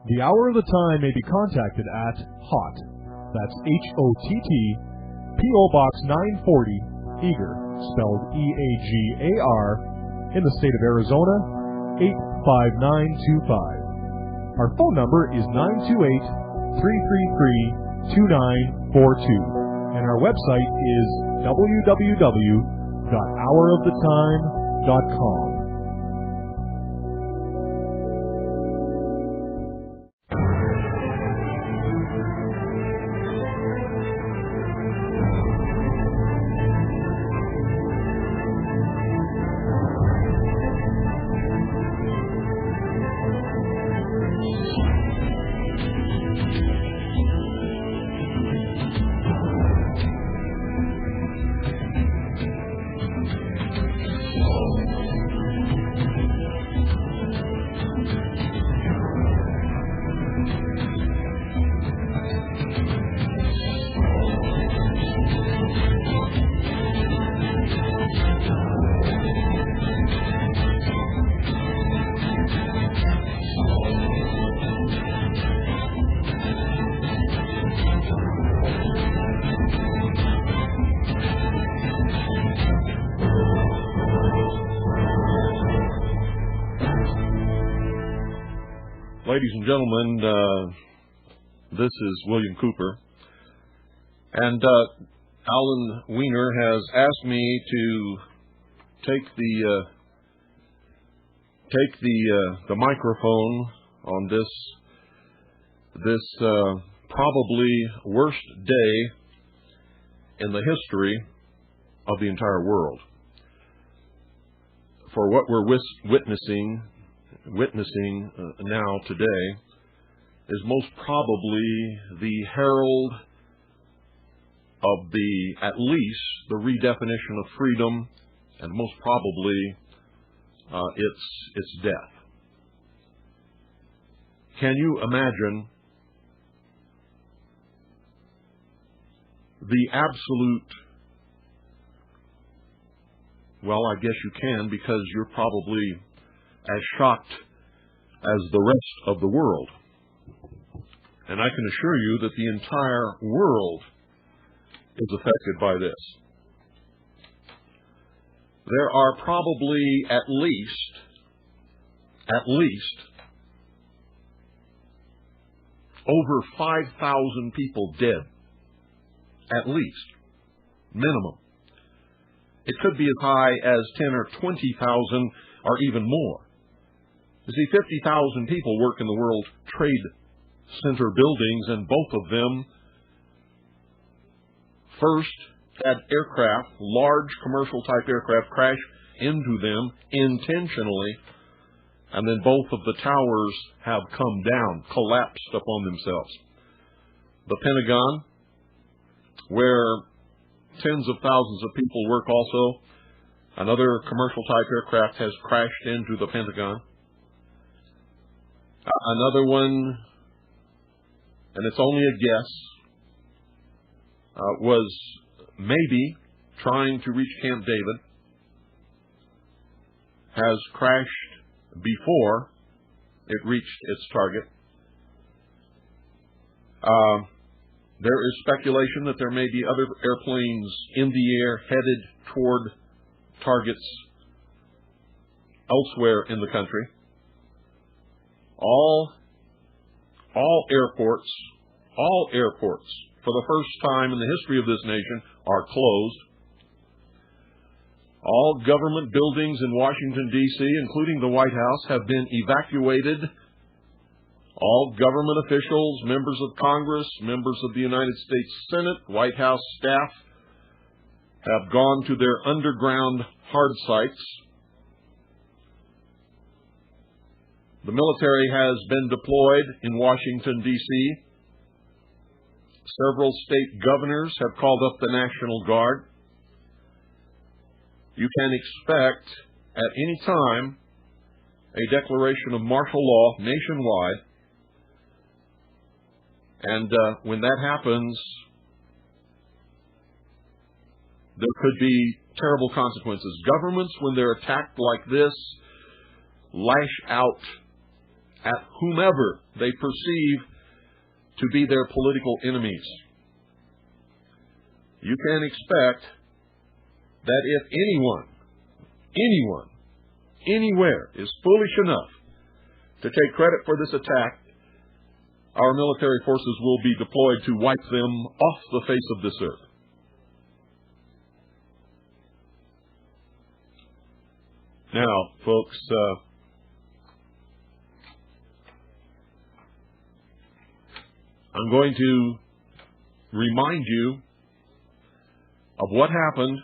The Hour of the Time may be contacted at HOTT, that's HOTT, P.O. Box 940, Eagar, spelled E-A-G-A-R, in the state of Arizona, 85925. Our phone number is 928-333-2942, and our website is www.houroftheTime.com. Ladies and gentlemen, this is William Cooper, and Alan Weiner has asked me to take the microphone on this probably worst day in the history of the entire world. For what we're witnessing now today is most probably the herald of at least the redefinition of freedom, and most probably its death. Can you imagine the absolute, well, I guess you can, because you're probably as shocked as the rest of the world. And I can assure you that the entire world is affected by this. There are probably at least over 5,000 people dead. At least. Minimum. It could be as high as 10 or 20,000 or even more. You see, 50,000 people work in the World Trade Center buildings, and both of them first had aircraft, large commercial type aircraft, crash into them intentionally, and then both of the towers have come down, collapsed upon themselves. The Pentagon, where tens of thousands of people work also, another commercial type aircraft has crashed into the Pentagon. Another one, and it's only a guess, was maybe trying to reach Camp David, has crashed before it reached its target. There is speculation that there may be other airplanes in the air headed toward targets elsewhere in the country. All airports, for the first time in the history of this nation, are closed. All government buildings in Washington, D.C., including the White House, have been evacuated. All government officials, members of Congress, members of the United States Senate, White House staff have gone to their underground hard sites. The military has been deployed in Washington, D.C. Several state governors have called up the National Guard. You can expect at any time a declaration of martial law nationwide. And when that happens, there could be terrible consequences. Governments, when they're attacked like this, lash out at whomever they perceive to be their political enemies. You can expect that if anyone, anywhere is foolish enough to take credit for this attack, our military forces will be deployed to wipe them off the face of this earth. Now, folks, I'm going to remind you of what happened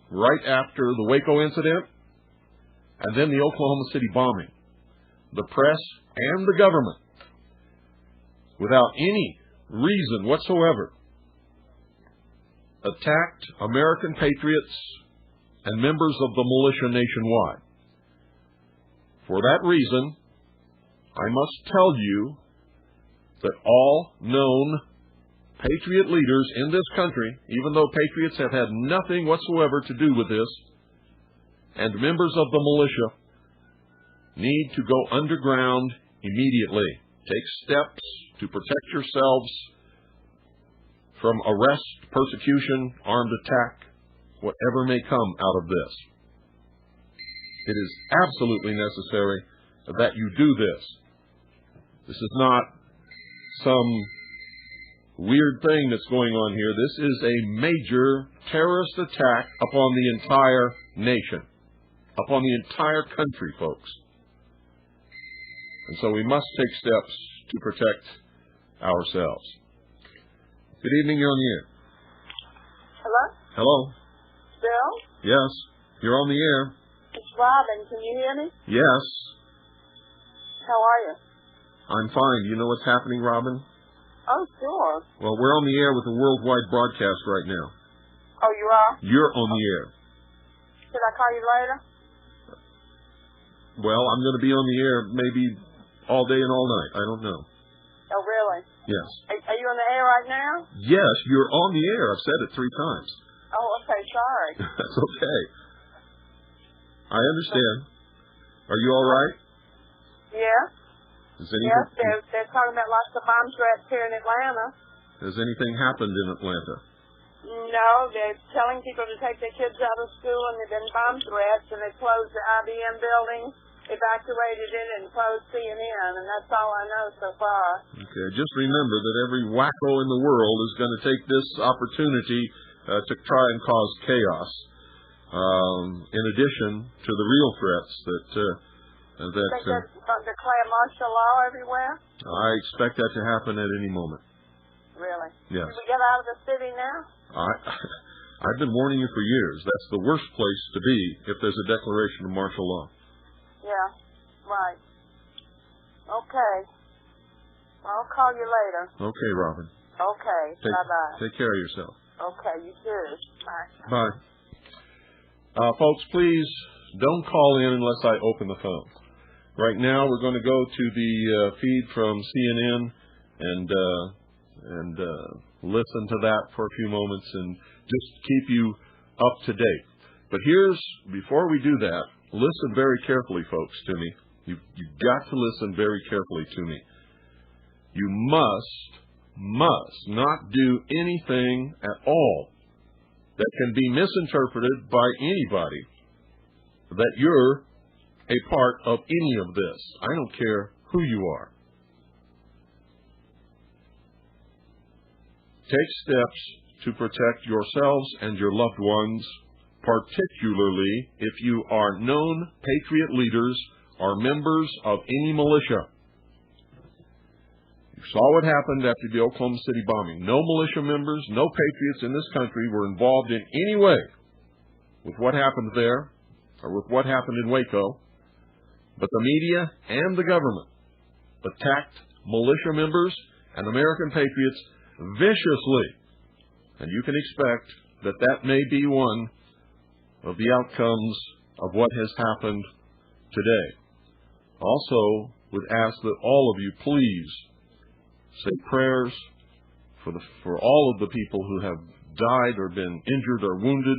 right after the Waco incident and then the Oklahoma City bombing. The press and the government, without any reason whatsoever, attacked American patriots and members of the militia nationwide. For that reason, I must tell you that all known patriot leaders in this country, even though patriots have had nothing whatsoever to do with this, and members of the militia, need to go underground immediately. Take steps to protect yourselves from arrest, persecution, armed attack, whatever may come out of this. It is absolutely necessary that you do this. This is not some weird thing that's going on here. This is a major terrorist attack upon the entire nation, upon the entire country, folks. And so we must take steps to protect ourselves. Good evening, you're on the air. Hello? Hello? Bill? Yes, you're on the air. It's Robin. Can you hear me? Yes. How are you? I'm fine. You know what's happening, Robin? Oh, sure. Well, we're on the air with a worldwide broadcast right now. Oh, you are? You're on the air. Should I call you later? Well, I'm going to be on the air maybe all day and all night. I don't know. Oh, really? Yes. Are you on the air right now? Yes, you're on the air. I've said it 3 times. Oh, okay. Sorry. That's okay. I understand. Are you all right? Yeah. Yes, they're talking about lots of bomb threats here in Atlanta. Has anything happened in Atlanta? No, they're telling people to take their kids out of school, and there've been bomb threats, and they closed the IBM building, evacuated it, and closed CNN, and that's all I know so far. Okay, just remember that every wacko in the world is going to take this opportunity to try and cause chaos, in addition to the real threats that declare martial law everywhere? I expect that to happen at any moment. Really? Yes. Should we get out of the city now? I've been warning you for years. That's the worst place to be if there's a declaration of martial law. Yeah, right. Okay. I'll call you later. Okay, Robin. Okay. Bye-bye. Take care of yourself. Okay, you too. Bye. Bye. Folks, please don't call in unless I open the phone. Right now, we're going to go to the feed from CNN and listen to that for a few moments and just keep you up to date. But before we do that, listen very carefully, folks, to me. You've got to listen very carefully to me. You must not do anything at all that can be misinterpreted by anybody that you're a part of any of this. I don't care who you are. Take steps to protect yourselves and your loved ones, particularly if you are known patriot leaders or members of any militia. You saw what happened after the Oklahoma City bombing. No militia members, no patriots in this country were involved in any way with what happened there or with what happened in Waco. But the media and the government attacked militia members and American patriots viciously. And you can expect that that may be one of the outcomes of what has happened today. Also, would ask that all of you please say prayers for all of the people who have died or been injured or wounded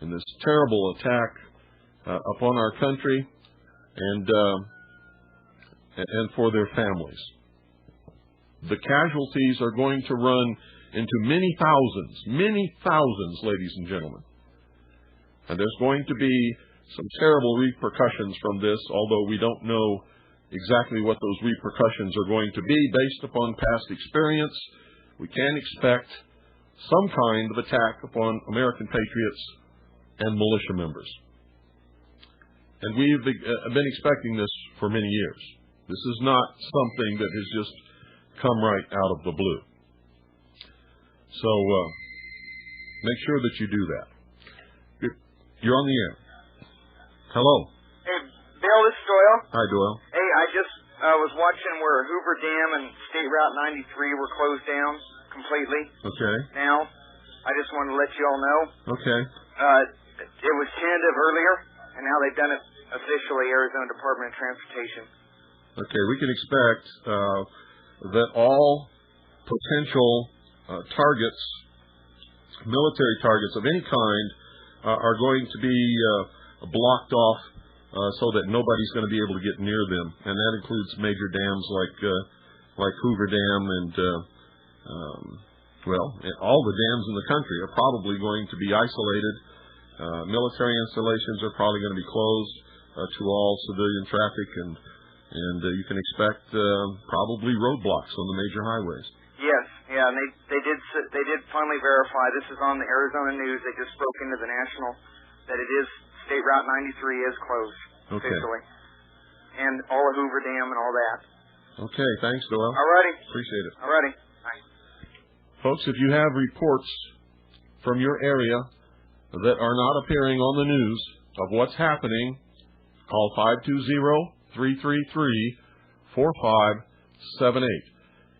in this terrible attack upon our country. and for their families. The casualties are going to run into many thousands, ladies and gentlemen. And there's going to be some terrible repercussions from this, although we don't know exactly what those repercussions are going to be based upon past experience. We can expect some kind of attack upon American patriots and militia members. And we've been expecting this for many years. This is not something that has just come right out of the blue. So make sure that you do that. You're on the air. Hello. Hey, Bill, this is Doyle. Hi, Doyle. Hey, I just was watching where Hoover Dam and State Route 93 were closed down completely. Okay. Now, I just wanted to let you all know. Okay. It was tentative earlier, and now they've done it officially, Arizona Department of Transportation. Okay, we can expect that all potential targets, military targets of any kind, are going to be blocked off so that nobody's going to be able to get near them, and that includes major dams like Hoover Dam and all the dams in the country are probably going to be isolated. Military installations are probably going to be closed to all civilian traffic, and you can expect probably roadblocks on the major highways. Yes, yeah, and they did finally verify. This is on the Arizona News. They just spoke into the National that it is State Route 93 is closed officially, and all of Hoover Dam and all that. Okay, thanks, Doyle. All righty. Appreciate it. All righty. Bye. Folks, if you have reports from your area that are not appearing on the news of what's happening, call 520-333-4578.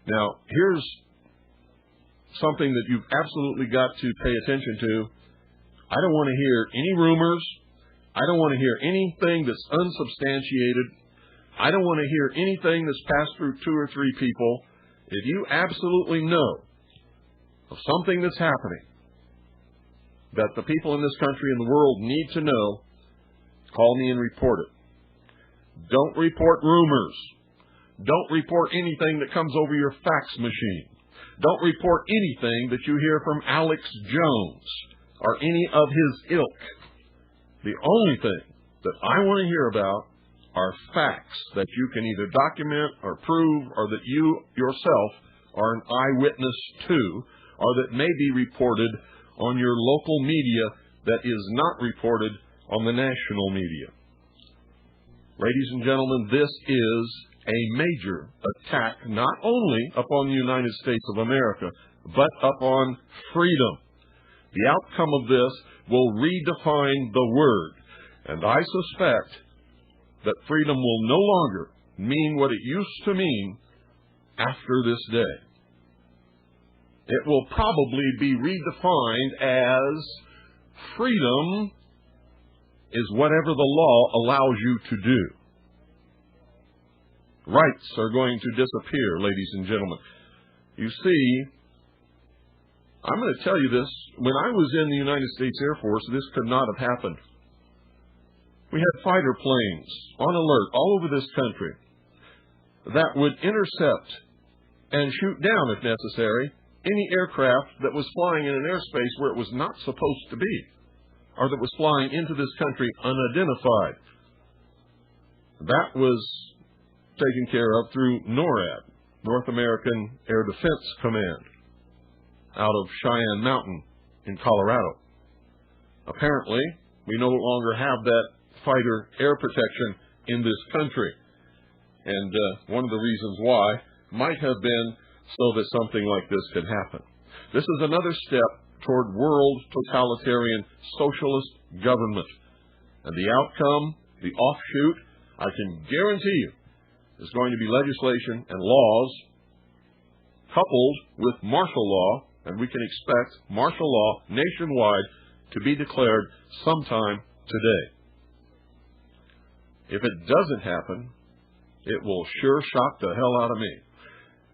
Now, here's something that you've absolutely got to pay attention to. I don't want to hear any rumors. I don't want to hear anything that's unsubstantiated. I don't want to hear anything that's passed through 2 or 3 people. If you absolutely know of something that's happening that the people in this country and the world need to know, call me and report it. Don't report rumors. Don't report anything that comes over your fax machine. Don't report anything that you hear from Alex Jones or any of his ilk. The only thing that I want to hear about are facts that you can either document or prove, or that you yourself are an eyewitness to, or that may be reported on your local media that is not reported on the national media. Ladies and gentlemen, this is a major attack not only upon the United States of America, but upon freedom. The outcome of this will redefine the word, and I suspect that freedom will no longer mean what it used to mean after this day. It will probably be redefined as freedom is whatever the law allows you to do. Rights are going to disappear, ladies and gentlemen. You see, I'm going to tell you this. When I was in the United States Air Force, this could not have happened. We had fighter planes on alert all over this country that would intercept and shoot down, if necessary, any aircraft that was flying in an airspace where it was not supposed to be, or that was flying into this country unidentified. That was taken care of through NORAD, North American Air Defense Command, out of Cheyenne Mountain in Colorado. Apparently, we no longer have that fighter air protection in this country. And one of the reasons why might have been so that something like this could happen. This is another step toward world totalitarian socialist government. And the outcome, the offshoot, I can guarantee you, is going to be legislation and laws coupled with martial law, and we can expect martial law nationwide to be declared sometime today. If it doesn't happen, it will sure shock the hell out of me.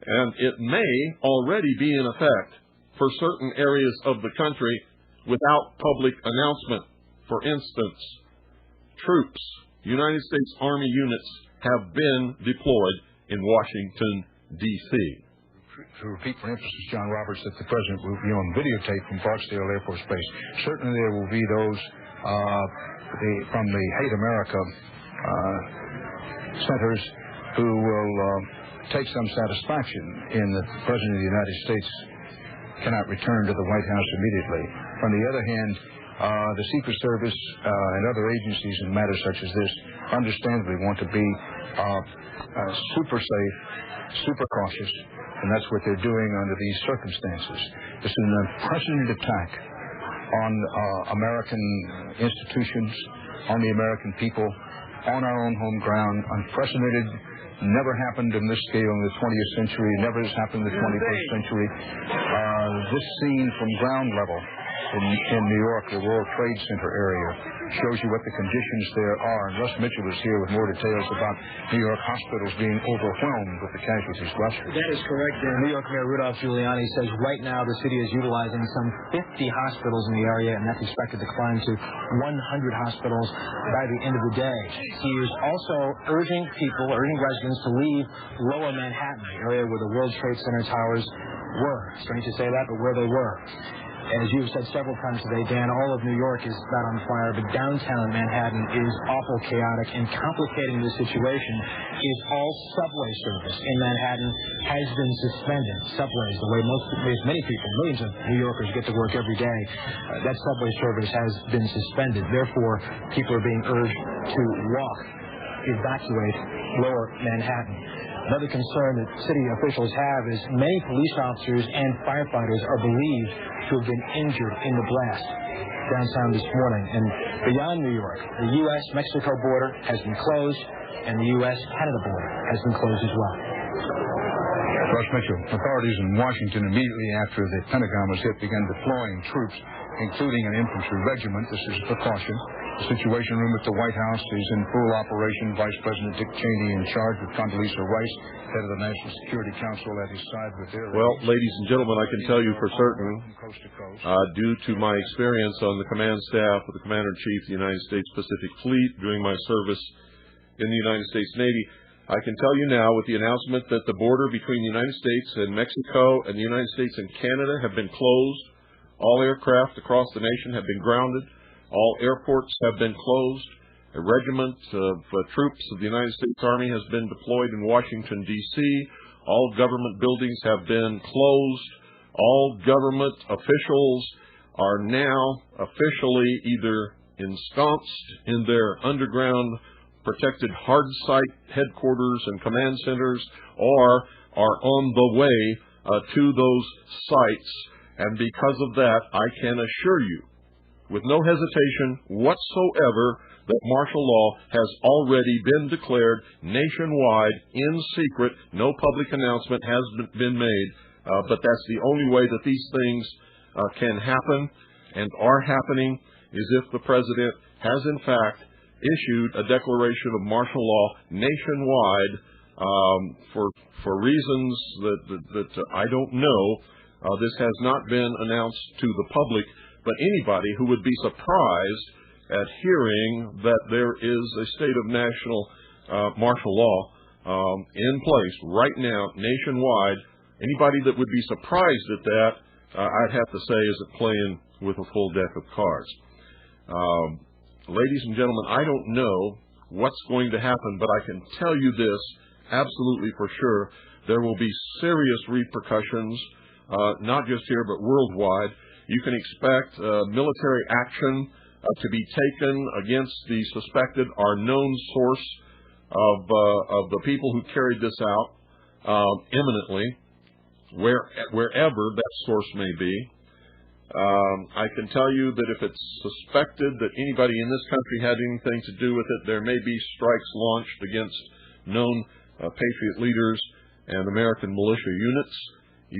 And it may already be in effect for certain areas of the country without public announcement. For instance, troops, United States Army units, have been deployed in Washington, D.C. To repeat for emphasis, John Roberts, that the President will be on videotape from Barksdale Air Force Base. Certainly there will be those from the Hate America centers who will take some satisfaction in that the President of the United States cannot return to the White House immediately. On the other hand, the Secret Service and other agencies in matters such as this understandably want to be super safe, super cautious, and that's what they're doing under these circumstances. This is an unprecedented attack on American institutions, on the American people, on our own home ground, unprecedented. Never happened in this scale in the 20th century, never has happened in the 21st century. This scene from ground level in New York, the World Trade Center area, shows you what the conditions there are. And Russ Mitchell is here with more details about New York hospitals being overwhelmed with the casualties. Russ? That is correct. New York Mayor Rudolph Giuliani says right now the city is utilizing some 50 hospitals in the area, and that's expected to climb to 100 hospitals by the end of the day. He is also urging residents to leave lower Manhattan, the area where the World Trade Center towers were. Strange to say that, but where they were. As you've said several times today, Dan, all of New York is not on fire, but downtown Manhattan is awful chaotic, and complicating the situation is all subway service in Manhattan has been suspended. Subways, the way many people, millions of New Yorkers get to work every day, that subway service has been suspended. Therefore, people are being urged to evacuate lower Manhattan. Another concern that city officials have is many police officers and firefighters are believed to have been injured in the blast downtown this morning. And beyond New York, the U.S.-Mexico border has been closed, and the U.S.-Canada border has been closed as well. Russ Mitchell, authorities in Washington immediately after the Pentagon was hit began deploying troops, including an infantry regiment. This is a precaution. The Situation Room at the White House is in full operation. Vice President Dick Cheney in charge with Condoleezza Rice, head of the National Security Council, at his side with their... Well, ladies and gentlemen, I can tell you for certain, due to my experience on the command staff of the Commander-in-Chief of the United States Pacific Fleet during my service in the United States Navy, I can tell you now with the announcement that the border between the United States and Mexico and the United States and Canada have been closed. All aircraft across the nation have been grounded. All airports have been closed. A regiment of troops of the United States Army has been deployed in Washington, D.C. All government buildings have been closed. All government officials are now officially either ensconced in their underground protected hard site headquarters and command centers, or are on the way to those sites. And because of that, I can assure you, with no hesitation whatsoever, that martial law has already been declared nationwide in secret. No public announcement has been made, but that's the only way that these things can happen and are happening, is if the President has in fact issued a declaration of martial law nationwide for reasons that I don't know. This has not been announced to the public, but anybody who would be surprised at hearing that there is a state of national martial law in place right now nationwide, anybody that would be surprised at that, I'd have to say, isn't playing with a full deck of cards. Ladies and gentlemen, I don't know what's going to happen, but I can tell you this absolutely for sure. There will be serious repercussions, not just here but worldwide. You can expect military action to be taken against the suspected or known source of the people who carried this out imminently, wherever that source may be. I can tell you that if it's suspected that anybody in this country had anything to do with it, there may be strikes launched against known Patriot leaders and American militia units,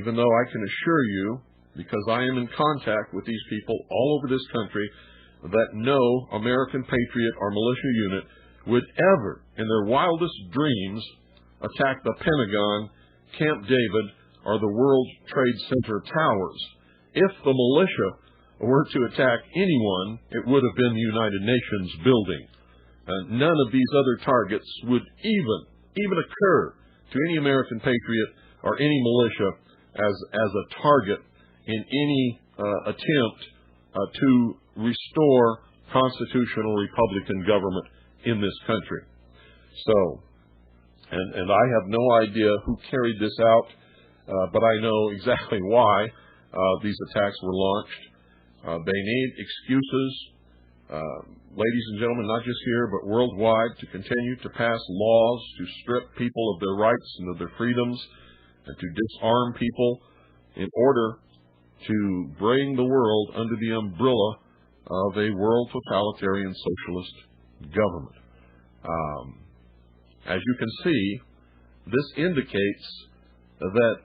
even though I can assure you, because I am in contact with these people all over this country, that no American Patriot or militia unit would ever, in their wildest dreams, attack the Pentagon, Camp David, or the World Trade Center towers. If the militia were to attack anyone, it would have been the United Nations building. none of these other targets would even occur to any American patriot or any militia as a target in any attempt to restore constitutional Republican government in this country. So, and I have no idea who carried this out, but I know exactly why these attacks were launched. They need excuses, ladies and gentlemen, not just here, but worldwide, to continue to pass laws to strip people of their rights and of their freedoms and to disarm people in order to bring the world under the umbrella of a world totalitarian socialist government. As you can see, this indicates that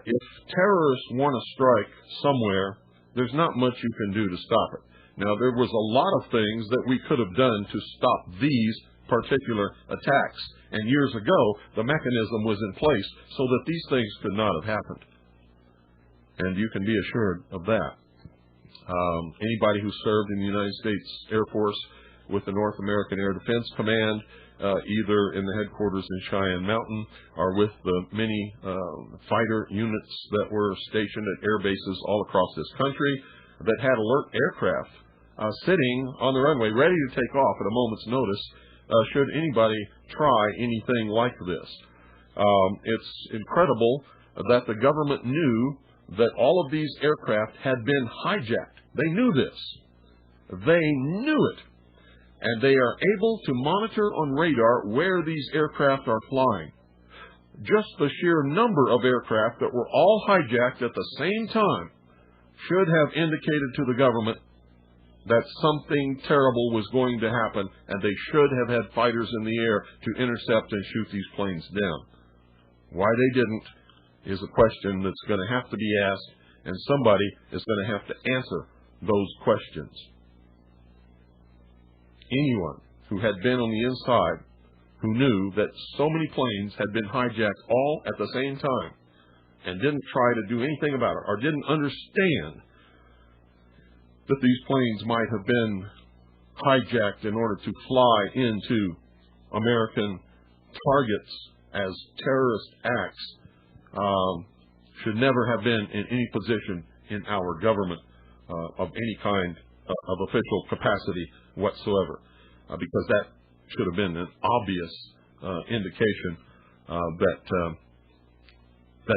if terrorists want to strike somewhere, there's not much you can do to stop it. Now, there was a lot of things that we could have done to stop these particular attacks, and years ago, the mechanism was in place so that these things could not have happened. And you can be assured of that. Anybody who served in the United States Air Force with the North American Air Defense Command, either in the headquarters in Cheyenne Mountain or with the many fighter units that were stationed at air bases all across this country that had alert aircraft sitting on the runway ready to take off at a moment's notice should anybody try anything like this. It's incredible that the government knew that all of these aircraft had been hijacked. They knew this. They knew it. And they are able to monitor on radar where these aircraft are flying. Just the sheer number of aircraft that were all hijacked at the same time should have indicated to the government that something terrible was going to happen, and they should have had fighters in the air to intercept and shoot these planes down. Why they didn't is a question that's going to have to be asked, and somebody is going to have to answer those questions. Anyone who had been on the inside, who knew that so many planes had been hijacked all at the same time and didn't try to do anything about it, or didn't understand that these planes might have been hijacked in order to fly into American targets as terrorist acts, should never have been in any position in our government of any kind of official capacity whatsoever, because that should have been an obvious indication that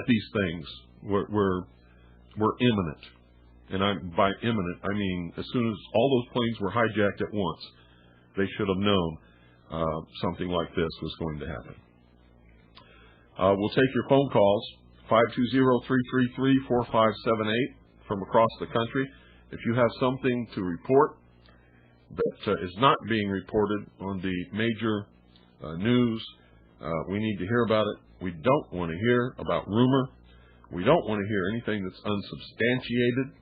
these things were imminent. And by imminent, I mean as soon as all those planes were hijacked at once, they should have known something like this was going to happen. We'll take your phone calls, 520-333-4578 from across the country. If you have something to report that is not being reported on the major news, we need to hear about it. We don't want to hear about rumor. We don't want to hear anything that's unsubstantiated.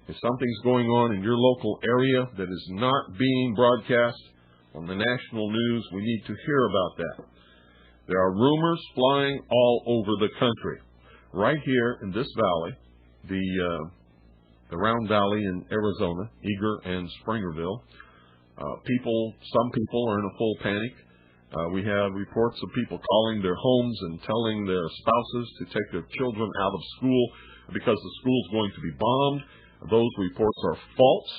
If something's going on in your local area that is not being broadcast on the national news, we need to hear about that. There are rumors flying all over the country. Right here in this valley, the Round Valley in Arizona, Eager and Springerville, some people are in a full panic. We have reports of people calling their homes and telling their spouses to take their children out of school because the school's going to be bombed. Those reports are false.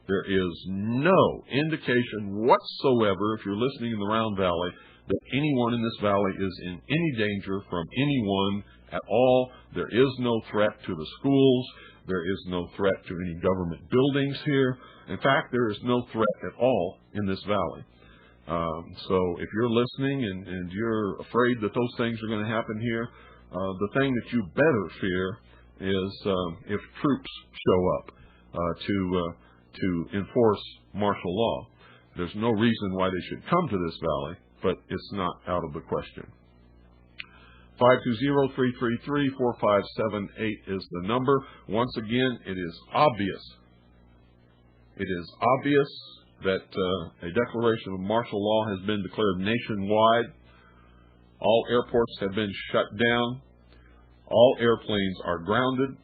There is no indication whatsoever, if you're listening in the Round Valley, that anyone in this valley is in any danger from anyone at all. There is no threat to the schools. There is no threat to any government buildings here. In fact, there is no threat at all in this valley. So if you're listening and you're afraid that those things are going to happen here, the thing that you better fear is if troops show up to enforce martial law. There's no reason why they should come to this valley, but it's not out of the question. 520-333-4578 is the number. Once again, it is obvious. It is obvious that a declaration of martial law has been declared nationwide. All airports have been shut down. All airplanes are grounded.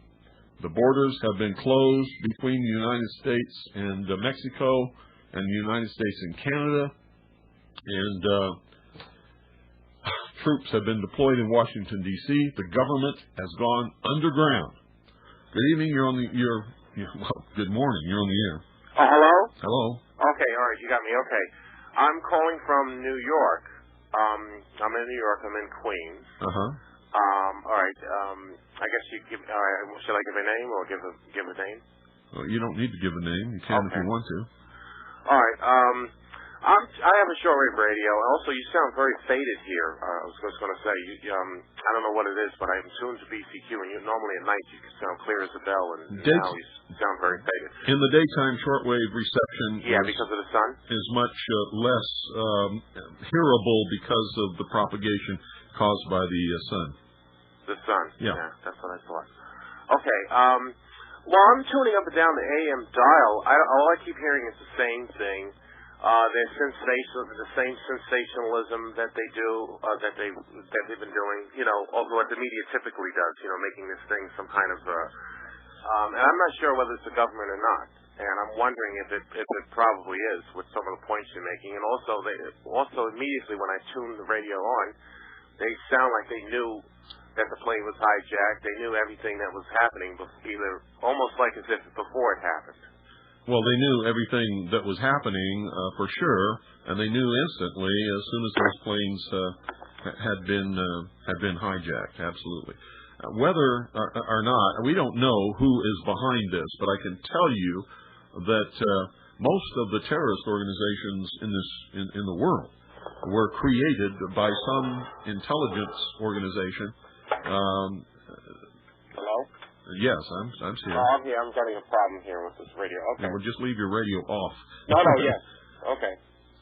The borders have been closed between the United States and Mexico, and the United States and Canada, and troops have been deployed in Washington, D.C. The government has gone underground. Good evening. Good morning. You're on the air. Oh, hello? Hello. Okay, all right. You got me. Okay. I'm calling from New York. I'm in New York. I'm in Queens. All right. I guess you give. Should I give a name or give a name? Well, you don't need to give a name. You can if you want to. All right. I have a shortwave radio. Also, you sound very faded here. I was just going to say, I don't know what it is, but I'm tuned to BCQ, and normally at night you can sound clear as a bell, and now you sound very faded. In the daytime, shortwave reception because of the sun? Is much less hearable because of the propagation caused by the sun. The sun? Yeah. That's what I thought. Okay. Well, I'm tuning up and down the AM dial. All I keep hearing is the same thing. The same sensationalism that they do, that they've been doing, what the media typically does, making this thing some kind of, and I'm not sure whether it's the government or not, and I'm wondering if it probably is with some of the points you're making, and also immediately when I tune the radio on, they sound like they knew that the plane was hijacked, they knew everything that was happening, almost like as if before it happened. Well, they knew everything that was happening for sure, and they knew instantly as soon as those planes had been hijacked. Absolutely. Whether or not, we don't know who is behind this, but I can tell you that most of the terrorist organizations in the world were created by some intelligence organization. Hello? Yes, I'm here. Oh, I'm here. I'm getting a problem here with this radio. Okay. Well, just leave your radio off. No, yes. Okay.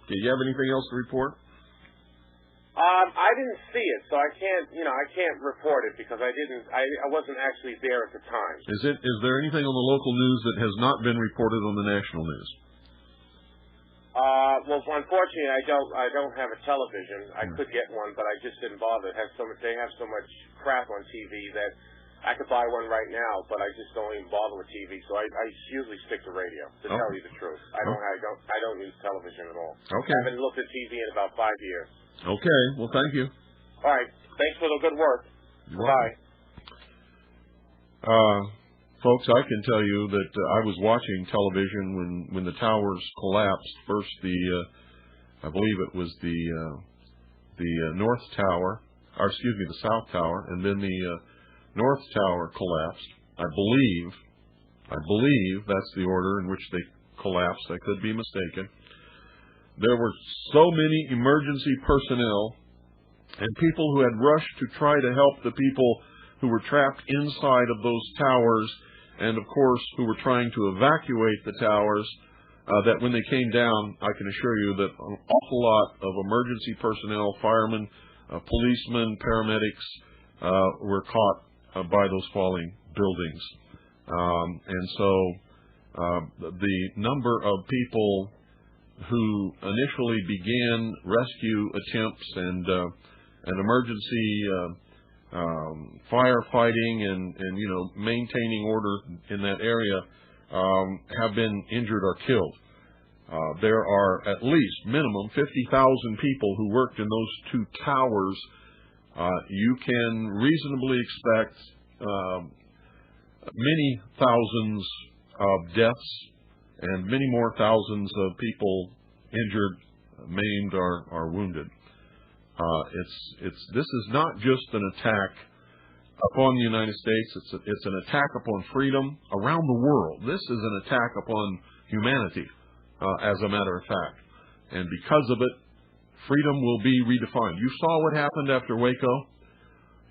Do you have anything else to report? I didn't see it, so I can't report it because I wasn't actually there at the time. Is there anything on the local news that has not been reported on the national news? Well, unfortunately, I don't have a television. I could get one, but I just didn't bother. They have so much crap on TV that I could buy one right now, but I just don't even bother with TV. So I usually stick to radio. To tell you the truth, I don't use television at all. Okay. I haven't looked at TV in about 5 years. Okay. Well, thank you. All right. Thanks for the good work. Bye. Folks, I can tell you that I was watching television when the towers collapsed. First, I believe it was the North Tower, or excuse me, the South Tower, and then the North Tower collapsed. I believe that's the order in which they collapsed. I could be mistaken. There were so many emergency personnel and people who had rushed to try to help the people who were trapped inside of those towers, and of course who were trying to evacuate the towers, that when they came down, I can assure you that an awful lot of emergency personnel, firemen, policemen, paramedics, were caught by those falling buildings. And so the number of people who initially began rescue attempts and emergency firefighting and maintaining order in that area have been injured or killed. There are at least minimum 50,000 people who worked in those two towers. You can reasonably expect many thousands of deaths and many more thousands of people injured, maimed, or wounded. This is not just an attack upon the United States. It's an attack upon freedom around the world. This is an attack upon humanity, as a matter of fact. And because of it, freedom will be redefined. You saw what happened after Waco.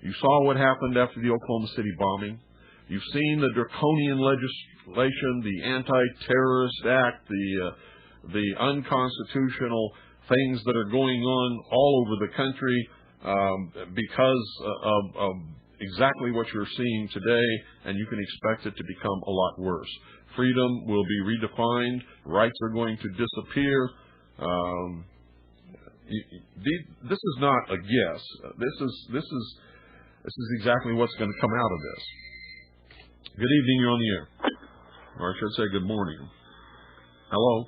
You saw what happened after the Oklahoma City bombing. You've seen the draconian legislation, the Anti-Terrorist Act, the unconstitutional things that are going on all over the country because of exactly what you're seeing today, and you can expect it to become a lot worse. Freedom will be redefined. Rights are going to disappear. This is not a guess. This is exactly what's going to come out of this. Good evening. You're on the air. Or I should say good morning. Hello.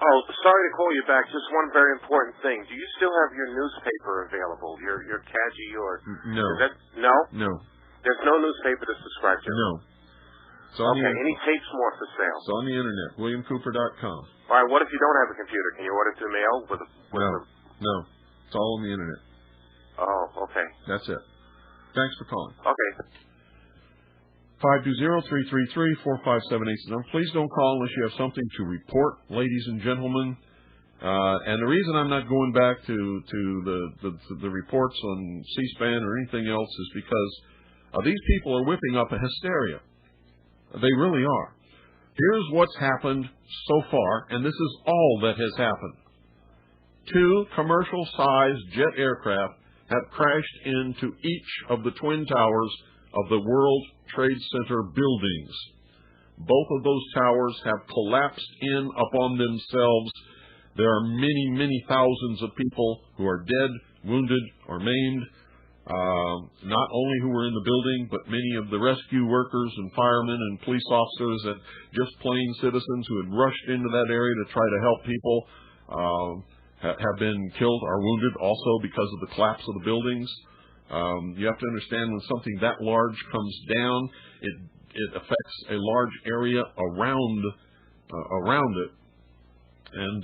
Oh, sorry to call you back. Just one very important thing. Do you still have your newspaper available? Your Kaji or no? No. No. There's no newspaper to subscribe to. No. Okay. Any tapes more for sale? It's on the internet. WilliamCooper.com. All right. What if you don't have a computer? Can you order through mail No. It's all on the internet. Oh, okay. That's it. Thanks for calling. Okay. 520-333-4578. Now, please don't call unless you have something to report, ladies and gentlemen. And the reason I'm not going back to the reports on C-SPAN or anything else is because these people are whipping up a hysteria. They really are. Here's what's happened so far, and this is all that has happened. 2 commercial-sized jet aircraft have crashed into each of the twin towers of the World Trade Center buildings. Both of those towers have collapsed in upon themselves. There are many, many thousands of people who are dead, wounded, or maimed, not only who were in the building, but many of the rescue workers and firemen and police officers and just plain citizens who had rushed into that area to try to help people have been killed or wounded also because of the collapse of the buildings. You have to understand when something that large comes down, it affects a large area around it, and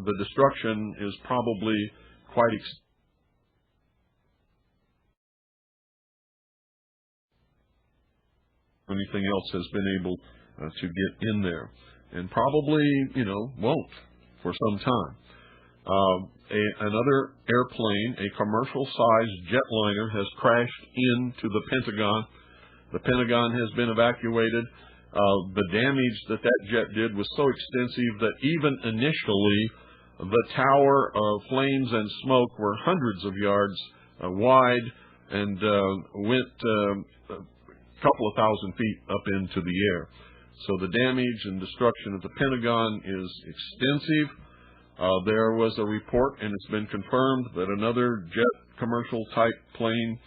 the destruction is probably quite extensive. Anything else has been able to get in there, and probably won't for some time. Another airplane, a commercial-sized jetliner, has crashed into the Pentagon. The Pentagon has been evacuated. The damage that jet did was so extensive that even initially the tower of flames and smoke were hundreds of yards wide and went a couple of thousand feet up into the air. So the damage and destruction of the Pentagon is extensive. There was a report, and it's been confirmed, that another jet commercial-type plane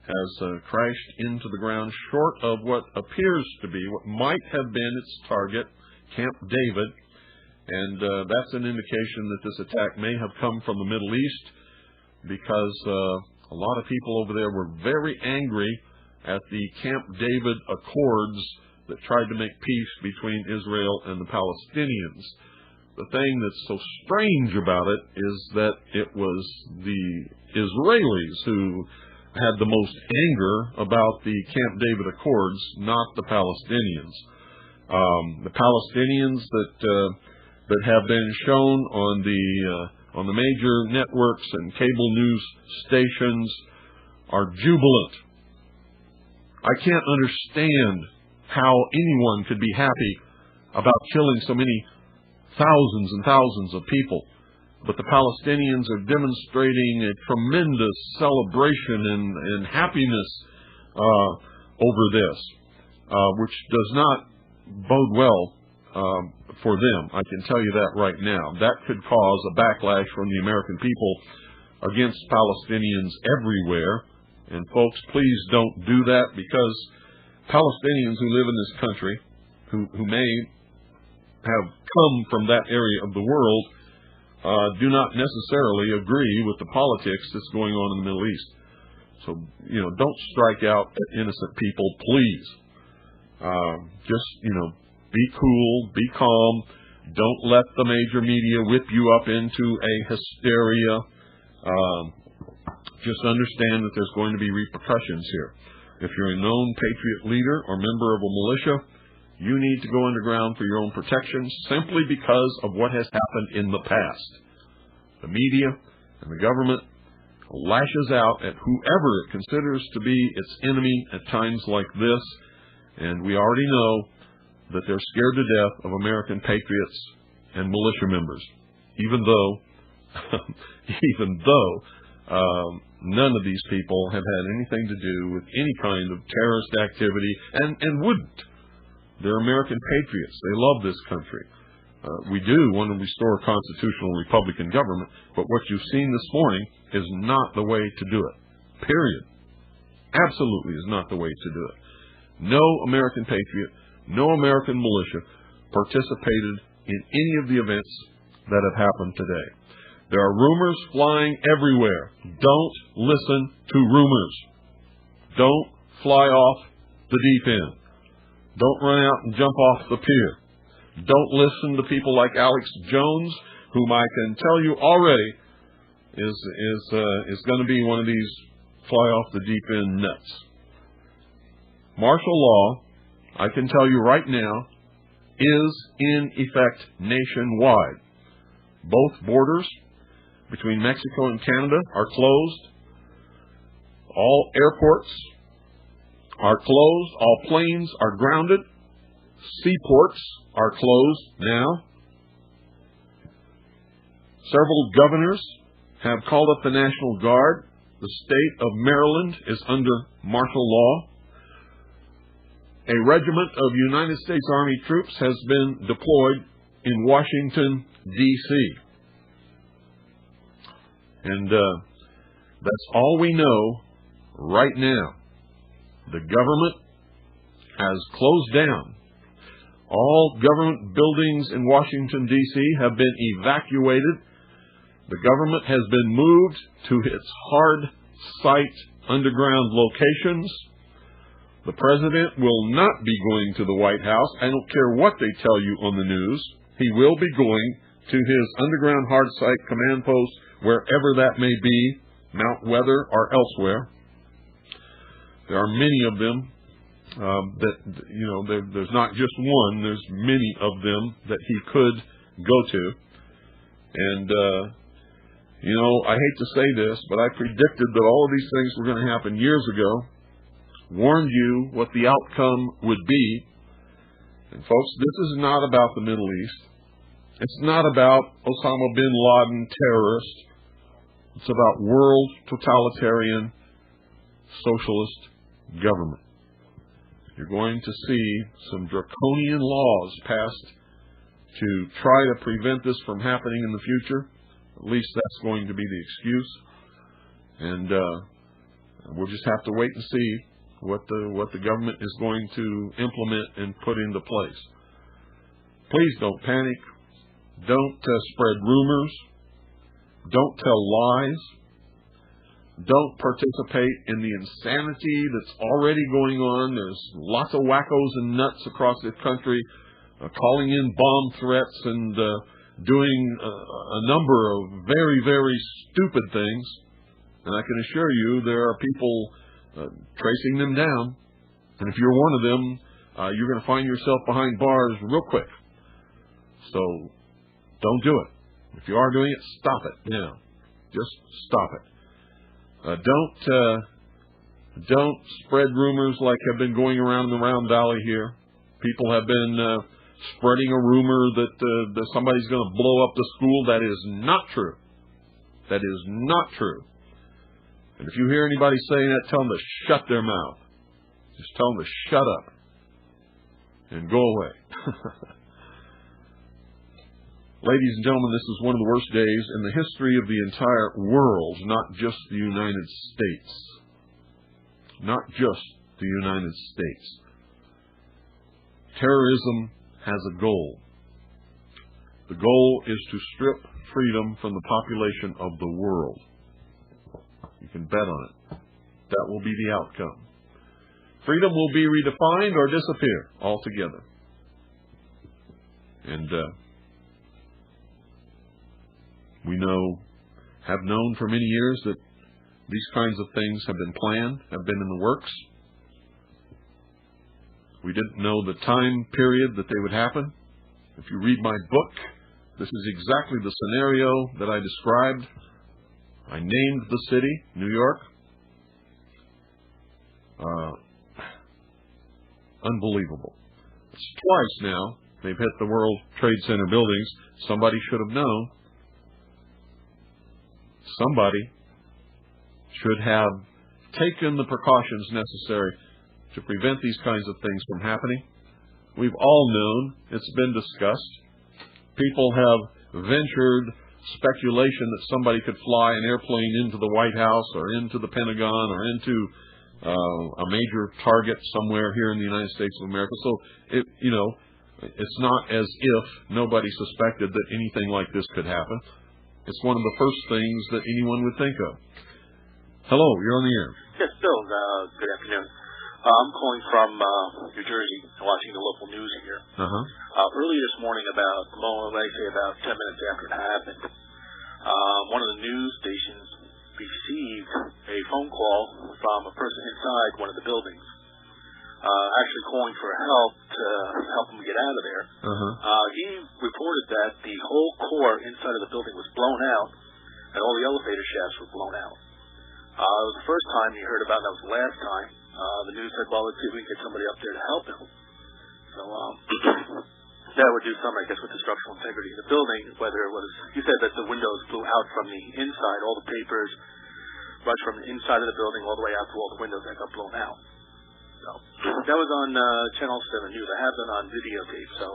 has crashed into the ground short of what appears to be, what might have been its target, Camp David. And that's an indication that this attack may have come from the Middle East, because a lot of people over there were very angry at the Camp David Accords that tried to make peace between Israel and the Palestinians. The thing that's so strange about it is that it was the Israelis who had the most anger about the Camp David Accords, not the Palestinians. The Palestinians that have been shown on the major networks and cable news stations are jubilant. I can't understand how anyone could be happy about killing so many thousands and thousands of people. But the Palestinians are demonstrating a tremendous celebration and happiness over this, which does not bode well for them. I can tell you that right now. That could cause a backlash from the American people against Palestinians everywhere. And folks, please don't do that, because Palestinians who live in this country, who may have come from that area of the world, do not necessarily agree with the politics that's going on in the Middle East. So, don't strike out at innocent people, please. Just, be cool, be calm. Don't let the major media whip you up into a hysteria. Just understand that there's going to be repercussions here. If you're a known patriot leader or member of a militia, you need to go underground for your own protection, simply because of what has happened in the past. The media and the government lashes out at whoever it considers to be its enemy at times like this, and we already know that they're scared to death of American patriots and militia members, even though none of these people have had anything to do with any kind of terrorist activity, and wouldn't. They're American patriots. They love this country. We do want to restore a constitutional Republican government, but what you've seen this morning is not the way to do it. Period. Absolutely is not the way to do it. No American patriot, no American militia participated in any of the events that have happened today. There are rumors flying everywhere. Don't listen to rumors. Don't fly off the deep end. Don't run out and jump off the pier. Don't listen to people like Alex Jones, whom I can tell you already is going to be one of these fly off the deep end nuts. Martial law, I can tell you right now, is in effect nationwide. Both borders between Mexico and Canada are closed. All airports are closed. All planes are grounded. Seaports are closed now. Several governors have called up the National Guard. The state of Maryland is under martial law. A regiment of United States Army troops has been deployed in Washington, D.C. And that's all we know right now. The government has closed down. All government buildings in Washington, D.C. have been evacuated. The government has been moved to its hard site underground locations. The president will not be going to the White House. I don't care what they tell you on the news. He will be going to his underground hard site command post, wherever that may be, Mount Weather or elsewhere. There are many of them there's not just one. There's many of them that he could go to. And, I hate to say this, but I predicted that all of these things were going to happen years ago, warned you what the outcome would be. And, folks, this is not about the Middle East. It's not about Osama bin Laden terrorist. It's about world totalitarian socialist government. You're going to see some draconian laws passed to try to prevent this from happening in the future. At least that's going to be the excuse. And we'll just have to wait and see what the government is going to implement and put into place. Please don't panic. Don't spread rumors. Don't tell lies. Don't participate in the insanity that's already going on. There's lots of wackos and nuts across the country calling in bomb threats and doing a number of very, very stupid things. And I can assure you there are people tracing them down. And if you're one of them, you're going to find yourself behind bars real quick. So don't do it. If you are doing it, stop it now. Just stop it. Don't spread rumors like have been going around in the Round Valley here. People have been spreading a rumor that somebody's going to blow up the school. That is not true. That is not true. And if you hear anybody saying that, tell them to shut their mouth. Just tell them to shut up and go away. Ladies and gentlemen, this is one of the worst days in the history of the entire world, not just the United States. Not just the United States. Terrorism has a goal. The goal is to strip freedom from the population of the world. You can bet on it. That will be the outcome. Freedom will be redefined or disappear altogether. And we have known for many years that these kinds of things have been planned, have been in the works. We didn't know the time period that they would happen. If you read my book, this is exactly the scenario that I described. I named the city, New York. Unbelievable. It's twice now they've hit the World Trade Center buildings. Somebody should have known. Somebody should have taken the precautions necessary to prevent these kinds of things from happening. We've all known. It's been discussed. People have ventured speculation that somebody could fly an airplane into the White House or into the Pentagon or into a major target somewhere here in the United States of America. So, it's not as if nobody suspected that anything like this could happen. It's one of the first things that anyone would think of. Hello, you're on the air. Yes, Bill. Good afternoon. I'm calling from New Jersey, watching the local news here. Early this morning, about 10 minutes after it happened, one of the news stations received a phone call from a person inside one of the buildings, actually calling for help to help him get out of there. He reported that the whole core inside of the building was blown out, and all the elevator shafts were blown out. It was the first time he heard about it. That was the last time. The news said, well, let's see if we can get somebody up there to help him. So that would do something, I guess, with the structural integrity of the building, whether it was, he said that the windows blew out from the inside, all the papers rushed from the inside of the building all the way out to all the windows that got blown out. So that was on Channel 7 News. I have it on videotape, so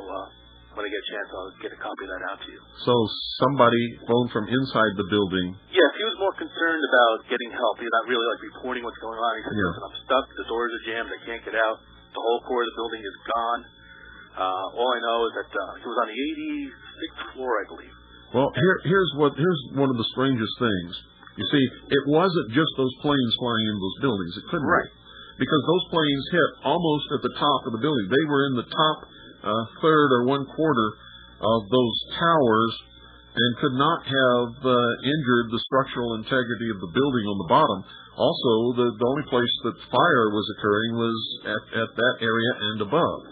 when I get a chance, I'll get a copy of that out to you. So somebody phoned from inside the building. Yes, he was more concerned about getting help. He's not really like reporting what's going on. He said, listen, I'm stuck, the doors are jammed, I can't get out, the whole core of the building is gone. All I know is that he was on the 86th floor, I believe. Well, here's one of the strangest things. You see, it wasn't just those planes flying into those buildings. It couldn't be. Because those planes hit almost at the top of the building. They were in the top third or 1/4 of those towers and could not have injured the structural integrity of the building on the bottom. Also, the only place that fire was occurring was at that area and above.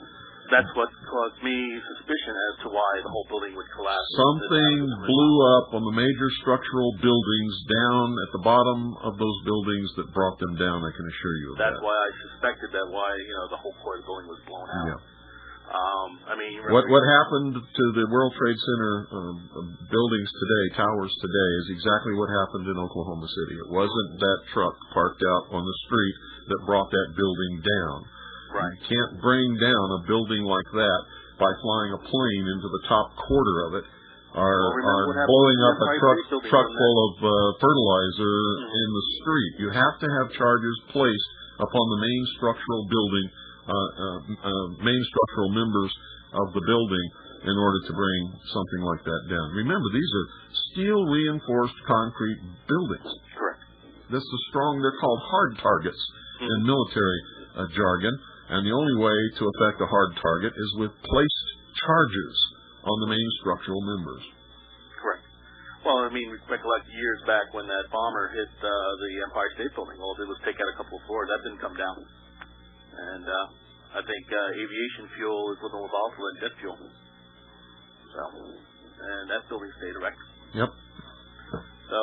That's what caused me suspicion as to why the whole building would collapse. Something blew up on the major structural buildings down at the bottom of those buildings that brought them down, I can assure you of that. That's why I suspected that the whole core of the building was blown out. Yeah. I mean, what happened to the World Trade Center buildings today, towers today, is exactly what happened in Oklahoma City. It wasn't that truck parked out on the street that brought that building down. Right. You can't bring down a building like that by flying a plane into the top quarter of it, or blowing up a truck full of fertilizer in the street. You have to have charges placed upon the main structural building, main structural members of the building in order to bring something like that down. Remember, these are steel reinforced concrete buildings. Correct. This is strong. They're called hard targets in military jargon. And the only way to affect a hard target is with placed charges on the main structural members. Correct. Well, I mean, recollect years back when that bomber hit the Empire State Building. All it did was take out a couple of floors. That didn't come down. And I think aviation fuel is a little more volatile than jet fuel. So, and that building stayed erect. Yep. So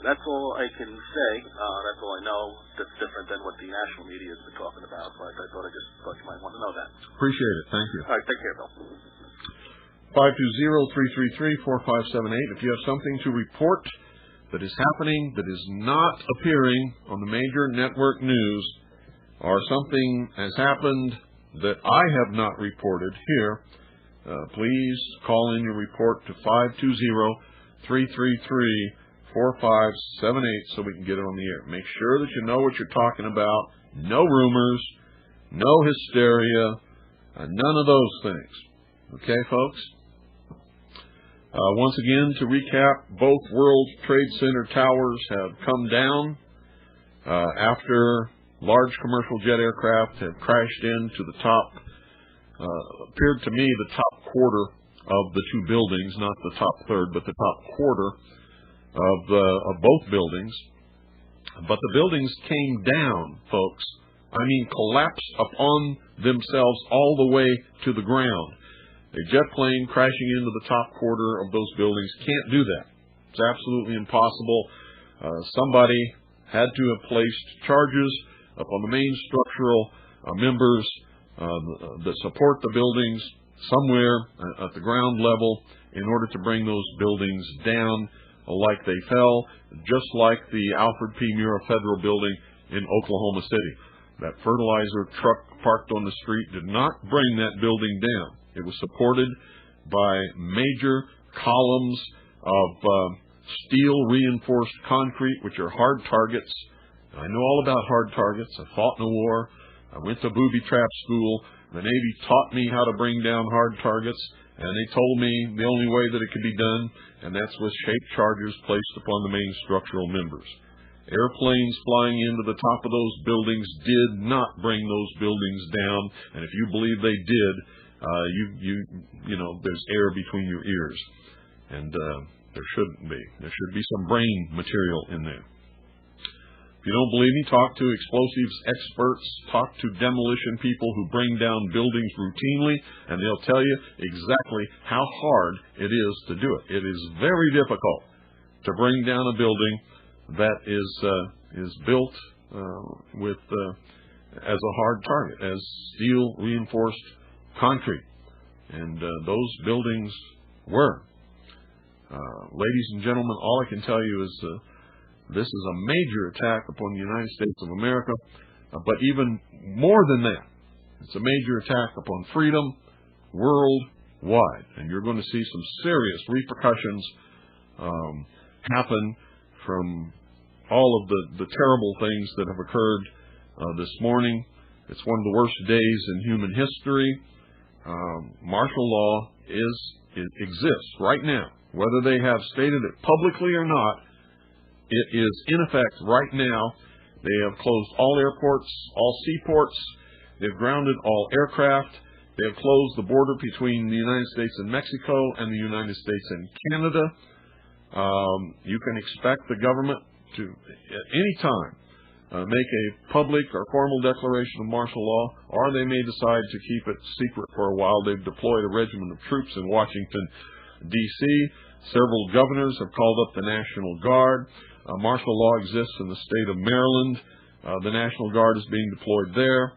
that's all I can say. That's all I know. That's different than what the national media has been talking about. But I thought you might want to know that. Appreciate it. Thank you. All right. Take care, Bill. 520-333-4578. If you have something to report that is happening that is not appearing on the major network news, or something has happened that I have not reported here, please call in your report to 520-333-4578 so we can get it on the air. Make sure that you know what you're talking about. No rumors, no hysteria, none of those things. Okay, folks? Once again, to recap, both World Trade Center towers have come down after large commercial jet aircraft have crashed into the top, appeared to me the top quarter of the two buildings, not the top third, but the top quarter of both buildings. But the buildings came down, folks. I mean, collapsed upon themselves all the way to the ground. A jet plane crashing into the top quarter of those buildings can't do that. It's absolutely impossible. Somebody had to have placed charges upon the main structural members that support the buildings somewhere at the ground level in order to bring those buildings down like they fell, just like the Alfred P. Murrah Federal Building in Oklahoma City. That fertilizer truck parked on the street did not bring that building down. It was supported by major columns of steel reinforced concrete, which are hard targets. I know all about hard targets. I fought in a war. I went to booby trap school. The Navy taught me how to bring down hard targets, and they told me the only way that it could be done, and that's with shaped charges placed upon the main structural members. Airplanes flying into the top of those buildings did not bring those buildings down, and if you believe they did, you know, there's air between your ears, and there shouldn't be. There should be some brain material in there. If you don't believe me, talk to explosives experts, talk to demolition people who bring down buildings routinely, and they'll tell you exactly how hard it is to do it. It is very difficult to bring down a building that is built with as a hard target, as steel reinforced concrete, and those buildings were. Ladies and gentlemen, all I can tell you is this is a major attack upon the United States of America, but even more than that, it's a major attack upon freedom worldwide, and you're going to see some serious repercussions happen from all of the terrible things that have occurred this morning. It's one of the worst days in human history. Martial law exists right now. Whether they have stated it publicly or not, it is in effect right now. They have closed all airports, all seaports. They've grounded all aircraft. They have closed the border between the United States and Mexico and the United States and Canada. You can expect the government to, at any time, make a public or formal declaration of martial law, or they may decide to keep it secret for a while. They've deployed a regiment of troops in Washington, D.C. Several governors have called up the National Guard. Martial law exists in the state of Maryland. The National Guard is being deployed there.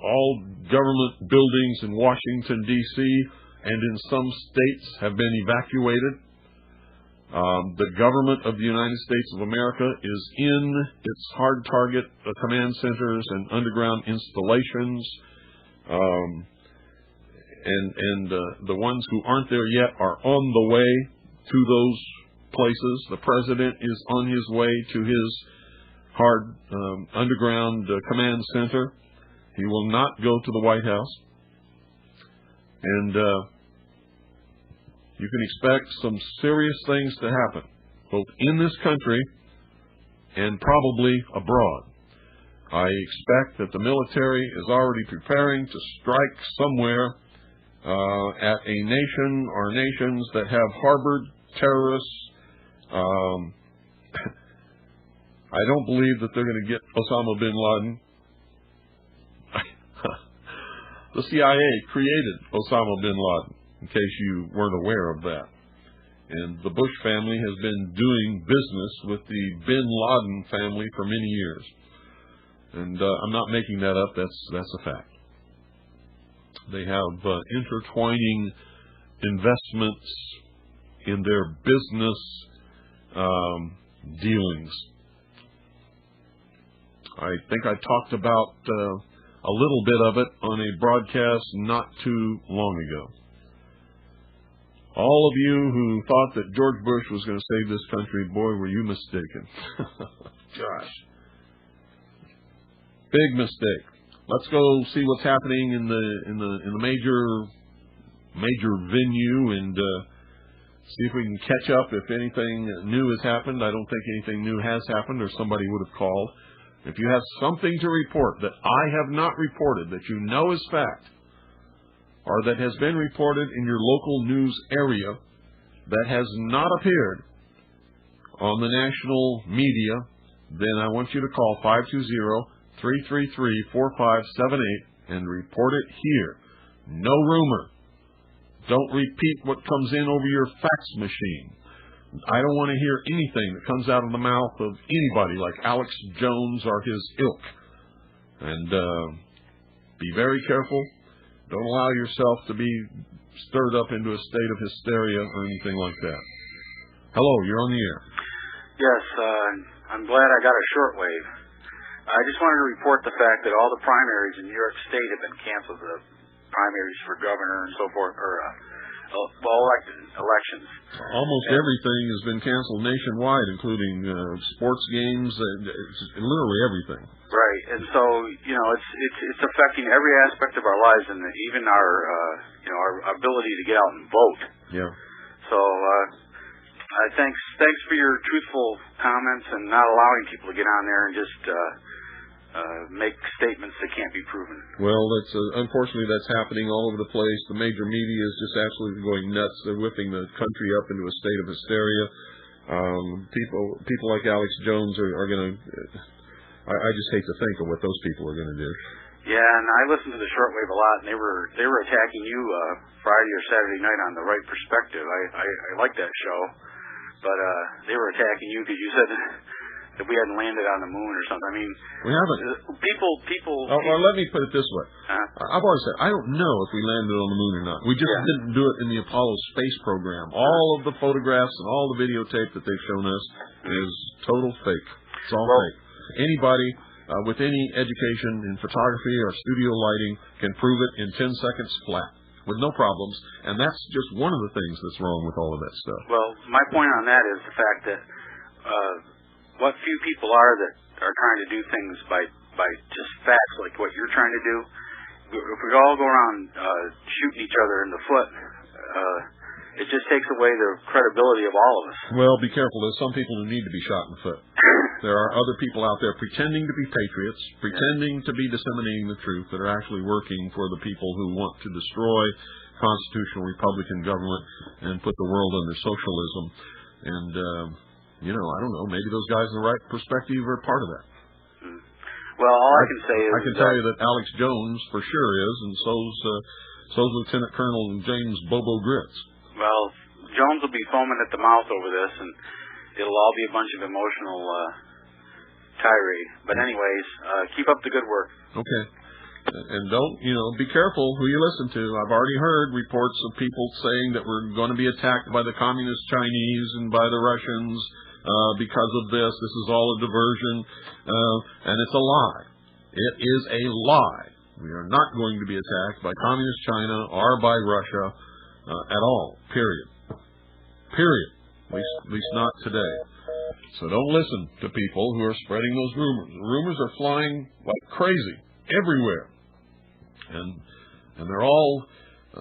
All government buildings in Washington, D.C. and in some states have been evacuated. The government of the United States of America is in its hard target command centers and underground installations. And the ones who aren't there yet are on the way to those places. The president is on his way to his hard underground command center. He will not go to the White House. And you can expect some serious things to happen, both in this country and probably abroad. I expect that the military is already preparing to strike somewhere at a nation or nations that have harbored terrorists. I don't believe that they're going to get Osama bin Laden. The CIA created Osama bin Laden, in case you weren't aware of that. And the Bush family has been doing business with the bin Laden family for many years. And I'm not making that up. That's a fact. They have intertwining investments in their business dealings. I think I talked about a little bit of it on a broadcast not too long ago. All of you who thought that George Bush was going to save this country, boy, were you mistaken. Gosh. Big mistake. Let's go see what's happening in the major venue and see if we can catch up if anything new has happened. I don't think anything new has happened, or somebody would have called. If you have something to report that I have not reported, that you know is fact, or that has been reported in your local news area that has not appeared on the national media, then I want you to call 520-333-4578 and report it here. No rumor. Don't repeat what comes in over your fax machine. I don't want to hear anything that comes out of the mouth of anybody like Alex Jones or his ilk. And be very careful. Don't allow yourself to be stirred up into a state of hysteria or anything like that. Hello, you're on the air. Yes, I'm glad I got a shortwave. I just wanted to report the fact that all the primaries in New York State have been canceled. The primaries for governor and so forth, or elections. Almost everything has been canceled nationwide, including sports games, literally everything. Right, and so it's affecting every aspect of our lives, and even our our ability to get out and vote. Yeah. So thanks for your truthful comments and not allowing people to get on there and just make statements that can't be proven. Well, unfortunately that's happening all over the place. The major media is just absolutely going nuts. They're whipping the country up into a state of hysteria. People like Alex Jones are going to. I just hate to think of what those people are going to do. Yeah, and I listened to the shortwave a lot, and they were attacking you Friday or Saturday night on The Right Perspective. I like that show, but they were attacking you because you said that we hadn't landed on the moon or something. I mean, we haven't. People. Well, let me put it this way. I've always said I don't know if we landed on the moon or not. We just didn't do it in the Apollo space program. All of the photographs and all the videotape that they've shown us is total fake. It's all fake. Anybody with any education in photography or studio lighting can prove it in 10 seconds flat with no problems, and that's just one of the things that's wrong with all of that stuff. Well, my point on that is the fact that what few people are that are trying to do things by just facts like what you're trying to do, if we all go around shooting each other in the foot, it just takes away the credibility of all of us. Well, be careful. There's some people who need to be shot in the foot. There are other people out there pretending to be patriots, pretending to be disseminating the truth, that are actually working for the people who want to destroy constitutional Republican government and put the world under socialism. And, I don't know, maybe those guys in The Right Perspective are part of that. Well, all I can say is... I can tell you that Alex Jones for sure is, and so's Lieutenant Colonel James Bobo Grits. Well, Jones will be foaming at the mouth over this, and it'll all be a bunch of emotional tirade. But anyways, keep up the good work. Okay. And don't, be careful who you listen to. I've already heard reports of people saying that we're going to be attacked by the communist Chinese and by the Russians because of this. This is all a diversion. And it's a lie. It is a lie. We are not going to be attacked by communist China or by Russia at all. Period. At least not today. So don't listen to people who are spreading those rumors. The rumors are flying like crazy everywhere. And they're all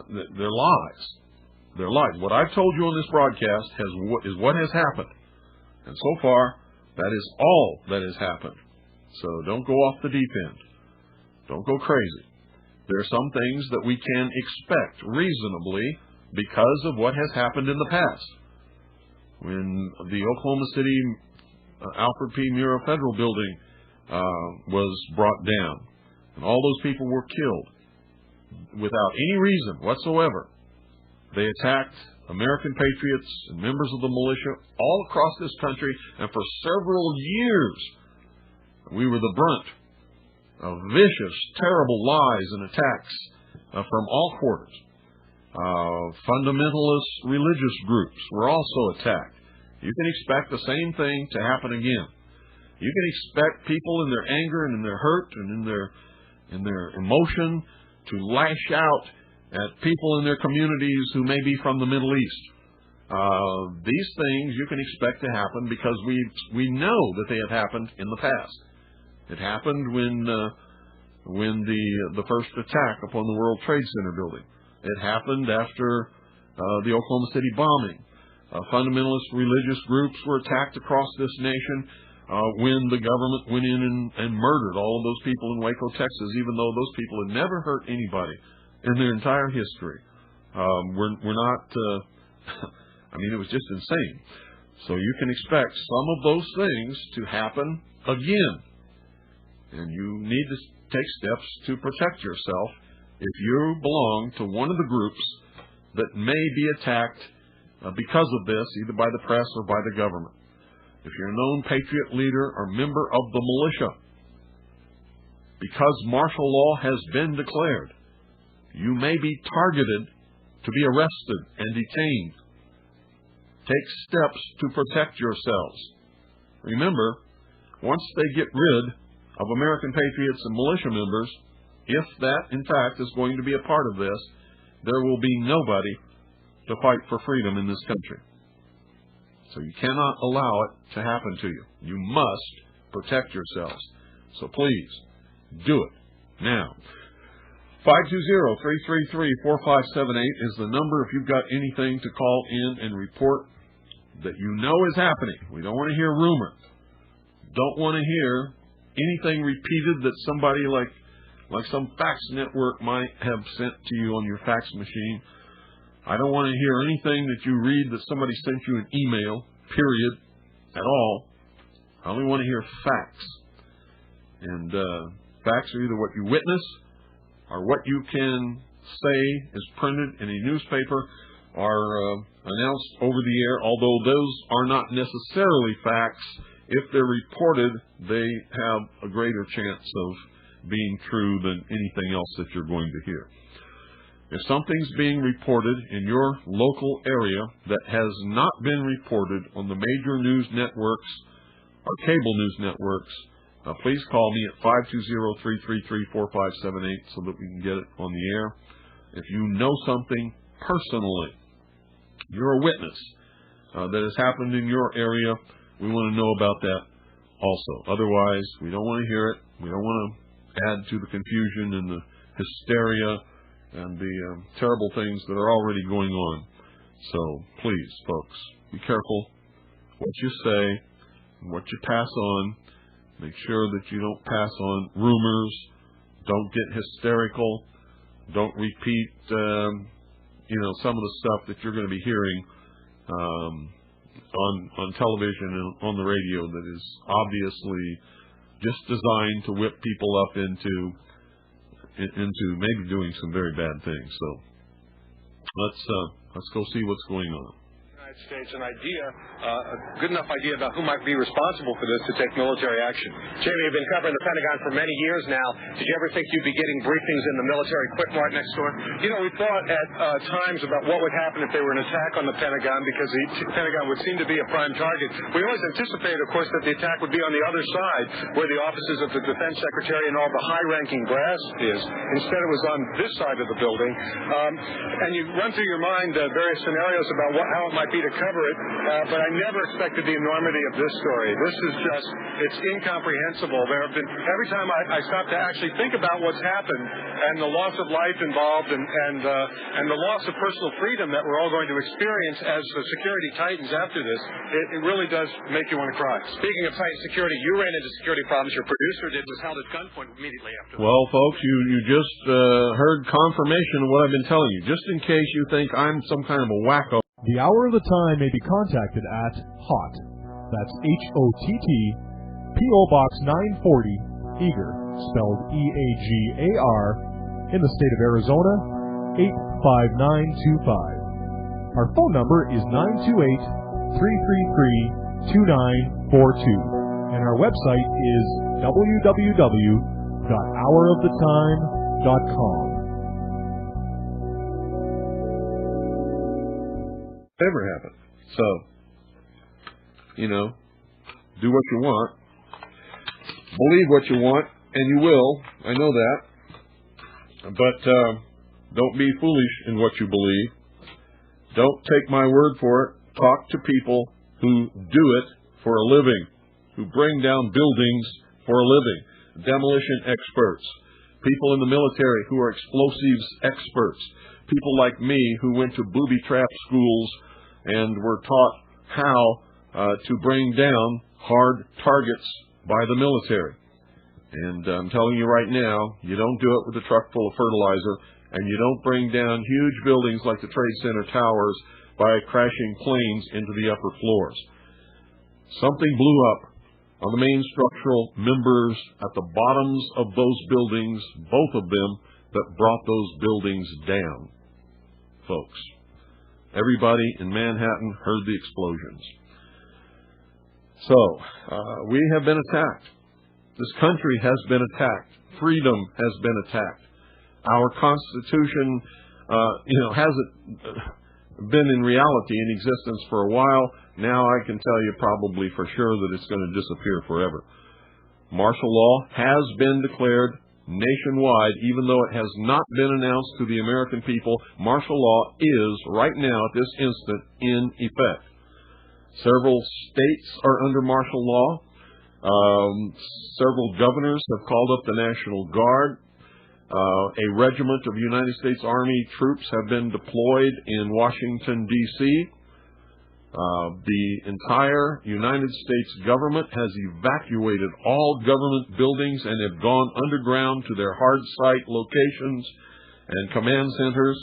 they're lies. They're lies. What I've told you on this broadcast is what has happened. And so far, that is all that has happened. So don't go off the deep end. Don't go crazy. There are some things that we can expect reasonably because of what has happened in the past. When the Oklahoma City Alfred P. Murrah Federal Building was brought down, and all those people were killed without any reason whatsoever. They attacked American patriots and members of the militia all across this country, and for several years we were the brunt of vicious, terrible lies and attacks from all quarters. Fundamentalist religious groups were also attacked. You can expect the same thing to happen again. You can expect people in their anger and in their hurt and in their emotion to lash out at people in their communities who may be from the Middle East. These things you can expect to happen because we know that they have happened in the past. It happened when the first attack upon the World Trade Center building. It happened after the Oklahoma City bombing. Fundamentalist religious groups were attacked across this nation when the government went in and murdered all of those people in Waco, Texas, even though those people had never hurt anybody in their entire history. We're not, it was just insane. So you can expect some of those things to happen again. And you need to take steps to protect yourself if you belong to one of the groups that may be attacked because of this, either by the press or by the government. If you're a known patriot leader or member of the militia, because martial law has been declared, you may be targeted to be arrested and detained. Take steps to protect yourselves. Remember, once they get rid of American patriots and militia members, if that, in fact, is going to be a part of this, there will be nobody to fight for freedom in this country. So you cannot allow it to happen to you. You must protect yourselves. So please, do it now. 520-333-4578 is the number if you've got anything to call in and report that you know is happening. We don't want to hear rumor. Don't want to hear anything repeated that somebody like some fax network might have sent to you on your fax machine. I don't want to hear anything that you read that somebody sent you an email, period, at all. I only want to hear facts. And facts are either what you witness or what you can say is printed in a newspaper or announced over the air, although those are not necessarily facts. If they're reported, they have a greater chance of being true than anything else that you're going to hear. If something's being reported in your local area that has not been reported on the major news networks or cable news networks, please call me at 520-333-4578 so that we can get it on the air. If you know something personally, you're a witness that has happened in your area, we want to know about that also. Otherwise, we don't want to hear it. We don't want to add to the confusion and the hysteria and the terrible things that are already going on. So please, folks, be careful what you say and what you pass on. Make sure that you don't pass on rumors. Don't get hysterical. Don't repeat, some of the stuff that you're going to be hearing on television and on the radio that is obviously just designed to whip people up into maybe doing some very bad things. So let's go see what's going on. States a good enough idea about who might be responsible for this to take military action. Jamie, you've been covering the Pentagon for many years now. Did you ever think you'd be getting briefings in the military quick mart next door? We thought at times about what would happen if there were an attack on the Pentagon, because the Pentagon would seem to be a prime target. We always anticipated, of course, that the attack would be on the other side, where the offices of the Defense Secretary and all the high-ranking brass is. Instead, it was on this side of the building. And you run through your mind various scenarios about how it might be to cover it, but I never expected the enormity of this story. This is just, it's incomprehensible. There have been, every time I stop to actually think about what's happened and the loss of life involved and the loss of personal freedom that we're all going to experience as the security tightens after this, it really does make you want to cry. Speaking of tight security, you ran into security problems. Your producer was held at gunpoint immediately after. Well, folks, you just heard confirmation of what I've been telling you. Just in case you think I'm some kind of a wacko. The Hour of the Time may be contacted at HOTT, that's H-O-T-T, P.O. Box 940, Eager, spelled E-A-G-A-R, in the state of Arizona, 85925. Our phone number is 928-333-2942, and our website is www.houroftheTime.com. Never happened. So, do what you want, believe what you want, and you will. I know that. But don't be foolish in what you believe. Don't take my word for it. Talk to people who do it for a living, who bring down buildings for a living, demolition experts, people in the military who are explosives experts, people like me who went to booby trap schools and were taught how to bring down hard targets by the military. And I'm telling you right now, you don't do it with a truck full of fertilizer, and you don't bring down huge buildings like the Trade Center towers by crashing planes into the upper floors. Something blew up on the main structural members at the bottoms of those buildings, both of them, that brought those buildings down. Folks, everybody in Manhattan heard the explosions. So, we have been attacked. This country has been attacked. Freedom has been attacked. Our Constitution, hasn't been in reality in existence for a while. Now I can tell you probably for sure that it's going to disappear forever. Martial law has been declared nationwide, even though it has not been announced to the American people. Martial law is, right now, at this instant, in effect. Several states are under martial law. Several governors have called up the National Guard. A regiment of United States Army troops have been deployed in Washington, D.C. The entire United States government has evacuated all government buildings and have gone underground to their hard site locations and command centers.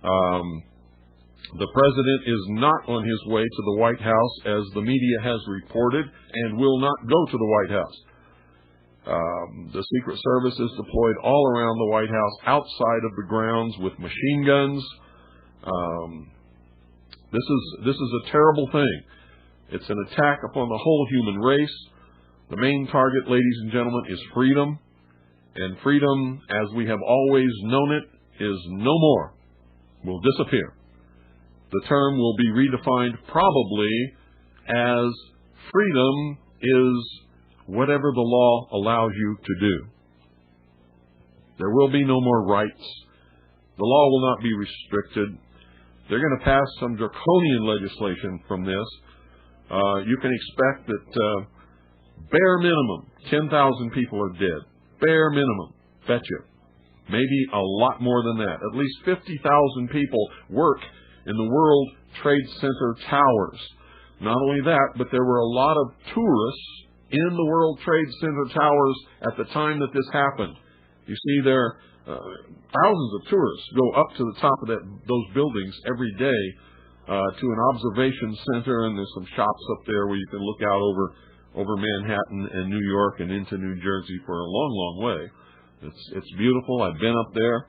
The president is not on his way to the White House, as the media has reported, and will not go to the White House. The Secret Service is deployed all around the White House, outside of the grounds, with machine guns. This is a terrible thing. It's an attack upon the whole human race. The main target, ladies and gentlemen, is freedom. And freedom, as we have always known it, is no more. Will disappear. The term will be redefined probably as freedom is whatever the law allows you to do. There will be no more rights. The law will not be restricted. They're going to pass some draconian legislation from this. You can expect that bare minimum, 10,000 people are dead. Bare minimum. Betcha. Maybe a lot more than that. At least 50,000 people work in the World Trade Center towers. Not only that, but there were a lot of tourists in the World Trade Center towers at the time that this happened. You see, there thousands of tourists go up to the top of those buildings every day to an observation center, and there's some shops up there where you can look out over Manhattan and New York and into New Jersey for a long, long way. It's beautiful. I've been up there.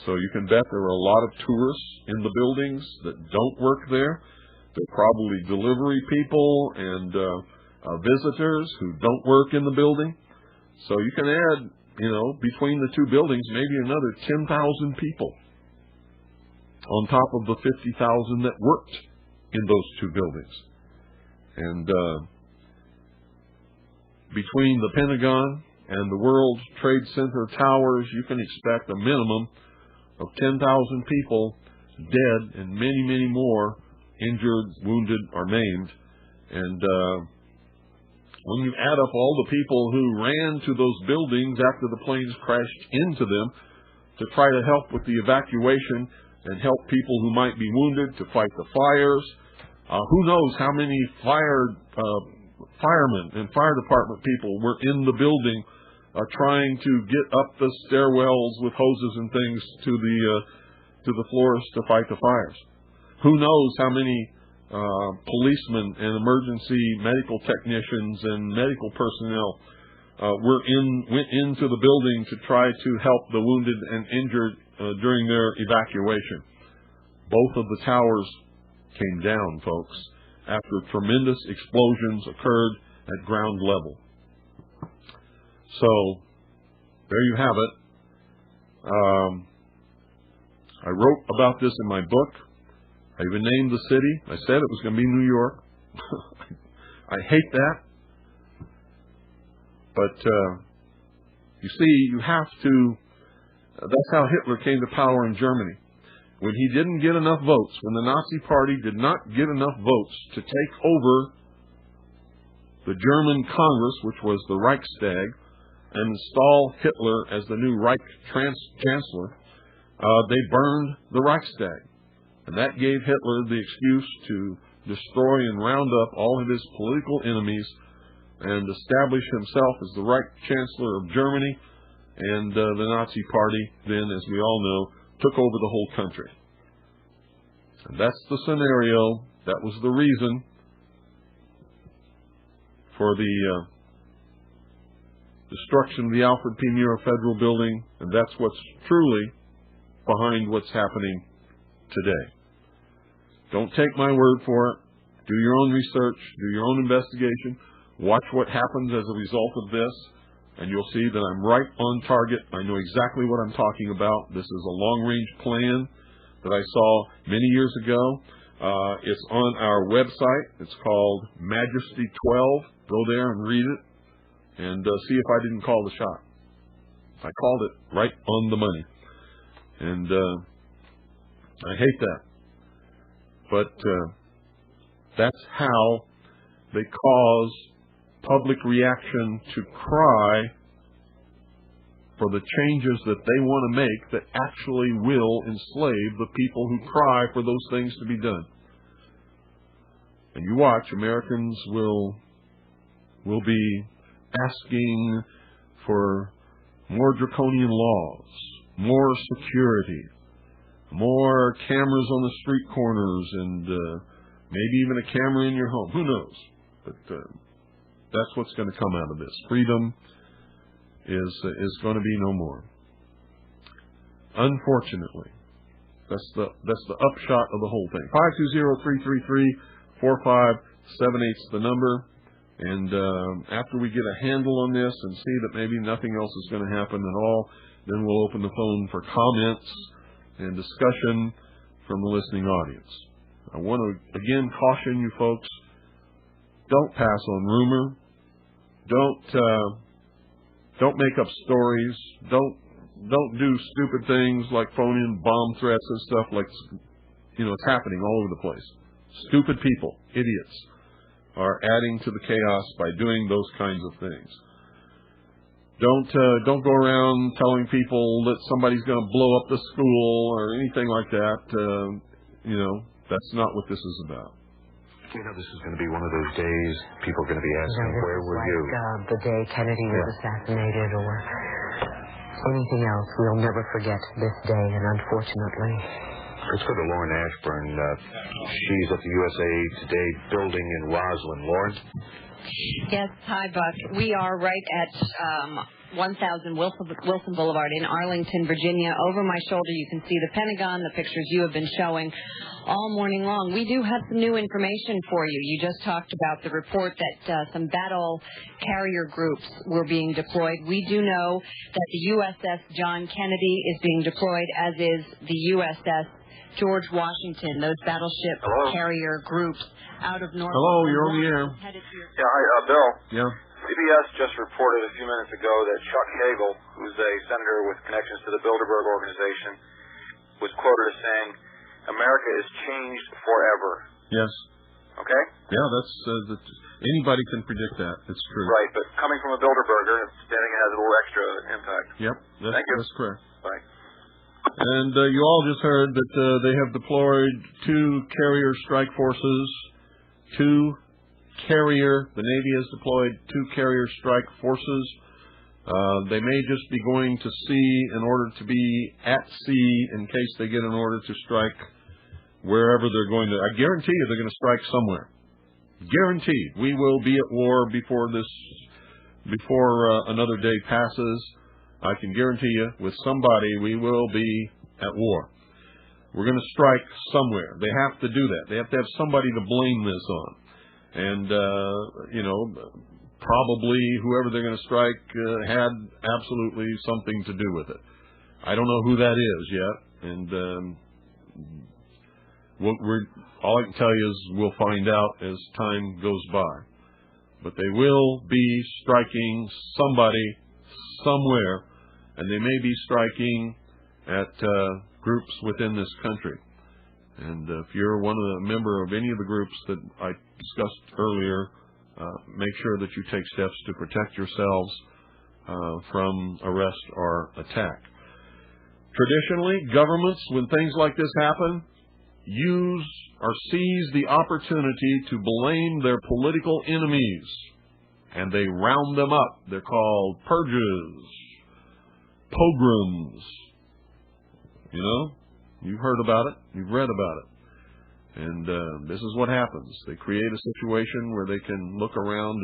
So you can bet there are a lot of tourists in the buildings that don't work there. They're probably delivery people and visitors who don't work in the building. So you can add, between the two buildings, maybe another 10,000 people on top of the 50,000 that worked in those two buildings. And between the Pentagon and the World Trade Center towers, you can expect a minimum of 10,000 people dead and many, many more injured, wounded, or maimed. And when you add up all the people who ran to those buildings after the planes crashed into them to try to help with the evacuation and help people who might be wounded to fight the fires, who knows how many firemen and fire department people were in the building trying to get up the stairwells with hoses and things to the floors to fight the fires. Who knows how many policemen and emergency medical technicians and medical personnel went into the building to try to help the wounded and injured during their evacuation. Both of the towers came down, folks, after tremendous explosions occurred at ground level. So, there you have it. I wrote about this in my book. I even named the city. I said it was going to be New York. I hate that. But, you see, you have to... that's how Hitler came to power in Germany. When he didn't get enough votes, when the Nazi Party did not get enough votes to take over the German Congress, which was the Reichstag, and install Hitler as the new Reich Chancellor, they burned the Reichstag. And that gave Hitler the excuse to destroy and round up all of his political enemies and establish himself as the Reich Chancellor of Germany. And the Nazi Party then, as we all know, took over the whole country. And that's the scenario. That was the reason for the destruction of the Alfred P. Murrah Federal Building, and that's what's truly behind what's happening today. Don't take my word for it. Do your own research. Do your own investigation. Watch what happens as a result of this, and you'll see that I'm right on target. I know exactly what I'm talking about. This is a long-range plan that I saw many years ago. It's on our website. It's called Majesty 12. Go there and read it and see if I didn't call the shot. I called it right on the money. And I hate that. But that's how they cause public reaction to cry for the changes that they want to make that actually will enslave the people who cry for those things to be done. And you watch, Americans will be asking for more draconian laws, more security, more cameras on the street corners, and maybe even a camera in your home. Who knows? But that's what's going to come out of this. Freedom is going to be no more. Unfortunately, that's the upshot of the whole thing. 520-333-4578 is the number. And after we get a handle on this and see that maybe nothing else is going to happen at all, then we'll open the phone for comments and discussion from the listening audience. I want to again caution you folks: don't pass on rumor. Don't make up stories. Don't do stupid things like phone in bomb threats and stuff like, it's happening all over the place. Stupid people, idiots, are adding to the chaos by doing those kinds of things. Don't go around telling people that somebody's going to blow up the school or anything like that. That's not what this is about. This is going to be one of those days people are going to be asking, where were you? The day Kennedy was assassinated or anything else. We'll never forget this day, and unfortunately. Let's go to Lauren Ashburn. She's at the USA Today building in Roslyn. Lauren? Yes, hi, Buck. We are right at 1000 Wilson Boulevard in Arlington, Virginia. Over my shoulder, you can see the Pentagon, the pictures you have been showing all morning long. We do have some new information for you. You just talked about the report that some battle carrier groups were being deployed. We do know that the USS John Kennedy is being deployed, as is the USS George Washington, those battleship carrier groups out of Norfolk. Hello, you're on the air. Yeah, hi, Bill. Yeah. CBS just reported a few minutes ago that Chuck Hagel, who's a senator with connections to the Bilderberg Organization, was quoted as saying, "America is changed forever." Yes. Okay? Yeah, that's anybody can predict that. It's true. Right, but coming from a Bilderberger, I think it has a little extra impact. Yep, Thank you. That's correct. Bye. And you all just heard that they have deployed 2 carrier strike forces, the Navy has deployed 2 carrier strike forces. They may just be going to sea in order to be at sea in case they get an order to strike wherever they're going to. I guarantee you they're going to strike somewhere. Guaranteed. We will be at war before another day passes. I can guarantee you, with somebody, we will be at war. We're going to strike somewhere. They have to do that. They have to have somebody to blame this on. And, probably whoever they're going to strike had absolutely something to do with it. I don't know who that is yet. And all I can tell you is we'll find out as time goes by. But they will be striking somebody somewhere, and they may be striking at groups within this country. And if you're a member of any of the groups that I discussed earlier, make sure that you take steps to protect yourselves from arrest or attack. Traditionally, governments, when things like this happen, use or seize the opportunity to blame their political enemies, and they round them up. They're called purges, pogroms. You've heard about it. You've read about it. And this is what happens. They create a situation where they can look around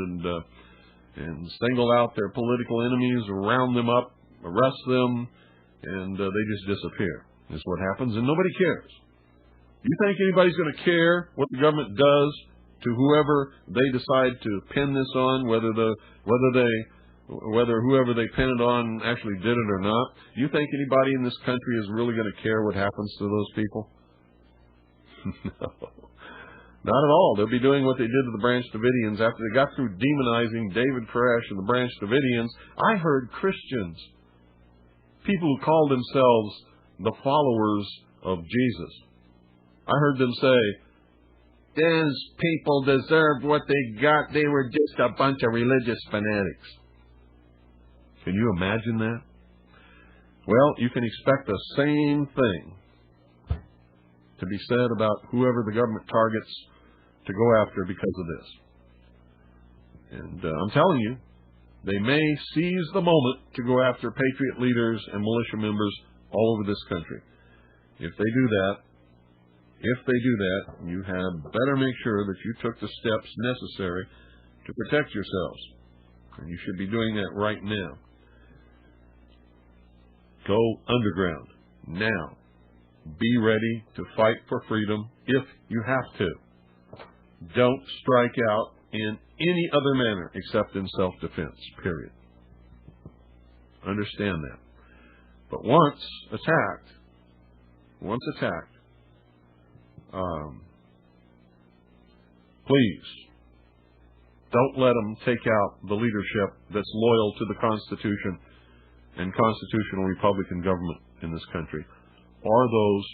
and single out their political enemies, round them up, arrest them, and they just disappear. That's what happens, and nobody cares. You think anybody's going to care what the government does to whoever they decide to pin this on, whether whoever they pin it on actually did it or not? You think anybody in this country is really going to care what happens to those people? No, not at all. They'll be doing what they did to the Branch Davidians after they got through demonizing David Koresh and the Branch Davidians. I heard Christians people who called themselves the followers of Jesus. I heard them say, these people deserved what they got. They were just a bunch of religious fanatics. Can you imagine that? Well, you can expect the same thing to be said about whoever the government targets to go after because of this. And I'm telling you, they may seize the moment to go after patriot leaders and militia members all over this country. If they do that, you had better make sure that you took the steps necessary to protect yourselves. And you should be doing that right now. Go underground now. Be ready to fight for freedom if you have to. Don't strike out in any other manner except in self-defense, period. Understand that. But once attacked, please don't let them take out the leadership that's loyal to the Constitution and constitutional Republican government in this country, or those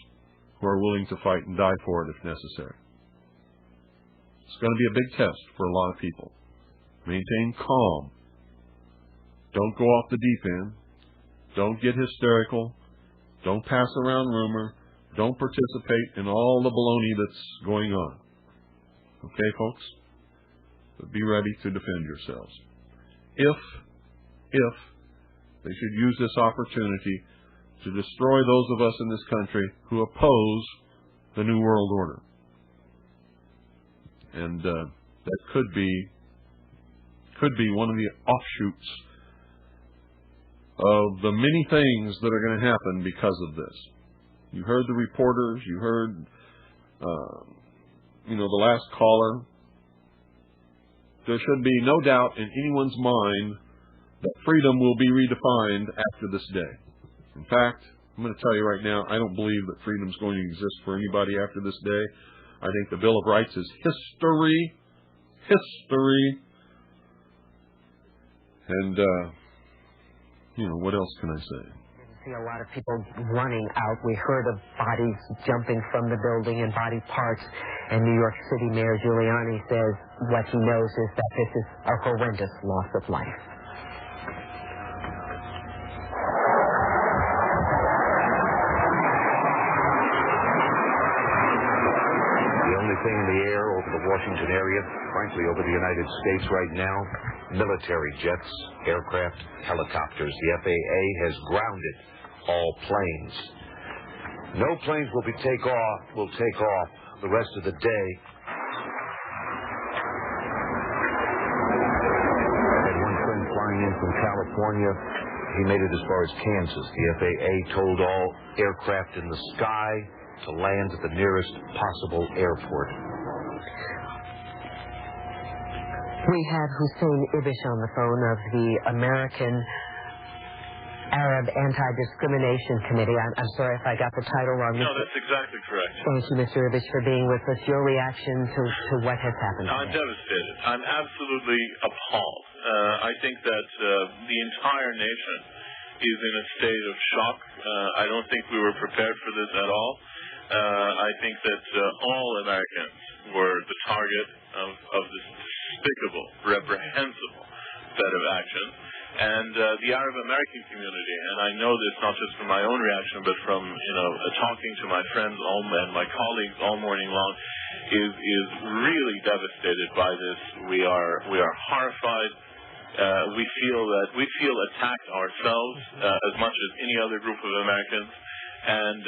who are willing to fight and die for it if necessary. It's going to be a big test for a lot of people. Maintain calm. Don't go off the deep end. Don't get hysterical. Don't pass around rumor. Don't participate in all the baloney that's going on. Okay, folks? But be ready to defend yourselves. If they should use this opportunity to destroy those of us in this country who oppose the New World Order. And that could be one of the offshoots of the many things that are going to happen because of this. You heard the reporters, you heard the last caller. There should be no doubt in anyone's mind that freedom will be redefined after this day. In fact, I'm going to tell you right now, I don't believe that freedom is going to exist for anybody after this day. I think the Bill of Rights is history. And, what else can I say? See a lot of people running out. We heard of bodies jumping from the building and body parts. And New York City Mayor Giuliani says what he knows is that this is a horrendous loss of life. The only thing in the air over the Washington area, frankly over the United States right now, military jets, aircraft, helicopters. The FAA has grounded all planes. No planes will take off the rest of the day. I had one friend flying in from California. He made it as far as Kansas. The FAA told all aircraft in the sky to land at the nearest possible airport. We have Hussein Ibish on the phone of the American Arab Anti-Discrimination Committee. I'm sorry if I got the title wrong. No, that's exactly correct. Thank you, Mr. Ibish, for being with us. Your reaction to what has happened today? I'm devastated. I'm absolutely appalled. I think that the entire nation is in a state of shock. I don't think we were prepared for this at all. I think that all Americans were the target of this despicable, reprehensible set of actions. And the Arab American community, and I know this not just from my own reaction, but from talking to my friends and my colleagues all morning long, is really devastated by this. We are horrified. We feel attacked ourselves as much as any other group of Americans, and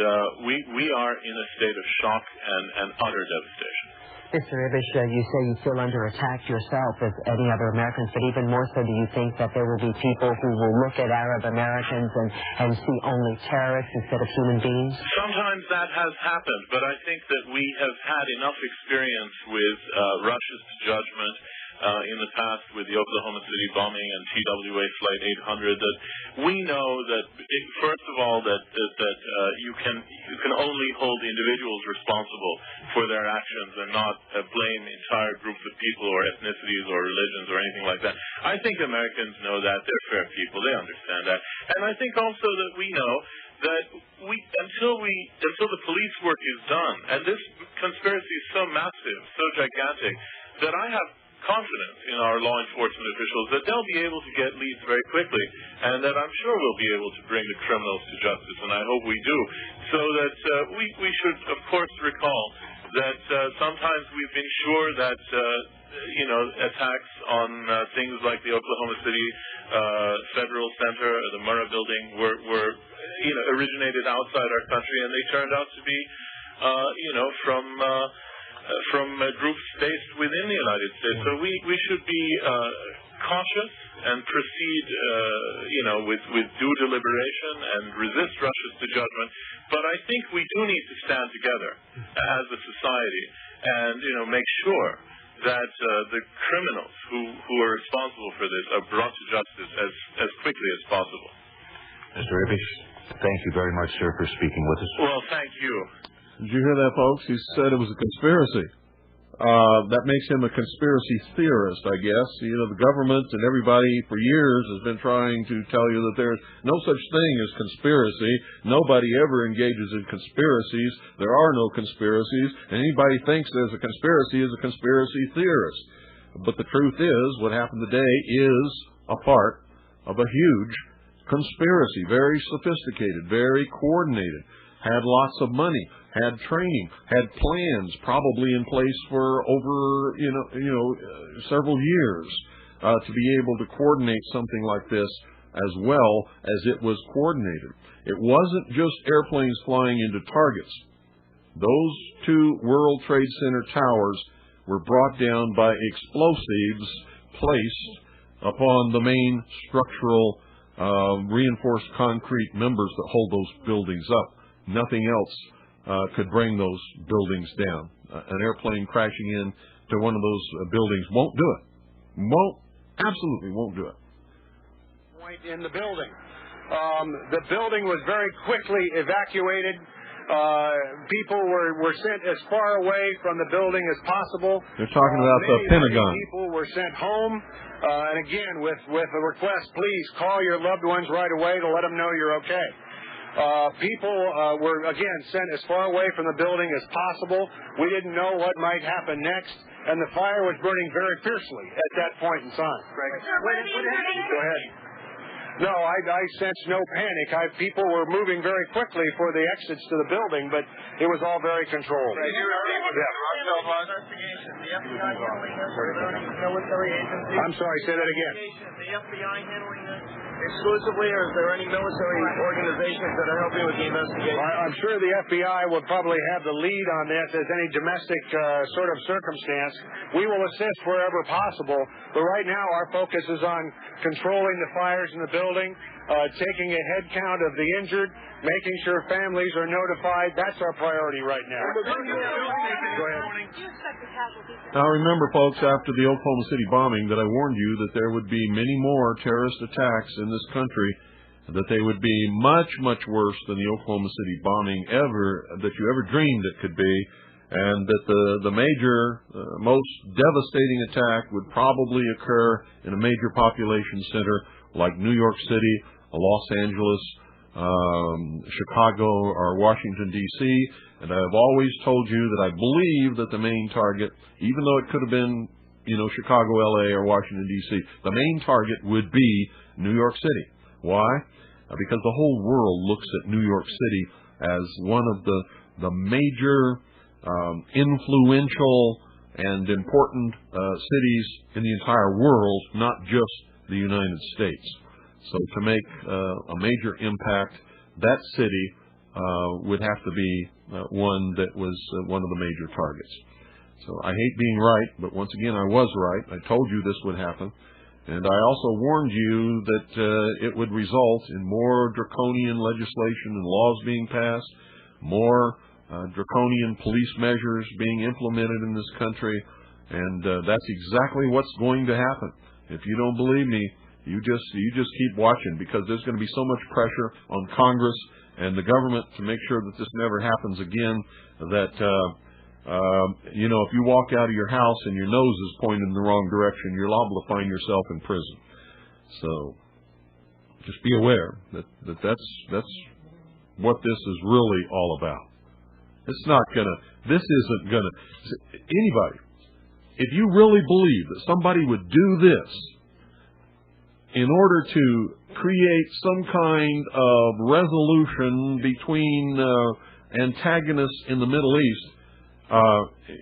we are in a state of shock and utter devastation. Mr. Ibish, you say you feel under attack yourself as any other Americans, but even more so, do you think that there will be people who will look at Arab Americans and see only terrorists instead of human beings? Sometimes that has happened, but I think that we have had enough experience with Russia's judgment, in the past with the Oklahoma City bombing and TWA Flight 800 that we know that, first of all, that you can only hold the individuals responsible for their actions and not blame entire groups of people or ethnicities or religions or anything like that. I think Americans know that. They're fair people. They understand that. And I think also that we know that until the police work is done, and this conspiracy is so massive, so gigantic, that I have confidence in our law enforcement officials that they'll be able to get leads very quickly, and that I'm sure we'll be able to bring the criminals to justice, and I hope we do. So that we should, of course, recall that sometimes we've been sure that attacks on things like the Oklahoma City Federal Center or the Murrah Building were originated outside our country, and they turned out to be from groups based within the United States. So we should be cautious and proceed with due deliberation and resist rushes to judgment. But I think we do need to stand together as a society and make sure that the criminals who are responsible for this are brought to justice as quickly as possible. Mr. Ippish, thank you very much, sir, for speaking with us. Well, thank you. Did you hear that, folks? He said it was a conspiracy. That makes him a conspiracy theorist, I guess. The government and everybody for years has been trying to tell you that there's no such thing as conspiracy. Nobody ever engages in conspiracies. There are no conspiracies. And anybody thinks there's a conspiracy is a conspiracy theorist. But the truth is, what happened today is a part of a huge conspiracy. Very sophisticated, very coordinated, had lots of money, had training, had plans probably in place for over several years to be able to coordinate something like this as well as it was coordinated. It wasn't just airplanes flying into targets. Those two World Trade Center towers were brought down by explosives placed upon the main structural reinforced concrete members that hold those buildings up. Nothing else could bring those buildings down. An airplane crashing in to one of those buildings won't do it. Absolutely won't do it. Point in the building. The building was very quickly evacuated. People were sent as far away from the building as possible. They're talking about the Pentagon. People were sent home. And again, with a request, please call your loved ones right away to let them know you're okay. People were, again, sent as far away from the building as possible. We didn't know what might happen next, and the fire was burning very fiercely at that point in time. Greg, go ahead. No, I sensed no panic. People were moving very quickly for the exits to the building, but it was all very controlled. I'm sorry, say that again. The FBI handling this exclusively, or is there any military organizations that are helping with the investigation? I'm sure the FBI will probably have the lead on this as any domestic sort of circumstance. We will assist wherever possible, but right now our focus is on controlling the fires in the building, taking a head count of the injured, making sure families are notified. That's our priority right now. Go ahead. Now remember, folks, after the Oklahoma City bombing that I warned you that there would be many more terrorist attacks in this country, that they would be much, much worse than the Oklahoma City bombing that you ever dreamed it could be, and that the major, most devastating attack would probably occur in a major population center like New York City, Los Angeles, Chicago, or Washington, D.C., and I've always told you that I believe that the main target, even though it could have been, Chicago, L.A., or Washington, D.C., the main target would be New York City. Why? Because the whole world looks at New York City as one of the major influential and important cities in the entire world, not just the United States. So to make a major impact, that city would have to be one that was one of the major targets. So I hate being right, but once again, I was right. I told you this would happen. And I also warned you that it would result in more draconian legislation and laws being passed, more draconian police measures being implemented in this country, And that's exactly what's going to happen. If you don't believe me, you just keep watching, because there's going to be so much pressure on Congress and the government to make sure that this never happens again, that if you walk out of your house and your nose is pointed in the wrong direction, you're liable to find yourself in prison. So just be aware that that's what this is really all about. This isn't gonna anybody. If you really believe that somebody would do this in order to create some kind of resolution between antagonists in the Middle East,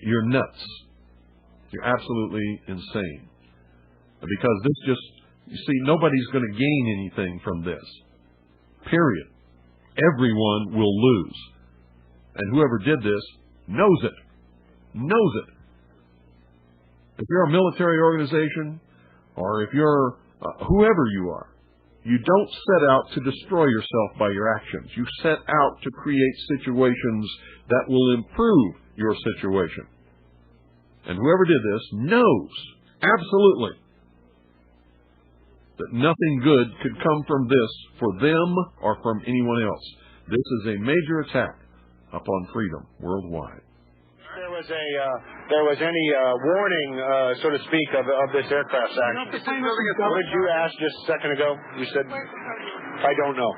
you're nuts. You're absolutely insane. Because you see, nobody's going to gain anything from this. Period. Everyone will lose. And whoever did this knows it. Knows it. If you're a military organization, or if you're whoever you are, you don't set out to destroy yourself by your actions. You set out to create situations that will improve your situation. And whoever did this knows, absolutely, that nothing good could come from this for them or from anyone else. This is a major attack upon freedom worldwide. There was any warning, so to speak, of this aircraft action? What did you ask just a second ago? You said, I don't know.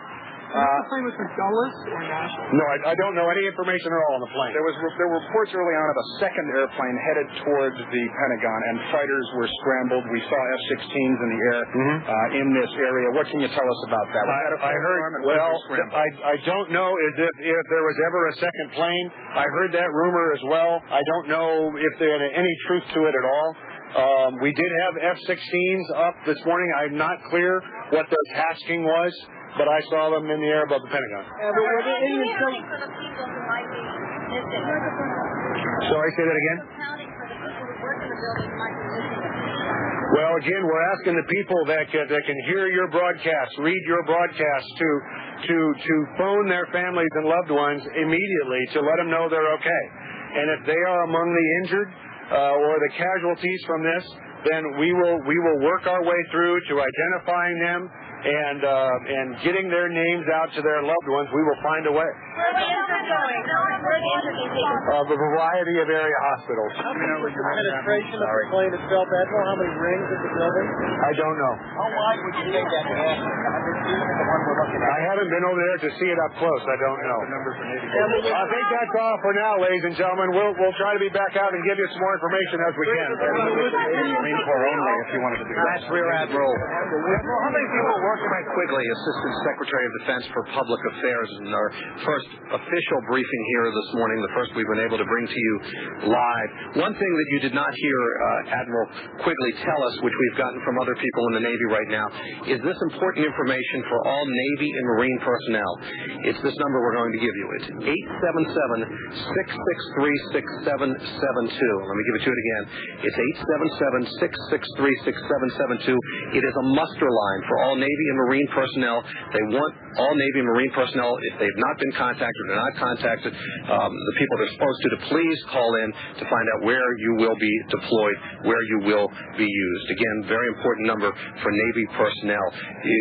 The plane was from Dulles or National? No, I don't know any information at all on the plane. There were reports early on of a second airplane headed towards the Pentagon, and fighters were scrambled. We saw F-16s in the air in this area. What can you tell us about that? I heard. Well, I don't know if there was ever a second plane. I heard that rumor as well. I don't know if there had any truth to it at all. We did have F-16s up this morning. I'm not clear what their tasking was, but I saw them in the air above the Pentagon. Sorry, say that again? Well, again, we're asking the people that can hear your broadcast, read your broadcast, to phone their families and loved ones immediately to let them know they're okay. And if they are among the injured or the casualties from this, then we will work our way through to identifying them and getting their names out to their loved ones. We will find a way. Where are the injured going? Where are the injured people? Of a variety of area hospitals. How many was the penetration of the plane itself, Admiral? How many rings is the building? I don't know. How wide would you think that gas is? 100 feet is the one we're looking at. I haven't been over there to see it up close. I don't know. I think that's all for now, ladies and gentlemen. We'll try to be back out and give you some more information as we can. Marine Corps only, if you wanted to do that. That's Rear Admiral. Admiral, how many people work? Frank Quigley, Assistant Secretary of Defense for Public Affairs, in our first official briefing here this morning, the first we've been able to bring to you live. One thing that you did not hear Admiral Quigley tell us, which we've gotten from other people in the Navy right now, is this important information for all Navy and Marine personnel. It's this number we're going to give you. It's 877-663-6772. Let me give it to you again. It's 877-663-6772. It is a muster line for all Navy and Marine personnel. They want all Navy and Marine personnel, if they've not been contacted or not contacted, the people they're supposed to please call in to find out where you will be deployed, where you will be used. Again, very important number for Navy personnel.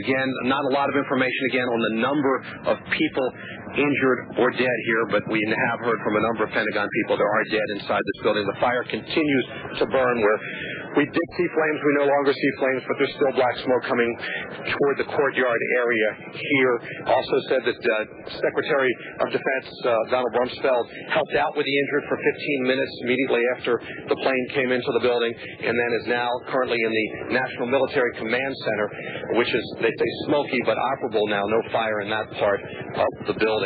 Again, not a lot of information again on the number of people injured or dead here, but we have heard from a number of Pentagon people there are dead inside this building. The fire continues to burn. We did see flames. We no longer see flames, but there's still black smoke coming toward the courtyard area here. Also said that Secretary of Defense Donald Rumsfeld helped out with the injured for 15 minutes immediately after the plane came into the building, and then is now currently in the National Military Command Center, which is, they say, smoky but operable now. No fire in that part of the building.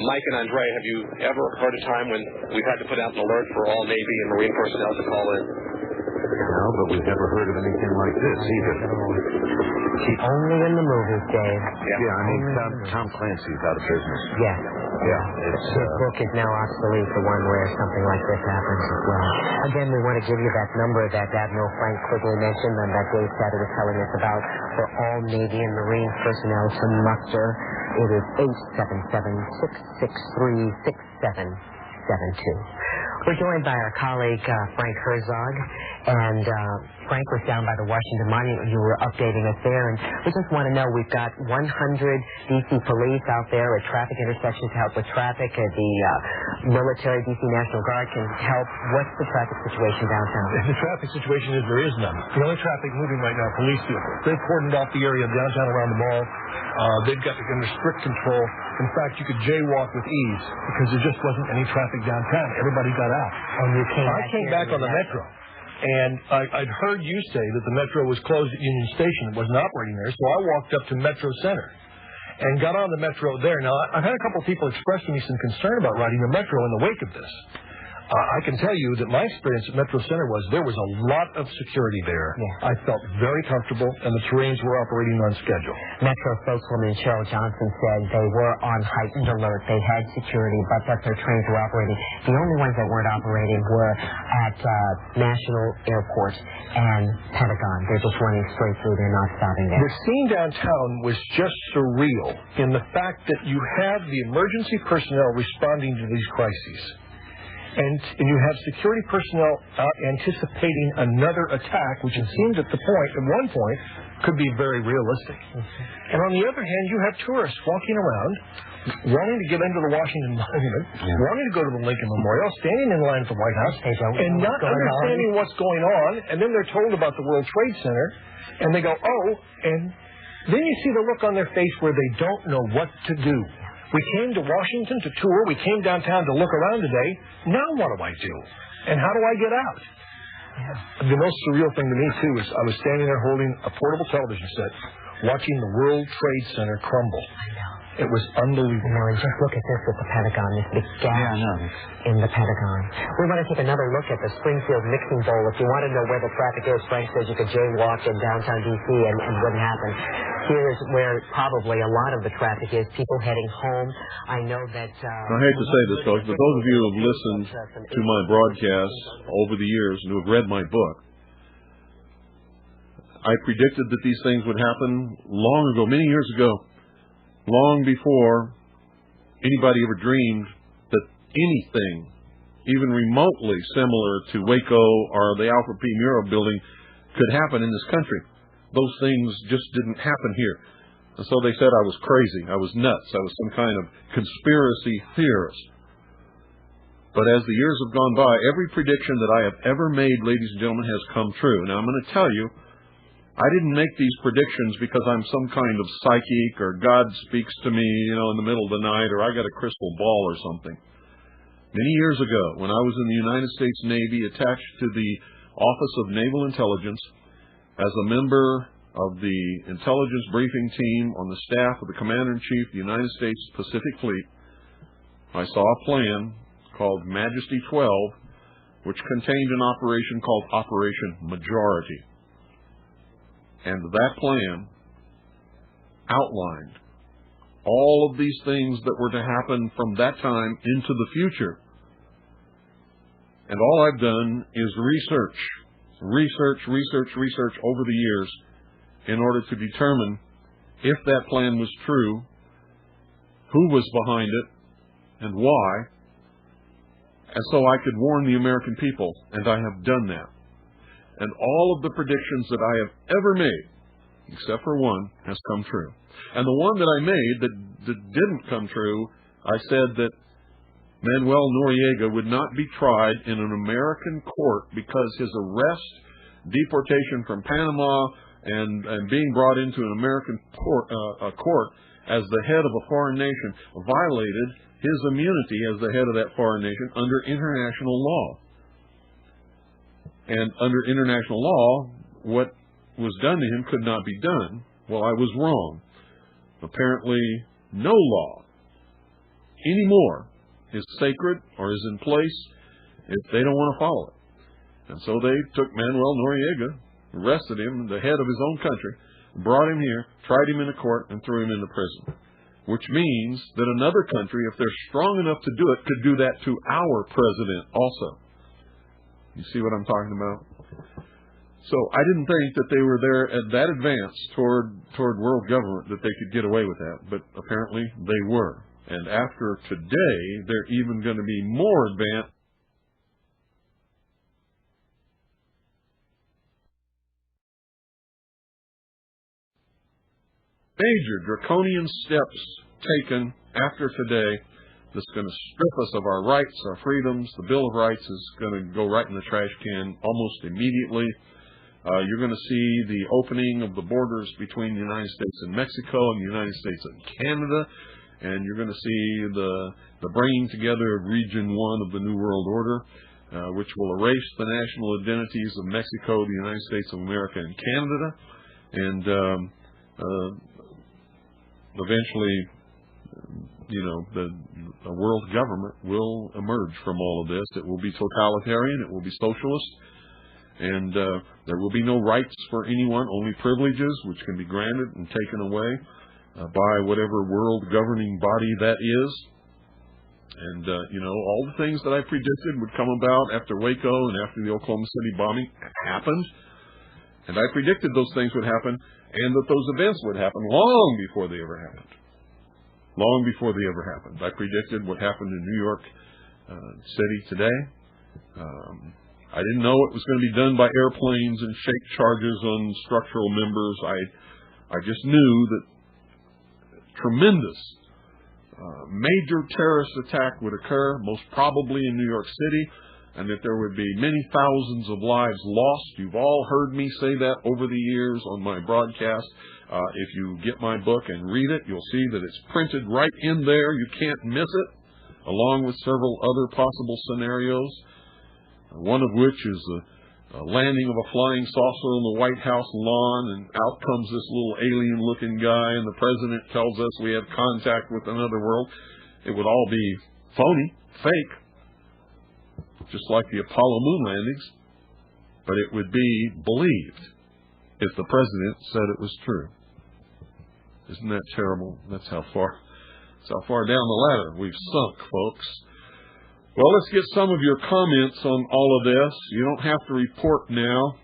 Mike and Andre, have you ever heard a time when we've had to put out an alert for all Navy and Marine personnel to call in? No, but we've never heard of anything like this either. Only in the movies, Dave. Yeah, I mean, Tom Clancy's out of business. Yes. Yeah. His book is now obsolete, the one where something like this happens as well. Again, we want to give you that number that Admiral Frank Quigley mentioned and that Dave Satter was telling us about for all Navy and Marine personnel to muster. It is 877-663-6772. We're joined by our colleague, Frank Herzog, and Frank was down by the Washington Monument. You were updating us there, and we just want to know, we've got 100 D.C. police out there at traffic intersections to help with traffic. The military D.C. National Guard can help. What's the traffic situation downtown? The traffic situation is there is none. The only traffic moving right now, police vehicles. They've cordoned off the area of downtown around the mall. They've got it under strict control. In fact, you could jaywalk with ease because there just wasn't any traffic downtown. Everybody got out. Oh, you came I came back on the Metro. And I'd heard you say that the Metro was closed at Union Station. It wasn't operating there. So I walked up to Metro Center and got on the Metro there. Now, I've had a couple of people express to me some concern about riding the Metro in the wake of this. I can tell you that my experience at Metro Center was there was a lot of security there. Yeah. I felt very comfortable, and the trains were operating on schedule. Metro spokeswoman Cheryl Johnson said they were on heightened alert. They had security, but that their trains were operating. The only ones that weren't operating were at National Airport and Pentagon. They're just running straight through. They're not stopping there. The scene downtown was just surreal in the fact that you have the emergency personnel responding to these crises. And you have security personnel out anticipating another attack, which it seemed at one point, could be very realistic. And on the other hand, you have tourists walking around, wanting to get into the Washington Monument, wanting to go to the Lincoln Memorial, standing in line at the White House, and not understanding what's going on. And then they're told about the World Trade Center, and they go, oh, and then you see the look on their face where they don't know what to do. We came to Washington to tour. We came downtown to look around today. Now what do I do? And how do I get out? Yeah. The most surreal thing to me, too, is I was standing there holding a portable television set, watching the World Trade Center crumble. I know. It was unbelievable. No, and just look at this at the Pentagon, this big gash in the Pentagon. We want to take another look at the Springfield Mixing Bowl. If you want to know where the traffic is, Frank says you could jaywalk in downtown D.C. and it wouldn't happen. Here is where probably a lot of the traffic is, people heading home. I know that... I hate to say this, folks, but those of you who have listened to my broadcasts over the years and who have read my book, I predicted that these things would happen long ago, many years ago, long before anybody ever dreamed that anything, even remotely similar to Waco or the Alfred P. Murrah building, could happen in this country. Those things just didn't happen here. And so they said I was crazy, I was nuts, I was some kind of conspiracy theorist. But as the years have gone by, every prediction that I have ever made, ladies and gentlemen, has come true. Now I'm going to tell you, I didn't make these predictions because I'm some kind of psychic or God speaks to me, in the middle of the night, or I got a crystal ball or something. Many years ago, when I was in the United States Navy attached to the Office of Naval Intelligence as a member of the intelligence briefing team on the staff of the Commander-in-Chief of the United States Pacific Fleet, I saw a plan called Majesty 12, which contained an operation called Operation Majority. And that plan outlined all of these things that were to happen from that time into the future. And all I've done is research over the years in order to determine if that plan was true, who was behind it, and why. And so I could warn the American people, and I have done that. And all of the predictions that I have ever made, except for one, has come true. And the one that I made that didn't come true, I said that Manuel Noriega would not be tried in an American court because his arrest, deportation from Panama, and being brought into an American court as the head of a foreign nation violated his immunity as the head of that foreign nation under international law. And under international law, what was done to him could not be done. Well, I was wrong. Apparently, no law anymore is sacred or is in place if they don't want to follow it. And so they took Manuel Noriega, arrested him, the head of his own country, brought him here, tried him in a court, and threw him into prison. Which means that another country, if they're strong enough to do it, could do that to our president also. You see what I'm talking about? So I didn't think that they were there at that advance toward world government that they could get away with that, but apparently they were. And after today, they're even going to be more advanced. major draconian steps taken after today that's going to strip us of our rights, our freedoms. The Bill of Rights is going to go right in the trash can almost immediately. You're going to see the opening of the borders between the United States and Mexico and the United States and Canada, and you're going to see the bringing together of Region 1 of the New World Order, which will erase the national identities of Mexico, the United States of America, and Canada, and eventually, the world government will emerge from all of this. It will be totalitarian, it will be socialist, and there will be no rights for anyone, only privileges which can be granted and taken away by whatever world governing body that is. And, all the things that I predicted would come about after Waco and after the Oklahoma City bombing happened. And I predicted those things would happen and that those events would happen long before they ever happened. Long before they ever happened. I predicted what happened in New York City today. I didn't know it was going to be done by airplanes and shake charges on structural members. I just knew that tremendous major terrorist attack would occur, most probably in New York City, and that there would be many thousands of lives lost. You've all heard me say that over the years on my broadcast. If you get my book and read it, you'll see that it's printed right in there. You can't miss it, along with several other possible scenarios, one of which is a landing of a flying saucer on the White House lawn, and out comes this little alien-looking guy, and the president tells us we have contact with another world. It would all be phony, fake, just like the Apollo moon landings, but it would be believed if the president said it was true. Isn't that terrible? That's how far down the ladder we've sunk, folks. Well, let's get some of your comments on all of this. You don't have to report now.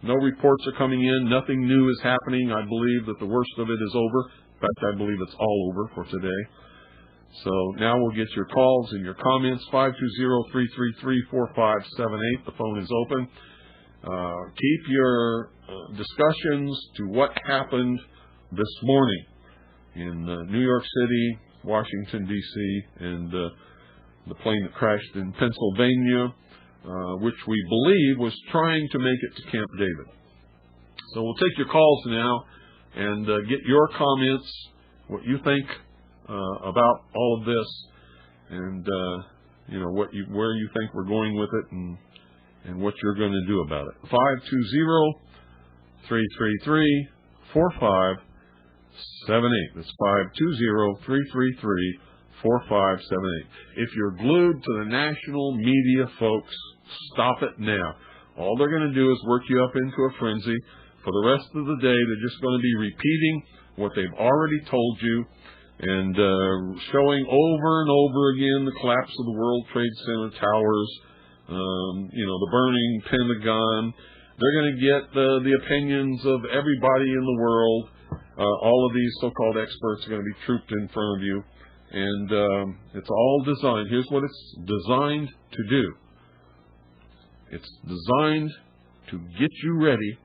No reports are coming in. Nothing new is happening. I believe that the worst of it is over. In fact, I believe it's all over for today. So now we'll get your calls and your comments. 520-333-4578. The phone is open. Keep your discussions to what happened this morning in New York City, Washington, D.C., and the plane that crashed in Pennsylvania, which we believe was trying to make it to Camp David. So we'll take your calls now and get your comments, what you think about all of this, and where you think we're going with it, and what you're going to do about it. 520-333-4578. That's 520-333-4578. If you're glued to the national media, folks, stop it now. All they're going to do is work you up into a frenzy. For the rest of the day, they're just going to be repeating what they've already told you and showing over and over again the collapse of the World Trade Center towers, the burning Pentagon. They're going to get the opinions of everybody in the world. All of these so-called experts are going to be trooped in front of you. And it's all designed. Here's what it's designed to do. It's designed to get you ready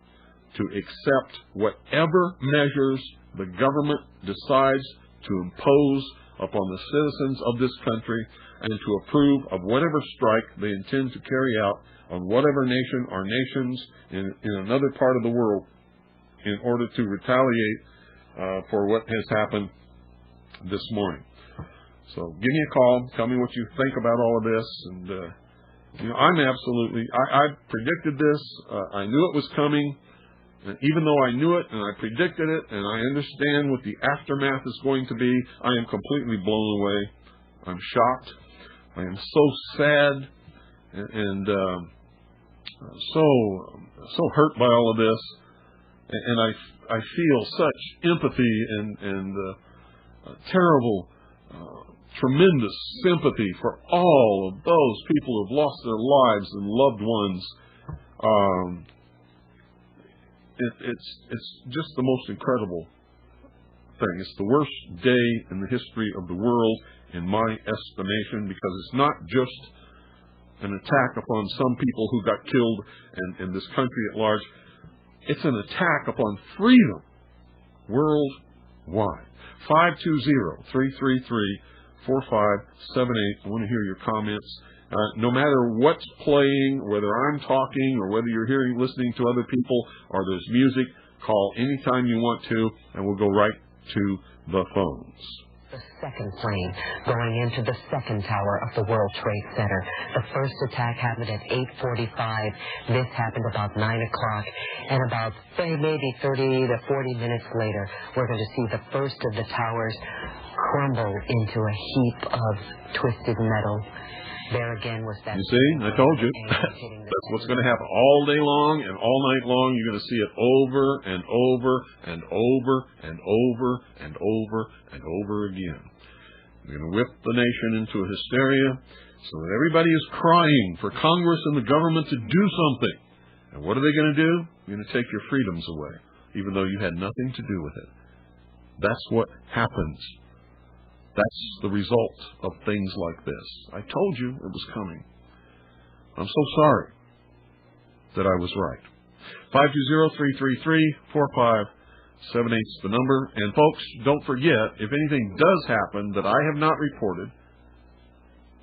to accept whatever measures the government decides to impose upon the citizens of this country, and to approve of whatever strike they intend to carry out on whatever nation or nations in another part of the world in order to retaliate for what has happened this morning. So give me a call. Tell me what you think about all of this. And, I'm absolutely, I predicted this. I knew it was coming. And even though I knew it and I predicted it and I understand what the aftermath is going to be, I am completely blown away. I'm shocked. I am so sad and so hurt by all of this. And I feel such empathy and terrible, tremendous sympathy for all of those people who have lost their lives and loved ones. It's just the most incredible thing. It's the worst day in the history of the world, in my estimation, because it's not just an attack upon some people who got killed and this country at large. It's an attack upon freedom worldwide. Why? 520-333-4578. I want to hear your comments. No matter what's playing, whether I'm talking or whether you're listening to other people or there's music, call anytime you want to, and we'll go right to the phones. The second plane going into the second tower of the World Trade Center. The first attack happened at 8:45. This happened about 9 o'clock. And about maybe 30 to 40 minutes later, we're going to see the first of the towers crumble into a heap of twisted metal. There again was that. You see, I told you. That's what's going to happen all day long and all night long. You're going to see it over and over and over and over and over and over again. You're going to whip the nation into a hysteria so that everybody is crying for Congress and the government to do something. And what are they going to do? They're going to take your freedoms away, even though you had nothing to do with it. That's what happens. That's the result of things like this. I told you it was coming. I'm so sorry that I was right. 520-333-4578 is the number. And folks, don't forget, if anything does happen that I have not reported,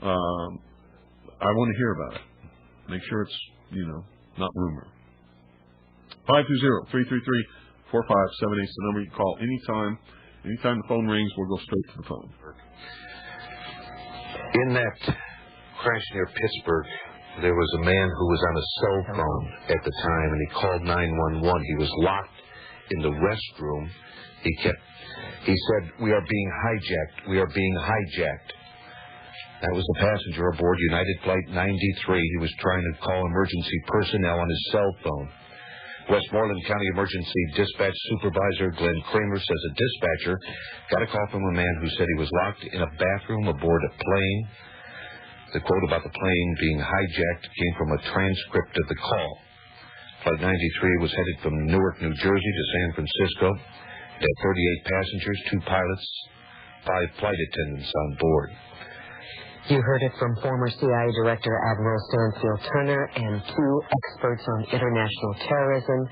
I want to hear about it. Make sure it's, not rumor. 520-333-4578 is the number. You can call anytime. Anytime the phone rings, we'll go straight to the phone. In that crash near Pittsburgh, there was a man who was on a cell phone at the time, and he called 911. He was locked in the restroom. He said, "We are being hijacked. We are being hijacked." That was the passenger aboard United Flight 93. He was trying to call emergency personnel on his cell phone. Westmoreland County Emergency Dispatch Supervisor Glenn Kramer says a dispatcher got a call from a man who said he was locked in a bathroom aboard a plane. The quote about the plane being hijacked came from a transcript of the call. Flight 93 was headed from Newark, New Jersey to San Francisco. It had 38 passengers, 2 pilots, 5 flight attendants on board. You heard it from former CIA Director Admiral Stansfield Turner and 2 experts on international terrorism.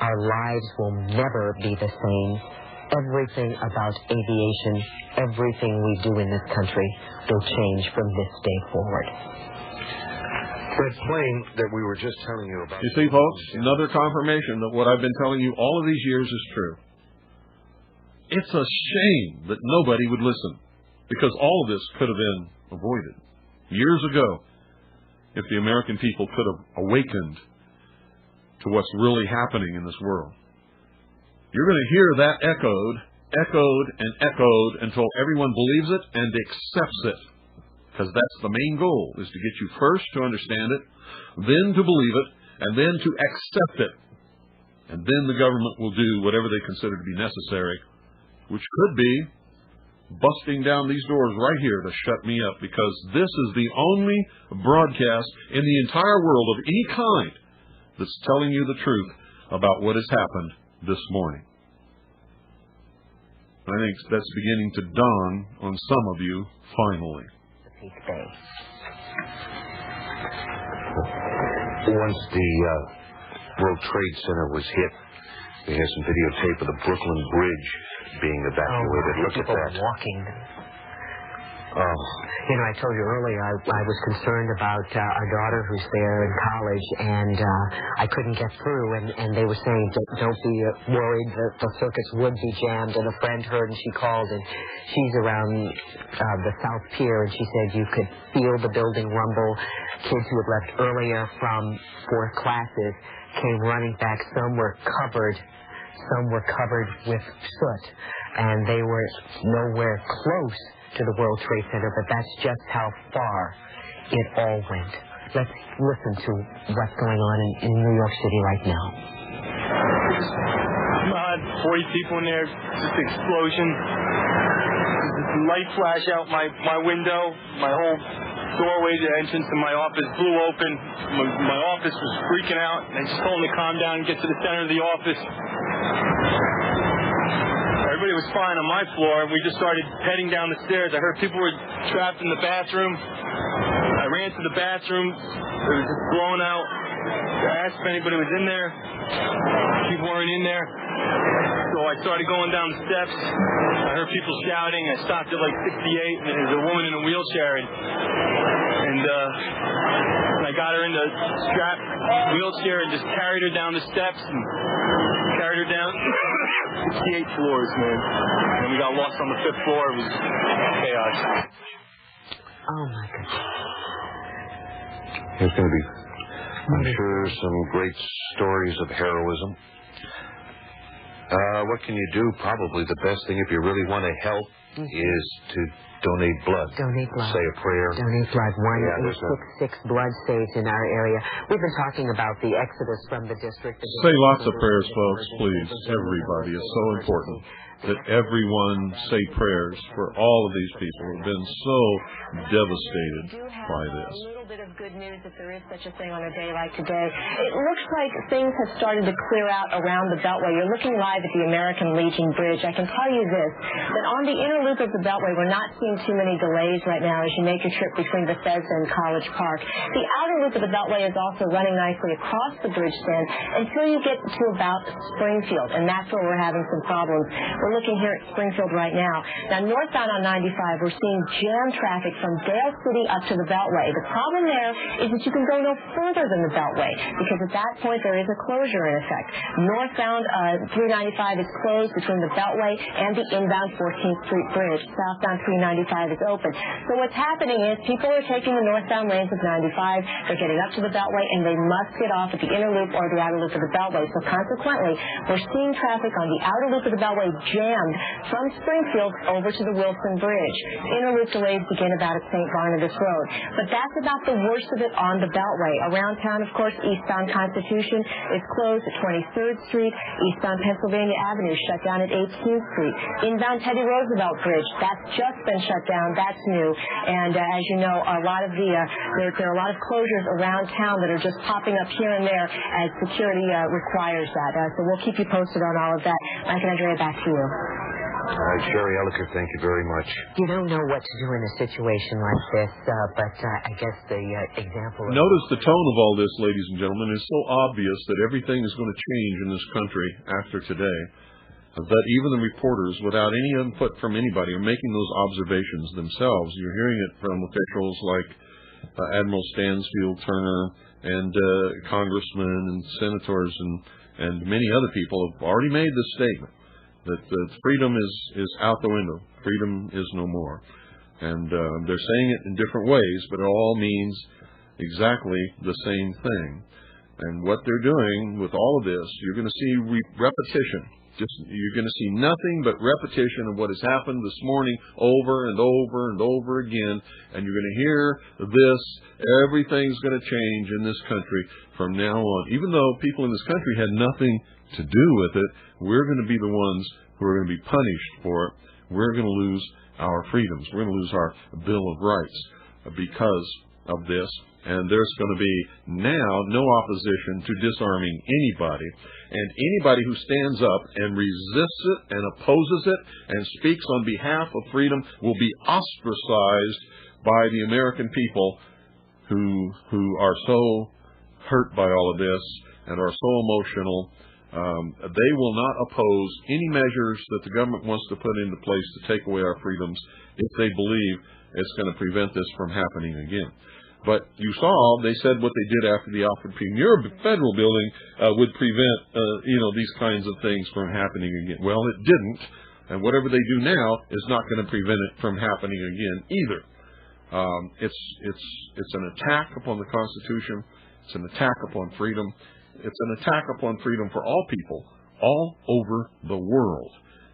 Our lives will never be the same. Everything about aviation, everything we do in this country will change from this day forward. That plane that we were just telling you about. You see, folks, another confirmation that what I've been telling you all of these years is true. It's a shame that nobody would listen, because all of this could have been avoided years ago if the American people could have awakened to what's really happening in this world. You're going to hear that echoed and echoed until everyone believes it and accepts it, because that's the main goal, is to get you first to understand it, then to believe it, and then to accept it. And then the government will do whatever they consider to be necessary, which could be busting down these doors right here to shut me up, because this is the only broadcast in the entire world of any kind that's telling you the truth about what has happened this morning. I think that's beginning to dawn on some of you finally. Once the World Trade Center was hit, we had some videotape of the Brooklyn Bridge being evacuated. Look at that. Walking. Oh. I told you earlier I was concerned about our daughter who's there in college, and I couldn't get through, and they were saying, don't be worried, the circuits would be jammed, and a friend heard, and she called, and she's around the South Pier, and she said you could feel the building rumble. Kids who had left earlier for classes came running back. Some were covered with soot, and they were nowhere close to the World Trade Center, but that's just how far it all went. Let's listen to what's going on in New York City right now. 40 people in there, just explosion. Light flash out my window, my whole doorway, the entrance to my office blew open. My office was freaking out. I just told them to calm down and get to the center of the office. Everybody was fine on my floor, and we just started heading down the stairs. I heard people were trapped in the bathroom. I ran to the bathroom. It was just blown out. I asked if anybody was in there. People weren't in there. So I started going down the steps. I heard people shouting. I stopped at like 68, and there's a woman in a wheelchair, and I got her in the strap wheelchair and just carried her down the steps and carried her down 68 floors, man. And we got lost on the 5th floor. It was chaos. Oh my goodness. There's going to be, I'm sure, some great stories of heroism. What can you do? Probably the best thing if you really want to help is to donate blood. Donate blood. Say a prayer. Donate blood. 1-866 blood saved in our area. We've been talking about the exodus from the district. Say lots of prayers, folks, please. Everybody. It's so important that everyone say prayers for all of these people who have been so devastated by this. A little bit of good news, if there is such a thing on a day like today. It looks like things have started to clear out around the Beltway. You're looking live at the American Legion Bridge. I can tell you this, that on the inner loop of the Beltway, we're not seeing too many delays right now as you make your trip between Bethesda and College Park. The outer loop of the Beltway is also running nicely across the bridge span until you get to about Springfield, and that's where we're having some problems. We're looking here at Springfield right now. Now, northbound on 95, we're seeing jam traffic from Dale City up to the Beltway. The problem there is that you can go no further than the Beltway because at that point there is a closure in effect. Northbound 395 is closed between the Beltway and the inbound 14th Street Bridge. Southbound 395 is open. So what's happening is people are taking the northbound lanes of 95, they're getting up to the Beltway, and they must get off at the inner loop or the outer loop of the Beltway. So consequently, we're seeing traffic on the outer loop of the Beltway jammed from Springfield over to the Wilson Bridge. Inner loop delays begin about at St. Barnabas Road. But that's about the worst of it on the Beltway. Around town, of course, eastbound Constitution is closed at 23rd Street. Eastbound Pennsylvania Avenue shut down at 18th Street. Inbound Teddy Roosevelt Bridge, that's just been shut down. That's new. And as you know, a lot of there are a lot of closures around town that are just popping up here and there as security requires that. So we'll keep you posted on all of that. Mike and Andrea, back to you. All right, Sherry Ellicott, thank you very much. You don't know what to do in a situation like this, but I guess the example... Notice the tone of all this, ladies and gentlemen. It's so obvious that everything is going to change in this country after today, that even the reporters, without any input from anybody, are making those observations themselves. You're hearing it from officials like Admiral Stansfield Turner and congressmen and senators and many other people have already made this statement. That freedom is out the window. Freedom is no more. And they're saying it in different ways, but it all means exactly the same thing. And what they're doing with all of this, you're going to see repetition. You're going to see nothing but repetition of what has happened this morning over and over and over again. And you're going to hear this. Everything's going to change in this country from now on. Even though people in this country had nothing to do with it, we're going to be the ones who are going to be punished for it. We're going to lose our freedoms. We're going to lose our Bill of Rights because of this. And there's going to be now no opposition to disarming anybody. And anybody who stands up and resists it and opposes it and speaks on behalf of freedom will be ostracized by the American people who are so hurt by all of this and are so emotional. They will not oppose any measures that the government wants to put into place to take away our freedoms if they believe it's going to prevent this from happening again. But you saw, they said what they did after the Alfred P. Muir federal building would prevent, these kinds of things from happening again. Well, it didn't, and whatever they do now is not going to prevent it from happening again either. It's an attack upon the Constitution. It's an attack upon freedom. It's an attack upon freedom for all people all over the world.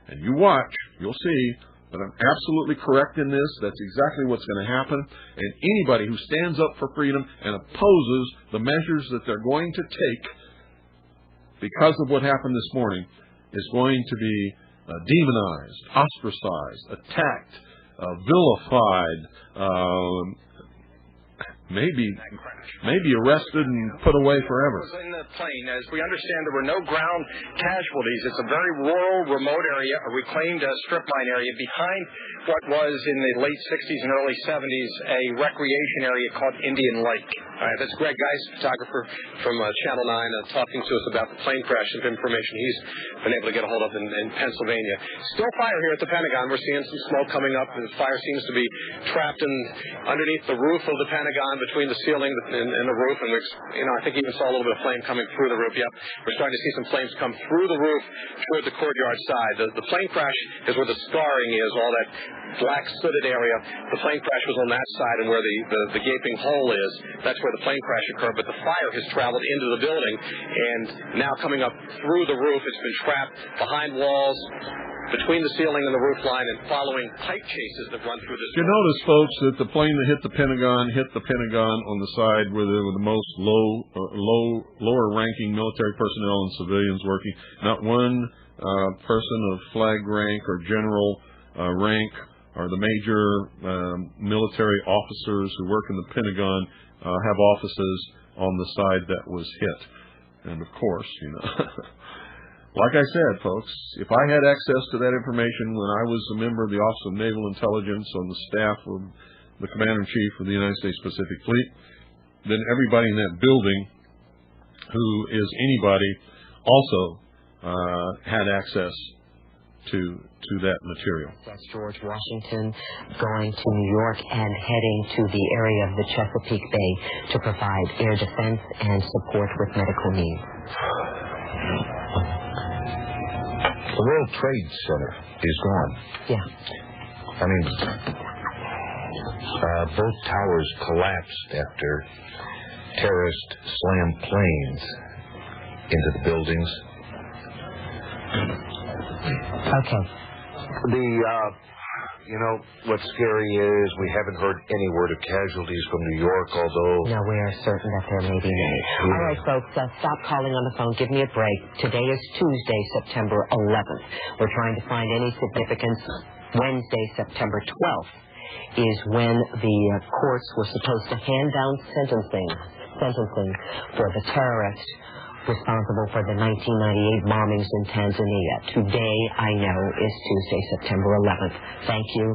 And you watch, you'll see that I'm absolutely correct in this. That's exactly what's going to happen. And anybody who stands up for freedom and opposes the measures that they're going to take because of what happened this morning is going to be demonized, ostracized, attacked, vilified, maybe arrested and put away forever. In the plane, as we understand, there were no ground casualties. It's a very rural, remote area, a reclaimed strip mine area behind what was in the late 60s and early 70s a recreation area called Indian Lake. All right, that's Greg Geis, photographer from Channel 9, talking to us about the plane crash and information he's been able to get a hold of in Pennsylvania. Still fire here at the Pentagon. We're seeing some smoke coming up. The fire seems to be trapped underneath the roof of the Pentagon, between the ceiling and the roof. And I think even saw a little bit of flame coming through the roof. Yep, we're starting to see some flames come through the roof toward the courtyard side. The plane crash is where the scarring is, all that black sooted area. The plane crash was on that side, and where the gaping hole is, that's where the plane crash occurred. But the fire has traveled into the building, and now coming up through the roof. It's been trapped behind walls, between the ceiling and the roof line, and following pipe chases that run through this. You notice, folks, that the plane that hit the Pentagon on the side where there were the most lower-ranking military personnel and civilians working. Not one person of flag rank or general rank or the major military officers who work in the Pentagon have offices on the side that was hit. And, of course, like I said, folks, if I had access to that information when I was a member of the Office of Naval Intelligence on the staff of the Commander-in-Chief of the United States Pacific Fleet, then everybody in that building who is anybody also had access to that material. That's George Washington going to New York and heading to the area of the Chesapeake Bay to provide air defense and support with medical needs. The World Trade Center is gone. Yeah. I mean, both towers collapsed after terrorists slammed planes into the buildings. Okay. What's scary is we haven't heard any word of casualties from New York, although... No, we are certain that there may be many. All right, folks, stop calling on the phone. Give me a break. Today is Tuesday, September 11th. We're trying to find any significance. Wednesday, September 12th, is when the courts were supposed to hand down sentencing for the terrorists responsible for the 1998 bombings in Tanzania. Today, I know, is Tuesday, September 11th. Thank you.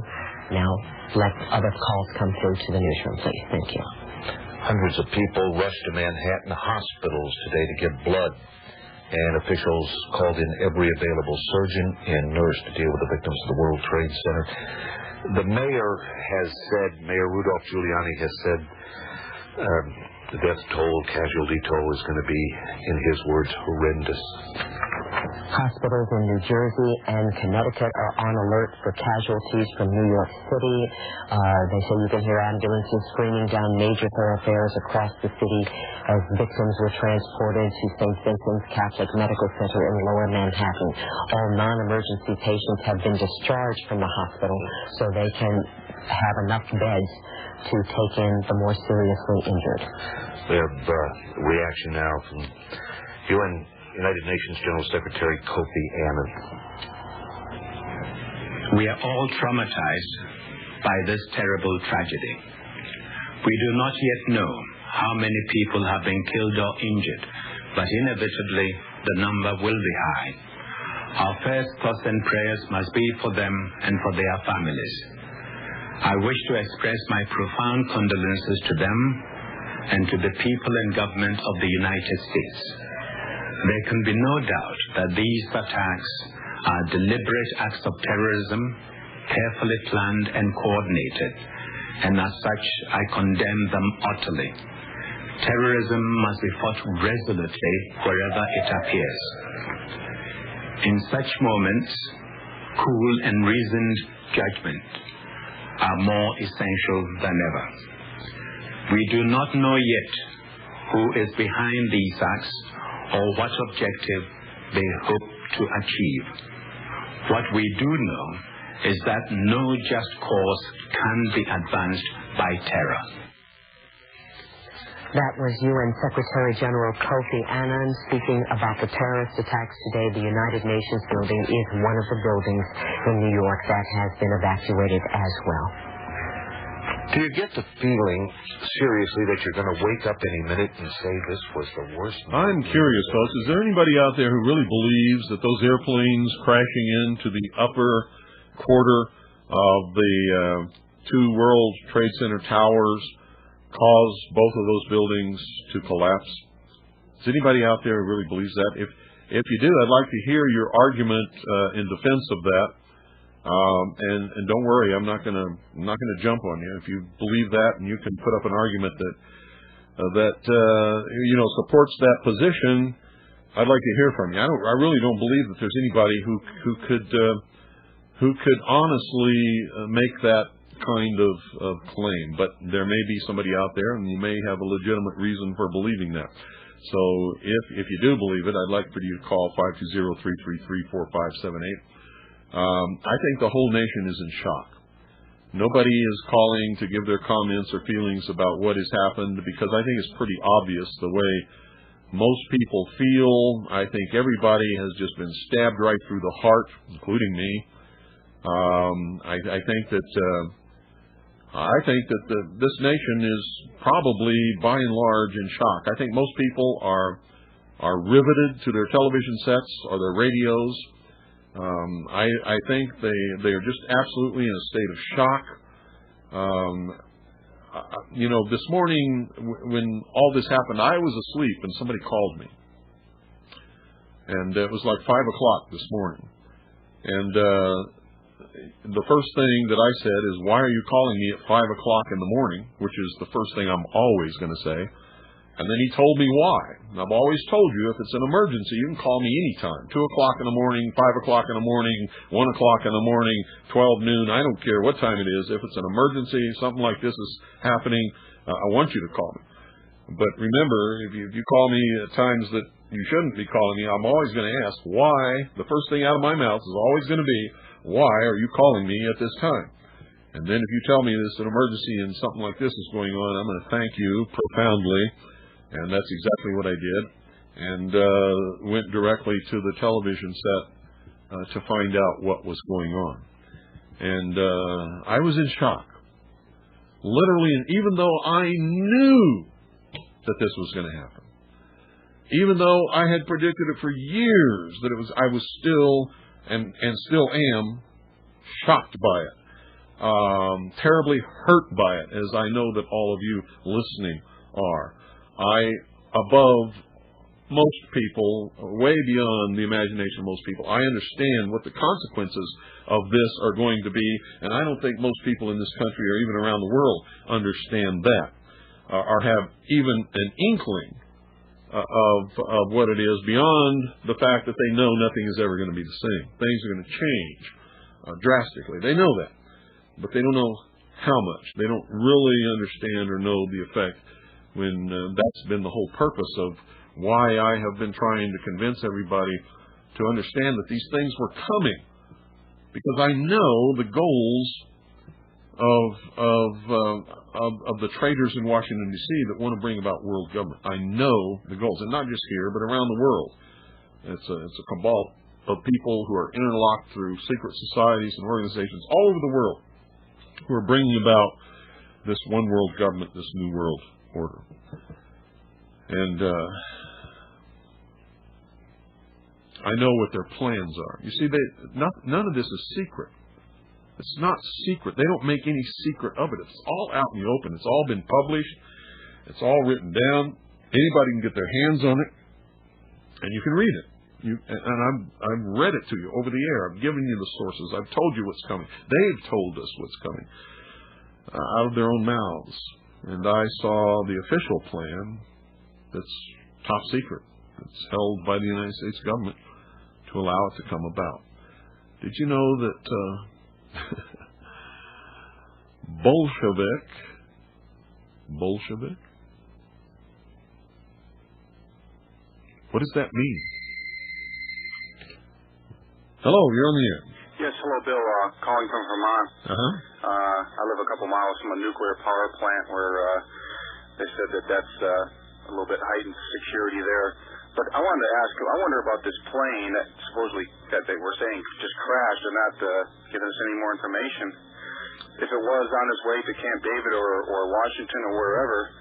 Now, let other calls come through to the newsroom, please. Thank you. Hundreds of people rushed to Manhattan hospitals today to get blood, and officials called in every available surgeon and nurse to deal with the victims of the World Trade Center. The mayor Mayor Rudolph Giuliani has said the death toll, casualty toll, is going to be, in his words, horrendous. Hospitals in New Jersey and Connecticut are on alert for casualties from New York City. They say you can hear ambulances screaming down major thoroughfares across the city as victims were transported to St. Vincent's Catholic Medical Center in Lower Manhattan. All non-emergency patients have been discharged from the hospital so they can have enough beds to take in the more seriously injured. We have reaction now from United Nations General Secretary Kofi Annan. We are all traumatized by this terrible tragedy. We do not yet know how many people have been killed or injured, but inevitably the number will be high. Our first thoughts and prayers must be for them and for their families. I wish to express my profound condolences to them and to the people and government of the United States. There can be no doubt that these attacks are deliberate acts of terrorism, carefully planned and coordinated, and as such, I condemn them utterly. Terrorism must be fought resolutely wherever it appears. In such moments, cool and reasoned judgment are more essential than ever. We do not know yet who is behind these acts or what objective they hope to achieve. What we do know is that no just cause can be advanced by terror. That was UN Secretary General Kofi Annan speaking about the terrorist attacks today. The United Nations building is one of the buildings in New York that has been evacuated as well. Do you get the feeling, seriously, that you're going to wake up any minute and say this was the worst? I'm curious, folks. Is there anybody out there who really believes that those airplanes crashing into the upper quarter of the two World Trade Center towers caused both of those buildings to collapse? Is anybody out there who really believes that? If you do, I'd like to hear your argument in defense of that. And don't worry, I'm not gonna jump on you. If you believe that and you can put up an argument that supports that position, I'd like to hear from you. I really don't believe that there's anybody who could honestly make that kind of claim. But there may be somebody out there, and you may have a legitimate reason for believing that. So if you do believe it, I'd like for you to call 520-333-4578. I think the whole nation is in shock. Nobody is calling to give their comments or feelings about what has happened, because I think it's pretty obvious the way most people feel. I think everybody has just been stabbed right through the heart, including me. I think that this nation is probably, by and large, in shock. I think most people are riveted to their television sets or their radios. I think they are just absolutely in a state of shock. This morning when all this happened, I was asleep and somebody called me, and it was like 5 o'clock this morning, and the first thing that I said is, "Why are you calling me at 5 o'clock in the morning?" Which is the first thing I'm always going to say. And then he told me why. And I've always told you, if it's an emergency, you can call me anytime. 2 o'clock in the morning, 5 o'clock in the morning, 1 o'clock in the morning, 12 noon. I don't care what time it is. If it's an emergency, something like this is happening, I want you to call me. But remember, if you call me at times that you shouldn't be calling me, I'm always going to ask why. The first thing out of my mouth is always going to be, why are you calling me at this time? And then if you tell me there's an emergency and something like this is going on, I'm going to thank you profoundly. And that's exactly what I did, and went directly to the television set to find out what was going on. And I was in shock, literally. And even though I knew that this was going to happen, even though I had predicted it for years that I was still and still am shocked by it, terribly hurt by it, as I know that all of you listening are. Above most people, way beyond the imagination of most people, I understand what the consequences of this are going to be, and I don't think most people in this country or even around the world understand that, or have even an inkling of what it is, beyond the fact that they know nothing is ever going to be the same. Things are going to change drastically. They know that, but they don't know how much. They don't really understand or know the effect, when that's been the whole purpose of why I have been trying to convince everybody to understand that these things were coming, because I know the goals of the traitors in Washington, D.C. that want to bring about world government. I know the goals, and not just here, but around the world. It's a cabal of people who are interlocked through secret societies and organizations all over the world who are bringing about this one world government, this new world order. And I know what their plans are. You see, none of this is secret. It's not secret. They don't make any secret of it. It's all out in the open. It's all been published. It's all written down. Anybody can get their hands on it, and you can read it. I've read it to you over the air. I've given you the sources. I've told you what's coming. They've told us what's coming out of their own mouths. And I saw the official plan that's top secret. It's held by the United States government to allow it to come about. Did you know that Bolshevik? What does that mean? Hello, you're on the air. Yes, hello, Bill. Calling from Vermont. I live a couple miles from a nuclear power plant where they said that's a little bit heightened security there. But I wanted to ask, I wonder about this plane that supposedly that they were saying just crashed and not giving us any more information. If it was on its way to Camp David or Washington or wherever,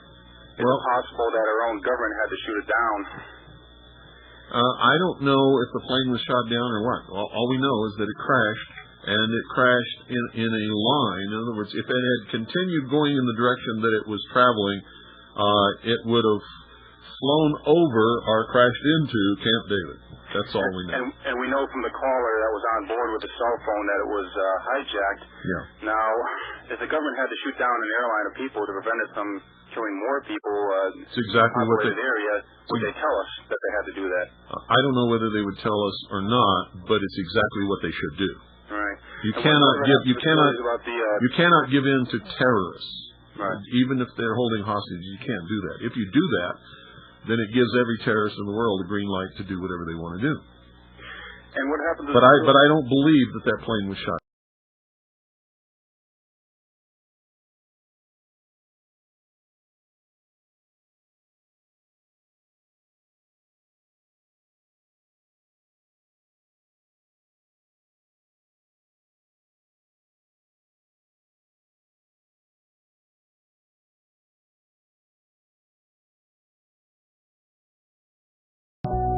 is it possible that our own government had to shoot it down? I don't know if the plane was shot down or what. All we know is that it crashed and it crashed in a line. In other words, if it had continued going in the direction that it was traveling, it would have flown over or crashed into Camp David. That's all we know. And we know from the caller that was on board with the cell phone that it was hijacked. Yeah. Now, if the government had to shoot down an airline of people to prevent it from killing more people it's exactly in what the area, would they tell us that they had to do that? I don't know whether they would tell us or not, but it's exactly what they should do. Right. You cannot give in to terrorists. Right. Even if they're holding hostage, you can't do that. If you do that, then it gives every terrorist in the world a green light to do whatever they want to do. And what happened to But I don't believe that plane was shot.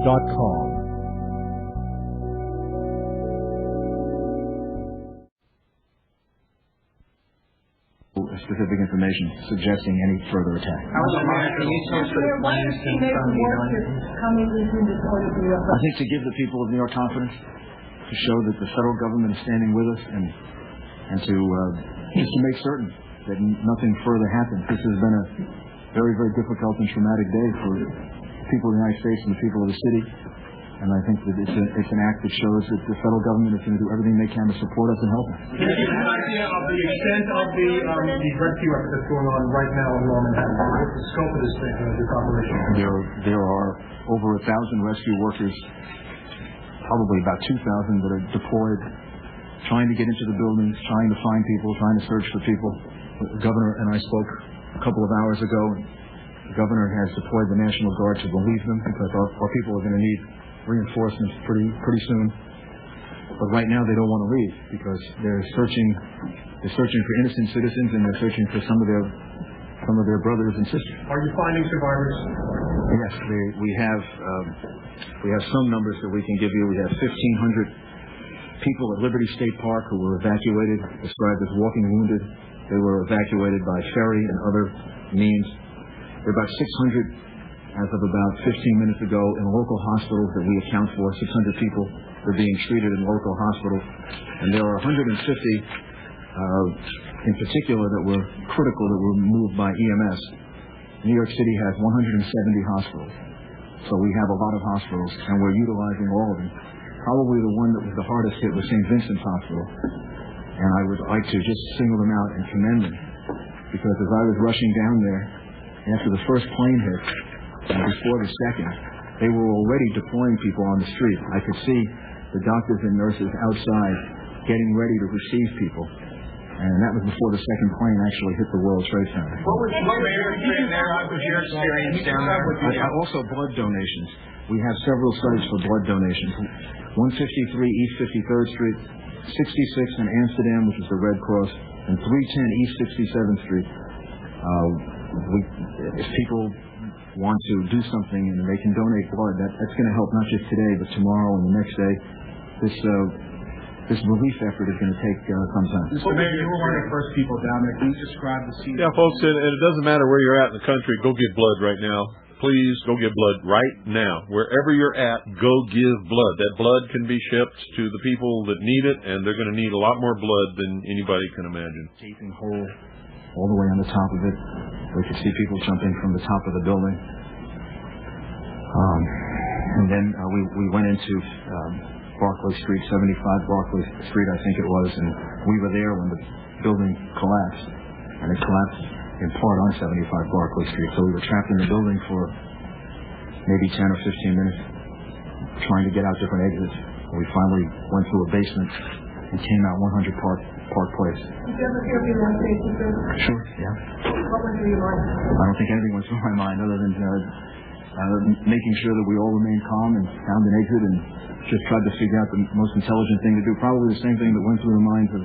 .com. Specific information suggesting any further attack. Can you tell us the plans from the United? I think to give the people of New York confidence, to show that the federal government is standing with us, and to just to make certain that nothing further happens. This has been a very, very difficult and traumatic day for the people of the United States and the people of the city. And I think that it's an act that shows that the federal government is going to do everything they can to support us and help us. Can you give us an idea of the extent of the rescue effort that's going on right now in Lower Manhattan? What's the scope of this thing, this operation? There are over 1,000 rescue workers, probably about 2,000 that are deployed, trying to get into the buildings, trying to find people, trying to search for people. The governor and I spoke a couple of hours ago. The governor has deployed the National Guard to relieve them because our people are going to need reinforcements pretty soon. But right now they don't want to leave because they're searching for innocent citizens, and they're searching for some of their brothers and sisters. Are you finding survivors? Yes, we have some numbers that we can give you. We have 1,500 people at Liberty State Park who were evacuated, described as walking wounded. They were evacuated by ferry and other means. There are about 600 as of about 15 minutes ago in local hospitals that we account for. 600 people are being treated in local hospitals, and there are 150 in particular that were critical that were moved by EMS. New York City has 170 hospitals, so we have a lot of hospitals, and we're utilizing all of them. Probably the one that was the hardest hit was St. Vincent's Hospital, and I would like to just single them out and commend them, because as I was rushing down there after the first plane hit, and before the second, they were already deploying people on the street. I could see the doctors and nurses outside getting ready to receive people. And that was before the second plane actually hit the World Trade Center. What was your experience down there? Also blood donations. We have several sites for blood donations. 153 East 53rd Street, 66 in Amsterdam, which is the Red Cross, and 310 East 67th Street. If people want to do something and they can donate blood, that's going to help not just today, but tomorrow and the next day. This relief effort is going to take some time. Mr. Mayor, you were one of the first people down there. Can you describe the scene? Yeah, folks, and it doesn't matter where you're at in the country. Go give blood right now. Please go give blood right now. Wherever you're at, go give blood. That blood can be shipped to the people that need it, and they're going to need a lot more blood than anybody can imagine. Gaping hole all the way on the top of it. We could see people jumping from the top of the building. And then we went into Barclay Street, 75 Barclay Street, I think it was, and we were there when the building collapsed. And it collapsed in part on 75 Barclay Street. So we were trapped in the building for maybe 10 or 15 minutes trying to get out different exits. And we finally went through a basement and came out 100 Park Place. Did you ever feel the safety first? Sure, yeah. What went through your mind? I don't think anything went through my mind other than making sure that we all remained calm and found an exit and just tried to figure out the most intelligent thing to do. Probably the same thing that went through the minds of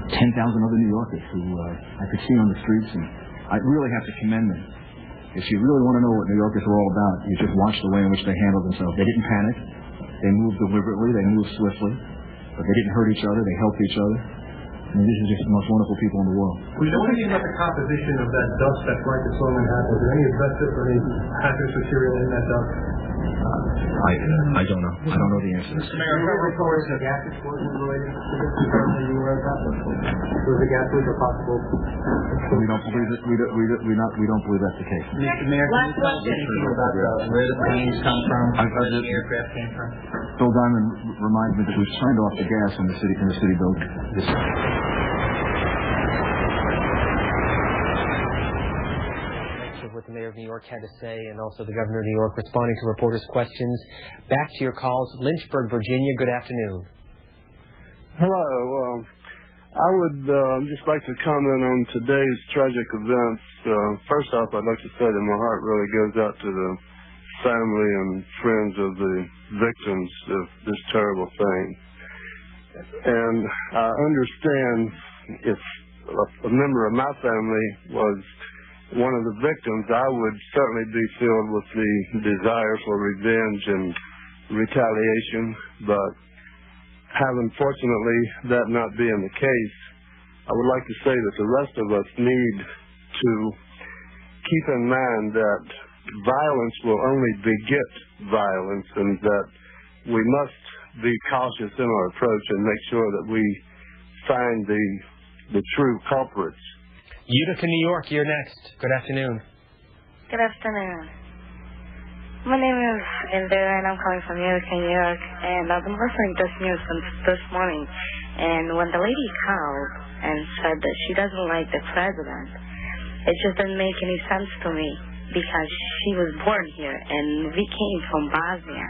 10,000 other New Yorkers who I could see on the streets, and I really have to commend them. If you really want to know what New Yorkers are all about, you just watch the way in which they handle themselves. They didn't panic. They moved deliberately. They moved swiftly. But they didn't hurt each other. They helped each other. I mean, these are just the most wonderful people in the world. We know anything about the composition of that dust that Frank and Solomon had? Was there any asbestos or any hazardous material in that dust? I don't know. I don't know the answer. Mr. Mayor, there were reports of gas explosion related to this when you were at that point. Was the gas leak or possible? We don't believe that. We don't believe that's the case. Mr. Mayor, can you tell us anything about where the planes come from, where the aircraft came from? Bill Diamond reminds me that we've turned off the gas in the city building. What the Mayor of New York had to say, and also the Governor of New York responding to reporters' questions. Back to your calls. Lynchburg, Virginia, good afternoon. Hello. I would just like to comment on today's tragic events. First off, I'd like to say that my heart really goes out to the family and friends of the victims of this terrible thing. And I understand if a member of my family was one of the victims, I would certainly be filled with the desire for revenge and retaliation, but having fortunately that not being the case, I would like to say that the rest of us need to keep in mind that violence will only beget violence, and that we must be cautious in our approach and make sure that we find the true culprits. Utica, New York, you're next. Good afternoon. Good afternoon. My name is Linda, and I'm calling from Utica, New York. And I've been listening to this news since this morning. And when the lady called and said that she doesn't like the president, it just didn't make any sense to me, because she was born here, and we came from Bosnia.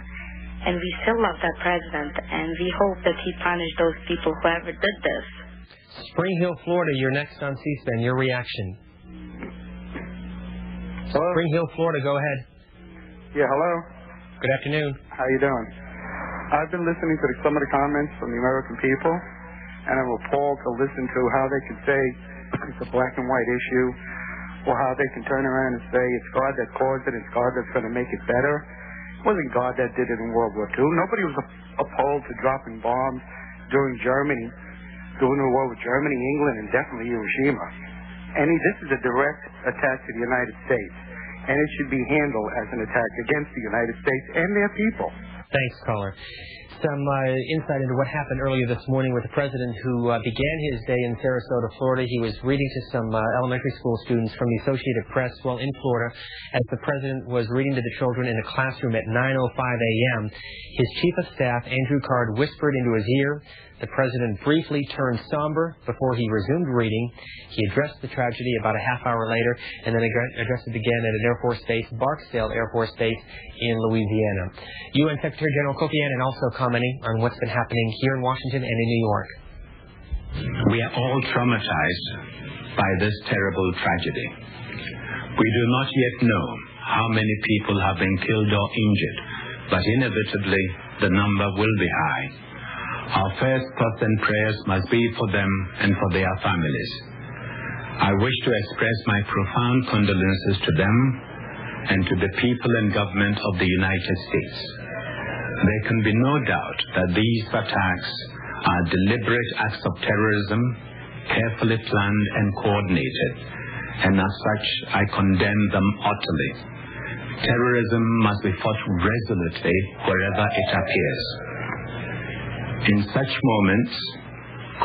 And we still love that president, and we hope that he punished those people, whoever did this. Spring Hill, Florida, you're next on C-SPAN. Your reaction. Hello? Spring Hill, Florida, go ahead. Yeah, hello? Good afternoon. How you doing? I've been listening to some of the comments from the American people, and I'm appalled to listen to how they can say it's a black and white issue, or how they can turn around and say it's God that caused it, it's God that's going to make it better. It wasn't God that did it in World War II. Nobody was opposed to dropping bombs during the war with Germany, England, and definitely Hiroshima. This is a direct attack to the United States, and it should be handled as an attack against the United States and their people. Thanks, caller. Some insight into what happened earlier this morning with the president who began his day in Sarasota, Florida. He was reading to some elementary school students from the Associated Press while in Florida. As the president was reading to the children in a classroom at 9:05 a.m., his chief of staff, Andrew Card, whispered into his ear. The president briefly turned somber before he resumed reading. He addressed the tragedy about a half hour later, and then addressed it again at an Air Force base, Barksdale Air Force Base in Louisiana. UN Secretary General Kofi Annan also commenting on what's been happening here in Washington and in New York. We are all traumatized by this terrible tragedy. We do not yet know how many people have been killed or injured, but inevitably the number will be high. Our first thoughts and prayers must be for them and for their families. I wish to express my profound condolences to them and to the people and government of the United States. There can be no doubt that these attacks are deliberate acts of terrorism, carefully planned and coordinated, and as such I condemn them utterly. Terrorism must be fought resolutely wherever it appears. In such moments,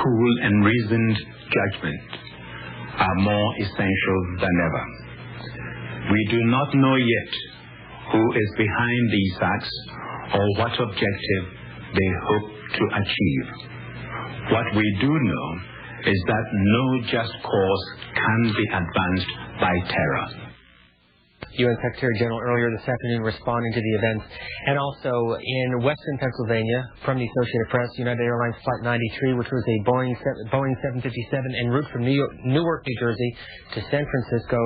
cool and reasoned judgment are more essential than ever. We do not know yet who is behind these acts or what objective they hope to achieve. What we do know is that no just cause can be advanced by terror. UN Secretary General earlier this afternoon responding to the events. And also in western Pennsylvania, from the Associated Press, United Airlines Flight 93, which was a Boeing 757 en route from Newark, New Jersey to San Francisco,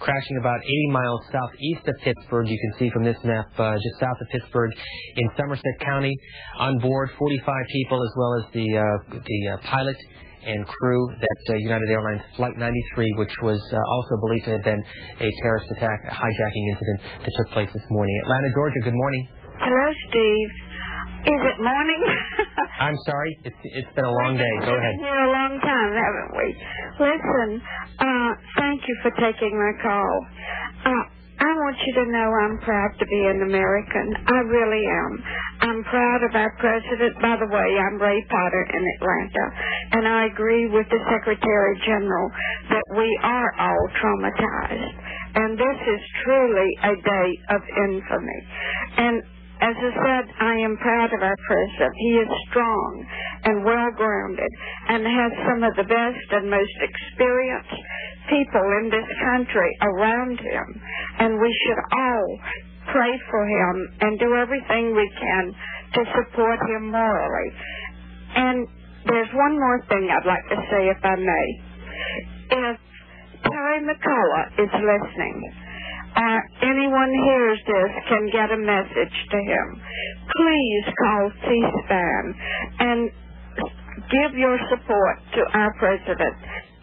crashing about 80 miles southeast of Pittsburgh. You can see from this map just south of Pittsburgh in Somerset County. On board 45 people, as well as the pilot and crew. That United Airlines Flight 93, which was also believed to have been a terrorist attack, a hijacking incident that took place this morning. Atlanta, Georgia, good morning. Hello, Steve. Is it morning? I'm sorry. It's been a long day. Go ahead. We've been here a long time, haven't we? Listen, thank you for taking my call. I want you to know I'm proud to be an American. I really am. I'm proud of our president. By the way, I'm Ray Potter in Atlanta, and I agree with the Secretary General that we are all traumatized. And this is truly a day of infamy. And as I said, I am proud of our president. He is strong and well-grounded and has some of the best and most experienced people in this country around him. And we should all pray for him and do everything we can to support him morally. And there's one more thing I'd like to say, if I may. If Terry McCullough is listening, anyone hears this can get a message to him. Please call C-SPAN and give your support to our president.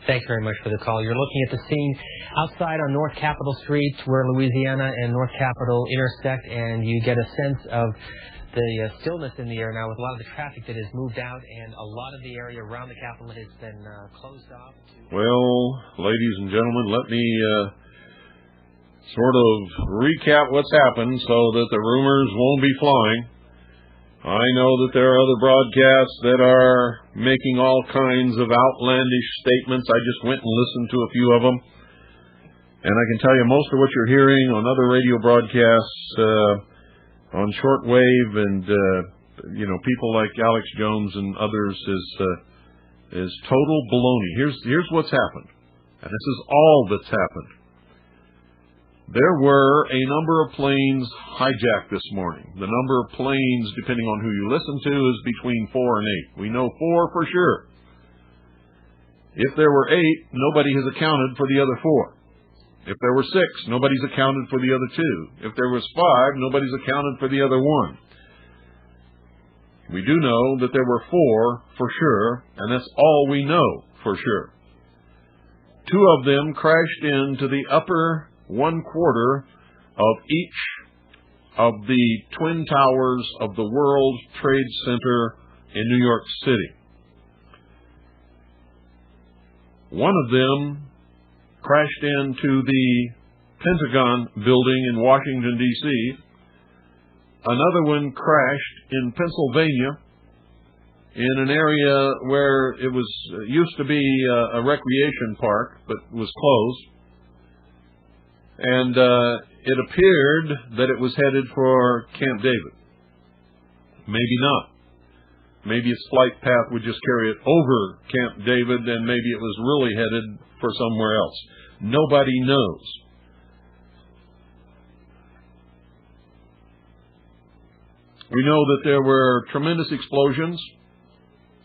Thanks very much for the call. You're looking at the scene outside on North Capitol Street where Louisiana and North Capitol intersect, and you get a sense of the stillness in the air now with a lot of the traffic that has moved out, and a lot of the area around the Capitol has been closed off. Well, ladies and gentlemen, let me sort of recap what's happened so that the rumors won't be flying. I know that there are other broadcasts that are making all kinds of outlandish statements. I just went and listened to a few of them. And I can tell you most of what you're hearing on other radio broadcasts, on shortwave and, people like Alex Jones and others is total baloney. Here's what's happened. And this is all that's happened. There were a number of planes hijacked this morning. The number of planes, depending on who you listen to, is between 4 and 8. We know 4 for sure. If there were 8, nobody has accounted for the other 4. If there were 6, nobody's accounted for the other 2. If there was 5, nobody's accounted for the other 1. We do know that there were 4 for sure, and that's all we know for sure. 2 of them crashed into the upper 1/4 of each of the twin towers of the World Trade Center in New York City. One of them crashed into the Pentagon building in Washington, D.C. Another one crashed in Pennsylvania in an area where it used to be a recreation park, but was closed. And it appeared that it was headed for Camp David. Maybe not. Maybe its flight path would just carry it over Camp David, and maybe it was really headed for somewhere else. Nobody knows. We know that there were tremendous explosions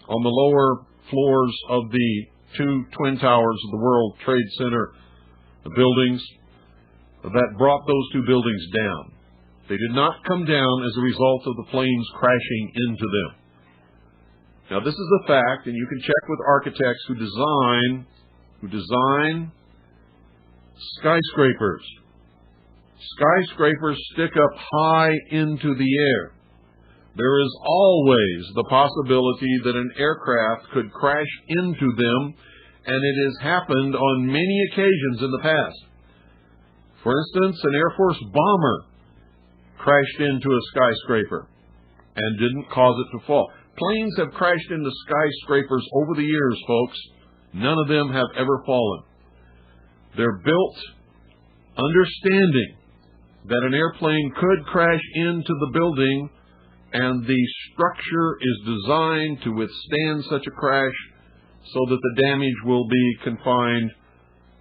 on the lower floors of the 2 twin towers of the World Trade Center buildings that brought those 2 buildings down. They did not come down as a result of the planes crashing into them. Now, this is a fact, and you can check with architects who design skyscrapers. Skyscrapers stick up high into the air. There is always the possibility that an aircraft could crash into them, and it has happened on many occasions in the past. For instance, an Air Force bomber crashed into a skyscraper and didn't cause it to fall. Planes have crashed into skyscrapers over the years, folks. None of them have ever fallen. They're built understanding that an airplane could crash into the building, and the structure is designed to withstand such a crash so that the damage will be confined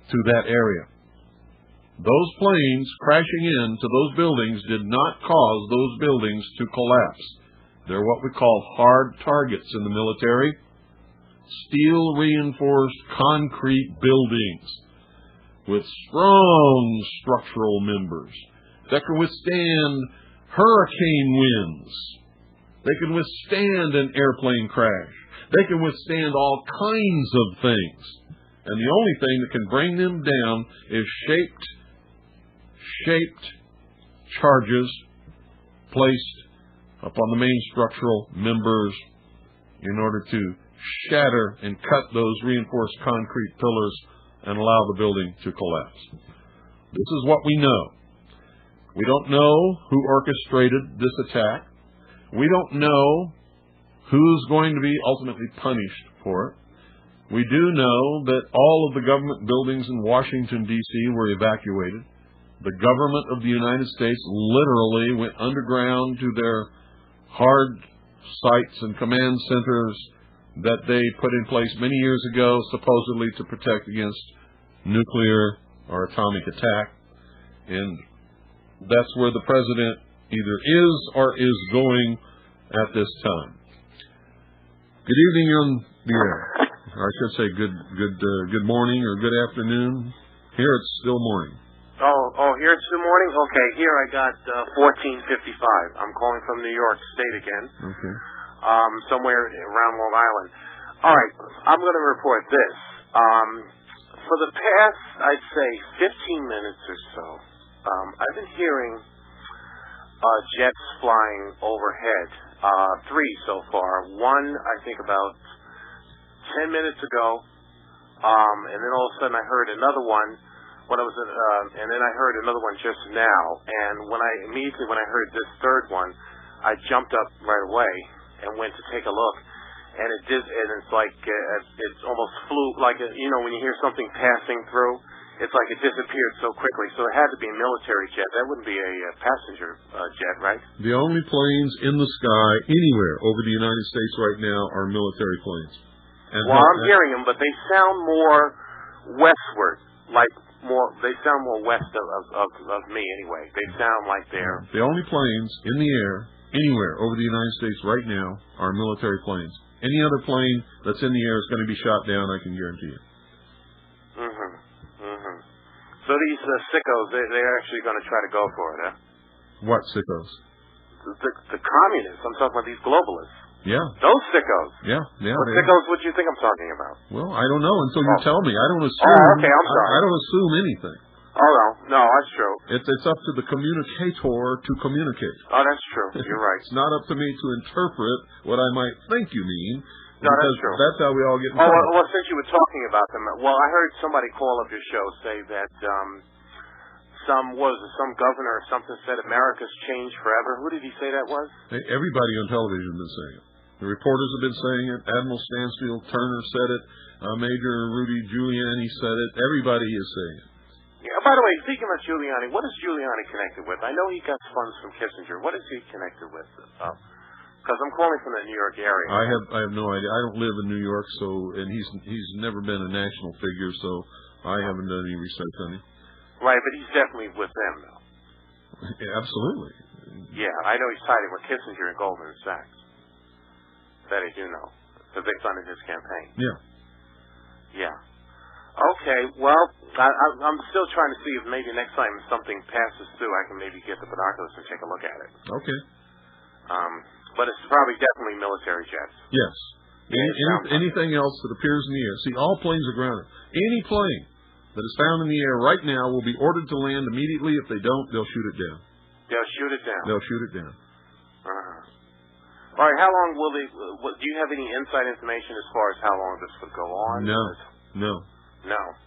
to that area. Those planes crashing into those buildings did not cause those buildings to collapse. They're what we call hard targets in the military. Steel-reinforced concrete buildings with strong structural members that can withstand hurricane winds. They can withstand an airplane crash. They can withstand all kinds of things. And the only thing that can bring them down is shaped charges placed upon the main structural members in order to shatter and cut those reinforced concrete pillars and allow the building to collapse. This is what we know. We don't know who orchestrated this attack. We don't know who's going to be ultimately punished for it. We do know that all of the government buildings in Washington, D.C. were evacuated. The government of the United States literally went underground to their hard sites and command centers that they put in place many years ago, supposedly to protect against nuclear or atomic attack. And that's where the president either is or is going at this time. Good evening on the air. Or I should say good morning or good afternoon. Here it's still morning. Oh, here it's still morning? Okay, here I got 14:55. I'm calling from New York State again. Okay. Somewhere around Long Island. All right, I'm going to report this. For the past, I'd say, 15 minutes or so, I've been hearing jets flying overhead. 3 so far. One, I think about 10 minutes ago, and then all of a sudden I heard another one when I was and then I heard another one just now. And when I heard this third one, I jumped up right away and went to take a look. And it did, and it's like it almost flew, like when you hear something passing through, it's like it disappeared so quickly. So it had to be a military jet. That wouldn't be a passenger jet, right? The only planes in the sky anywhere over the United States right now are military planes. And well, I'm hearing them, but they sound more westward, they sound more west of me anyway. They sound like they're... The only planes in the air anywhere over the United States right now are military planes. Any other plane that's in the air is going to be shot down, I can guarantee you. So these sickos, they're actually going to try to go for it, huh? What sickos? The communists. I'm talking about these globalists. Yeah. Those sickos. Yeah. What sickos would you think I'm talking about? Well, I don't know until you tell me. I don't assume. Oh, okay, I'm sorry. I don't assume anything. Oh, no, that's true. It's up to the communicator to communicate. Oh, that's true. You're right. It's not up to me to interpret what I might think you mean. No, that's true. That's how we all get in trouble. Well, since you were talking about them, I heard somebody call up your show say that some governor or something said America's changed forever. Who did he say that was? Everybody on television has been saying it. The reporters have been saying it. Admiral Stansfield Turner said it. Major Rudy Giuliani said it. Everybody is saying it. Yeah, by the way, speaking of Giuliani, what is Giuliani connected with? I know he got funds from Kissinger. What is he connected with? Because I'm calling from the New York area. I have no idea. I don't live in New York, and he's never been a national figure, so I haven't done any research on him. Right, but he's definitely with them, though. Yeah, absolutely. Yeah, I know he's tied in with Kissinger and Goldman Sachs. That I do know, because they funded his campaign. Yeah. Okay, well, I'm still trying to see if maybe next time something passes through, I can maybe get the binoculars and take a look at it. Okay. But it's probably definitely military jets. Yes. Anything else that appears in the air. See, all planes are grounded. Any plane that is found in the air right now will be ordered to land immediately. If they don't, they'll shoot it down. They'll shoot it down? They'll shoot it down. All right, how long will they... do you have any inside information as far as how long this would go on? No.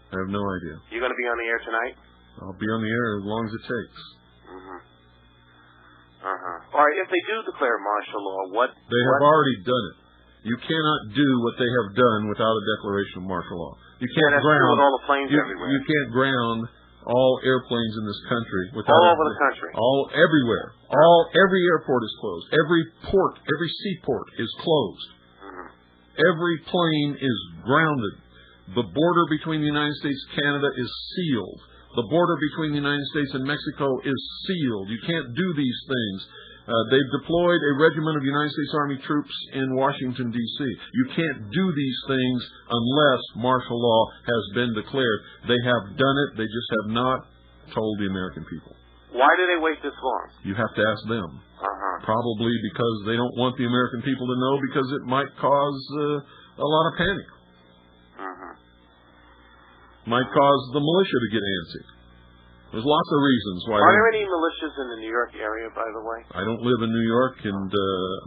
I have no idea. You going to be on the air tonight? I'll be on the air as long as it takes. All right, if they do declare martial law, what... They have already done it. You cannot do what they have done without a declaration of martial law. You can't ground... with all the planes everywhere. You can't ground all airplanes in this country without... All over the country? Everywhere. Every airport is closed. Every port, every seaport is closed. Every plane is grounded. The border between the United States and Canada is sealed. The border between the United States and Mexico is sealed. You can't do these things. They've deployed a regiment of United States Army troops in Washington, D.C. You can't do these things unless martial law has been declared. They have done it. They just have not told the American people. Why do they wait this long? You have to ask them. Probably because they don't want the American people to know, because it might cause a lot of panic. Might cause the militia to get antsy. There's lots of reasons why. Are there any militias in the New York area, by the way? I don't live in New York,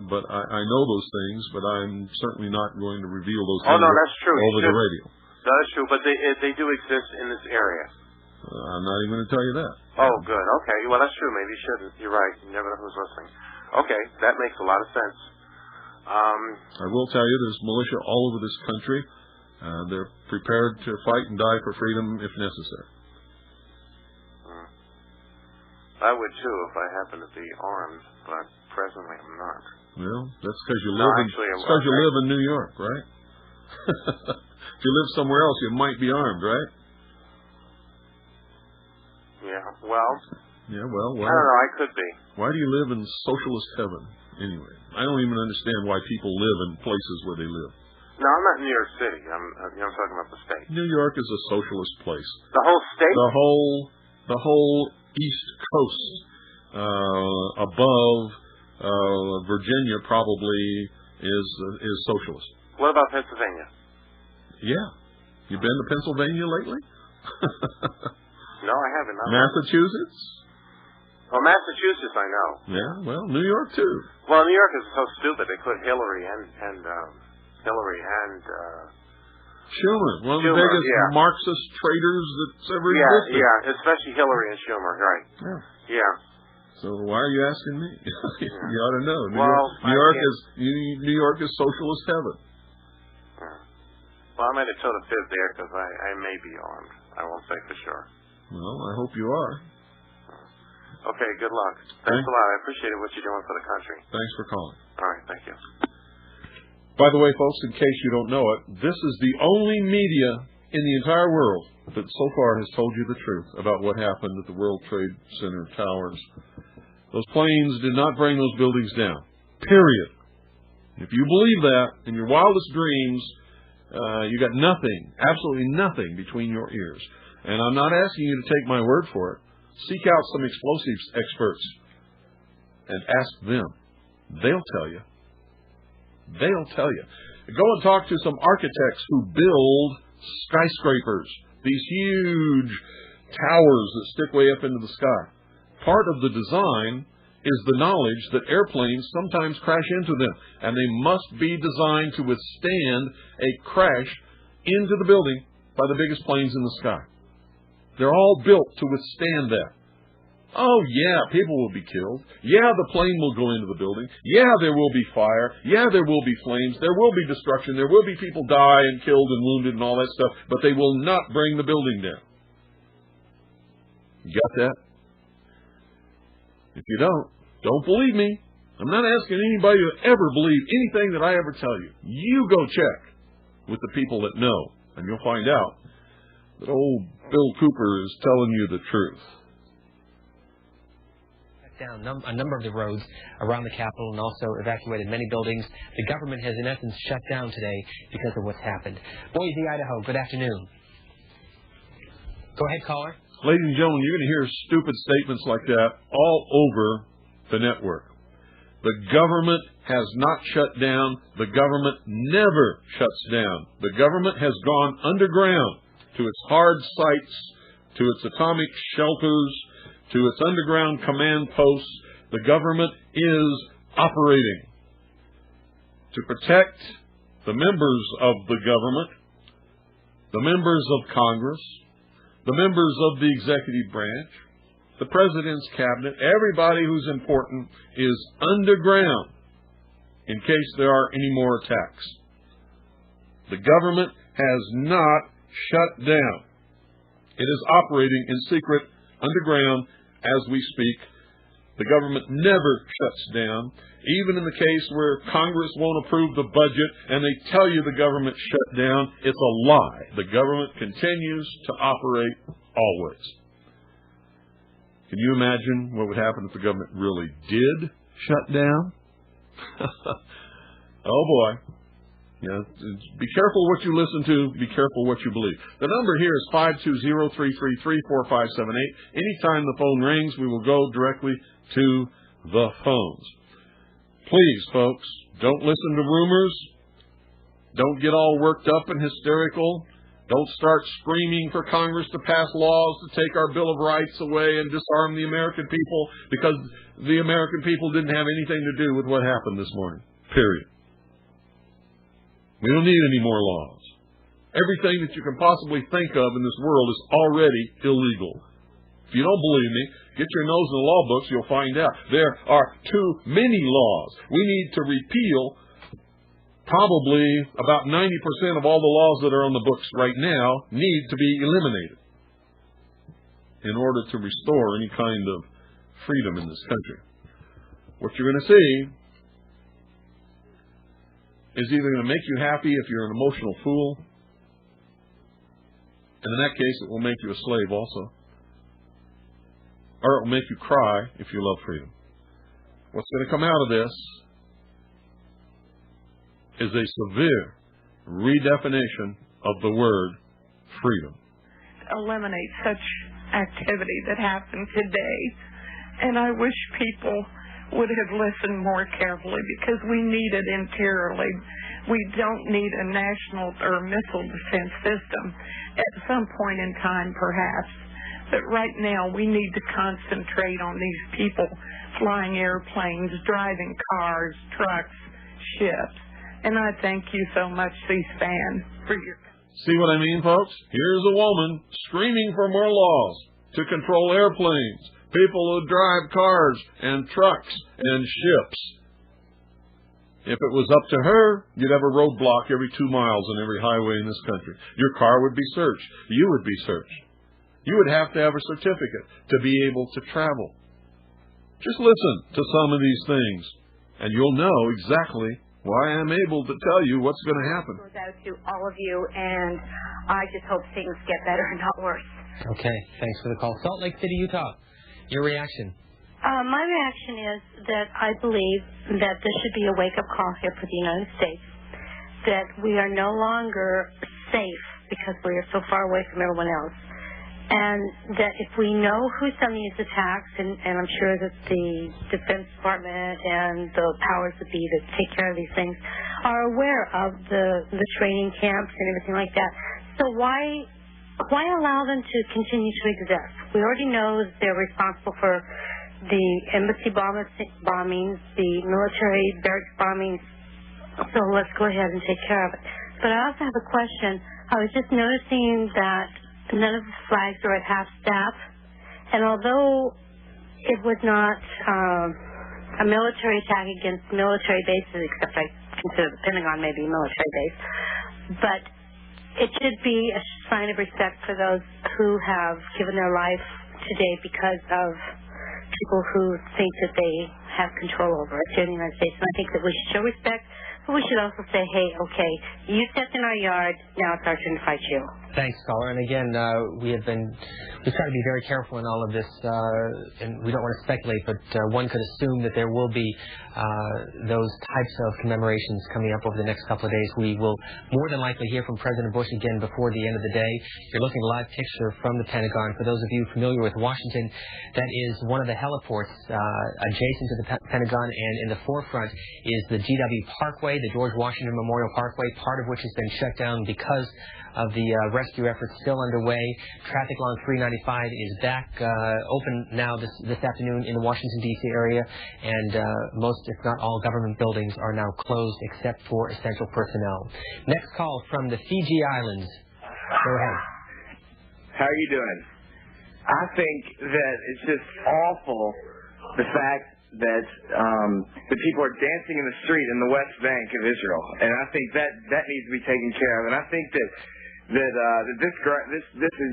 but I know those things, but I'm certainly not going to reveal those things no, that's true. over the radio. That's true, but they do exist in this area. I'm not even going to tell you that. Oh, good. Okay. Well, that's true. Maybe you shouldn't. You're right. You never know who's listening. Okay. That makes a lot of sense. I will tell you there's militia all over this country. They're prepared to fight and die for freedom if necessary. I would, too, if I happen to be armed, but presently I'm not. Well, that's because you live in New York, right? If you live somewhere else, you might be armed, right? Yeah, well... Yeah, well... I don't know, I could be. Why do you live in socialist heaven, anyway? I don't even understand why people live in places where they live. No, I'm not in New York City. I'm talking about the state. New York is a socialist place. The whole state? The whole East Coast, above Virginia, probably is socialist. What about Pennsylvania? Yeah. You been to Pennsylvania lately? No, I haven't. Massachusetts? Well, Massachusetts, I know. Yeah, well, New York, too. Well, New York is so stupid. They put Hillary and Schumer, one of the biggest Marxist traitors that's ever existed. Yeah, especially Hillary and Schumer, right. Yeah. So why are you asking me? You ought to know. New York is socialist heaven. Well, I made a total fib there because I may be armed. I won't say for sure. Well, I hope you are. Okay, good luck. Thanks a lot. I appreciate what you're doing for the country. Thanks for calling. All right, thank you. By the way, folks, in case you don't know it, this is the only media in the entire world that so far has told you the truth about what happened at the World Trade Center towers. Those planes did not bring those buildings down. Period. If you believe that in your wildest dreams, you got nothing, absolutely nothing between your ears. And I'm not asking you to take my word for it. Seek out some explosives experts and ask them. They'll tell you. They'll tell you. Go and talk to some architects who build skyscrapers, these huge towers that stick way up into the sky. Part of the design is the knowledge that airplanes sometimes crash into them, and they must be designed to withstand a crash into the building by the biggest planes in the sky. They're all built to withstand that. Oh, yeah, people will be killed. Yeah, the plane will go into the building. Yeah, there will be fire. Yeah, there will be flames. There will be destruction. There will be people die and killed and wounded and all that stuff, but they will not bring the building down. You got that? If you don't believe me. I'm not asking anybody to ever believe anything that I ever tell you. You go check with the people that know, and you'll find out that old Bill Cooper is telling you the truth. Down a number of the roads around the Capitol and also evacuated many buildings. The government has, in essence, shut down today because of what's happened. Boise, Idaho, good afternoon. Go ahead, caller. Ladies and gentlemen, you're going to hear stupid statements like that all over the network. The government has not shut down. The government never shuts down. The government has gone underground to its hard sites, to its atomic shelters, to its underground command posts. The government is operating to protect the members of the government, the members of Congress, the members of the executive branch, the president's cabinet. Everybody who's important is underground in case there are any more attacks. The government has not shut down. It is operating in secret underground as we speak. The government never shuts down. Even in the case where Congress won't approve the budget and they tell you the government shut down, it's a lie. The government continues to operate always. Can you imagine what would happen if the government really did shut down? Oh boy. Yeah, be careful what you listen to. Be careful what you believe. The number here is 520-333-4578. Anytime the phone rings, we will go directly to the phones. Please, folks, don't listen to rumors. Don't get all worked up and hysterical. Don't start screaming for Congress to pass laws to take our Bill of Rights away and disarm the American people, because the American people didn't have anything to do with what happened this morning. Period. We don't need any more laws. Everything that you can possibly think of in this world is already illegal. If you don't believe me, get your nose in the law books, you'll find out. There are too many laws. We need to repeal probably about 90% of all the laws that are on the books right now need to be eliminated in order to restore any kind of freedom in this country. What you're going to see is either going to make you happy if you're an emotional fool, and in that case it will make you a slave also, or it will make you cry if you love freedom. What's going to come out of this is a severe redefinition of the word freedom. Eliminate such activity that happened today, and I wish people would have listened more carefully, because we need it interiorly. We don't need a national or missile defense system at some point in time, perhaps. But right now, we need to concentrate on these people flying airplanes, driving cars, trucks, ships. And I thank you so much, C-SPAN, for your... See what I mean, folks? Here's a woman screaming for more laws to control airplanes, people who drive cars and trucks and ships. If it was up to her, you'd have a roadblock every 2 miles on every highway in this country. Your car would be searched. You would be searched. You would have to have a certificate to be able to travel. Just listen to some of these things, and you'll know exactly why I'm able to tell you what's going to happen. Goes out to all of you, and I just hope things get better and not worse. Okay, thanks for the call. Salt Lake City, Utah. Your reaction? My reaction is that I believe that this should be a wake-up call here for the United States, that we are no longer safe because we are so far away from everyone else, and that if we know who's done these attacks, and I'm sure that the Defense Department and the powers that be that take care of these things are aware of the training camps and everything like that, so why allow them to continue to exist? We already know that they're responsible for the embassy bombings, the military barracks bombings, so let's go ahead and take care of it. But I also have a question. I was just noticing that none of the flags are at half-staff, and although it was not a military attack against military bases, except I consider the Pentagon maybe a military base, but it should be a sign of respect for those who have given their life today because of people who think that they have control over it here in the United States. And I think that we should show respect, but we should also say, hey, okay, you stepped in our yard, now it's our turn to fight you. Thanks, caller. And again, we try to be very careful in all of this, and we don't want to speculate, but one could assume that there will be those types of commemorations coming up over the next couple of days. We will more than likely hear from President Bush again before the end of the day. You're looking at a live picture from the Pentagon. For those of you familiar with Washington, that is one of the heliports adjacent to the Pentagon, and in the forefront is the GW Parkway, the George Washington Memorial Parkway, part of which has been shut down because of the rescue efforts still underway. Traffic along 395 is back open now this afternoon in the Washington, D.C. area, and most, if not all, government buildings are now closed except for essential personnel. Next call from the Fiji Islands. Go ahead. How are you doing? I think that it's just awful, the fact that the people are dancing in the street in the West Bank of Israel, and I think that needs to be taken care of. And I think that this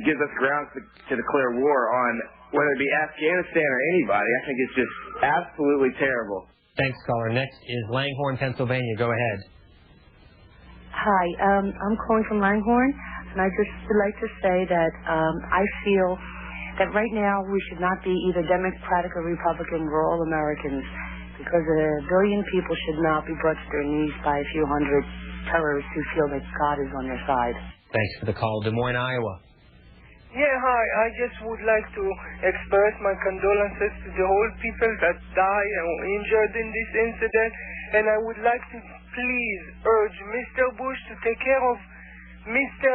gives us grounds to declare war on whether it be Afghanistan or anybody. I think it's just absolutely terrible. Thanks, caller. Next is Langhorne, Pennsylvania. Go ahead. Hi, I'm calling from Langhorne, and I just would like to say that I feel that right now we should not be either Democratic or Republican. We're all Americans, because a billion people should not be brought to their knees by a few hundred terrorists who feel that God is on their side. Thanks for the call. Des Moines, Iowa. Yeah, hi. I just would like to express my condolences to the whole people that died and were injured in this incident, and I would like to please urge Mr. Bush to take care of Mr.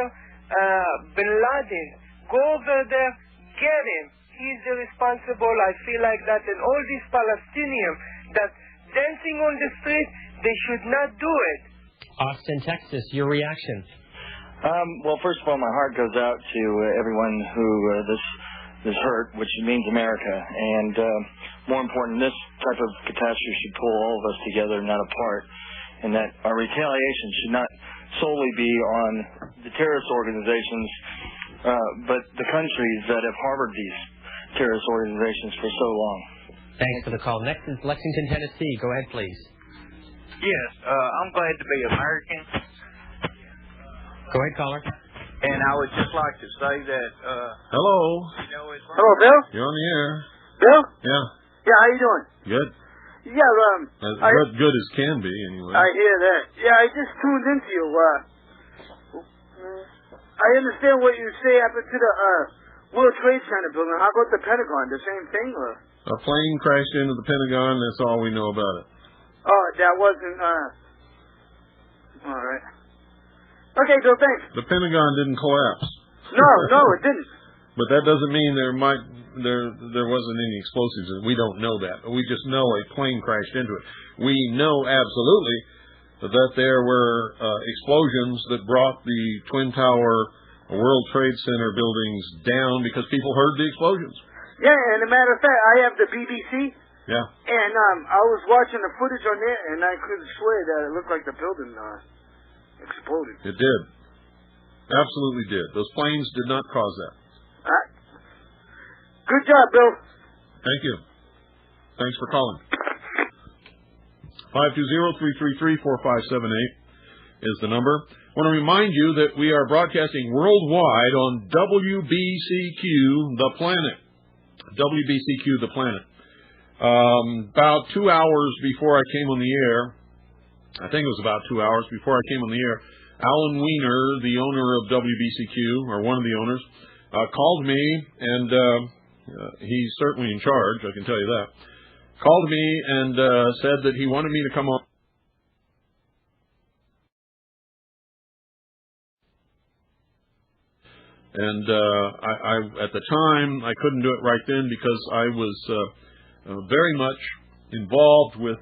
Bin Laden. Go over there, get him. He's the responsible. I feel like that. And all these Palestinians that dancing on the street, they should not do it. Austin, Texas, your reaction? Well, first of all, my heart goes out to everyone who this hurt, which means America. And more important, this type of catastrophe should pull all of us together, not apart. And that our retaliation should not solely be on the terrorist organizations, but the countries that have harbored these terrorist organizations for so long. Thanks for the call. Next is Lexington, Tennessee. Go ahead, please. Yes, I'm glad to be American. Go ahead, caller. And I would just like to say that... Hello. Hello, Bill? You're on the air. Bill? Yeah. Yeah, how you doing? Good. Yeah, As good as can be, anyway. I hear that. Yeah, I just tuned into you. I understand what you say happened to the World Trade Center building. How about the Pentagon? The same thing? Or? A plane crashed into the Pentagon. That's all we know about it. Oh, that wasn't... All right. Okay, Bill, thanks. The Pentagon didn't collapse. No, it didn't. But that doesn't mean there wasn't any explosives. We don't know that. We just know a plane crashed into it. We know absolutely that there were explosions that brought the Twin Tower World Trade Center buildings down because people heard the explosions. Yeah, and as a matter of fact, I have the BBC. Yeah. And I was watching the footage on there, and I could swear that it looked like the building exploded. It did. Absolutely did. Those planes did not cause that. Good job, Bill. Thank you. Thanks for calling. 520-333-4578 is the number. I want to remind you that we are broadcasting worldwide on WBCQ The Planet. WBCQ The Planet. About 2 hours before I came on the air, I think it was about 2 hours before I came on the air, Alan Weiner, the owner of WBCQ, or one of the owners, called me, and he's certainly in charge, I can tell you that, called me and said that he wanted me to come on. And I at the time, I couldn't do it right then because I was very much involved with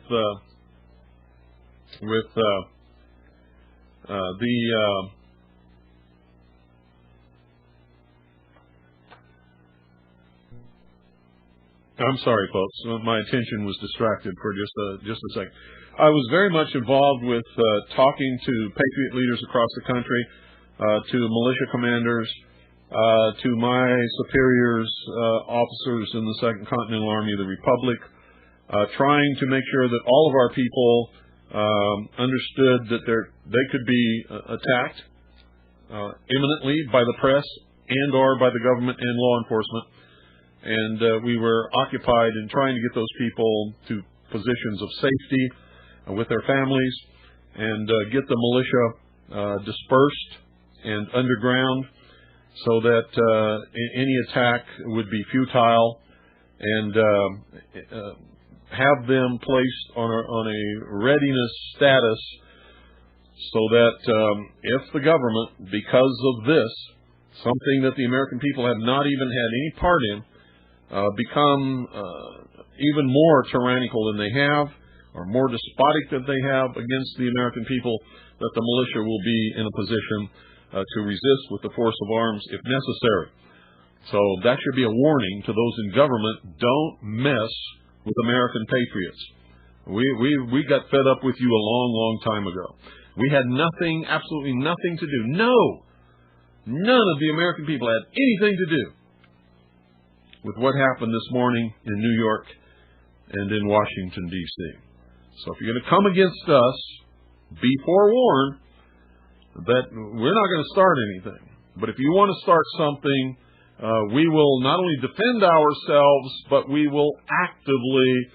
I'm sorry, folks. My attention was distracted for just a second. I was very much involved with talking to Patriot leaders across the country, to militia commanders, to my superiors, officers in the Second Continental Army of the Republic, trying to make sure that all of our people understood that they could be attacked imminently by the press and or by the government and law enforcement. And we were occupied in trying to get those people to positions of safety with their families and get the militia dispersed and underground so that any attack would be futile, and have them placed on a readiness status so that if the government, because of this, something that the American people have not even had any part in, become even more tyrannical than they have, or more despotic than they have against the American people, that the militia will be in a position to resist with the force of arms if necessary. So that should be a warning to those in government: don't mess with American patriots. We got fed up with you a long time ago. We had nothing, absolutely nothing to do. None of the American people had anything to do with what happened this morning in New York and in Washington, D.C. So if you're going to come against us, be forewarned that we're not going to start anything. But if you want to start something, we will not only defend ourselves, but we will actively,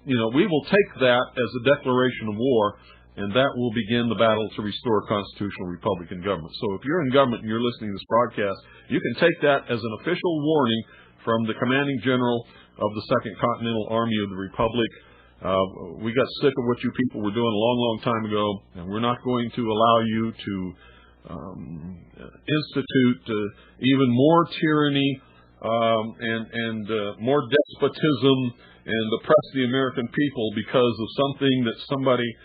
we will take that as a declaration of war, and that will begin the battle to restore constitutional Republican government. So if you're in government and you're listening to this broadcast, you can take that as an official warning from the commanding general of the Second Continental Army of the Republic. We got sick of what you people were doing a long time ago, and we're not going to allow you to institute even more tyranny and more despotism and oppress the American people because of something that somebody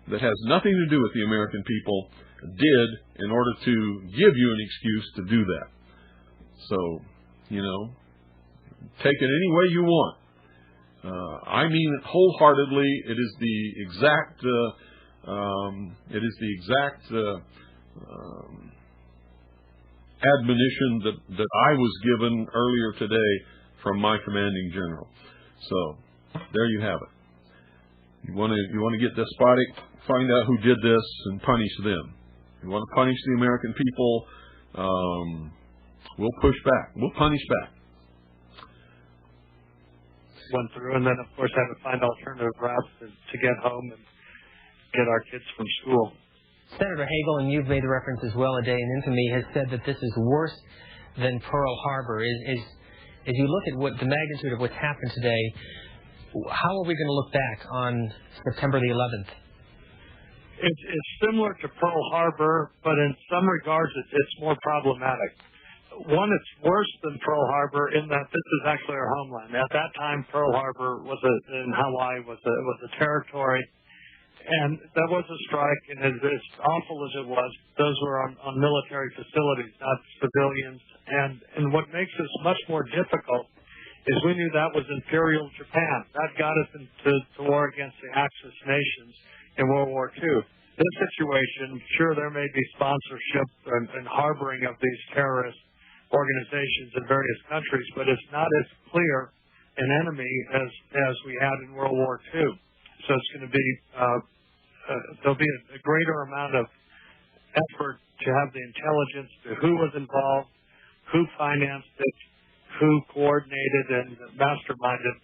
that has nothing to do with the American people did in order to give you an excuse to do that. So, take it any way you want. I mean it wholeheartedly. It is the exact admonition that I was given earlier today from my commanding general. So there you have it. You want to get despotic, find out who did this and punish them. You want to punish the American people, we'll push back. We'll punish back. Went through, and then of course had to find alternative routes to get home and get our kids from school. Senator Hagel, and you've made the reference as well, a day in infamy, has said that this is worse than Pearl Harbor. As you look at what the magnitude of what's happened today, how are we going to look back on September the 11th? It's similar to Pearl Harbor, but in some regards it's more problematic. One, it's worse than Pearl Harbor in that this is actually our homeland. At that time, Pearl Harbor in Hawaii was a territory, and that was a strike. And as awful as it was, those were on military facilities, not civilians. And what makes this much more difficult is we knew that was Imperial Japan. That got us into war against the Axis nations in World War II. This situation, sure, there may be sponsorship and harboring of these terrorist organizations in various countries, but it's not as clear an enemy as we had in World War II. So it's going to be there'll be a greater amount of effort to have the intelligence to who was involved, who financed it, who coordinated and masterminded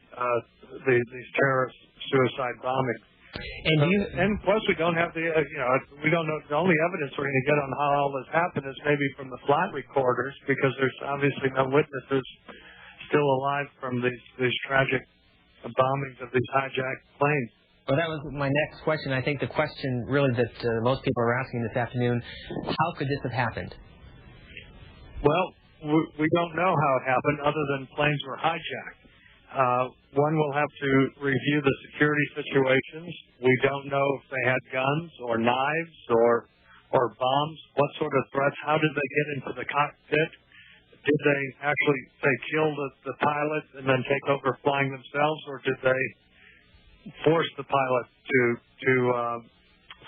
these terrorist suicide bombings. And plus, we don't have we don't know. The only evidence we're going to get on how all this happened is maybe from the flat recorders, because there's obviously no witnesses still alive from these tragic bombings of these hijacked planes. Well, that was my next question. I think the question really that most people are asking this afternoon: how could this have happened? Well, we don't know how it happened, other than planes were hijacked. One will have to review the security situations. We don't know if they had guns or knives or bombs. What sort of threats? How did they get into the cockpit? Did they actually kill the pilot and then take over flying themselves, or did they force the pilot to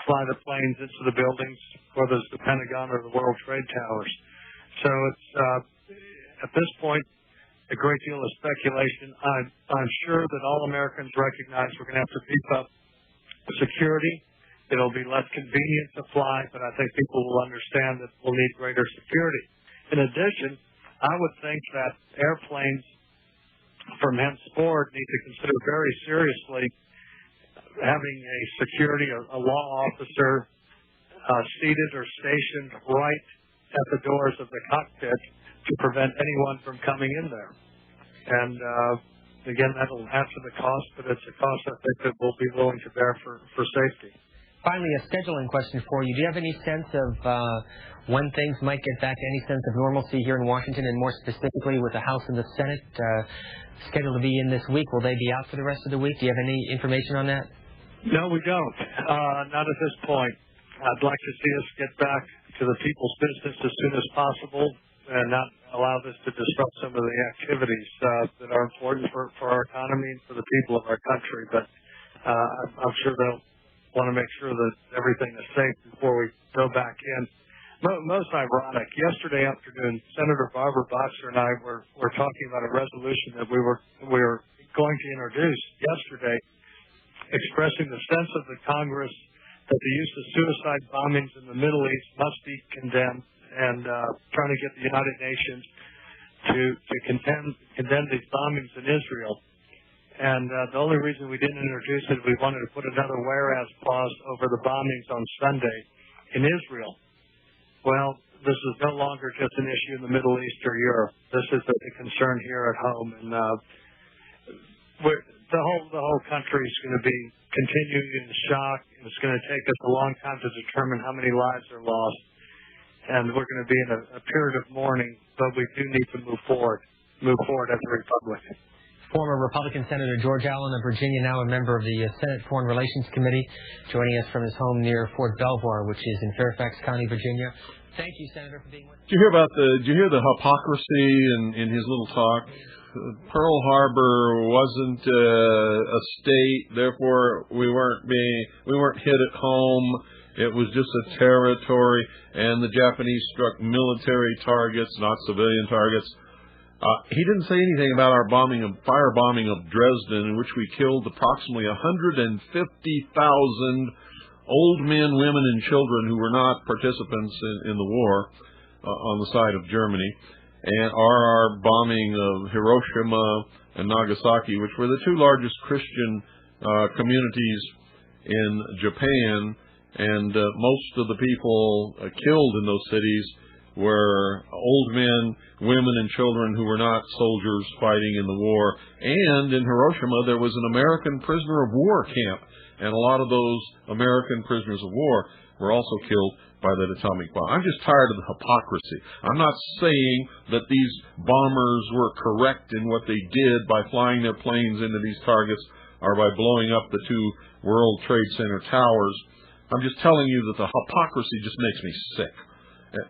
fly the planes into the buildings, whether it's the Pentagon or the World Trade Towers? So it's at this point a great deal of speculation. I'm sure that all Americans recognize we're going to have to beef up security. It'll be less convenient to fly, but I think people will understand that we'll need greater security. In addition, I would think that airplanes from henceforward need to consider very seriously having a security, a law officer seated or stationed right at the doors of the cockpit to prevent anyone from coming in there. And again, that'll add to the cost, but it's a cost I think that we'll be willing to bear for safety. Finally, a scheduling question for you. Do you have any sense of when things might get back to any sense of normalcy here in Washington, and more specifically with the House and the Senate scheduled to be in this week? Will they be out for the rest of the week? Do you have any information on that? No, we don't. Not at this point. I'd like to see us get back to the people's business as soon as possible and not allow this to disrupt some of the activities that are important for our economy and for the people of our country. But I'm sure they'll want to make sure that everything is safe before we go back in. Most ironic, yesterday afternoon, Senator Barbara Boxer and I were talking about a resolution that we were going to introduce yesterday, expressing the sense of the Congress that the use of suicide bombings in the Middle East must be condemned, and trying to get the United Nations to condemn these bombings in Israel. And the only reason we didn't introduce it, we wanted to put another whereas clause over the bombings on Sunday in Israel. Well, this is no longer just an issue in the Middle East or Europe. This is a concern here at home, and the whole country is going to be continuing in shock, in It's going to take us a long time to determine how many lives are lost, and we're going to be in a period of mourning, but we do need to move forward as a republic. Former Republican Senator George Allen of Virginia, now a member of the Senate Foreign Relations Committee, joining us from his home near Fort Belvoir, which is in Fairfax County, Virginia. Thank you, Senator, for being with us. Did you hear the hypocrisy in his little talk? Pearl Harbor wasn't a state, therefore we weren't hit at home. It was just a territory, and the Japanese struck military targets, not civilian targets. He didn't say anything about our firebombing of Dresden, in which we killed approximately 150,000 old men, women, and children who were not participants in the war on the side of Germany, and our bombing of Hiroshima and Nagasaki, which were the two largest Christian communities in Japan, and most of the people killed in those cities were old men, women, and children who were not soldiers fighting in the war. And in Hiroshima, there was an American prisoner of war camp, and a lot of those American prisoners of war were also killed by that atomic bomb. I'm just tired of the hypocrisy. I'm not saying that these bombers were correct in what they did by flying their planes into these targets or by blowing up the two World Trade Center towers. I'm just telling you that the hypocrisy just makes me sick.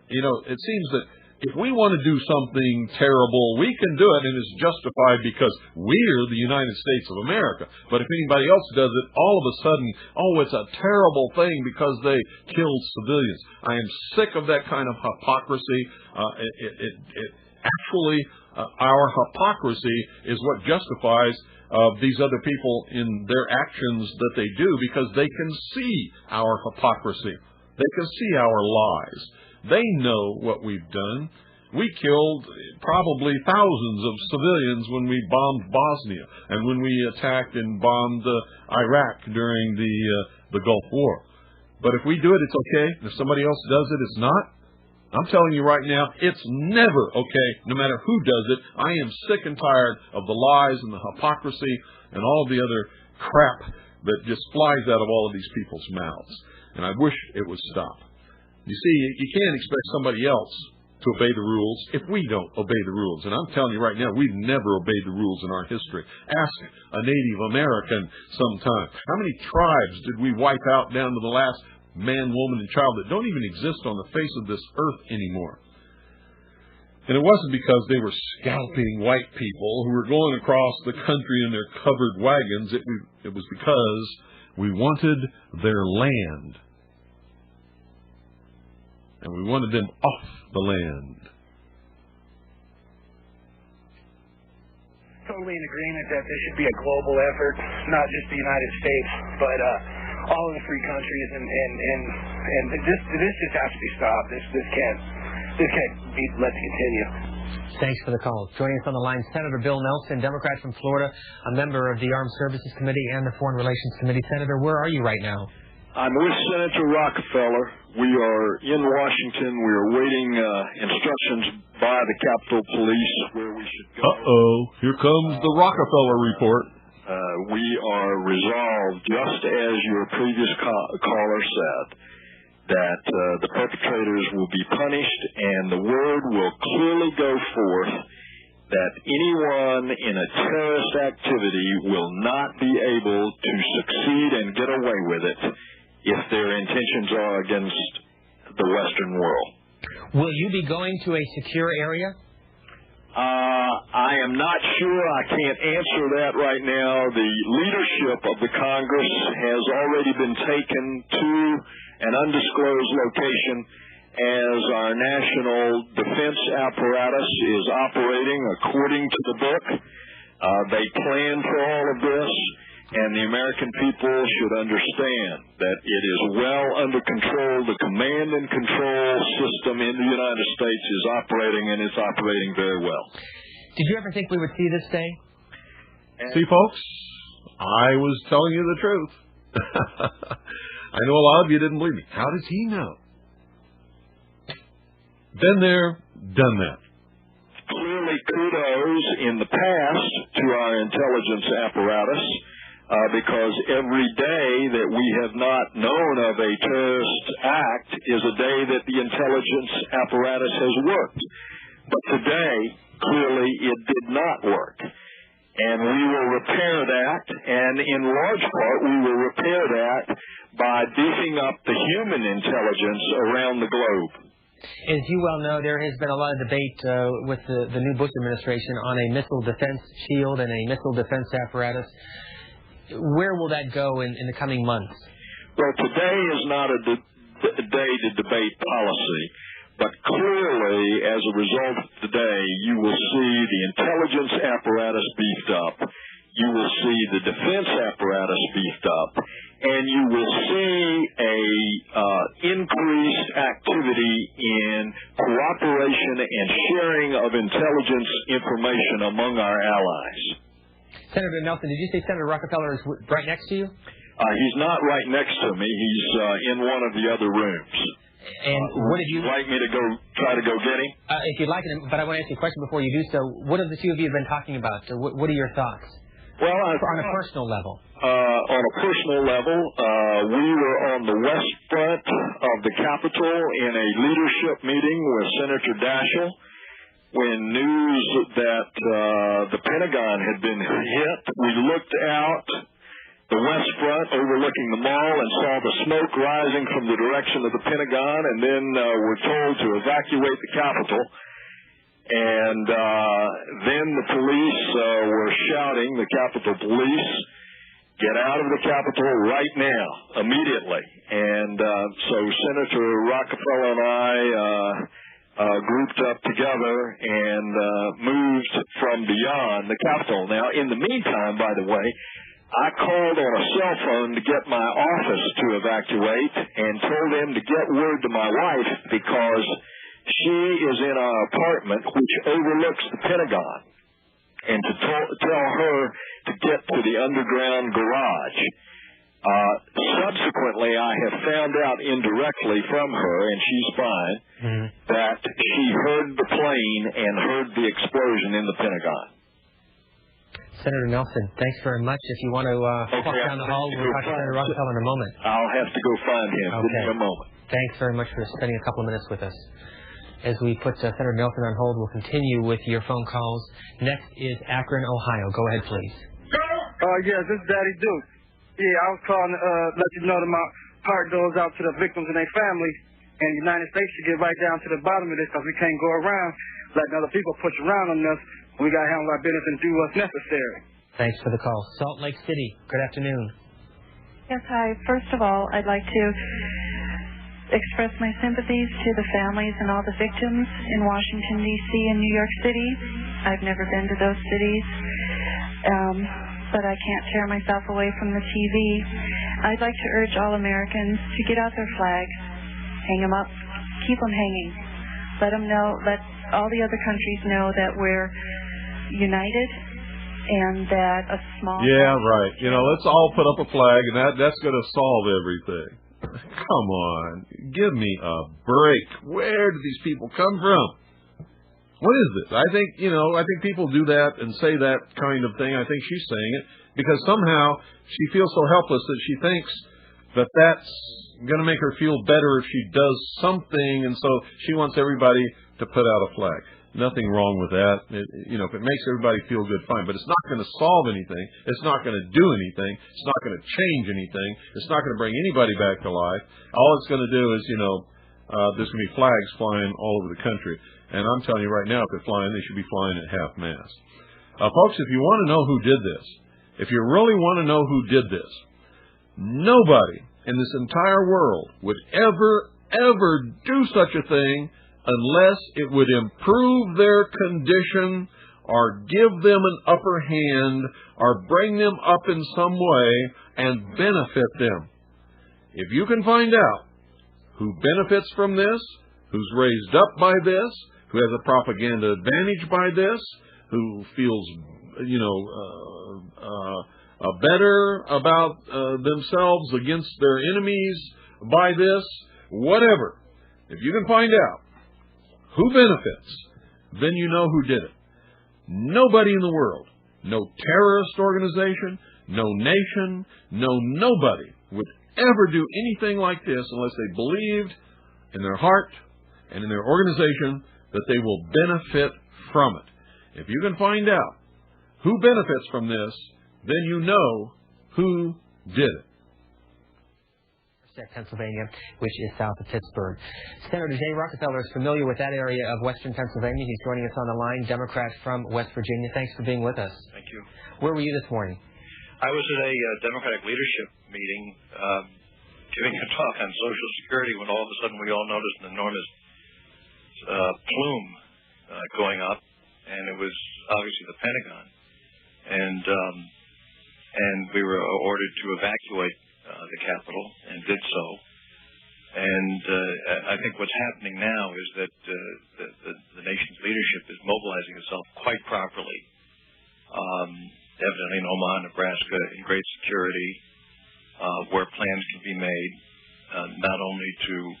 You know, it seems that if we want to do something terrible, we can do it, and it's justified because we're the United States of America. But if anybody else does it, all of a sudden, it's a terrible thing because they killed civilians. I am sick of that kind of hypocrisy. Our hypocrisy is what justifies these other people in their actions that they do, because they can see our hypocrisy. They can see our lies. They know what we've done. We killed probably thousands of civilians when we bombed Bosnia and when we attacked and bombed Iraq during the Gulf War. But if we do it, it's okay. If somebody else does it, it's not. I'm telling you right now, it's never okay, no matter who does it. I am sick and tired of the lies and the hypocrisy and all the other crap that just flies out of all of these people's mouths. And I wish it would stop. You see, you can't expect somebody else to obey the rules if we don't obey the rules. And I'm telling you right now, we've never obeyed the rules in our history. Ask a Native American sometime. How many tribes did we wipe out down to the last man, woman, and child that don't even exist on the face of this earth anymore? And it wasn't because they were scalping white people who were going across the country in their covered wagons. It was because we wanted their land. And we wanted them off the land. Totally in agreement that this should be a global effort, not just the United States, but all of the free countries. And this just has to be stopped. This can't be let continue. Thanks for the call. Joining us on the line, Senator Bill Nelson, Democrat from Florida, a member of the Armed Services Committee and the Foreign Relations Committee. Senator, where are you right now? I'm with Senator Rockefeller. We are in Washington. We are waiting instructions by the Capitol Police where we should go. Here comes the Rockefeller report. We are resolved, just as your previous caller said, that the perpetrators will be punished, and the word will clearly go forth that anyone in a terrorist activity will not be able to succeed and get away with it if their intentions are against the Western world. Will you be going to a secure area? I am not sure. I can't answer that right now. The leadership of the Congress has already been taken to an undisclosed location as our national defense apparatus is operating according to the book. They planned for all of this. And the American people should understand that it is well under control. The command and control system in the United States is operating, and it's operating very well. Did you ever think we would see this day? See, folks, I was telling you the truth. I know a lot of you didn't believe me. How does he know? Been there, done that. Clearly, kudos in the past to our intelligence apparatus. because every day that we have not known of a terrorist act is a day that the intelligence apparatus has worked. But today, clearly, it did not work. And we will repair that, and in large part, we will repair that by beefing up the human intelligence around the globe. As you well know, there has been a lot of debate with the new Bush administration on a missile defense shield and a missile defense apparatus. Where will that go in the coming months? Well, today is not a day to debate policy, but clearly, as a result of today, you will see the intelligence apparatus beefed up, you will see the defense apparatus beefed up, and you will see a increased activity in cooperation and sharing of intelligence information among our allies. Senator Nelson, did you say Senator Rockefeller is right next to you? He's not right next to me. He's in one of the other rooms. And what did you like me to try to go get him? If you'd like, but I want to ask you a question before you do so. What have the two of you been talking about? What are your thoughts? Well, on a personal level. On a personal level, we were on the west front of the Capitol in a leadership meeting with Senator Daschle when news that the Pentagon had been hit. We looked out the west front overlooking the mall and saw the smoke rising from the direction of the Pentagon, and then were told to evacuate the Capitol. And then the police were shouting, the Capitol Police, get out of the Capitol right now, immediately. And so Senator Rockefeller and I grouped up together and moved from beyond the Capitol. Now, in the meantime, by the way, I called on a cell phone to get my office to evacuate and told them to get word to my wife because she is in our apartment, which overlooks the Pentagon, and to tell her to get to the underground garage. Subsequently, I have found out indirectly from her, and she's fine, that she heard the plane and heard the explosion in the Pentagon. Senator Nelson, thanks very much. If you want to walk down the hall, we'll talk to Senator Rockefeller in a moment. I'll have to go find him in a moment. Thanks very much for spending a couple of minutes with us. As we put Senator Nelson on hold, we'll continue with your phone calls. Next is Akron, Ohio. Go ahead, please. Yes, this is Daddy Duke. Yeah, I was calling to let you know that my heart goes out to the victims and their families. And the United States should get right down to the bottom of this because we can't go around letting other people push around on us. We got to handle our business and do what's necessary. Thanks for the call. Salt Lake City, good afternoon. Yes, hi. First of all, I'd like to express my sympathies to the families and all the victims in Washington, D.C. and New York City. I've never been to those cities, but I can't tear myself away from the TV. I'd like to urge all Americans to get out their flags, hang them up, keep them hanging. Let them know, let all the other countries know that we're united and that a small... Yeah, right. You know, let's all put up a flag, and that's going to solve everything. Come on. Give me a break. Where do these people come from? What is this? I think people do that and say that kind of thing. I think she's saying it because somehow she feels so helpless that she thinks that that's going to make her feel better if she does something, and so she wants everybody to put out a flag. Nothing wrong with that. If it makes everybody feel good, fine. But it's not going to solve anything. It's not going to do anything. It's not going to change anything. It's not going to bring anybody back to life. All it's going to do is, there's going to be flags flying all over the country. And I'm telling you right now, if they're flying, they should be flying at half-mast. Folks, if you want to know who did this, if you really want to know who did this, nobody in this entire world would ever do such a thing unless it would improve their condition or give them an upper hand or bring them up in some way and benefit them. If you can find out who benefits from this, who's raised up by this, who has a propaganda advantage by this, who feels, better about themselves against their enemies by this, whatever. If you can find out who benefits, then you know who did it. Nobody in the world, no terrorist organization, no nation, nobody would ever do anything like this unless they believed in their heart and in their organization that they will benefit from it. If you can find out who benefits from this, then you know who did it. Pennsylvania, which is south of Pittsburgh. Senator Jay Rockefeller is familiar with that area of western Pennsylvania. He's joining us on the line, Democrat from West Virginia. Thanks for being with us. Thank you. Where were you this morning? I was at a Democratic leadership meeting giving a talk on Social Security when all of a sudden we all noticed an enormous plume going up, and it was obviously the Pentagon. And we were ordered to evacuate the Capitol, and did so. And I think what's happening now is that the nation's leadership is mobilizing itself quite properly, evidently in Omaha, Nebraska, in great security, where plans can be made, not only to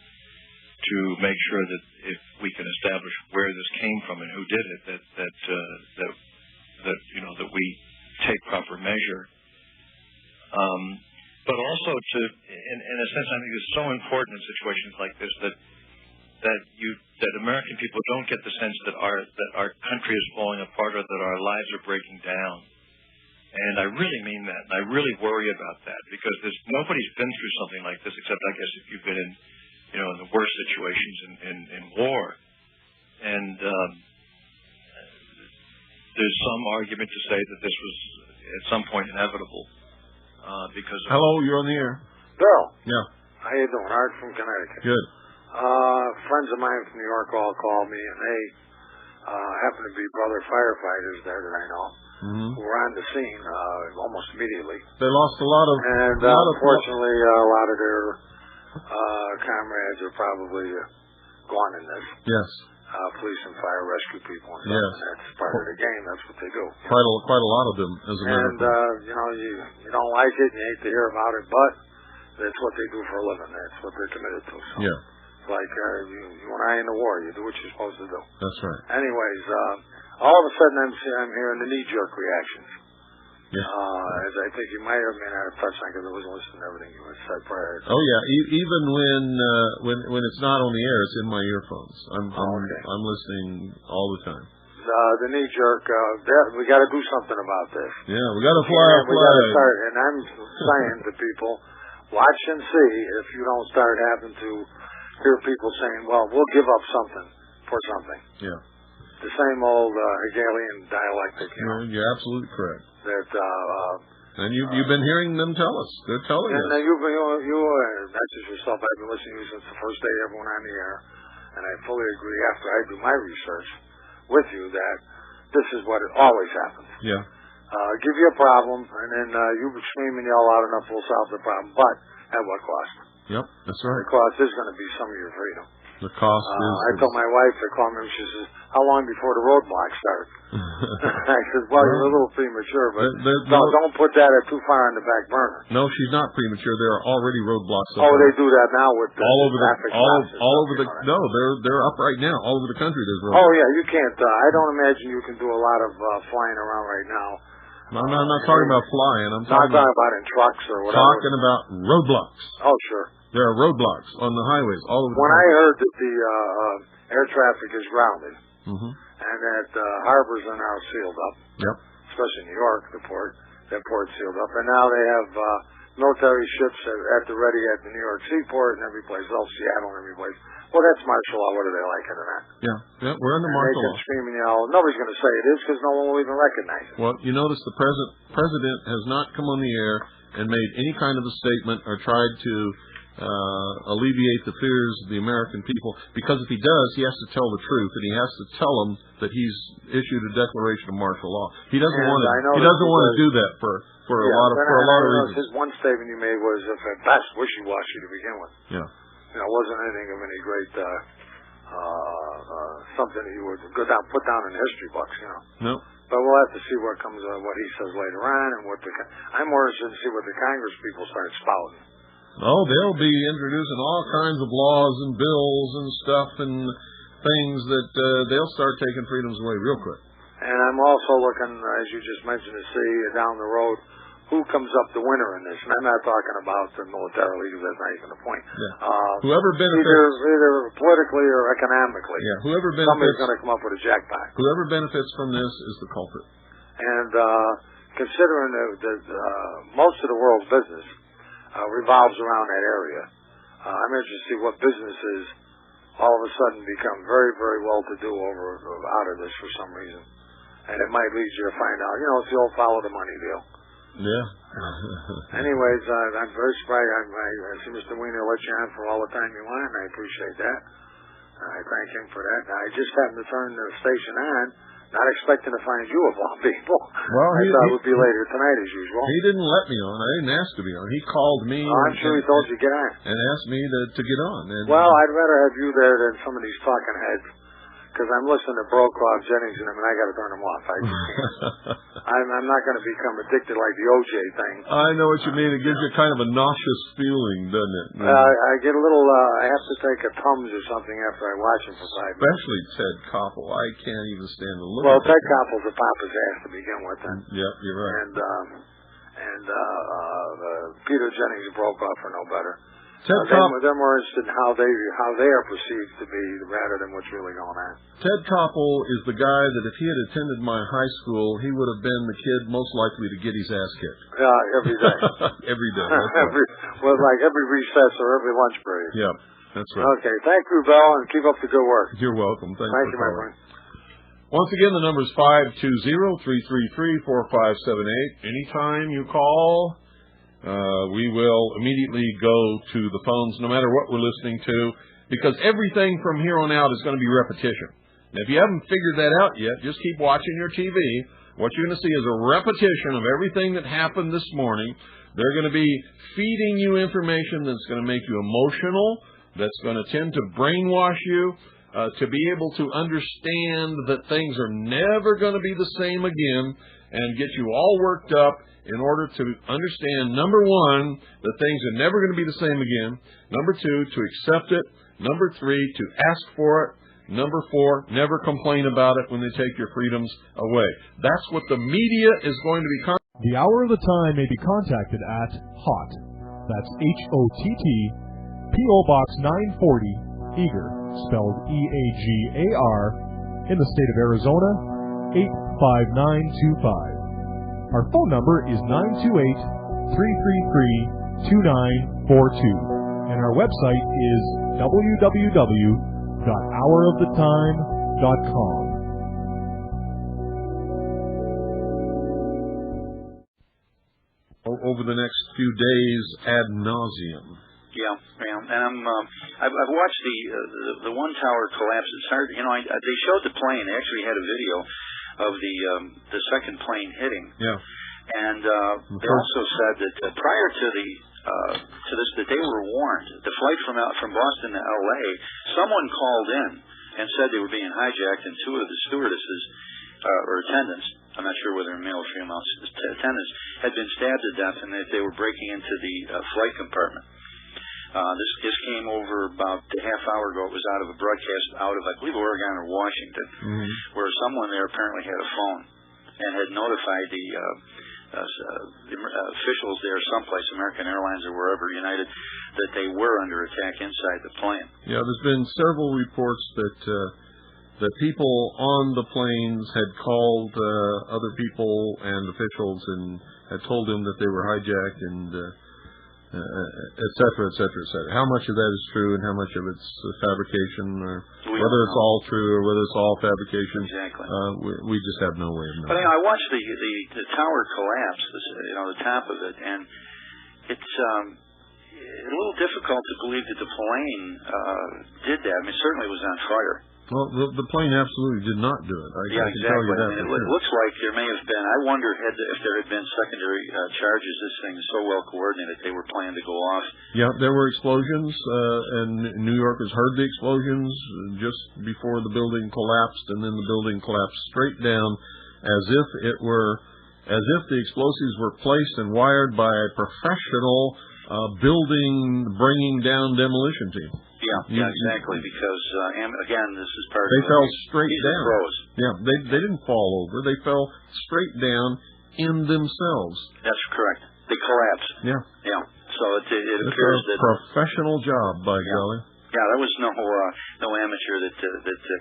make sure that if we can establish where this came from and who did it, that we take proper measure. But also to, in a sense, I think it's so important in situations like this that American people don't get the sense that our country is falling apart or that our lives are breaking down. And I really mean that. And I really worry about that because nobody's been through something like this except, I guess, if you've been in the worst situations in war. And there's some argument to say that this was at some point inevitable. Because hello, you're on the air. Bill. Yeah. How you doing? Art from Connecticut. Good. Friends of mine from New York all called me, and they happen to be brother firefighters there that I know, who were on the scene almost immediately. They lost a lot of... And unfortunately, a lot of their comrades are probably gone in this. Yes. Police and fire rescue people and stuff. Yes. And that's part of the game. That's what they do. Quite a lot of them, as a matter of fact. And, you don't like it and you hate to hear about it, but that's what they do for a living. That's what they're committed to. So, yeah. Like you and I in the war, you do what you're supposed to do. That's right. Anyways, all of a sudden I'm hearing the knee-jerk reactions. Yeah. As I think you might or may not have touched on because I wasn't listening to everything you had said prior. Oh yeah, even when it's not on the air, it's in my earphones. I'm listening all the time. The knee-jerk, we got to do something about this. Yeah, we got to fly a flag. We got to start, and I'm saying to people, watch and see if you don't start having to hear people saying, well, we'll give up something for something. Yeah. The same old Hegelian dialectic. You're absolutely correct. And you've been hearing them tell us. They're telling us. And you not just yourself. I've been listening to you since the first day everyone on the air, and I fully agree after I do my research with you that this is what it always happens. Yeah. Give you a problem, and then you scream and yell loud enough, we'll solve the problem. But at what cost? Yep, that's right. The cost is going to be some of your freedom. The cost is... I told my wife to call me, and she says, how long before the roadblocks start? I said, well, you're a little premature, but don't put that too far on the back burner. No, she's not premature. There are already roadblocks. Oh, they do that now with No, they're up right now. All over the country there's roadblocks. Oh, yeah, you can't. I don't imagine you can do a lot of flying around right now. No, I'm not talking about flying. I'm talking about in trucks or whatever. Talking about roadblocks. Oh, sure. There are roadblocks on the highways all over the country. When I heard that the air traffic is grounded and that harbors are now sealed up, especially New York, that port's sealed up, and now they have military ships at the ready at the New York seaport and every place else, Seattle and every place. Well, that's martial law, whether they like it or not. Yeah, we're under martial law. They can scream and yell. Nobody's going to say it is because no one will even recognize it. Well, you notice the president has not come on the air and made any kind of a statement or tried to alleviate the fears of the American people, because if he does, he has to tell the truth, and he has to tell them that he's issued a declaration of martial law. He doesn't want to do that for a lot of reasons. His one statement he made was, at best, wishy-washy to begin with. Yeah. It wasn't anything of any great something he would put down in history books. No. But we'll have to see what comes of what he says later on, and I'm more interested to see what the Congress people start spouting. Oh, they'll be introducing all kinds of laws and bills and stuff and things that they'll start taking freedoms away real quick. And I'm also looking, as you just mentioned, to see down the road who comes up the winner in this. And I'm not talking about the militarily, because that's not even the point. Yeah. Whoever benefits, either politically or economically. Yeah. Whoever benefits, somebody's going to come up with a jackpot. Whoever benefits from this is the culprit. And considering that most of the world's business revolves around that area, I'm interested to see what businesses all of a sudden become very, very well-to-do out of this for some reason. And it might lead you to find out, it's the old follow the money deal. Yeah. Anyways, I'm very surprised. I see Mr. Weiner let you on for all the time you want, and I appreciate that. I thank him for that. I just happened to turn the station on, not expecting to find you of all people. Well, I thought it would be later tonight as usual. He didn't let me on. I didn't ask to be on. He called me. I'm sure he told you to get on. And asked me to get on. And, well, I'd rather have you there than some of these talking heads, because I'm listening to Brokaw, Jennings, and I got to turn them off. I just can't. I'm not going to become addicted like the OJ thing. I know what you mean. It gives you kind of a nauseous feeling, doesn't it? I get a little, I have to take a Tums or something after I watch him for 5 minutes. Especially Ted Koppel. I can't even stand to look at him. Well, Ted Koppel's a papa's ass to begin with. Yep, you're right. And Peter Jennings and Brokaw are no better. They're more interested in how they are perceived to be rather than what's really going on. Ted Koppel is the guy that if he had attended my high school, he would have been the kid most likely to get his ass kicked. Every day. Every day. every recess or every lunch break. Yeah, that's right. Okay, thank you, Bill, and keep up the good work. You're welcome. Thank you, my friend. Once again, the number is 520-333-4578. Anytime you call, we will immediately go to the phones, no matter what we're listening to, because everything from here on out is going to be repetition. And if you haven't figured that out yet, just keep watching your TV. What you're going to see is a repetition of everything that happened this morning. They're going to be feeding you information that's going to make you emotional, that's going to tend to brainwash you, to be able to understand that things are never going to be the same again, and get you all worked up in order to understand, number one, that things are never going to be the same again. Number two, to accept it. Number three, to ask for it. Number four, never complain about it when they take your freedoms away. That's what the media is going to be. The Hour of the Time may be contacted at HOT. That's HOTT, P.O. Box 940, Eager, spelled E-A-G-A-R, in the state of Arizona, 85925. Our phone number is 928-333-2942. And our website is www.houroftheTime.com. Over the next few days, ad nauseum. Yeah, and I've watched the one tower collapse. It's hard, they showed the plane. They actually had a video of the second plane hitting. Yeah. And they also said that prior to this, that they were warned. The flight from Boston to L.A., someone called in and said they were being hijacked, and two of the stewardesses or attendants, I'm not sure whether male or female attendants, had been stabbed to death, and that they were breaking into the flight compartment. This came over about a half hour ago. It was out of a broadcast out of, I believe, Oregon or Washington, where someone there apparently had a phone and had notified the officials there someplace, American Airlines or wherever, United, that they were under attack inside the plane. Yeah, there's been several reports that people on the planes had called other people and officials and had told them that they were hijacked and et cetera, et cetera, et cetera. How much of that is true and how much of it's fabrication, or whether it's all true or whether it's all fabrication, exactly. We just have no way of knowing. But I watched the tower collapse, the top of it, and it's a little difficult to believe that the plane did that. I mean, certainly it was on fire. Well, the plane absolutely did not do it. I can exactly. tell you that. It looks like there may have been. I wonder if there had been secondary charges. This thing is so well coordinated; they were planning to go off. Yeah, there were explosions, and New Yorkers heard the explosions just before the building collapsed, and then the building collapsed straight down, as if the explosives were placed and wired by a professional building bringing down demolition team. Yeah, exactly. Because again, this is part. They fell straight these down. Pros. Yeah, they didn't fall over. They fell straight down in themselves. That's correct. They collapse. Yeah. Yeah. So it appears that professional job, by golly. Yeah, there was no amateur that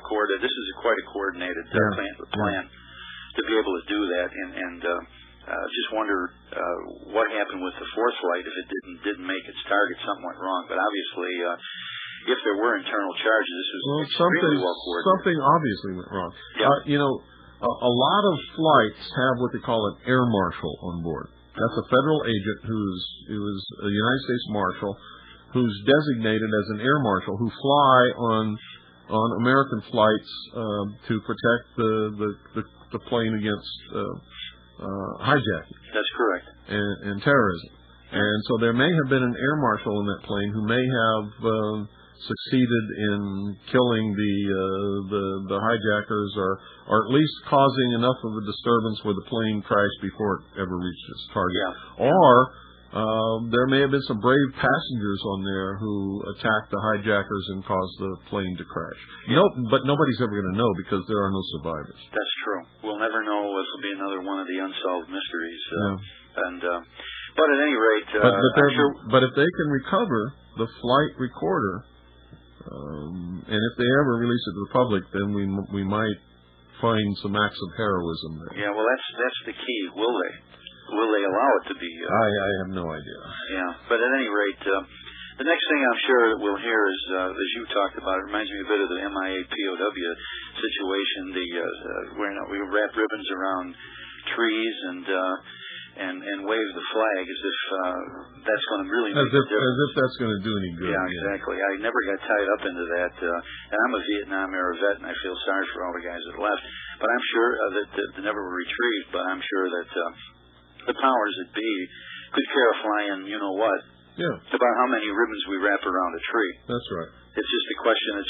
coordinated. This is quite a coordinated plan to be able to do that. And just wonder what happened with the fourth flight if it didn't make its target. Something went wrong. But obviously, if there were internal charges, this was extremely well coordinated. Something obviously went wrong. Yeah. A lot of flights have what they call an air marshal on board. That's a federal agent who is a United States Marshal who's designated as an air marshal who fly on American flights to protect the plane against hijacking. That's correct. And terrorism. And so there may have been an air marshal in that plane who may have succeeded in killing the hijackers or at least causing enough of a disturbance where the plane crashed before it ever reached its target. Yeah. Or there may have been some brave passengers on there who attacked the hijackers and caused the plane to crash. But nobody's ever going to know because there are no survivors. That's true. We'll never know. This will be another one of the unsolved mysteries. But at any rate, but if they can recover the flight recorder, and if they ever release it to the public, then we might find some acts of heroism there. Yeah, well, that's the key. Will they? Will they allow it to be? I have no idea. Yeah, but at any rate, the next thing I'm sure that we'll hear is, as you talked about, it reminds me a bit of the MIA POW situation. Where we wrap ribbons around trees and wave the flag as if that's going to really make a difference. As if that's going to do any good. Yeah, exactly. I never got tied up into that. And I'm a Vietnam-era vet, and I feel sorry for all the guys that left. But I'm sure that they never were retrieved, but I'm sure that the powers that be could care a flying you-know-what about how many ribbons we wrap around a tree. That's right. It's just a question. It's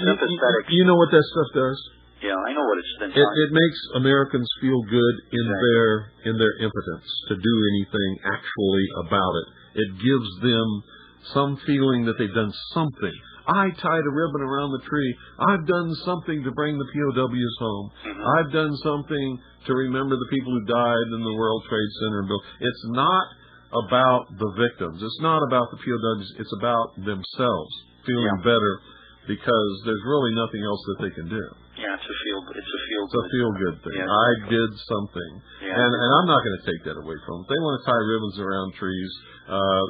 sympathetic. You know what that stuff does? Yeah, I know what it's been. It makes Americans feel good in their impotence to do anything actually about it. It gives them some feeling that they've done something. I tied a ribbon around the tree. I've done something to bring the POWs home. Mm-hmm. I've done something to remember the people who died in the World Trade Center. It's not about the victims. It's not about the POWs. It's about themselves feeling better because there's really nothing else that they can do. Yeah, it's a feel good thing. Yeah, I did something. Yeah. And I'm not going to take that away from them. If they want to tie ribbons around trees,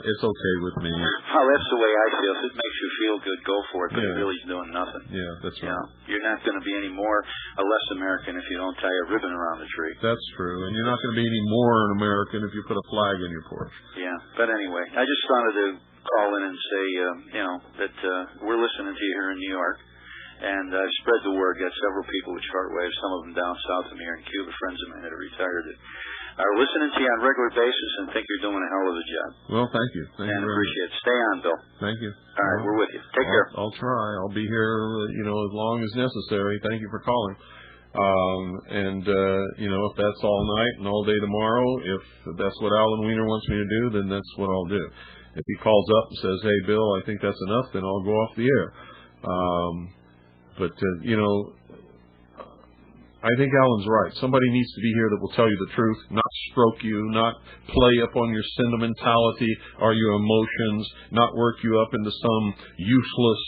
it's okay with me. Well, that's the way I feel. If it makes you feel good, go for it, but it really is doing nothing. Yeah, that's right. You're not going to be any more or less American if you don't tie a ribbon around the tree. That's true. And you're not going to be any more an American if you put a flag on your porch. Yeah, but anyway, I just wanted to call in and say, that we're listening to you here in New York. And I've spread the word. Got several people with shortwave, some of them down south of me here in Cuba, friends of mine that are retired, that are listening to you on a regular basis and think you're doing a hell of a job. Well, thank you. Thank you very appreciate it. Stay on, Bill. Thank you. All right, we're with you. Take care. I'll try. I'll be here, as long as necessary. Thank you for calling. If that's all night and all day tomorrow, if that's what Alan Wiener wants me to do, then that's what I'll do. If he calls up and says, "Hey, Bill, I think that's enough," then I'll go off the air. But I think Alan's right. Somebody needs to be here that will tell you the truth, not stroke you, not play upon your sentimentality or your emotions, not work you up into some useless,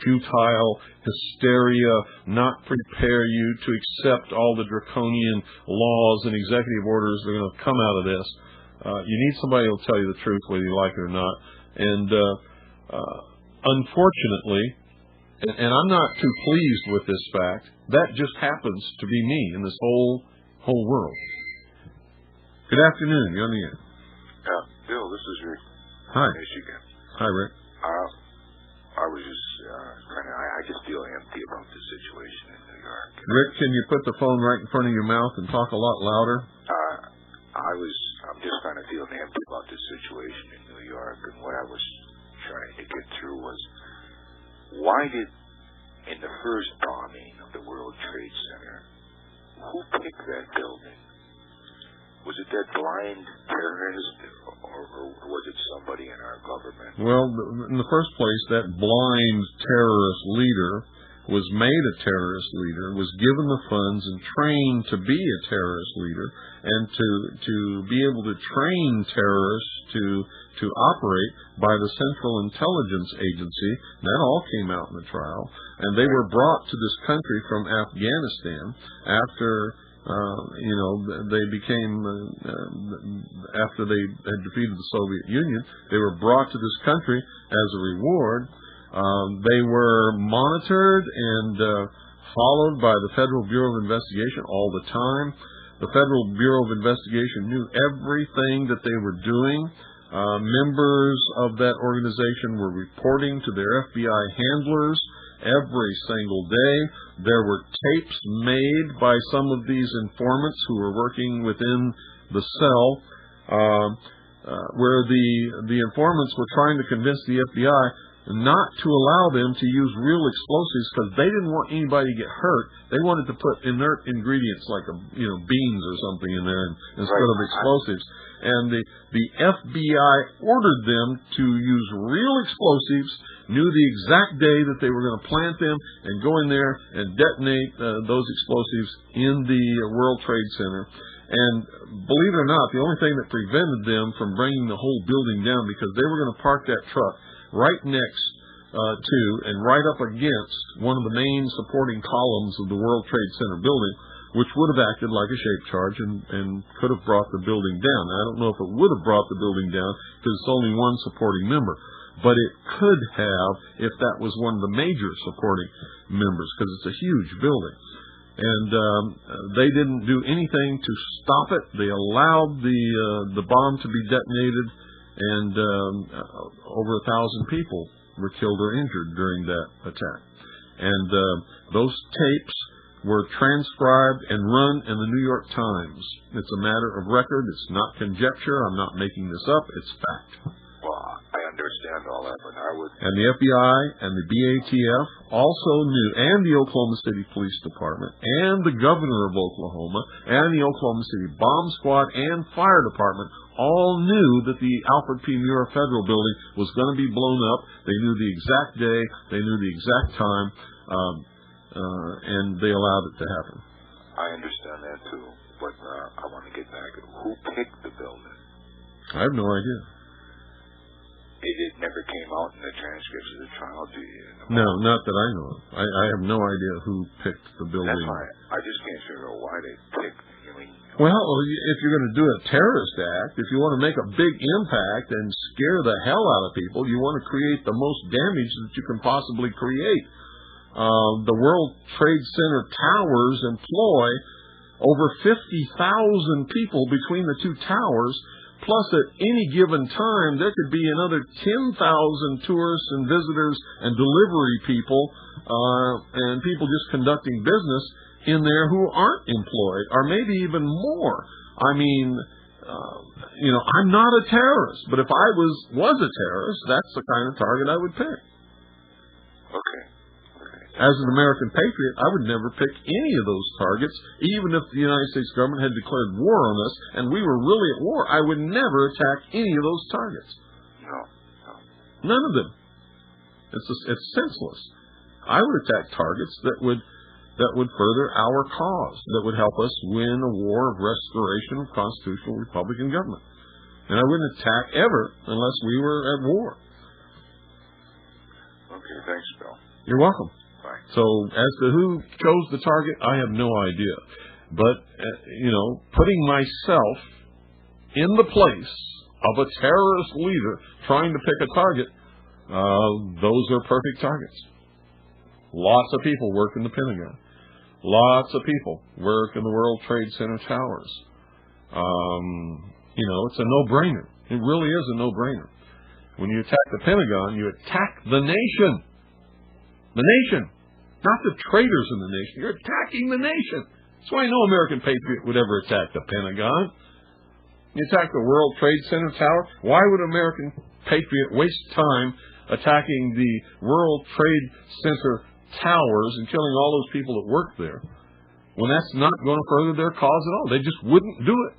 futile hysteria, not prepare you to accept all the draconian laws and executive orders that are going to come out of this. You need somebody who will tell you the truth, whether you like it or not. And unfortunately, and I'm not too pleased with this fact, that just happens to be me in this whole world. Good afternoon. You're on the air. Bill, this is Rick. Hi. Michigan. Hi, Rick. I was just I just feel empty about the situation in New York. Rick, can you put the phone right in front of your mouth and talk a lot louder? I'm just kind of feeling empty about the situation in New York, and what I was trying to get through was, why did, in the first bombing of the World Trade Center, who picked that building? Was it that blind terrorist, or was it somebody in our government? Well, in the first place, that blind terrorist leader was made a terrorist leader, was given the funds and trained to be a terrorist leader, and to be able to train terrorists to operate by the Central Intelligence Agency. That all came out in the trial. And they were brought to this country from Afghanistan after after they had defeated the Soviet Union. They were brought to this country as a reward. They were monitored and followed by the Federal Bureau of Investigation all the time. The Federal Bureau of Investigation knew everything that they were doing. Members of that organization were reporting to their FBI handlers every single day. There were tapes made by some of these informants who were working within the cell where the informants were trying to convince the FBI not to allow them to use real explosives because they didn't want anybody to get hurt. They wanted to put inert ingredients like beans or something in there instead of explosives. And the FBI ordered them to use real explosives, knew the exact day that they were going to plant them and go in there and detonate those explosives in the World Trade Center. And believe it or not, the only thing that prevented them from bringing the whole building down, because they were going to park that truck right next to and right up against one of the main supporting columns of the World Trade Center building, which would have acted like a shape charge and could have brought the building down. I don't know if it would have brought the building down because it's only one supporting member, but it could have if that was one of the major supporting members, because it's a huge building. And they didn't do anything to stop it. They allowed the bomb to be detonated, and over 1,000 people were killed or injured during that attack. And those tapes were transcribed and run in the New York Times. It's a matter of record. It's not conjecture. I'm not making this up. It's fact. Well, I understand all that, but I would... And the FBI and the BATF also knew, and the Oklahoma City Police Department, and the governor of Oklahoma, and the Oklahoma City Bomb Squad and Fire Department all knew that the Alfred P. Muir Federal Building was going to be blown up. They knew the exact day. They knew the exact time. And they allowed it to happen. I understand that too, but I want to get back. Who picked the building? I have no idea. It never came out in the transcripts of the trial, do you? No, not that I know of. I have no idea who picked the building. That's why I just can't figure out why they picked. Well, if you're going to do a terrorist act, if you want to make a big impact and scare the hell out of people, you want to create the most damage that you can possibly create. The World Trade Center towers employ over 50,000 people between the two towers, plus at any given time there could be another 10,000 tourists and visitors and delivery people and people just conducting business in there who aren't employed, or maybe even more. I mean, I'm not a terrorist, but if I was a terrorist, that's the kind of target I would pick. Okay. As an American patriot, I would never pick any of those targets, even if the United States government had declared war on us and we were really at war. I would never attack any of those targets. No. None of them. It's senseless. I would attack targets that would further our cause, that would help us win a war of restoration of constitutional Republican government. And I wouldn't attack ever unless we were at war. Okay, thanks, Bill. You're welcome. Bye. So as to who chose the target, I have no idea. But, putting myself in the place of a terrorist leader trying to pick a target, those are perfect targets. Lots of people work in the Pentagon. Lots of people work in the World Trade Center towers. It's a no-brainer. It really is a no-brainer. When you attack the Pentagon, you attack the nation. The nation. Not the traitors in the nation. You're attacking the nation. That's why no American patriot would ever attack the Pentagon. You attack the World Trade Center tower. Why would an American patriot waste time attacking the World Trade Center towers and killing all those people that work there when that's not going to further their cause at all? They just wouldn't do it.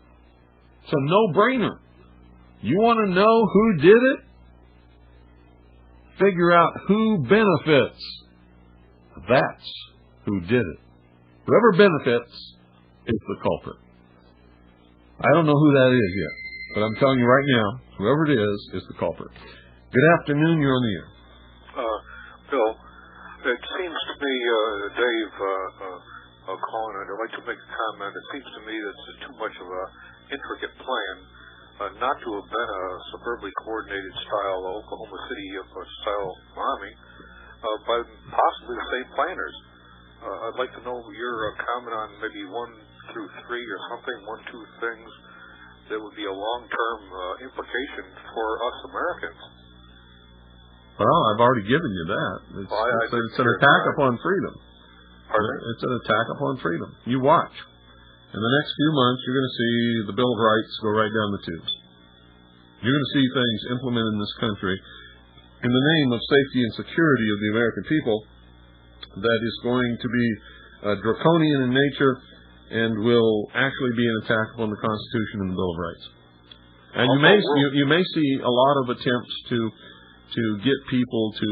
It's a no-brainer. You want to know who did it? Figure out who benefits. That's who did it. Whoever benefits is the culprit. I don't know who that is yet, but I'm telling you right now, whoever it is the culprit. Good afternoon, you're on the air. Bill, it seems to me, Dave calling, I'd like to make a comment. It seems to me that it's too much of an intricate plan not to have been a suburbly coordinated style Oklahoma City style bombing by possibly the same planners. I'd like to know your comment on maybe 1 through 3 or something, 1, 2 things that would be a long-term implication for us Americans. Well, I've already given you that. It's an attack upon freedom. Pardon? It's an attack upon freedom. You watch. In the next few months, you're going to see the Bill of Rights go right down the tubes. You're going to see things implemented in this country in the name of safety and security of the American people that is going to be draconian in nature and will actually be an attack upon the Constitution and the Bill of Rights. And you may see a lot of attempts to get people to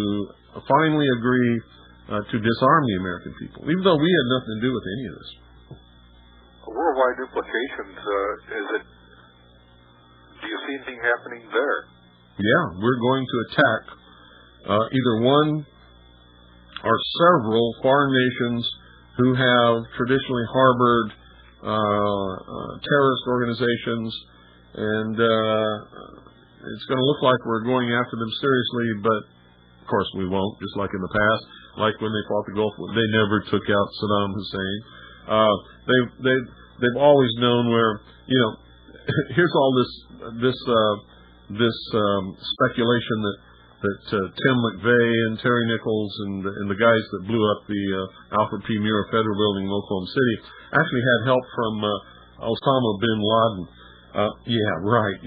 finally agree to disarm the American people, even though we had nothing to do with any of this. Worldwide implications, do you see anything happening there? Yeah, we're going to attack either one or several foreign nations who have traditionally harbored terrorist organizations, and it's going to look like we're going after them seriously, but of course we won't, just like in the past, like when they fought the Gulf War. They never took out Saddam Hussein. They've always known where, here's all this speculation that Tim McVeigh and Terry Nichols and the guys that blew up the Alfred P. Murrah Federal Building in Oklahoma City actually had help from Osama bin Laden. Yeah, right.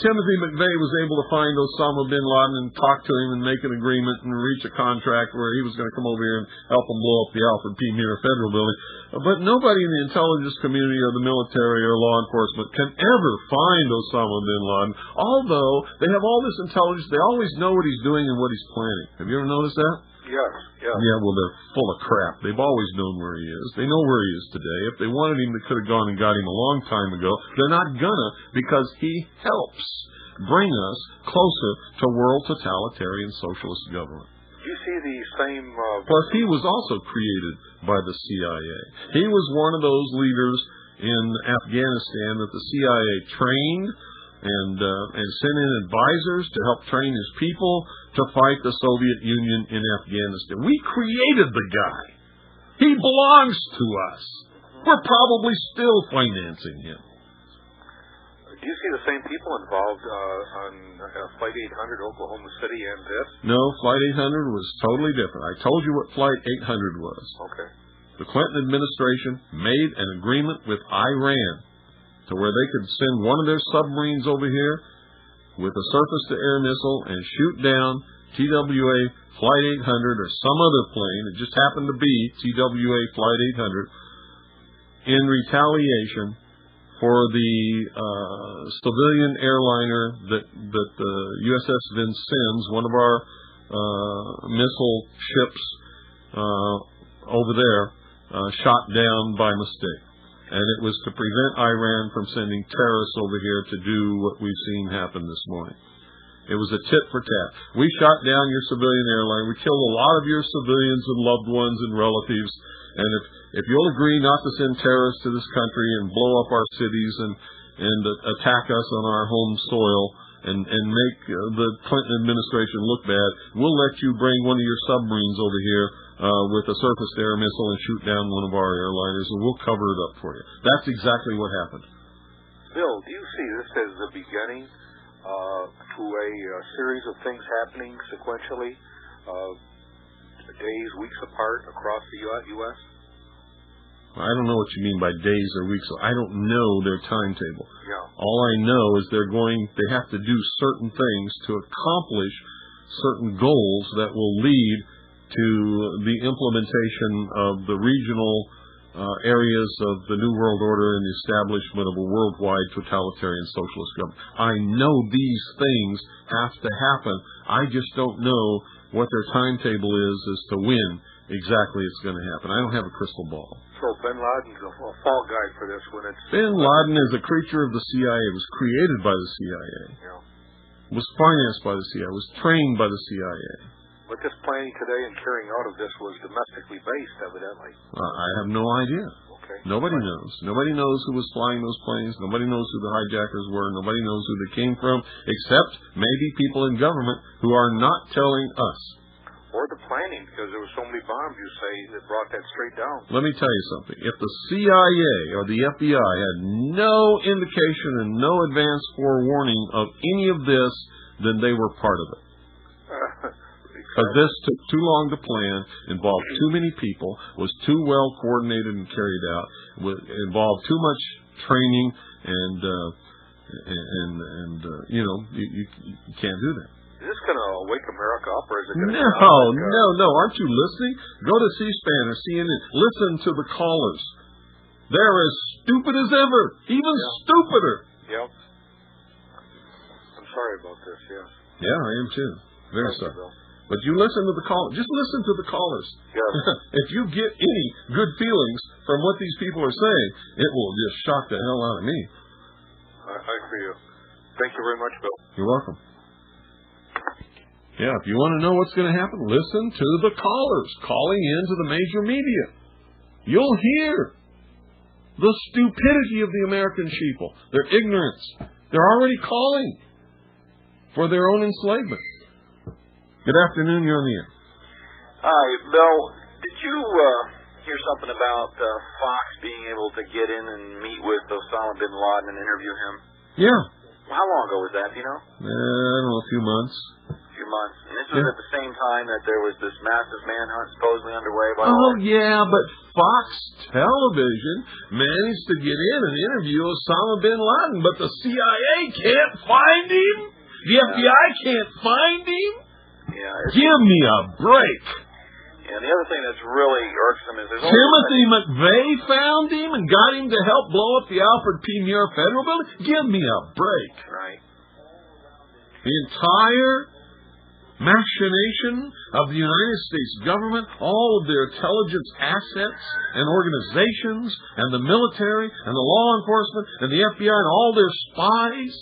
Timothy McVeigh was able to find Osama bin Laden and talk to him and make an agreement and reach a contract where he was going to come over here and help him blow up the Alfred P. Murrah Federal Building. But nobody in the intelligence community or the military or law enforcement can ever find Osama bin Laden, although they have all this intelligence. They always know what he's doing and what he's planning. Have you ever noticed that? Yes. Yeah, well, they're full of crap. They've always known where he is. They know where he is today. If they wanted him, they could have gone and got him a long time ago. They're not gonna, because he helps bring us closer to world totalitarian socialist government. Do you see the same... Plus, he was also created by the CIA. He was one of those leaders in Afghanistan that the CIA trained and sent in advisors to help train his people to fight the Soviet Union in Afghanistan. We created the guy. He belongs to us. We're probably still financing him. Do you see the same people involved on Flight 800, Oklahoma City, and this? No, Flight 800 was totally different. I told you what Flight 800 was. Okay. The Clinton administration made an agreement with Iran to where they could send one of their submarines over here with a surface-to-air missile and shoot down TWA Flight 800 or some other plane. It just happened to be TWA Flight 800 in retaliation for the civilian airliner that the USS Vincennes, one of our missile ships over there, shot down by mistake. And it was to prevent Iran from sending terrorists over here to do what we've seen happen this morning. It was a tit for tat. We shot down your civilian airline. We killed a lot of your civilians and loved ones and relatives. And if you'll agree not to send terrorists to this country and blow up our cities and attack us on our home soil and make the Clinton administration look bad, we'll let you bring one of your submarines over here with a surface-to-air missile and shoot down one of our airliners, and we'll cover it up for you. That's exactly what happened. Bill, do you see this as the beginning to a series of things happening sequentially, days, weeks apart across the U.S.? I don't know what you mean by days or weeks. I don't know their timetable. Yeah. All I know is they have to do certain things to accomplish certain goals that will lead to the implementation of the regional areas of the New World Order and the establishment of a worldwide totalitarian socialist government. I know these things have to happen. I just don't know what their timetable is as to when exactly it's going to happen. I don't have a crystal ball. So Bin Laden's a fall guy for this when it's... Bin Laden is a creature of the CIA. It was created by the CIA. Yeah. It was financed by the CIA. It was trained by the CIA. But this planning today and carrying out of this was domestically based, evidently. I have no idea. Okay. Nobody knows. Nobody knows who was flying those planes. Nobody knows who the hijackers were. Nobody knows who they came from, except maybe people in government who are not telling us. Or the planning, because there were so many bombs, you say, that brought that straight down. Let me tell you something. If the CIA or the FBI had no indication and no advance forewarning of any of this, then they were part of it. Because this took too long to plan, involved too many people, was too well coordinated and carried out, involved too much training, and you know, you can't do that. Is this going to wake America up, or is it going to... No. Aren't you listening? Go to C-SPAN or CNN. Listen to the callers. They're as stupid as ever, even stupider. Yep. I'm sorry about this, yes. Yeah, I am too. Very sorry. But you listen to the call. Just listen to the callers. Yes. If you get any good feelings from what these people are saying, it will just shock the hell out of me. I hear you. Thank you very much, Bill. You're welcome. Yeah, if you want to know what's going to happen, listen to the callers calling into the major media. You'll hear the stupidity of the American people, their ignorance. They're already calling for their own enslavement. Good afternoon, you're on the air. Hi, Bill. Did you hear something about Fox being able to get in and meet with Osama bin Laden and interview him? Yeah. How long ago was that, do you know? I don't know, a few months. Months. And this was at the same time that there was this massive manhunt supposedly underway by... Yeah, but Fox Television managed to get in and interview Osama bin Laden, but the CIA can't find him? The FBI can't find him? Yeah. Give me a break. Yeah, and the other thing that's really irksome is... Timothy McVeigh found him and got him to help blow up the Alfred P. Muir Federal Building? Give me a break. Right. The entire machination of the United States government, all of their intelligence assets and organizations, and the military, and the law enforcement, and the FBI, and all their spies,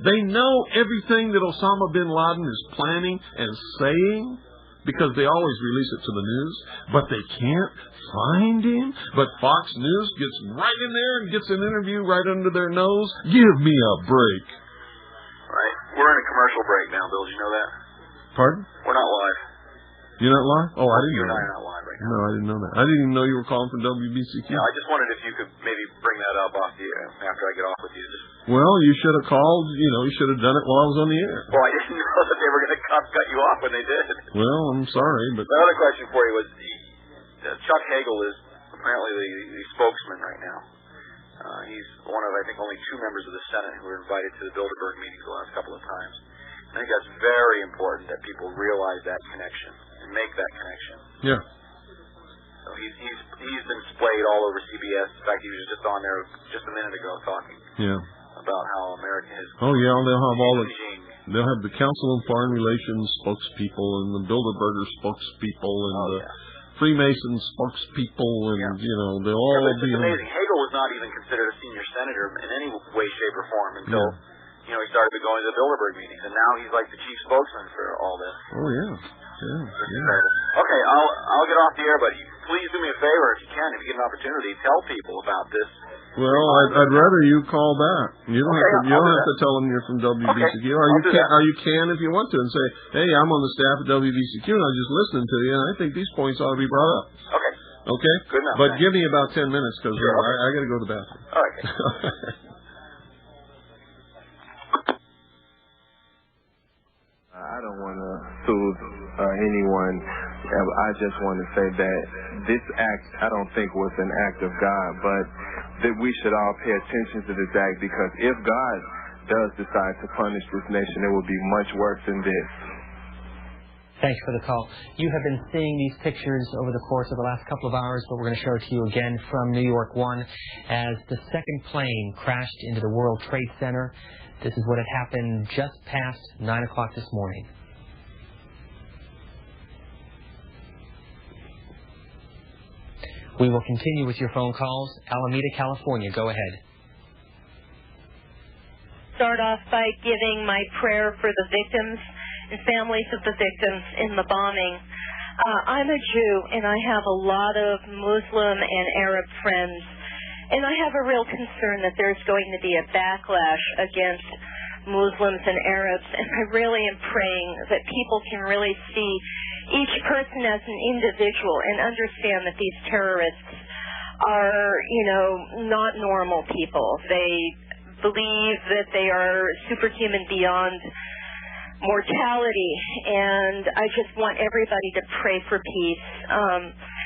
they know everything that Osama bin Laden is planning and saying, because they always release it to the news, but they can't find him. But Fox News gets right in there and gets an interview right under their nose. Give me a break. Right. We're in a commercial break now, Bill. Did you know that? Pardon? We're not live. You're not live? Oh, I didn't You know and I that. are not live right now. No, I didn't know that. I didn't even know you were calling from WBCQ. Yeah, I just wondered if you could maybe bring that up off the after I get off with you. Well, you should have called. You should have done it while I was on the air. Well, I didn't know that they were going to cut you off when they did. Well, I'm sorry, but... My other question for you was, Chuck Hagel is apparently the spokesman right now. He's one of, I think, only 2 members of the Senate who were invited to the Bilderberg meetings the last couple of times. I think that's very important that people realize that connection and make that connection. Yeah. So he's been displayed all over CBS. In fact, he was just on there just a minute ago talking about how America has... Oh, yeah, they'll have the Council on Foreign Relations spokespeople and the Bilderberger spokespeople and the Freemason spokespeople and, they'll all be... It's amazing. Hagel was not even considered a senior senator in any way, shape, or form until... he started going to the Bilderberg meetings, and now he's like the chief spokesman for all this. Oh, yeah. Okay, I'll get off the air, but please do me a favor, if you can, if you get an opportunity, tell people about this. Well, I'd rather you call back. You don't have to tell them you're from WBCQ. Okay, or you can if you want to, and say, hey, I'm on the staff at WBCQ, and I'm just listening to you, and I think these points ought to be brought up. Okay. Okay? Good enough. But give me about 10 minutes, because I got to go to the bathroom. All right. I don't want to soothe anyone. I just want to say that this act, I don't think was an act of God, but that we should all pay attention to this act, because if God does decide to punish this nation, it will be much worse than this. Thanks for the call. You have been seeing these pictures over the course of the last couple of hours, but we're going to show it to you again from New York 1 as the second plane crashed into the World Trade Center. This is what had happened just past 9 o'clock this morning. We will continue with your phone calls. Alameda, California, go ahead. Start off by giving my prayer for the victims and families of the victims in the bombing. I'm a Jew, and I have a lot of Muslim and Arab friends, and I have a real concern that there's going to be a backlash against Muslims and Arabs, and I really am praying that people can really see each person as an individual and understand that these terrorists are, not normal people. They believe that they are superhuman beyond mortality, and I just want everybody to pray for peace.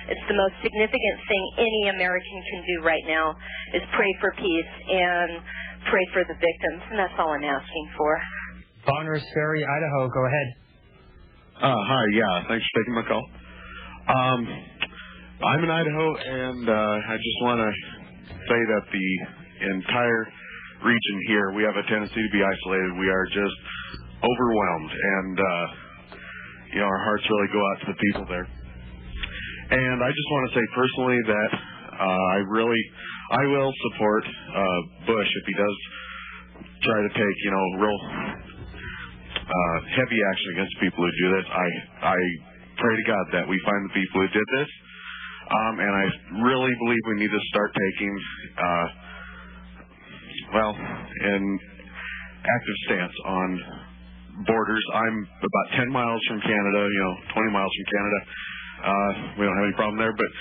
It's the most significant thing any American can do right now is pray for peace and pray for the victims, and that's all I'm asking for. Bonners Ferry, Idaho, go ahead. Hi, thanks for taking my call. I'm in Idaho, and I just want to say that the entire region here, we have a tendency to be isolated. We are just overwhelmed, and our hearts really go out to the people there. And I just want to say personally that I will support Bush if he does try to take real heavy action against people who do this. I pray to God that we find the people who did this, and I really believe we need to start taking an active stance on borders. I'm about 10 miles from Canada, 20 miles from Canada. We don't have any problem there, but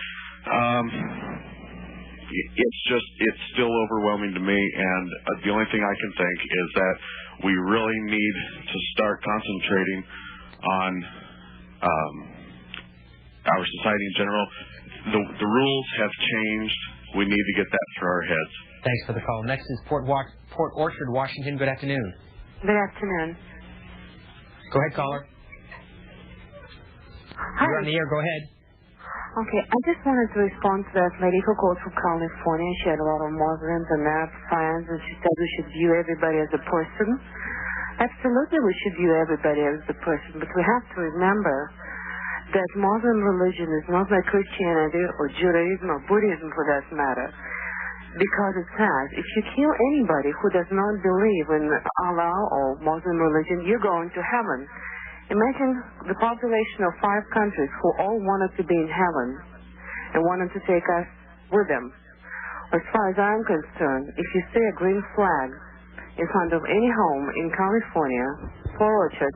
it's still overwhelming to me, and the only thing I can think is that we really need to start concentrating on our society in general. The rules have changed. We need to get that through our heads. Thanks for the call. Next is Port Orchard, Washington. Good afternoon. Good afternoon. Go ahead, caller. Hi. You're on the air. Go ahead. Okay, I just wanted to respond to that lady who called from California. She had a lot of Muslims and Arab friends, and she said we should view everybody as a person. Absolutely, we should view everybody as a person, but we have to remember that Muslim religion is not like Christianity or Judaism or Buddhism for that matter. Because it says, if you kill anybody who does not believe in Allah or Muslim religion, you're going to heaven. Imagine the population of 5 countries who all wanted to be in heaven and wanted to take us with them. As far as I'm concerned, if you see a green flag in front of any home in California, Port Orchard,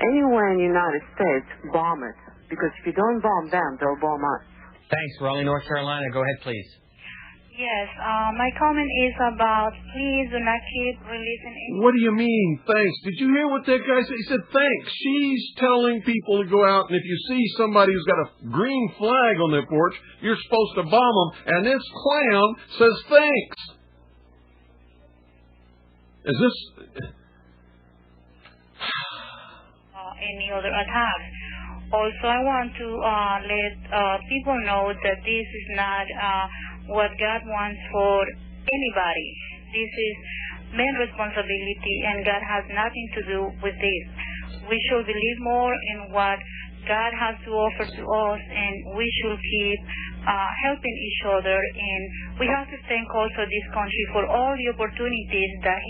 anywhere in the United States, bomb it. Because if you don't bomb them, they'll bomb us. Thanks, Raleigh, North Carolina. Go ahead, please. Yes, my comment is about please do not keep releasing... What do you mean, thanks? Did you hear what that guy said? He said, thanks. She's telling people to go out, and if you see somebody who's got a green flag on their porch, you're supposed to bomb them, and this clown says thanks. Is this... any other attacks. Also, I want to let people know that this is not what God wants for anybody. This is man's responsibility, and God has nothing to do with this. We should believe more in what God has to offer to us, and we should keep helping each other. And we have to thank also this country for all the opportunities that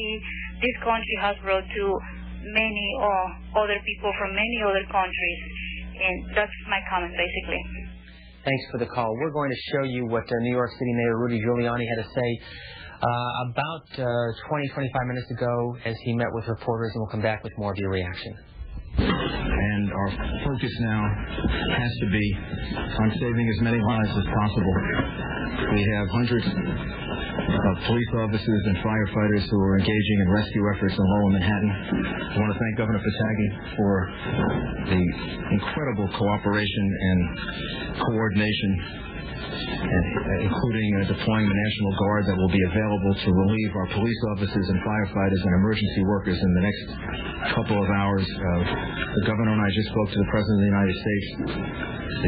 this country has brought to many other people from many other countries. And that's my comment, basically. Thanks for the call. We're going to show you what New York City Mayor Rudy Giuliani had to say about 20-25 minutes ago as he met with reporters, and we'll come back with more of your reaction. And our focus now has to be on saving as many lives as possible. We have hundreds of police officers and firefighters who are engaging in rescue efforts in lower Manhattan. I want to thank Governor Pataki for the incredible cooperation and coordination, including deploying the National Guard that will be available to relieve our police officers and firefighters and emergency workers in the next couple of hours. The governor and I just spoke to the President of the United States.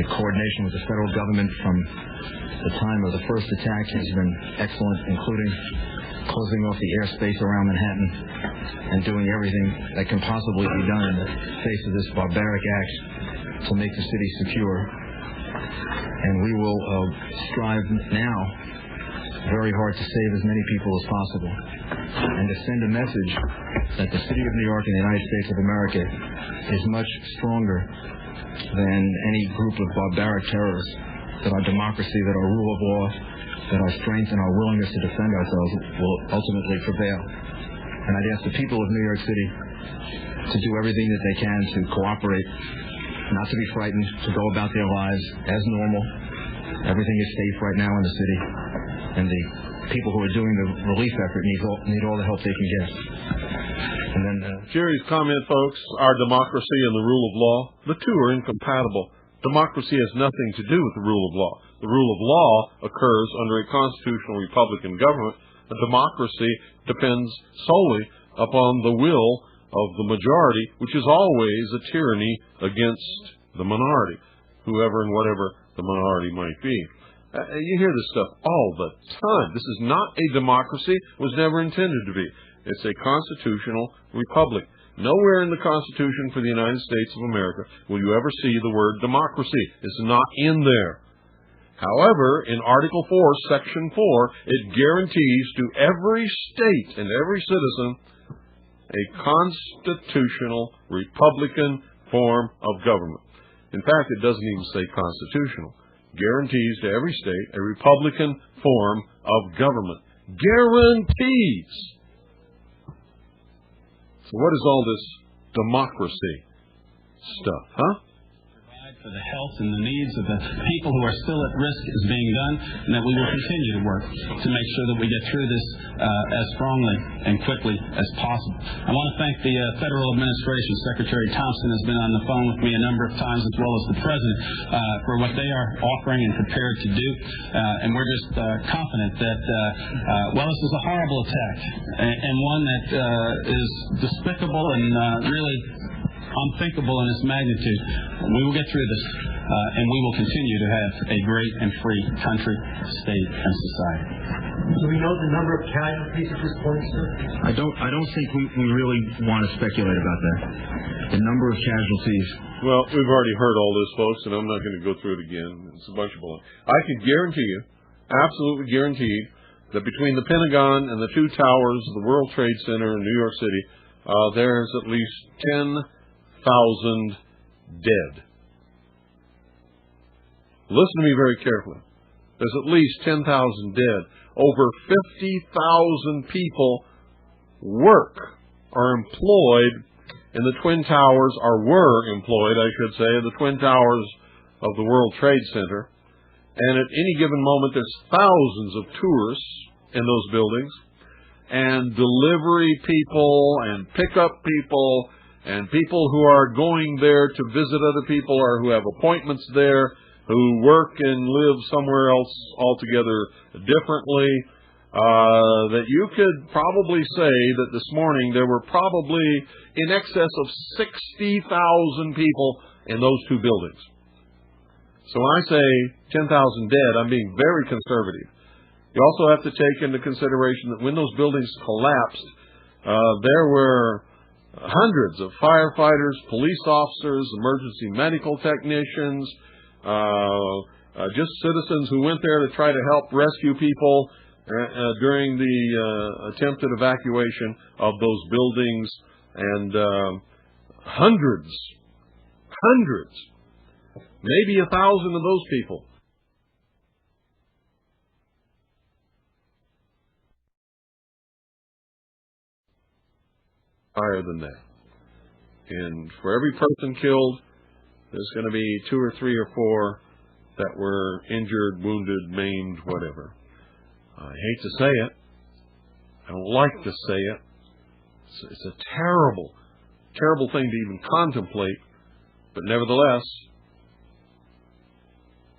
The coordination with the federal government from the time of the first attack has been excellent, including closing off the airspace around Manhattan and doing everything that can possibly be done in the face of this barbaric act to make the city secure. And we will strive now very hard to save as many people as possible and to send a message that the city of New York and the United States of America is much stronger than any group of barbaric terrorists, that our democracy, that our rule of law, that our strength and our willingness to defend ourselves will ultimately prevail. And I'd ask the people of New York City to do everything that they can to cooperate, not to be frightened, to go about their lives as normal. Everything is safe right now in the city, and the people who are doing the relief effort need all the help they can get. And then Jerry's comment, folks, our democracy and the rule of law, the two are incompatible. Democracy has nothing to do with the rule of law. The rule of law occurs under a constitutional Republican government. A democracy depends solely upon the will of the majority, which is always a tyranny against the minority, whoever and whatever the minority might be. You hear this stuff all the time. This is not a democracy. It was never intended to be. It's a constitutional republic. Nowhere in the Constitution for the United States of America will you ever see the word democracy. It's not in there. However, in Article 4, Section 4, it guarantees to every state and every citizen a constitutional Republican form of government. In fact, it doesn't even say constitutional. Guarantees to every state a Republican form of government. Guarantees! So what is all this democracy stuff, huh? For the health and the needs of the people who are still at risk is being done, and that we will continue to work to make sure that we get through this as strongly and quickly as possible. I want to thank the Federal Administration. Secretary Thompson has been on the phone with me a number of times, as well as the President, for what they are offering and prepared to do. And we're just confident that, while this is a horrible attack and one that is despicable and really unthinkable in its magnitude, we will get through this, and we will continue to have a great and free country, state, and society. Do we know the number of casualties at this point, sir? I don't think we really want to speculate about that. The number of casualties. Well, we've already heard all this, folks, and I'm not going to go through it again. It's a bunch of baloney. I can guarantee you, absolutely guaranteed, that between the Pentagon and the two towers of the World Trade Center in New York City, there's at least 10,000 dead. Listen to me very carefully. There's at least 10,000 dead. Over 50,000 people work or employed in the Twin Towers, or were employed, I should say, in the Twin Towers of the World Trade Center. And at any given moment, there's thousands of tourists in those buildings, and delivery people and pickup people and people who are going there to visit other people or who have appointments there, who work and live somewhere else altogether differently, that you could probably say that this morning there were probably in excess of 60,000 people in those two buildings. So when I say 10,000 dead, I'm being very conservative. You also have to take into consideration that when those buildings collapsed, there were hundreds of firefighters, police officers, emergency medical technicians, just citizens who went there to try to help rescue people during the attempted evacuation of those buildings, and hundreds, maybe 1,000 of those people higher than that. And for every person killed, there's going to be 2 or 3 or 4 that were injured, wounded, maimed, whatever. I hate to say it. I don't like to say it. It's a terrible, terrible thing to even contemplate. But nevertheless,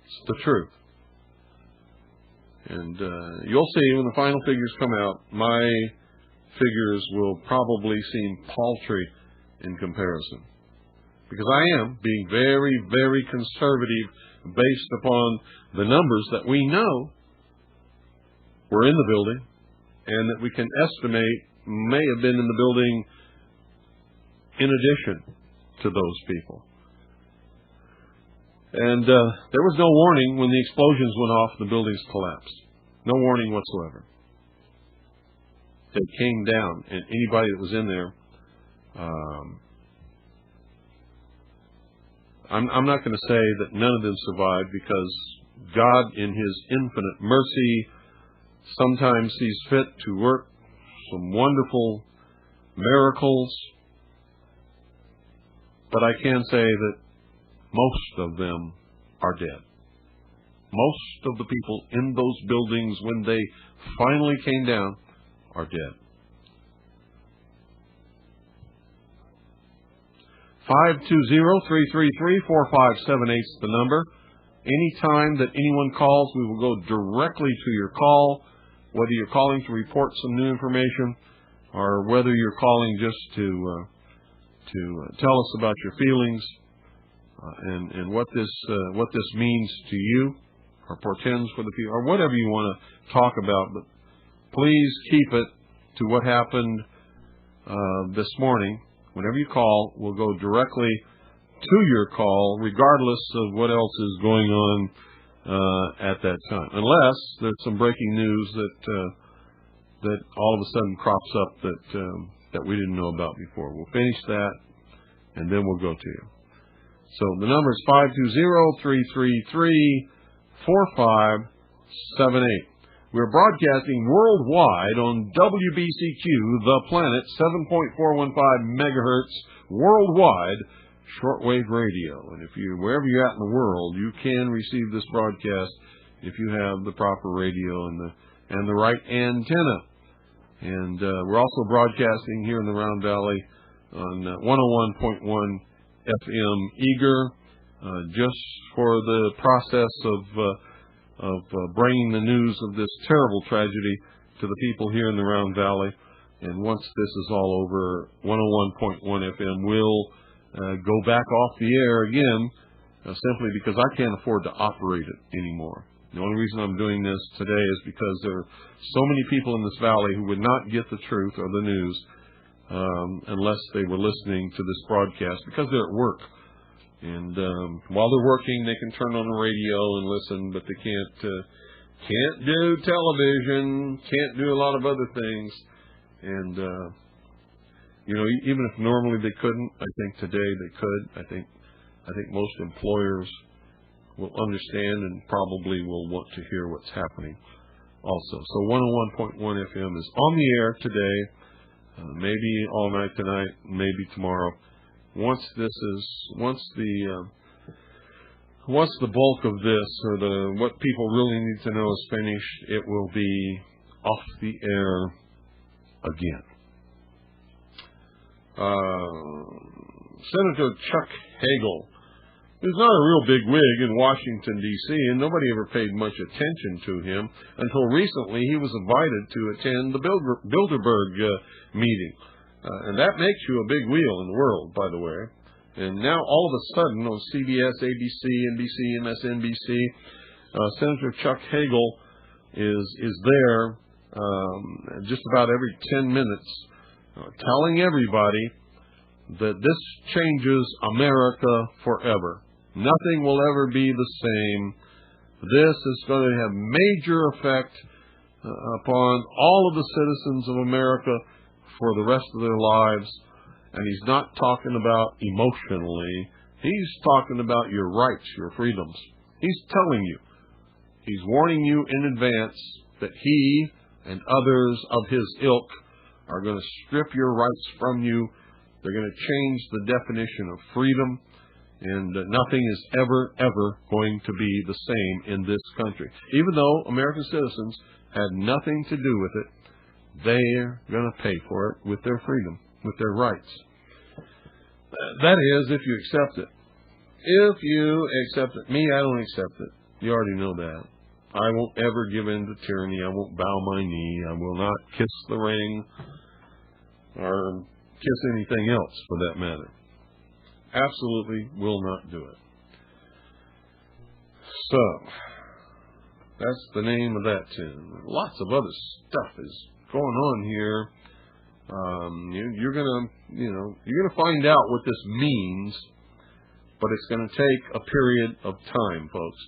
it's the truth. And you'll see when the final figures come out, my figures will probably seem paltry in comparison. Because I am being very, very conservative based upon the numbers that we know were in the building and that we can estimate may have been in the building in addition to those people. And there was no warning when the explosions went off and the buildings collapsed. No warning whatsoever. It came down, and anybody that was in there, I'm not going to say that none of them survived, because God, in His infinite mercy, sometimes sees fit to work some wonderful miracles. But I can say that most of them are dead. Most of the people in those buildings, when they finally came down, are dead. 520-333-4578 is the number. Anytime that anyone calls, we will go directly to your call, whether you're calling to report some new information or whether you're calling just to tell us about your feelings and what this means to you or portends for the people, or whatever you want to talk about. But please keep it to what happened this morning. Whenever you call, we'll go directly to your call, regardless of what else is going on at that time, unless there's some breaking news that all of a sudden crops up that we didn't know about before. We'll finish that, and then we'll go to you. So the number is 520-333-4578. We're broadcasting worldwide on WBCQ, The Planet, 7.415 megahertz worldwide shortwave radio. And wherever you're at in the world, you can receive this broadcast if you have the proper radio and the right antenna. And we're also broadcasting here in the Round Valley on 101.1 FM Eager, just for the process of bringing the news of this terrible tragedy to the people here in the Round Valley. And once this is all over, 101.1 FM will go back off the air again, simply because I can't afford to operate it anymore. The only reason I'm doing this today is because there are so many people in this valley who would not get the truth or the news unless they were listening to this broadcast, because they're at work. And while they're working, they can turn on the radio and listen, but they can't do television, can't do a lot of other things. And even if normally they couldn't, I think today they could. I think most employers will understand and probably will want to hear what's happening also. So 101.1 FM is on the air today, maybe all night tonight, maybe tomorrow. Once the bulk of this, or what people really need to know is finished, it will be off the air again. Senator Chuck Hagel, who's not a real big wig in Washington, D.C., and nobody ever paid much attention to him until recently. He was invited to attend the Bilderberg meeting. And that makes you a big wheel in the world, by the way. And now, all of a sudden, on CBS, ABC, NBC, MSNBC, Senator Chuck Hagel is there just about every 10 minutes telling everybody that this changes America forever. Nothing will ever be the same. This is going to have major effect upon all of the citizens of America for the rest of their lives. And he's not talking about emotionally. He's talking about your rights, your freedoms. He's telling you. He's warning you in advance that he and others of his ilk are going to strip your rights from you. They're going to change the definition of freedom. And nothing is ever going to be the same in this country. Even though American citizens had nothing to do with it, they're going to pay for it with their freedom, with their rights. That is, if you accept it. If you accept it. Me, I don't accept it. You already know that. I won't ever give in to tyranny. I won't bow my knee. I will not kiss the ring or kiss anything else for that matter. Absolutely will not do it. So, that's the name of that tune. Lots of other stuff is going on here. You're gonna find out what this means but it's going to take a period of time, folks.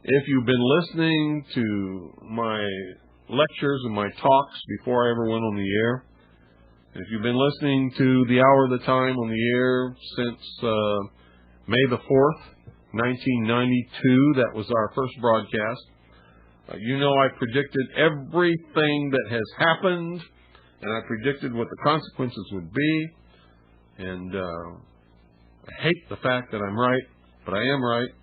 If you've been listening to my lectures and my talks before I ever went on the air, if you've been listening to the Hour of the Time on the air since May the 4th, 1992, that was our first broadcast, you know I predicted everything that has happened, and I predicted what the consequences would be, and I hate the fact that I'm right, but I am right,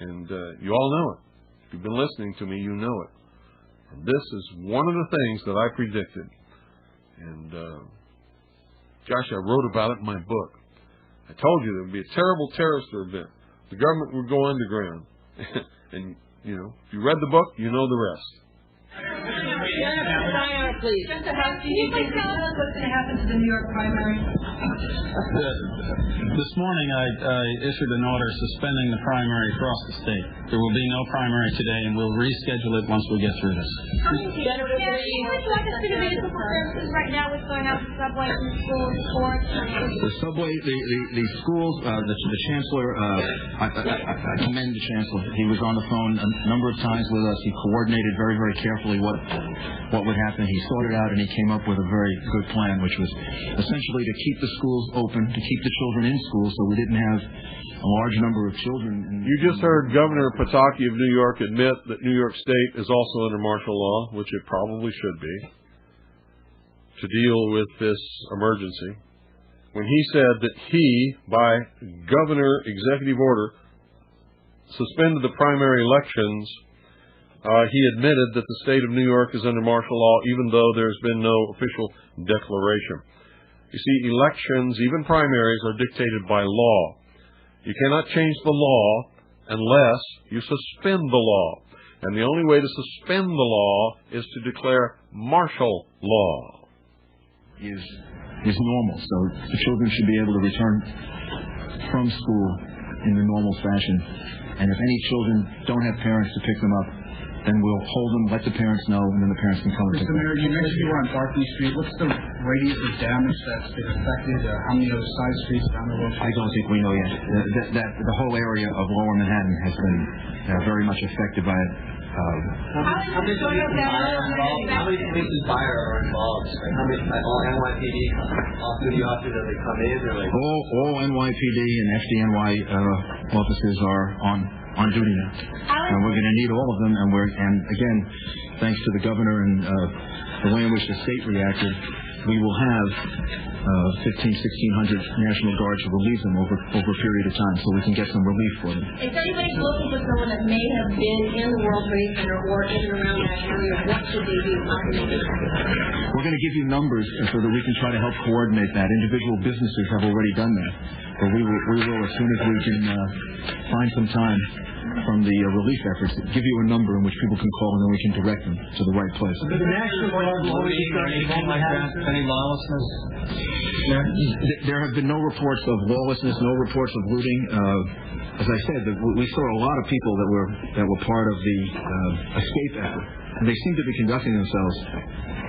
and you all know it. If you've been listening to me, you know it. And this is one of the things that I predicted. And, gosh, I wrote about it in my book. I told you there would be a terrible terrorist event. The government would go underground. And, you know, if you read the book, you know the rest. Please. Just a housekeeping. Can you tell us what's going to happen to the New York primary? This morning I issued an order suspending the primary across the state. There will be no primary today, and we'll reschedule it once we get through this. Would you like us to do municipal services right now? What's going on with the subway and schools, sports? The subway, the schools, the chancellor, I commend the chancellor. He was on the phone a number of times with us. He coordinated very, very carefully what would happen. He sorted out, and he came up with a very good plan, which was essentially to keep the schools open, to keep the children in school, so we didn't have a large number of children. You just heard Governor Pataki of New York admit that New York State is also under martial law, which it probably should be, to deal with this emergency. When he said that he, by governor executive order, suspended the primary elections, he admitted that the state of New York is under martial law, even though there's been no official declaration. You see, elections, even primaries, are dictated by law. You cannot change the law unless you suspend the law. And the only way to suspend the law is to declare martial law. Is normal, so the children should be able to return from school in the normal fashion. And if any children don't have parents to pick them up, then we'll hold them, let the parents know, and then the parents can come and pick them up. Mr. Mayor, you mentioned you were on Barclay Street. What's the radius of damage that's been affected? How many other side streets down the road? I don't think we know yet. The whole area of Lower Manhattan has been very much affected by it. How many police and fire are involved? Like how many, all NYPD, all city officers as they come in? Or like all NYPD and FDNY officers are on duty now, and we're going to need all of them. And again, thanks to the governor and the way in which the state reacted, we will have 1,500, 1,600 National Guards to relieve them over a period of time, so we can get some relief for them. If anybody's looking for someone that may have been in the World Trade Center or in and around that area, what should they do? We're going to give you numbers so that we can try to help coordinate that. Individual businesses have already done that, but we will as soon as we can find some time from the relief efforts, give you a number in which people can call, and then we can direct them to the right place. the National Guard or anything like that? Any lawlessness? There have been no reports of lawlessness, no reports of looting. As I said, we saw a lot of people that were part of the escape effort, and they seem to be conducting themselves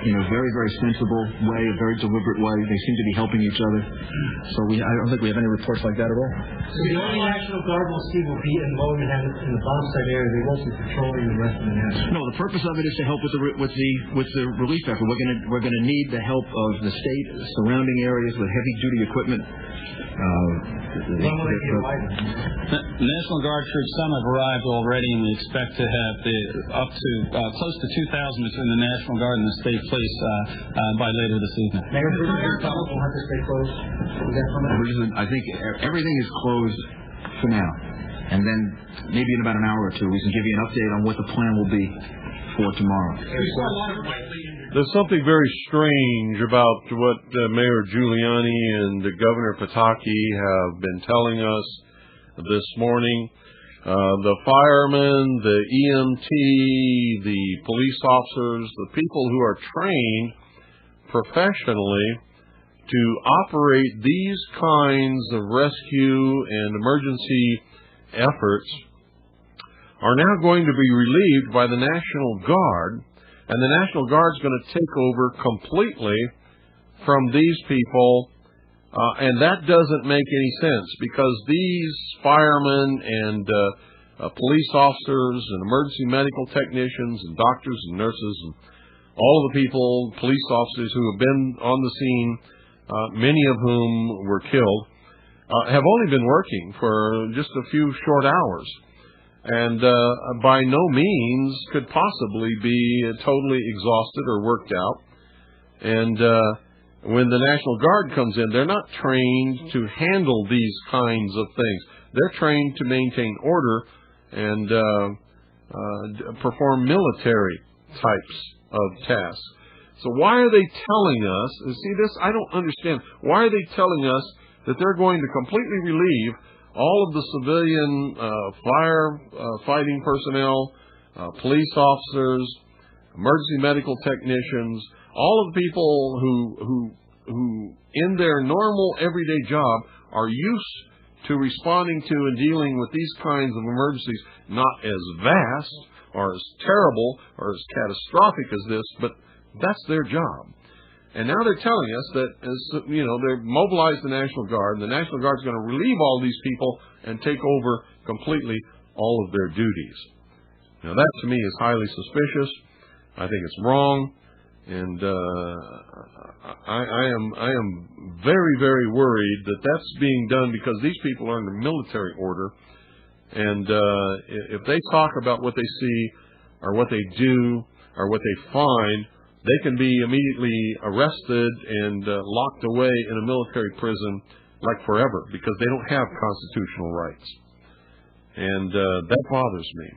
in a very, very sensible way, a very deliberate way. They seem to be helping each other. So I don't think we have any reports like that at all. So the only National Guard we'll see will be in Lower Manhattan, in the bomb site area. They won't be patrolling the rest of Manhattan. No, the purpose of it is to help with the relief effort. We're going to need the help of the state, surrounding areas with heavy duty equipment. The National Guard troops, some have arrived already, and we expect to have up to close to 2,000 between the National Guard and the state police by later this evening. Mayor, will have to stay closed? I think everything is closed for now, and then maybe in about an hour or two we can give you an update on what the plan will be for tomorrow. There's something very strange about what Mayor Giuliani and Governor Pataki have been telling us this morning. The firemen, the EMT, the police officers, the people who are trained professionally to operate these kinds of rescue and emergency efforts are now going to be relieved by the National Guard. And the National Guard is going to take over completely from these people And that doesn't make any sense, because these firemen and police officers and emergency medical technicians and doctors and nurses and all of the people, police officers who have been on the scene, many of whom were killed, have only been working for just a few short hours, and by no means could possibly be totally exhausted or worked out. And when the National Guard comes in, they're not trained to handle these kinds of things. They're trained to maintain order and perform military types of tasks. So why are they telling us, see this, I don't understand, why are they telling us that they're going to completely relieve all of the civilian firefighting personnel, police officers, emergency medical technicians, all of the people who in their normal everyday job are used to responding to and dealing with these kinds of emergencies, not as vast or as terrible or as catastrophic as this, but that's their job. And now they're telling us that, as you know, they've mobilized the National Guard, and the National Guard is going to relieve all these people and take over completely all of their duties. Now that to me is highly suspicious. I think it's wrong, and I am very, very worried that that's being done because these people are under military order, and if they talk about what they see or what they do or what they find, they can be immediately arrested and locked away in a military prison like forever, because they don't have constitutional rights. And that bothers me.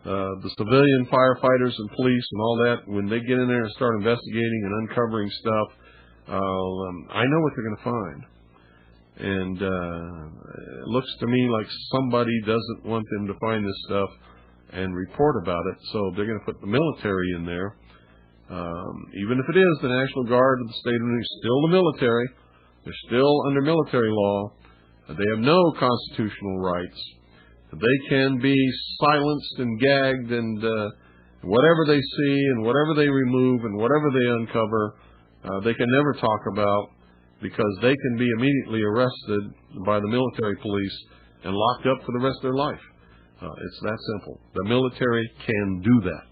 The civilian firefighters and police and all that, when they get in there and start investigating and uncovering stuff, I know what they're going to find. And it looks to me like somebody doesn't want them to find this stuff and report about it, so they're going to put the military in there. Even if it is the National Guard of the state of New York, still the military. They're still under military law. They have no constitutional rights. They can be silenced and gagged, and whatever they see and whatever they remove and whatever they uncover, they can never talk about, because they can be immediately arrested by the military police and locked up for the rest of their life. It's that simple. The military can do that.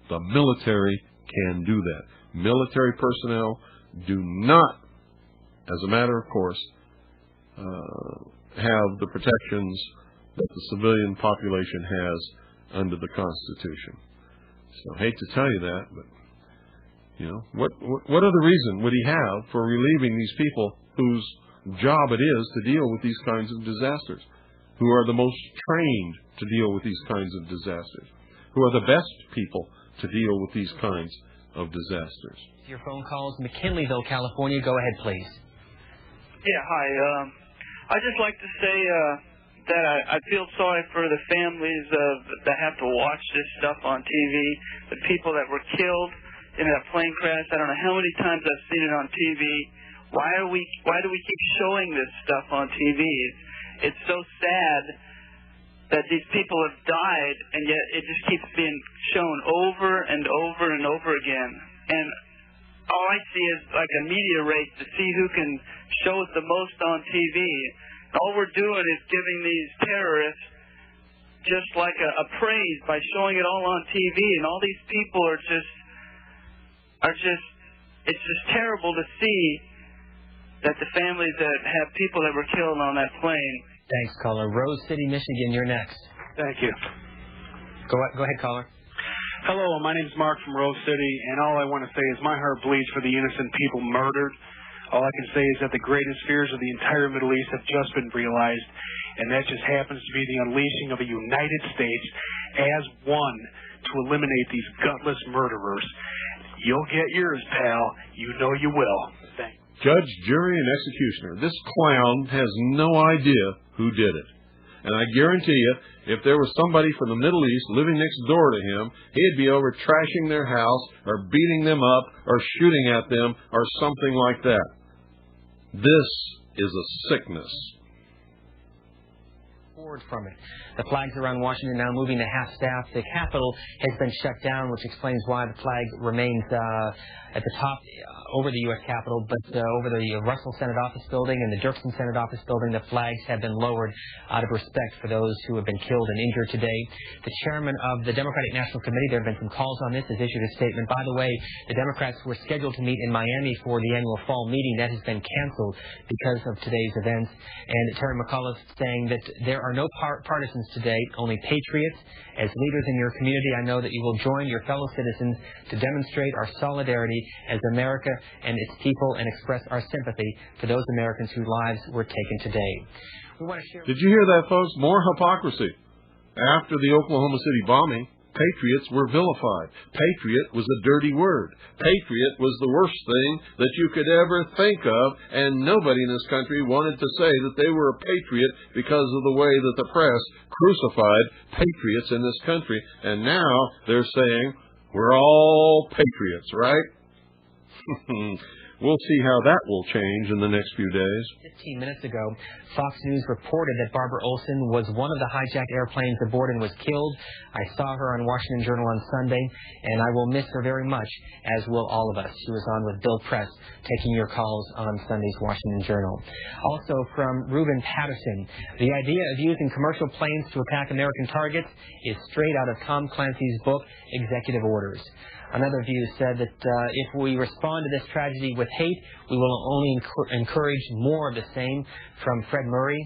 The military can do that. Military personnel do not, as a matter of course, have the protections that the civilian population has under the Constitution. So I hate to tell you that, but you know, what other reason would he have for relieving these people whose job it is to deal with these kinds of disasters, who are the most trained to deal with these kinds of disasters, who are the best people to deal with these kinds of disasters? Your phone calls, McKinleyville, California. Go ahead, please. Yeah, hi. I'd just like to say that I feel sorry for the families that have to watch this stuff on TV, the people that were killed in that plane crash. I don't know how many times I've seen it on TV. Why do we keep showing this stuff on TV? It's so sad that these people have died, and yet it just keeps being shown over and over and over again. And all I see is like a media race to see who can show it the most on TV. All we're doing is giving these terrorists just like a praise by showing it all on TV, and all these people are just it's just terrible to see that the families that have people that were killed on that plane. Thanks, caller. Rose City, Michigan, you're next. Thank you. Go ahead, caller. Hello, my name's Mark from Rose City, and all I want to say is my heart bleeds for the innocent people murdered. All I can say is that the greatest fears of the entire Middle East have just been realized, and that just happens to be the unleashing of a United States as one to eliminate these gutless murderers. You'll get yours, pal. You know you will. Thanks. Judge, jury, and executioner. This clown has no idea who did it. And I guarantee you, if there was somebody from the Middle East living next door to him, he'd be over trashing their house or beating them up or shooting at them or something like that. This is a sickness. forward from it. The flags around Washington now moving to half-staff. The Capitol has been shut down, which explains why the flag remains at the top over the U.S. Capitol, but over the Russell Senate Office Building and the Dirksen Senate Office Building, the flags have been lowered out of respect for those who have been killed and injured today. The chairman of the Democratic National Committee, there have been some calls on this, has issued a statement. By the way, the Democrats were scheduled to meet in Miami for the annual fall meeting. That has been canceled because of today's events. And Terry McAuliffe saying that there are no partisans today, only patriots. As leaders in your community, I know that you will join your fellow citizens to demonstrate our solidarity as America and its people and express our sympathy for those Americans whose lives were taken today. We want to share. Did you hear that, folks? More hypocrisy. After the Oklahoma City bombing, patriots were vilified. Patriot was a dirty word. Patriot was the worst thing that you could ever think of, and nobody in this country wanted to say that they were a patriot because of the way that the press crucified patriots in this country. And now they're saying we're all patriots, right? We'll see how that will change in the next few days. 15 minutes ago, Fox News reported that Barbara Olson was one of the hijacked airplanes aboard and was killed. I saw her on Washington Journal on Sunday, and I will miss her very much, as will all of us. She was on with Bill Press, taking your calls on Sunday's Washington Journal. Also from Reuben Patterson, the idea of using commercial planes to attack American targets is straight out of Tom Clancy's book, Executive Orders. Another view said that if we respond to this tragedy with hate, we will only encourage more of the same, from Fred Murray.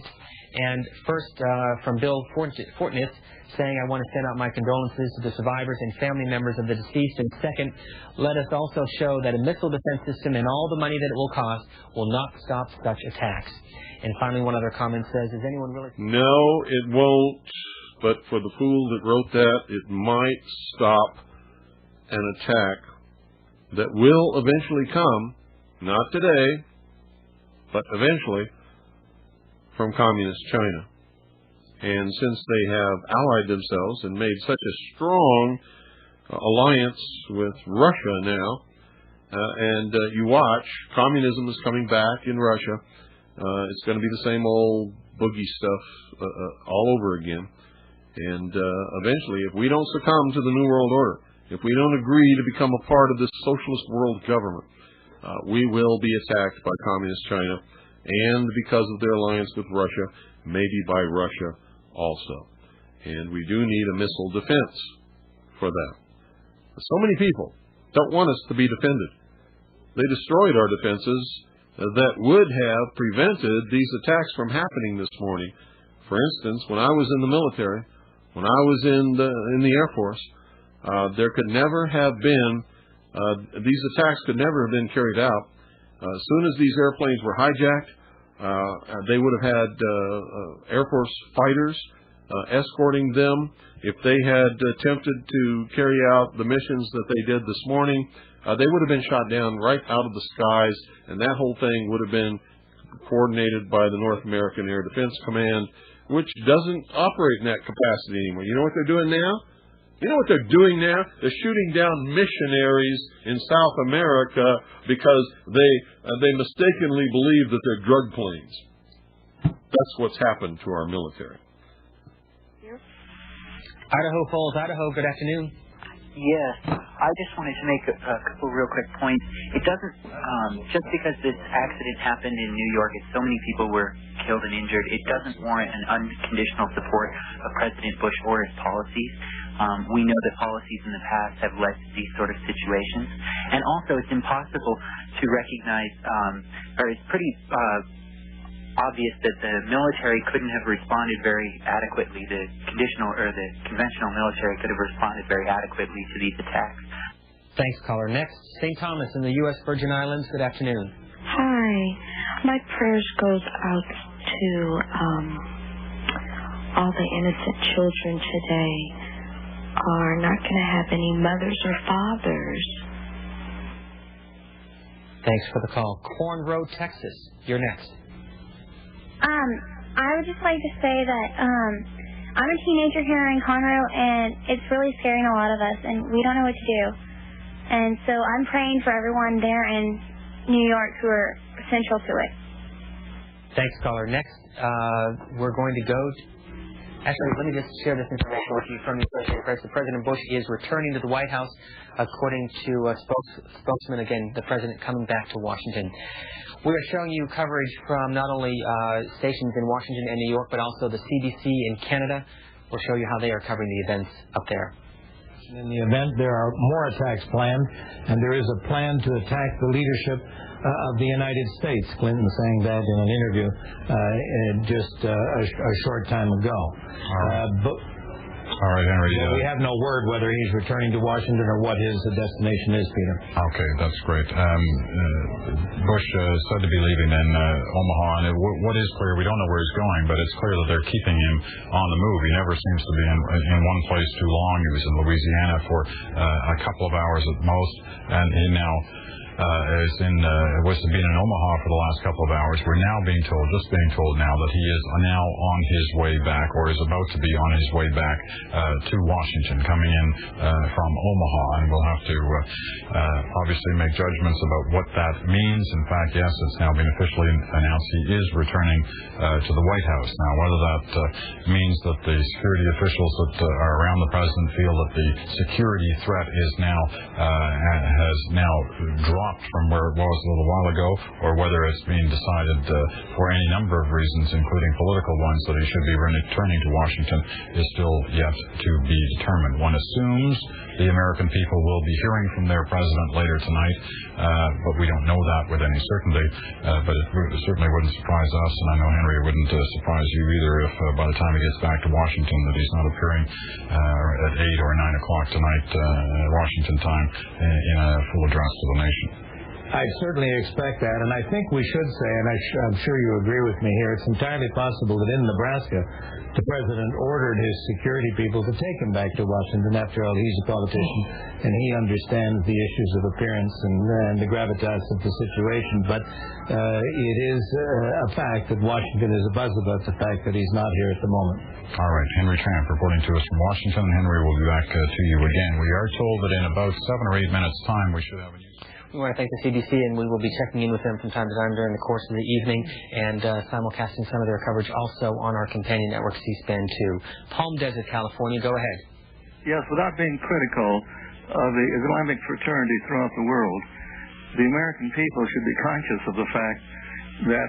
And first, from Bill Fortness, saying, I want to send out my condolences to the survivors and family members of the deceased. And second, let us also show that a missile defense system and all the money that it will cost will not stop such attacks. And finally, one other comment says, is anyone really... No, it won't. But for the fool that wrote that, it might stop an attack that will eventually come, not today, but eventually, from Communist China. And since they have allied themselves and made such a strong alliance with Russia now, and you watch, communism is coming back in Russia. It's going to be the same old boogie stuff all over again. And eventually, if we don't succumb to the New World Order, if we don't agree to become a part of this socialist world government, we will be attacked by Communist China, and because of their alliance with Russia, maybe by Russia also. And we do need a missile defense for that. So many people don't want us to be defended. They destroyed our defenses that would have prevented these attacks from happening this morning. For instance, when I was in the military, when I was in the Air Force, there could never have been, these attacks could never have been carried out. As soon as these airplanes were hijacked, they would have had Air Force fighters escorting them. If they had attempted to carry out the missions that they did this morning, they would have been shot down right out of the skies, and that whole thing would have been coordinated by the North American Air Defense Command, which doesn't operate in that capacity anymore. You know what they're doing now? You know what they're doing now? They're shooting down missionaries in South America because they mistakenly believe that they're drug planes. That's what's happened to our military. Idaho Falls, Idaho, good afternoon. Yes, I just wanted to make a couple real quick points. It doesn't, just because this accident happened in New York and so many people were killed and injured, it doesn't warrant an unconditional support of President Bush or his policies. We know that policies in the past have led to these sort of situations. And also, it's impossible to recognize, or it's pretty obvious that the military couldn't have responded very adequately. The conventional military could have responded very adequately to these attacks. Thanks, caller. Next, St. Thomas in the U.S. Virgin Islands. Good afternoon. Hi. My prayers goes out to all the innocent children today are not going to have any mothers or fathers. Thanks for the call. Corn Road, Texas. You're next. I would just like to say that I'm a teenager here in Conroe, and it's really scaring a lot of us, and we don't know what to do. And so I'm praying for everyone there in New York who are essential to it. Thanks, caller. Next, we're going to go Actually, let me just share this information with you from the Associated Press. President Bush is returning to the White House, according to a spokesman. Again, the president coming back to Washington. We are showing you coverage from not only stations in Washington and New York, but also the CBC in Canada. We'll show you how they are covering the events up there. In the event, there are more attacks planned, and there is a plan to attack the leadership of the United States. Clinton saying that in an interview just a short time ago. All right, Henry. We have no word whether he's returning to Washington or what his destination is, Peter. Okay, that's great. Bush said to be leaving in Omaha, and what is clear, we don't know where he's going, but it's clear that they're keeping him on the move. He never seems to be in one place too long. He was in Louisiana for a couple of hours at most, and he now was being in Omaha for the last couple of hours. We're now being told now that he is now on his way back, or is about to be on his way back to Washington, coming in from Omaha, and we'll have to obviously make judgments about what that means. In fact, yes, it's now been officially announced he is returning to the White House. Now, whether that means that the security officials that are around the president feel that the security threat is now has now dropped from where it was a little while ago, or whether it's being decided for any number of reasons, including political ones, that he should be returning to Washington, is still yet to be determined. One assumes the American people will be hearing from their president later tonight, but we don't know that with any certainty. But it certainly wouldn't surprise us, and I know, Henry, it wouldn't surprise you either if by the time he gets back to Washington that he's not appearing at 8 or 9 o'clock tonight Washington time in a full address to the nation. I certainly expect that, and I think we should say, and I'm sure you agree with me here, it's entirely possible that in Nebraska, the president ordered his security people to take him back to Washington. After all, he's a politician, and he understands the issues of appearance and the gravitas of the situation. But it is a fact that Washington is abuzz about the fact that he's not here at the moment. All right, Henry Tramp reporting to us from Washington. Henry will be back to you again. We are told that in about 7 or 8 minutes' time we should have a news. We want to thank the CBC, and we will be checking in with them from time to time during the course of the evening and simulcasting some of their coverage also on our companion network, C-SPAN 2. Palm Desert, California. Go ahead. Yes, without being critical of the Islamic fraternity throughout the world, the American people should be conscious of the fact that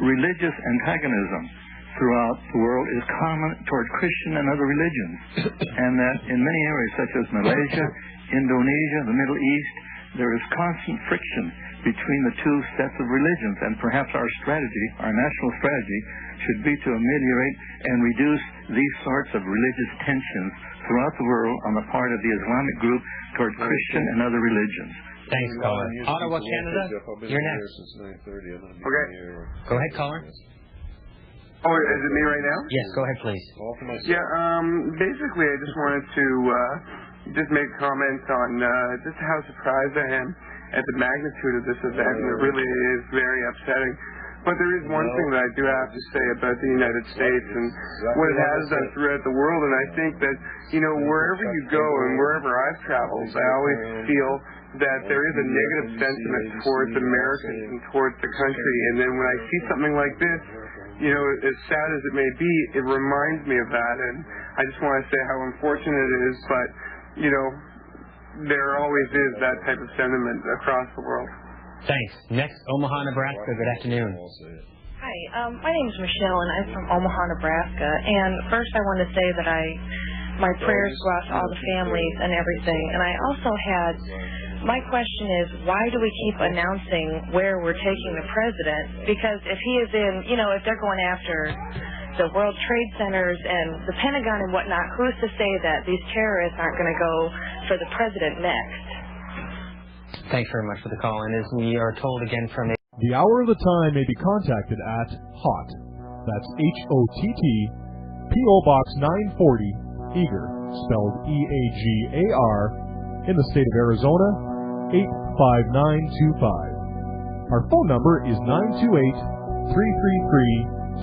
religious antagonism throughout the world is common toward Christian and other religions, and that in many areas such as Malaysia, Indonesia, the Middle East, there is constant friction between the two sets of religions, and perhaps our strategy, our national strategy, should be to ameliorate and reduce these sorts of religious tensions throughout the world on the part of the Islamic group toward Christian and other religions. Thanks, caller. Ottawa, Canada, you're next. Okay. Go ahead, caller. Oh, is it me right now? Yes, go ahead, please. Yeah, basically I just wanted to just make comments on just how surprised I am at the magnitude of this event, and it really is very upsetting. But there is one thing that I do have to say about the United States and what it has done throughout the world, and I think that, you know, wherever you go and wherever I've traveled, I always feel that there is a negative sentiment towards Americans and towards the country, and then when I see something like this, you know, as sad as it may be, it reminds me of that, and I just want to say how unfortunate it is, but, you know, there always is that type of sentiment across the world. Thanks. Next, Omaha, Nebraska. Good afternoon. Hi, my name is Michelle, and I'm from Omaha, Nebraska. And first, I want to say that my prayers go out to all the families and everything. And I also had, my question is, why do we keep announcing where we're taking the president? Because if he is in, you know, if they're going after the World Trade Centers and the Pentagon and whatnot, who's to say that these terrorists aren't going to go for the president next? Thanks very much for the call. And as we are told again from The Hour of the Time may be contacted at HOT, that's HOTT, P.O. Box 940, Eager, spelled E-A-G-A-R, in the state of Arizona, 85925. Our phone number is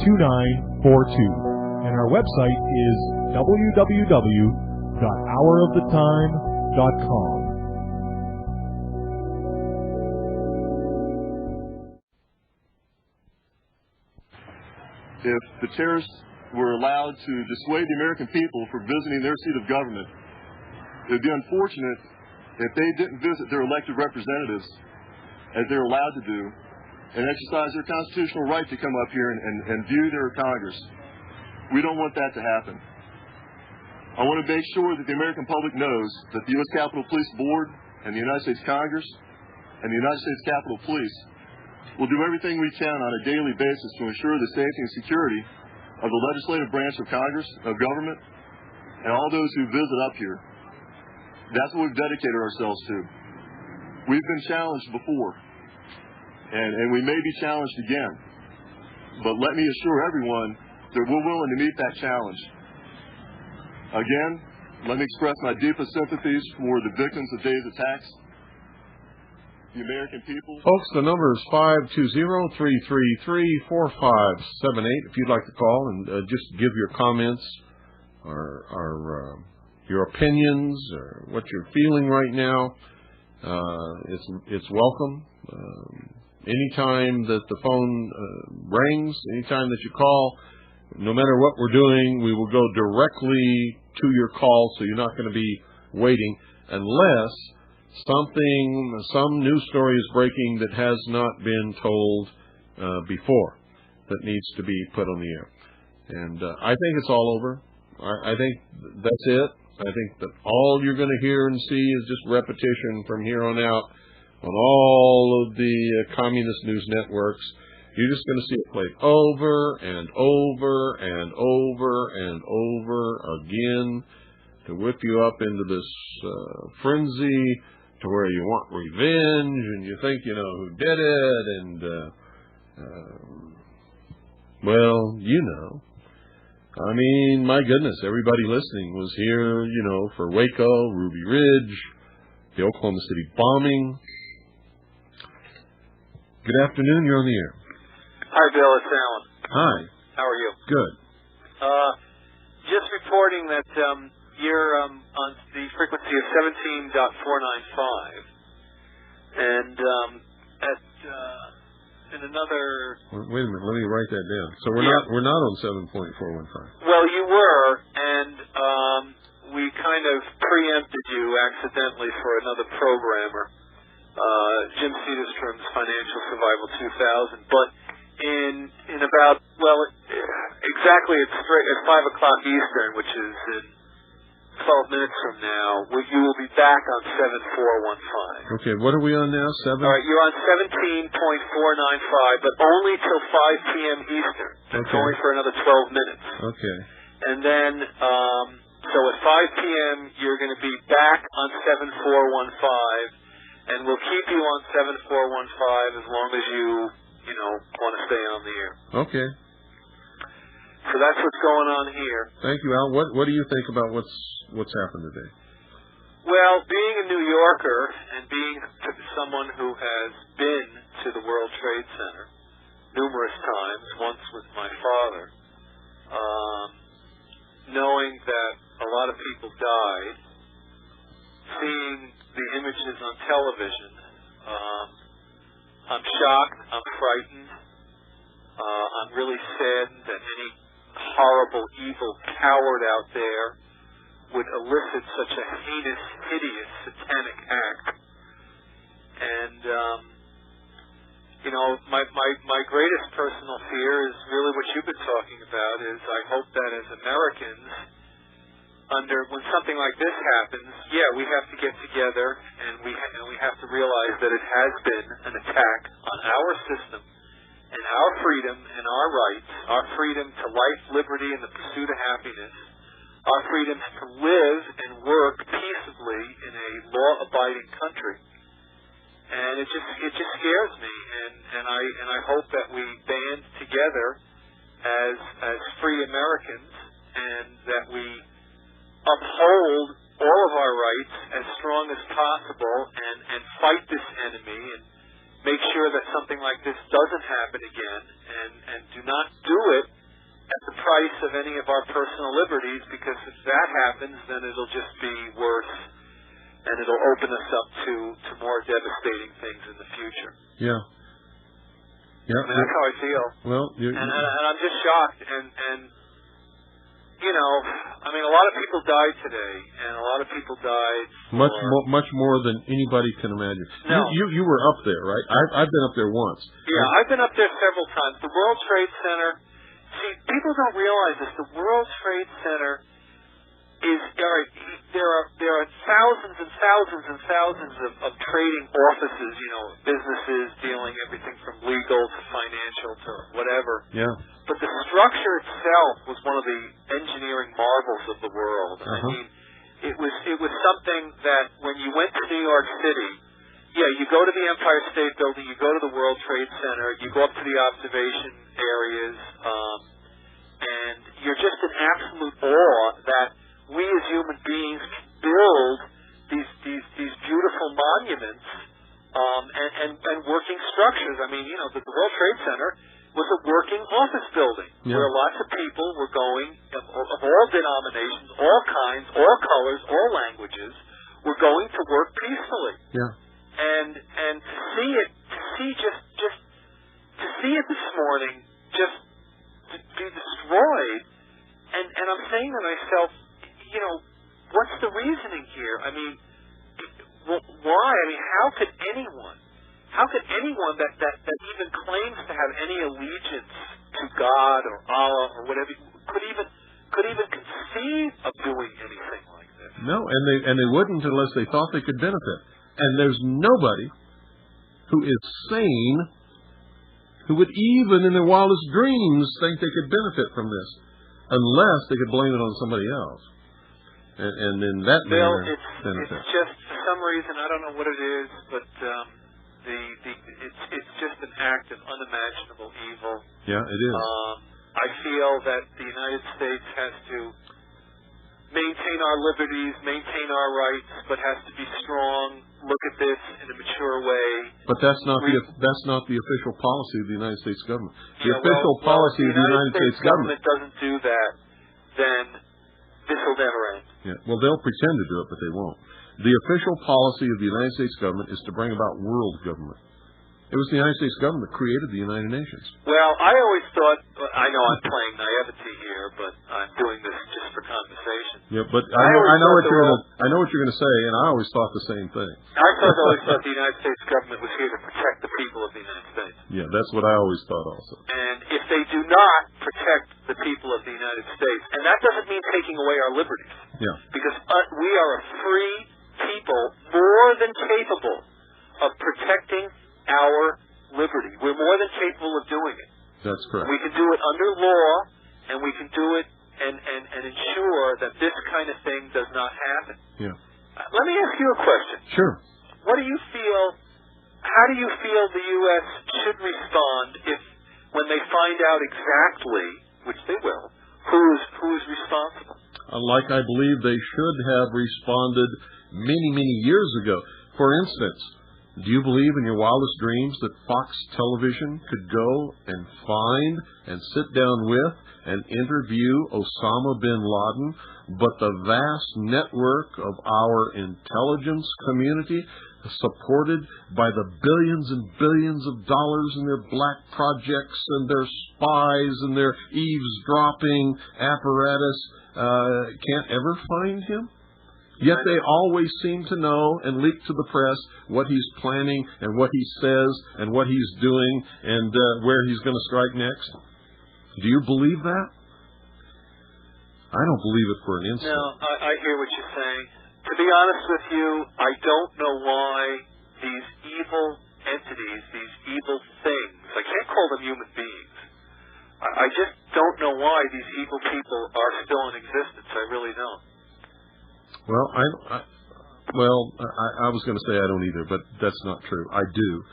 928-333-2942, and our website is www.houroftheTime.com. If the terrorists were allowed to dissuade the American people from visiting their seat of government, it would be unfortunate if they didn't visit their elected representatives, as they're allowed to do, and exercise their constitutional right to come up here and view their Congress. We don't want that to happen. I want to make sure that the American public knows that the U.S. Capitol Police Board and the United States Congress and the United States Capitol Police will do everything we can on a daily basis to ensure the safety and security of the legislative branch of Congress, of government, and all those who visit up here. That's what we've dedicated ourselves to. We've been challenged before, and we may be challenged again. But let me assure everyone that we're willing to meet that challenge. Again, let me express my deepest sympathies for the victims of today's attacks, the American people. Folks, the number is 520-333-4578 if you'd like to call and just give your comments or your opinions or what you're feeling right now. It's welcome. Anytime that the phone rings, anytime that you call, no matter what we're doing, we will go directly to your call, so you're not going to be waiting unless some news story is breaking that has not been told before that needs to be put on the air. And I think it's all over. I think that's it. I think that all you're going to hear and see is just repetition from here on out on all of the communist news networks. You're just going to see it played over and over and over and over again to whip you up into this frenzy to where you want revenge and you think you know who did it and, well, you know. I mean, my goodness, everybody listening was here, you know, for Waco, Ruby Ridge, the Oklahoma City bombing. Good afternoon, you're on the air. Hi, Bill, it's Alan. Hi. How are you? Good. Just reporting that you're on the frequency of 17.495, and in another... Wait a minute, let me write that down. So we're not on 7.415. Well, you were, and we kind of preempted you accidentally for another programmer, Jim Cedarstrom's Financial Survival 2000, but in about, well, exactly at 5 o'clock Eastern, which is in 12 minutes from now, you will be back on 7415. Okay, what are we on now? 7? All right, you're on 17.495, but only till 5 p.m. Eastern. That's only for another 12 minutes. Okay. And then, so at 5 p.m., you're going to be back on 7415, and we'll keep you on 7415 as long as you want to stay on the air. Okay. So that's what's going on here. Thank you, Al. What do you think about what's happened today? Well, being a New Yorker and being someone who has been to the World Trade Center numerous times, once with my father, knowing that a lot of people died, seeing the images on television, I'm shocked, I'm frightened, I'm really saddened that any horrible, evil coward out there would elicit such a heinous, hideous, satanic act. And, my greatest personal fear is really what you've been talking about, is I hope that as Americans, when something like this happens, we have to get together and we have to realize that it has been an attack on our system and our freedom and our rights, our freedom to life, liberty, and the pursuit of happiness, our freedom to live and work peaceably in a law-abiding country. And it just scares me, and I hope that we band together as free Americans and that we uphold all of our rights as strong as possible and fight this enemy and make sure that something like this doesn't happen again, and do not do it at the price of any of our personal liberties, because if that happens, then it'll just be worse, and it'll open us up to more devastating things in the future. Yeah. Yeah. I mean, that's how I feel. Well, and I'm just shocked, and I mean, a lot of people died today, and a lot of people died much more than anybody can imagine. No. You were up there, right? I've been up there once. Yeah, I've been up there several times. The World Trade Center. See, people don't realize this. The World Trade Center is there are thousands and thousands and thousands of trading offices. Businesses dealing everything from legal to financial to whatever. Yeah. But the structure itself was one of the engineering marvels of the world. I mean, it was something that when you went to New York City, you go to the Empire State Building, you go to the World Trade Center, you go up to the observation areas, and you're just in absolute awe that we as human beings can build these beautiful monuments and working structures. I mean, the World Trade Center was a working office building where lots of people were going of all denominations, all kinds, all colors, all languages, were going to work peacefully. Yeah. And to see it this morning just to be destroyed, and I'm saying to myself, what's the reasoning here? I mean, why? I mean, how could anyone that even claims to have any allegiance to God or Allah or whatever could even conceive of doing anything like this? No, and they wouldn't unless they thought they could benefit. And there's nobody who is sane who would even in their wildest dreams think they could benefit from this, unless they could blame it on somebody else. And in that manner, it's just for some reason, I don't know what it is, but it's just an act of unimaginable evil. Yeah, it is. I feel that the United States has to maintain our liberties, maintain our rights, but has to be strong. Look at this in a mature way. But that's not the official policy of the United States government. The official policy of the United States government doesn't do that, then this will never end. Yeah. Well, they'll pretend to do it, but they won't. The official policy of the United States government is to bring about world government. It was the United States government that created the United Nations. Well, I always thought, I know I'm playing naivety here, but I'm doing this just for conversation. Yeah, but I know what you're going to say, and I always thought the same thing. I always thought the United States government was here to protect the people of the United States. Yeah, that's what I always thought also. And if they do not protect the people of the United States, and that doesn't mean taking away our liberties. Yeah. Because we are a free people, more than capable of protecting our liberty. We're more than capable of doing it. That's correct. We can do it under law, and we can do it and ensure that this kind of thing does not happen. Yeah. Let me ask you a question. Sure. How do you feel the U.S. should respond when they find out exactly, which they will, who is responsible? Like I believe they should have responded many, many years ago. For instance, do you believe in your wildest dreams that Fox Television could go and find and sit down with and interview Osama bin Laden, but the vast network of our intelligence community, supported by the billions and billions of dollars in their black projects and their spies and their eavesdropping apparatus, can't ever find him? Yet they always seem to know and leak to the press what he's planning and what he says and what he's doing and where he's going to strike next. Do you believe that? I don't believe it for an instant. No, I hear what you're saying. To be honest with you, I don't know why these evil entities, these evil things, I can't call them human beings. I just don't know why these evil people are still in existence. I really don't. Well, I was going to say I don't either, but that's not true. I do.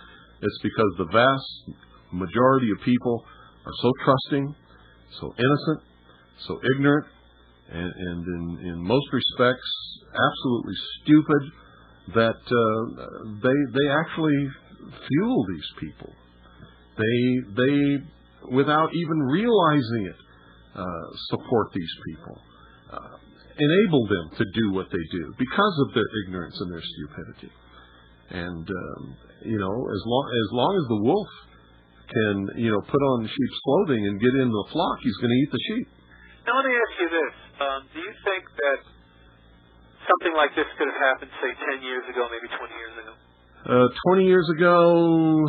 It's because the vast majority of people are so trusting, so innocent, so ignorant, and in most respects absolutely stupid that they actually fuel these people. They without even realizing it, support these people. Enable them to do what they do because of their ignorance and their stupidity. And as long as the wolf can put on sheep's clothing and get into the flock, he's going to eat the sheep. Now let me ask you you this. Do you think that something like this could have happened, say, 10 years ago, maybe 20 years ago? 20 years ago,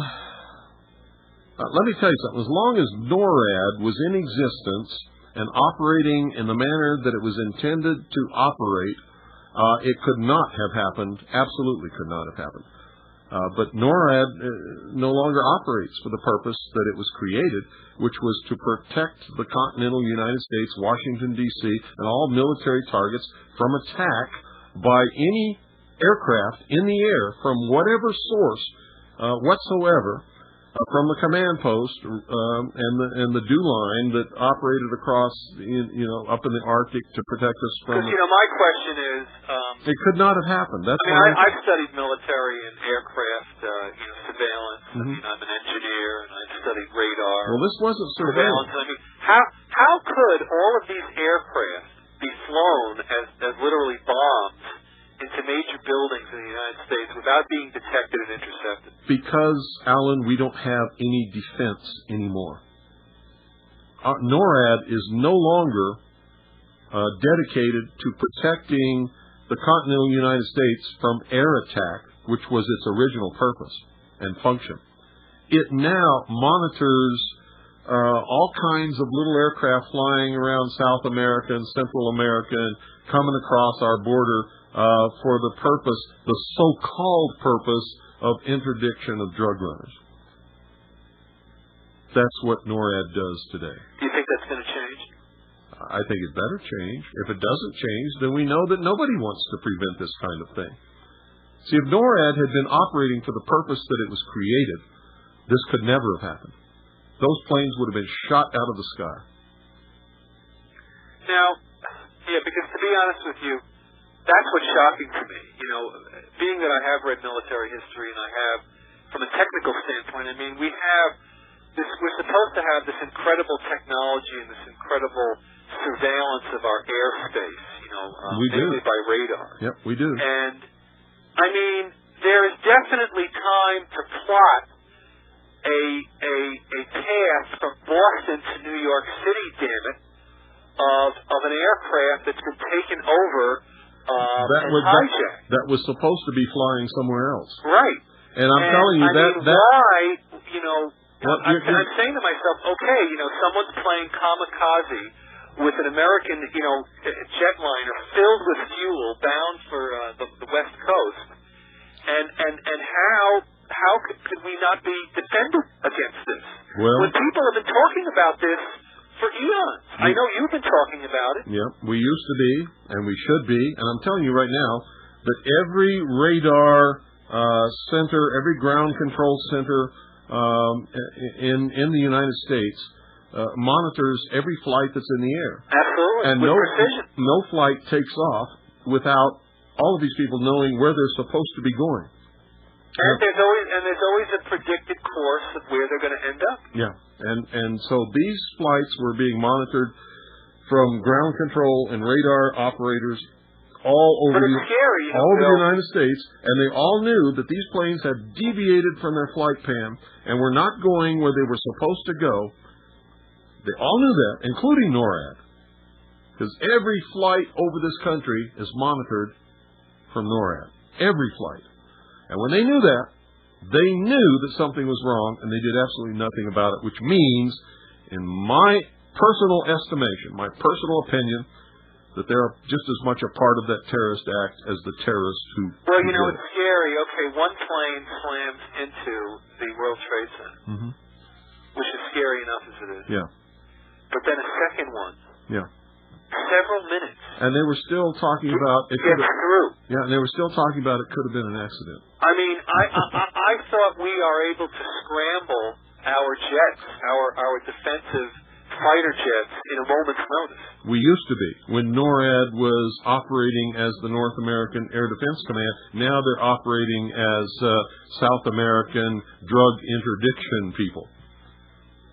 let me tell you something. As long as NORAD was in existence and operating in the manner that it was intended to operate, it could not have happened. Absolutely could not have happened. But NORAD no longer operates for the purpose that it was created, which was to protect the continental United States, Washington, D.C., and all military targets from attack by any aircraft in the air from whatever source whatsoever, from the command post and the dew line that operated across, up in the Arctic to protect us from. Because my question is, it could not have happened. That's I've studied military and aircraft, surveillance. Mm-hmm. I'm an engineer, and I've studied radar. Well, this wasn't surveillance. How could all of these aircraft be flown as literally bombs into major buildings in the United States without being detected and intercepted? Because, Alan, we don't have any defense anymore. NORAD is no longer dedicated to protecting the continental United States from air attack, which was its original purpose and function. It now monitors all kinds of little aircraft flying around South America and Central America and coming across our border for the purpose, the so-called purpose, of interdiction of drug runners. That's what NORAD does today. Do you think that's going to change? I think it better change. If it doesn't change, then we know that nobody wants to prevent this kind of thing. See, if NORAD had been operating for the purpose that it was created, this could never have happened. Those planes would have been shot out of the sky. Now, because to be honest with you, that's what's shocking to me. Being that I have read military history and I have, from a technical standpoint, we have this, we're supposed to have this incredible technology and this incredible surveillance of our airspace, mainly by radar. Yep, we do. And, there is definitely time to plot a path from Boston to New York City, damn it, of an aircraft that's been taken over that was supposed to be flying somewhere else. Right. And I'm telling you that why, I'm saying to myself, okay, someone's playing kamikaze with an American, jetliner filled with fuel bound for the West Coast, and how could we not be defended against this? Well, when people have been talking about this for eons. I know you've been talking about it. Yeah, we used to be, and we should be, and I'm telling you right now that every radar center, every ground control center in the United States monitors every flight that's in the air. Absolutely, and with precision. No flight takes off without all of these people knowing where they're supposed to be going. And there's always a predicted course of where they're going to end up. Yeah. And so these flights were being monitored from ground control and radar operators all over the United States, and they all knew that these planes had deviated from their flight path and were not going where they were supposed to go. They all knew that, including NORAD, because every flight over this country is monitored from NORAD. Every flight. And when they knew that, they knew that something was wrong, and they did absolutely nothing about it, which means, in my personal estimation, my personal opinion, that they're just as much a part of that terrorist act as the terrorists who... Well, it's scary. Okay, one plane slams into the World Trade Center, which is scary enough as it is. Yeah. But then a second one. Yeah. Several minutes. And they were still talking about... It gets through. Yeah, and they were still talking about it could have been an accident. I thought we are able to scramble our jets, our defensive fighter jets, in a moment's notice. We used to be. When NORAD was operating as the North American Air Defense Command, now they're operating as South American drug interdiction people.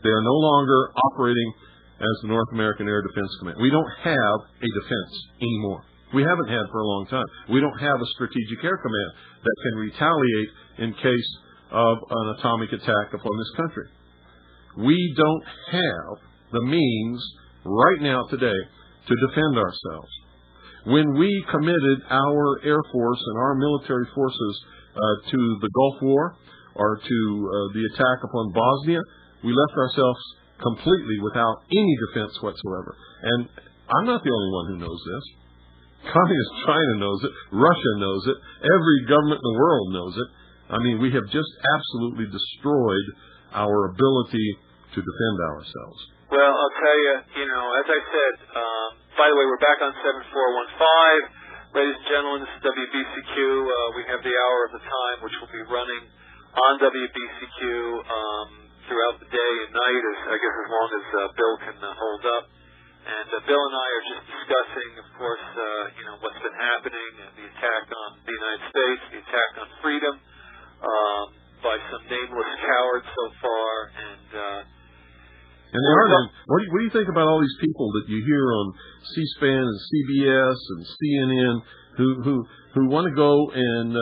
They are no longer operating as the North American Air Defense Command. We don't have a defense anymore. We haven't had for a long time. We don't have a strategic air command that can retaliate in case of an atomic attack upon this country. We don't have the means right now today to defend ourselves. When we committed our Air Force and our military forces to the Gulf War or to the attack upon Bosnia, we left ourselves completely without any defense whatsoever. And I'm not the only one who knows this. Communist China knows it. Russia knows it. Every government in the world knows it. I mean, we have just absolutely destroyed our ability to defend ourselves. Well, I'll tell you, as I said, by the way, we're back on 7415. Ladies and gentlemen, this is WBCQ. We have the hour of the time, which will be running on WBCQ throughout the day and night, I guess as long as Bill can hold up. And Bill and I are just discussing, of course, what's been happening, the attack on the United States, the attack on freedom by some nameless cowards so far, And what do you think about all these people that you hear on C-SPAN and CBS and CNN who want to go and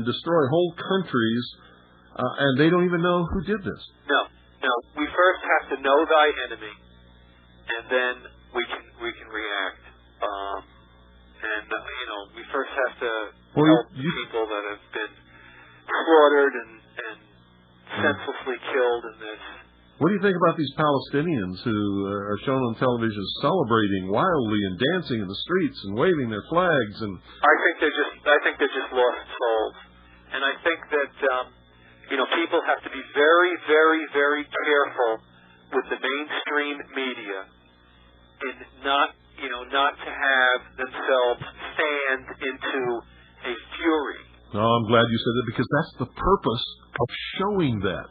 destroy whole countries, and they don't even know who did this? No. We first have to know thy enemy, and then we can react. We first have to help people that have been slaughtered and senselessly killed in this. What do you think about these Palestinians who are shown on television celebrating wildly and dancing in the streets and waving their flags? And I think they're just lost souls, and I think that people have to be very, very, very careful with the mainstream media in not to have themselves fanned into a fury. No, I'm glad you said that, because that's the purpose of showing that.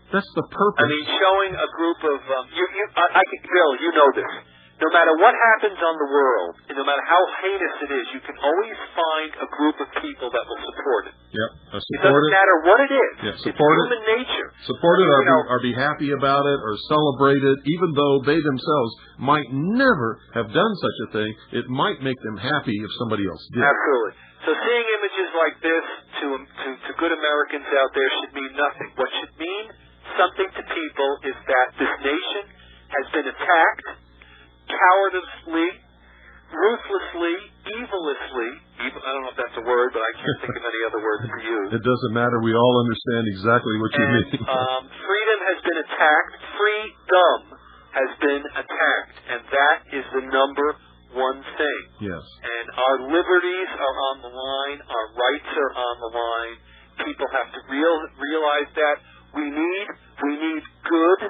That's the purpose. I mean, showing a group of Bill, you know this. No matter what happens on the world, and no matter how heinous it is, you can always find a group of people that will support it. Yep, it doesn't matter what it is. Yeah, support it's human nature. Support it, or be happy about it, or celebrate it, even though they themselves might never have done such a thing. It might make them happy if somebody else did. Absolutely. So seeing images like this to good Americans out there should mean nothing. What should mean something to people is that this nation has been attacked cowardly, ruthlessly, evilishly. I don't know if that's a word, but I can't think of any other word to use. It doesn't matter. We all understand exactly what you mean. Freedom has been attacked. Freedom has been attacked, and that is the number one thing. Yes. And our liberties are on the line. Our rights are on the line. People have to realize that. We need good,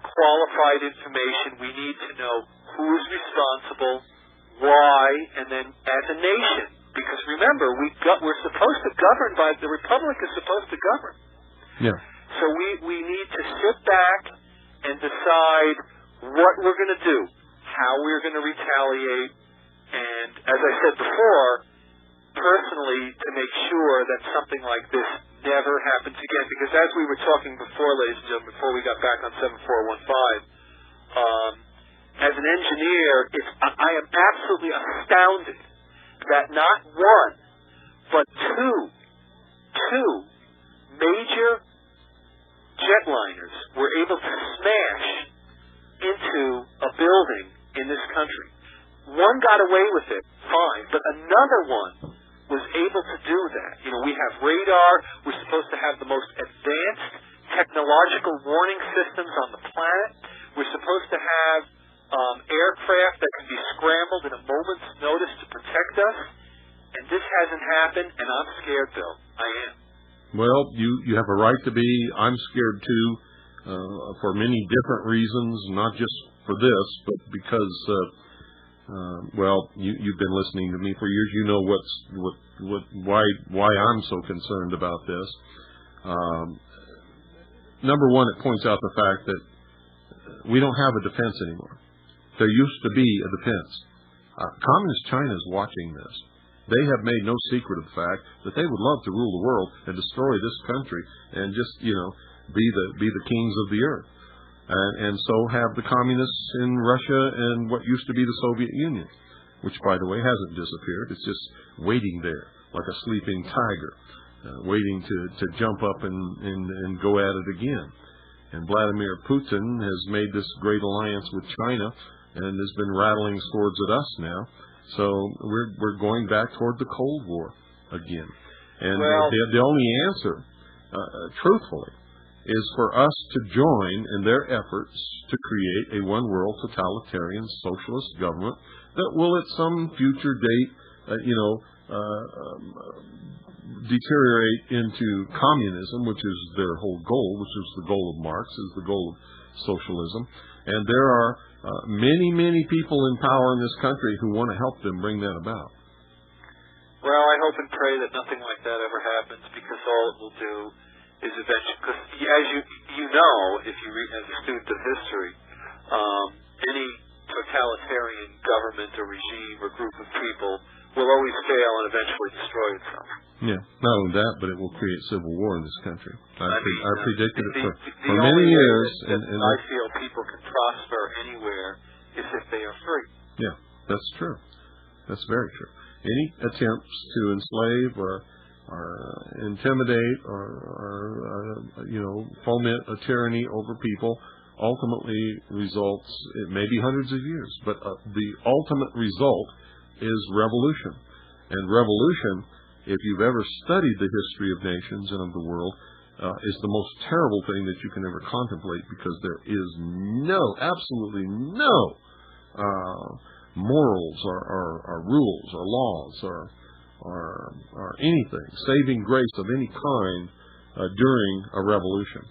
qualified information. We need to know who's responsible, why, and then as a nation. Because remember, we're supposed to govern by the Republic is supposed to govern. Yeah. So we need to sit back and decide what we're going to do, how we're going to retaliate, and as I said before, personally, to make sure that something like this never happens again. Because as we were talking before, ladies and gentlemen, before we got back on 7415, as an engineer, I am absolutely astounded that not one, but two major jetliners were able to smash into a building in this country. One got away with it, fine, but another one was able to do that. We have radar. We're supposed to have the most advanced technological warning systems on the planet. We're supposed to have aircraft that can be scrambled in a moment's notice to protect us. And this hasn't happened, and I'm scared, Bill. I am. Well, you have a right to be. I'm scared, too, for many different reasons, not just for this, but because... you've been listening to me for years. You know why I'm so concerned about this. Number one, it points out the fact that we don't have a defense anymore. There used to be a defense. Communist China is watching this. They have made no secret of the fact that they would love to rule the world and destroy this country and just, be the kings of the earth. And so have the communists in Russia and what used to be the Soviet Union, which, by the way, hasn't disappeared. It's just waiting there like a sleeping tiger, waiting to jump up and go at it again. And Vladimir Putin has made this great alliance with China, and has been rattling swords at us now. So we're going back toward the Cold War again. And the only answer, truthfully, is for us to join in their efforts to create a one-world totalitarian socialist government that will at some future date, deteriorate into communism, which is their whole goal, which is the goal of Marx, is the goal of socialism. And there are many, many people in power in this country who want to help them bring that about. Well, I hope and pray that nothing like that ever happens, because all it will do is eventually, because as you know, if you read as a student of history, any totalitarian government or regime or group of people will always fail and eventually destroy itself. Yeah, not only that, but it will create civil war in this country. I predicted it for the many years. And I feel people can prosper anywhere is if they are free. Yeah, that's true. That's very true. Any attempts to enslave or intimidate or foment a tyranny over people ultimately results, it may be hundreds of years, but the ultimate result is revolution. And revolution, if you've ever studied the history of nations and of the world, is the most terrible thing that you can ever contemplate, because there is absolutely no morals or rules or laws or anything, saving grace of any kind during a revolution.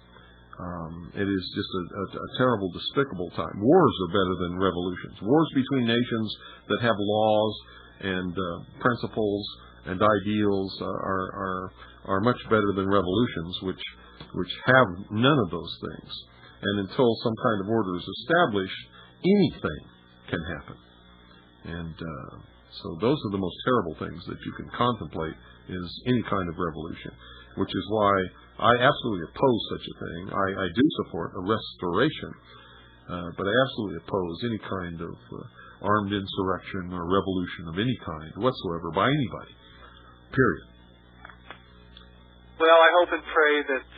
It is just a terrible, despicable time. Wars are better than revolutions. Wars between nations that have laws and principles and ideals are much better than revolutions, which have none of those things. And until some kind of order is established, anything can happen. And so those are the most terrible things that you can contemplate, is any kind of revolution, which is why I absolutely oppose such a thing. I do support a restoration, but I absolutely oppose any kind of armed insurrection or revolution of any kind whatsoever by anybody, period. Well, I hope and pray that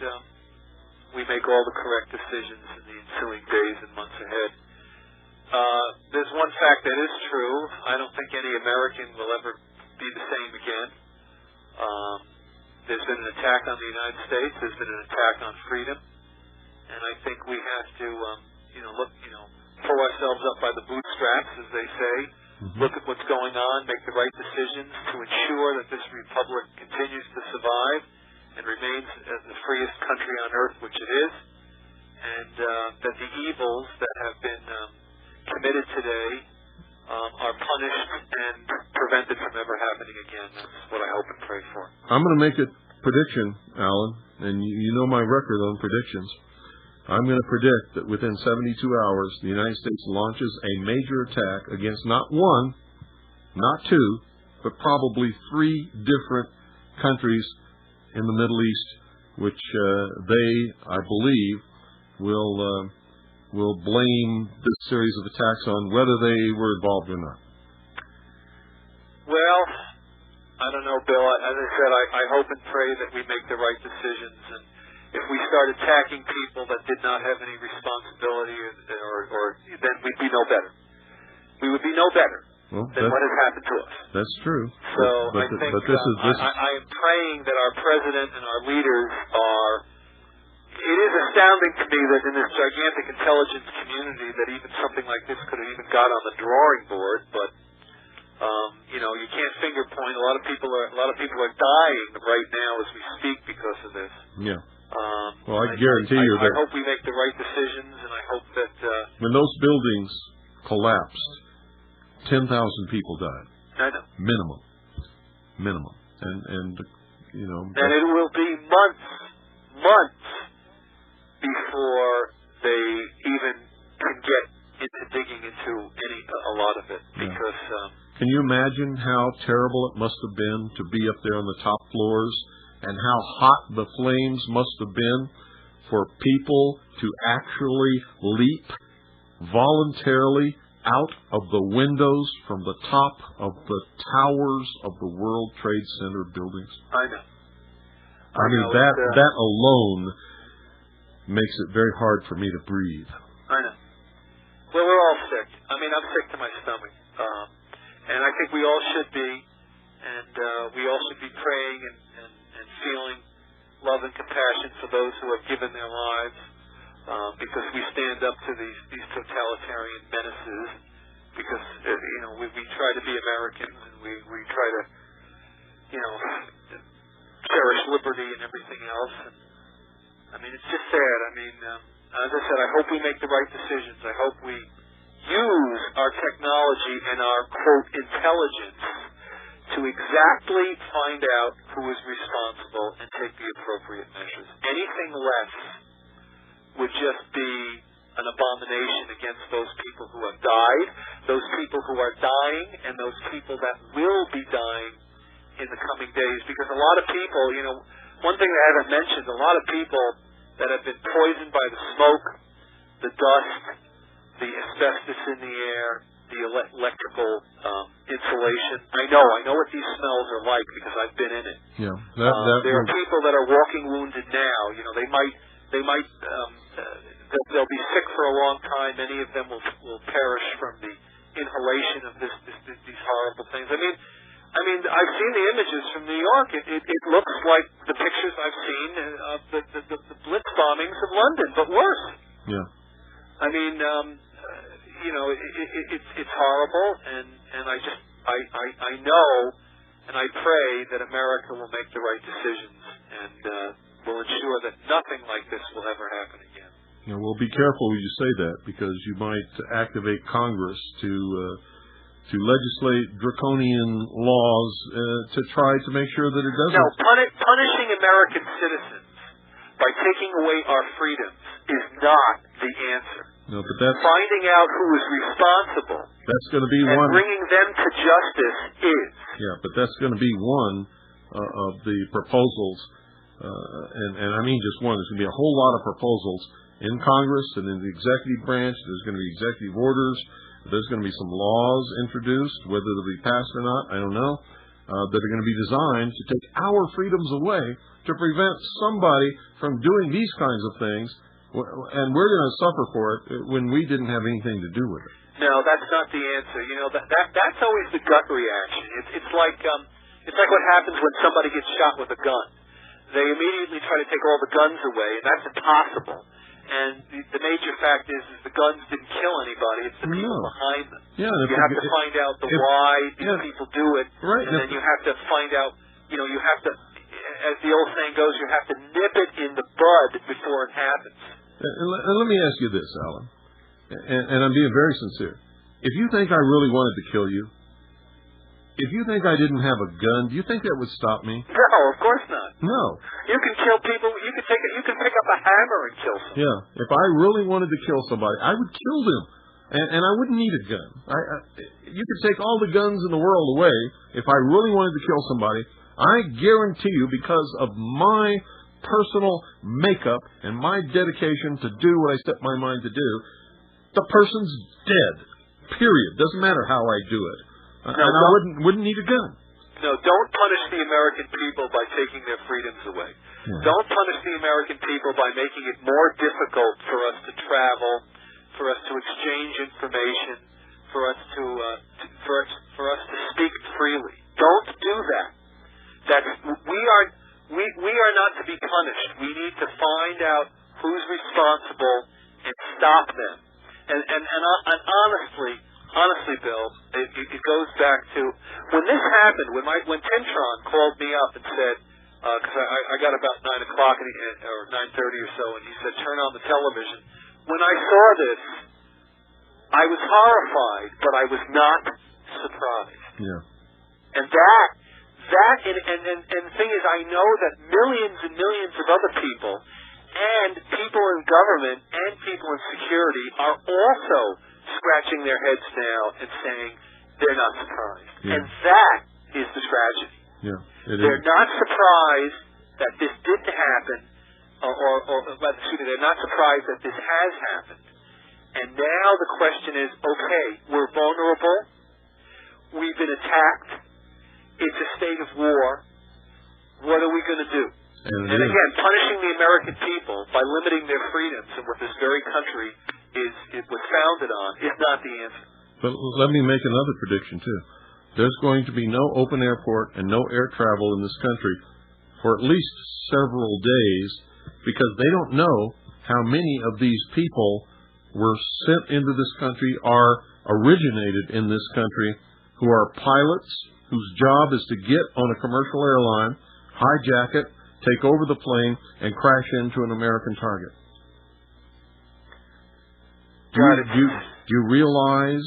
we make all the correct decisions in the ensuing days and months ahead. There's one fact that is true. I don't think any American will ever be the same again. There's been an attack on the United States. There's been an attack on freedom. And I think we have to, pull ourselves up by the bootstraps, as they say, look at what's going on, make the right decisions to ensure that this republic continues to survive and remains as the freest country on earth, which it is, and that the evils that have been committed today are punished and prevented from ever happening again. That's what I hope and pray for. I'm going to make a prediction, Alan, and you know my record on predictions. I'm going to predict that within 72 hours, the United States launches a major attack against not one, not two, but probably 3 different countries in the Middle East, which they, I believe, will blame this series of attacks on, whether they were involved or not. Well, I don't know, Bill. As I said, I hope and pray that we make the right decisions. And if we start attacking people that did not have any responsibility, or then we'd be no better. We would be no better than what has happened to us. That's true. So I think I am praying that our president and our leaders are. It is astounding to me that in this gigantic intelligence community that even something like this could have even got on the drawing board. But you can't finger point. A lot of people are dying right now as we speak because of this. Yeah. Well, I guarantee you that. I hope we make the right decisions, and I hope that when those buildings collapsed, 10,000 people died. I know. Minimum, and And it will be months before they even can get into digging into a lot of it, because. Can you imagine how terrible it must have been to be up there on the top floors, and how hot the flames must have been for people to actually leap voluntarily out of the windows from the top of the towers of the World Trade Center buildings? I know. I mean, that alone makes it very hard for me to breathe. I know. Well, we're all sick. I mean, I'm sick to my stomach. And I think we all should be. And we all should be praying and feeling love and compassion for those who have given their lives, because we stand up to these totalitarian menaces, because we try to be Americans, and we try to cherish liberty and everything else. And I mean, it's just sad. I mean, as I said, I hope we make the right decisions. I hope we use our technology and our quote intelligence to exactly find out who is responsible and take the appropriate measures. Anything less would just be an abomination against those people who have died, those people who are dying, and those people that will be dying in the coming days. Because a lot of people, one thing I haven't mentioned, a lot of people that have been poisoned by the smoke, the dust, the asbestos in the air, the electrical insulation. I know what these smells are like because I've been in it. Yeah, there are people that are walking wounded now. They might they'll be sick for a long time. Many of them will perish from the inhalation of these horrible things. I mean, I've seen the images from New York. It looks like the pictures I've seen of the Blitz bombings of London, but worse. Yeah. I mean, it's horrible, and I know, and I pray that America will make the right decisions and will ensure that nothing like this will ever happen again. Well, be careful when you say that, because you might activate Congress to legislate draconian laws to try to make sure that it doesn't. No, punishing American citizens by taking away our freedoms is not the answer. No, but that's finding out who is responsible. That's going to be and one. Bringing them to justice is. Yeah, but that's going to be one of the proposals, and I mean just one. There's going to be a whole lot of proposals in Congress and in the executive branch. There's going to be executive orders. There's going to be some laws introduced, whether they'll be passed or not, I don't know, that are going to be designed to take our freedoms away to prevent somebody from doing these kinds of things. And we're going to suffer for it when we didn't have anything to do with it. No, that's not the answer. That's always the gut reaction. It's like what happens when somebody gets shot with a gun. They immediately try to take all the guns away, and that's impossible. And the major fact is the guns didn't kill anybody. It's the people behind them. Yeah, you have to find out why these people do it, right, and then you have to find out. You have to, as the old saying goes, you have to nip it in the bud before it happens. And let me ask you this, Alan, and I'm being very sincere. If you think I really wanted to kill you, if you think I didn't have a gun, do you think that would stop me? No, of course not. No. You can kill people. You can pick up a hammer and kill someone. Yeah. If I really wanted to kill somebody, I would kill them, and I wouldn't need a gun. You could take all the guns in the world away. If I really wanted to kill somebody, I guarantee you, because of my personal makeup and my dedication to do what I set my mind to do, the person's dead. Period. Doesn't matter how I do it. And I wouldn't need a gun. No, don't punish the American people by taking their freedoms away. Yeah. Don't punish the American people by making it more difficult for us to travel, for us to exchange information, for us to speak freely. Don't do that. We are not to be punished. We need to find out who's responsible and stop them. And honestly, Bill, it goes back to when this happened. When Tentron called me up and said, because I got about 9 o'clock or 9:30 or so, and he said, "Turn on the television." When I saw this, I was horrified, but I was not surprised. Yeah. And the thing is, I know that millions and millions of other people, and people in government, and people in security are also scratching their heads now and saying they're not surprised. Yeah. And that is the tragedy. Yeah, they're not surprised that this didn't happen, they're not surprised that this has happened. And now the question is, okay, we're vulnerable, we've been attacked, it's a state of war, what are we going to do? And again, punishing the American people by limiting their freedoms and what this very country it was founded on is not the answer. But let me make another prediction, too. There's going to be no open airport and no air travel in this country for at least several days because they don't know how many of these people were sent into this country, are originated in this country, who are pilots whose job is to get on a commercial airline, hijack it, take over the plane, and crash into an American target. Do you realize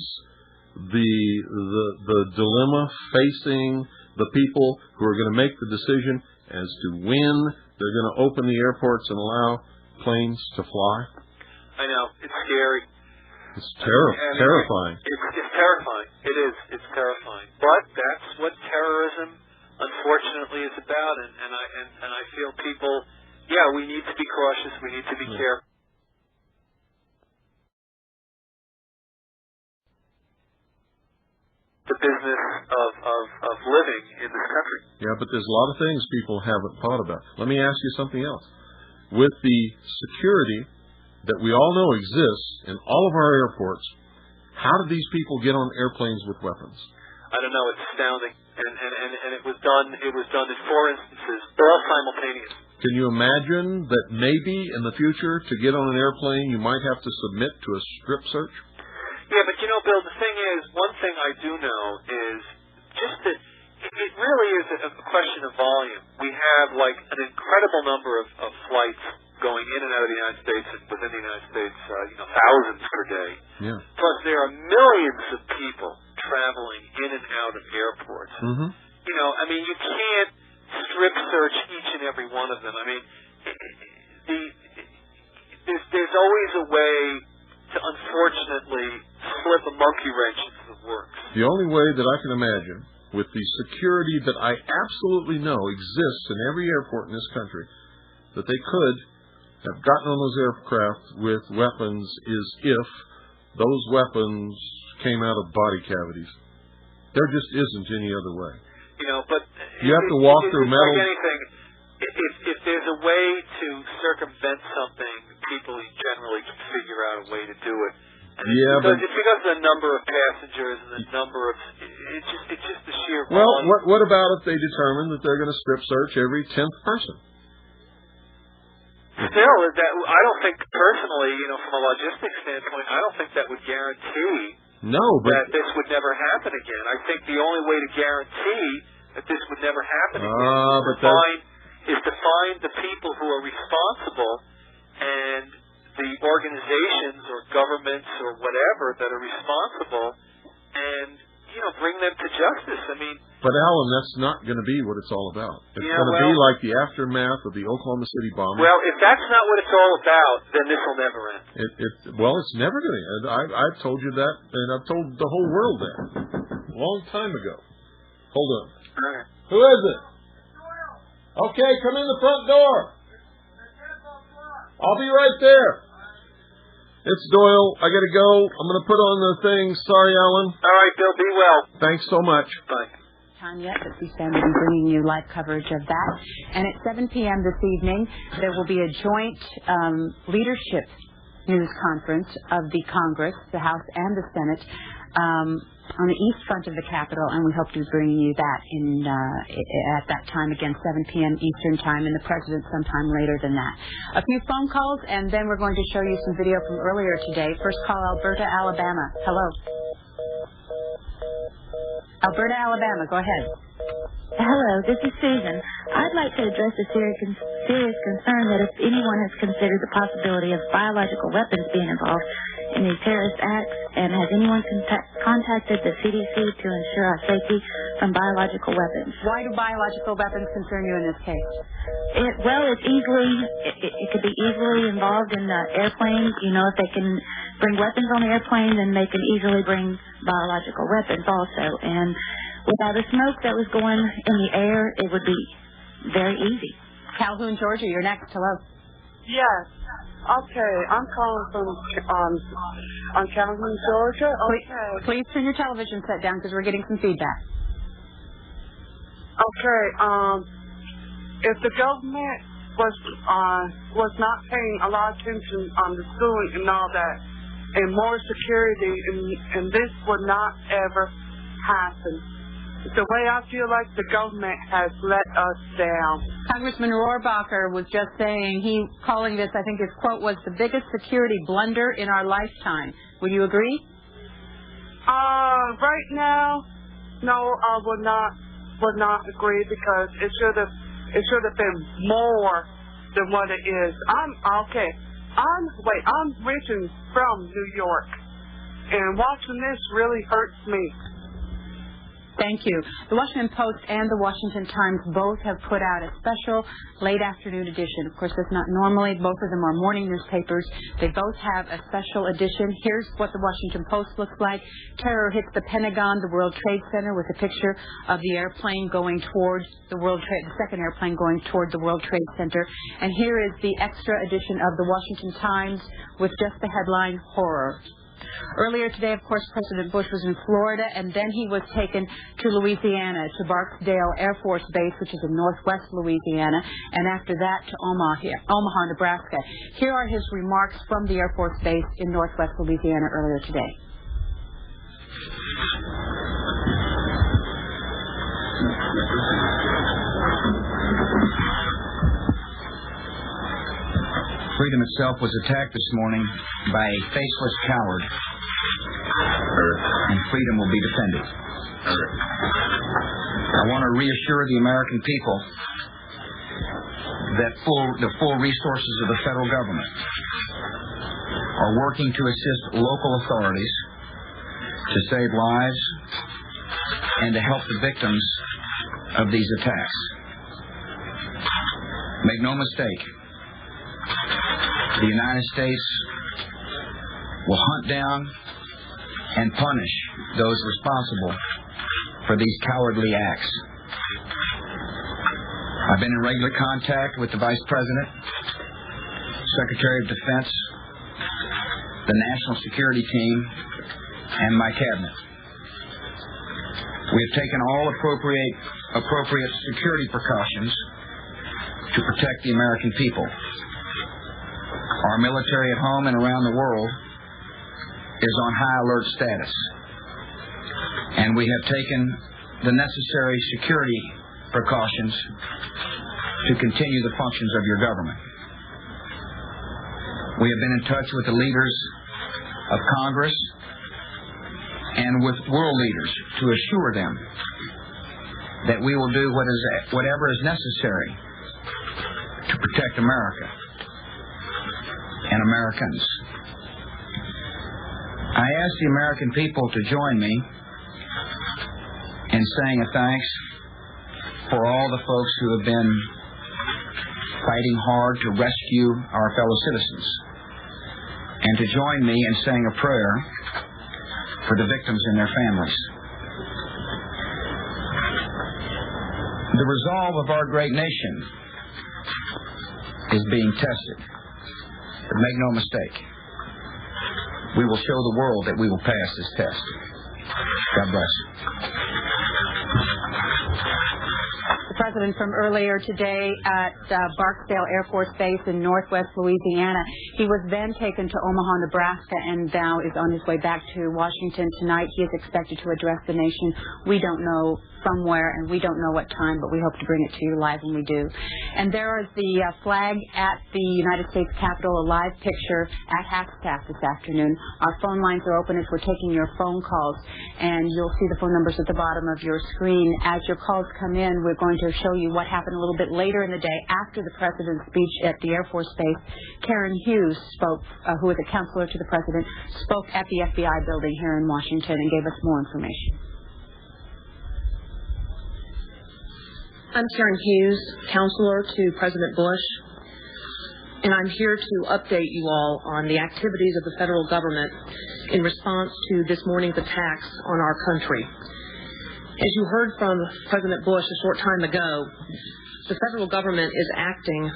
the dilemma facing the people who are going to make the decision as to when they're going to open the airports and allow planes to fly? I know. It's scary. It's terrifying. It's terrifying. It is. It's terrifying. But that's what terrorism, unfortunately, is about. And I feel people, we need to be cautious. We need to be careful. The business of living in this country. Yeah, but there's a lot of things people haven't thought about. Let me ask you something else. With the security that we all know exists in all of our airports, how did these people get on airplanes with weapons? I don't know. It's astounding, and it was done. It was done in 4 instances, all simultaneous. Can you imagine that maybe in the future, to get on an airplane, you might have to submit to a strip search? Yeah, but Bill, the thing is, one thing I do know is just that it really is a question of volume. We have an incredible number of flights going in and out of the United States and within the United States, thousands per day. Yeah. Plus, there are millions of people traveling in and out of airports. Mm-hmm. You can't strip search each and every one of them. There's always a way to, unfortunately, slip a monkey wrench into the works. The only way that I can imagine, with the security that I absolutely know exists in every airport in this country, that they could have gotten on those aircraft with weapons is if those weapons came out of body cavities. There just isn't any other way. But you have to walk through metal. Like anything, if there's a way to circumvent something, people generally can figure out a way to do it. And it's because of the number of passengers and the number of it's just the sheer volume. Well, what about if they determine that they're going to strip search every 10th person? Still, I don't think personally, from a logistics standpoint, I don't think that would guarantee that this would never happen again. I think the only way to guarantee that this would never happen again is to find the people who are responsible and the organizations or governments or whatever that are responsible and, bring them to justice. But Alan, that's not going to be what it's all about. It's going to be like the aftermath of the Oklahoma City bombing. Well, if that's not what it's all about, then this will never end. It's never going to end. I've told you that, and I've told the whole world that a long time ago. Hold on. Right. Who is it? Okay, come in the front door. I'll be right there. It's Doyle. I got to go. I'm going to put on the thing. Sorry, Alan. All right, Bill. Be well. Thanks so much. Bye. Time yet, but we stand to be bringing you live coverage of that. And at 7 p.m. this evening, there will be a joint leadership news conference of the Congress, the House, and the Senate on the east front of the Capitol, and we hope to be bringing you that at that time, again, 7 p.m. Eastern Time, and the President sometime later than that. A few phone calls, and then we're going to show you some video from earlier today. First call, Alberta, Alabama. Hello. Alberta, Alabama, go ahead. Hello, this is Susan. I'd like to address a serious concern that if anyone has considered the possibility of biological weapons being involved in these terrorist acts, and has anyone contacted the CDC to ensure our safety from biological weapons? Why do biological weapons concern you in this case? It could be easily involved in the airplanes. If they can bring weapons on the airplane, then they can easily bring biological weapons also. And without the smoke that was going in the air, it would be very easy. Calhoun, Georgia, you're next. Hello. Yes. Okay, I'm calling from Calhoun, Georgia. Okay. Please turn your television set down because we're getting some feedback. Okay. If the government was not paying a lot of attention on the schooling and all that, and more security, and this would not ever happen. The way I feel like the government has let us down. Congressman Rohrabacher was just saying, calling this, I think his quote was, the biggest security blunder in our lifetime. Would you agree? Right now, no, I would not agree, because it should have been more than what it is. I'm reaching from New York, and watching this really hurts me. Thank you. The Washington Post and the Washington Times both have put out a special late afternoon edition. Of course, that's not normally. Both of them are morning newspapers. They both have a special edition. Here's what the Washington Post looks like. Terror hits the Pentagon, the World Trade Center, with a picture of the airplane going towards the second airplane going toward the World Trade Center. And here is the extra edition of the Washington Times with just the headline, horror. Earlier today, of course, President Bush was in Florida, and then he was taken to Louisiana, to Barksdale Air Force Base, which is in northwest Louisiana, and after that to Omaha, Nebraska. Here are his remarks from the Air Force Base in northwest Louisiana earlier today. Freedom itself was attacked this morning by a faceless coward, and freedom will be defended. I want to reassure the American people that the full resources of the federal government are working to assist local authorities to save lives and to help the victims of these attacks. Make no mistake, the United States will hunt down and punish those responsible for these cowardly acts. I've been in regular contact with the Vice President, Secretary of Defense, the National Security Team, and my Cabinet. We have taken all appropriate security precautions to protect the American people. Our military at home and around the world is on high alert status, and we have taken the necessary security precautions to continue the functions of your government. We have been in touch with the leaders of Congress and with world leaders to assure them that we will do whatever is necessary to protect America and Americans. I ask the American people to join me in saying a thanks for all the folks who have been fighting hard to rescue our fellow citizens, and to join me in saying a prayer for the victims and their families. The resolve of our great nation is being tested. But make no mistake, we will show the world that we will pass this test. God bless you. The president from earlier today at Barksdale Air Force Base in northwest Louisiana. He was then taken to Omaha, Nebraska, and now is on his way back to Washington tonight. He is expected to address the nation. We don't know from where, and we don't know what time, but we hope to bring it to you live when we do. And there is the flag at the United States Capitol, a live picture at half-staff this afternoon. Our phone lines are open as we're taking your phone calls, and you'll see the phone numbers at the bottom of your screen. As your calls come in, we're going to show you what happened a little bit later in the day after the president's speech at the Air Force Base. Karen Hughes spoke, who is a counselor to the president, spoke at the FBI building here in Washington and gave us more information. I'm Karen Hughes, counselor to President Bush, and I'm here to update you all on the activities of the federal government in response to this morning's attacks on our country. As you heard from President Bush a short time ago, the federal government is acting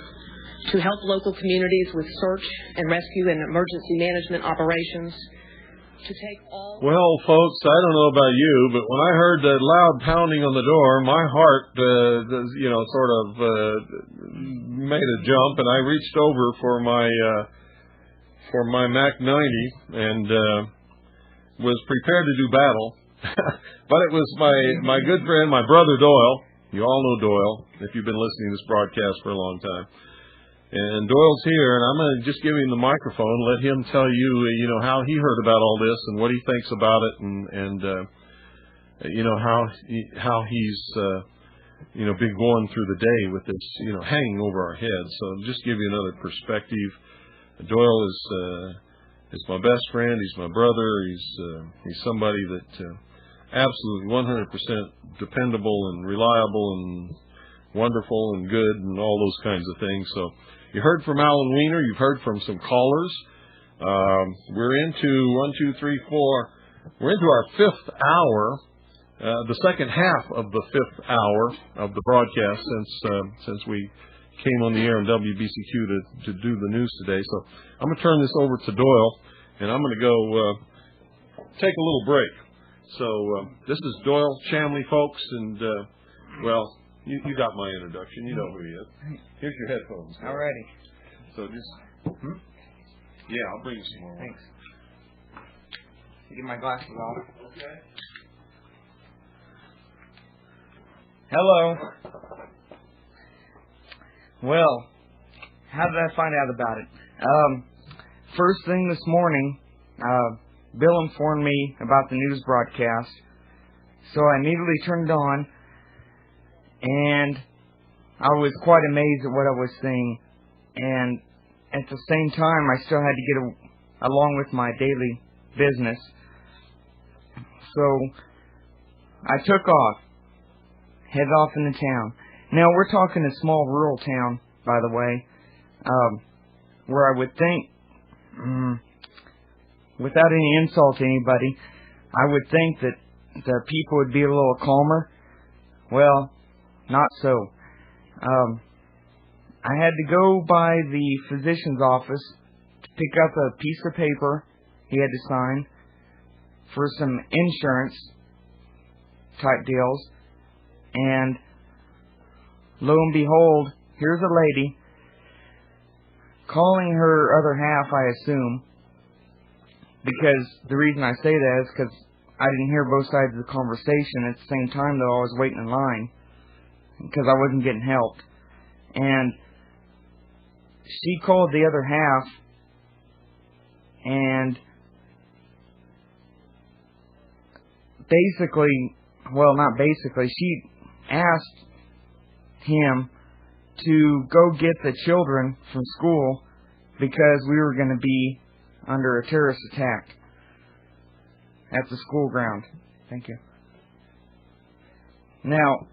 to help local communities with search and rescue and emergency management operations. Well, folks, I don't know about you, but when I heard that loud pounding on the door, my heart, sort of made a jump, and I reached over for my for my Mac 90 and was prepared to do battle. But it was my good friend, my brother Doyle. You all know Doyle if you've been listening to this broadcast for a long time. And Doyle's here, and I'm going to just give him the microphone, let him tell you, how he heard about all this and what he thinks about it, and how he's been going through the day with this, hanging over our heads. So just give you another perspective. Doyle is my best friend. He's my brother. He's somebody that absolutely 100% dependable and reliable and wonderful and good and all those kinds of things. So you heard from Alan Weiner. You've heard from some callers. We're into we're into our fifth hour, the second half of the fifth hour of the broadcast since we came on the air on WBCQ to do the news today. So I'm going to turn this over to Doyle, and I'm going to go take a little break. So this is Doyle Chamley, folks, and, you got my introduction. You know who he is. Here's your headphones. All righty. So just... Yeah, I'll bring you some more. Thanks. Get my glasses off. Okay. Hello. Well, how did I find out about it? First thing this morning, Bill informed me about the news broadcast, so I immediately turned it on, and I was quite amazed at what I was seeing, and at the same time, I still had to get along with my daily business. So I took off, headed off into town. Now, we're talking a small rural town, by the way, where I would think, without any insult to anybody, I would think that the people would be a little calmer. Well, not so. I had to go by the physician's office to pick up a piece of paper he had to sign for some insurance type deals, and lo and behold, here's a lady calling her other half, I assume, because the reason I say that is because I didn't hear both sides of the conversation at the same time, though I was waiting in line because I wasn't getting help. And she called the other half, and she asked him to go get the children from school because we were going to be under a terrorist attack at the school ground. Thank you. Now,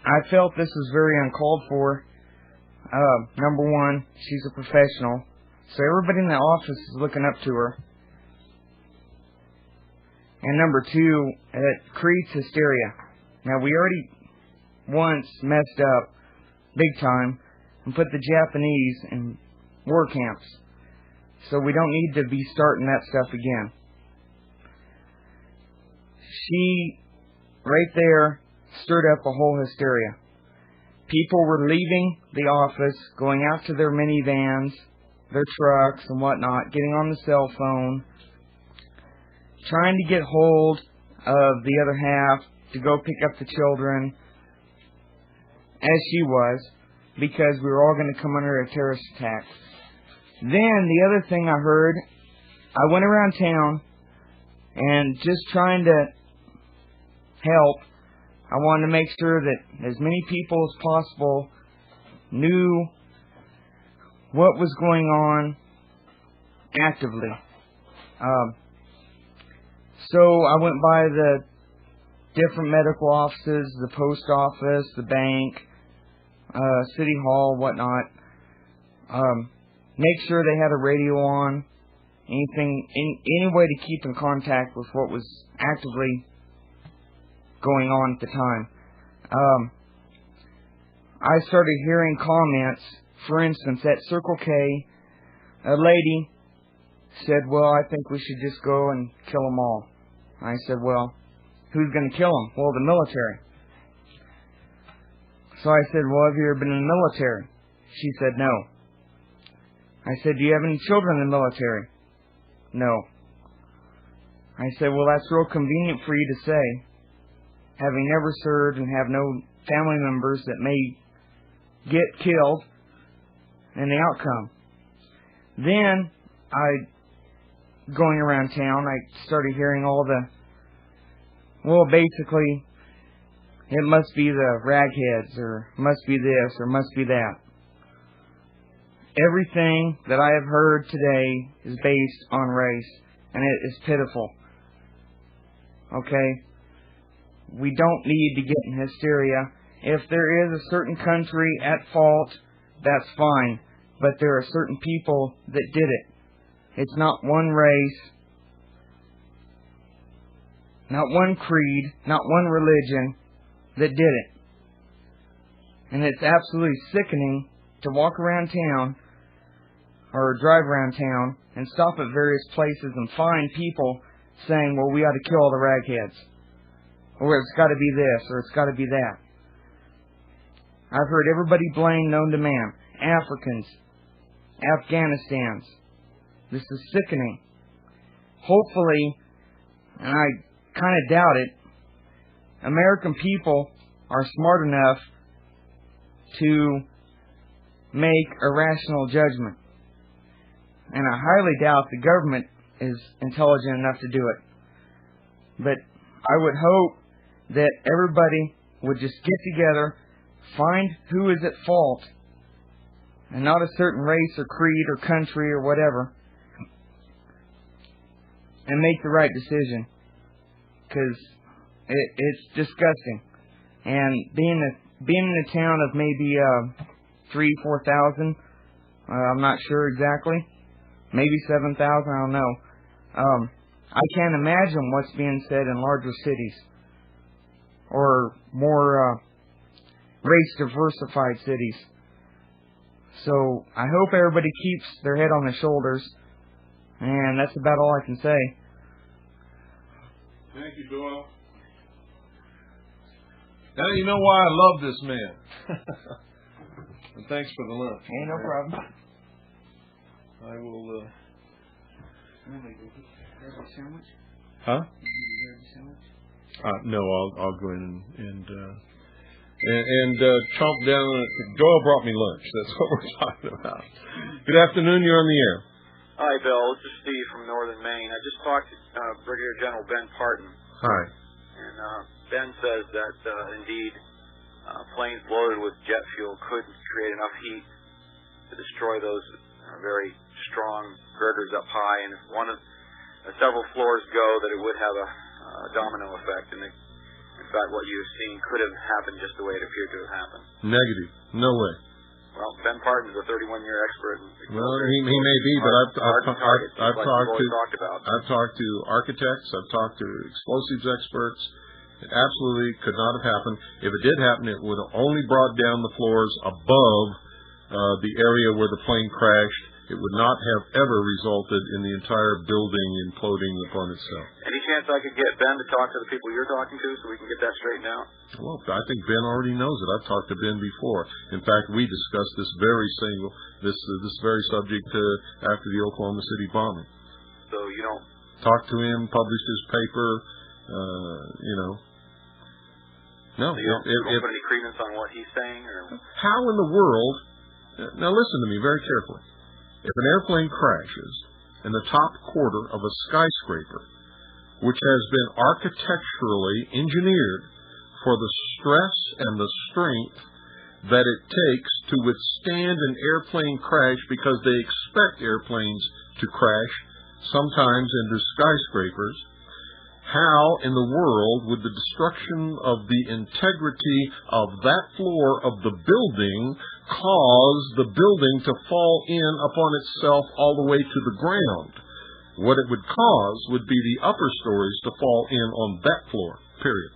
I felt this was very uncalled for. Number one, she's a professional, so everybody in the office is looking up to her. And number two, it creates hysteria. Now, we already once messed up big time and put the Japanese in war camps, so we don't need to be starting that stuff again. She, right there, stirred up a whole hysteria. People were leaving the office, going out to their minivans, their trucks and whatnot, getting on the cell phone, trying to get hold of the other half to go pick up the children, as she was, because we were all going to come under a terrorist attack. Then, the other thing I heard, I went around town and just trying to help, I wanted to make sure that as many people as possible knew what was going on actively. So I went by the different medical offices, the post office, the bank, city hall, whatnot. Make sure they had a radio on, any way to keep in contact with what was actively going on at the time. I started hearing comments, for instance, at Circle K, a lady said, well, I think we should just go and kill them all. I said, well, who's going to kill them? Well, the military. So I said, well, have you ever been in the military? She said, no. I said, do you have any children in the military? No. I said, well, that's real convenient for you to say, having never served and have no family members that may get killed in the outcome. Then, going around town, I started hearing all basically, it must be the ragheads, or must be this, or must be that. Everything that I have heard today is based on race, and it is pitiful. Okay? We don't need to get in hysteria. If there is a certain country at fault, that's fine. But there are certain people that did it. It's not one race, not one creed, not one religion that did it. And it's absolutely sickening to walk around town or drive around town and stop at various places and find people saying, well, we ought to kill all the ragheads. Or it's got to be this, or it's got to be that. I've heard everybody blame known to man. Africans, Afghanistans. This is sickening. Hopefully, and I kind of doubt it, American people are smart enough to make a rational judgment. And I highly doubt the government is intelligent enough to do it. But I would hope that everybody would just get together, find who is at fault, and not a certain race or creed or country or whatever, and make the right decision. Because it's disgusting. And being in a town of maybe 3,000-4,000, I'm not sure exactly, maybe 7,000, I don't know. I can't imagine what's being said in larger cities or more race-diversified cities. So I hope everybody keeps their head on their shoulders, and that's about all I can say. Thank you, Doyle. Now you know why I love this man. And thanks for the lunch. Hey, no problem. I will. Sandwich? Huh? Sandwich? No, I'll go in and chomp down on it. Doyle brought me lunch. That's what we're talking about. Good afternoon. You're on the air. Hi, Bill. This is Steve from Northern Maine. I just talked to Brigadier General Ben Parton. Hi. And Ben says that, indeed, planes loaded with jet fuel could create enough heat to destroy those very strong girders up high. And if one of several floors go, that it would have a domino effect. And in fact, what you've seen could have happened just the way it appeared to have happened. Negative. No way. Well, Ben Parton is a 31-year expert. Well, he may be, but I've talked to architects. I've talked to explosives experts. It absolutely could not have happened. If it did happen, it would have only brought down the floors above the area where the plane crashed. It would not have ever resulted in the entire building imploding upon itself. Any chance I could get Ben to talk to the people you're talking to so we can get that straightened out? Well, I think Ben already knows it. I've talked to Ben before. In fact, we discussed this this very subject after the Oklahoma City bombing. So you don't talk to him, publish his paper, No. So you don't put any credence on what he's saying, or how in the world? Now listen to me very carefully. If an airplane crashes in the top quarter of a skyscraper, which has been architecturally engineered for the stress and the strength that it takes to withstand an airplane crash, because they expect airplanes to crash sometimes into skyscrapers, how in the world would the destruction of the integrity of that floor of the building cause the building to fall in upon itself all the way to the ground? What it would cause would be the upper stories to fall in on that floor, period.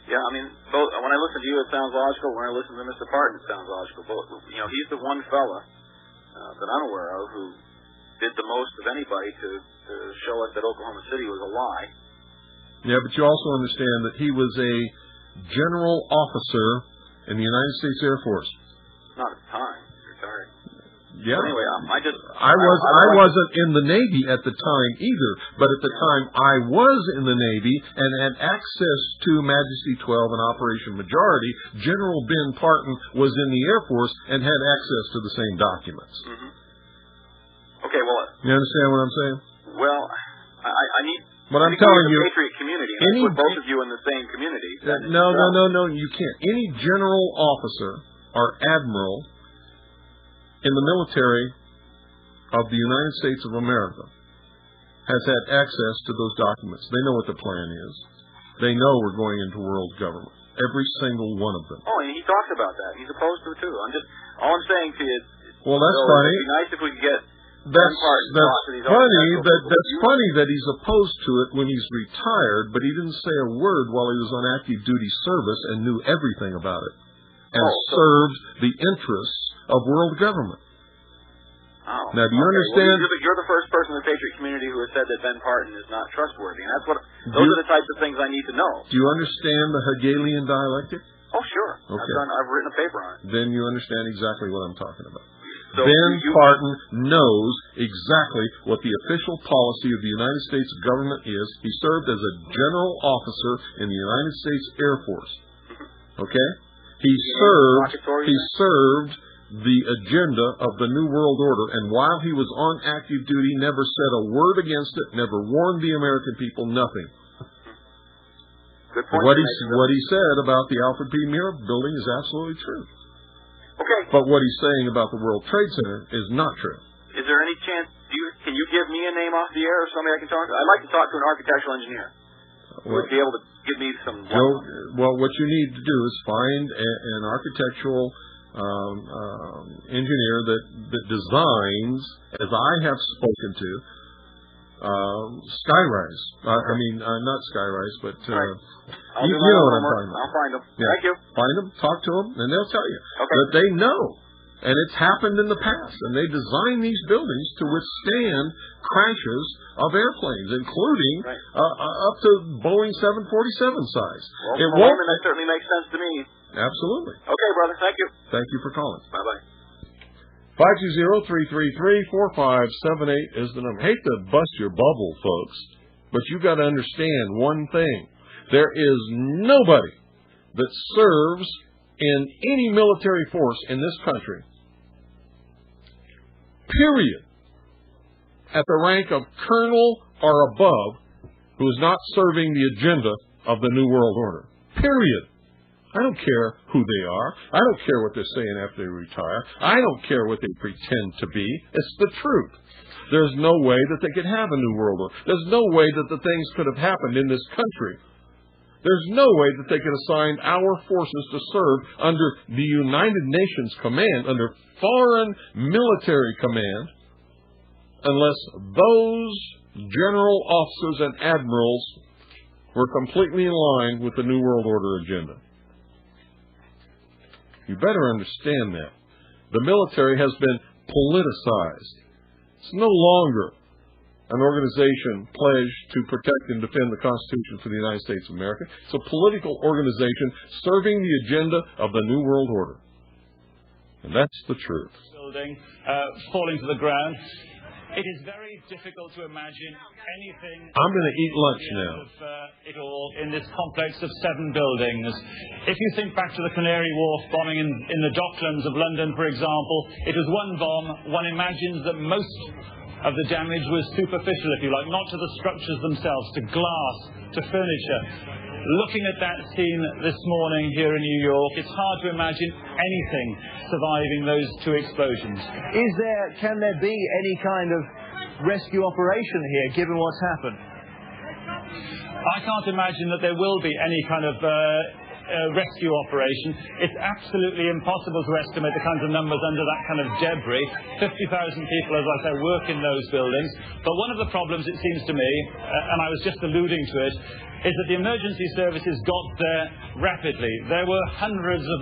Yeah, I mean, when I listen to you, it sounds logical. When I listen to Mr. Parton, it sounds logical. But, he's the one fella that I'm aware of who did the most of anybody to show us that Oklahoma City was a lie. Yeah, but you also understand that he was a general officer in the United States Air Force. Not at the time. He's retired. Yeah. But anyway, I wasn't in the Navy at the time either, but at the time I was in the Navy and had access to Majesty 12 and Operation Majority. General Ben Parton was in the Air Force and had access to the same documents. Mm-hmm. Okay, well... You understand what I'm saying? Well, I need... But I'm telling you... Patriot community. I put both of you in the same community. No, you can't. Any general officer or admiral in the military of the United States of America has had access to those documents. They know what the plan is. They know we're going into world government. Every single one of them. Oh, and he talks about that. He's opposed to it too. All I'm saying to you is, well, that's funny. It'd be nice if we could get That's funny that he's opposed to it when he's retired, but he didn't say a word while he was on active duty service and knew everything about it and served the interests of world government. Oh. Now, do you understand? Well, you're the first person in the Patriot community who has said that Ben Parton is not trustworthy, and those are the types of things I need to know. Do you understand the Hegelian dialectic? Oh, sure. Okay. I've written a paper on it. Then you understand exactly what I'm talking about. So Ben Parton knows exactly what the official policy of the United States government is. He served as a general officer in the United States Air Force. Okay? He served the agenda of the New World Order, and while he was on active duty, never said a word against it, never warned the American people, nothing. Good point. What he said about the Alfred P. Muir building is absolutely true. Okay. But what he's saying about the World Trade Center is not true. Is there any chance, can you give me a name off the air or somebody I can talk to? I'd like to talk to an architectural engineer who would be able to give me some... Well, what you need to do is find an architectural engineer that designs, as I have spoken to, skyrise. Not skyrise, but you know what I'm talking about. I'll find them. Yeah. Thank you. Find them, talk to them, and they'll tell you that they know. And it's happened in the past. And they design these buildings to withstand crashes of airplanes, including up to Boeing 747 size. Well, that certainly makes sense to me. Absolutely. Okay, brother. Thank you. Thank you for calling. Bye-bye. 520-333-4578 is the number. Hate to bust your bubble, folks, but you got to understand one thing. There is nobody that serves in any military force in this country, period, at the rank of colonel or above, who is not serving the agenda of the New World Order. Period. I don't care who they are. I don't care what they're saying after they retire. I don't care what they pretend to be. It's the truth. There's no way that they could have a New World Order. There's no way that the things could have happened in this country. There's no way that they could assign our forces to serve under the United Nations command, under foreign military command, unless those general officers and admirals were completely in line with the New World Order agenda. You better understand that. The military has been politicized. It's no longer an organization pledged to protect and defend the Constitution for the United States of America. It's a political organization serving the agenda of the New World Order. And that's the truth. Building falling to the ground. It is very difficult to imagine anything. I'm going to eat lunch now. It all in this complex of 7 buildings. If you think back to the Canary Wharf bombing in the Docklands of London, for example, it was one bomb. One imagines that most of the damage was superficial, if you like, not to the structures themselves, to glass, to furniture. Looking at that scene this morning here in New York, it's hard to imagine anything surviving those 2 explosions. Can there be any kind of rescue operation here, given what's happened? I can't imagine that there will be any kind of rescue operation. It's absolutely impossible to estimate the kinds of numbers under that kind of debris. 50,000 people, as I say, work in those buildings. But one of the problems, it seems to me, and I was just alluding to it, is that the emergency services got there rapidly. There were hundreds of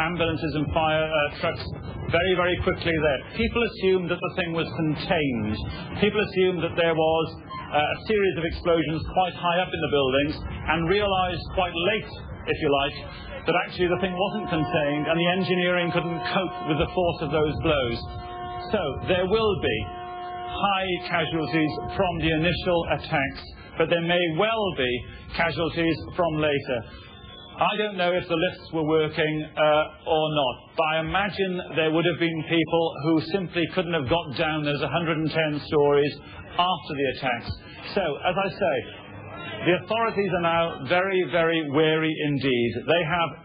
ambulances and fire trucks very, very quickly there. People assumed that the thing was contained. People assumed that there was a series of explosions quite high up in the buildings and realized quite late, if you like, that actually the thing wasn't contained and the engineering couldn't cope with the force of those blows. So there will be high casualties from the initial attacks, but there may well be casualties from later. I don't know if the lifts were working or not, but I imagine there would have been people who simply couldn't have got down those 110 stories after the attacks. So, as I say, the authorities are now very, very wary indeed. They have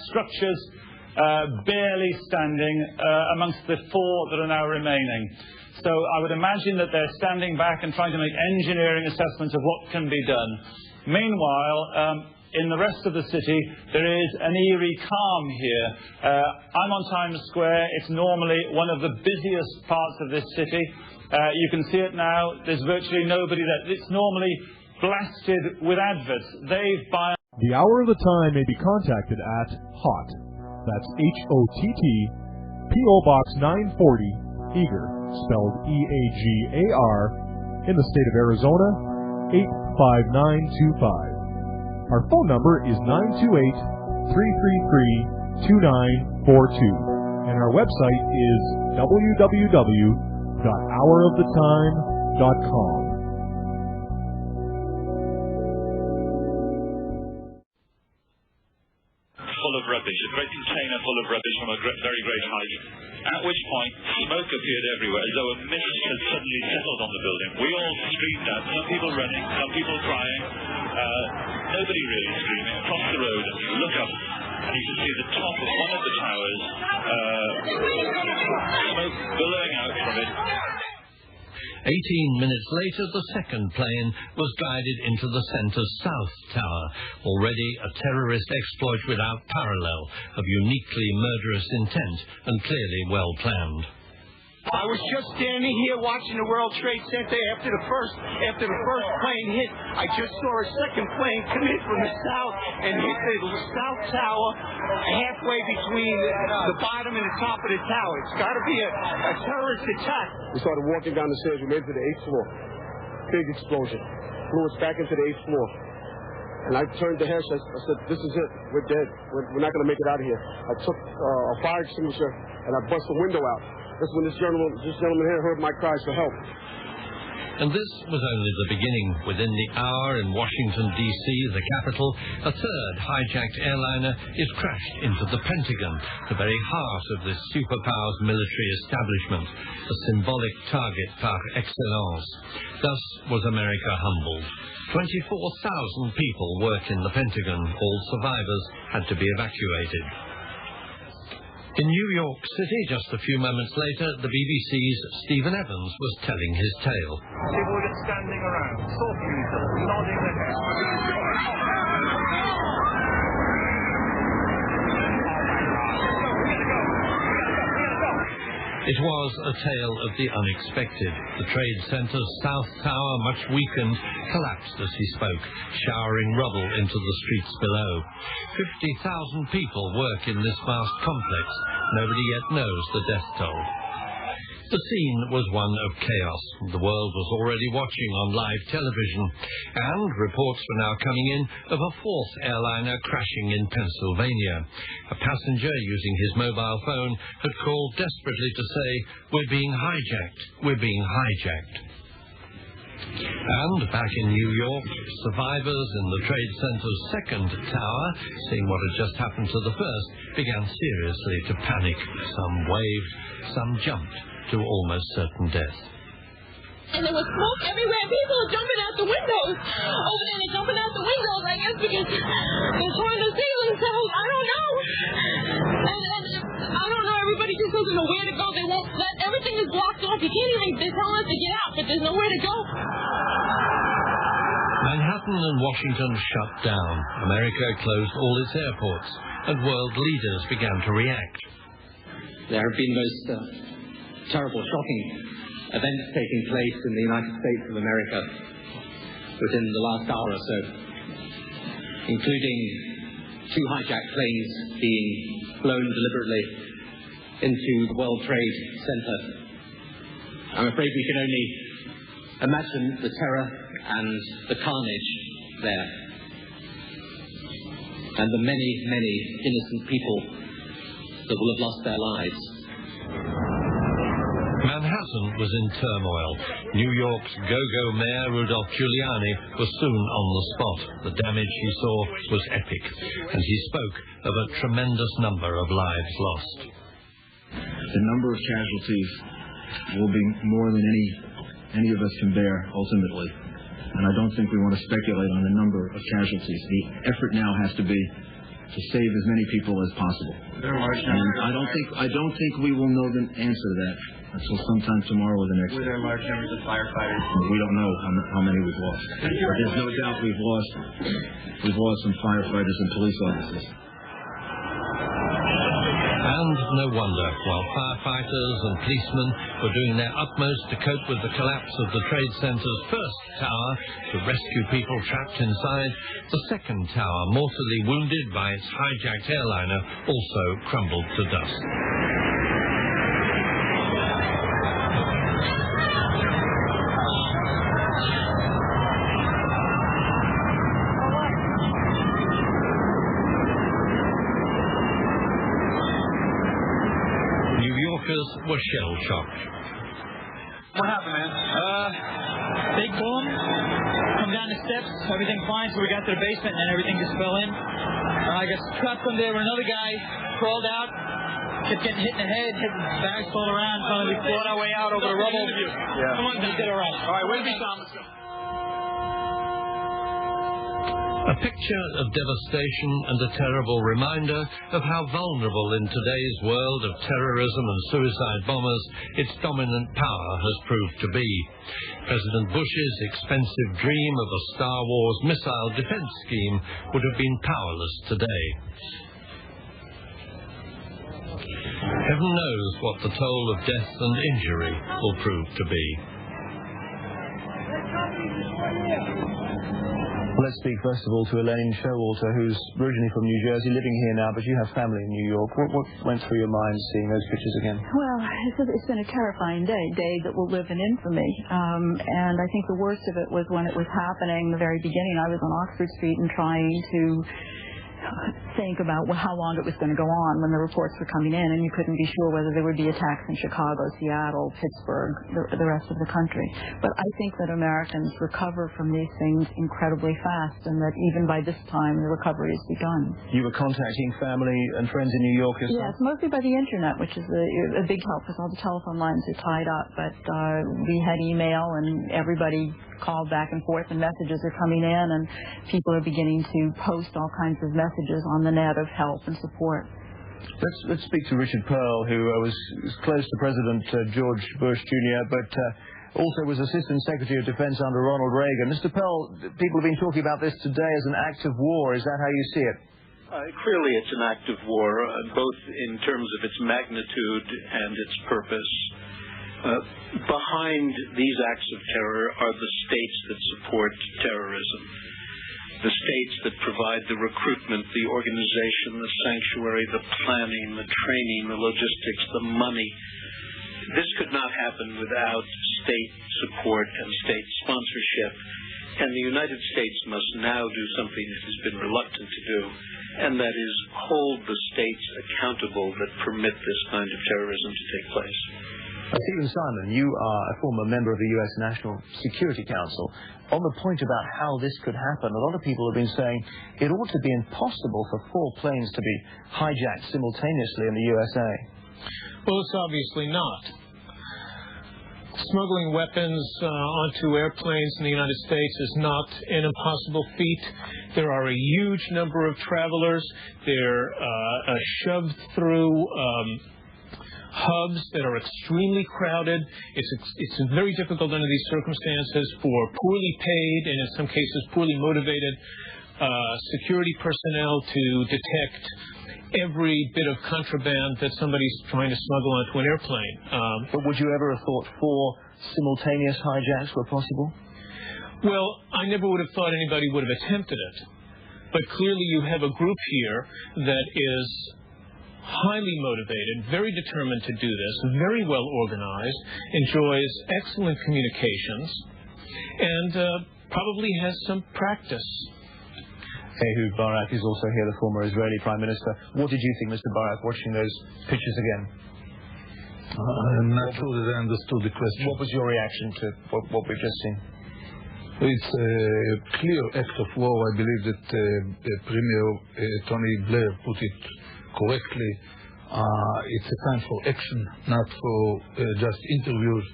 structures barely standing amongst the 4 that are now remaining. So I would imagine that they're standing back and trying to make engineering assessments of what can be done. Meanwhile, in the rest of the city, there is an eerie calm here. I'm on Times Square. It's normally one of the busiest parts of this city. You can see it now. There's virtually nobody there. It's normally blasted with adverts. The Hour of the Time may be contacted at HOTT. That's HOTT, P.O. Box 940, Eager, spelled EAGAR, in the state of Arizona, 85925. Our phone number is 928-333-2942, and our website is www.houroftheTime.com. Full of rubbish, a great container full of rubbish from a very great height, at which point smoke appeared everywhere as though a mist had suddenly settled on the building. We all screamed out, some people running, some people crying, nobody really screaming. Across the road, and you look up and you can see the top of one of the towers, smoke billowing out from it. 18 minutes later, the second plane was guided into the centre's south tower, already a terrorist exploit without parallel, of uniquely murderous intent and clearly well planned. I was just standing here watching the World Trade Center after the first plane hit. I just saw a second plane come in from the south and hit the south tower halfway between the bottom and the top of the tower. It's got to be a terrorist attack. We started walking down the stairs. We made it to the 8th floor. Big explosion. Blew us back into the 8th floor. And I turned to Hesh. I said, this is it. We're dead. We're not going to make it out of here. I took a fire extinguisher and I bust the window out. That's when this gentleman here heard my cries for help. And this was only the beginning. Within the hour in Washington, D.C., the capital, a third hijacked airliner is crashed into the Pentagon, the very heart of this superpower's military establishment, a symbolic target par excellence. Thus was America humbled. 24,000 people work in the Pentagon. All survivors had to be evacuated. In New York City, just a few moments later, the BBC's Stephen Evans was telling his tale. People were just standing around, talking to each other, nodding their heads. It was a tale of the unexpected. The Trade Center's South Tower, much weakened, collapsed as he spoke, showering rubble into the streets below. 50,000 people work in this vast complex. Nobody yet knows the death toll. The scene was one of chaos. The world was already watching on live television, and reports were now coming in of a fourth airliner crashing in Pennsylvania. A passenger using his mobile phone had called desperately to say, "We're being hijacked, we're being hijacked." And back in New York, survivors in the Trade Center's second tower, seeing what had just happened to the first, began seriously to panic. Some waved, some jumped to almost certain death. And there was smoke everywhere. People were jumping out the windows. Over there, they're jumping out the windows, I guess, because they're trying to ceiling. So I don't know. And I don't know. Everybody just doesn't know where to go. They won't let. Everything is blocked off. You can't even. They're telling us to get out, but there's nowhere to go. Manhattan and Washington shut down. America closed all its airports, and world leaders began to react. There have been most terrible, shocking events taking place in the United States of America within the last hour or so, including 2 hijacked planes being flown deliberately into the World Trade Center. I'm afraid we can only imagine the terror and the carnage there, and the many, many innocent people that will have lost their lives. Manhattan was in turmoil. New York's go-go mayor, Rudolph Giuliani, was soon on the spot. The damage he saw was epic, and he spoke of a tremendous number of lives lost. The number of casualties will be more than any of us can bear, ultimately. And I don't think we want to speculate on the number of casualties. The effort now has to be to save as many people as possible. And I don't think we will know the answer to that until sometime tomorrow or the next day. Were there large numbers of firefighters? We don't know how many we've lost. But there's no doubt we've lost some firefighters and police officers. And no wonder, while firefighters and policemen were doing their utmost to cope with the collapse of the Trade Center's first tower to rescue people trapped inside, the second tower, mortally wounded by its hijacked airliner, also crumbled to dust. Were shell-shocked. What happened, man? Big boom. Come down the steps, everything fine, so we got to the basement and everything just fell in. I got trapped from there. Another guy crawled out, kept getting hit in the head, hit the bags all around. Finally, we fought our way out over the rubble. Yeah. Come on, we did all right. All right, where's the Thomas? A picture of devastation and a terrible reminder of how vulnerable in today's world of terrorism and suicide bombers its dominant power has proved to be. President Bush's expensive dream of a Star Wars missile defense scheme would have been powerless today. Heaven knows what the toll of death and injury will prove to be. Let's speak first of all to Elaine Showalter, who's originally from New Jersey, living here now, but you have family in New York. What went through your mind seeing those pictures again? Well, it's been a terrifying day that will live in infamy. And I think the worst of it was when it was happening, the very beginning. I was on Oxford Street and trying to think about how long it was going to go on when the reports were coming in, and you couldn't be sure whether there would be attacks in Chicago, Seattle, Pittsburgh, the rest of the country. But I think that Americans recover from these things incredibly fast, and that even by this time the recovery has begun. You were contacting family and friends in New York yourself? Yes, mostly by the internet, which is a big help because all the telephone lines are tied up. But we had email, and everybody called back and forth, and messages are coming in, and people are beginning to post all kinds of messages on the net of help and support. Let's speak to Richard Pearl, who was close to President George Bush Jr., but also was Assistant Secretary of Defense under Ronald Reagan. Mr. Pearl, people have been talking about this today as an act of war. Is that how you see it? Clearly it's an act of war, both in terms of its magnitude and its purpose. Behind these acts of terror are the states that support terrorism, the states that provide the recruitment, the organization, the sanctuary, the planning, the training, the logistics, the money. This could not happen without state support and state sponsorship, and the United States must now do something it has been reluctant to do, and that is hold the states accountable that permit this kind of terrorism to take place. Stephen Simon, you are a former member of the U.S. National Security Council. On the point about how this could happen, a lot of people have been saying it ought to be impossible for 4 planes to be hijacked simultaneously in the USA. Well, it's obviously not. Smuggling weapons onto airplanes in the United States is not an impossible feat. There are a huge number of travelers. They're shoved through hubs that are extremely crowded. It's very difficult under these circumstances for poorly paid and in some cases poorly motivated security personnel to detect every bit of contraband that somebody's trying to smuggle onto an airplane. But would you ever have thought 4 simultaneous hijacks were possible? Well, I never would have thought anybody would have attempted it. But clearly you have a group here that is highly motivated, very determined to do this, very well organized, enjoys excellent communications, and probably has some practice. Ehud Barak is also here, the former Israeli Prime Minister. What did you think, Mr. Barak, watching those pictures again? I'm not sure that I understood the question. What was your reaction to what we've just seen? It's a clear act of war. I believe that Premier Tony Blair put it correctly. It's a time for action, not for just interviews,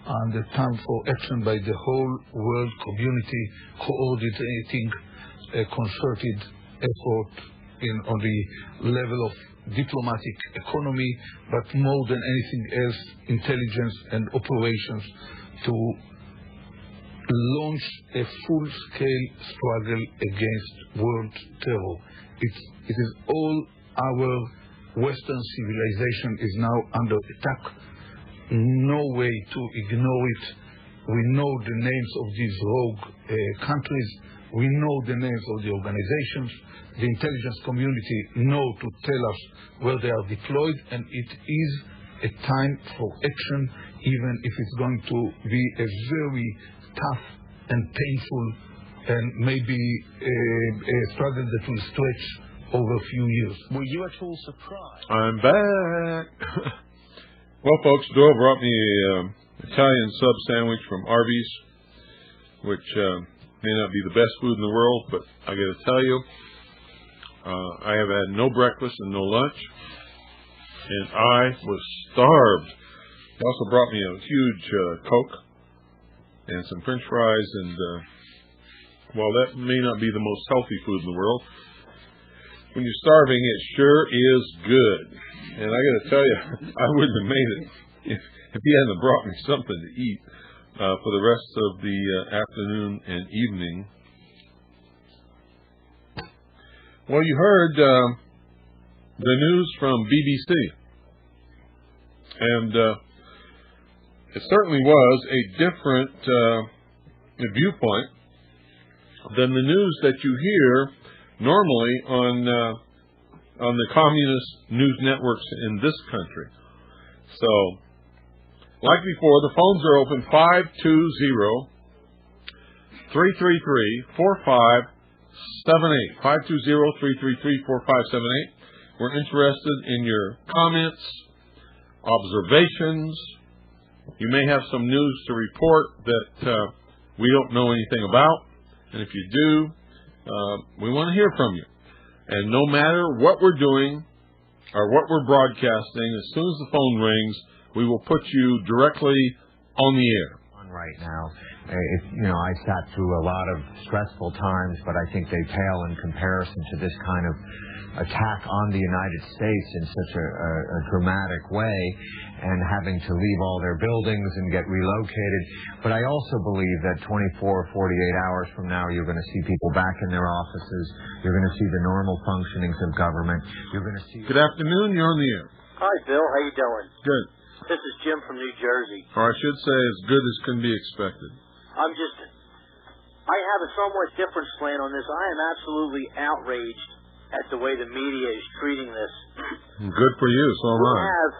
and a time for action by the whole world community, coordinating a concerted effort on the level of diplomatic economy, but more than anything else, intelligence and operations to launch a full-scale struggle against world terror. It is all our Western civilization is now under attack. No way to ignore it. We know the names of these rogue countries. We know the names of the organizations. The intelligence community know to tell us where they are deployed, and it is a time for action, even if it's going to be a very tough and painful and maybe a struggle that will stretch over a few years. Were you at all surprised? I'm back. Well, folks, Doyle brought me an Italian sub sandwich from Arby's, which may not be the best food in the world, but I got to tell you, I have had no breakfast and no lunch, and I was starved. He also brought me a huge Coke and some French fries, and while that may not be the most healthy food in the world, when you're starving, it sure is good. And I got to tell you, I wouldn't have made it if he hadn't brought me something to eat for the rest of the afternoon and evening. Well, you heard the news from BBC, and it certainly was a different viewpoint than the news that you hear normally on the communist news networks in this country. So, like before, the phones are open 520-333-4578. 520-333-4578. We're interested in your comments, observations. You may have some news to report that we don't know anything about, and if you do, we want to hear from you. And no matter what we're doing or what we're broadcasting, as soon as the phone rings, we will put you directly on the air. Right now, I sat through a lot of stressful times, but I think they pale in comparison to this kind of attack on the United States in such a dramatic way, and having to leave all their buildings and get relocated. But I also believe that 24 or 48 hours from now, you're going to see people back in their offices. You're going to see the normal functionings of government. You're going to see. Good afternoon. You're on the air. Hi, Bill. How you doing? Good. This is Jim from New Jersey. Or I should say, as good as can be expected. I have a somewhat different slant on this. I am absolutely outraged at the way the media is treating this. Good for you, so am I. We have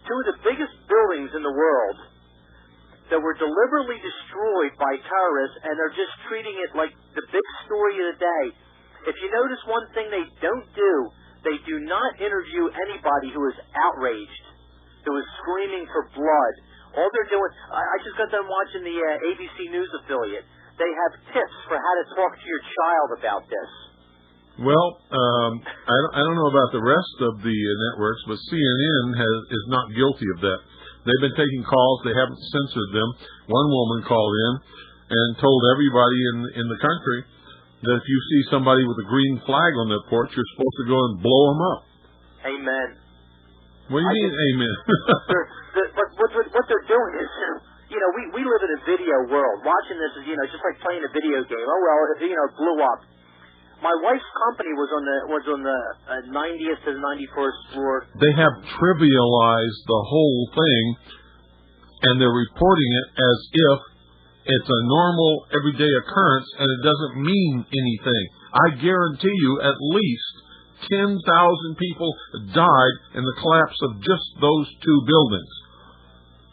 two of the biggest buildings in the world that were deliberately destroyed by terrorists, and they're just treating it like the big story of the day. If you notice one thing they don't do, they do not interview anybody who is outraged, who is screaming for blood. All they're doing, I just got done watching the ABC News affiliate. They have tips for how to talk to your child about this. Well, I don't know about the rest of the networks, but CNN is not guilty of that. They've been taking calls. They haven't censored them. One woman called in and told everybody in the country that if you see somebody with a green flag on their porch, you're supposed to go and blow them up. Amen. What do you mean, amen? But what they're doing is, we live in a video world. Watching this is, just like playing a video game. Oh well, it blew up. My wife's company was on the 90th to the 91st floor. They have trivialized the whole thing, and they're reporting it as if it's a normal, everyday occurrence, and it doesn't mean anything. I guarantee you at least 10,000 people died in the collapse of just those two buildings.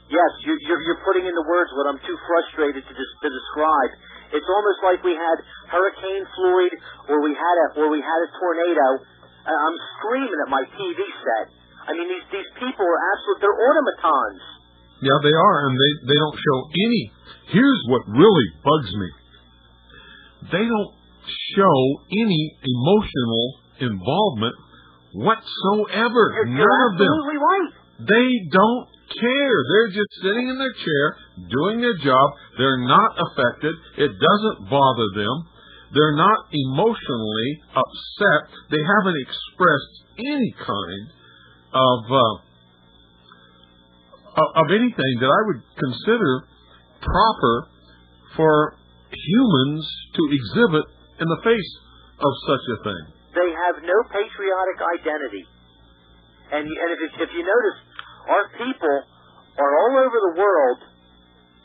Yes, you're putting into words what I'm too frustrated to describe. It's almost like we had Hurricane Floyd, or we had a tornado. I'm screaming at my TV set. I mean, these people are absolute, they're automatons. Yeah, they are, and they don't show any. Here's what really bugs me. They don't show any emotional involvement whatsoever. You're absolutely right. They don't care. They're just sitting in their chair, doing their job. They're not affected. It doesn't bother them. They're not emotionally upset. They haven't expressed any kind of anything that I would consider proper for humans to exhibit in the face of such a thing. They have no patriotic identity. And if you notice, our people are all over the world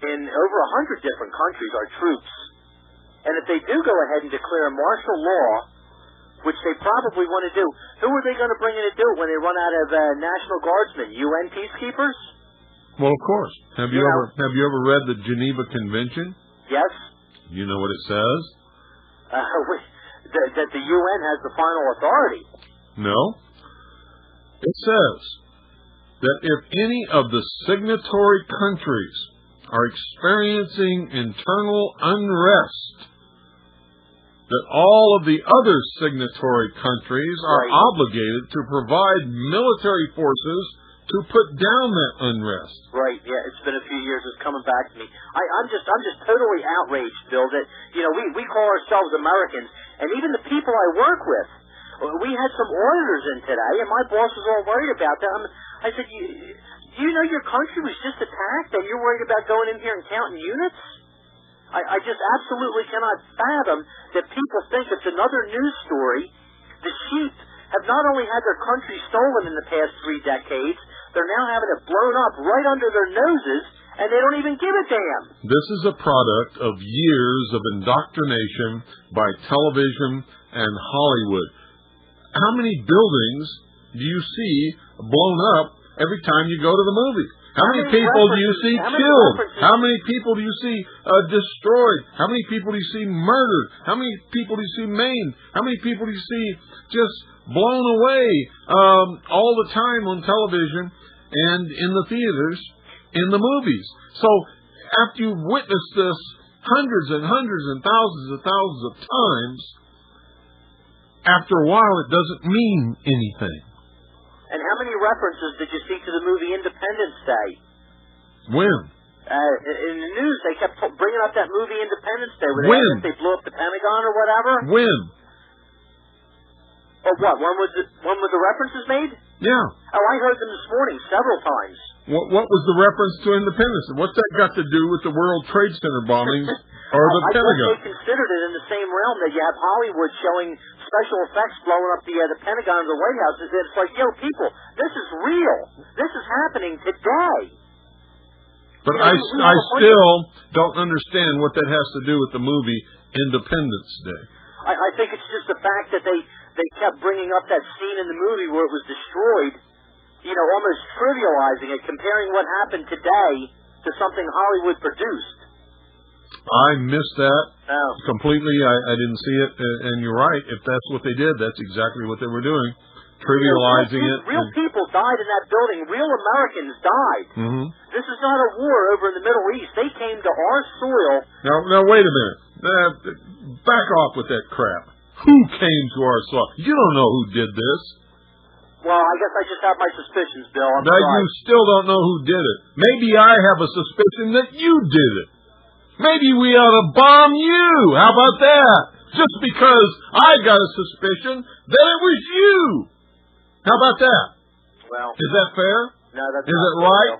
in over 100 different countries, our troops. And if they do go ahead and declare martial law, which they probably want to do, who are they going to bring in to do it when they run out of National Guardsmen? UN peacekeepers? Well, of course. Have you ever read the Geneva Convention? Yes. You know what it says? That the UN has the final authority. No. It says that if any of the signatory countries are experiencing internal unrest, that all of the other signatory countries are obligated to provide military forces to put down that unrest. Right, yeah, it's been a few years, it's coming back to me. I'm just totally outraged, Bill, that, we call ourselves Americans, and even the people I work with, we had some auditors in today, and my boss was all worried about that. I said, do you know your country was just attacked, and you're worried about going in here and counting units? I just absolutely cannot fathom that people think it's another news story. The sheep have not only had their country stolen in the past 3 decades, they're now having it blown up right under their noses, and they don't even give a damn. This is a product of years of indoctrination by television and Hollywood. How many buildings do you see blown up every time you go to the movie? How many people do you see killed? How many people do you see destroyed? How many people do you see murdered? How many people do you see maimed? How many people do you see just blown away all the time on television and in the theaters, in the movies? So after you've witnessed this hundreds and hundreds and thousands of times, after a while it doesn't mean anything. And how many references did you see to the movie Independence Day? When? In the news, they kept bringing up that movie Independence Day. When? They blew up the Pentagon or whatever. When? Oh, what? When were the references made? Yeah. Oh, I heard them this morning several times. What was the reference to Independence? What's that got to do with the World Trade Center bombings or the Pentagon? I guess they considered it in the same realm that you have Hollywood showing special effects blowing up the Pentagon and the White House. It's like, yo, people, this is real. This is happening today. But I still don't understand what that has to do with the movie Independence Day. I think it's just the fact that they kept bringing up that scene in the movie where it was destroyed, almost trivializing it, comparing what happened today to something Hollywood produced. I missed that completely. I didn't see it, and you're right. If that's what they did, that's exactly what they were doing, trivializing it. Real people died in that building. Real Americans died. Mm-hmm. This is not a war over in the Middle East. They came to our soil. Now wait a minute. Back off with that crap. Who came to our soil? You don't know who did this. Well, I guess I just have my suspicions, Bill. I'm now, sorry. You still don't know who did it. Maybe I have a suspicion that you did it. Maybe we ought to bomb you. How about that? Just because I got a suspicion that it was you. How about that? Well, is that fair? No, that's not. Is it right?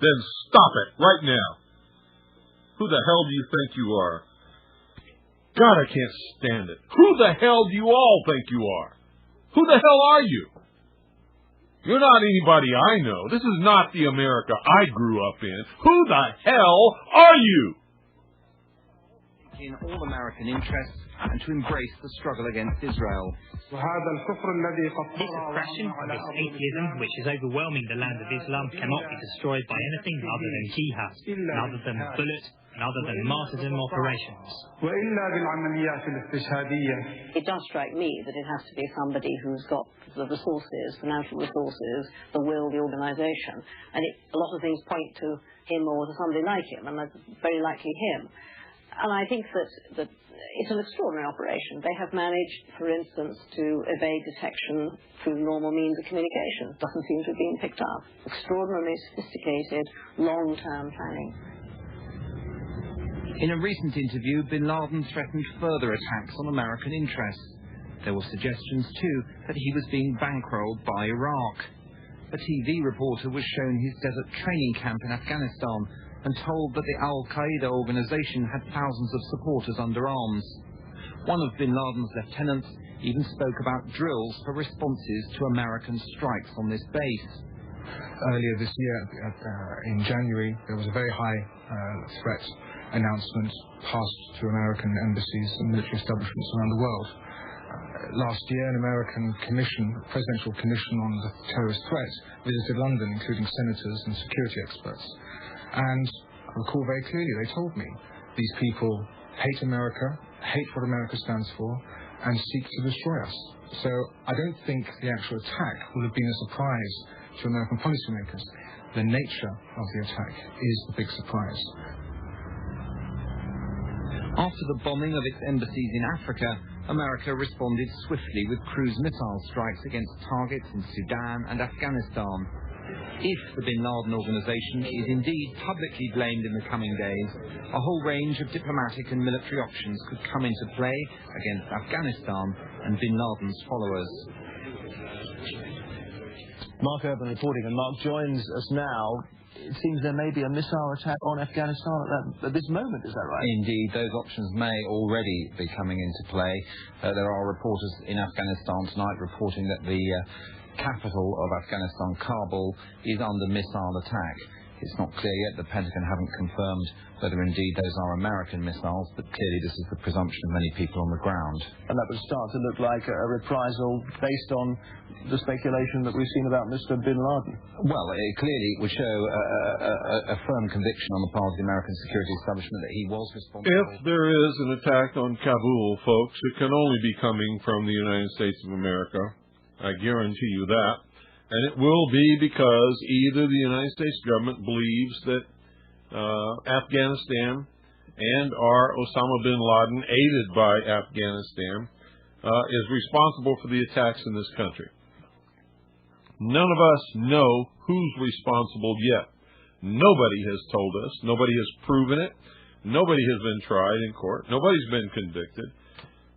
Then stop it right now. Who the hell do you think you are? God, I can't stand it. Who the hell do you all think you are? Who the hell are you? You're not anybody I know. This is not the America I grew up in. Who the hell are you? In all American interests and to embrace the struggle against Israel. This oppression, this atheism, which is overwhelming the land of Islam, cannot be destroyed by anything other than jihad, other than bullet and other than martyrdom operations. It does strike me that it has to be somebody who's got the resources, financial resources, the will, the organisation, and a lot of things point to him or to somebody like him, and that's very likely him. And I think that it's an extraordinary operation. They have managed, for instance, to evade detection through normal means of communication. Doesn't seem to have been picked up. Extraordinarily sophisticated, long-term planning. In a recent interview, bin Laden threatened further attacks on American interests. There were suggestions, too, that he was being bankrolled by Iraq. A TV reporter was shown his desert training camp in Afghanistan and told that the al-Qaeda organization had thousands of supporters under arms. One of bin Laden's lieutenants even spoke about drills for responses to American strikes on this base. Earlier this year, in January, there was a very high threat announcement passed to American embassies and military establishments around the world. Last year, an American presidential commission on the terrorist threat visited London, including senators and security experts. And I recall very clearly, they told me, these people hate America, hate what America stands for, and seek to destroy us. So I don't think the actual attack would have been a surprise to American policymakers. The nature of the attack is the big surprise. After the bombing of its embassies in Africa, America responded swiftly with cruise missile strikes against targets in Sudan and Afghanistan. If the bin Laden organization is indeed publicly blamed in the coming days, a whole range of diplomatic and military options could come into play against Afghanistan and bin Laden's followers. Mark Urban reporting, and Mark joins us now. It seems there may be a missile attack on Afghanistan at this moment, is that right? Indeed, those options may already be coming into play. There are reporters in Afghanistan tonight reporting that the capital of Afghanistan, Kabul, is under missile attack. It's not clear yet. The Pentagon haven't confirmed whether indeed those are American missiles, but clearly this is the presumption of many people on the ground. And that would start to look like a reprisal based on the speculation that we've seen about Mr. bin Laden. Well, it clearly would show a firm conviction on the part of the American security establishment that he was responsible. If there is an attack on Kabul, folks, it can only be coming from the United States of America. I guarantee you that. And it will be because either the United States government believes that Afghanistan and our Osama bin Laden, aided by Afghanistan, is responsible for the attacks in this country. None of us know who's responsible yet. Nobody has told us. Nobody has proven it. Nobody has been tried in court. Nobody's been convicted.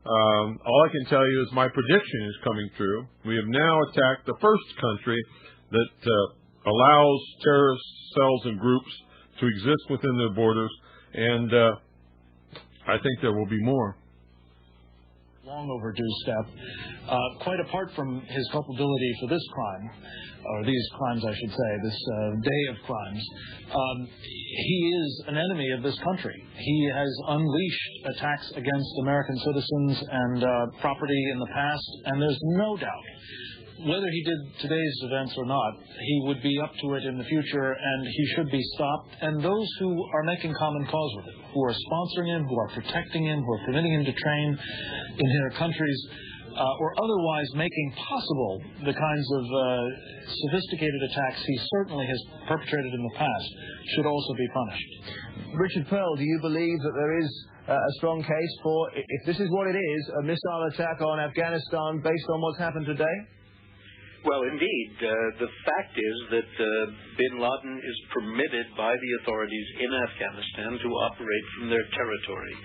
All I can tell you is my prediction is coming true. We have now attacked the first country that allows terrorist cells and groups to exist within their borders, and I think there will be more. Long overdue step. Quite apart from his culpability for this crime, or these crimes I should say, this day of crimes, he is an enemy of this country. He has unleashed attacks against American citizens and property in the past, and there's no doubt, whether he did today's events or not, he would be up to it in the future, and he should be stopped. And those who are making common cause with him, who are sponsoring him, who are protecting him, who are permitting him to train in their countries, or otherwise making possible the kinds of sophisticated attacks he certainly has perpetrated in the past, should also be punished. Richard Pearl, do you believe that there is a strong case for, if this is what it is, a missile attack on Afghanistan based on what's happened today? Well, indeed. The fact is that bin Laden is permitted by the authorities in Afghanistan to operate from their territory.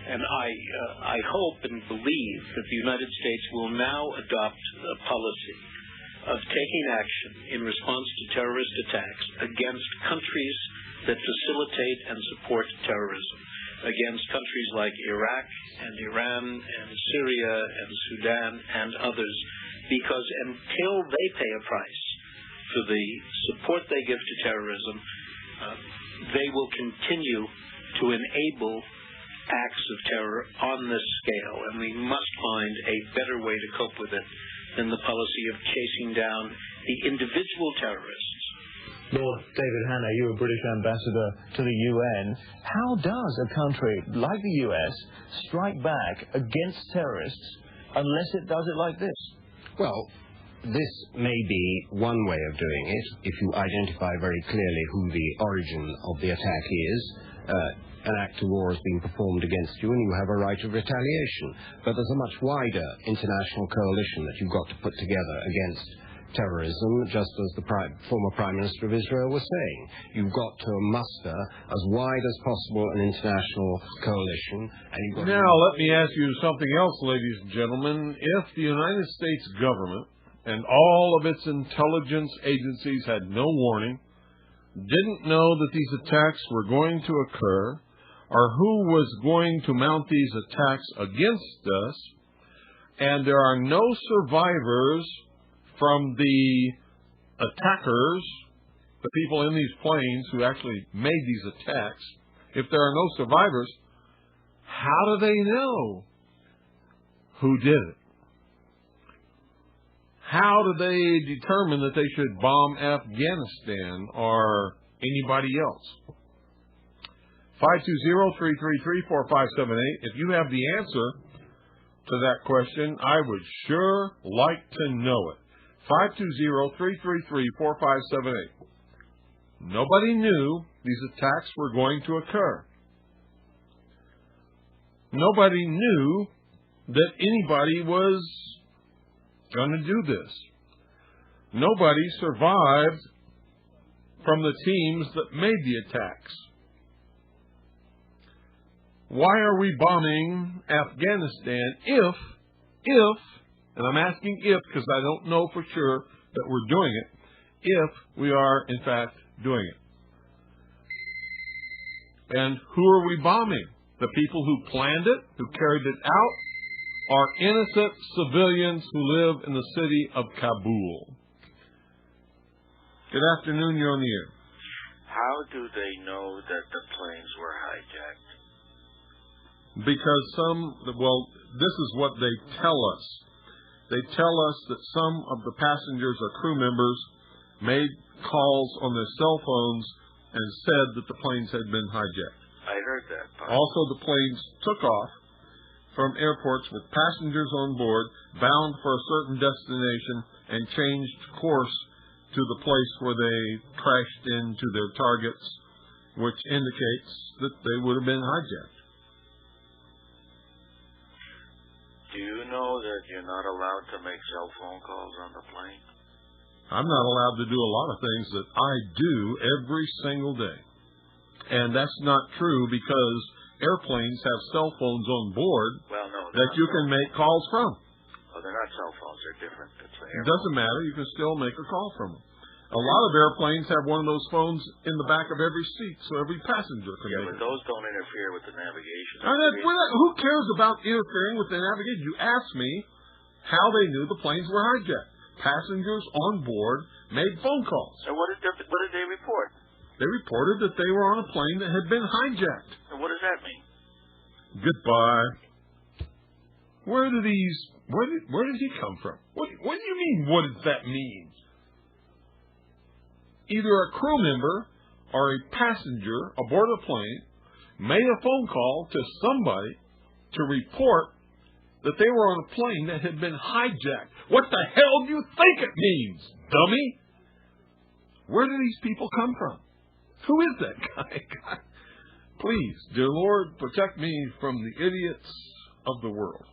And I hope and believe that the United States will now adopt a policy of taking action in response to terrorist attacks against countries that facilitate and support terrorism, against countries like Iraq and Iran and Syria and Sudan and others, because until they pay a price for the support they give to terrorism, they will continue to enable acts of terror on this scale, and we must find a better way to cope with it than the policy of chasing down the individual terrorists Lord David Hanna, you're a British ambassador to the UN. How does a country like the US strike back against terrorists unless it does it like this? Well, this may be one way of doing it, if you identify very clearly who the origin of the attack is. An act of war is being performed against you and you have a right of retaliation. But there's a much wider international coalition that you've got to put together against terrorism, just as the former Prime Minister of Israel was saying. You've got to muster as wide as possible an international coalition. And you've got now, let me ask you something else, ladies and gentlemen. If the United States government and all of its intelligence agencies had no warning, didn't know that these attacks were going to occur, or who was going to mount these attacks against us, and there are no survivors from the attackers, the people in these planes who actually made these attacks, if there are no survivors, how do they know who did it? How do they determine that they should bomb Afghanistan or anybody else? 520-333-4578. If you have the answer to that question, I would sure like to know it. 520-333-4578. Nobody knew these attacks were going to occur. Nobody knew that anybody was going to do this. Nobody survived from the teams that made the attacks. Why are we bombing Afghanistan if, and I'm asking if because I don't know for sure that we're doing it, if we are in fact doing it? And who are we bombing? The people who planned it, who carried it out, are innocent civilians who live in the city of Kabul. Good afternoon, you're on the air. How do they know that the planes were hijacked? Because this is what they tell us. They tell us that some of the passengers or crew members made calls on their cell phones and said that the planes had been hijacked. I heard that part. Also, the planes took off from airports with passengers on board, bound for a certain destination, and changed course to the place where they crashed into their targets, which indicates that they would have been hijacked. Do you know that you're not allowed to make cell phone calls on the plane? I'm not allowed to do a lot of things that I do every single day. And that's not true because airplanes have cell phones on board that you can make calls from. Oh, they're not cell phones. They're different. It doesn't matter. You can still make a call from them. A lot of airplanes have one of those phones in the back of every seat, so every passenger can make it. But those don't interfere with the navigation. Who cares about interfering with the navigation? You asked me how they knew the planes were hijacked. Passengers on board made phone calls. And what did they report? They reported that they were on a plane that had been hijacked. And what does that mean? Goodbye. Where did he come from? What do you mean, what does that mean? Either a crew member or a passenger aboard a plane made a phone call to somebody to report that they were on a plane that had been hijacked. What the hell do you think it means, dummy? Where do these people come from? Who is that guy? Please, dear Lord, protect me from the idiots of the world.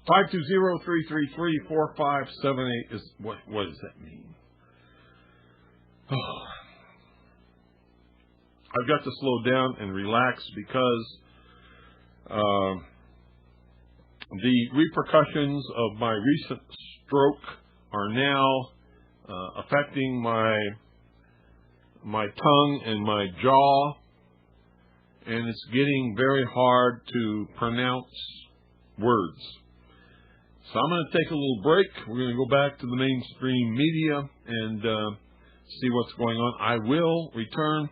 520-333-4578 is what does that mean? Oh. I've got to slow down and relax because the repercussions of my recent stroke are now affecting my tongue and my jaw, and it's getting very hard to pronounce words. So I'm going to take a little break. We're going to go back to the mainstream media and see what's going on. I will return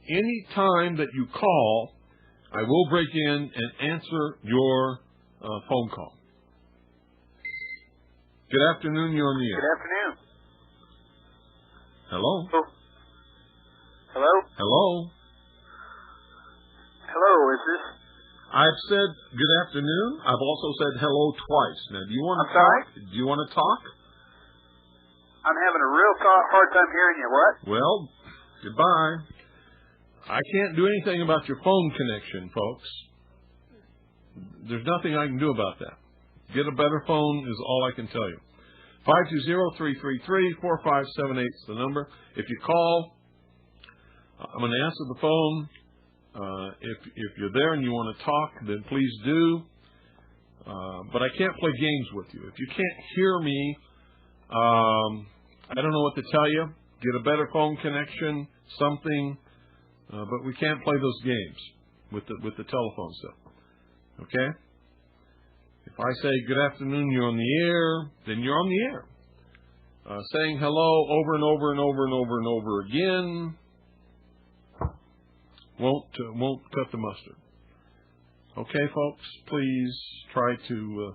any time that you call. I will break in and answer your phone call. Good afternoon, you're on the air. Good afternoon. Hello? Oh. Hello? Hello? Hello, is this... I've said good afternoon. I've also said hello twice. Now, do you want to I'm sorry? talk? Do you want to talk? I'm having a real hard time hearing you. What? Well, goodbye. I can't do anything about your phone connection, folks. There's nothing I can do about that. Get a better phone is all I can tell you. 520-333-4578 is the number. If you call, I'm going to answer the phone. If you're there and you want to talk, then please do. But I can't play games with you. If you can't hear me, I don't know what to tell you. Get a better phone connection, something. But we can't play those games with the telephone stuff. Okay? If I say good afternoon, you're on the air, then you're on the air. Saying hello over and over and over and over and over again won't cut the mustard. Okay, folks, please try to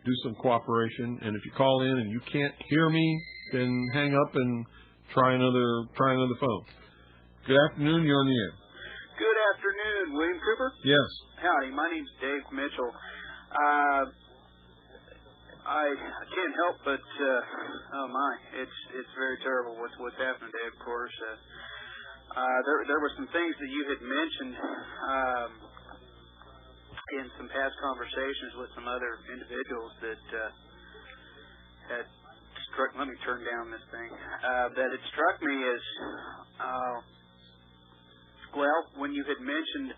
do some cooperation. And if you call in and you can't hear me, then hang up and try another phone. Good afternoon, you're on the air. Good afternoon, William Cooper. Yes. Howdy, my name's Dave Mitchell. I can't help but oh my, it's very terrible what's happened today. Of course, there were some things that you had mentioned in some past conversations with some other individuals that had struck. Let me turn down this thing. That had struck me as well when you had mentioned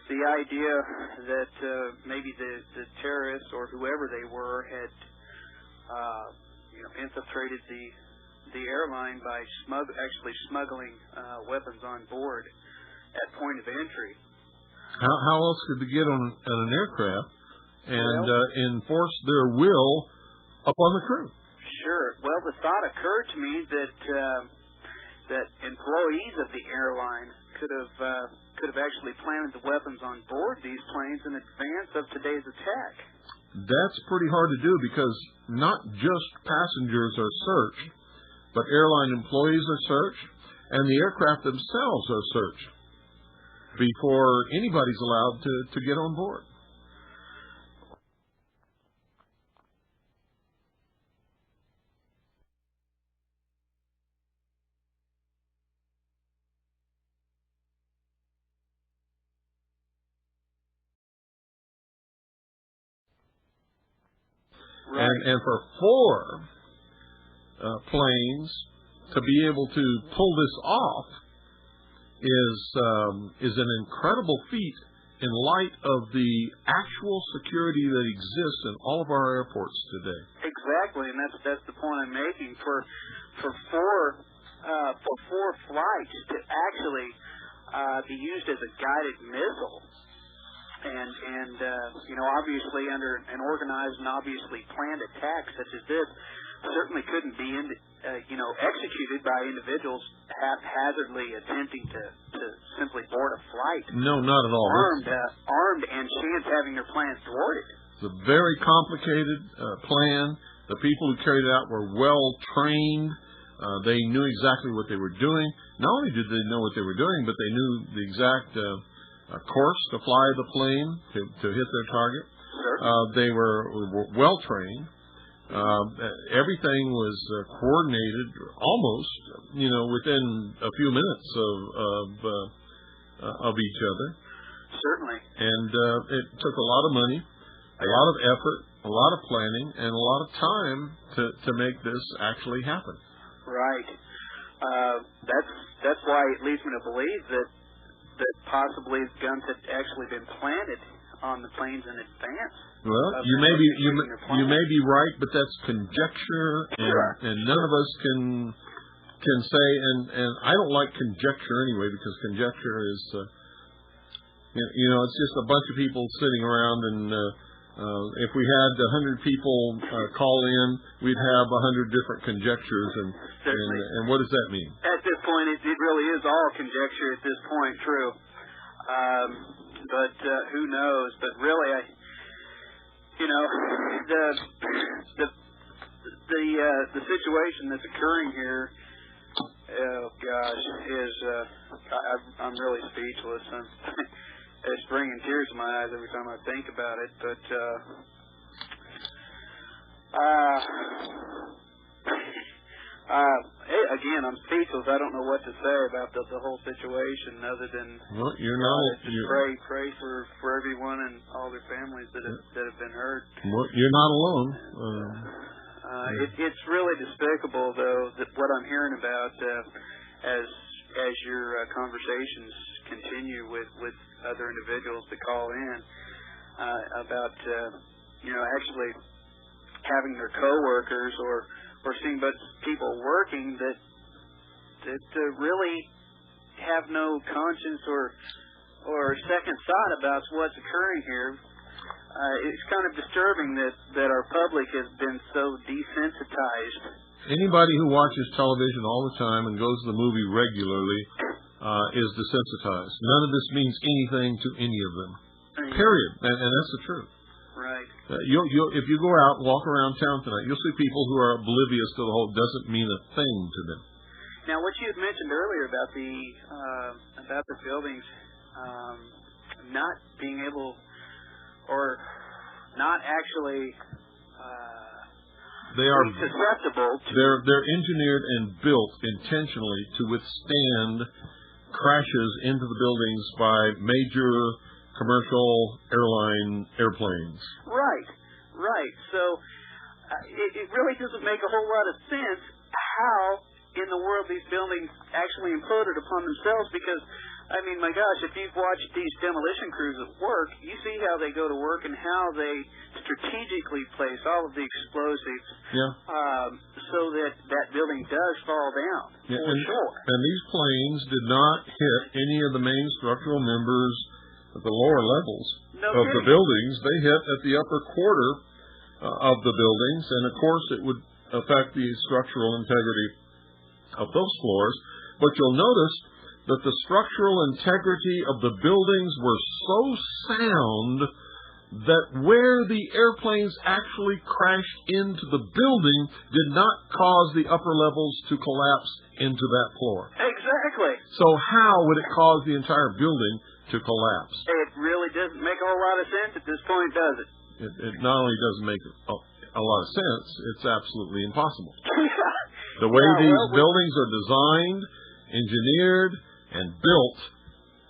the idea that maybe the terrorists or whoever they were had infiltrated the airline by actually smuggling weapons on board at point of entry. How else could they get on an aircraft and enforce their will upon the crew? Sure. Well, the thought occurred to me that employees of the airline could have actually planted the weapons on board these planes in advance of today's attack. That's pretty hard to do because not just passengers are searched, but airline employees are searched, and the aircraft themselves are searched before anybody's allowed to get on board. Right. And for 4 planes to be able to pull this off is an incredible feat in light of the actual security that exists in all of our airports today. Exactly, and that's the point I'm making. For 4 flights to actually be used as a guided missile. And obviously under an organized and obviously planned attack such as this certainly couldn't be executed by individuals haphazardly attempting to simply board a flight. No, not at all. Armed and chance having their plans thwarted. It's a very complicated plan. The people who carried it out were well trained. They knew exactly what they were doing. Not only did they know what they were doing, but they knew the exact course to fly the plane to hit their target. Sure. They were well trained. Everything was coordinated almost, within a few minutes of each other. Certainly. And it took a lot of money, a lot of effort, a lot of planning, and a lot of time to make this actually happen. Right. That's why it leads me to believe that possibly guns had actually been planted on the planes in advance. Well, you may be right, but that's conjecture, and none of us can say. And I don't like conjecture anyway, because conjecture is, it's just a bunch of people sitting around, and if we had 100 people call in, we'd have 100 different conjectures, and what does that mean? At this point, it really is all conjecture. At this point, true. But who knows? But really, the situation that's occurring here Oh gosh, I'm really speechless. It's bringing tears to my eyes every time I think about it. But again, I'm speechless. I don't know what to say about the whole situation, other than pray for everyone and all their families that have been hurt. Well, you're not alone. It's really despicable, though, that what I'm hearing about as your conversations continue with other individuals that call in about actually having their coworkers or seeing people working that really have no conscience or second thought about what's occurring here. It's kind of disturbing that our public has been so desensitized. Anybody who watches television all the time and goes to the movie regularly is desensitized. None of this means anything to any of them. Period. And that's the truth. Right. If you go out and walk around town tonight, you'll see people who are oblivious to the whole doesn't mean a thing to them. Now, what you had mentioned earlier about the buildings not being able or not actually they are susceptible to... They're engineered and built intentionally to withstand crashes into the buildings by major commercial airplanes. Right. So it really doesn't make a whole lot of sense how in the world these buildings actually imploded upon themselves, because I mean, my gosh, if you've watched these demolition crews at work, you see how they go to work and how they strategically place all of the explosives so that building does fall down, for sure. And these planes did not hit any of the main structural members at the lower levels of the buildings. They hit at the upper quarter of the buildings, and of course it would affect the structural integrity of those floors. But you'll notice that the structural integrity of the buildings were so sound that where the airplanes actually crashed into the building did not cause the upper levels to collapse into that floor. Exactly. So how would it cause the entire building to collapse? It really doesn't make a whole lot of sense at this point, does it? It not only doesn't make a lot of sense, it's absolutely impossible. The way these buildings are designed, engineered, and built,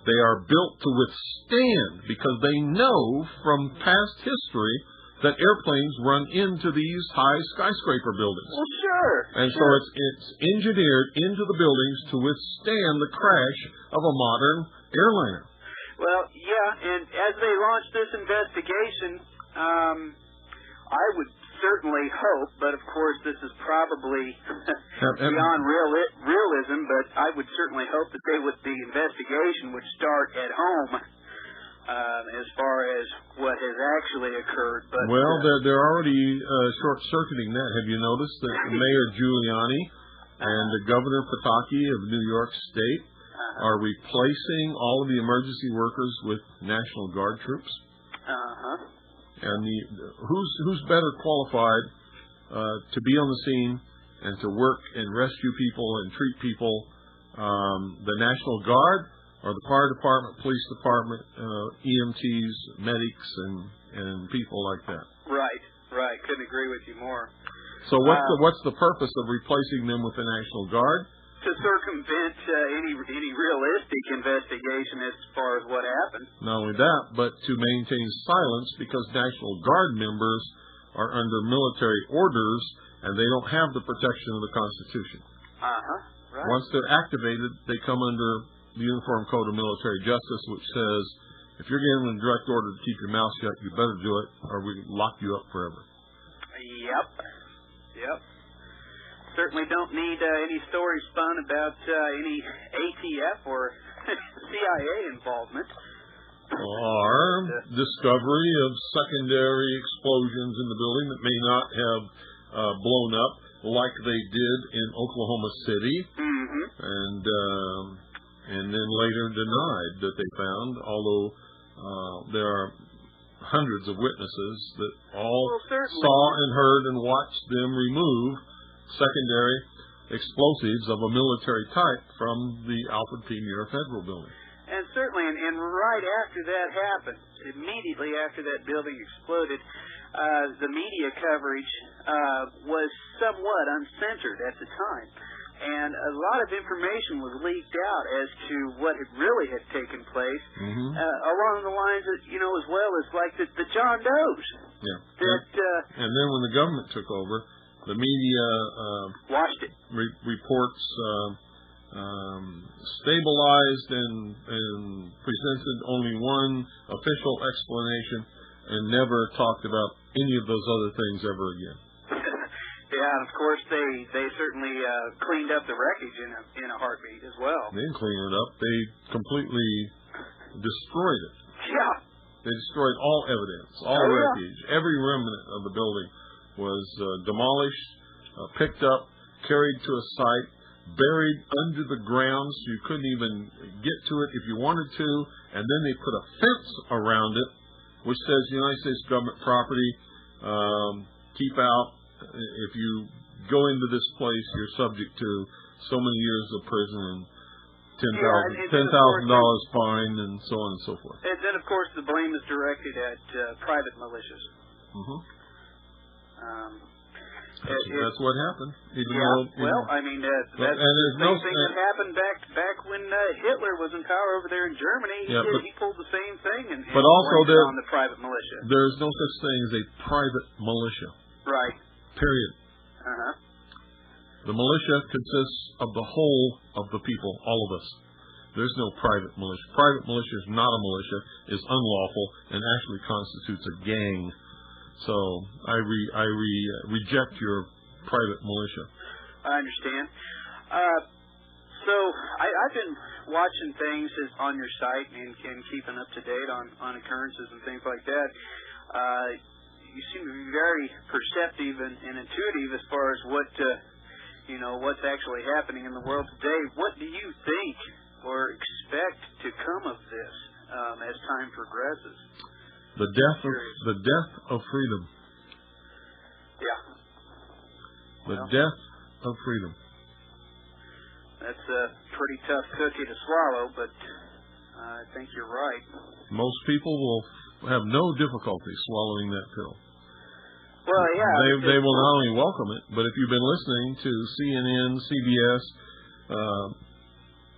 they are built to withstand, because they know from past history that airplanes run into these high skyscraper buildings. Well, sure. And so it's engineered into the buildings to withstand the crash of a modern airliner. Well, yeah, and as they launch this investigation, I would certainly hope, but of course this is probably beyond realism, but I would certainly hope that the investigation would start at home as far as what has actually occurred. But they're already short-circuiting that. Have you noticed that Mayor Giuliani and Governor Pataki of New York State are replacing all of the emergency workers with National Guard troops? And who's better qualified to be on the scene and to work and rescue people and treat people, the National Guard or the fire department, police department, EMTs, medics, and people like that? Right. Couldn't agree with you more. So what's the purpose of replacing them with the National Guard? To circumvent any realistic investigation as far as what happened. Not only that, but to maintain silence, because National Guard members are under military orders and they don't have the protection of the Constitution. Right. Once they're activated, they come under the Uniform Code of Military Justice, which says if you're given a direct order to keep your mouth shut, you better do it, or we lock you up forever. Yep. Certainly don't need any stories spun about any ATF or CIA involvement. Or discovery of secondary explosions in the building that may not have blown up like they did in Oklahoma City, and then later denied that they found, although there are hundreds of witnesses that all saw and heard and watched them remove secondary explosives of a military type from the Alfred P. Muir Federal Building. And certainly, and right after that happened, immediately after that building exploded, the media coverage was somewhat uncensored at the time. And a lot of information was leaked out as to what really had taken place, along the lines of, as well as like the John Does. Yeah. That, and then when the government took over, the media watched it. Reports stabilized and presented only one official explanation and never talked about any of those other things ever again. Yeah, and of course they certainly cleaned up the wreckage in a heartbeat as well. They didn't clean it up. They completely destroyed it. Yeah. They destroyed all evidence, all wreckage. Every remnant of the building was demolished, picked up, carried to a site, buried under the ground so you couldn't even get to it if you wanted to, and then they put a fence around it which says United States government property, keep out. If you go into this place, you're subject to so many years of prison and $10,000 fine and so on and so forth. And then, of course, the blame is directed at private militias. That's what happened. I mean, that's the same thing that happened back when Hitler was in power over there in Germany. He pulled the same thing and also blamed on the private militia. There's no such thing as a private militia. Right. Period. The militia consists of the whole of the people, all of us. There's no private militia. Private militia is not a militia, is unlawful, and actually constitutes a gang. So I reject your private militia. I understand. So I've been watching things on your site and keeping up to date on occurrences and things like that. You seem to be very perceptive and intuitive as far as what's actually happening in the world today. What do you think or expect to come of this as time progresses? The death of freedom. Yeah. The death of freedom. That's a pretty tough cookie to swallow, but I think you're right. Most people will have no difficulty swallowing that pill. Well, yeah. They will not only welcome it, but if you've been listening to CNN, CBS,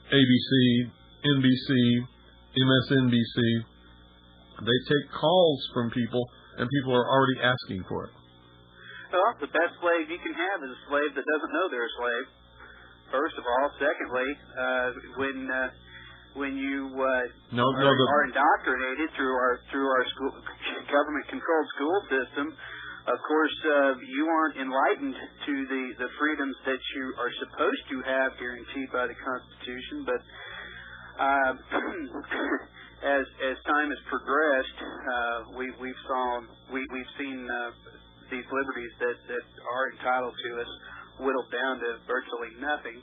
ABC, NBC, MSNBC, they take calls from people, and people are already asking for it. Well, the best slave you can have is a slave that doesn't know they're a slave. First of all. Secondly, when you are indoctrinated through our school, government-controlled school system, of course, you aren't enlightened to the freedoms that you are supposed to have guaranteed by the Constitution. But as time has progressed, we've seen these liberties that are entitled to us whittled down to virtually nothing.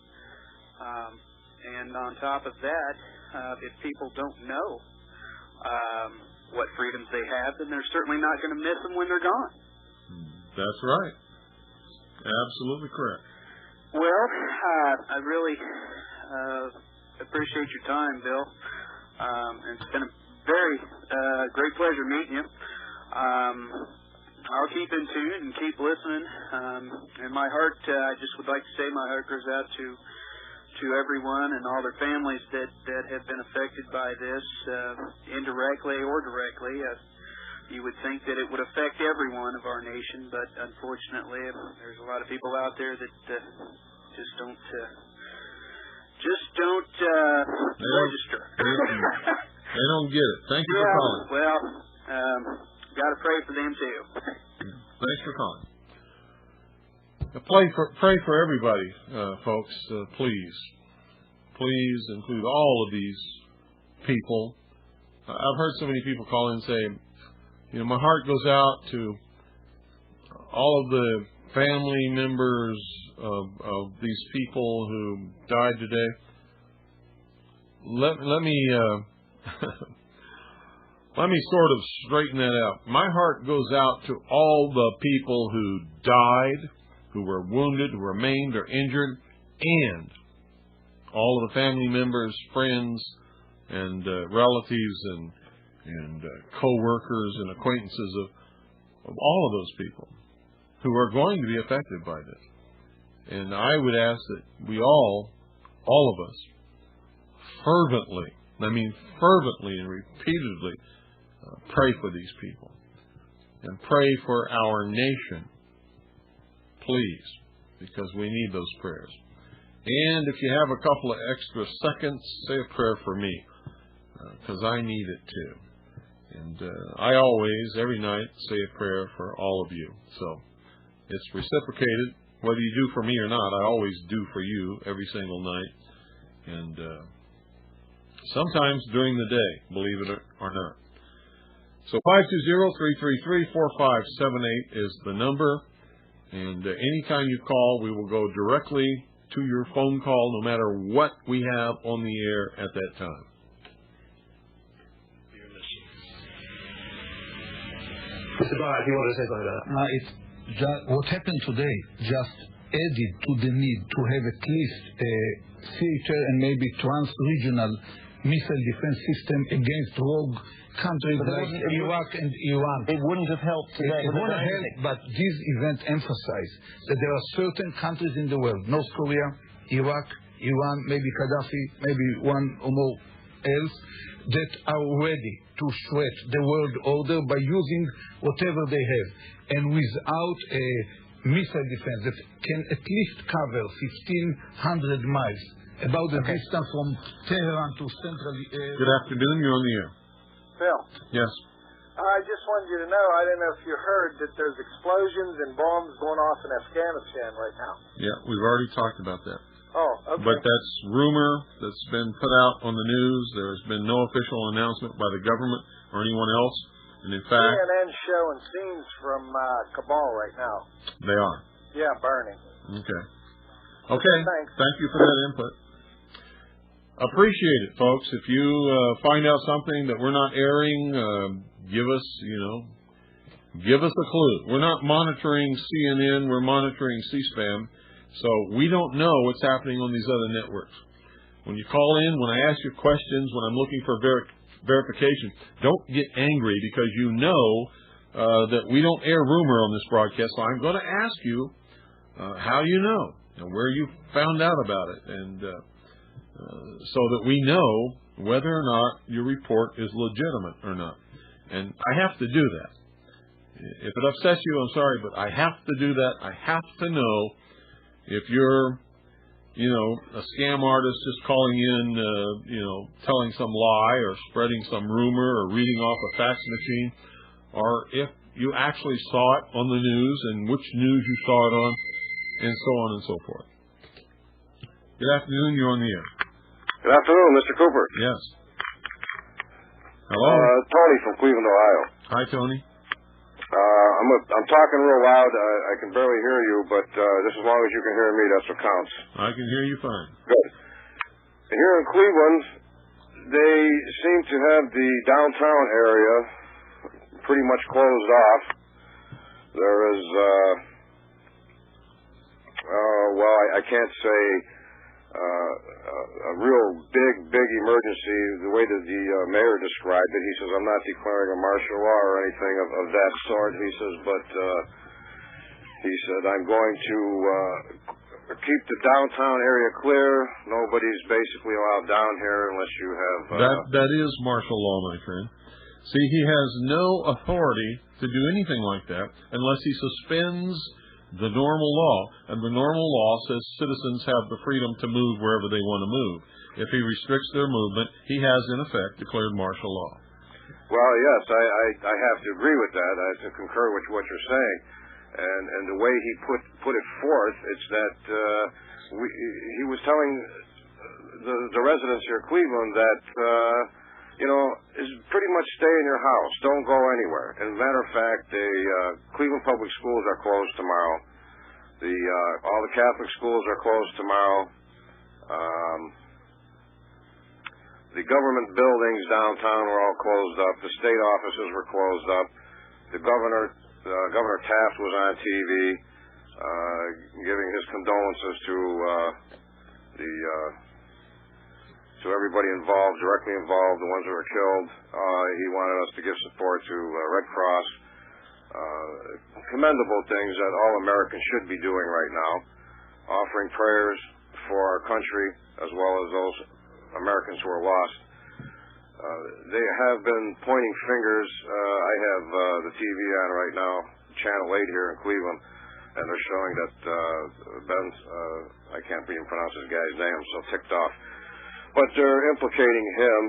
And on top of that, if people don't know what freedoms they have, then they're certainly not going to miss them when they're gone. That's right. Absolutely correct. Well, I really appreciate your time, Bill. It's been a very great pleasure meeting you. I'll keep in tune and keep listening. And my heart, I just would like to say my heart goes out to everyone and all their families that have been affected by this, indirectly or directly. You would think that it would affect everyone of our nation, but unfortunately, there's a lot of people out there that just don't register. They don't get it. Thank you for calling. Well, got to pray for them too. Thanks for calling. Pray for everybody, folks. Please include all of these people. I've heard so many people call in and say, my heart goes out to all of the family members of these people who died today. Let me let me sort of straighten that out. My heart goes out to all the people who died, who were wounded, who were maimed or injured and all of the family members, friends, and relatives and co-workers and acquaintances of all of those people who are going to be affected by this. And I would ask that we all of us, fervently and repeatedly, pray for these people and pray for our nation, please, because we need those prayers. And if you have a couple of extra seconds, say a prayer for me, because I need it too. And I always, every night, say a prayer for all of you. So it's reciprocated. Whether you do for me or not, I always do for you every single night. And sometimes during the day, believe it or not. So 520-333-4578 is the number. And anytime you call, we will go directly to your phone call, no matter what we have on the air at that time. Mr. Barr, if you want to say something about that. What happened today just added to the need to have at least a theater and maybe trans-regional missile defense system against rogue countries like Iraq and Iran. It wouldn't have helped today. It wouldn't have helped, but this event emphasized that there are certain countries in the world, North Korea, Iraq, Iran, maybe Gaddafi, maybe one or more else, that are ready to threat the world order by using whatever they have. And without a missile defense that can at least cover 1,500 miles, about the distance from Tehran to Central... Good afternoon, you're on the air. Phil. Yes. I just wanted you to know, I don't know if you heard, that there's explosions and bombs going off in Afghanistan right now. Yeah, we've already talked about that. Oh, okay. But that's rumor that's been put out on the news. There's been no official announcement by the government or anyone else. And in fact... CNN's showing scenes from Kabul right now. They are? Yeah, burning. Okay. Okay, thanks. Thank you for that input. Appreciate it, folks. If you find out something that we're not airing, give us a clue. We're not monitoring CNN. We're monitoring C-SPAN. So we don't know what's happening on these other networks. When you call in, when I ask you questions, when I'm looking for verification, don't get angry because you know that we don't air rumor on this broadcast. So I'm going to ask you how you know and where you found out about it, and so that we know whether or not your report is legitimate or not. And I have to do that. If it upsets you, I'm sorry, but I have to do that. I have to know if you're, a scam artist just calling in, telling some lie or spreading some rumor or reading off a fax machine, or if you actually saw it on the news and which news you saw it on, and so on and so forth. Good afternoon. You're on the air. Good afternoon, Mr. Cooper. Yes. Hello. Tony from Cleveland, Ohio. Hi, Tony. I'm talking real loud. I can barely hear you, but just as long as you can hear me, that's what counts. I can hear you fine. Good. Here in Cleveland, they seem to have the downtown area pretty much closed off. There is, I can't say a real big emergency, the way that the mayor described it. He says, I'm not declaring a martial law or anything of that sort. He says, but he said, I'm going to keep the downtown area clear. Nobody's basically allowed down here unless you have... That is martial law, my friend. See, he has no authority to do anything like that unless he suspends the normal law, and the normal law says citizens have the freedom to move wherever they want to move. If he restricts their movement, he has, in effect, declared martial law. Well, yes, I have to agree with that. I have to concur with what you're saying. And the way he put it forth, it's that he was telling the residents here of Cleveland that, is pretty much stay in your house. Don't go anywhere. As a matter of fact, the Cleveland Public Schools are closed tomorrow. All the Catholic schools are closed tomorrow. The government buildings downtown were all closed up. The state offices were closed up. Governor Taft was on TV giving his condolences to to everybody involved, directly involved, the ones that were killed. He wanted us to give support to Red Cross. Commendable things that all Americans should be doing right now, offering prayers for our country as well as those Americans who are lost. They have been pointing fingers. I have the TV on right now, Channel 8 here in Cleveland, and they're showing that Ben, I can't even pronounce this guy's name, I'm so ticked off, but they're implicating him.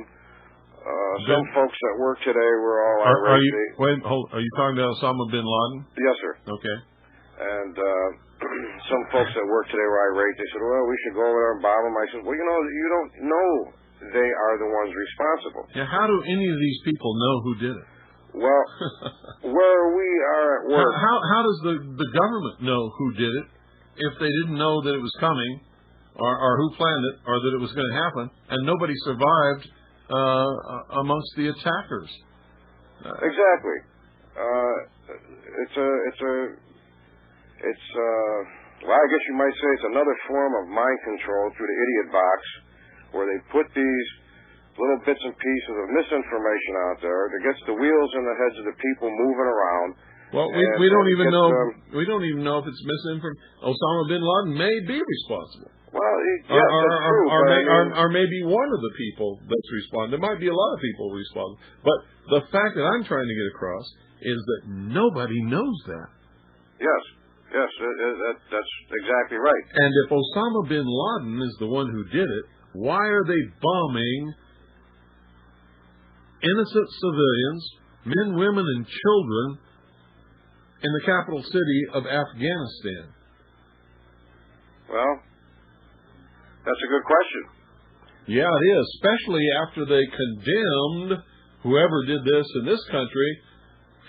Some folks at work today were all irate. Are you talking about Osama bin Laden? Yes, sir. Okay. And some folks at work today were irate. They said, well, we should go over there and bomb them. I said, well, you don't know they are the ones responsible. Yeah, how do any of these people know who did it? Well, where we are at work... How does the government know who did it if they didn't know that it was coming, or who planned it, or that it was going to happen, and nobody survived amongst the attackers? Exactly. Well, I guess you might say it's another form of mind control through the idiot box, where they put these little bits and pieces of misinformation out there that gets the wheels in the heads of the people moving around. Well, we don't even know. We don't even know if it's misinformation. Osama bin Laden may be responsible. Well, yes, that's true. Or maybe one of the people that's responsible. There might be a lot of people responsible. But the fact that I'm trying to get across is that nobody knows that. Yes, that's exactly right. And if Osama bin Laden is the one who did it, why are they bombing innocent civilians, men, women, and children in the capital city of Afghanistan? Well, that's a good question. Yeah, it is, especially after they condemned whoever did this in this country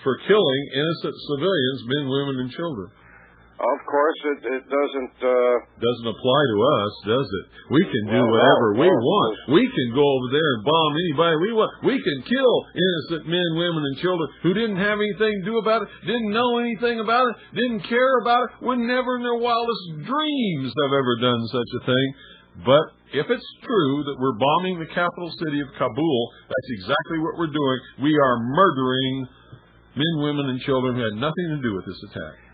for killing innocent civilians, men, women, and children. Of course, it doesn't apply to us, does it? We can do whatever we want. We can go over there and bomb anybody we want. We can kill innocent men, women, and children who didn't have anything to do about it, didn't know anything about it, didn't care about it, would never in their wildest dreams have ever done such a thing. But if it's true that we're bombing the capital city of Kabul, that's exactly what we're doing. We are murdering men, women, and children who had nothing to do with this attack.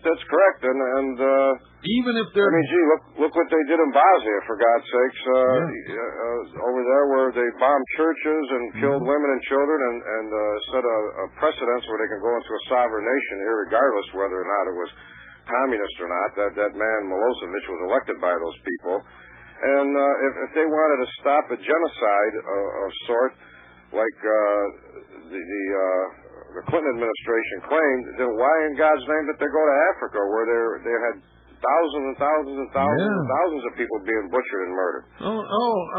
That's correct, and even if they're... I mean, gee, look what they did in Bosnia, for God's sakes. Over there where they bombed churches and killed women and children and set a precedence where they can go into a sovereign nation, irregardless whether or not it was communist or not. That man, Milosevic, was elected by those people. And if they wanted to stop a genocide of sort, like the Clinton administration claimed, then why in God's name did they go to Africa, where they had thousands and thousands and thousands and thousands of people being butchered and murdered?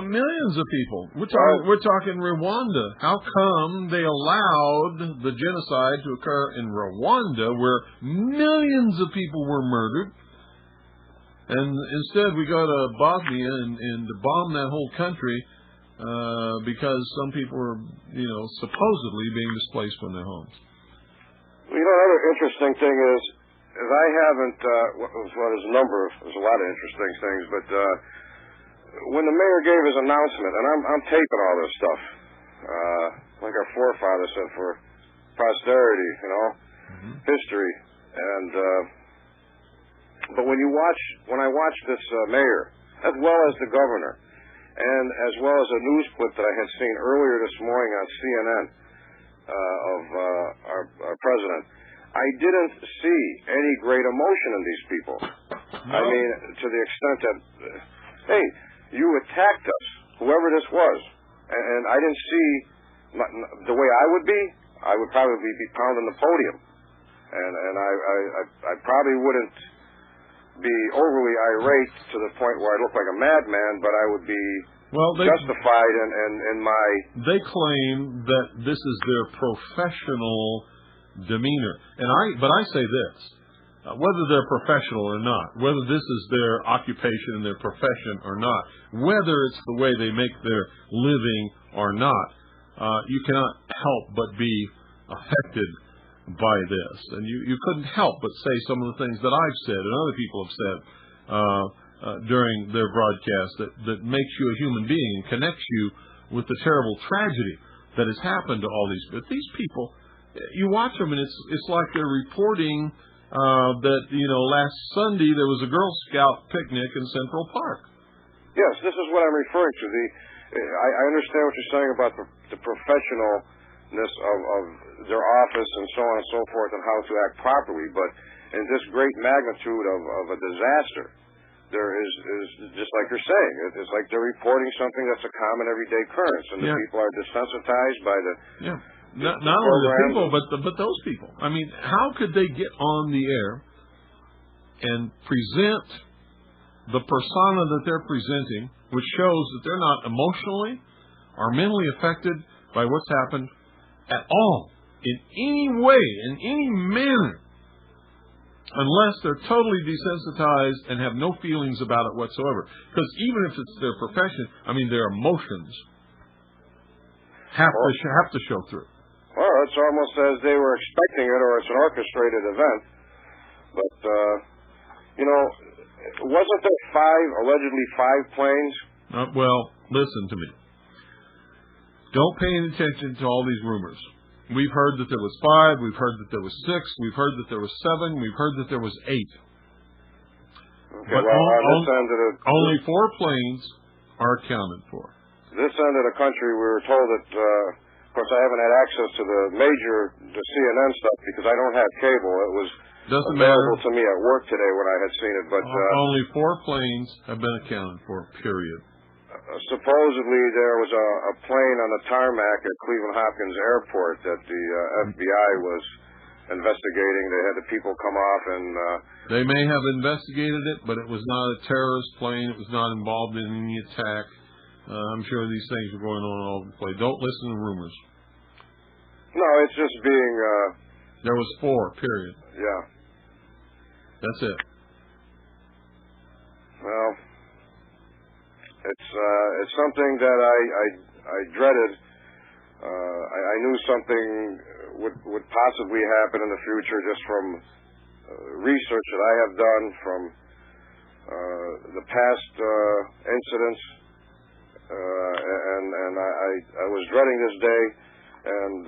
Millions of people. We're talking Rwanda. How come they allowed the genocide to occur in Rwanda, where millions of people were murdered, and instead we go to Bosnia and bomb that whole country? Because some people are, supposedly being displaced from their homes. Another interesting thing is I haven't, there's a lot of interesting things, but when the mayor gave his announcement, and I'm taping all this stuff, like our forefathers said, for posterity, history, and, but when I watch this mayor, as well as the governor, and as well as a news clip that I had seen earlier this morning on CNN of our president, I didn't see any great emotion in these people. No. I mean, to the extent that, hey, you attacked us, whoever this was, and I didn't see, the way I would probably be pounding the podium, and I probably wouldn't be overly irate to the point where I look like a madman, but I would be justified in my... They claim that this is their professional demeanor. But I say this, whether they're professional or not, whether this is their occupation and their profession or not, whether it's the way they make their living or not, you cannot help but be affected by this. And you couldn't help but say some of the things that I've said and other people have said. during their broadcast that makes you a human being and connects you with the terrible tragedy that has happened to all these people. You watch them, and it's like they're reporting that last Sunday there was a Girl Scout picnic in Central Park. Yes, this is what I'm referring to. I understand what you're saying about the professionalness of their office and so on and so forth, and how to act properly. But in this great magnitude of a disaster, there is just like you're saying, it's like they're reporting something that's a common everyday occurrence, and the people are desensitized by the not only the people, but those people. I mean, how could they get on the air and present the persona that they're presenting, which shows that they're not emotionally or mentally affected by what's happened at all, in any way, in any manner, unless they're totally desensitized and have no feelings about it whatsoever. Because even if it's their profession, I mean, their emotions have to show through. Well, it's almost as they were expecting it, or it's an orchestrated event. But, wasn't there allegedly five planes? Well, listen to me. Don't pay any attention to all these rumors. We've heard that there was 5. We've heard that there was 6. We've heard that there was 7. We've heard that there was 8. Okay, but only 4 planes are accounted for. This end of the country, we were told that, of course, I haven't had access to the CNN stuff because I don't have cable. It was available to me at work today when I had seen it. But only 4 planes have been accounted for, period. Supposedly there was a plane on the tarmac at Cleveland Hopkins Airport that the FBI was investigating. They had the people come off and... They may have investigated it, but it was not a terrorist plane. It was not involved in any attack. I'm sure these things are going on all over the place. Don't listen to rumors. No, it's just being... There was 4, period. Yeah. That's it. Well... It's something that I dreaded. I knew something would possibly happen in the future just from research that I have done from the past incidents, and I was dreading this day. And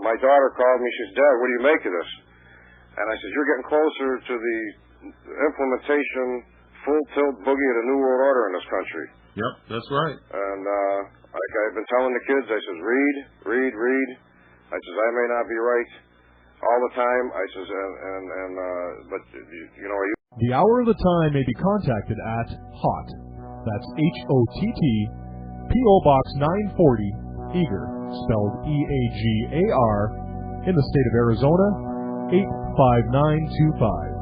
my daughter called me. She said, "Dad, what do you make of this?" And I said, "You're getting closer to the implementation." Full tilt boogie of the New World Order in this country. Yep, that's right. And like I've been telling the kids, I says, read. I says, I may not be right all the time. I says, but The Hour of the Time may be contacted at HOT. That's HOTT, P.O. Box 940, Eager, spelled EAGAR, in the state of Arizona, 85925.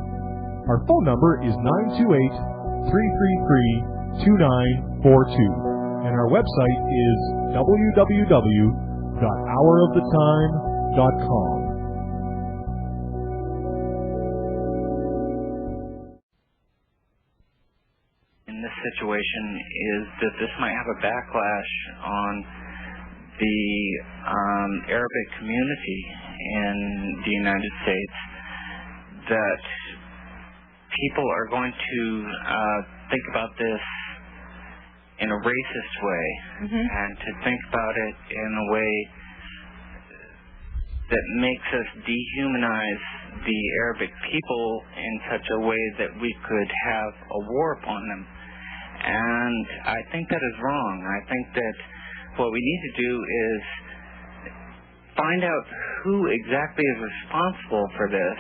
Our phone number is 928-333-2942, and our website is www.houroftheTime.com. In this situation is that this might have a backlash on the Arabic community in the United States, that people are going to think about this in a racist way, and to think about it in a way that makes us dehumanize the Arabic people in such a way that we could have a war upon them. And I think that is wrong. I think that what we need to do is find out who exactly is responsible for this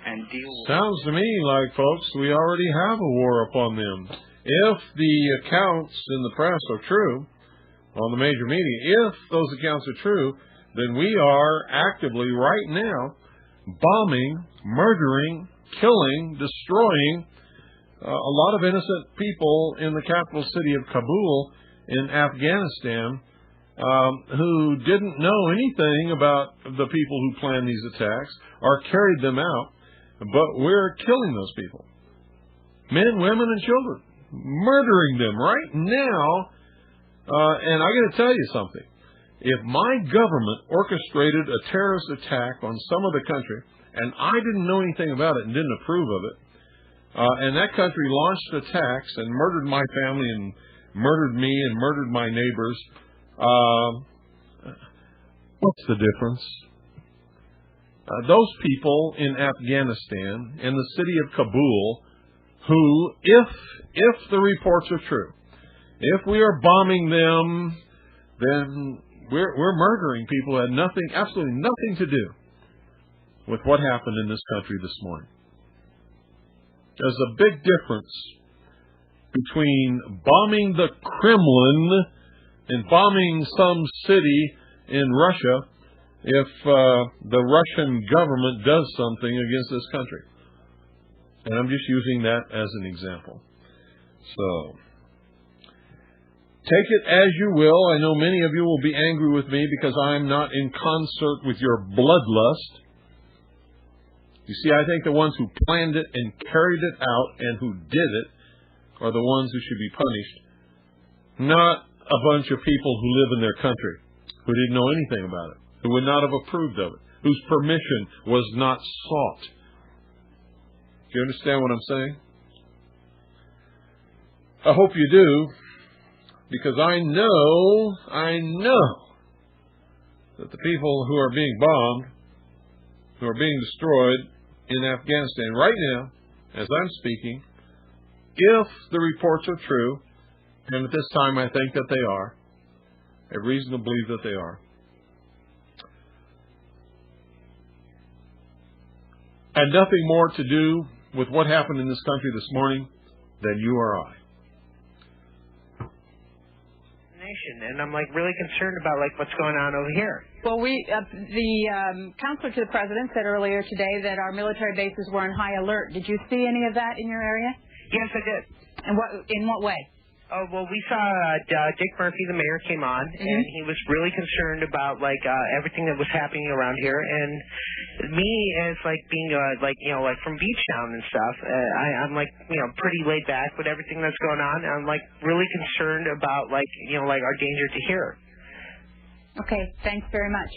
and deal with it. Sounds to me like, folks, we already have a war upon them. If the accounts in the press are true, on the major media, if those accounts are true, then we are actively right now bombing, murdering, killing, destroying a lot of innocent people in the capital city of Kabul in Afghanistan who didn't know anything about the people who planned these attacks or carried them out. But we're killing those people. Men, women, and children. Murdering them right now. And I got to tell you something. If my government orchestrated a terrorist attack on some other country, and I didn't know anything about it and didn't approve of it, and that country launched attacks and murdered my family and murdered me and murdered my neighbors, what's the difference? Those people in Afghanistan, in the city of Kabul, who, if the reports are true, if we are bombing them, then we're murdering people who had nothing, absolutely nothing to do with what happened in this country this morning. There's a big difference between bombing the Kremlin and bombing some city in Russia if the Russian government does something against this country. And I'm just using that as an example. So, take it as you will. I know many of you will be angry with me because I'm not in concert with your bloodlust. You see, I think the ones who planned it and carried it out and who did it are the ones who should be punished, not a bunch of people who live in their country, who didn't know anything about it, who would not have approved of it, whose permission was not sought. Do you understand what I'm saying? I hope you do, because I know that the people who are being bombed, who are being destroyed in Afghanistan right now, as I'm speaking, if the reports are true, and at this time I think that they are, I have reason to believe that they are, had nothing more to do with what happened in this country this morning than you or I. And I'm really concerned about what's going on over here. Well, the counselor to the president said earlier today that our military bases were on high alert. Did you see any of that in your area? Yes, I did. And in what way? Oh, well, we saw Dick Murphy, the mayor, came on, and he was really concerned about everything that was happening around here. And me, as being from Beach Town and stuff, I'm pretty laid back with everything that's going on. I'm really concerned about our danger to here. Okay, thanks very much.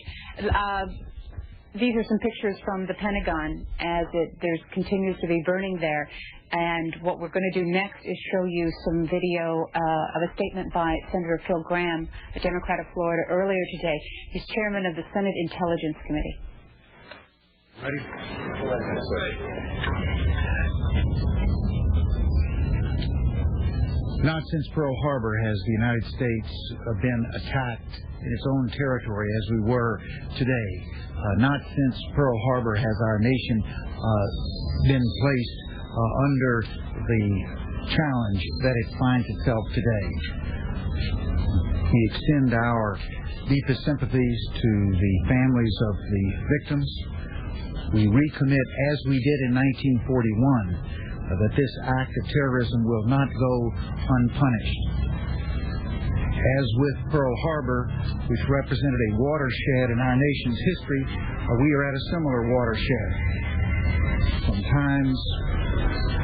These are some pictures from the Pentagon as there continues to be burning there. And what we're going to do next is show you some video of a statement by Senator Phil Gramm, a Democrat of Florida, earlier today. He's chairman of the Senate Intelligence Committee. Ready? Not since Pearl Harbor has the United States been attacked in its own territory as we were today. Not since Pearl Harbor has our nation been placed under the challenge that it finds itself today. We extend our deepest sympathies to the families of the victims. We recommit, as we did in 1941, that this act of terrorism will not go unpunished. As with Pearl Harbor, which represented a watershed in our nation's history, we are at a similar watershed. Sometimes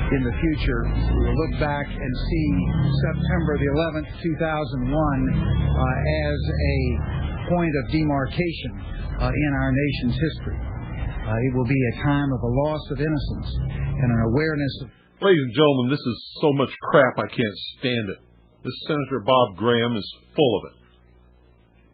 in the future, we will look back and see September the 11th, 2001 as a point of demarcation in our nation's history. It will be a time of a loss of innocence and an awareness of... Ladies and gentlemen, this is so much crap I can't stand it. This Senator Bob Graham is full of it.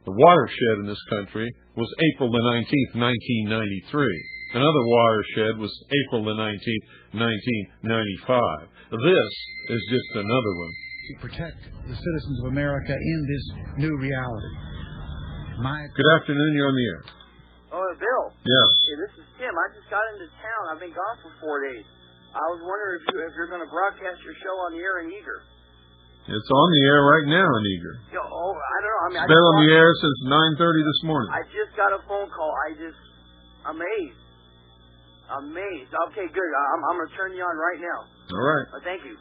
The watershed in this country was April the 19th, 1993. Another watershed was April the 19th, 1995. This is just another one. To protect the citizens of America in this new reality. Good afternoon, you're on the air. Oh, Bill. Yeah. Hey, this is Tim. I just got into town. I've been gone for 4 days. I was wondering if you're going to broadcast your show on the air in Eager. It's on the air right now in Eager. I don't know. It's been on the air since 9:30 this morning. I just got a phone call. Amazed. Okay, good. I'm going to turn you on right now. All right. Thank you.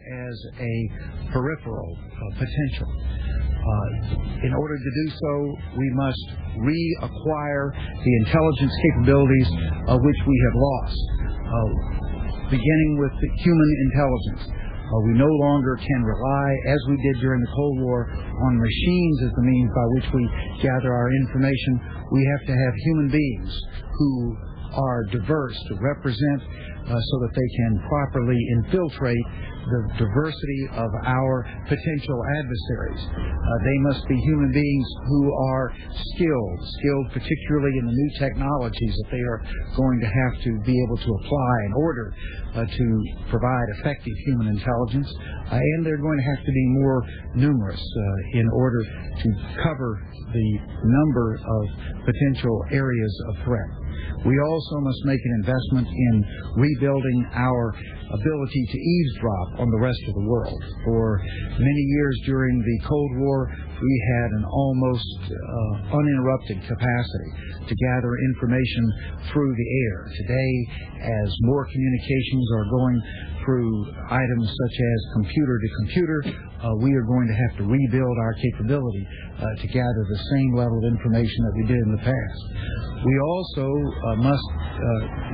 As a peripheral potential. In order to do so, we must reacquire the intelligence capabilities which we have lost, beginning with the human intelligence. We no longer can rely, as we did during the Cold War, on machines as the means by which we gather our information. We have to have human beings who are diverse, to represent so that they can properly infiltrate the diversity of our potential adversaries. They must be human beings who are skilled particularly in the new technologies that they are going to have to be able to apply in order to provide effective human intelligence, and they're going to have to be more numerous in order to cover the number of potential areas of threat. We also must make an investment in rebuilding our ability to eavesdrop on the rest of the world. For many years during the Cold War, we had an almost uninterrupted capacity to gather information through the air. Today, as more communications are going through items such as computer to computer, we are going to have to rebuild our capability to gather the same level of information that we did in the past. We also must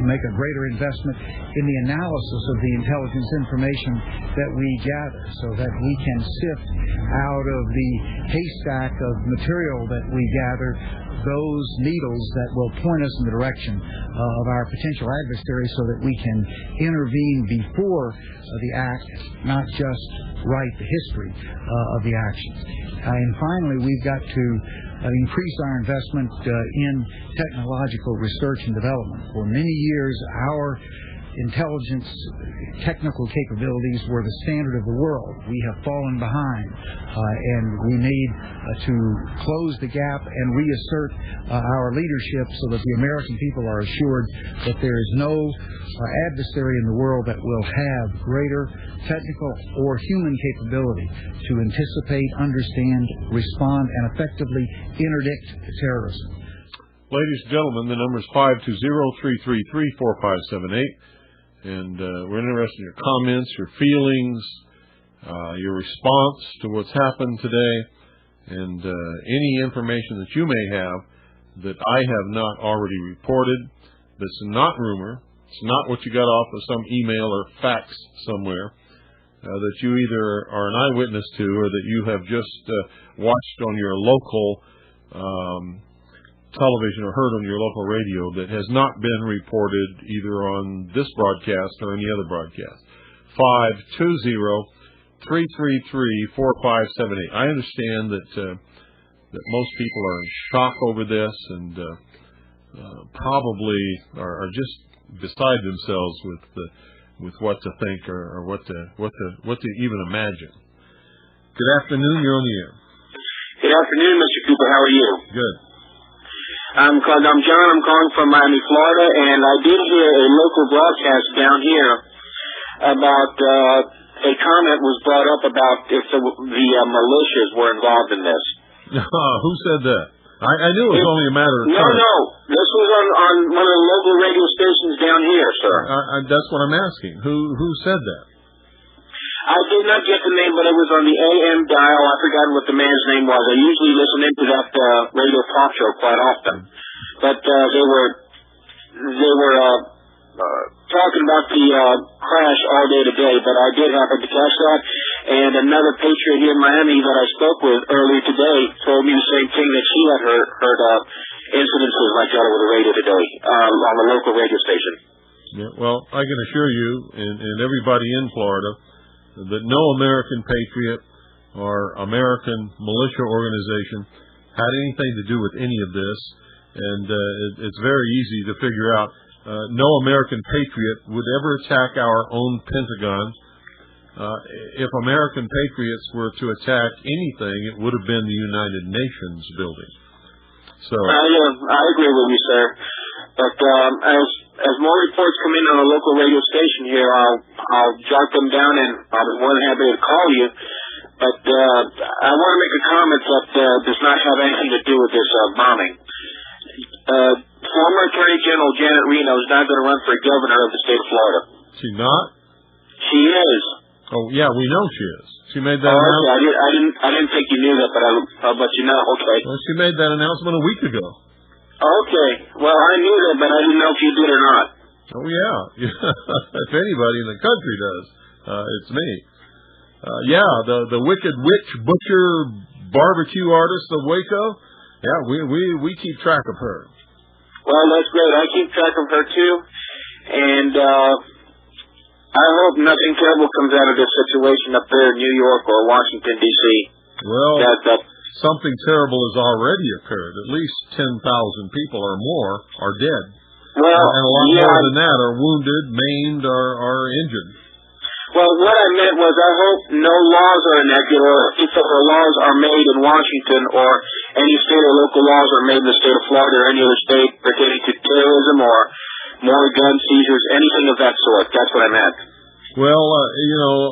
make a greater investment in the analysis of the intelligence information that we gather so that we can sift out of the haystack of material that we gather those needles that will point us in the direction of our potential adversary so that we can intervene before the act, not just write the history of the action. And finally, we've got to increase our investment in technological research and development. For many years, our intelligence technical capabilities were the standard of the world. We have fallen behind, and we need to close the gap and reassert our leadership so that the American people are assured that there is no adversary in the world that will have greater technical or human capability to anticipate, understand, respond, and effectively interdict terrorism. Ladies and gentlemen, the number is 520-333-4578. And we're interested in your comments, your feelings, your response to what's happened today, and any information that you may have that I have not already reported, that's not rumor, it's not what you got off of some email or fax somewhere, that you either are an eyewitness to or that you have just watched on your local television or heard on your local radio that has not been reported either on this broadcast or any other broadcast. 520-333-4578. I understand that most people are in shock over this and probably are just beside themselves with what to think or what to even imagine. Good afternoon. You're on the air. Good afternoon, Mr. Cooper. How are you? Good. I'm John. I'm calling from Miami, Florida, and I did hear a local broadcast down here about a comment was brought up about if the militias were involved in this. Who said that? I knew it was only a matter of time. No. This was on one of the local radio stations down here, sir. That's what I'm asking. Who said that? I did not get the name, but it was on the AM dial. I forgot what the man's name was. I usually listen into that radio talk show quite often. But they were talking about the crash all day today, but I did happen to catch that. And another patriot here in Miami that I spoke with earlier today told me the same thing, that she had heard incidences like that over the radio today on the local radio station. Yeah, well, I can assure you and everybody in Florida that no American patriot or American militia organization had anything to do with any of this, and it's very easy to figure out. No American patriot would ever attack our own Pentagon. If American patriots were to attack anything, it would have been the United Nations building. So I agree with you, sir. But as more reports come in on a local radio station here, I'll jot them down, and I'll be more than happy to call you. But I want to make a comment that does not have anything to do with this bombing. Former Attorney General Janet Reno is not going to run for governor of the state of Florida. She not? She is. Oh yeah, we know she is. She made that announcement. announcement. I didn't think you knew that, but I'll let you know. Okay. Well, she made that announcement a week ago. Okay. Well, I knew that, but I didn't know if you did or not. Oh yeah. If anybody in the country does, it's me. Yeah, the wicked witch butcher barbecue artist of Waco. Yeah, we keep track of her. Well, that's great. I keep track of her, too. And I hope nothing terrible comes out of this situation up there in New York or Washington, D.C. Well, something terrible has already occurred. At least 10,000 people or more are dead. Well, and a lot more than that are wounded, maimed, or injured. Well, what I meant was I hope no laws are enacted, or if there laws are made in Washington, or any state or local laws are made in the state of Florida or any other state pertaining to terrorism or more gun seizures, anything of that sort. That's what I meant. Well,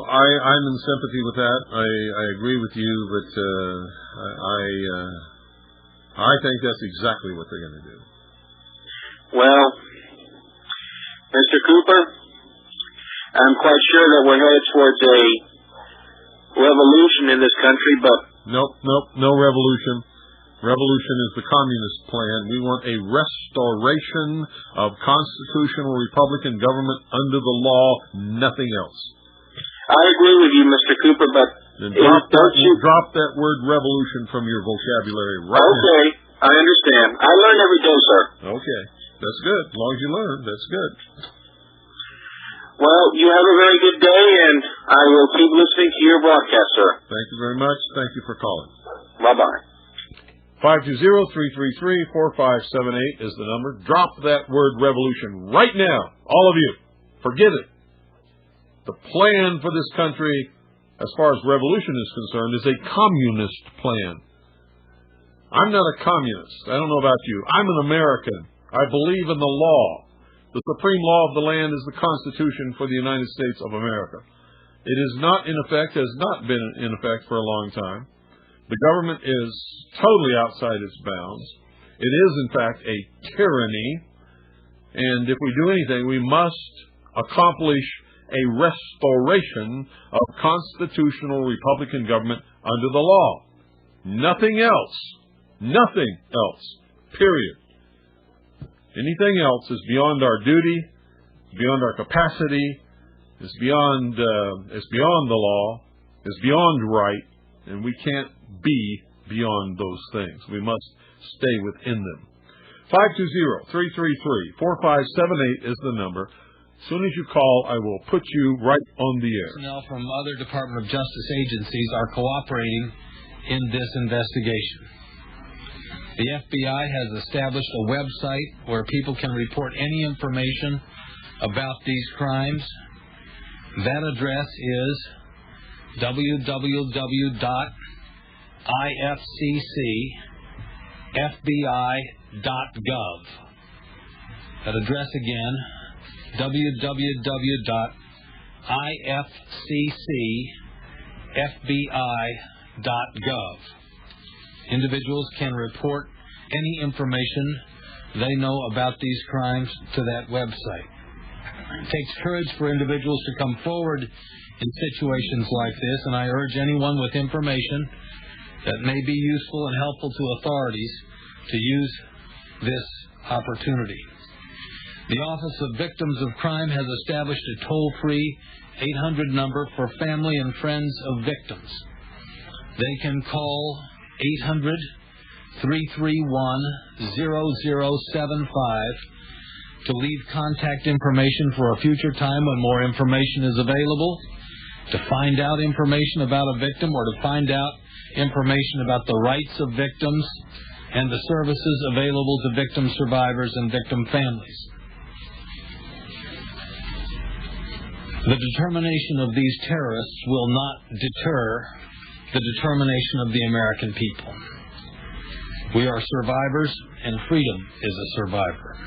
I'm in sympathy with that. I agree with you, but I think that's exactly what they're going to do. Well, Mr. Cooper, I'm quite sure that we're headed towards a revolution in this country, but... Nope, no revolution. Revolution is the communist plan. We want a restoration of constitutional Republican government under the law, nothing else. I agree with you, Mr. Cooper, but... Drop that word revolution from your vocabulary right now. Okay, I understand. I learn every day, sir. Okay, that's good. As long as you learn, that's good. Well, you have a very good day, and I will keep listening to your broadcast, sir. Thank you very much. Thank you for calling. Bye-bye. 520-333-4578 is the number. Drop that word revolution right now. All of you. Forget it. The plan for this country, as far as revolution is concerned, is a communist plan. I'm not a communist. I don't know about you. I'm an American. I believe in the law. The supreme law of the land is the Constitution for the United States of America. It is not in effect, has not been in effect for a long time. The government is totally outside its bounds. It is, in fact, a tyranny. And if we do anything, we must accomplish a restoration of constitutional Republican government under the law. Nothing else. Nothing else. Period. Anything else is beyond our duty, beyond our capacity, is beyond the law, is beyond right, and we can't be beyond those things. We must stay within them. 520-333-4578 is the number. As soon as you call, I will put you right on the air. Personnel from other Department of Justice agencies are cooperating in this investigation. The FBI has established a website where people can report any information about these crimes. That address is www.ifccfbi.gov. That address again, www.ifccfbi.gov. Individuals can report any information they know about these crimes to that website. It takes courage for individuals to come forward in situations like this, and I urge anyone with information that may be useful and helpful to authorities to use this opportunity. The Office of Victims of Crime has established a toll-free 800 number for family and friends of victims. They can call 800-331-0075 to leave contact information for a future time when more information is available, to find out information about a victim, or to find out information about the rights of victims and the services available to victim survivors and victim families. The determination of these terrorists will not deter the determination of the American people. We are survivors, and freedom is a survivor.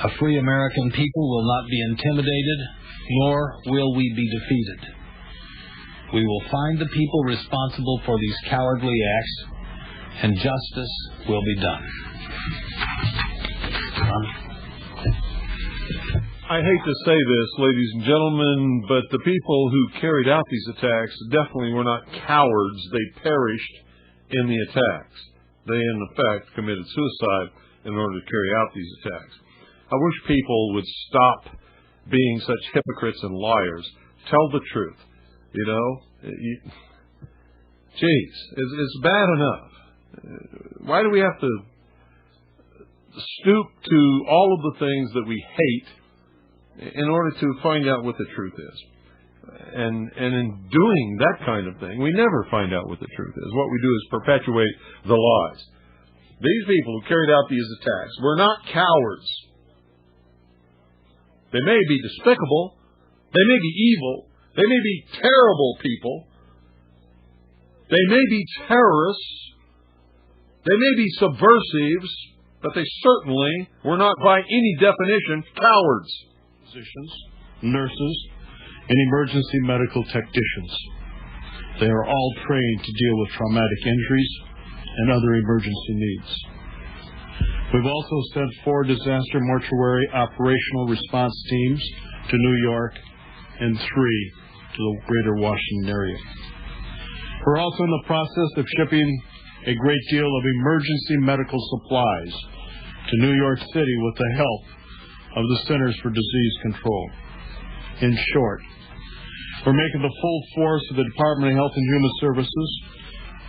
A free American people will not be intimidated, nor will we be defeated. We will find the people responsible for these cowardly acts, and justice will be done. I hate to say this, ladies and gentlemen, but the people who carried out these attacks definitely were not cowards. They perished in the attacks. They, in effect, committed suicide in order to carry out these attacks. I wish people would stop being such hypocrites and liars. Tell the truth. You know? It's bad enough. Why do we have to stoop to all of the things that we hate in order to find out what the truth is. And in doing that kind of thing, we never find out what the truth is. What we do is perpetuate the lies. These people who carried out these attacks were not cowards. They may be despicable. They may be evil. They may be terrible people. They may be terrorists. They may be subversives, but they certainly were not by any definition cowards. Physicians, nurses, and emergency medical technicians. They are all trained to deal with traumatic injuries and other emergency needs. We've also sent 4 disaster mortuary operational response teams to New York and 3 to the greater Washington area. We're also in the process of shipping a great deal of emergency medical supplies to New York City with the help of the Centers for Disease Control. In short, we're making the full force of the Department of Health and Human Services,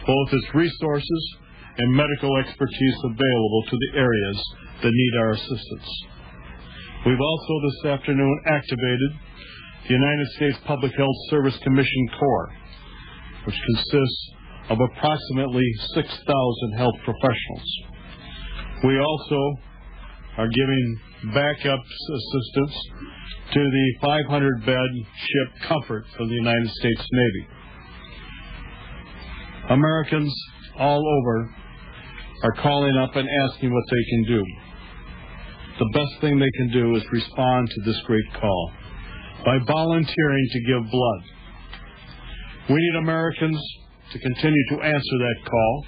both its resources and medical expertise available to the areas that need our assistance. We've also this afternoon activated the United States Public Health Service Commission Corps, which consists of approximately 6,000 health professionals. We also are giving backup assistance to the 500-bed ship Comfort from the United States Navy. Americans all over are calling up and asking what they can do. The best thing they can do is respond to this great call by volunteering to give blood. We need Americans to continue to answer that call.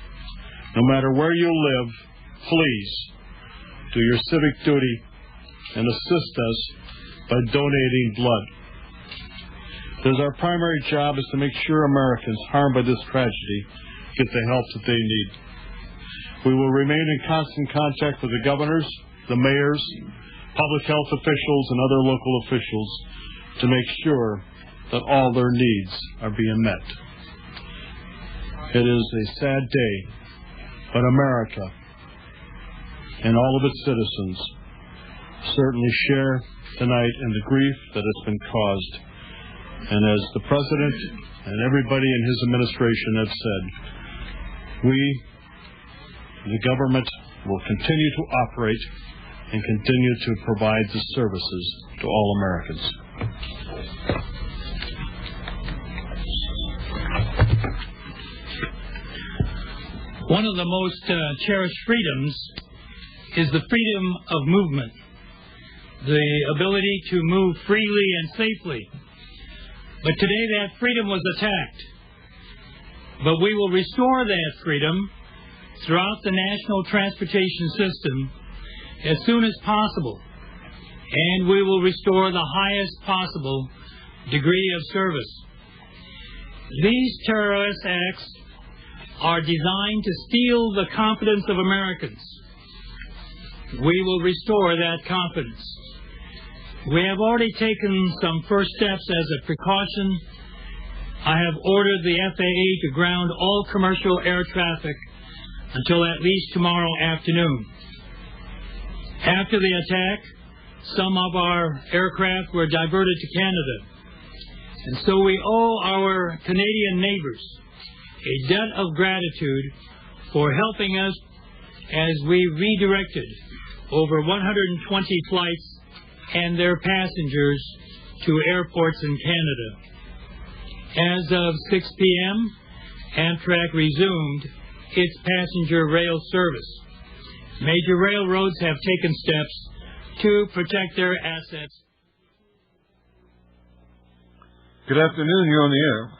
No matter where you live, please do your civic duty and assist us by donating blood. Because our primary job is to make sure Americans harmed by this tragedy get the help that they need. We will remain in constant contact with the governors, the mayors, public health officials, and other local officials to make sure that all their needs are being met. It is a sad day, but America and all of its citizens certainly share tonight in the grief that has been caused. And as the President and everybody in his administration have said, we, the government, will continue to operate and continue to provide the services to all Americans. One of the most cherished freedoms is the freedom of movement, the ability to move freely and safely. But today that freedom was attacked. But we will restore that freedom throughout the national transportation system as soon as possible. And we will restore the highest possible degree of service. These terrorist acts are designed to steal the confidence of Americans. We will restore that confidence. We have already taken some first steps as a precaution. I have ordered the FAA to ground all commercial air traffic until at least tomorrow afternoon. After the attack, some of our aircraft were diverted to Canada. And so we owe our Canadian neighbors a debt of gratitude for helping us as we redirected over 120 flights and their passengers to airports in Canada. As of 6 p.m., Amtrak resumed its passenger rail service. Major railroads have taken steps to protect their assets. Good afternoon. You're on the air.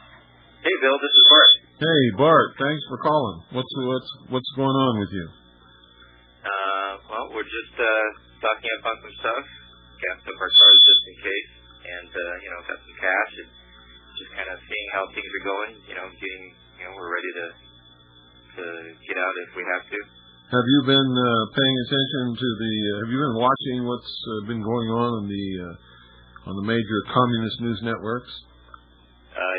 Hey, Bill. This is Bart. Hey, Bart. Thanks for calling. What's going on with you? Well, we're just stocking up on some stuff, gassed up our cars just in case, and got some cash, and just kind of seeing how things are going. We're ready to get out if we have to. Have you been paying attention to have you been watching what's been going on the major communist news networks?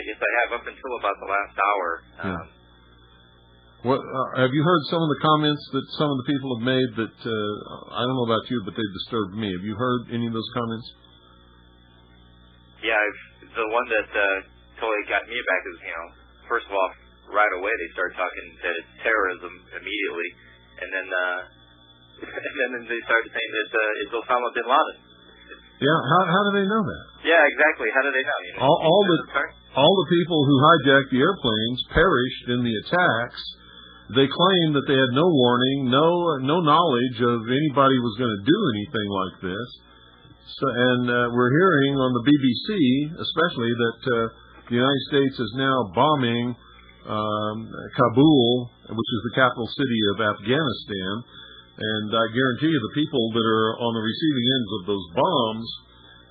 Yes, I have up until about the last hour. What have you heard some of the comments that some of the people have made that I don't know about you, but they disturbed me? Have you heard any of those comments? Yeah, the one that totally got me back is, first of all, right away they started talking that it's terrorism immediately, and then they started saying that it's Osama bin Laden. Yeah, how do they know that? Yeah, exactly. How do they know? All the people who hijacked the airplanes perished in the attacks. They claimed that they had no warning, no knowledge of anybody was going to do anything like this. So, and we're hearing on the BBC, especially, that the United States is now bombing Kabul, which is the capital city of Afghanistan. And I guarantee you the people that are on the receiving ends of those bombs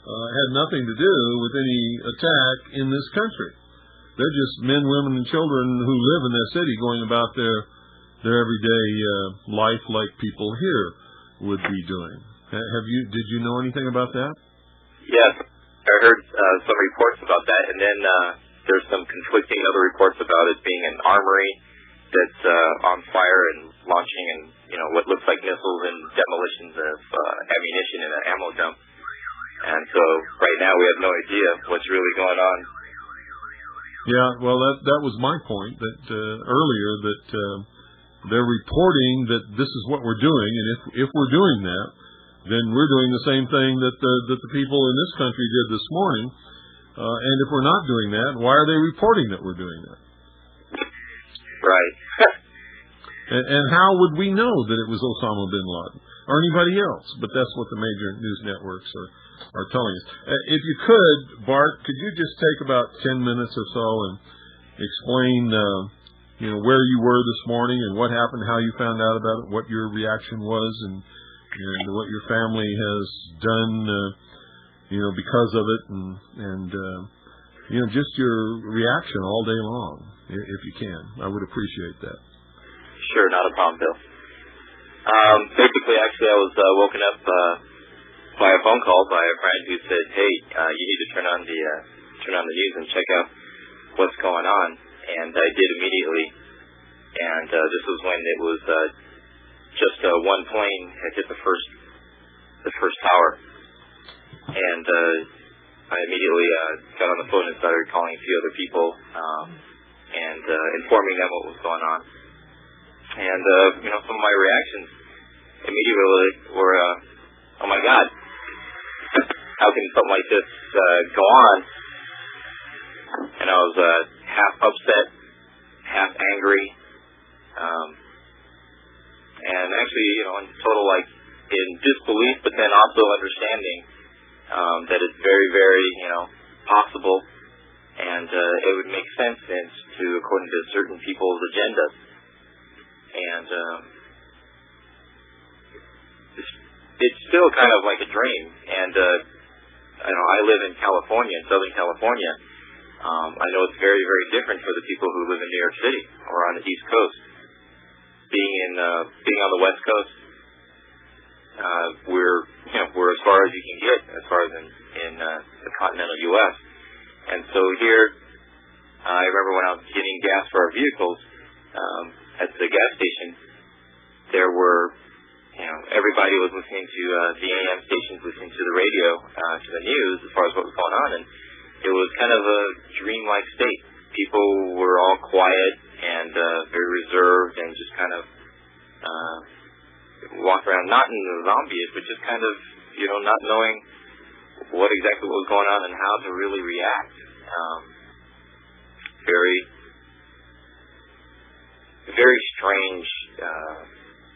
had nothing to do with any attack in this country. They're just men, women, and children who live in that city going about their everyday life like people here would be doing. Did you know anything about that? Yes, I heard some reports about that, and then there's some conflicting other reports about it being an armory that's on fire and launching, and what looks like missiles and demolitions of ammunition in an ammo dump. And so right now we have no idea what's really going on. Yeah, well, that was my point that earlier that they're reporting that this is what we're doing, and if we're doing that, then we're doing the same thing that the people in this country did this morning. And if we're not doing that, why are they reporting that we're doing that? Right. and how would we know that it was Osama bin Laden or anybody else? But that's what the major news networks are telling us. If you could, Bart, could you just take about 10 minutes or so and explain, where you were this morning and what happened, how you found out about it, what your reaction was, and what your family has done, because of it, and just your reaction all day long, if you can. I would appreciate that. Sure, not a problem, Bill. Basically, actually, I was woken up by a phone call by a friend who said, "Hey, you need to turn on the news and check out what's going on." And I did immediately. And this was when it was just one plane had hit the first tower, and I immediately got on the phone and started calling a few other people and informing them what was going on. And some of my reactions immediately were, "Oh my God, how can something like this go on?" And I was half upset, half angry, and actually, in total, in disbelief, but then also understanding that it's very, very, possible, and it would make sense according to certain people's agendas. And it's still kind of like a dream. And I live in California, in Southern California. I know it's very, very different for the people who live in New York City or on the East Coast. Being on the West Coast, we're as far as you can get, as far as in the continental U.S. And so here, I remember when I was getting gas for our vehicles at the gas station, there were, everybody was listening to the AM stations, listening to the radio, to the news as far as what was going on, and it was kind of a dreamlike state. People were all quiet and very reserved and just kind of walk around, not in the zombies, but just kind of, not knowing what exactly was going on and how to really react. Very, very strange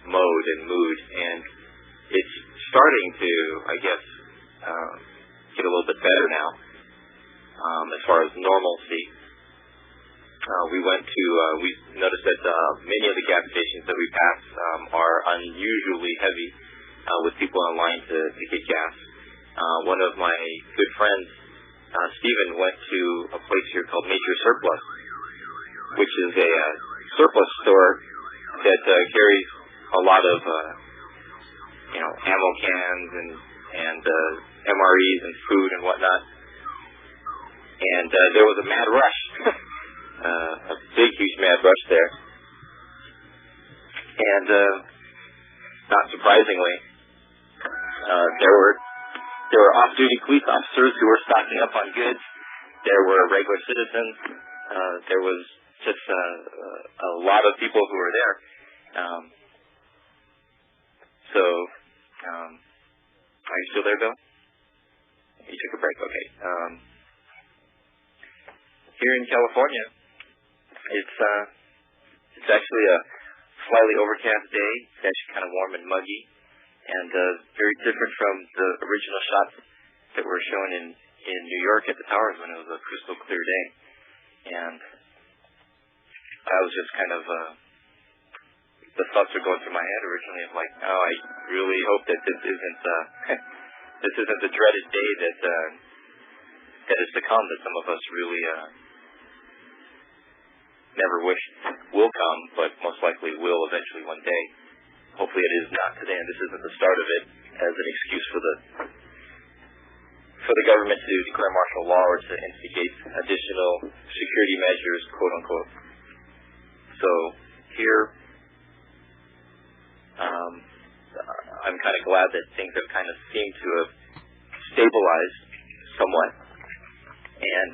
mode and mood, and it's starting to, I guess, get a little bit better now as far as normalcy. We noticed that many of the gas stations that we pass are unusually heavy with people in line to get gas. One of my good friends, Stephen, went to a place here called Nature Surplus, which is a surplus store that carries a lot of ammo cans and MREs and food and whatnot. And there was a mad rush. A big, huge mad rush there. And not surprisingly, there were off-duty police officers who were stocking up on goods. There were regular citizens. There was just a lot of people who were there. Are you still there, Bill? You took a break, okay. Here in California, it's actually a slightly overcast day. It's actually kind of warm and muggy, and very different from the original shots that were shown in New York at the towers when it was a crystal clear day. And I was just kind of the thoughts are going through my head originally of like, oh, I really hope that this isn't this isn't the dreaded day that is to come, that some of us really never wish will come, but most likely will eventually one day. Hopefully it is not today, and this isn't the start of it as an excuse for the government to declare martial law or to instigate additional security measures, quote unquote. So here, I'm kind of glad that things have kind of seemed to have stabilized somewhat, and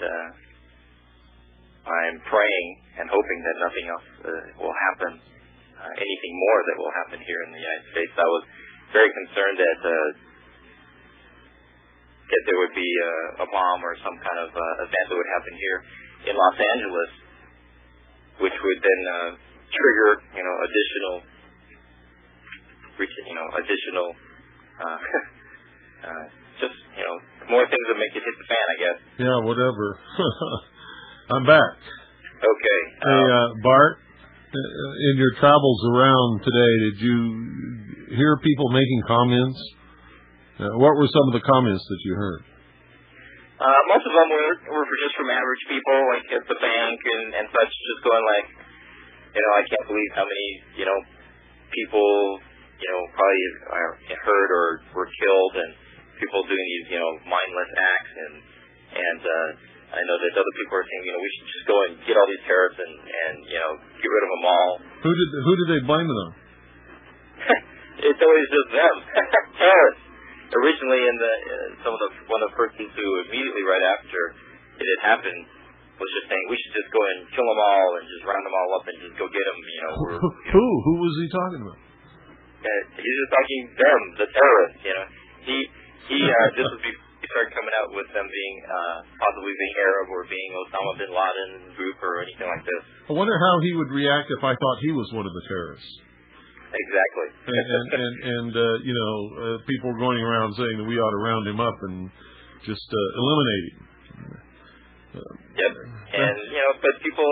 I'm praying and hoping that nothing else will happen, anything more that will happen here in the United States. I was very concerned that there would be a bomb or some kind of event that would happen here in Los Angeles, which would then trigger, additional, just more things that make it hit the fan, I guess. Yeah, whatever. I'm back. Okay. Hey, Bart, in your travels around today, did you hear people making comments? What were some of the comments that you heard? Most of them were just from average people, like at the bank and such, just going like, I can't believe how many, people, probably are hurt or were killed, and people doing these, mindless acts, and I know that other people are saying, we should just go and get all these terrorists and get rid of them all. Who did they blame it on? It's always just them, terrorists. Originally, one of the persons who immediately right after it had happened was just saying we should just go and kill them all and just round them all up and just go get them. Who was he talking about? He's just talking them, the terrorists. This was before he started coming out with them being possibly being Arab or being Osama bin Laden's group or anything like this. I wonder how he would react if I thought he was one of the terrorists. Exactly. and people were going around saying that we ought to round him up and just eliminate him. Yep. And but people,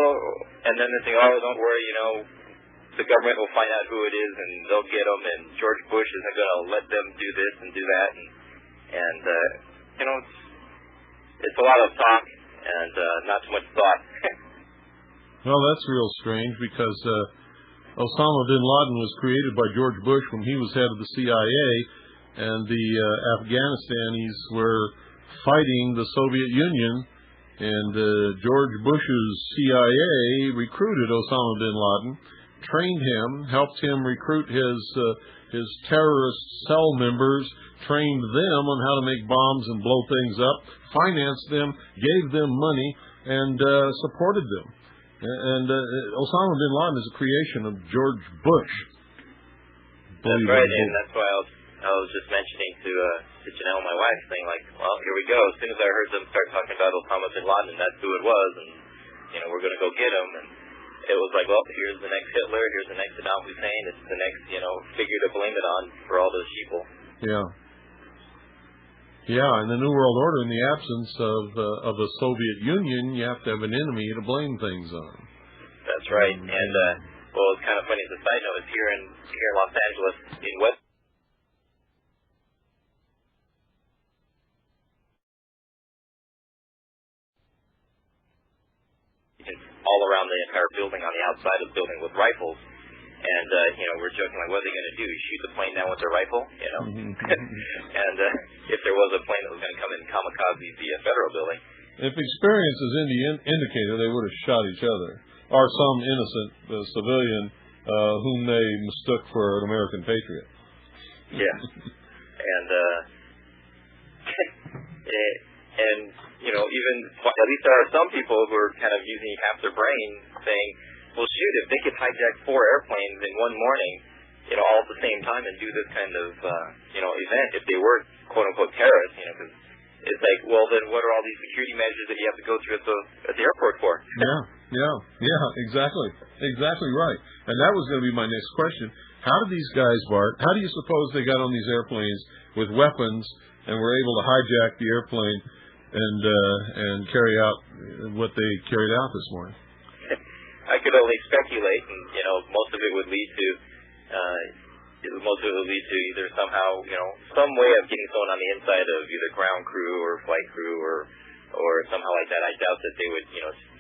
and then they think, oh, don't worry, the government will find out who it is and they'll get them, and George Bush isn't going to let them do this and do that, and it's a lot of talk and not too much thought. Well, that's real strange because Osama bin Laden was created by George Bush when he was head of the CIA, and the Afghanistanis were fighting the Soviet Union, and George Bush's CIA recruited Osama bin Laden, trained him, helped him recruit his terrorist cell members, trained them on how to make bombs and blow things up, financed them, gave them money, and supported them. And Osama bin Laden is a creation of George Bush. That's right, and that's why I was just mentioning to Janelle, my wife, saying like, well, here we go. As soon as I heard them start talking about Osama bin Laden, that's who it was, and we're going to go get him. And it was like, well, here's the next Hitler, here's the next Saddam Hussein. It's the next, figure to blame it on for all those people. Yeah. Yeah, in the New World Order, in the absence of the Soviet Union, you have to have an enemy to blame things on. That's right. And well, it's kind of funny as a side note, is here in Los Angeles, in West. All around the entire building, on the outside of the building, with rifles. And, we're joking, like, what are they going to do? Shoot the plane down with their rifle? And if there was a plane that was going to come and kamikaze the federal building. If experience is any indicator, they would have shot each other. Or some innocent civilian whom they mistook for an American patriot. Yeah. And even at least there are some people who are kind of using half their brain, saying, "Well, shoot, if they could hijack 4 airplanes in one morning, all at the same time, and do this kind of event, if they were quote unquote terrorists, because it's like, well, then what are all these security measures that you have to go through at the airport for?" Yeah, exactly right. And that was going to be my next question. How did these guys, Bart? How do you suppose they got on these airplanes with weapons and were able to hijack the airplane and carry out what they carried out this morning? I could only speculate, and most of it would lead to either somehow some way of getting someone on the inside of either ground crew or flight crew or somehow like that. I doubt that they would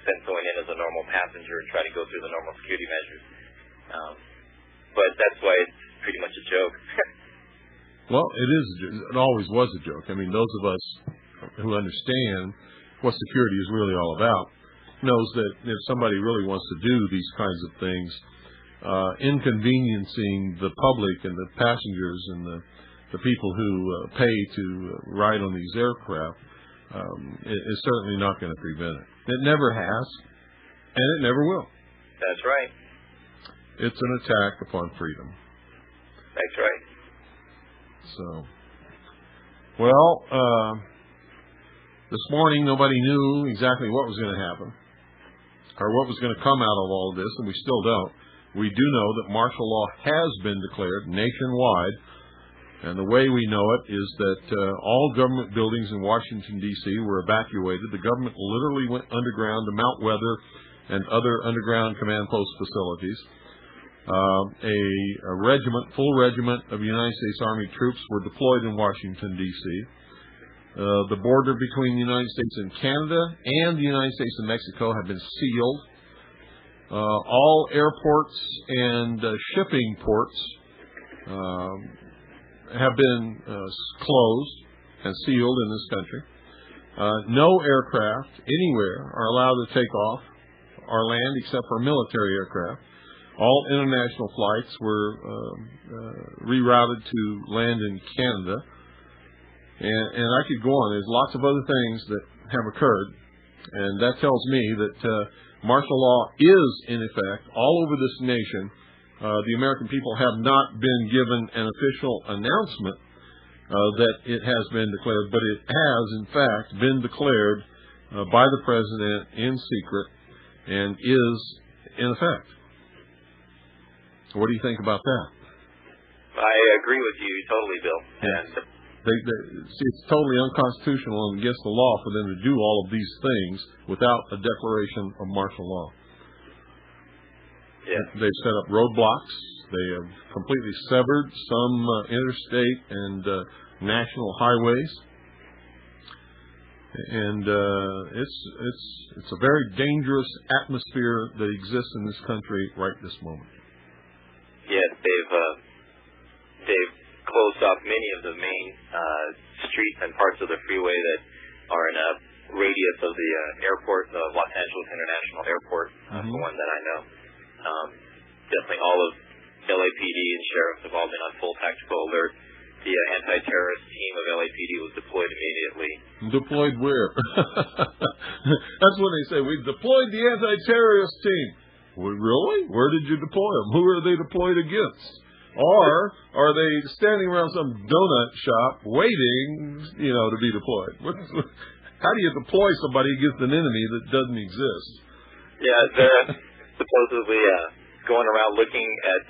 send someone in as a normal passenger and try to go through the normal security measures. But that's why it's pretty much a joke. Well, it always was a joke. I mean, those of us who understand what security is really all about knows that if somebody really wants to do these kinds of things, inconveniencing the public and the passengers and the people who pay to ride on these aircraft is certainly not going to prevent it. It never has, and it never will. That's right. It's an attack upon freedom. That's right. So, well, this morning nobody knew exactly what was going to happen or what was going to come out of all of this, and we still don't. We do know that martial law has been declared nationwide, and the way we know it is that all government buildings in Washington, D.C. were evacuated. The government literally went underground to Mount Weather and other underground command post facilities. A full regiment of United States Army troops were deployed in Washington, D.C. The border between the United States and Canada and the United States and Mexico have been sealed. All airports and shipping ports have been closed and sealed in this country. No aircraft anywhere are allowed to take off or land except for military aircraft. All international flights were rerouted to land in Canada. And I could go on. There's lots of other things that have occurred. And that tells me that martial law is, in effect, all over this nation. The American people have not been given an official announcement that it has been declared, but it has, in fact, been declared by the President in secret and is in effect. What do you think about that? I agree with you totally, Bill. Yes. See, it's totally unconstitutional and against the law for them to do all of these things without a declaration of martial law. Yeah. They've set up roadblocks. They have completely severed some interstate and national highways. And it's a very dangerous atmosphere that exists in this country right this moment. Yes, they've closed off many of the main streets and parts of the freeway that are in a radius of the airport, the Los Angeles International Airport, the one that I know. Definitely all of LAPD and sheriffs have all been on full tactical alert. The anti-terrorist team of LAPD was deployed immediately. Deployed where? That's when they say, we've deployed the anti-terrorist team. Well, really? Where did you deploy them? Who are they deployed against? Or are they standing around some donut shop waiting, to be deployed? How do you deploy somebody against an enemy that doesn't exist? Yeah, they're supposedly going around looking at,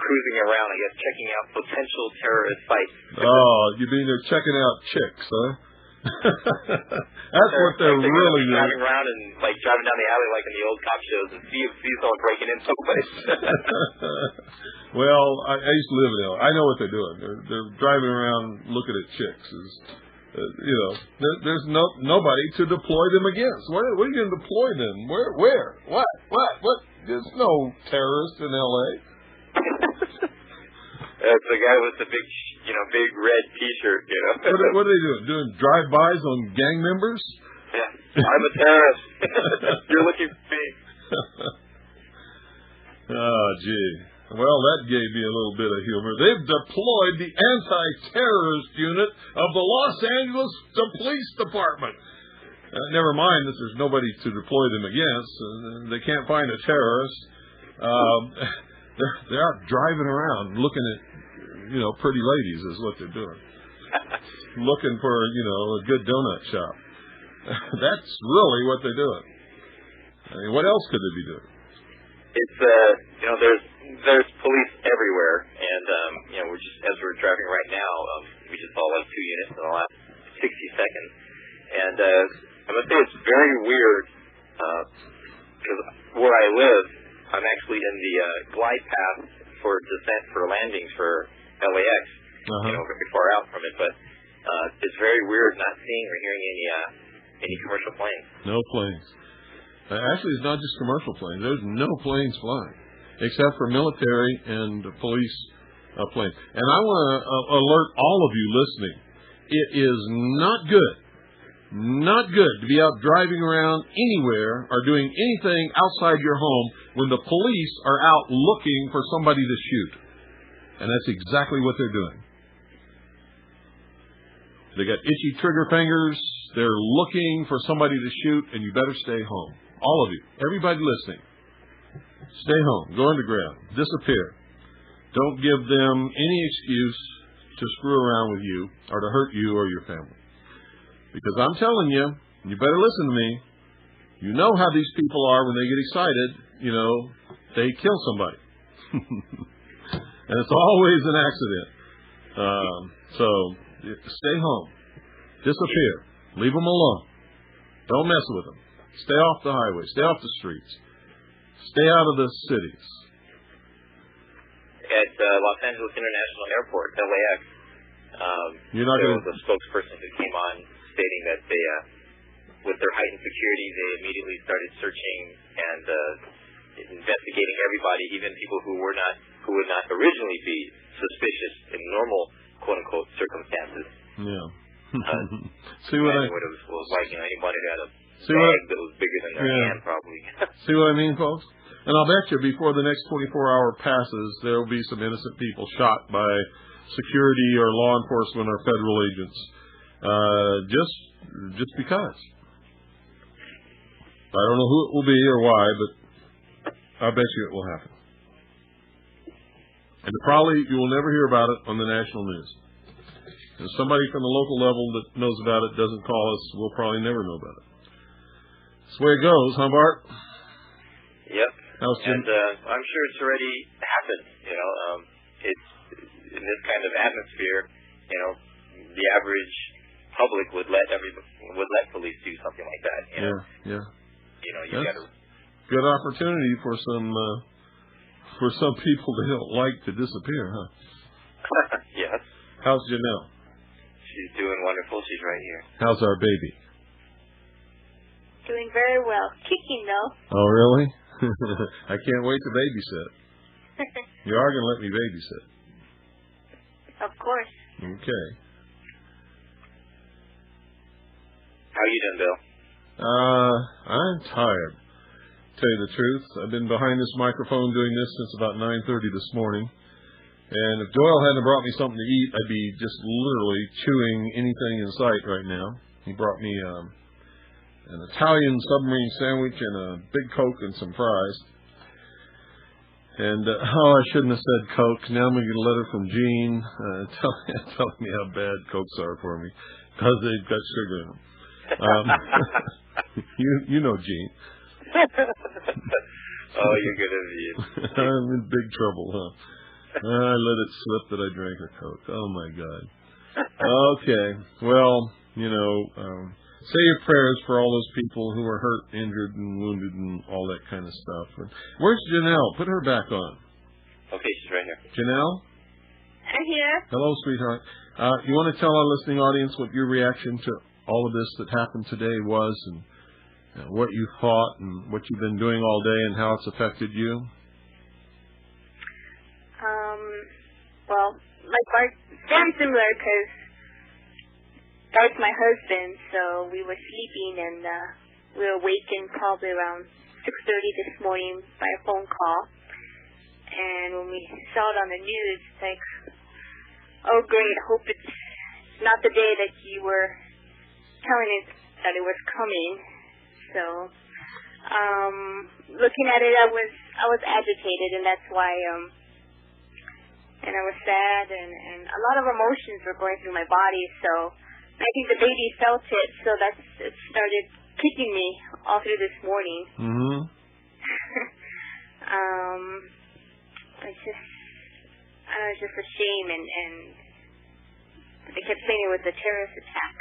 cruising around, I guess, checking out potential terrorist sites. Oh, you mean they're checking out chicks, huh? That's what they're really doing. Driving around and driving down the alley like in the old cop shows and see someone breaking in someplace. Well, I used to live in LA. I know what they're doing. They're driving around looking at chicks. There's nobody to deploy them against. What are you going to deploy them? Where? What? There's no terrorist in LA. It's the guy with the big red T-shirt. What are they doing? Doing drive-bys on gang members? Yeah, I'm a terrorist. You're looking for me. gee. Well, that gave me a little bit of humor. They've deployed the anti-terrorist unit of the Los Angeles Police Department. Never mind that there's nobody to deploy them against. They can't find a terrorist. They're out driving around looking at, pretty ladies is what they're doing. Looking for, a good donut shop. That's really what they're doing. I mean, what else could they be doing? It's, there's police everywhere, and, we're just, as we're driving right now, we just saw like 2 units in the last 60 seconds. And, I must say it's very weird, because where I live, I'm actually in the glide path for descent for landings for LAX, very far out from it, but it's very weird not seeing or hearing any commercial planes. No planes. Actually, it's not just commercial planes. There's no planes flying, except for military and police planes. And I want to alert all of you listening, it is not good to be out driving around anywhere or doing anything outside your home when the police are out looking for somebody to shoot. And that's exactly what they're doing. They got itchy trigger fingers. They're looking for somebody to shoot, and you better stay home. All of you, everybody listening, stay home, go underground, disappear. Don't give them any excuse to screw around with you or to hurt you or your family. Because I'm telling you, you better listen to me. You know how these people are when they get excited. They kill somebody. And it's always an accident. So stay home. Disappear. Leave them alone. Don't mess with them. Stay off the highway. Stay off the streets. Stay out of the cities. At Los Angeles International Airport, LAX, there was a spokesperson who came on stating that they, with their heightened security, they immediately started searching and investigating everybody, even people who would not originally be suspicious in normal quote unquote circumstances. Yeah. See what it was like, anybody who had a bag that was bigger than their hand, probably. See what I mean, folks? And I'll bet you before the next 24-hour passes, there will be some innocent people shot by security or law enforcement or federal agents. Just because. I don't know who it will be or why, but I bet you it will happen. And you will never hear about it on the national news. If somebody from the local level that knows about it doesn't call us, we'll probably never know about it. That's the way it goes, huh, Bart? Yep. And I'm sure it's already happened. It's in this kind of atmosphere. The average public would let police do something like that. Yeah. You got to. Good opportunity for some people they don't like to disappear, huh? Yes. How's Janelle? She's doing wonderful. She's right here. How's our baby? Doing very well. Kicking though. Oh, really? I can't wait to babysit. You are going to let me babysit. Of course. Okay. How you doing, Bill? I'm tired. Tell you the truth, I've been behind this microphone doing this since about 9:30 this morning. And if Doyle hadn't brought me something to eat, I'd be just literally chewing anything in sight right now. He brought me an Italian submarine sandwich and a big Coke and some fries. And, I shouldn't have said Coke. Now I'm going to get a letter from Gene telling me how bad Cokes are for me because they've got sugar in them. You know Gene. Oh, you're good at it. I'm in big trouble, huh? I let it slip that I drank a Coke. Oh, my God. Okay. Well, say your prayers for all those people who are hurt, injured, and wounded and all that kind of stuff. Where's Janelle? Put her back on. Okay, she's right here. Janelle? I'm here. Hello, sweetheart. You want to tell our listening audience what your reaction to all of this that happened today was and what you thought and what you've been doing all day and how it's affected you? Well, like Bart, very similar because Bart's my husband, so we were sleeping and we were awakened probably around 6:30 this morning by a phone call. And when we saw it on the news, it's like, oh great, I hope it's not the day that you were telling us that it was coming. So, looking at it, I was agitated, and that's why, and I was sad, and a lot of emotions were going through my body. So, I think the baby felt it, so it started kicking me all through this morning. Mm-hmm. It's just a shame, and they kept saying it was a terrorist attack,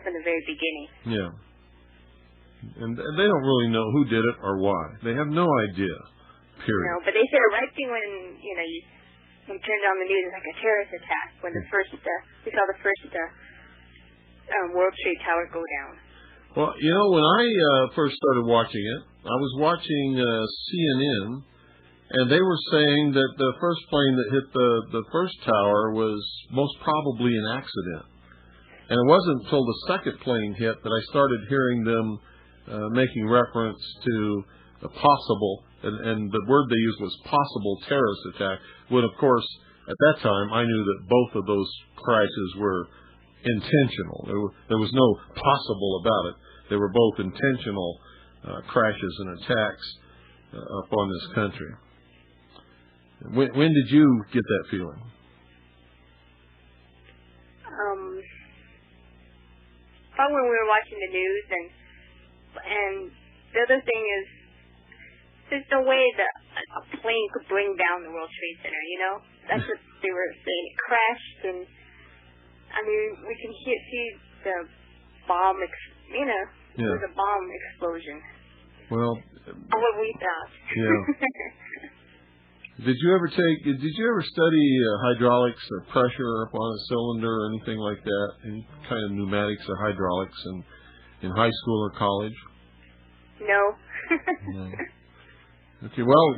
from the very beginning. Yeah. And they don't really know who did it or why. They have no idea, period. No, but they said it right thing when, you turned on the news, it's like a terrorist attack, when we saw the first World Trade Tower go down. Well, when I first started watching it, I was watching CNN, and they were saying that the first plane that hit the first tower was most probably an accident. And it wasn't until the second plane hit that I started hearing them making reference to a possible, and the word they used was possible terrorist attack, when, of course, at that time, I knew that both of those crashes were intentional. There was no possible about it. They were both intentional crashes and attacks upon this country. When did you get that feeling? Probably when we were watching the news, and the other thing is, there's no way that a plane could bring down the World Trade Center. That's what they were saying. It crashed, and we can see the bomb. It was a bomb explosion. Well, or what we thought. Yeah. Did you ever study hydraulics or pressure upon a cylinder or anything like that? Any kind of pneumatics or hydraulics in high school or college? No. No. Okay. Well,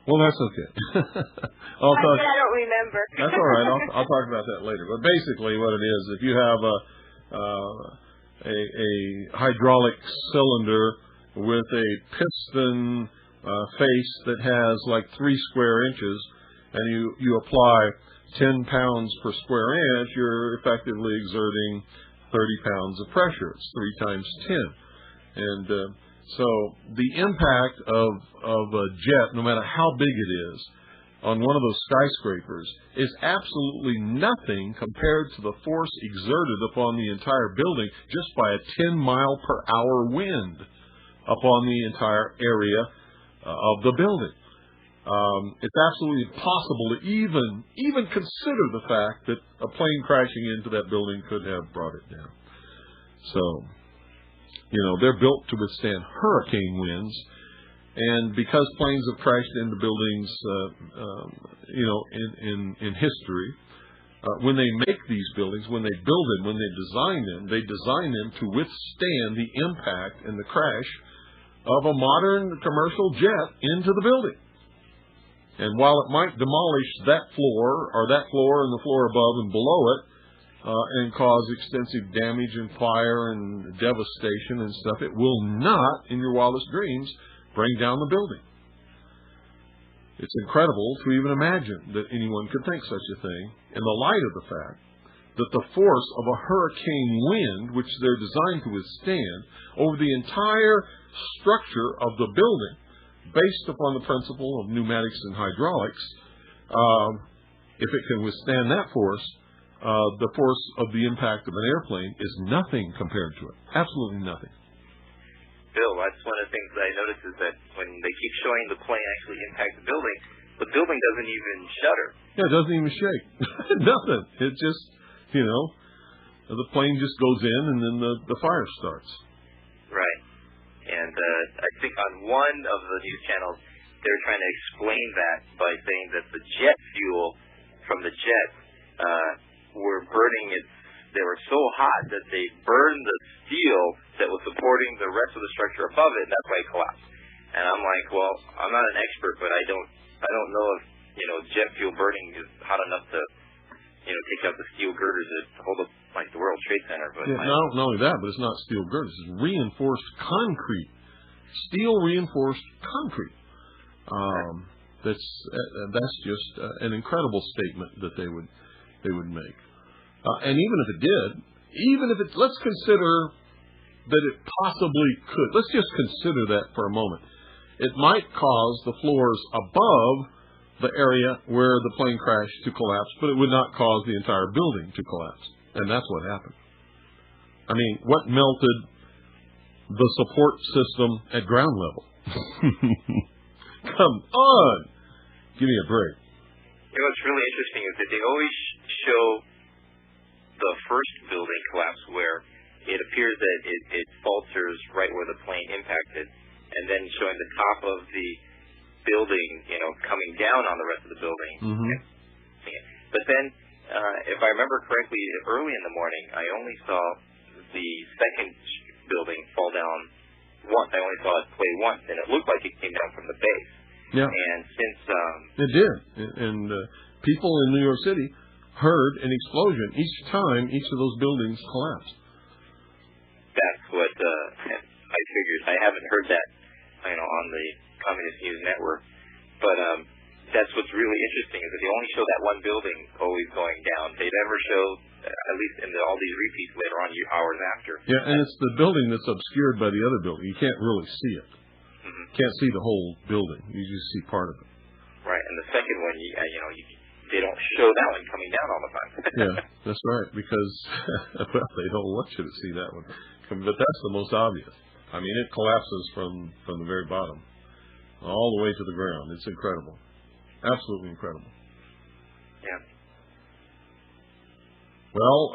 well, that's okay. I don't remember. That's all right. I'll talk about that later. But basically, what it is, if you have a hydraulic cylinder with a piston face that has like 3 square inches, and you apply 10 pounds per square inch, you're effectively exerting 30 pounds of pressure. It's 3 times 10. And so the impact of a jet, no matter how big it is, on one of those skyscrapers is absolutely nothing compared to the force exerted upon the entire building just by a 10-mile-per-hour wind upon the entire area of the building. It's absolutely impossible to even consider the fact that a plane crashing into that building could have brought it down. So, they're built to withstand hurricane winds, and because planes have crashed into buildings, in history, when they make these buildings, when they build them, when they design them to withstand the impact and the crash of a modern commercial jet into the building. And while it might demolish that floor and the floor above and below it, and cause extensive damage and fire and devastation and stuff, it will not, in your wildest dreams, bring down the building. It's incredible to even imagine that anyone could think such a thing in the light of the fact that the force of a hurricane wind, which they're designed to withstand, over the entire structure of the building, based upon the principle of pneumatics and hydraulics, if it can withstand that force, the force of the impact of an airplane is nothing compared to it. Absolutely nothing. Bill, that's one of the things that I noticed is that when they keep showing the plane actually impact the building doesn't even shudder. Yeah, it doesn't even shake. Nothing. It just, the plane just goes in and then the fire starts. Right. And I think on one of the news channels, they're trying to explain that by saying that the jet fuel from the jet were burning it. They were so hot that they burned the steel that was supporting the rest of the structure above it, and that's why it collapsed. And I'm like, well, I'm not an expert, but I don't know if jet fuel burning is hot enough to take out the steel girders that hold up like the World Trade Center. But not only that, but it's not steel girders; it's reinforced concrete, steel reinforced concrete. That's just an incredible statement that they would make. And even if it did, let's consider that it possibly could. Let's just consider that for a moment. It might cause the floors above the area where the plane crashed to collapse, but it would not cause the entire building to collapse. And that's what happened. I mean, what melted the support system at ground level? Come on! Give me a break. You know, what's really interesting is that they always show the first building collapse where it appears that it falters right where the plane impacted, and then showing the top of the building, coming down on the rest of the building. Mm-hmm. But then, if I remember correctly, early in the morning, I only saw the second building fall down once. I only saw it play once, and it looked like it came down from the base. Yeah. And since it did, and people in New York City heard an explosion each time each of those buildings collapsed. That's what I figured. I haven't heard that, on the Communist News Network. But that's what's really interesting is that they only show that one building always going down. They never show, at least in all these repeats later on, hours after. Yeah, and it's the building that's obscured by the other building. You can't really see it. Mm-hmm. Can't see the whole building. You just see part of it. Right, and the second one, they don't show that one coming down all the time. Yeah, that's right, because, well, they don't want you to see that one. But that's the most obvious. I mean, it collapses from the very bottom all the way to the ground. It's incredible. Absolutely incredible. Yeah. Well,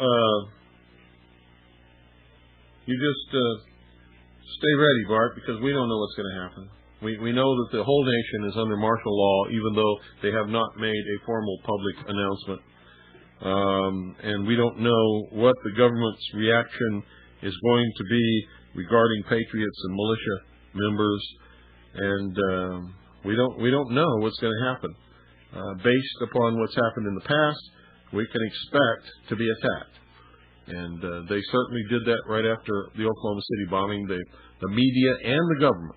you just stay ready, Bart, because we don't know what's going to happen. We know that the whole nation is under martial law, even though they have not made a formal public announcement. And we don't know what the government's reaction is going to be regarding patriots and militia members, and we don't know what's going to happen. Based upon what's happened in the past, we can expect to be attacked, and they certainly did that right after the Oklahoma City bombing. The media and the government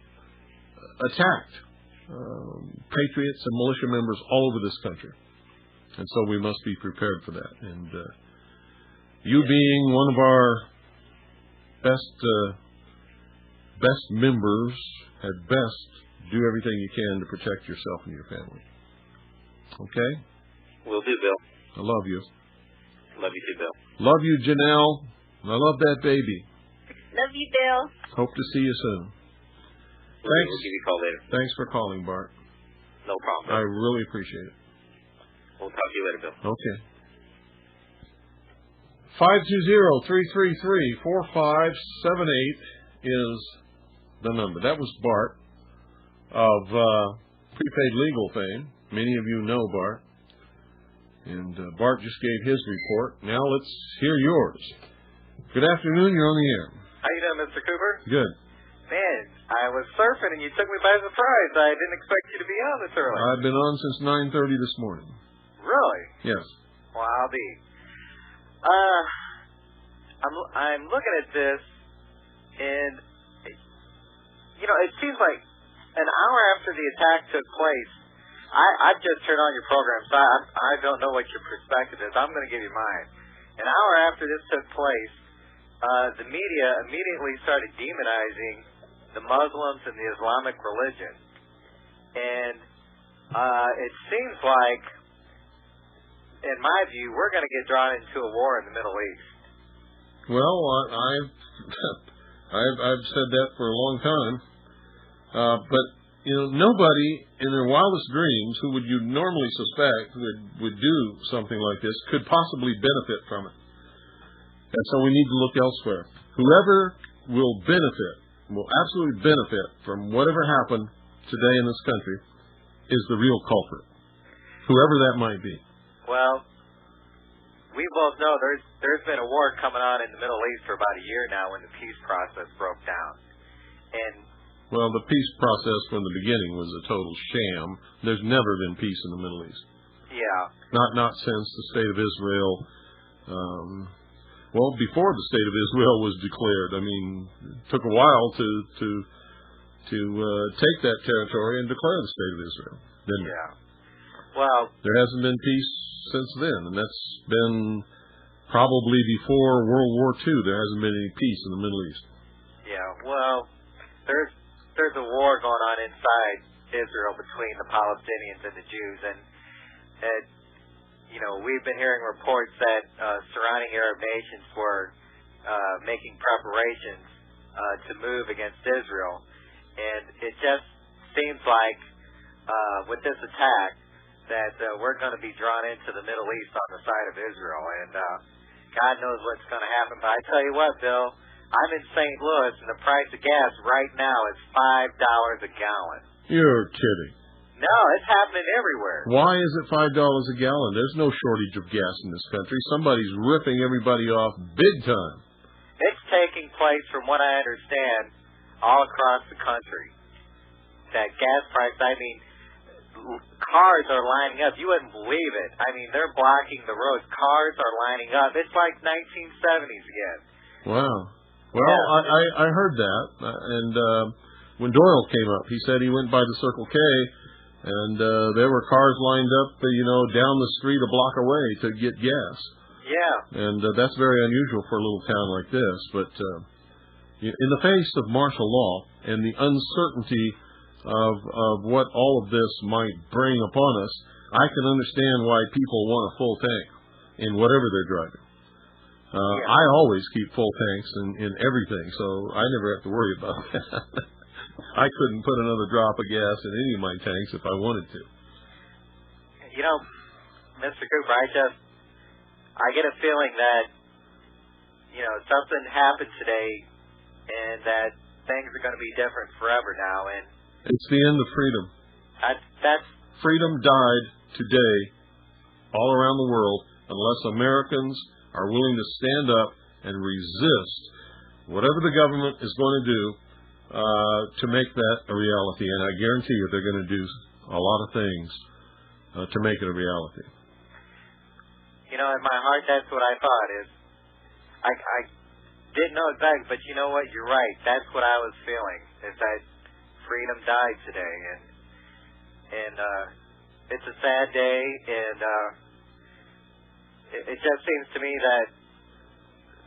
attacked patriots and militia members all over this country, and so we must be prepared for that. And you being one of our best members, had best do everything you can to protect yourself and your family. Okay? Will do, Bill. I love you. Love you too, Bill. Love you, Janelle. I love that baby. Love you, Bill. Hope to see you soon. We'll give you a call later. Thanks for calling, Bart. No problem, Bill. I really appreciate it. We'll talk to you later, Bill. Okay. 520-333-4578 is the number. That was Bart of Prepaid Legal fame. Many of you know Bart. And Bart just gave his report. Now let's hear yours. Good afternoon. You're on the air. How you doing, Mr. Cooper? Good. Man, I was surfing and you took me by surprise. I didn't expect you to be on this early. I've been on since 9:30 this morning. Really? Yes. Well, I'll be. I'm looking at this, and it seems like an hour after the attack took place. I've just turned on your program, so I don't know what your perspective is. I'm going to give you mine. An hour after this took place, the media immediately started demonizing the Muslims and the Islamic religion, and it seems like, in my view, we're going to get drawn into a war in the Middle East. Well, I've said that for a long time, but nobody in their wildest dreams who would you normally suspect would do something like this could possibly benefit from it, and so we need to look elsewhere. Whoever will absolutely benefit from whatever happened today in this country is the real culprit, whoever that might be. Well, we both know there's been a war coming on in the Middle East for about a year now when the peace process broke down. And well, the peace process from the beginning was a total sham. There's never been peace in the Middle East. Yeah. Not since the State of Israel. Well, before the State of Israel was declared. I mean, it took a while to to take that territory and declare the state of Israel, didn't it? Yeah. Well, there hasn't been peace since then, and that's been probably before World War II. There hasn't been any peace in the Middle East. Yeah. Well, there's a war going on inside Israel between the Palestinians and the Jews, and we've been hearing reports that surrounding Arab nations were making preparations to move against Israel, and it just seems like with this attack that we're going to be drawn into the Middle East on the side of Israel, and God knows what's going to happen. But I tell you what, Bill, I'm in St. Louis, and the price of gas right now is $5 a gallon. You're kidding. No, it's happening everywhere. Why is it $5 a gallon? There's no shortage of gas in this country. Somebody's ripping everybody off big time. It's taking place, from what I understand, all across the country. That gas price, I mean, cars are lining up. You wouldn't believe it. I mean, they're blocking the roads. Cars are lining up. It's like 1970s again. Wow. Well, yeah. I heard that. And when Doyle came up, he said he went by the Circle K, and there were cars lined up, down the street a block away to get gas. Yeah. And that's very unusual for a little town like this. But in the face of martial law and the uncertainty of what all of this might bring upon us, I can understand why people want a full tank in whatever they're driving. I always keep full tanks in everything, so I never have to worry about that. I couldn't put another drop of gas in any of my tanks if I wanted to. Mr. Cooper, I get a feeling that, something happened today and that things are going to be different forever now. And it's the end of freedom. Freedom died today all around the world unless Americans are willing to stand up and resist whatever the government is going to do to make that a reality. And I guarantee you they're going to do a lot of things to make it a reality. In my heart, that's what I thought. I didn't know exactly, but you know what? You're right. That's what I was feeling, is that freedom died today. And it's a sad day, and it just seems to me that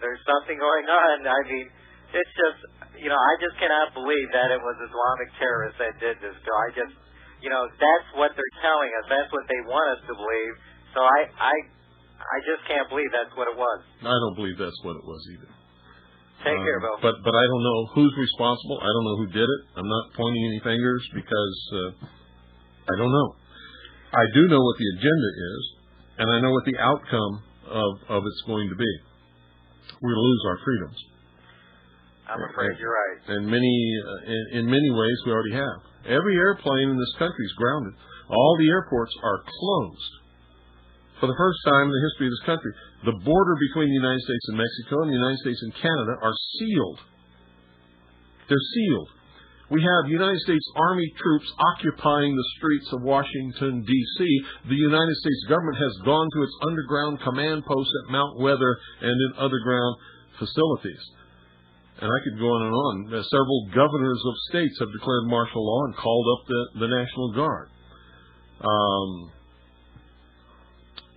there's something going on. I mean, it's just, I just cannot believe that it was Islamic terrorists that did this. So I just, that's what they're telling us. That's what they want us to believe. So I just can't believe that's what it was. I don't believe that's what it was either. Take care, Bill. But I don't know who's responsible. I don't know who did it. I'm not pointing any fingers because I don't know. I do know what the agenda is, and I know what the outcome of it's going to be. We're going to lose our freedoms. I'm afraid you're right. And in many ways, we already have. Every airplane in this country is grounded. All the airports are closed. For the first time in the history of this country, the border between the United States and Mexico and the United States and Canada are sealed. They're sealed. We have United States Army troops occupying the streets of Washington, D.C. The United States government has gone to its underground command posts at Mount Weather and in underground facilities. And I could go on and on. Several governors of states have declared martial law and called up the National Guard.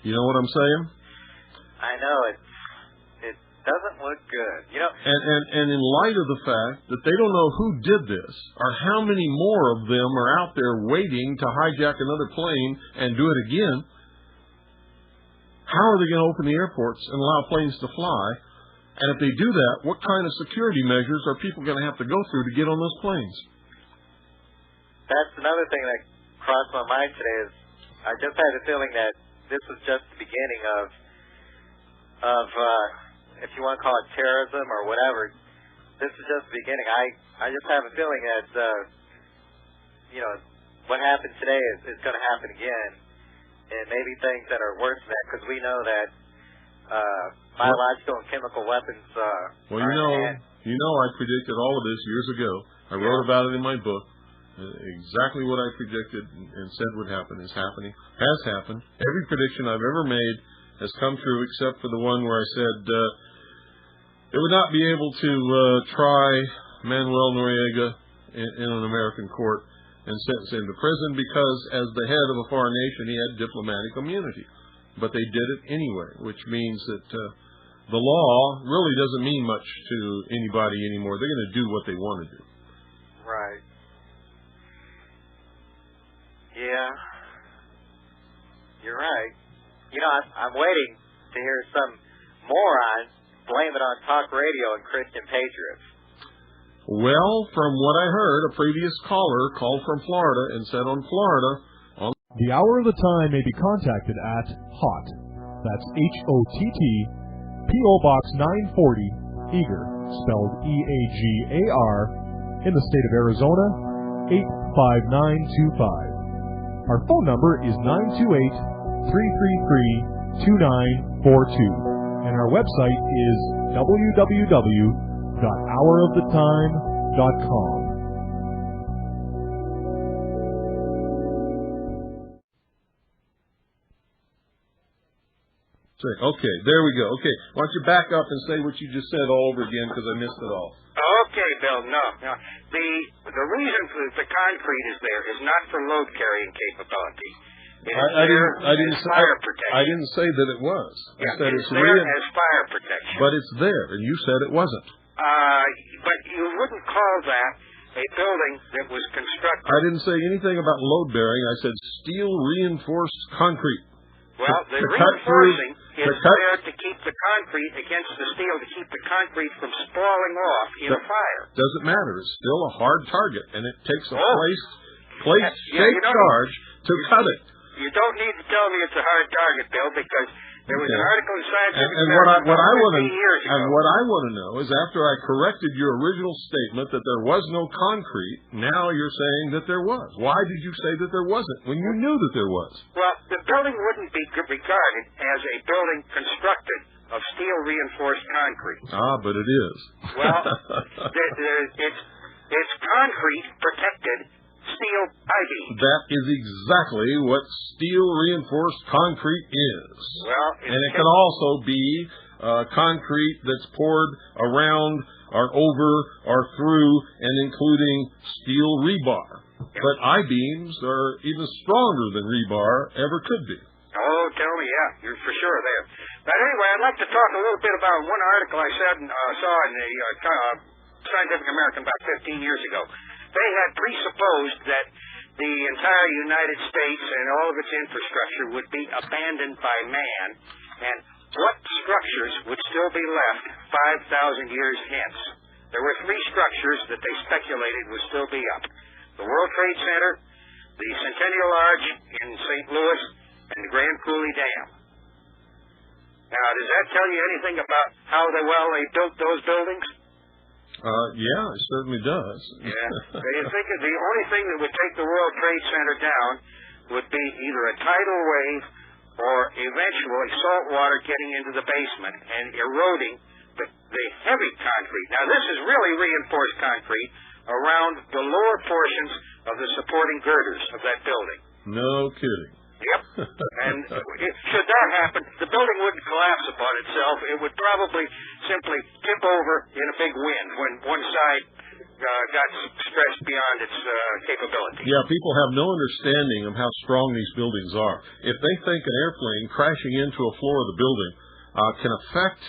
You know what I'm saying? I know. It doesn't look good. And in light of the fact that they don't know who did this or how many more of them are out there waiting to hijack another plane and do it again, how are they going to open the airports and allow planes to fly? And if they do that, what kind of security measures are people going to have to go through to get on those planes? That's another thing that crossed my mind today is I just had a feeling that this was just the beginning of if you want to call it terrorism or whatever, this is just the beginning. I just have a feeling that, what happened today is going to happen again, and maybe things that are worse than that, because we know that biological and chemical weapons well, I predicted all of this years ago. I wrote about it in my book. Exactly what I predicted and said would happen is happening, has happened. Every prediction I've ever made has come true except for the one where I said they would not be able to try Manuel Noriega in an American court and sentence him to prison because, as the head of a foreign nation, he had diplomatic immunity. But they did it anyway, which means that the law really doesn't mean much to anybody anymore. They're going to do what they want to do. Right. Yeah. You're right. You know, I'm waiting to hear some moron blame it on talk radio and Christian patriots. Well, from what I heard, a previous caller called from Florida and said on Florida... The hour of the time may be contacted at HOT. That's HOTT, P.O. Box 940, Eager, spelled EAGAR, in the state of Arizona, 85925. Our phone number is 928-333-2942, and our website is www.houroftheTime.com. Okay, there we go. Okay, why don't you back up and say what you just said all over again, because I missed it all. Okay, Bill, no. The reason for the concrete is there is not for load carrying capability. I didn't fire protection. I didn't say that it was. I said it's there as fire protection. But it's there, and you said it wasn't. But you wouldn't call that a building that was constructed. I didn't say anything about load bearing. I said steel reinforced concrete. Well, the reinforcing is there to keep the concrete against the steel, to keep the concrete from spalling off in a fire. Doesn't matter. It's still a hard target, and it takes a place charge to cut it. You don't need to tell me it's a hard target, Bill, because there was an article in Scientific American what I want to know is, after I corrected your original statement that there was no concrete, now you're saying that there was. Why did you say that there wasn't when you knew that there was? Well, the building wouldn't be regarded as a building constructed of steel reinforced concrete. Ah, but it is. Well, it's concrete protected steel I-beam. That is exactly what steel reinforced concrete is. Well, and it can also be concrete that's poured around or over or through and including steel rebar. But I-beams are even stronger than rebar ever could be. Oh, tell me, yeah, you're for sure there. But anyway, I'd like to talk a little bit about one article I saw in the Scientific American about 15 years ago. They had presupposed that the entire United States and all of its infrastructure would be abandoned by man, and what structures would still be left 5,000 years hence. There were three structures that they speculated would still be up: the World Trade Center, the Centennial Arch in St. Louis, and the Grand Coulee Dam. Now, does that tell you anything about how they built those buildings? Yeah, it certainly does. Yeah. So you think that the only thing that would take the World Trade Center down would be either a tidal wave or eventually salt water getting into the basement and eroding the heavy concrete. Now, this is really reinforced concrete around the lower portions of the supporting girders of that building. No kidding. Yep. And should that happen, the building wouldn't collapse upon itself. It would probably simply tip over in a big wind when one side got stretched beyond its capability. Yeah, people have no understanding of how strong these buildings are. If they think an airplane crashing into a floor of the building can affect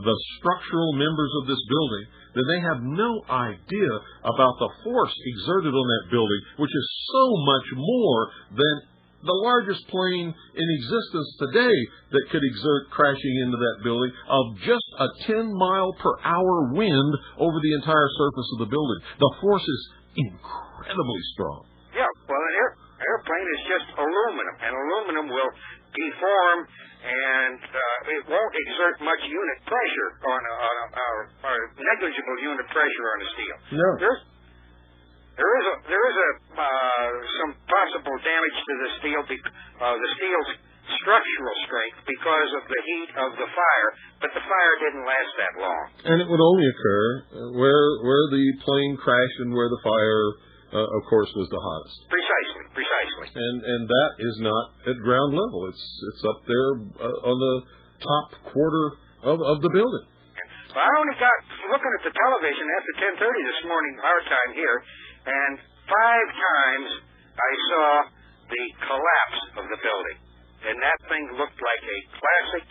the structural members of this building, then they have no idea about the force exerted on that building, which is so much more than the largest plane in existence today that could exert crashing into that building of just a 10-mile-per-hour wind over the entire surface of the building. The force is incredibly strong. Yeah, well, an airplane is just aluminum, and aluminum will deform, and it won't exert much unit pressure on a negligible unit pressure on a steel. No. There is some possible damage to the steel, the steel's structural strength, because of the heat of the fire, but the fire didn't last that long. And it would only occur where the plane crashed and where the fire, of course, was the hottest. Precisely. And that is not at ground level. It's up there on the top quarter of the building. Well, I only got looking at the television after 10:30 this morning, our time here. And 5 times I saw the collapse of the building. And that thing looked like a classic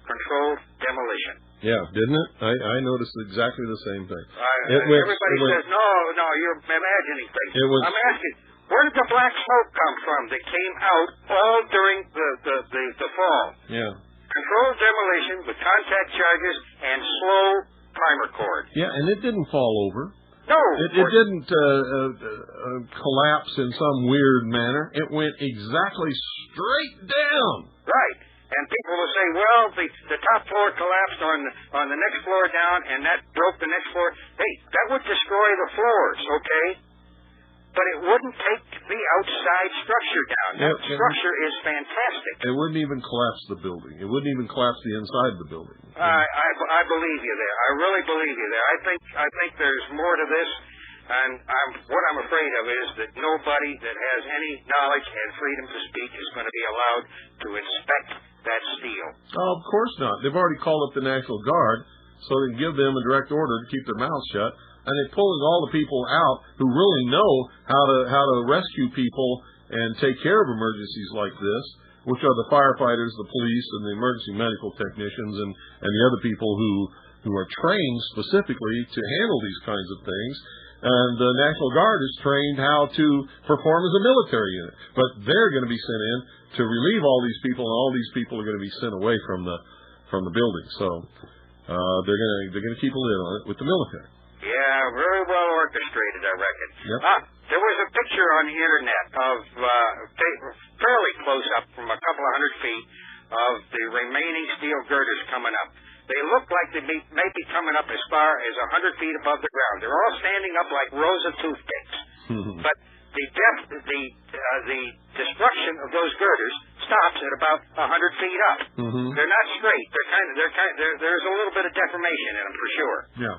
controlled demolition. Yeah, didn't it? I noticed exactly the same thing. Everybody says, no, you're imagining things. I'm asking, where did the black smoke come from that came out all during the fall? Yeah. Controlled demolition with contact charges and slow primer cord. Yeah, and it didn't fall over. No. It didn't collapse in some weird manner. It went exactly straight down. Right. And people will say, well, the top floor collapsed on the next floor down, and that broke the next floor. Hey, that would destroy the floors, okay? But it wouldn't take the outside structure down. That structure is fantastic. It wouldn't even collapse the building. It wouldn't even collapse the inside of the building. I believe you there. I really believe you there. I think there's more to this, and what I'm afraid of is that nobody that has any knowledge and freedom to speak is going to be allowed to inspect that steel. Oh, of course not. They've already called up the National Guard so they can give them a direct order to keep their mouths shut. And they're pulling all the people out who really know how to rescue people and take care of emergencies like this, which are the firefighters, the police, and the emergency medical technicians, and the other people who are trained specifically to handle these kinds of things. And the National Guard is trained how to perform as a military unit. But they're going to be sent in to relieve all these people, and all these people are going to be sent away from the building. So they're going to keep a lid on it with the military. Yeah, very well orchestrated, I reckon. Yep. There was a picture on the internet of fairly close up from a couple of 100 feet of the remaining steel girders coming up. They look like they may be coming up as far as 100 feet above the ground. They're all standing up like rows of toothpicks. But the destruction of those girders stops at about 100 feet up. They're not straight. There's a little bit of deformation in them for sure. Yeah.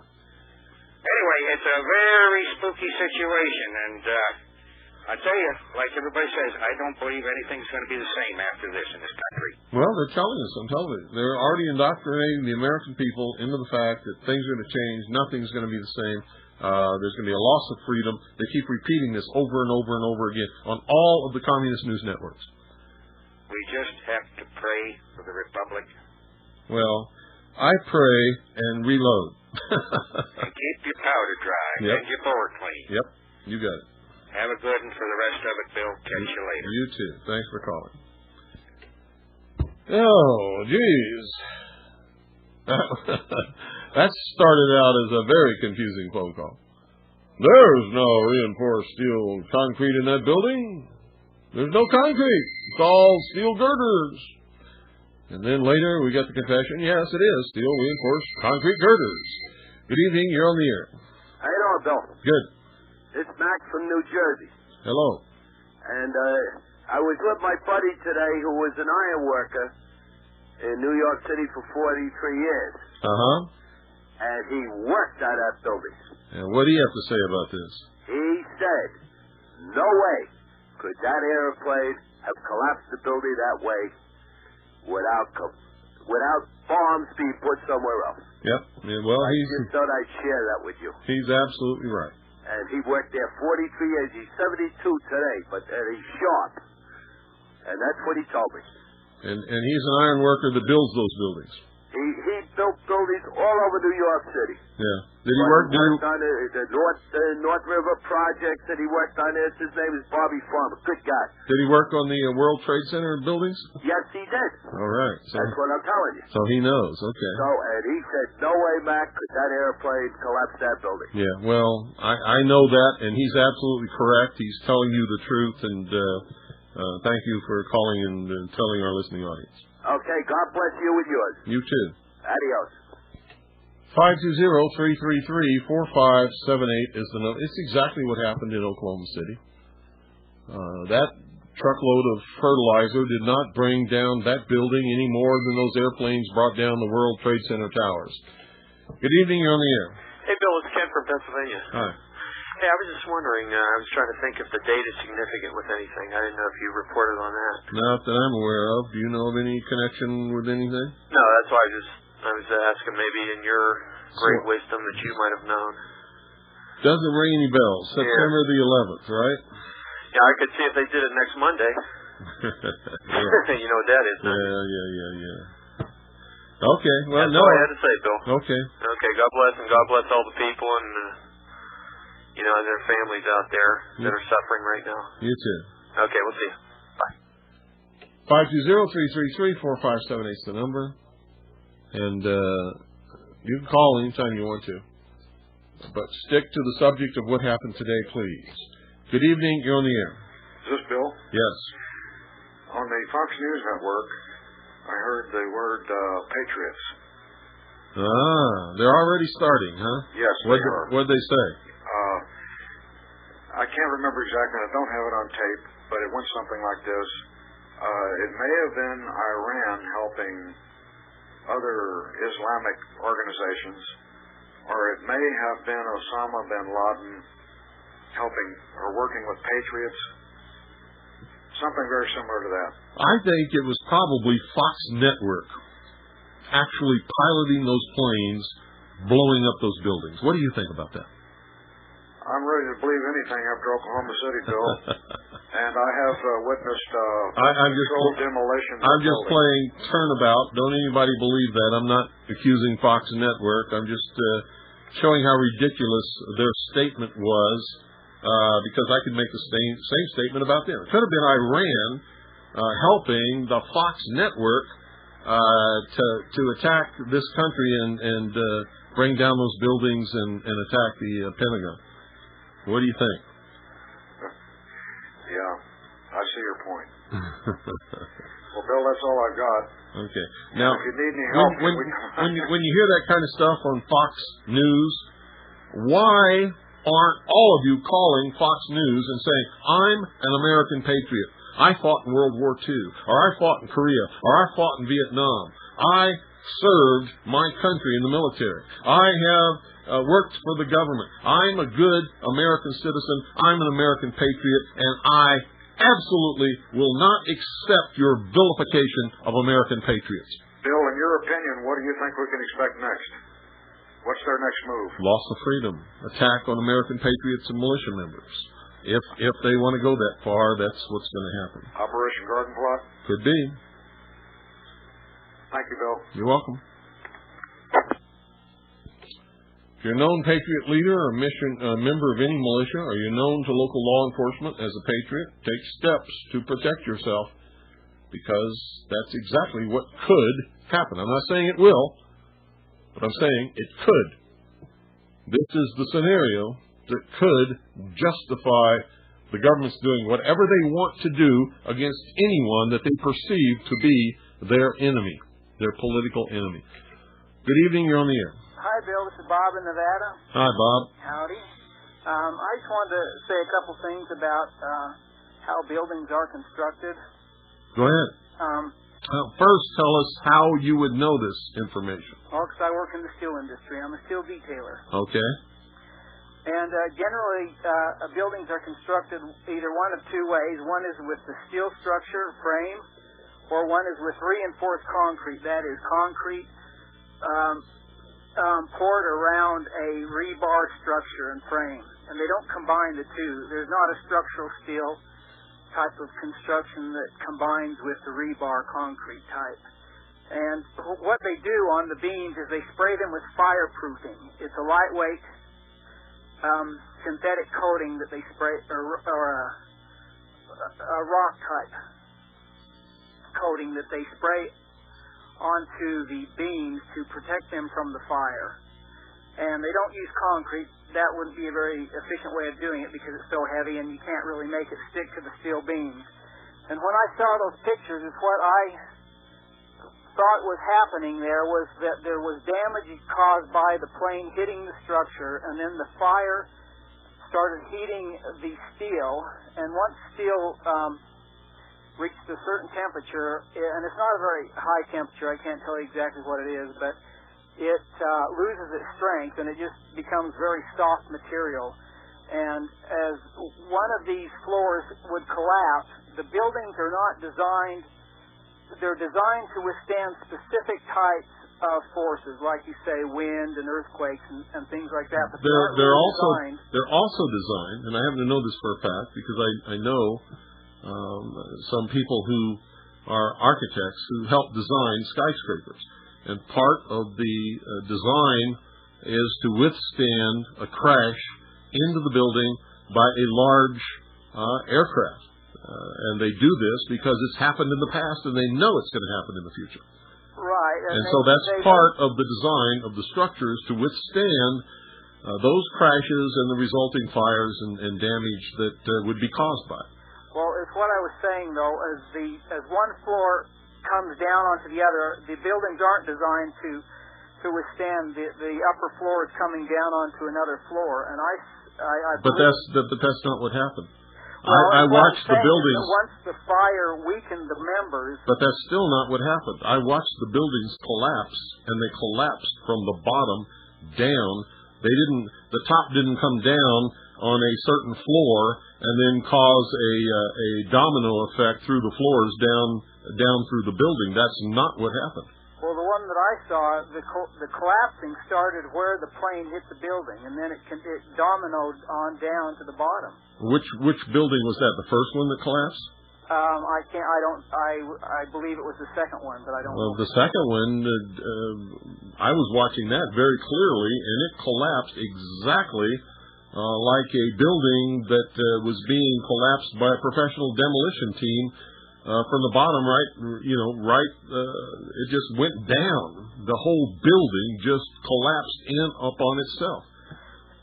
Anyway, it's a very spooky situation, and I tell you, like everybody says, I don't believe anything's going to be the same after this in this country. Well, they're telling us on television. They're already indoctrinating the American people into the fact that things are going to change, nothing's going to be the same. There's going to be a loss of freedom. They keep repeating this over and over and over again on all of the communist news networks. We just have to pray for the Republic. Well, I pray and reload. And keep your powder dry and your bore clean. Yep, you got it. Have a good one for the rest of it, Bill. Catch you later. You too. Thanks for calling. Oh, geez. That started out as a very confusing phone call. There's no reinforced steel concrete in that building. There's no concrete. It's all steel girders. And then later we got the confession, yes, it is steel reinforced concrete girders. Good evening, you're on the air. How you doing, Bill? Good. It's Mac from New Jersey. Hello. And I was with my buddy today who was an iron worker in New York City for 43 years. Uh-huh. And he worked at that building. And what do you have to say about this? He said, no way could that airplane have collapsed the building that way without bombs being put somewhere else. Yep. Yeah, well, I just thought I'd share that with you. He's absolutely right. And he worked there 43 years. He's 72 today, but he's sharp. And that's what he told me. And he's an iron worker that builds those buildings. He built buildings all over New York City. Yeah. Did he work? He worked on the North River projects that he worked on there. His name is Bobby Farmer. Good guy. Did he work on the World Trade Center buildings? Yes, he did. All right. So, that's what I'm telling you. So he knows. Okay. So, and he said, no way, Mac, could that airplane collapse that building. Yeah. Well, I know that, and he's absolutely correct. He's telling you the truth, and thank you for calling and telling our listening audience. Okay. God bless you and yours. You too. Adios. 520-333-4578 is the note. It's exactly what happened in Oklahoma City. That truckload of fertilizer did not bring down that building any more than those airplanes brought down the World Trade Center towers. Good evening, you're on the air. Hey, Bill, it's Ken from Pennsylvania. Hi. Hey, I was just wondering, I was trying to think if the date is significant with anything. I didn't know if you reported on that. Not that I'm aware of. Do you know of any connection with anything? No, that's why I was asking maybe in your great wisdom that you might have known. Doesn't ring any bells. September the 11th, right? Yeah, I could see if they did it next Monday. You know what that is, huh? Yeah. Okay, well, That's all I had to say, Bill. Okay. Okay, God bless, and God bless all the people and, and their families out there that are suffering right now. You too. Okay, we'll see you. 520-333-4578 is the number. And you can call anytime you want to. But stick to the subject of what happened today, please. Good evening. You're on the air. Is this Bill? Yes. On the Fox News Network, I heard the word patriots. They're already starting, huh? Yes, they are. What'd they say? I can't remember exactly. I don't have it on tape, but it went something like this. It may have been Iran helping other Islamic organizations, or it may have been Osama bin Laden helping or working with patriots. Something very similar to that. I think it was probably Fox Network actually piloting those planes, blowing up those buildings. What do you think about that? I'm ready to believe anything after Oklahoma City, Bill. And I have witnessed controlled demolition. I'm just playing turnabout. Don't anybody believe that. I'm not accusing Fox Network. I'm just showing how ridiculous their statement was, because I could make the same statement about them. It could have been Iran helping the Fox Network to attack this country and bring down those buildings and attack the Pentagon. What do you think? Yeah, I see your point. Well, Bill, that's all I've got. Okay. Now, if you need any help, when you hear that kind of stuff on Fox News, why aren't all of you calling Fox News and saying, I'm an American patriot. I fought in World War II, or I fought in Korea, or I fought in Vietnam. I served my country in the military. I have worked for the government. I'm a good American citizen. I'm an American patriot, and I absolutely will not accept your vilification of American patriots. Bill, in your opinion, what do you think we can expect next? What's their next move? Loss of freedom. Attack on American patriots and militia members. If they want to go that far, that's what's going to happen. Operation Garden Plot? Could be. Thank you, Bill. You're welcome. If you're a known patriot leader or member of any militia, or you're known to local law enforcement as a patriot, take steps to protect yourself, because that's exactly what could happen. I'm not saying it will, but I'm saying it could. This is the scenario that could justify the government's doing whatever they want to do against anyone that they perceive to be their enemy, their political enemy. Good evening, you're on the air. Hi, Bill. This is Bob in Nevada. Hi, Bob. Howdy. I just wanted to say a couple things about how buildings are constructed. Go ahead. First, tell us how you would know this information. Well, because I work in the steel industry. I'm a steel detailer. Okay. And generally, buildings are constructed either one of two ways. One is with the steel structure frame, or one is with reinforced concrete. That is concrete poured around a rebar structure and frame. And they don't combine the two. There's not a structural steel type of construction that combines with the rebar concrete type. And what they do on the beams is they spray them with fireproofing. It's a lightweight synthetic coating that they spray, or a rock type coating that they spray onto the beams to protect them from the fire. And they don't use concrete. That wouldn't be a very efficient way of doing it because it's so heavy and you can't really make it stick to the steel beams. And when I saw those pictures, it's what I thought was happening there was that there was damage caused by the plane hitting the structure, and then the fire started heating the steel, and once steel reached a certain temperature, and it's not a very high temperature, I can't tell you exactly what it is, but it loses its strength and it just becomes very soft material. And as one of these floors would collapse, the buildings are not designed, they're designed to withstand specific types forces, like you say, wind and earthquakes and things like that. But they're also designed, and I happen to know this for a fact because I know some people who are architects who help design skyscrapers, and part of the design is to withstand a crash into the building by a large aircraft, and they do this because it's happened in the past and they know it's going to happen in the future. Right. And so that's part of the design of the structures to withstand those crashes and the resulting fires and damage that would be caused by it. Well, it's what I was saying, though, as one floor comes down onto the other, the buildings aren't designed to withstand the upper floors coming down onto another floor. And But that's not what happened. Well, I watched the buildings. Once the fire weakened the members. But that's still not what happened. I watched the buildings collapse, and they collapsed from the bottom down. The top didn't come down on a certain floor and then cause a domino effect through the floors down through the building. That's not what happened. Well, the one that I saw, the collapsing started where the plane hit the building, and then it dominoed on down to the bottom. Which building was that? The first one that collapsed? I believe it was the second one, but I don't know. The second one, I was watching that very clearly, and it collapsed exactly like a building that was being collapsed by a professional demolition team. From the bottom, it just went down. The whole building just collapsed in upon itself.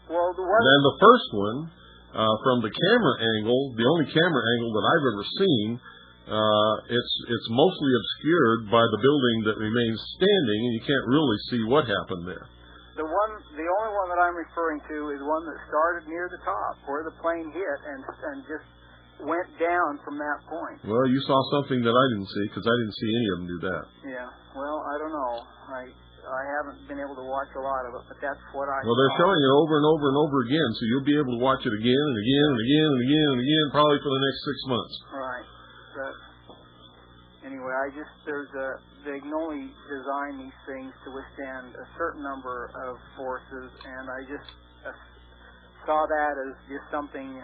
Well, and the first one, from the camera angle, the only camera angle that I've ever seen, it's mostly obscured by the building that remains standing, and you can't really see what happened there. The only one that I'm referring to is one that started near the top, where the plane hit, and just went down from that point. Well, you saw something that I didn't see, because I didn't see any of them do that. Yeah, well, I don't know. I haven't been able to watch a lot of it, but that's what I Well, they're showing it over and over and over again, so you'll be able to watch it again and again and again and again and again, probably for the next 6 months. Right. But anyway, they can only design these things to withstand a certain number of forces, and I just saw that as just something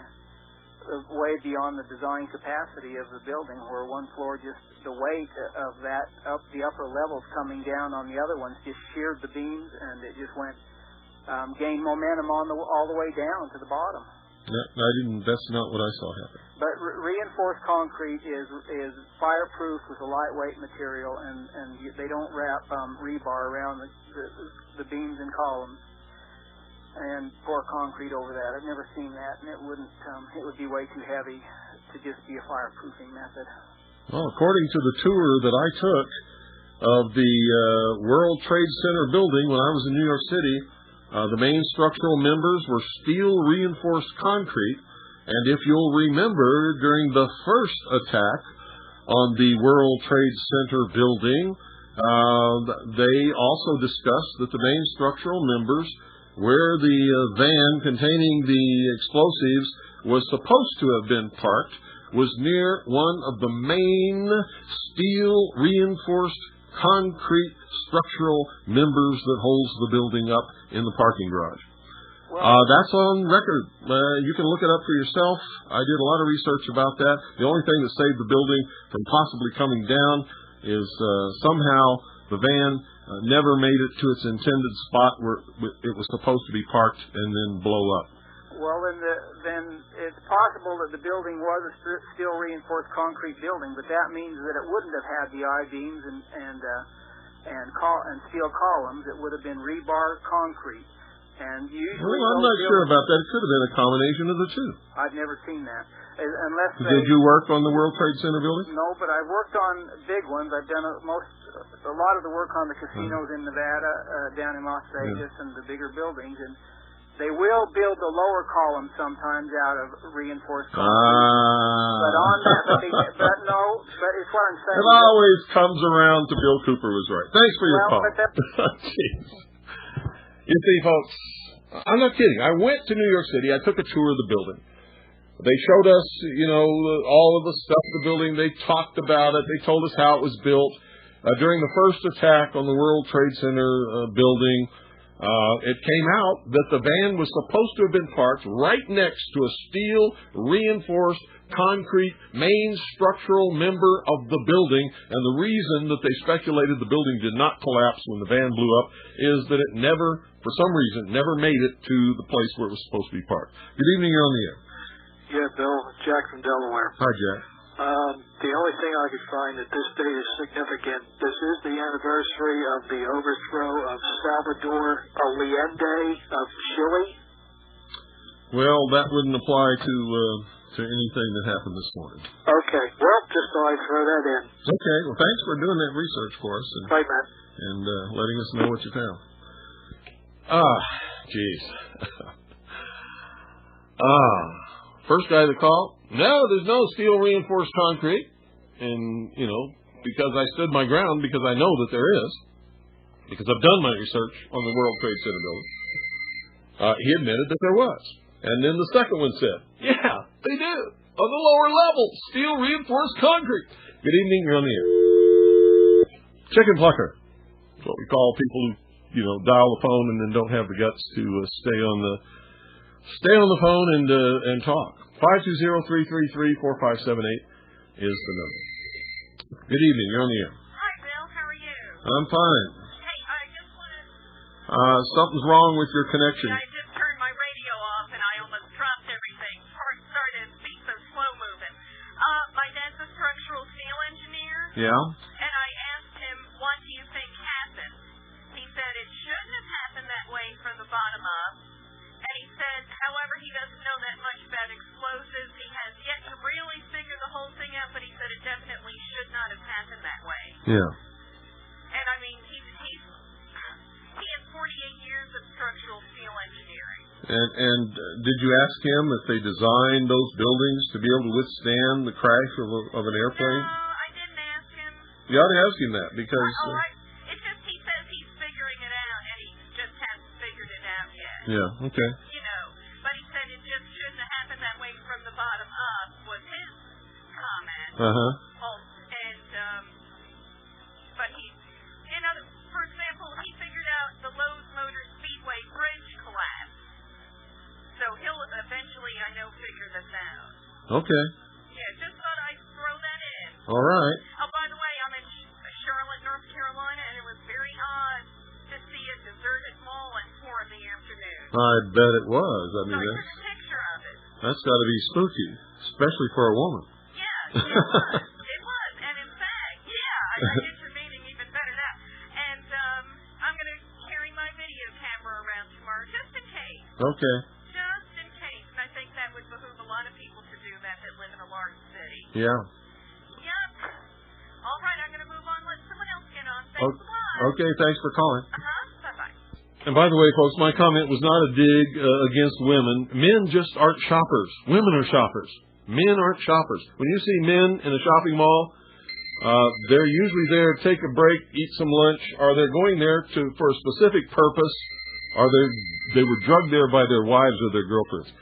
way beyond the design capacity of the building, where one floor, just the weight of that up the upper levels coming down on the other ones just sheared the beams, and it just went gained momentum all the way down to the bottom. That's not what I saw happen. But reinforced concrete is fireproof with a lightweight material, and they don't wrap rebar around the beams and columns and pour concrete over that. I've never seen that, and it would be way too heavy to just be a fireproofing method. Well, according to the tour that I took of the World Trade Center building when I was in New York City, the main structural members were steel reinforced concrete, and if you'll remember, during the first attack on the World Trade Center building, they also discussed that the main structural members, where the van containing the explosives was supposed to have been parked, was near one of the main steel reinforced concrete structural members that holds the building up in the parking garage. That's on record. You can look it up for yourself. I did a lot of research about that. The only thing that saved the building from possibly coming down is somehow the van never made it to its intended spot where it was supposed to be parked and then blow up. Well, then it's possible that the building was a steel reinforced concrete building, but that means that it wouldn't have had the I-beams and steel columns. It would have been rebar concrete. And usually, I'm not sure about that. It could have been a combination of the two. I've never seen that. Did you work on the World Trade Center building? No, but I've worked on big ones. I've done a lot of the work on the casinos in Nevada, down in Las Vegas, and the bigger buildings. And they will build the lower column sometimes out of reinforced concrete. But it's what I'm saying. It always comes around to Bill Cooper was right. Thanks for your call. You see, folks, I'm not kidding. I went to New York City. I took a tour of the building. They showed us, all of the stuff in the building. They talked about it. They told us how it was built. During the first attack on the World Trade Center building, it came out that the van was supposed to have been parked right next to a steel reinforced concrete main structural member of the building, and the reason that they speculated the building did not collapse when the van blew up is that it never, for some reason, never made it to the place where it was supposed to be parked. Good evening, you're on the air. Yeah, Bill, Jack from Delaware. Hi, Jack. The only thing I could find that this day is significant, this is the anniversary of the overthrow of Salvador Allende of Chile. Well, that wouldn't apply to anything that happened this morning. Okay, well, just thought I'd throw that in. Okay, well, thanks for doing that research for us Right, man. and letting us know what you found. Jeez. First guy that called, no, there's no steel reinforced concrete. And, because I stood my ground, because I know that there is, because I've done my research on the World Trade Center building, he admitted that there was. And then the second one said, yeah, they do. On the lower level, steel reinforced concrete. Good evening, you're on the air. Chicken plucker. That's what we call people who, dial the phone and then don't have the guts to stay on the phone and talk. 520-333-4578 is the number. Good evening, you're on the air. Hi, Bill. How are you? I'm fine. Hey, I just wanted... Something's wrong with your connection. I just turned my radio off and I almost dropped everything. Heart started to be so slow moving. My dad's a structural steel engineer. Yeah? And I asked him, what do you think happened? He said it shouldn't have happened that way from the bottom up. And he said, however, he doesn't know that much about explosives. He has yet to really figure the whole thing out, but he said it definitely should not have happened that way. Yeah. And I mean, he has 48 years of structural steel engineering. And did you ask him if they designed those buildings to be able to withstand the crash of an airplane? No, I didn't ask him. You ought to ask him that because. It's just he says he's figuring it out, and he just hasn't figured it out yet. Yeah. Okay. But he said it just shouldn't have happened that way from the bottom up was his comment. But he, for example, he figured out the Lowe's Motor Speedway bridge collapse. So he'll eventually, I know, figure this out. Okay. Yeah, just thought I'd throw that in. All right. Oh, by the way, I'm in Charlotte, North Carolina, and it was very odd to see a deserted mall at 4 in the afternoon. I bet it was. I mean, I took a picture of it. that's got to be spooky, especially for a woman. Yeah, it was. And in fact, I get your meaning even better now. And I'm going to carry my video camera around tomorrow just in case. Okay. Just in case. And I think that would behoove a lot of people to do that live in a large city. Yeah. Yep. All right, I'm going to move on. Let someone else get on. Thanks a lot. Okay, thanks for calling. Bye-bye. And by the way, folks, my comment was not a dig against women. Men just aren't shoppers. Women are shoppers. Men aren't shoppers. When you see men in a shopping mall, they're usually there to take a break, eat some lunch, or they're going there for a specific purpose, or they were drugged there by their wives or their girlfriends.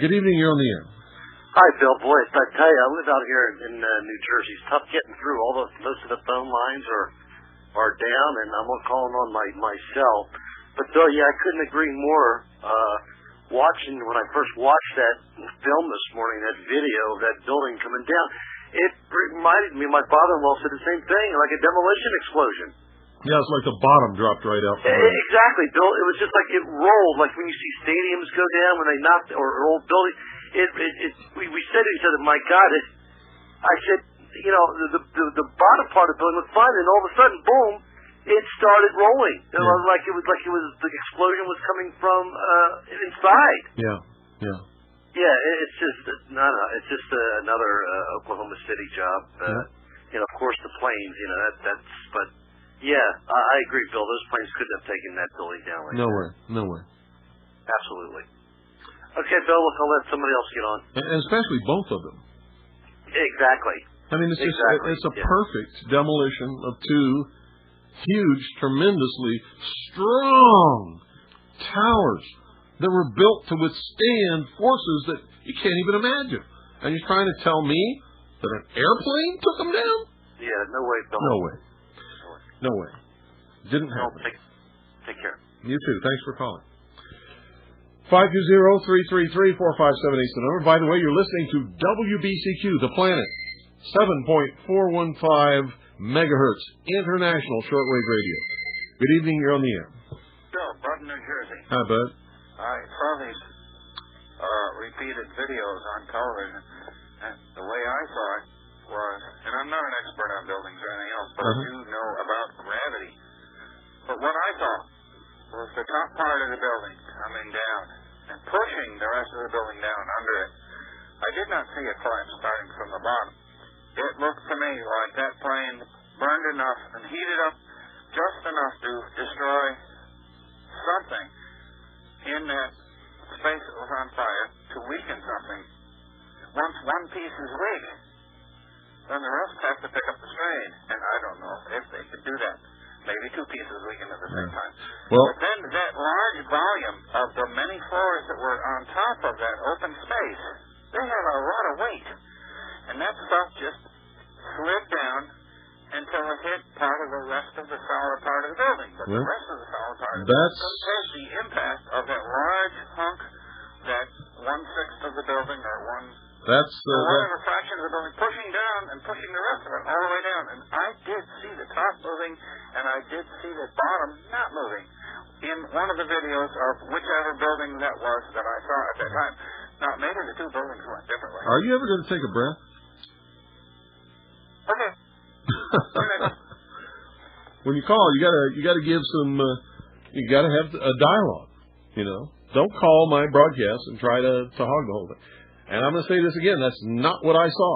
Good evening, you're on the air. Hi, Bill. Boy, I tell you, I live out here in New Jersey. It's tough getting through. Most of the phone lines are down, and I'm calling on my cell. But Bill, I couldn't agree more. When I first watched that film this morning, that video of that building coming down, it reminded me. My father-in-law said the same thing, like a demolition explosion. Yeah, it's like the bottom dropped right out. Exactly, Bill. It was just like it rolled, like when you see stadiums go down when they knock or old buildings. We said to each other, my God! I said, the bottom part of the building was fine, and all of a sudden, boom! It started rolling. It was like the explosion was coming from inside. Yeah. Yeah, it's just it's just another Oklahoma City job. Of course the planes. But I agree, Bill. Those planes couldn't have taken that building down. Like No way. Absolutely. Okay, Bill. Look, I'll let somebody else get on. And especially both of them. Exactly. I mean, it's a perfect demolition of two huge, tremendously strong towers that were built to withstand forces that you can't even imagine. And you're trying to tell me that an airplane took them down? Yeah, no way, Bill. No way. No way. Didn't happen. Take care. You too. Thanks for calling. 520-333-4578 is the number. By the way, you're listening to WBCQ, The Planet, 7.415 megahertz, international shortwave radio. Good evening. You're on the air. Bill, Bud, New Jersey. Hi, Bud. I saw these repeated videos on television, and the way I saw it was, and I'm not an expert on buildings or anything else, but I do know about gravity. But what I saw was the top part of the building coming down and pushing the rest of the building down under it. I did not see a collapse starting from the bottom. It looked to me like that plane burned enough and heated up just enough to destroy something in that space that was on fire to weaken something. Once one piece is weak, then the rest have to pick up the strain. And I don't know if they could do that. Maybe two pieces weaken at the same time. Well, but then that large volume of the many floors that were on top of that open space, they have a lot of weight. And that stuff just slid down until it hit part of the rest of the solid part of the building. But the rest of the solid part of the building doesn't take the impact of that large hunk, that 1/6 of the building or whatever fraction of the building pushing down and pushing the rest of it all the way down. And I did see the top moving, and I did see the bottom not moving in one of the videos of whichever building that was that I saw at that time. Now, maybe the two buildings went differently. Are you ever going to take a breath? Okay. When you call, you gotta give some. You gotta have a dialogue. You know, don't call my broadcast and try to hog the whole thing. And I'm going to say this again. That's not what I saw.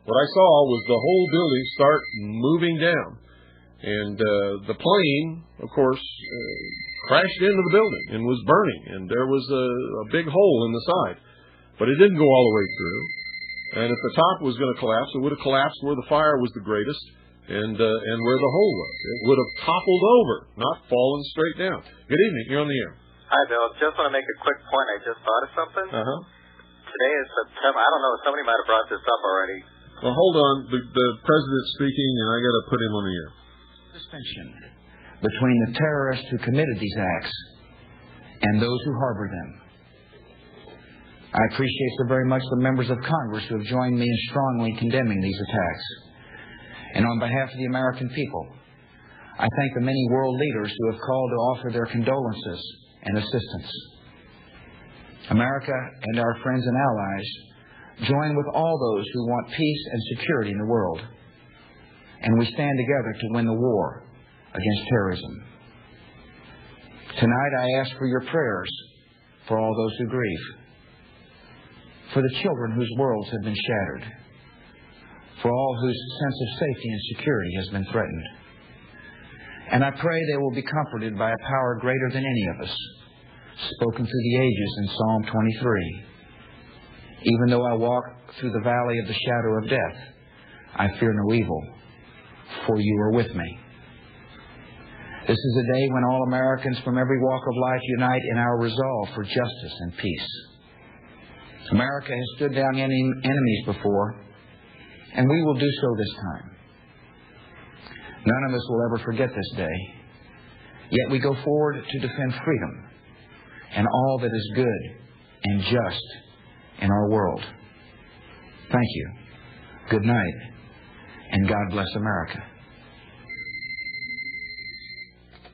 What I saw was the whole building start moving down, and the plane, of course, crashed into the building and was burning, and there was a big hole in the side, but it didn't go all the way through. And if the top was going to collapse, it would have collapsed where the fire was the greatest and where the hole was. It would have toppled over, not fallen straight down. Good evening. You're on the air. Hi, Bill. Just want to make a quick point. I just thought of something. Today is September. I don't know. Somebody might have brought this up already. Well, hold on. The president's speaking, and I got to put him on the air. Distinction between the terrorists who committed these acts and those who harbor them. I appreciate so very much the members of Congress who have joined me in strongly condemning these attacks. And on behalf of the American people, I thank the many world leaders who have called to offer their condolences and assistance. America and our friends and allies join with all those who want peace and security in the world. And we stand together to win the war against terrorism. Tonight I ask for your prayers for all those who grieve, for the children whose worlds have been shattered, for all whose sense of safety and security has been threatened. And I pray they will be comforted by a power greater than any of us, spoken through the ages in Psalm 23. Even though I walk through the valley of the shadow of death, I fear no evil, for you are with me. This is a day when all Americans from every walk of life unite in our resolve for justice and peace. America has stood down enemies before, and we will do so this time. None of us will ever forget this day, yet we go forward to defend freedom and all that is good and just in our world. Thank you. Good night, and God bless America.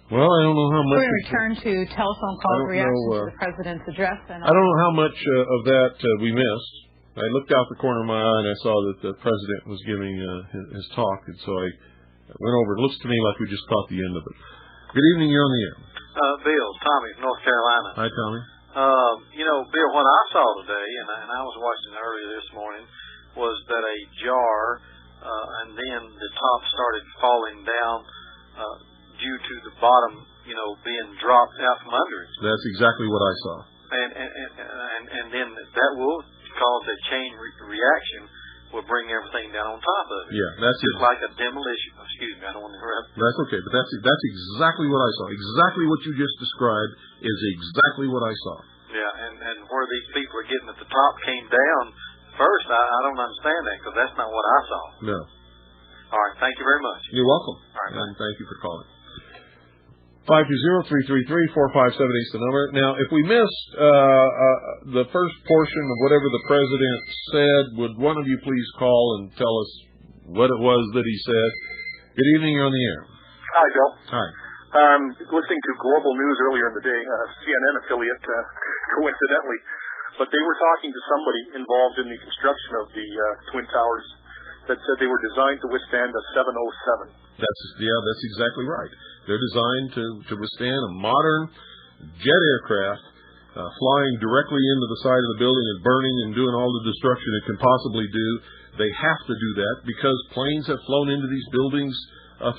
Well, I don't know how much. We return to telephone call reaction to the President's address. And I don't know how much of that we missed. I looked out the corner of my eye and I saw that the President was giving his talk, and so I went over. It looks to me like we just caught the end of it. Good evening, you're on the air. Bill, Tommy from North Carolina. Hi, Tommy. Bill, what I saw today, and I was watching earlier this morning, was that a jar and then the top started falling down due to the bottom, being dropped out from under it. That's exactly what I saw. And then that will cause a chain reaction, will bring everything down on top of it. Yeah, that's just like a demolition. Excuse me, I don't want to interrupt. That's okay, but that's exactly what I saw. Exactly what you just described is exactly what I saw. Yeah, and where these people are getting at the top came down first, I don't understand that, because that's not what I saw. No. All right. Thank you very much. You're welcome. All right. And thank you for calling. 520-333-4578 is the number. Now, if we missed the first portion of whatever the president said, would one of you please call and tell us what it was that he said? Good evening. You're on the air. Hi, Bill. Hi. Listening to Global News earlier in the day, CNN affiliate, coincidentally, but they were talking to somebody involved in the construction of the Twin Towers that said they were designed to withstand a 707. That's exactly right. They're designed to withstand a modern jet aircraft flying directly into the side of the building and burning and doing all the destruction it can possibly do. They have to do that because planes have flown into these buildings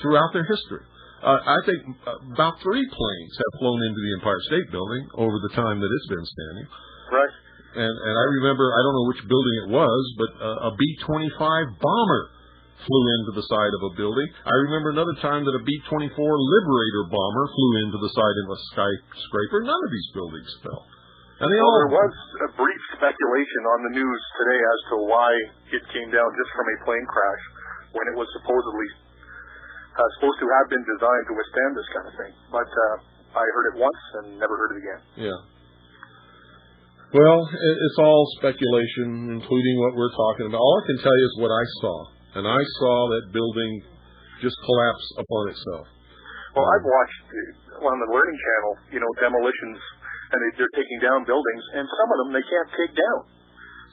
throughout their history. I think about 3 planes have flown into the Empire State Building over the time that it's been standing. Right. And I remember, I don't know which building it was, but a B-25 bomber flew into the side of a building. I remember another time that a B-24 Liberator bomber flew into the side of a skyscraper. None of these buildings fell. And there was a brief speculation on the news today as to why it came down just from a plane crash when it was supposedly supposed to have been designed to withstand this kind of thing. But I heard it once and never heard it again. Yeah. Well, it's all speculation, including what we're talking about. All I can tell you is what I saw. And I saw that building just collapse upon itself. Well, I've watched on the Learning Channel, demolitions, and they're taking down buildings, and some of them they can't take down.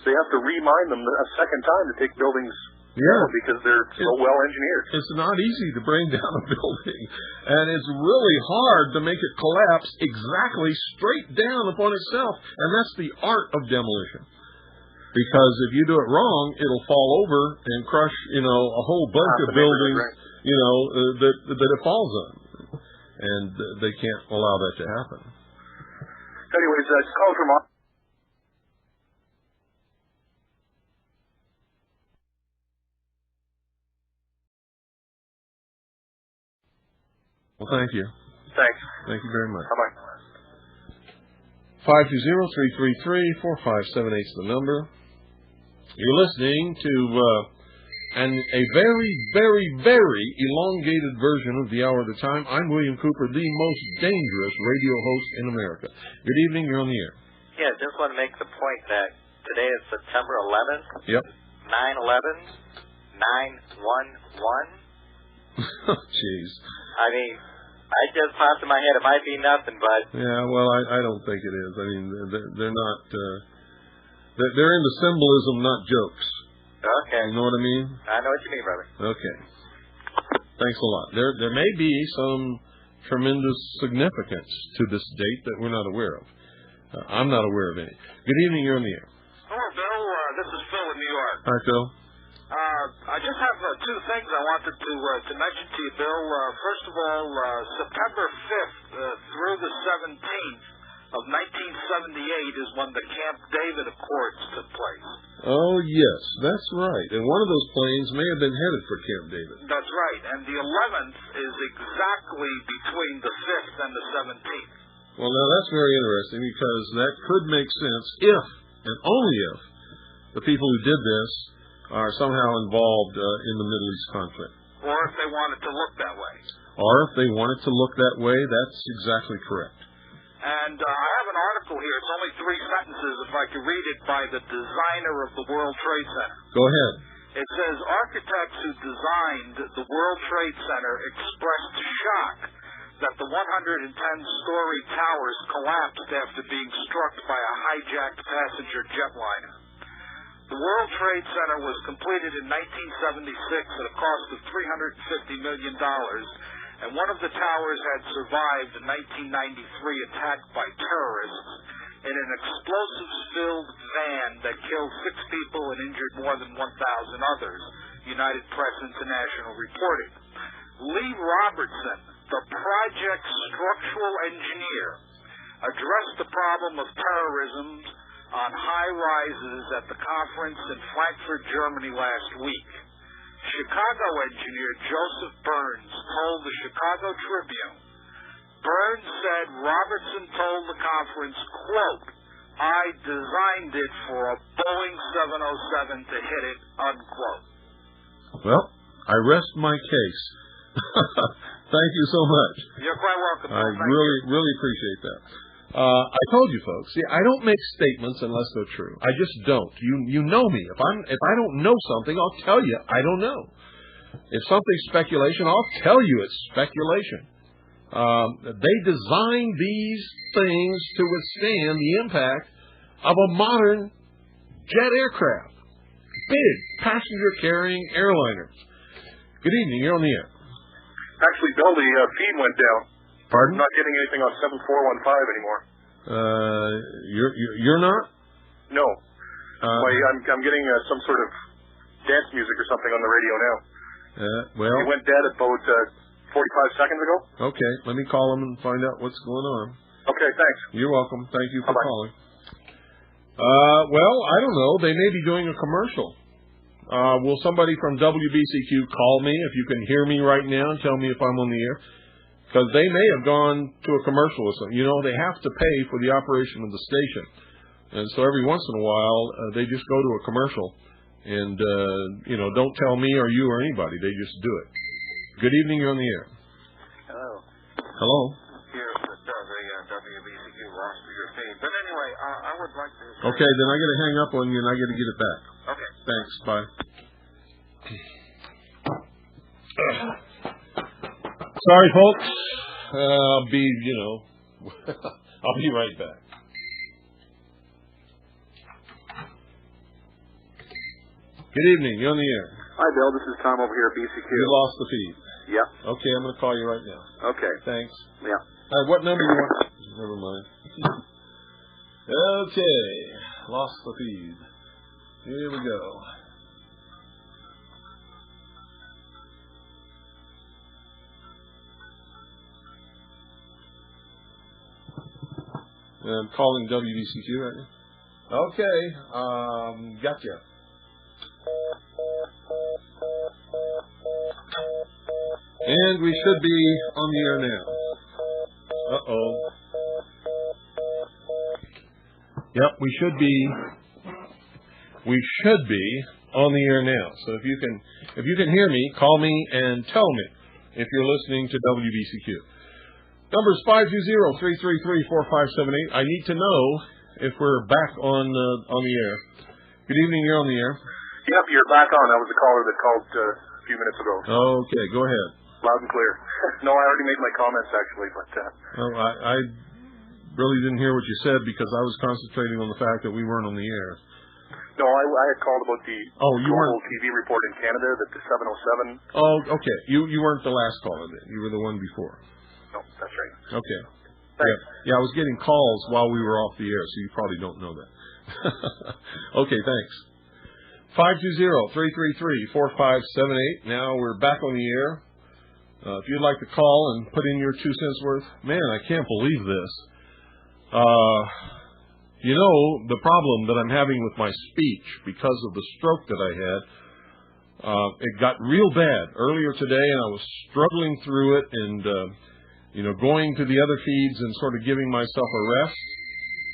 They have to remine them a second time to take buildings down because they're so well engineered. It's not easy to bring down a building, and it's really hard to make it collapse exactly straight down upon itself, and that's the art of demolition. Because if you do it wrong, it'll fall over and crush, a whole bunch of buildings, that it falls on. And they can't allow that to happen. Anyways, it's called from... Well, thank you. Thanks. Thank you very much. Bye-bye. 520-333-4578 is the number. You're listening to a very, very, very elongated version of the Hour at a Time. I'm William Cooper, the most dangerous radio host in America. Good evening. You're on the air. Yeah, just want to make the point that today is September 11th. Yep. 9/11, 9/11. Jeez. I mean, I just popped in my head. It might be nothing, but... Yeah, well, I don't think it is. I mean, they're not... They're into symbolism, not jokes. Okay. You know what I mean? I know what you mean, brother. Okay. Thanks a lot. There may be some tremendous significance to this date that we're not aware of. I'm not aware of any. Good evening. You're on the air. Hello, Bill. This is Phil in New York. Hi, Phil. I just have 2 things I wanted to mention to you, Bill. First of all, September 5th through the 17th of 1978 is when the Camp David Accords took place. Oh, yes, that's right. And one of those planes may have been headed for Camp David. That's right. And the 11th is exactly between the 5th and the 17th. Well, now that's very interesting because that could make sense if, and only if, the people who did this are somehow involved in the Middle East conflict. Or if they want it to look that way. Or if they want it to look that way, that's exactly correct. And I have an article here. It's only 3 sentences, if I could read it, by the designer of the World Trade Center. Go ahead. It says, architects who designed the World Trade Center expressed shock that the 110-story towers collapsed after being struck by a hijacked passenger jetliner. The World Trade Center was completed in 1976 at a cost of $350 million, and one of the towers had survived the 1993 attack by terrorists in an explosives-filled van that killed 6 people and injured more than 1,000 others, United Press International reported. Lee Robertson, the project's structural engineer, addressed the problem of terrorism on high-rises at the conference in Frankfurt, Germany last week. Chicago engineer Joseph Burns told the Chicago Tribune, Burns said Robertson told the conference, quote, I designed it for a Boeing 707 to hit it, unquote. Well, I rest my case. Thank you so much. You're quite welcome. I really appreciate that. I told you folks, see, I don't make statements unless they're true. I just don't. You know me. If I don't know something, I'll tell you I don't know. If something's speculation, I'll tell you it's speculation. They designed these things to withstand the impact of a modern jet aircraft. Big passenger-carrying airliners. Good evening. You're on the air. Actually, Bill, the feed went down. Pardon? I'm not getting anything on 7415 anymore. You're not? No. I'm getting some sort of dance music or something on the radio now. Well, it went dead about 45 seconds ago. Okay, let me call them and find out what's going on. Okay, thanks. You're welcome. Thank you for Bye-bye. calling. Well, I don't know. They may be doing a commercial. Will somebody from WBCQ call me if you can hear me right now and tell me if I'm on the air? Because they may have gone to a commercial or something. You know, they have to pay for the operation of the station. And so every once in a while, they just go to a commercial. And, don't tell me or you or anybody. They just do it. Good evening. You're on the air. Hello. Hello. Here's the WBCQ roster your team. But anyway, I would like to... Okay, then I got to hang up on you and I got to get it back. Okay. Thanks. Bye. Sorry, folks. I'll be right back. Good evening. You're on the air. Hi, Bill. This is Tom over here at BCQ. You lost the feed. Yep. Okay, I'm going to call you right now. Okay. Thanks. Yeah. All right, what number do you want? Never mind. Okay. Lost the feed. Here we go. I'm calling WBCQ right now. Okay. Gotcha. And we should be on the air now. Uh-oh. Yep, we should be on the air now. So if you can hear me, call me and tell me if you're listening to WBCQ. Number is 520-333-4578. I need to know if we're back on the air. Good evening, you're on the air. Yep, you're back on. That was the caller that called a few minutes ago. Okay, go ahead. Loud and clear. No, I already made my comments, actually, but... Well, I really didn't hear what you said because I was concentrating on the fact that we weren't on the air. No, I had called about the global TV report in Canada, that the 707... Oh, okay. You weren't the last caller then. You were the one before. No, that's right. Okay. Thanks. Yeah, I was getting calls while we were off the air, so you probably don't know that. Okay, thanks. 520-333-4578. Now we're back on the air. If you'd like to call and put in your 2 cents worth, man, I can't believe this. The problem that I'm having with my speech because of the stroke that I had, it got real bad earlier today, and I was struggling through it and, going to the other feeds and sort of giving myself a rest.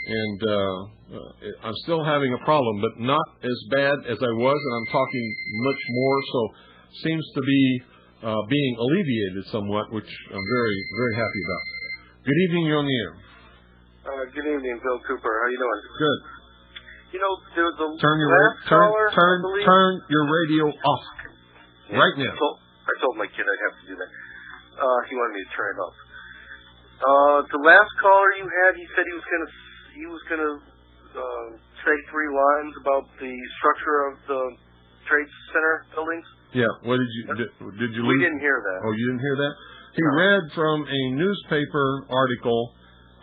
And I'm still having a problem, but not as bad as I was, and I'm talking much more, so seems to be being alleviated somewhat, which I'm very, very happy about. Good evening, you're on the air. Good evening, Bill Cooper. How you doing? Good. There was a turn your radio off right now. I told my kid I'd have to do that. He wanted me to turn it off. The last caller you had, he said he was gonna say 3 lines about the structure of the trade center buildings. Yeah. What did you? We didn't hear that. Oh, you didn't hear that? He read from a newspaper article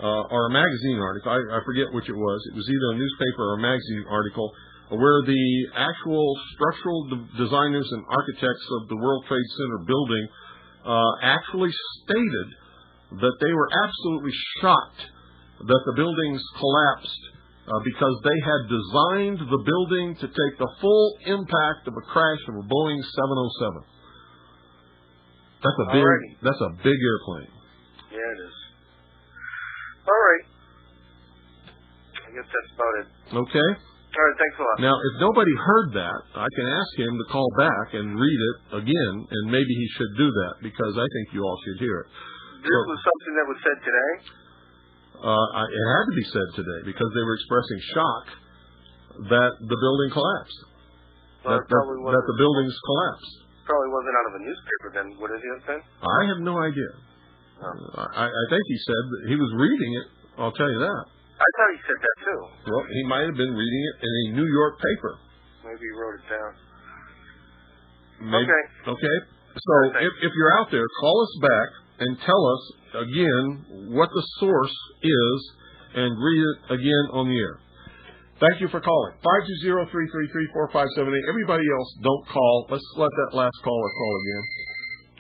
or a magazine article. I forget which it was. It was either a newspaper or a magazine article where the actual structural designers and architects of the World Trade Center building actually stated that they were absolutely shocked that the buildings collapsed because they had designed the building to take the full impact of a crash of a Boeing 707. That's a big airplane. Yeah, it is. All right. I guess that's about it. Okay. All right, thanks a lot. Now, if nobody heard that, I can ask him to call back and read it again, and maybe he should do that, because I think you all should hear it. This was something that was said today? It had to be said today, because they were expressing shock that the building collapsed. Well, that the buildings collapsed. Probably wasn't out of a newspaper then. What is he saying? I have no idea. I think he said that he was reading it. I'll tell you that. I thought he said that too. Well, he might have been reading it in a New York paper. Maybe he wrote it down. Maybe. Okay. So if you're out there, call us back and tell us again what the source is and read it again on the air. Thank you for calling. 520-333-4578. Everybody else, don't call. Let's let that last caller call again.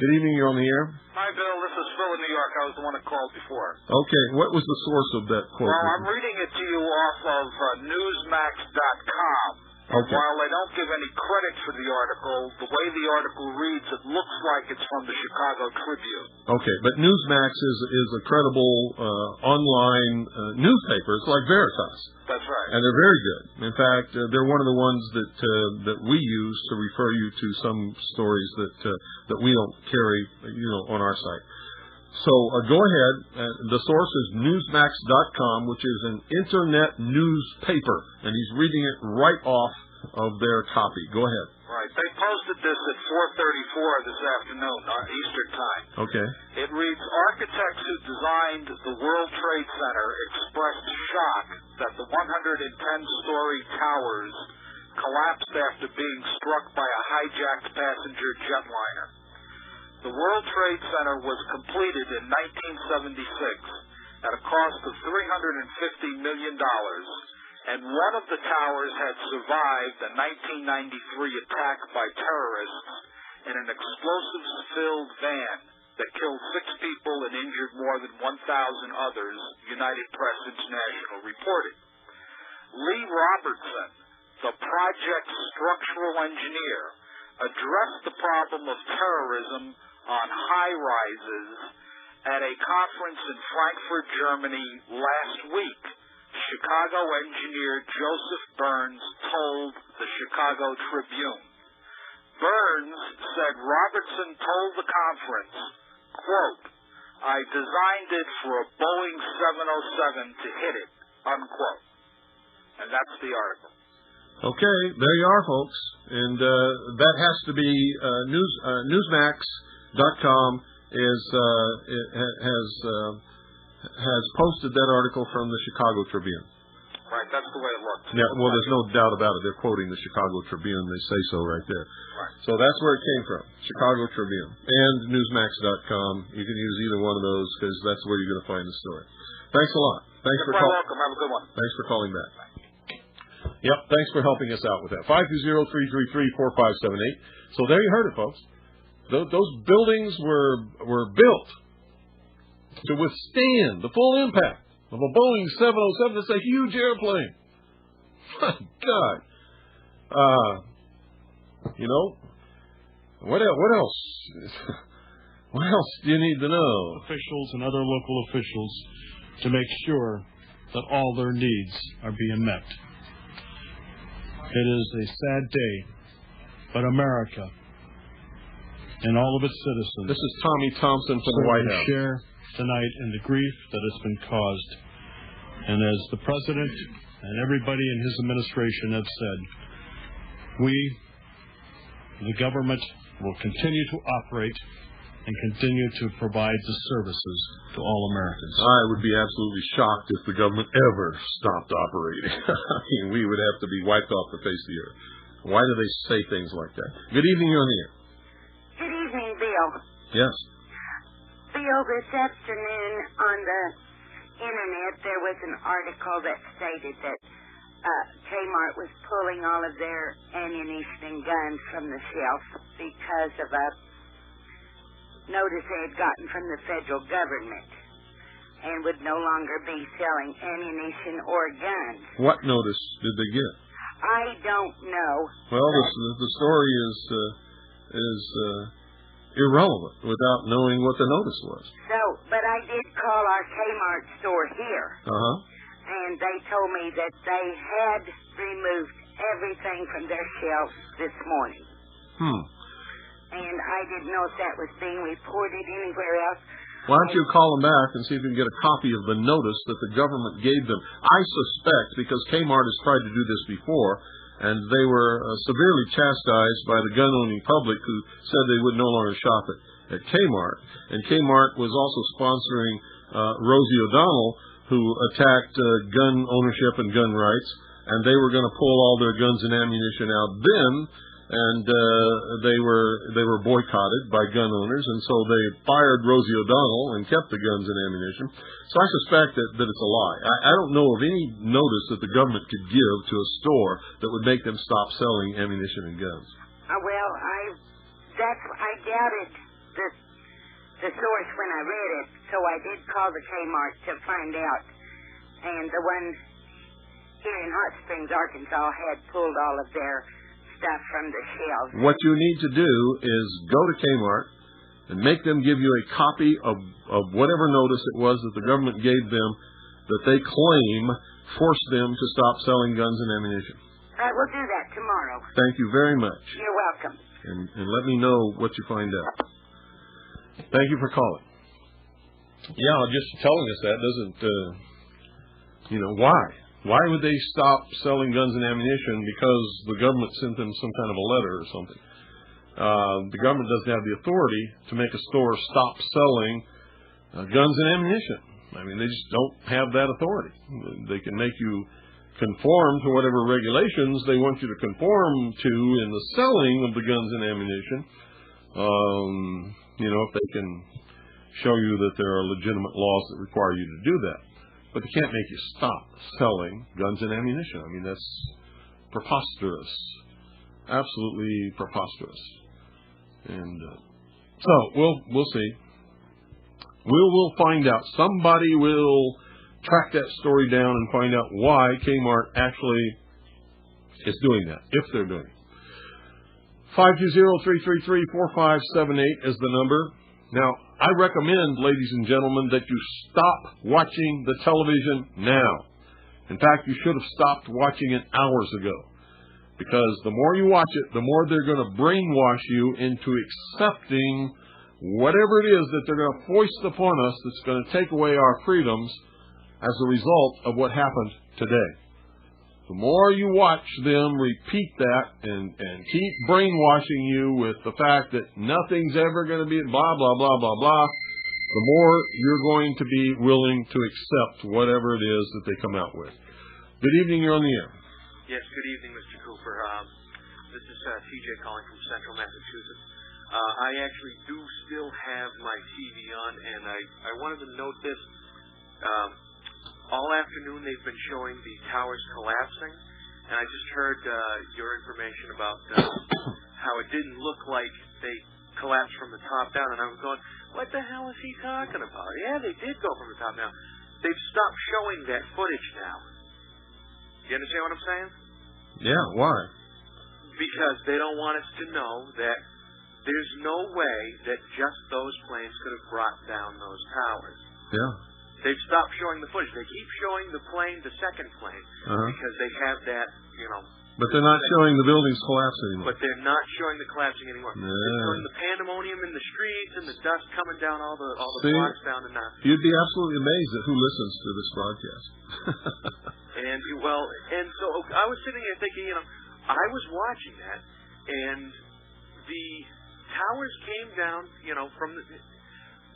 Good evening. You're on the air. Hi, Bill. This is Phil in New York. I was the one that called before. Okay. What was the source of that quote? Well, I'm reading it to you off of Newsmax.com. Okay. While they don't give any credit for the article, the way the article reads, it looks like it's from the Chicago Tribune. Okay, but Newsmax is a credible online newspaper. It's like Veritas. That's right. And they're very good. In fact, they're one of the ones that we use to refer you to some stories that we don't carry, on our site. So go ahead. The source is Newsmax.com, which is an internet newspaper, and he's reading it right off of their copy. Go ahead. Right. They posted this at 4:34 this afternoon, Eastern Time. Okay. It reads, architects who designed the World Trade Center expressed shock that the 110-story towers collapsed after being struck by a hijacked passenger jetliner. The World Trade Center was completed in 1976 at a cost of $350 million, and one of the towers had survived a 1993 attack by terrorists in an explosives-filled van that killed 6 people and injured more than 1,000 others, United Press International reported. Lee Robertson, the project's structural engineer, addressed the problem of terrorism on high-rises at a conference in Frankfurt, Germany last week. Chicago engineer Joseph Burns told the Chicago Tribune. Burns said Robertson told the conference, quote, I designed it for a Boeing 707 to hit it, unquote. And that's the article. Okay, there you are, folks. And that has to be Newsmax.com has posted that article from the Chicago Tribune. Right, that's the way it looks. Yeah, well, there's no doubt about it. They're quoting the Chicago Tribune. They say so right there. Right. So that's where it came from, Chicago Tribune. And Newsmax.com. You can use either one of those because that's where you're going to find the story. Thanks a lot. Thanks for calling. Welcome. Have a good one. Thanks for calling back. Yep, thanks for helping us out with that. 520-333-4578. So there you heard it, folks. Those buildings were built to withstand the full impact of a Boeing 707. It's a huge airplane. My God. What else? What else do you need to know? Officials and other local officials to make sure that all their needs are being met. It is a sad day, but America and all of its citizens. This is Tommy Thompson from the White House. Share tonight in the grief that has been caused. And as the President and everybody in his administration have said, we, the government, will continue to operate and continue to provide the services to all Americans. I would be absolutely shocked if the government ever stopped operating. I mean, we would have to be wiped off the face of the earth. Why do they say things like that? Good evening, you're on the air. Good evening, Bill. Yes. Bill, this afternoon on the Internet, there was an article that stated that Kmart was pulling all of their ammunition and guns from the shelf because of a notice they had gotten from the federal government and would no longer be selling ammunition or guns. What notice did they get? I don't know. Well, the story is irrelevant without knowing what the notice was. So, but I did call our Kmart store here. Uh-huh. and they told me that they had removed everything from their shelves this morning. And I didn't know if that was being reported anywhere else. Why don't you call them back and see if you can get a copy of the notice that the government gave them? I suspect, because Kmart has tried to do this before, and they were severely chastised by the gun-owning public who said they would no longer shop at Kmart. And Kmart was also sponsoring Rosie O'Donnell, who attacked gun ownership and gun rights, and they were going to pull all their guns and ammunition out then, and they were boycotted by gun owners, and so they fired Rosie O'Donnell and kept the guns and ammunition. So I suspect that it's a lie. I don't know of any notice that the government could give to a store that would make them stop selling ammunition and guns. Well, I doubted the source when I read it, so I did call the Kmart to find out. And the one here in Hot Springs, Arkansas, had pulled all of their stuff from the shelves. What you need to do is go to Kmart and make them give you a copy of whatever notice it was that the government gave them that they claim forced them to stop selling guns and ammunition. I will do that tomorrow. Thank you very much. You're welcome. And let me know what you find out. Thank you for calling. Yeah, just telling us that doesn't, why? Why would they stop selling guns and ammunition? Because the government sent them some kind of a letter or something. The government doesn't have the authority to make a store stop selling guns and ammunition. I mean, they just don't have that authority. They can make you conform to whatever regulations they want you to conform to in the selling of the guns and ammunition. If they can show you that there are legitimate laws that require you to do that. But they can't make you stop selling guns and ammunition. I mean, that's preposterous. Absolutely preposterous. And so we'll see. We'll find out. Somebody will track that story down and find out why Kmart actually is doing that, if they're doing it. 520-333-4578 is the number. Now, I recommend, ladies and gentlemen, that you stop watching the television now. In fact, you should have stopped watching it hours ago. Because the more you watch it, the more they're going to brainwash you into accepting whatever it is that they're going to foist upon us that's going to take away our freedoms as a result of what happened today. The more you watch them repeat that and keep brainwashing you with the fact that nothing's ever going to be blah, blah, blah, blah, blah, the more you're going to be willing to accept whatever it is that they come out with. Good evening, you're on the air. Yes, good evening, Mr. Cooper. This is TJ calling from Central Massachusetts. I actually do still have my TV on, and I wanted to note this. All afternoon they've been showing the towers collapsing, and I just heard your information about how it didn't look like they collapsed from the top down, and I was going, what the hell is he talking about? Yeah, they did go from the top down. They've stopped showing that footage now. You understand what I'm saying? Yeah, why? Because they don't want us to know that there's no way that just those planes could have brought down those towers. Yeah. They've stopped showing the footage. They keep showing the plane, the second plane, because they have that, But they're not showing the buildings collapse anymore. But they're not showing the collapsing anymore. Yeah. They're showing the pandemonium in the streets and the dust coming down all the blocks down and down. You'd be absolutely amazed at who listens to this broadcast. and so I was sitting there thinking, I was watching that, and the towers came down, from the.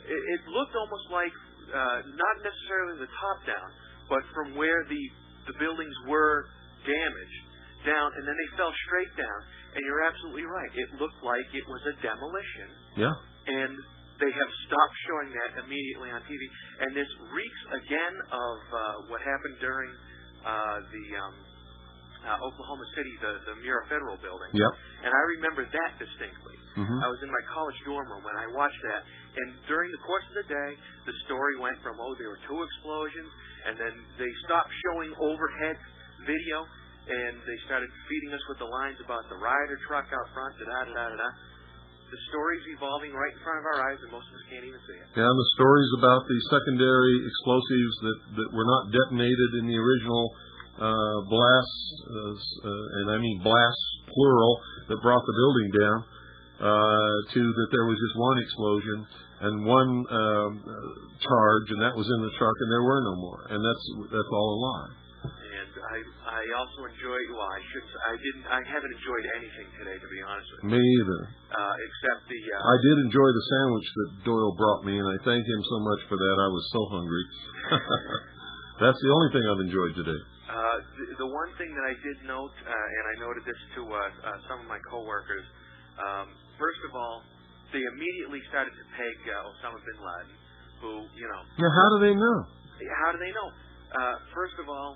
It looked almost like. Not necessarily the top down, but from where the buildings were damaged down, and then they fell straight down. And you're absolutely right. It looked like it was a demolition. Yeah. And they have stopped showing that immediately on TV. And this reeks again of what happened during Oklahoma City, the Mira Federal Building. Yep. And I remember that distinctly. Mm-hmm. I was in my college dorm room when I watched that. And during the course of the day, the story went from, there were 2 explosions, and then they stopped showing overhead video, and they started feeding us with the lines about the Ryder truck out front, da-da-da-da-da. the story's evolving right in front of our eyes, and most of us can't even see it. Yeah, and the stories about the secondary explosives that were not detonated in the original blasts, and I mean blasts plural, that brought the building down, to that there was just one explosion and one charge, and that was in the truck, and there were no more, and that's all a lie. And I also enjoyed. Well, I haven't enjoyed anything today, to be honest with you. Me either. Except the. I did enjoy the sandwich that Doyle brought me, and I thank him so much for that. I was so hungry. That's the only thing I've enjoyed today. The one thing that I did note, and I noted this to some of my coworkers. First of all, they immediately started to peg Osama bin Laden, who, you know. Now, how do they know? How do they know? First of all,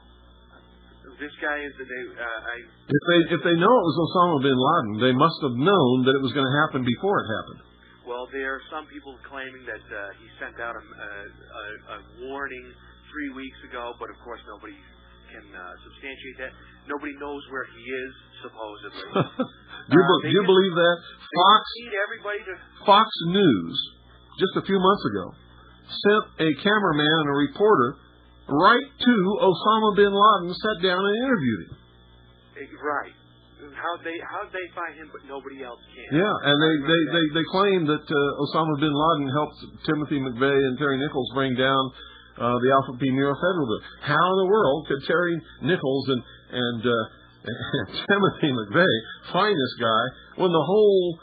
this guy is If they know it was Osama bin Laden, they must have known that it was going to happen before it happened. Well, there are some people claiming that he sent out a warning 3 weeks ago, but of course nobody can substantiate that. Nobody knows where he is, supposedly. Do you believe that? Fox News, just a few months ago, sent a cameraman and a reporter right to Osama bin Laden, sat down and interviewed him. Right. How'd they find him, but nobody else can? Yeah, and they claim that Osama bin Laden helped Timothy McVeigh and Terry Nichols bring down the Alpha Phi Mu Federal Building. How in the world could Terry Nichols and Timothy McVeigh find this guy when the whole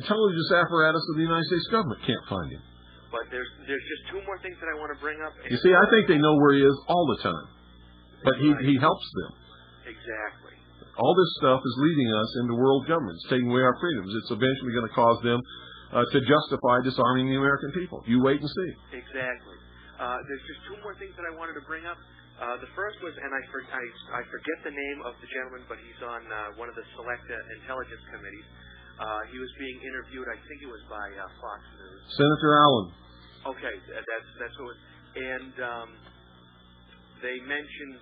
intelligence apparatus of the United States government can't find him? But there's just two more things that I want to bring up. You see, I think they know where he is all the time, but he helps them. Exactly. All this stuff is leading us into world government. It's taking away our freedoms. It's eventually going to cause them to justify disarming the American people. You wait and see. Exactly. There's just two more things that I wanted to bring up. The first was, and I forget the name of the gentleman, but he's on one of the select intelligence committees. He was being interviewed, I think it was by Fox News. Senator Allen. Okay, that's who it was. And they mentioned,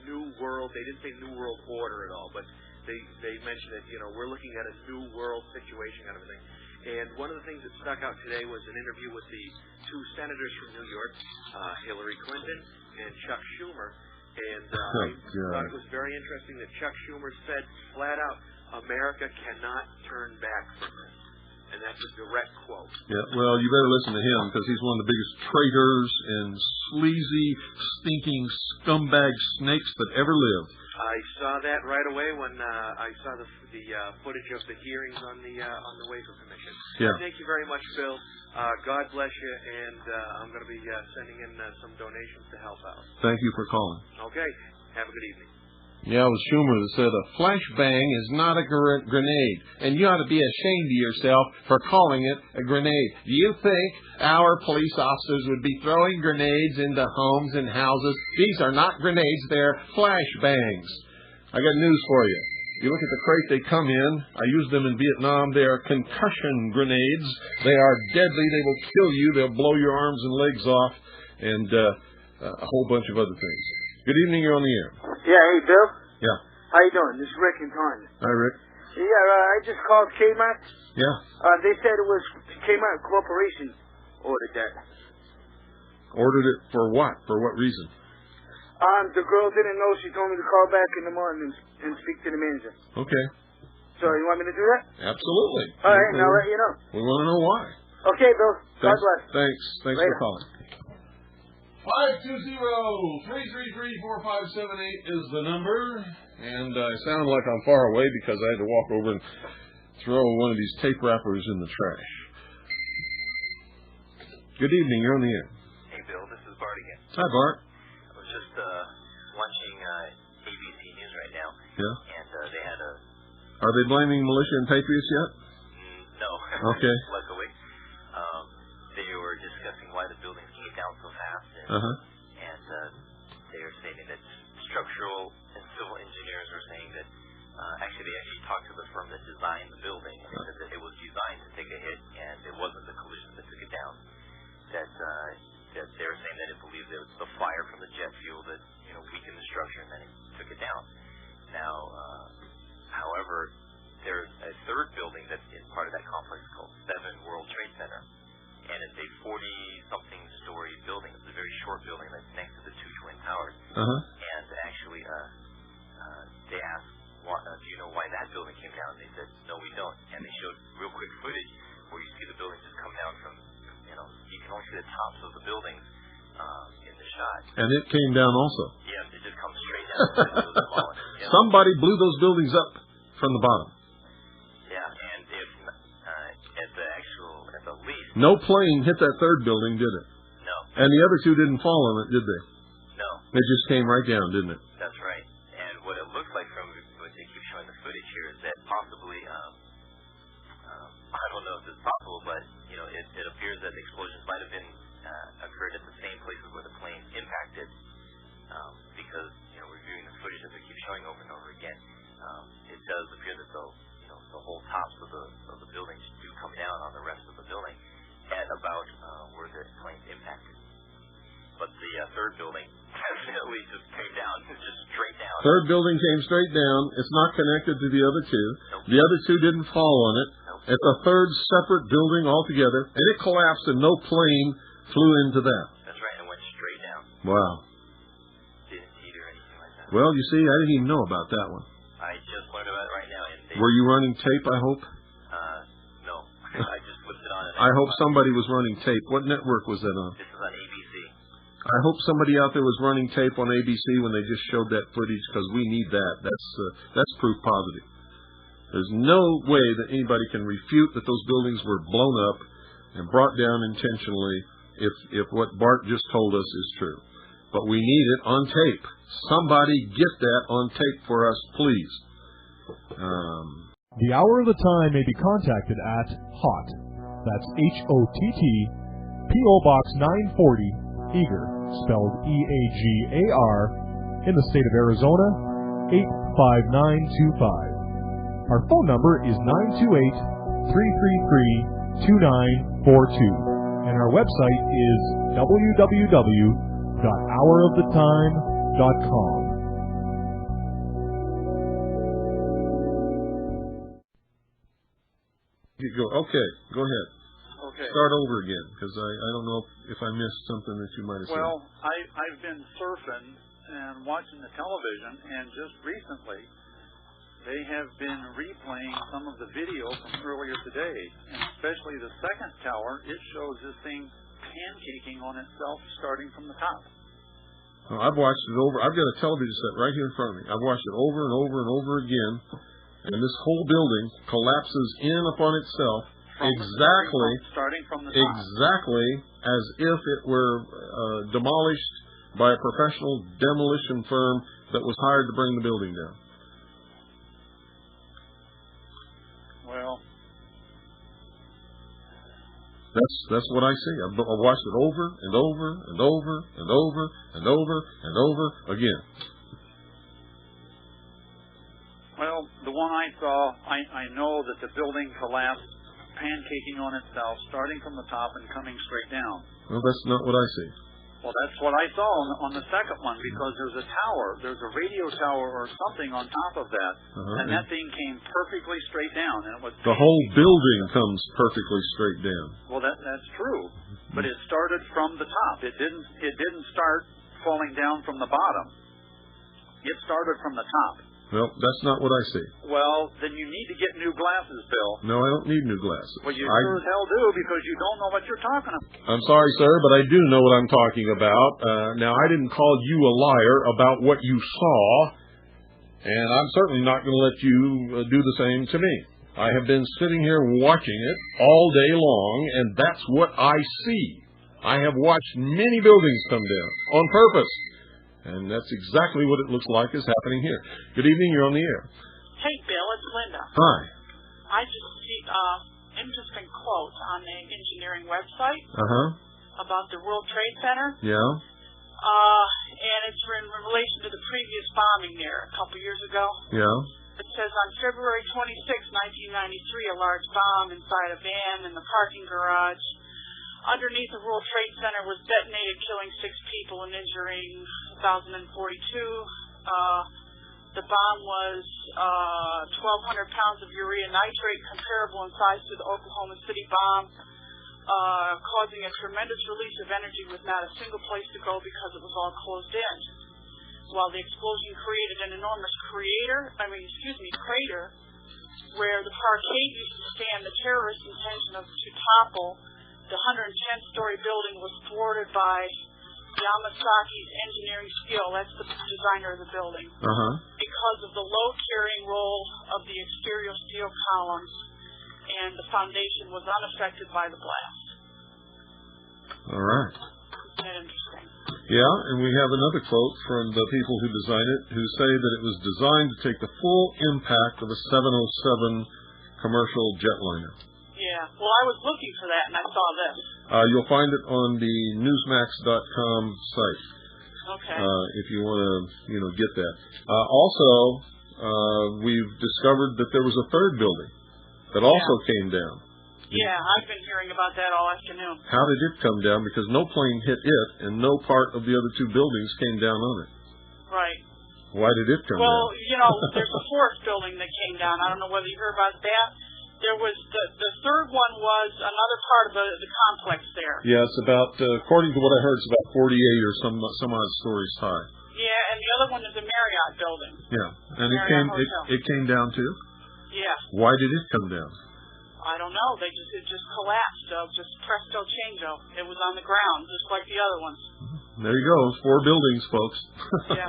New World. They didn't say New World Order at all, but they mentioned that, we're looking at a New World situation kind of thing. And one of the things that stuck out today was an interview with the two senators from New York, Hillary Clinton and Chuck Schumer. And I thought it was very interesting that Chuck Schumer said flat out, America cannot turn back from this. And that's a direct quote. Yeah, well, you better listen to him because he's one of the biggest traitors and sleazy, stinking scumbag snakes that ever lived. I saw that right away when I saw the footage of the hearings on the Waco Commission. Yeah. Thank you very much, Bill. God bless you, and I'm going to be sending in some donations to help out. Thank you for calling. Okay. Have a good evening. Yeah, it was Schumer that said a flashbang is not a grenade, and you ought to be ashamed of yourself for calling it a grenade. Do you think our police officers would be throwing grenades into homes and houses? These are not grenades, they're flashbangs. I got news for you. You look at the crate they come in. I used them in Vietnam. They are concussion grenades. They are deadly. They will kill you. They'll blow your arms and legs off, and a whole bunch of other things. Good evening, you're on the air. Yeah, hey, Bill. Yeah. How you doing? This is Rick in Taunton. Hi, Rick. Yeah, I just called Kmart. Yeah. They said it was Kmart Corporation ordered that. Ordered it for what? For what reason? The girl didn't know. She told me to call back in the morning and speak to the manager. Okay. So you want me to do that? Absolutely. All right, and I'll let you know. We want to know why. Okay, Bill. God bless. Thanks Later. for calling. 520-333-4578 is the number. And I sound like I'm far away because I had to walk over and throw one of these tape wrappers in the trash. Good evening. You're on the air. Hey, Bill. This is Bart again. Hi, Bart. I was just watching ABC News right now. Yeah. And they had a... Are they blaming militia and patriots yet? No. Okay. Luckily. They were discussing why the buildings came down so fast. And they were stating that structural and civil engineers were saying that actually they talked to the firm that designed the building, and they said that it was designed to take a hit, and it wasn't the collision that took it down. That they were saying that it believed it was the fire from the jet fuel that weakened the structure and then it took it down. Now, however, there's a third building that's in part of that building came down. They said, no, we don't. And they showed real quick footage where you see the buildings just come down from, you can only see the tops of the buildings in the shot. And it came down also. Yes, it just comes straight down. Yep. Somebody blew those buildings up from the bottom. Yeah, and if at the least. No plane hit that third building, did it? No. And the other two didn't fall on it, did they? No. It just came right down, didn't it? That's right. And what it looks like from what they keep showing the footage here is that possibly, I don't know if it's possible, but it appears that the explosions might have been occurred at the same places where the plane impacted, because reviewing the footage that they keep showing over and over again, it does appear that the whole tops of the buildings do come down on the rest of the building at about where the plane impacted. But the third building definitely just came down, just straight down. Third building came straight down. It's not connected to the other two. Nope. The other two didn't fall on it. Nope. It's a third separate building altogether, and it collapsed and no plane flew into that. That's right, and went straight down. Wow. Didn't teeter or anything like that. Well, you see, I didn't even know about that one. I just learned about it right now. And were you running tape, I hope? No. I just flipped it on. I hope somebody was running tape. What network was that on? This is on ABC. I hope somebody out there was running tape on ABC when they just showed that footage, because we need that. That's proof positive. There's no way that anybody can refute that those buildings were blown up and brought down intentionally if what Bart just told us is true. But we need it on tape. Somebody get that on tape for us, please. The Hour of the Time may be contacted at HOTT. That's HOTT, P.O. Box 940, Eager, spelled E-A-G-A-R, in the state of Arizona, 85925. Our phone number is 928-333-2942, and our website is www.houroftheTime.com. Okay, go ahead. Okay. Start over again, because I don't know if I missed something that you might have said. Well, I've been surfing and watching the television, and just recently they have been replaying some of the video from earlier today, and especially the second tower. It shows this thing pancaking on itself starting from the top. Well, I've watched it over. I've got a television set right here in front of me. I've watched it over and over and over again, and this whole building collapses in upon itself starting from the top. Exactly as if it were demolished by a professional demolition firm that was hired to bring the building down. Well, that's what I see. I've watched it over and over and over and over and over and over again. Well, the one I saw, I know that the building collapsed, pancaking on itself, starting from the top and coming straight down. Well, that's not what I see. Well, that's what I saw on the second one, because there's a tower, there's a radio tower or something on top of that, and that thing came perfectly straight down, and it was the whole building comes perfectly straight down. Well, that's true, but it started from the top. It didn't start falling down from the bottom. It started from the top. Well, that's not what I see. Well, then you need to get new glasses, Bill. No, I don't need new glasses. Well, you sure as hell do, because you don't know what you're talking about. I'm sorry, sir, but I do know what I'm talking about. Now, I didn't call you a liar about what you saw, and I'm certainly not going to let you do the same to me. I have been sitting here watching it all day long, and that's what I see. I have watched many buildings come down on purpose. And that's exactly what it looks like is happening here. Good evening, you're on the air. Hey, Bill, it's Linda. Hi. I just see interesting quote on the engineering website about the World Trade Center. Yeah. And it's in relation to the previous bombing there a couple years ago. Yeah. It says on February 26, 1993, a large bomb inside a van in the parking garage underneath the World Trade Center was detonated, killing 6 people and injuring 1,042. The bomb was 1,200 pounds of urea nitrate, comparable in size to the Oklahoma City bomb, causing a tremendous release of energy with not a single place to go because it was all closed in. While the explosion created an enormous crater, where the parkade used to stand, the terrorist intention to topple the 110-story building was thwarted by Yamasaki's engineering skill. That's the designer of the building. Because of the low carrying role of the exterior steel columns, and the foundation was unaffected by the blast. All right. Isn't that interesting? Yeah, and we have another quote from the people who designed it, who say that it was designed to take the full impact of a 707 commercial jetliner. Yeah, well, I was looking for that, and I saw this. You'll find it on the Newsmax.com site. Okay. If you want to, get that. Also, we've discovered that there was a third building that also came down. Yeah, I've been hearing about that all afternoon. How did it come down? Because no plane hit it, and no part of the other two buildings came down on it. Right. Why did it come down? Well, there's a fourth building that came down. I don't know whether you heard about that. There was the third one was another part of the complex there. Yeah, it's about, according to what I heard, it's about 48 or some odd stories high. Yeah, and the other one is a Marriott building. Yeah, and Marriott it came down too. Yeah. Why did it come down? I don't know. It just collapsed. Just presto changeo. It was on the ground, just like the other ones. There you go. 4 buildings, folks. Yeah.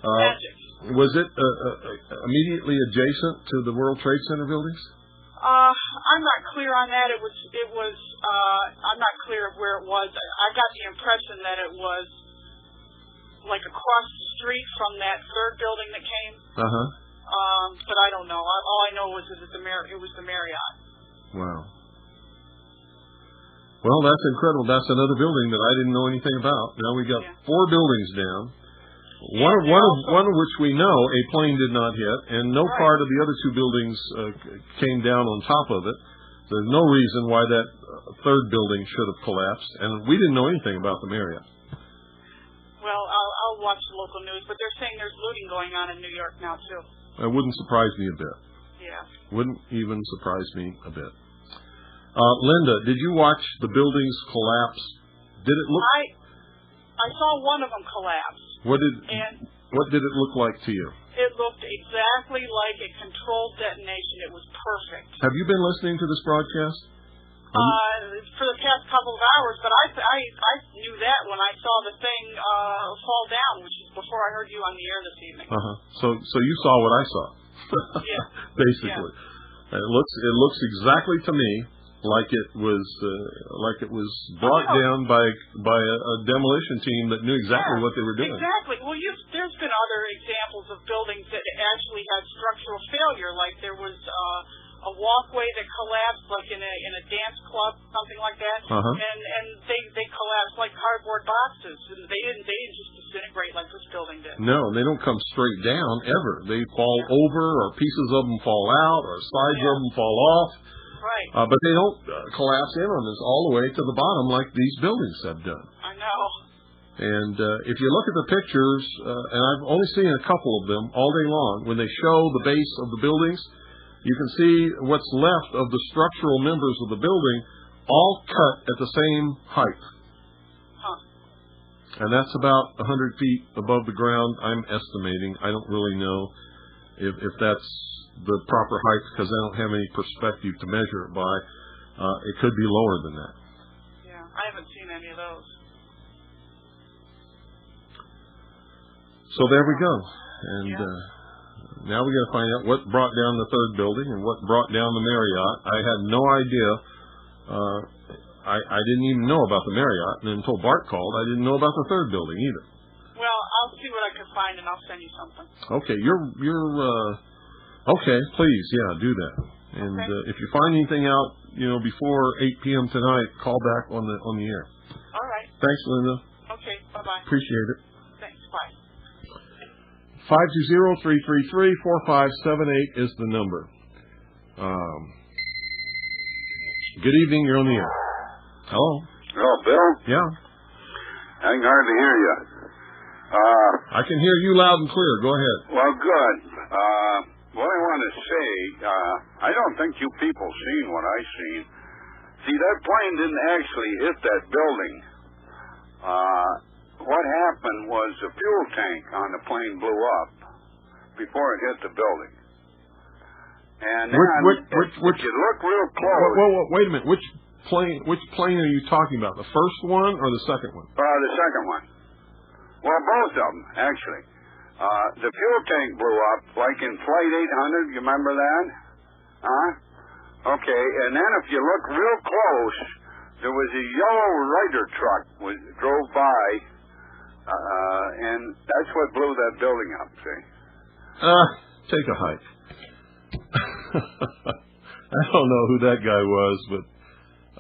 Magic. Was it immediately adjacent to the World Trade Center buildings? I'm not clear on that. It was. I'm not clear of where it was. I got the impression that it was like across the street from that third building that came. But I don't know. All I know was that it was the Marriott. Wow. Well, that's incredible. That's another building that I didn't know anything about. Now we got 4 buildings down. One of which we know a plane did not hit, and no part of the other 2 buildings came down on top of it. There's no reason why that third building should have collapsed, and we didn't know anything about the Marriott. Well, I'll watch the local news, but they're saying there's looting going on in New York now too. It wouldn't surprise me a bit. Yeah. Wouldn't even surprise me a bit. Linda, did you watch the buildings collapse? Did it look? I saw one of them collapse. What did it look like to you? It looked exactly like a controlled detonation. It was perfect. Have you been listening to this broadcast? For the past couple of hours, but I knew that when I saw the thing fall down, which is before I heard you on the air this evening. So you saw what I saw. Yeah. Basically, it looks exactly to me like it was brought down by a demolition team that knew exactly what they were doing. Exactly. Well, there's been other examples of buildings that actually had structural failure, like there was a walkway that collapsed, like in a dance club, something like that, and they collapsed like cardboard boxes, and they didn't just disintegrate like this building did. No, they don't come straight down ever. They fall over, or pieces of them fall out, or sides of them fall off. Right. But they don't collapse in on us all the way to the bottom like these buildings have done. I know. And if you look at the pictures, and I've only seen a couple of them all day long, when they show the base of the buildings, you can see what's left of the structural members of the building all cut at the same height. And that's about 100 feet above the ground, I'm estimating. I don't really know if that's the proper height because I don't have any perspective to measure it by. It could be lower than that. Yeah, I haven't seen any of those. So there we go. And now we got to find out what brought down the third building and what brought down the Marriott. I had no idea. I didn't even know about the Marriott, and until Bart called, I didn't know about the third building either. Well, I'll see what I can find, and I'll send you something. Okay, okay, please, do that. And if you find anything out, before 8 p.m. tonight, call back on the air. All right. Thanks, Linda. Okay, bye-bye. Appreciate it. Thanks, bye. 520-333-4578 is the number. Good evening, you're on the air. Hello. Hello, Bill? Yeah. I can hardly hear you. I can hear you loud and clear. Go ahead. Well, good. What I want to say, I don't think you people seen what I seen. See, that plane didn't actually hit that building. What happened was the fuel tank on the plane blew up before it hit the building. And And then, if you look real close... Wait a minute. Which plane are you talking about? The first one or the second one? The second one. Well, both of them, actually. The fuel tank blew up, like in Flight 800. You remember that? Okay, and then if you look real close, there was a yellow Ryder truck drove by, and that's what blew that building up, see? Take a hike. I don't know who that guy was, but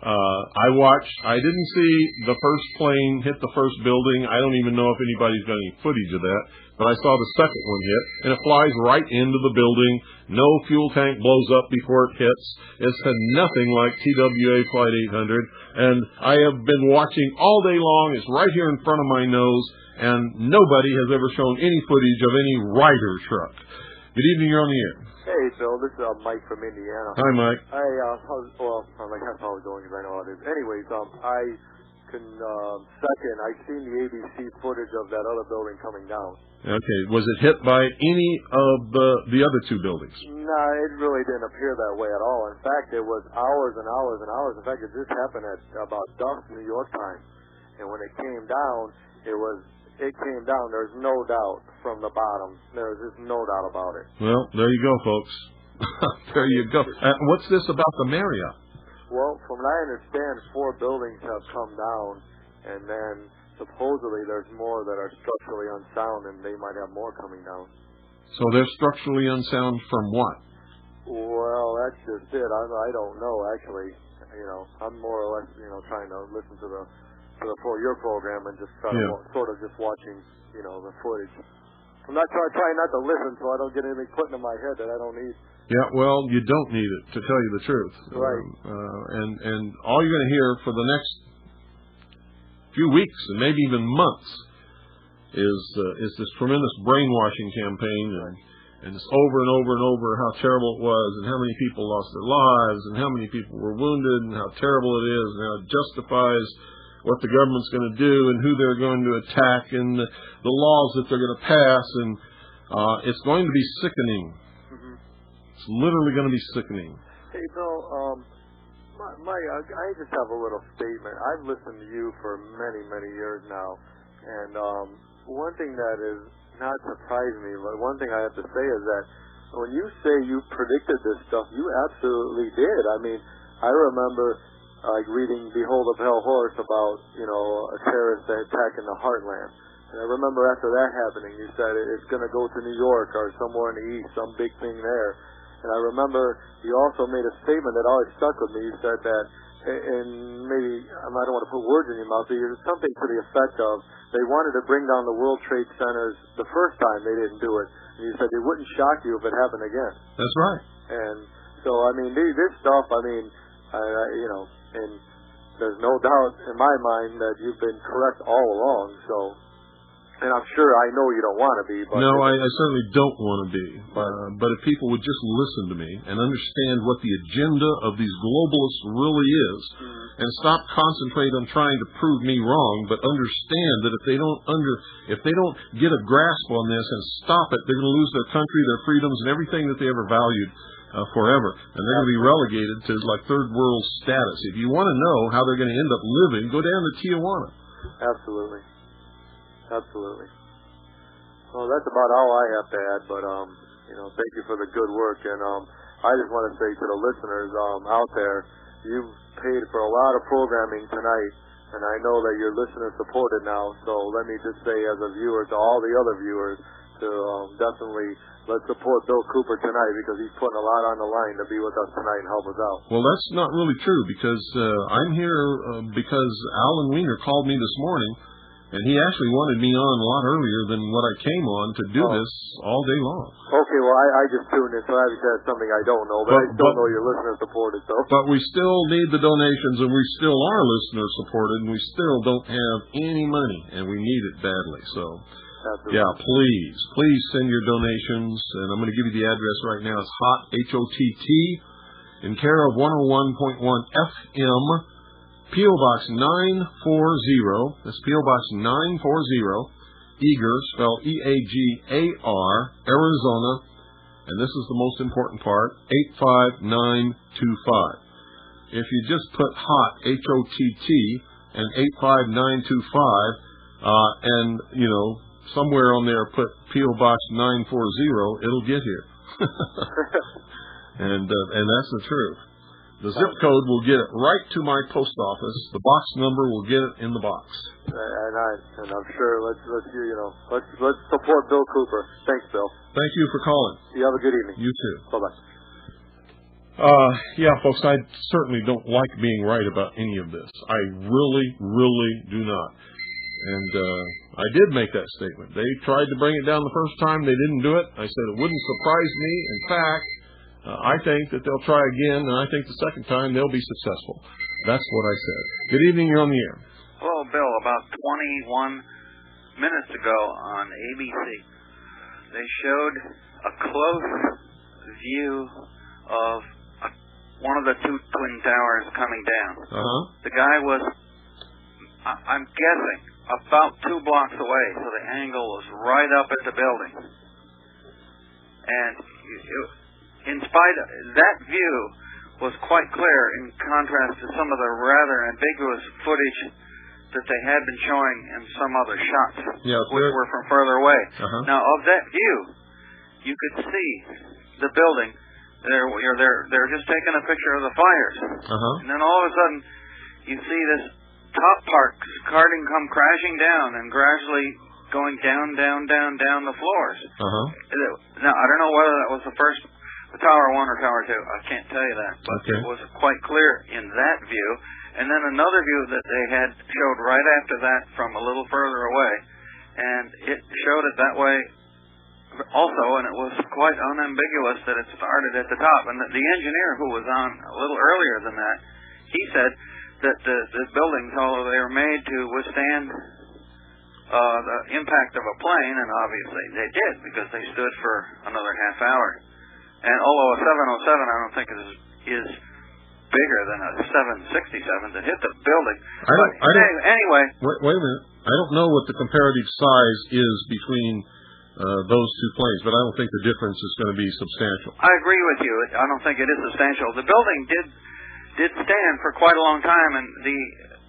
I didn't see the first plane hit the first building. I don't even know if anybody's got any footage of that, but I saw the second one hit, and it flies right into the building. No fuel tank blows up before it hits. It's nothing like TWA Flight 800, and I have been watching all day long. It's right here in front of my nose, and nobody has ever shown any footage of any Ryder truck. Good evening, you're on the air. Hey, Phil, this is Mike from Indiana. Hi, Mike. That's how I was doing, because I know how it is. Anyways, I can second, I've seen the ABC footage of that other building coming down. Okay, was it hit by any of the other two buildings? No, it really didn't appear that way at all. In fact, it was hours and hours and hours. In fact, it just happened at about dusk New York time. And when it came down, it came down, there's no doubt, from the bottom. There's just no doubt about it. Well, there you go, folks. There you go. What's this about the Marriott? Well, from what I understand, 4 buildings have come down, and then supposedly there's more that are structurally unsound, and they might have more coming down. So they're structurally unsound from what? Well, that's just it. I don't know, actually. I'm more or less, trying to listen to your program and just try to sort of just watching, the footage. I'm not trying not to listen so I don't get anything put into my head that I don't need. Yeah, well, you don't need it, to tell you the truth. Right. And all you're going to hear for the next few weeks and maybe even months is this tremendous brainwashing campaign, and it's over and over and over how terrible it was, and how many people lost their lives, and how many people were wounded, and how terrible it is, and how it justifies what the government's going to do, and who they're going to attack, and the laws that they're going to pass, and it's going to be sickening. It's literally going to be sickening. Hey, Bill, I just have a little statement. I've listened to you for many, many years now, and one thing that is not surprising me, but one thing I have to say is that when you say you predicted this stuff, you absolutely did. I mean, I remember reading Behold a Pale Horse about, a terrorist attack in the heartland. And I remember after that happening, you said it's going to go to New York or somewhere in the east, some big thing there. And I remember you also made a statement that always stuck with me. You said that, and maybe, I don't want to put words in your mouth, but there's something to the effect of they wanted to bring down the World Trade Centers the first time, they didn't do it. And you said it wouldn't shock you if it happened again. That's right. And so, this stuff, and there's no doubt in my mind that you've been correct all along. So, and I'm sure I know you don't want to be. But no, I certainly don't want to be. But if people would just listen to me and understand what the agenda of these globalists really is, and stop concentrating on trying to prove me wrong, but understand that if they don't get a grasp on this and stop it, they're going to lose their country, their freedoms, and everything that they ever valued. Forever, and they're going to be relegated to third world status. If you want to know how they're going to end up living, go down to Tijuana. Absolutely. Well, that's about all I have to add. But thank you for the good work, and I just want to say to the listeners out there, you've paid for a lot of programming tonight, and I know that you're listener supported now. So let me just say, as a viewer, to all the other viewers, to definitely. Let's support Bill Cooper tonight, because he's putting a lot on the line to be with us tonight and help us out. Well, that's not really true, because I'm here because Alan Wiener called me this morning, and he actually wanted me on a lot earlier than what I came on to do this all day long. Okay, well, I just tuned in, so obviously that's something I don't know, but I still know you're listener supported. So. But we still need the donations, and we still are listener supported, and we still don't have any money, and we need it badly, so... Absolutely. Yeah, please send your donations, and I'm going to give you the address right now. It's HOT, H-O-T-T, in care of 101.1 FM, P.O. Box 940. That's P.O. Box 940, Eager, spelled E-A-G-A-R, Arizona and this is the most important part, 85925. If you just put HOTT, H-O-T-T, and 85925, and, somewhere on there put P.O. Box 940, it'll get here. and that's the truth. The zip code will get it right to my post office. The box number will get it in the box. And I'm sure let's support Bill Cooper. Thanks, Bill. Thank you for calling. You have a good evening. You too. Bye-bye. Yeah, folks, I certainly don't like being right about any of this. I really, really do not. And I did make that statement. They tried to bring it down the first time. They didn't do it. I said it wouldn't surprise me. In fact, I think that they'll try again, and I think the second time they'll be successful. That's what I said. Good evening. You're on the air. Hello, Bill. About 21 minutes ago on ABC, they showed a close view of one of the two twin towers coming down. The guy was, I'm guessing, about 2 blocks away, so the angle was right up at the building. And in spite of that view was quite clear in contrast to some of the rather ambiguous footage that they had been showing in some other shots, which were from further away. Now, of that view, you could see the building. They're just taking a picture of the fires. And then all of a sudden, you see this top part starting come crashing down and gradually going down the floors. Now, I don't know whether that was the first Tower 1 or Tower 2. I can't tell you that, but it was quite clear in that view. And then another view that they had showed right after that from a little further away, and it showed it that way also, and it was quite unambiguous that it started at the top. And the engineer who was on a little earlier than that, he said that the buildings, although they were made to withstand the impact of a plane, and obviously they did because they stood for another half hour. And although a 707 I don't think is bigger than a 767 that hit the building. Anyway. Wait a minute. I don't know what the comparative size is between those two planes, but I don't think the difference is going to be substantial. I agree with you. I don't think it is substantial. The building did stand for quite a long time, and the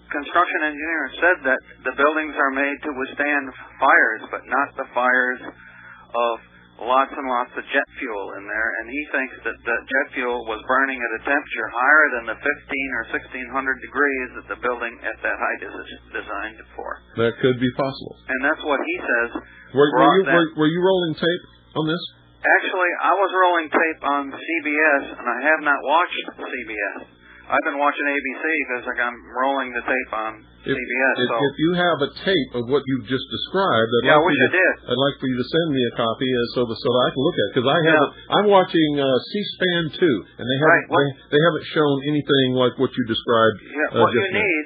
construction engineer said that the buildings are made to withstand fires, but not the fires of lots and lots of jet fuel in there, and he thinks that the jet fuel was burning at a temperature higher than the 15 or 1600 degrees that the building at that height is designed for. That could be possible. And that's what he says. Were you rolling tape on this? Actually, I was rolling tape on CBS, and I have not watched CBS. I've been watching ABC because I'm rolling the tape on CBS. If you have a tape of what you've just described, I wish I did. I'd like for you to send me a copy so that I can look at it, because I'm watching C-SPAN 2, and they haven't shown anything like what you described. What you need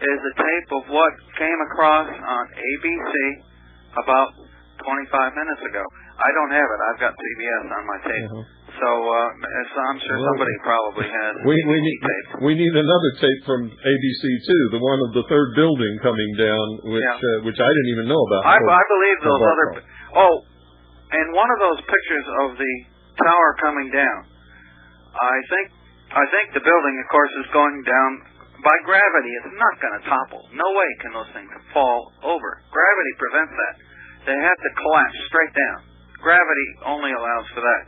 is a tape of what came across on ABC about 25 minutes ago. I don't have it. I've got CBS on my tape. So I'm sure somebody probably has. We need another tape from ABC too, the one of the third building coming down, which I didn't even know about. I believe those other. And one of those pictures of the tower coming down. I think the building, of course, is going down by gravity. It's not going to topple. No way can those things fall over. Gravity prevents that. They have to collapse straight down. Gravity only allows for that.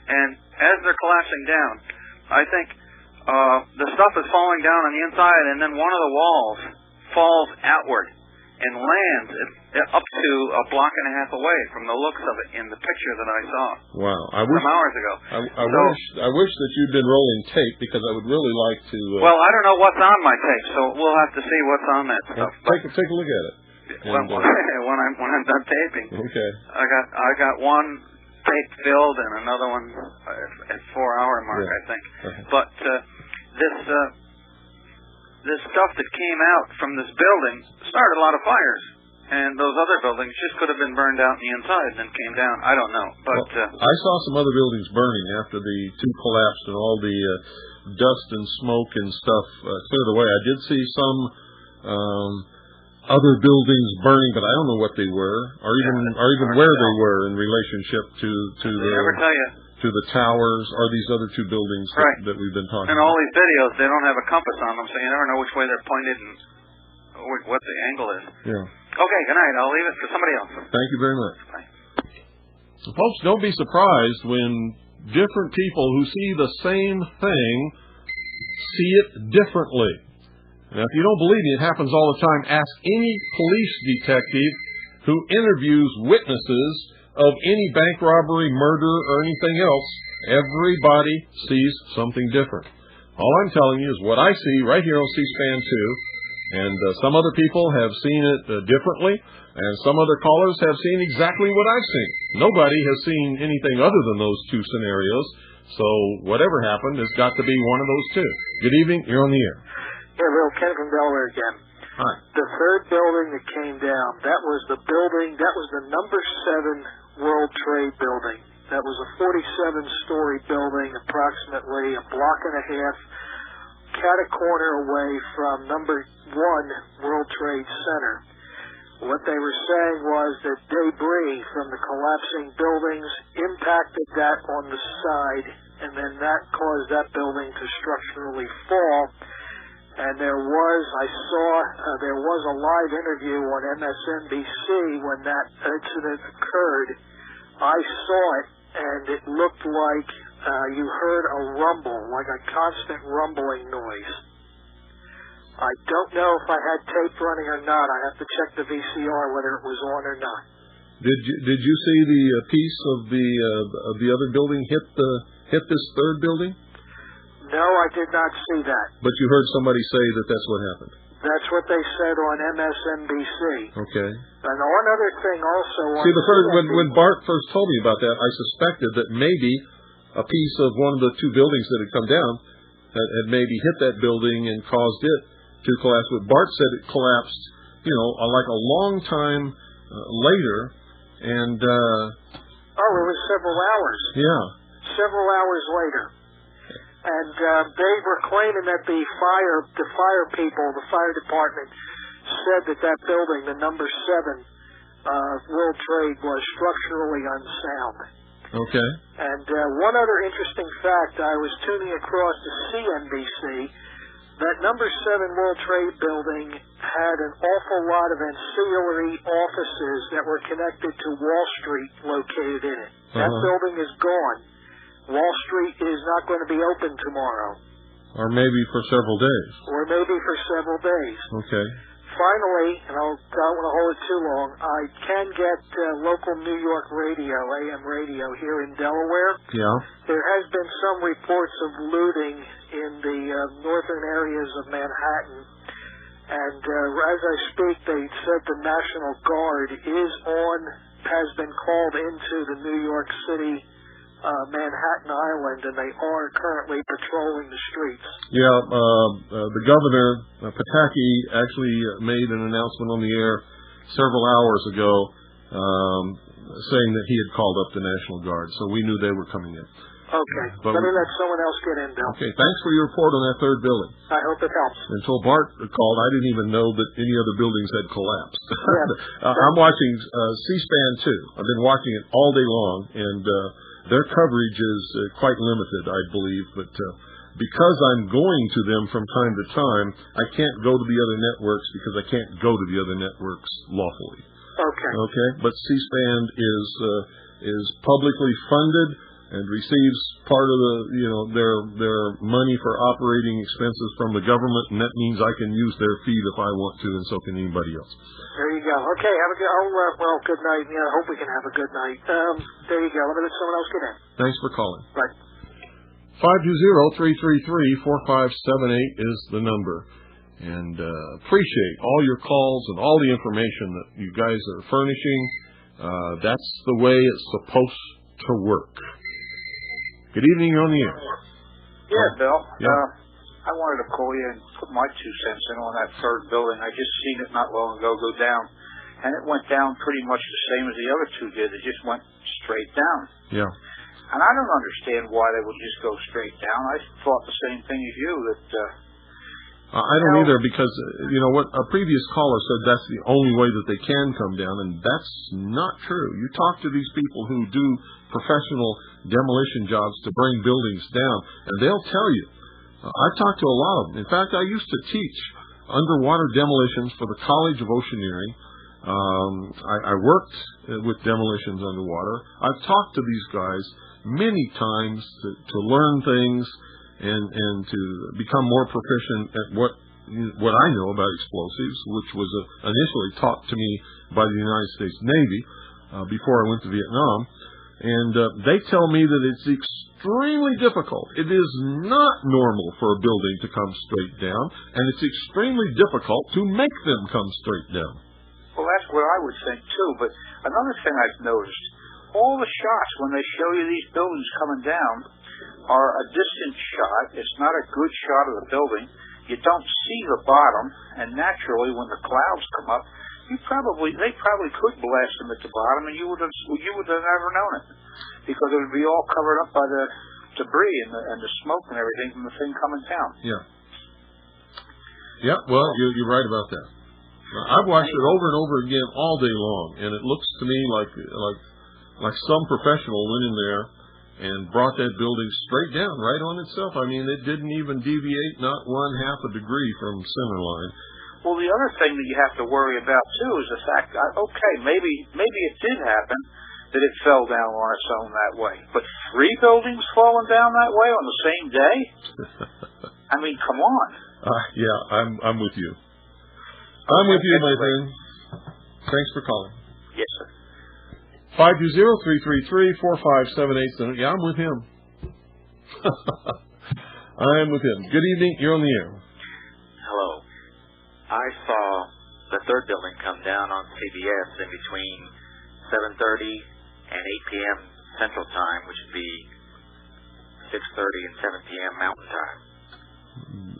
And as they're collapsing down, I think the stuff is falling down on the inside, and then one of the walls falls outward and lands up to a block and a half away from the looks of it in the picture that I saw some hours ago. I wish that you'd been rolling tape, because I would really like to... Well, I don't know what's on my tape, so we'll have to see what's on that stuff. Take a look at it. When I'm done taping. Okay. I got one tape filled and another one at 4-hour mark, I think. But this stuff that came out from this building started a lot of fires, and those other buildings just could have been burned out on the inside and then came down. I don't know. But I saw some other buildings burning after the two collapsed and all the dust and smoke and stuff cleared away. I did see some other buildings burning, but I don't know what they were, or even where they were in relationship to they never tell you. to the towers are these other two buildings that we've been talking about. And all these videos, they don't have a compass on them, so you never know which way they're pointed and what the angle is. Yeah. Okay, good night. I'll leave it for somebody else. Thank you very much. Bye. Folks, don't be surprised when different people who see the same thing see it differently. Now, if you don't believe me, it happens all the time. Ask any police detective who interviews witnesses of any bank robbery, murder, or anything else. Everybody sees something different. All I'm telling you is what I see right here on C-SPAN 2, and some other people have seen it differently, and some other callers have seen exactly what I've seen. Nobody has seen anything other than those two scenarios, so whatever happened has got to be one of those two. Good evening, you're on the air. Yeah, Bill, Ken from Delaware again. Hi. The third building that came down, that was the number 7 World Trade Building. That was a 47-story building, approximately a block and a half, cat-a-corner away from number 1 World Trade Center. What they were saying was that debris from the collapsing buildings impacted that on the side, and then that caused that building to structurally fall. And there was a live interview on MSNBC when that incident occurred. I saw it, and it looked like you heard a rumble, like a constant rumbling noise. I don't know if I had tape running or not. I have to check the VCR whether it was on or not. Did you see the piece of the other building hit this third building? No, I did not see that. But you heard somebody say that that's what happened. That's what they said on MSNBC. Okay. And one other thing also. See, when Bart first told me about that, I suspected that maybe a piece of one of the two buildings that had come down had maybe hit that building and caused it to collapse. But Bart said it collapsed, like a long time later, and it was several hours. Yeah. Several hours later. And they were claiming that the fire department said that building, the number 7 World Trade, was structurally unsound. Okay. And one other interesting fact, I was tuning across to CNBC. That number 7 World Trade building had an awful lot of ancillary offices that were connected to Wall Street located in it. That building is gone. Wall Street is not going to be open tomorrow. Or maybe for several days. Okay. Finally, and I don't want to hold it too long, I can get local New York radio, AM radio here in Delaware. Yeah. There has been some reports of looting in the northern areas of Manhattan. And as I speak, they said the National Guard has been called into the New York City Manhattan Island, and they are currently patrolling the streets. Yeah, the governor, Pataki, actually made an announcement on the air several hours ago saying that he had called up the National Guard, so we knew they were coming in. Okay, let me let someone else get in, Bill. Okay, thanks for your report on that third building. I hope it helps. Until Bart called, I didn't even know that any other buildings had collapsed. Yeah. I'm watching C-SPAN 2. I've been watching it all day long, and their coverage is quite limited, I believe, but because I'm going to them from time to time, I can't go to the other networks because I can't go to the other networks lawfully. Okay. Okay, but C-SPAN is publicly funded and receives part of their money for operating expenses from the government, and that means I can use their feed if I want to, and so can anybody else. There you go. Okay, have a good. Good night. Yeah, I hope we can have a good night. There you go. Let me let someone else get in. Thanks for calling. Right. 520-333-4578 is the number, and appreciate all your calls and all the information that you guys are furnishing. That's the way it's supposed to work. Good evening, you're on the air. Yeah, Bill. Yeah. I wanted to call you and put my 2 cents in on that third building. I just seen it not long ago go down, and it went down pretty much the same as the other 2 did. It just went straight down. Yeah. And I don't understand why they would just go straight down. I thought the same thing as you, that I don't either, because you know what a previous caller said, that's the only way that they can come down, and that's not true. You talk to these people who do professional demolition jobs to bring buildings down, and they'll tell you. I've talked to a lot of them. In fact, I used to teach underwater demolitions for the College of Oceaneering. I worked with demolitions underwater. I've talked to these guys many times to learn things and to become more proficient at what I know about explosives, which was initially taught to me by the United States Navy before I went to Vietnam. And they tell me that it's extremely difficult. It is not normal for a building to come straight down, and it's extremely difficult to make them come straight down. Well, that's what I would think, too. But another thing I've noticed, all the shots, when they show you these buildings coming down, are a distant shot. It's not a good shot of the building. You don't see the bottom, and naturally, when the clouds come up, they probably could blast them at the bottom, and you would have never known it, because it would be all covered up by the debris and the smoke and everything from the thing coming down. Yeah. Yeah. Well, you're right about that. I've watched it over and over again all day long, and it looks to me like some professional went in there and brought that building straight down, right on itself. I mean, it didn't even deviate not 1/2 a degree from center line. Well, the other thing that you have to worry about, too, is the fact that, okay, maybe it did happen that it fell down on its own that way. But 3 buildings falling down that way on the same day? I mean, come on. Yeah, I'm with you. I'm with you, my friend. Thanks for calling. Yes, sir. 520-333-4578. Yeah, I'm with him. I'm with him. Good evening. You're on the air. Hello. I saw the third building come down on CBS in between 7:30 and 8 p.m. Central Time, which would be 6:30 and 7 p.m. Mountain Time.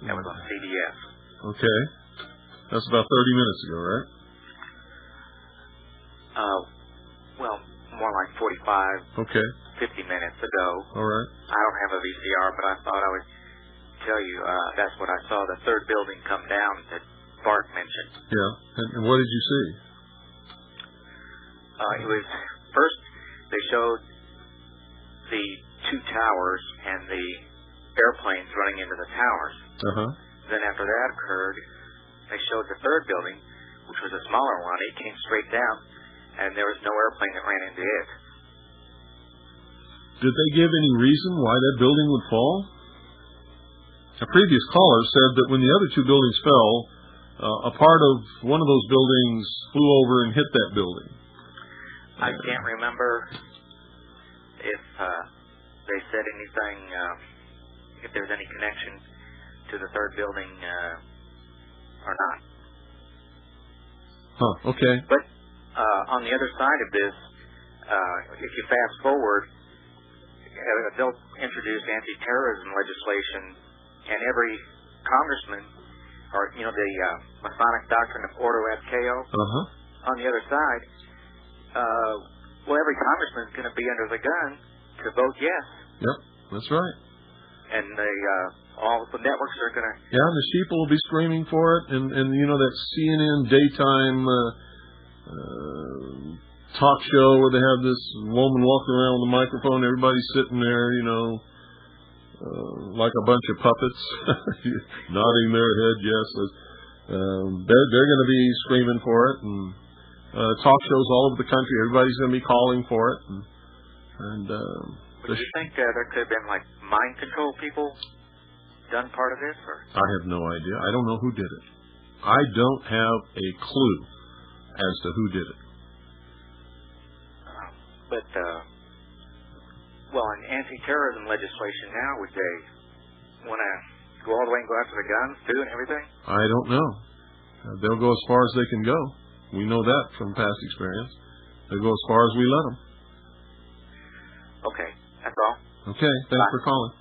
That was on CBS. Okay. That's about 30 minutes ago, right? Well, more like 45, 50 minutes ago. All right. I don't have a VCR, but I thought I would tell you that's what I saw, the third building come down that Bart mentioned. Yeah. And what did you see? It was, first, they showed the 2 towers and the airplanes running into the towers. Uh-huh. Then after that occurred, they showed the third building, which was a smaller one. It came straight down, and there was no airplane that ran into it. Did they give any reason why that building would fall? A previous caller said that when the other 2 buildings fell, a part of one of those buildings flew over and hit that building. I can't remember if they said anything, if there was any connection to the third building or not. Huh, okay. But on the other side of this, if you fast forward, they'll introduce anti-terrorism legislation, and every congressman, or the Masonic doctrine of ordo ad chao, on the other side, every congressman is going to be under the gun to vote yes. Yep, that's right. And all the networks are going to... Yeah, and the sheep will be screaming for it, and that CNN daytime talk show where they have this woman walking around with a microphone, everybody's sitting there, like a bunch of puppets, nodding their head, yes. They're going to be screaming for it, and talk shows all over the country, everybody's going to be calling for it. Do you think there could have been, mind control people done part of this? Or? I have no idea. I don't know who did it. I don't have a clue as to who did it. But, in anti-terrorism legislation now, would they want to go all the way and go after the guns, too, and everything? I don't know. They'll go as far as they can go. We know that from past experience. They'll go as far as we let them. Okay, that's all. Okay, thanks for calling.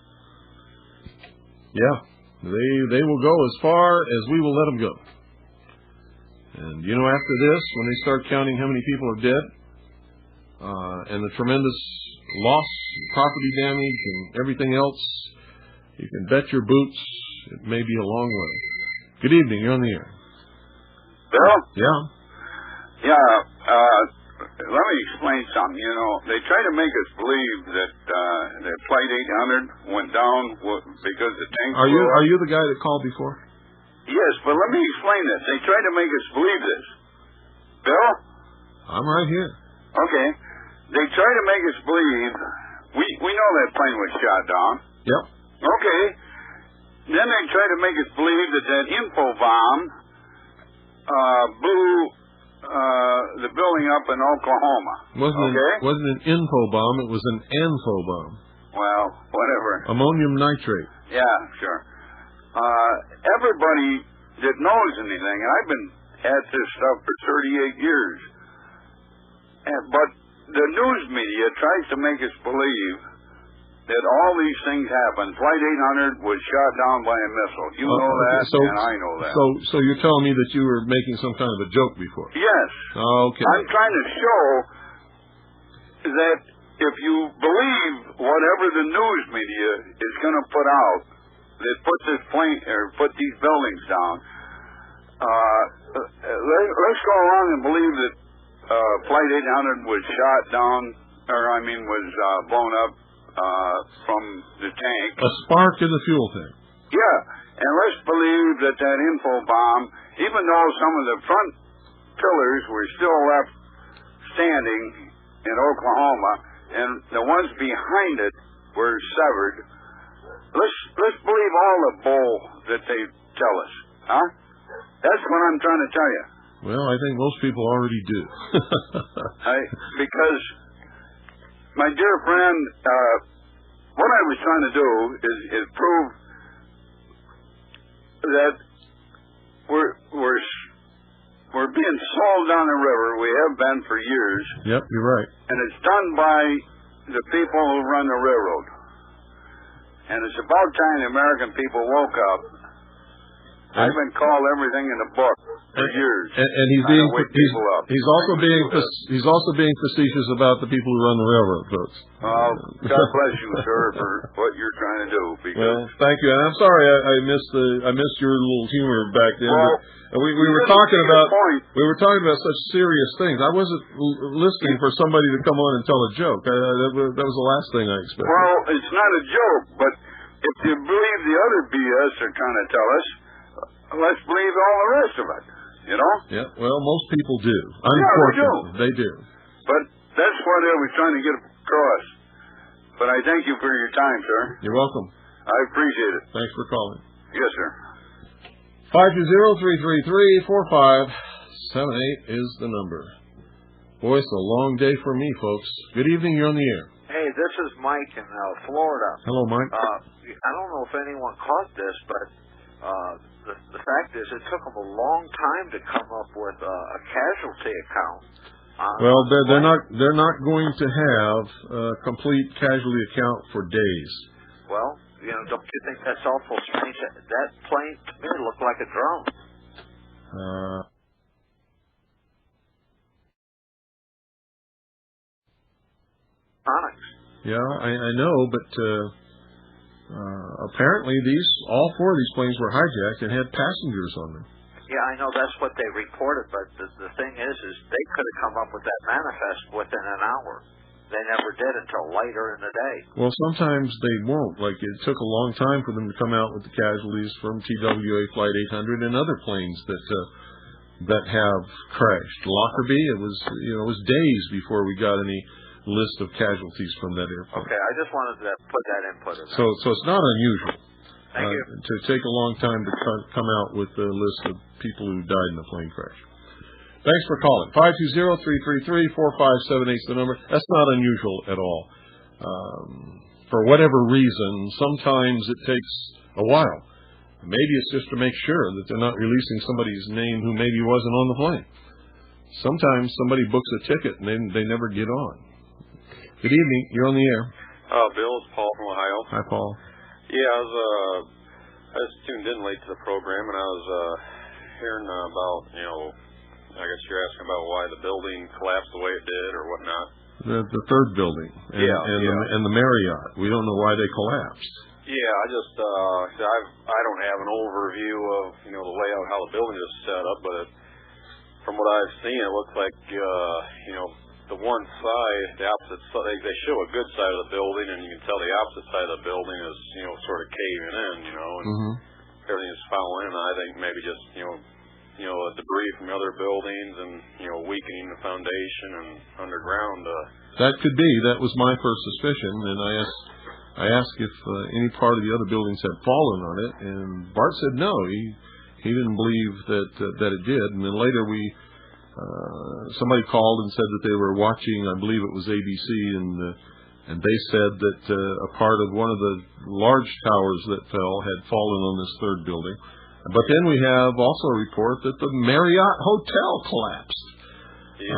Yeah, they will go as far as we will let them go. And, after this, when they start counting how many people are dead, and the tremendous loss, property damage, and everything else, you can bet your boots it may be a long way. Good evening. You're on the air. Bill? Yeah. Yeah. Let me explain something. You know, they try to make us believe that Flight 800 went down because the tank Are blew you the guy that called before? Yes, but let me explain this. They try to make us believe this. Bill? I'm right here. Okay. They try to make us believe we know that plane was shot down. Yep. Okay. Then they try to make us believe that info bomb blew the building up in Oklahoma. Wasn't an info bomb, it was an anfo bomb. Well, whatever. Ammonium nitrate. Yeah, sure. Everybody that knows anything, and I've been at this stuff for 38 years, but the news media tries to make us believe that all these things happen. Flight 800 was shot down by a missile. You know that, and I know that. So you're telling me that you were making some kind of a joke before? Yes. Okay. I'm trying to show that if you believe whatever the news media is going to put out, that put this plane or put these buildings down, let's go along and believe that Flight 800 was shot down, was blown up from the tank. A spark in the fuel tank. Yeah, and let's believe that info bomb, even though some of the front pillars were still left standing in Oklahoma, and the ones behind it were severed. Let's believe all the bull that they tell us, huh? That's what I'm trying to tell you. Well, I think most people already do. Because, my dear friend, what I was trying to do is prove that we're being sold down the river. We have been for years. Yep, you're right. And it's done by the people who run the railroad. And it's about time the American people woke up. I've been called everything in the book for years. And he's also being facetious about the people who run the railroad, folks. God bless you, sir, for what you're trying to do. Well, thank you. And I'm sorry I missed your little humor back then. But we were talking about such serious things. I wasn't listening for somebody to come on and tell a joke. That was the last thing I expected. Well, it's not a joke, but if you believe the other BS they're trying to tell us, let's believe all the rest of it, you know? Yeah, well, most people do. Unfortunately, they do. But that's what I was trying to get across. But I thank you for your time, sir. You're welcome. I appreciate it. Thanks for calling. Yes, sir. 520-333-4578 is the number. Boy, it's a long day for me, folks. Good evening, you're on the air. Hey, this is Mike in Florida. Hello, Mike. I don't know if anyone caught this, but the fact is it took them a long time to come up with a casualty account. Well, they're not going to have a complete casualty account for days. Well, don't you think that's awful strange? That plane to me looked like a drone. Yeah, I know, but apparently all four of these planes were hijacked and had passengers on them. Yeah, I know that's what they reported, but the thing is they could have come up with that manifest within an hour. They never did until later in the day. Well, sometimes they won't. Like, it took a long time for them to come out with the casualties from TWA Flight 800 and other planes that have crashed. Lockerbie, it was days before we got any list of casualties from that airplane. Okay, I just wanted to put that input in there. So it's not unusual. Thank you. To take a long time to come out with a list of people who died in a plane crash. Thanks for calling. 520-333-4578 is the number. That's not unusual at all. For whatever reason, sometimes it takes a while. Maybe it's just to make sure that they're not releasing somebody's name who maybe wasn't on the plane. Sometimes somebody books a ticket and they never get on. Good evening. You're on the air. Bill, it's Paul from Ohio. Hi, Paul. Yeah, I was tuned in late to the program, and I was hearing about, I guess you're asking about why the building collapsed the way it did or whatnot. The third building and the Marriott. We don't know why they collapsed. Yeah, I don't have an overview of the layout, how the building is set up, but from what I've seen, it looks like the one side, the opposite side, they show a good side of the building, and you can tell the opposite side of the building is sort of caving in, and everything is falling in. I think maybe just debris from other buildings and weakening the foundation and underground. That could be. That was my first suspicion, and I asked if any part of the other buildings had fallen on it, and Bart said no. He didn't believe that it did. And then later somebody called and said that they were watching, I believe it was ABC, and they said that a part of one of the large towers that fell had fallen on this third building. But then we have also a report that the Marriott Hotel collapsed. Yeah,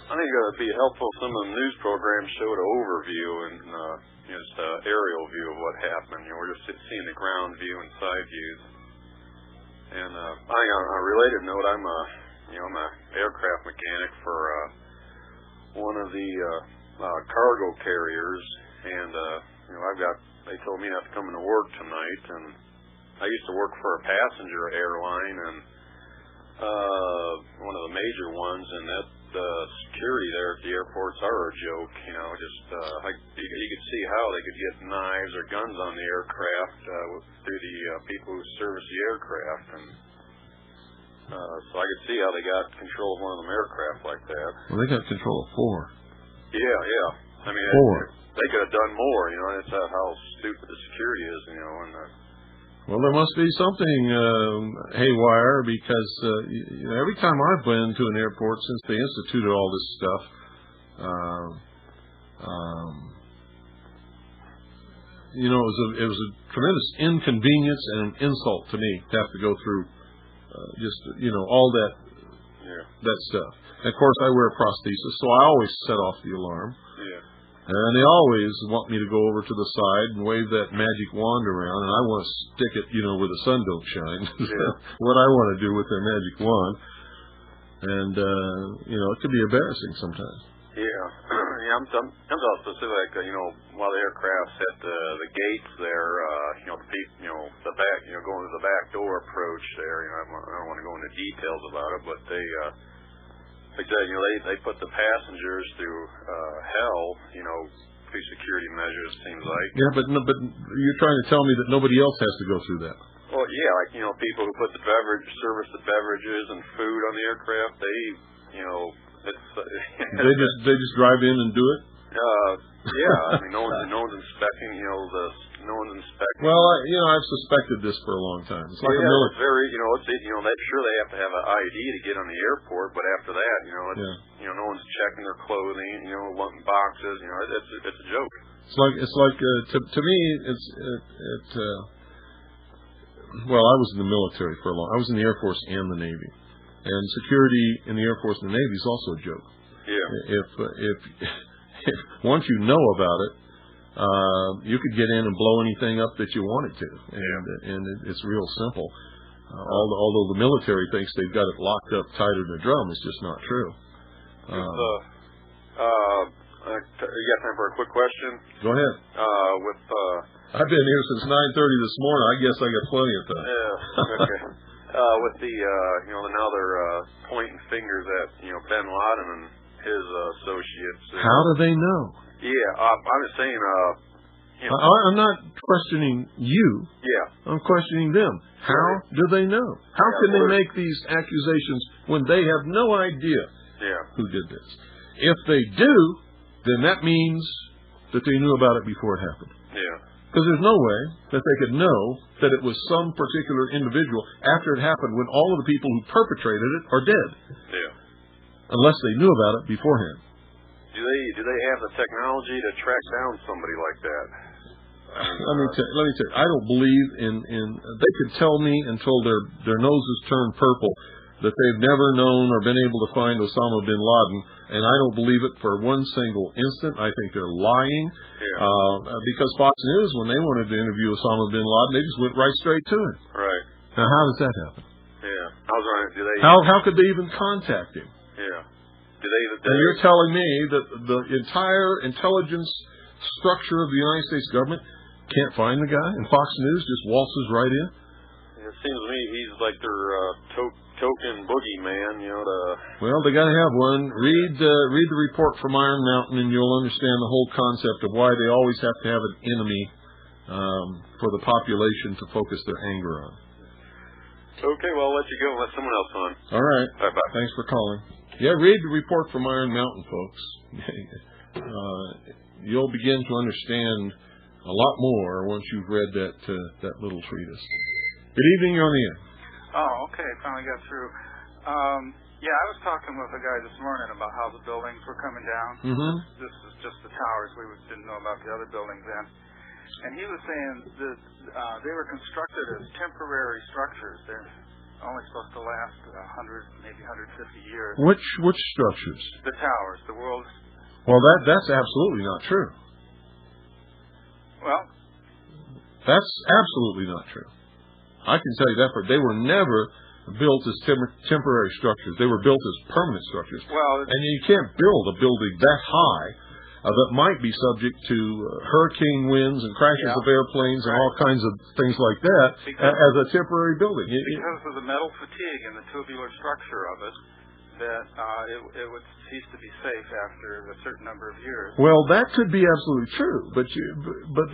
I think it would be helpful if some of the news programs showed an overview and just an aerial view of what happened. We're just seeing the ground view and side views. And I think on a related note, I'm an aircraft mechanic for one of the cargo carriers, and they told me not to come into work tonight. And I used to work for a passenger airline, and one of the major ones, and that security there at the airports are a joke. You could see how they could get knives or guns on the aircraft through the people who service the aircraft, and so I could see how they got control of one of them aircraft like that. Well, they got control of 4. Yeah. I mean, 4. They could have done more. That's how stupid the security is. Well, there must be something haywire, because every time I've been to an airport since they instituted all this stuff, it was a tremendous inconvenience and an insult to me to have to go through all that stuff. And of course, I wear a prosthesis, so I always set off the alarm. Yeah. And they always want me to go over to the side and wave that magic wand around, and I want to stick it, where the sun don't shine. What I want to do with their magic wand. And, it could be embarrassing sometimes. Yeah. I'm so specific, while the aircraft's at the gates there, the back, going to the back door approach there, I don't want to go into details about it, but they put the passengers through hell, through security measures, it seems like. Yeah, but you're trying to tell me that nobody else has to go through that. Well, yeah, people who put service the beverages and food on the aircraft, they just drive in and do it? Yeah, I mean, no one's inspecting, no one's inspecting. Well, I've suspected this for a long time. It's like a military. It's very, sure they have to have an ID to get on the airport, but after that, no one's checking their clothing, wanting boxes, it's a joke. It's like to me, well, I was in the military for a long. I was in the Air Force and the Navy, and security in the Air Force and the Navy is also a joke. Yeah. If once you know about it, you could get in and blow anything up that you wanted to, and it's real simple. Although the military thinks they've got it locked up tighter than a drum, it's just not true. You got time for a quick question? Go ahead. I've been here since 9:30 this morning. I guess I got plenty of time. Yeah. Okay. With the now they're pointing fingers at Bin Laden and his associates. How do they know? Yeah, I'm just saying. I'm not questioning you. Yeah. I'm questioning them. How do they know? How can they make these accusations when they have no idea who did this? If they do, then that means that they knew about it before it happened. Yeah. Because there's no way that they could know that it was some particular individual after it happened when all of the people who perpetrated it are dead. Yeah. Unless they knew about it beforehand. Do they have the technology to track down somebody like that? Let me tell you, I don't believe in they could tell me until their noses turn purple that they've never known or been able to find Osama bin Laden, and I don't believe it for one single instant. I think they're lying. Because Fox News, when they wanted to interview Osama bin Laden, they just went right straight to him. Right. Now, how does that happen? Yeah. I was wondering, do they? How could they even contact him? Yeah. Do they? And you're telling me that the entire intelligence structure of the United States government can't find the guy, and Fox News just waltzes right in. It seems to me he's like their token boogeyman, Well, they got to have one. Read the report from Iron Mountain, and you'll understand the whole concept of why they always have to have an enemy for the population to focus their anger on. Okay, well, I'll let you go and let someone else on. All right. Bye-bye. Thanks for calling. Yeah, read the report from Iron Mountain, folks. You'll begin to understand a lot more once you've read that little treatise. Good evening, you're on the air. Oh, okay. Finally got through. Yeah, I was talking with a guy this morning about how the buildings were coming down. Mm-hmm. This is just the towers. We didn't know about the other buildings then. And he was saying that they were constructed as temporary structures. They're only supposed to last 100, maybe 150 years. Which structures? The towers, the world's... Well, that's absolutely not true. Well... That's absolutely not true. I can tell you that, but they were never built as temporary structures. They were built as permanent structures. Well, and you can't build a building that high that might be subject to hurricane winds and crashes of airplanes and all kinds of things like that as a temporary building. Because of the metal fatigue and the tubular structure of it, that it would cease to be safe after a certain number of years. Well, that could be absolutely true, but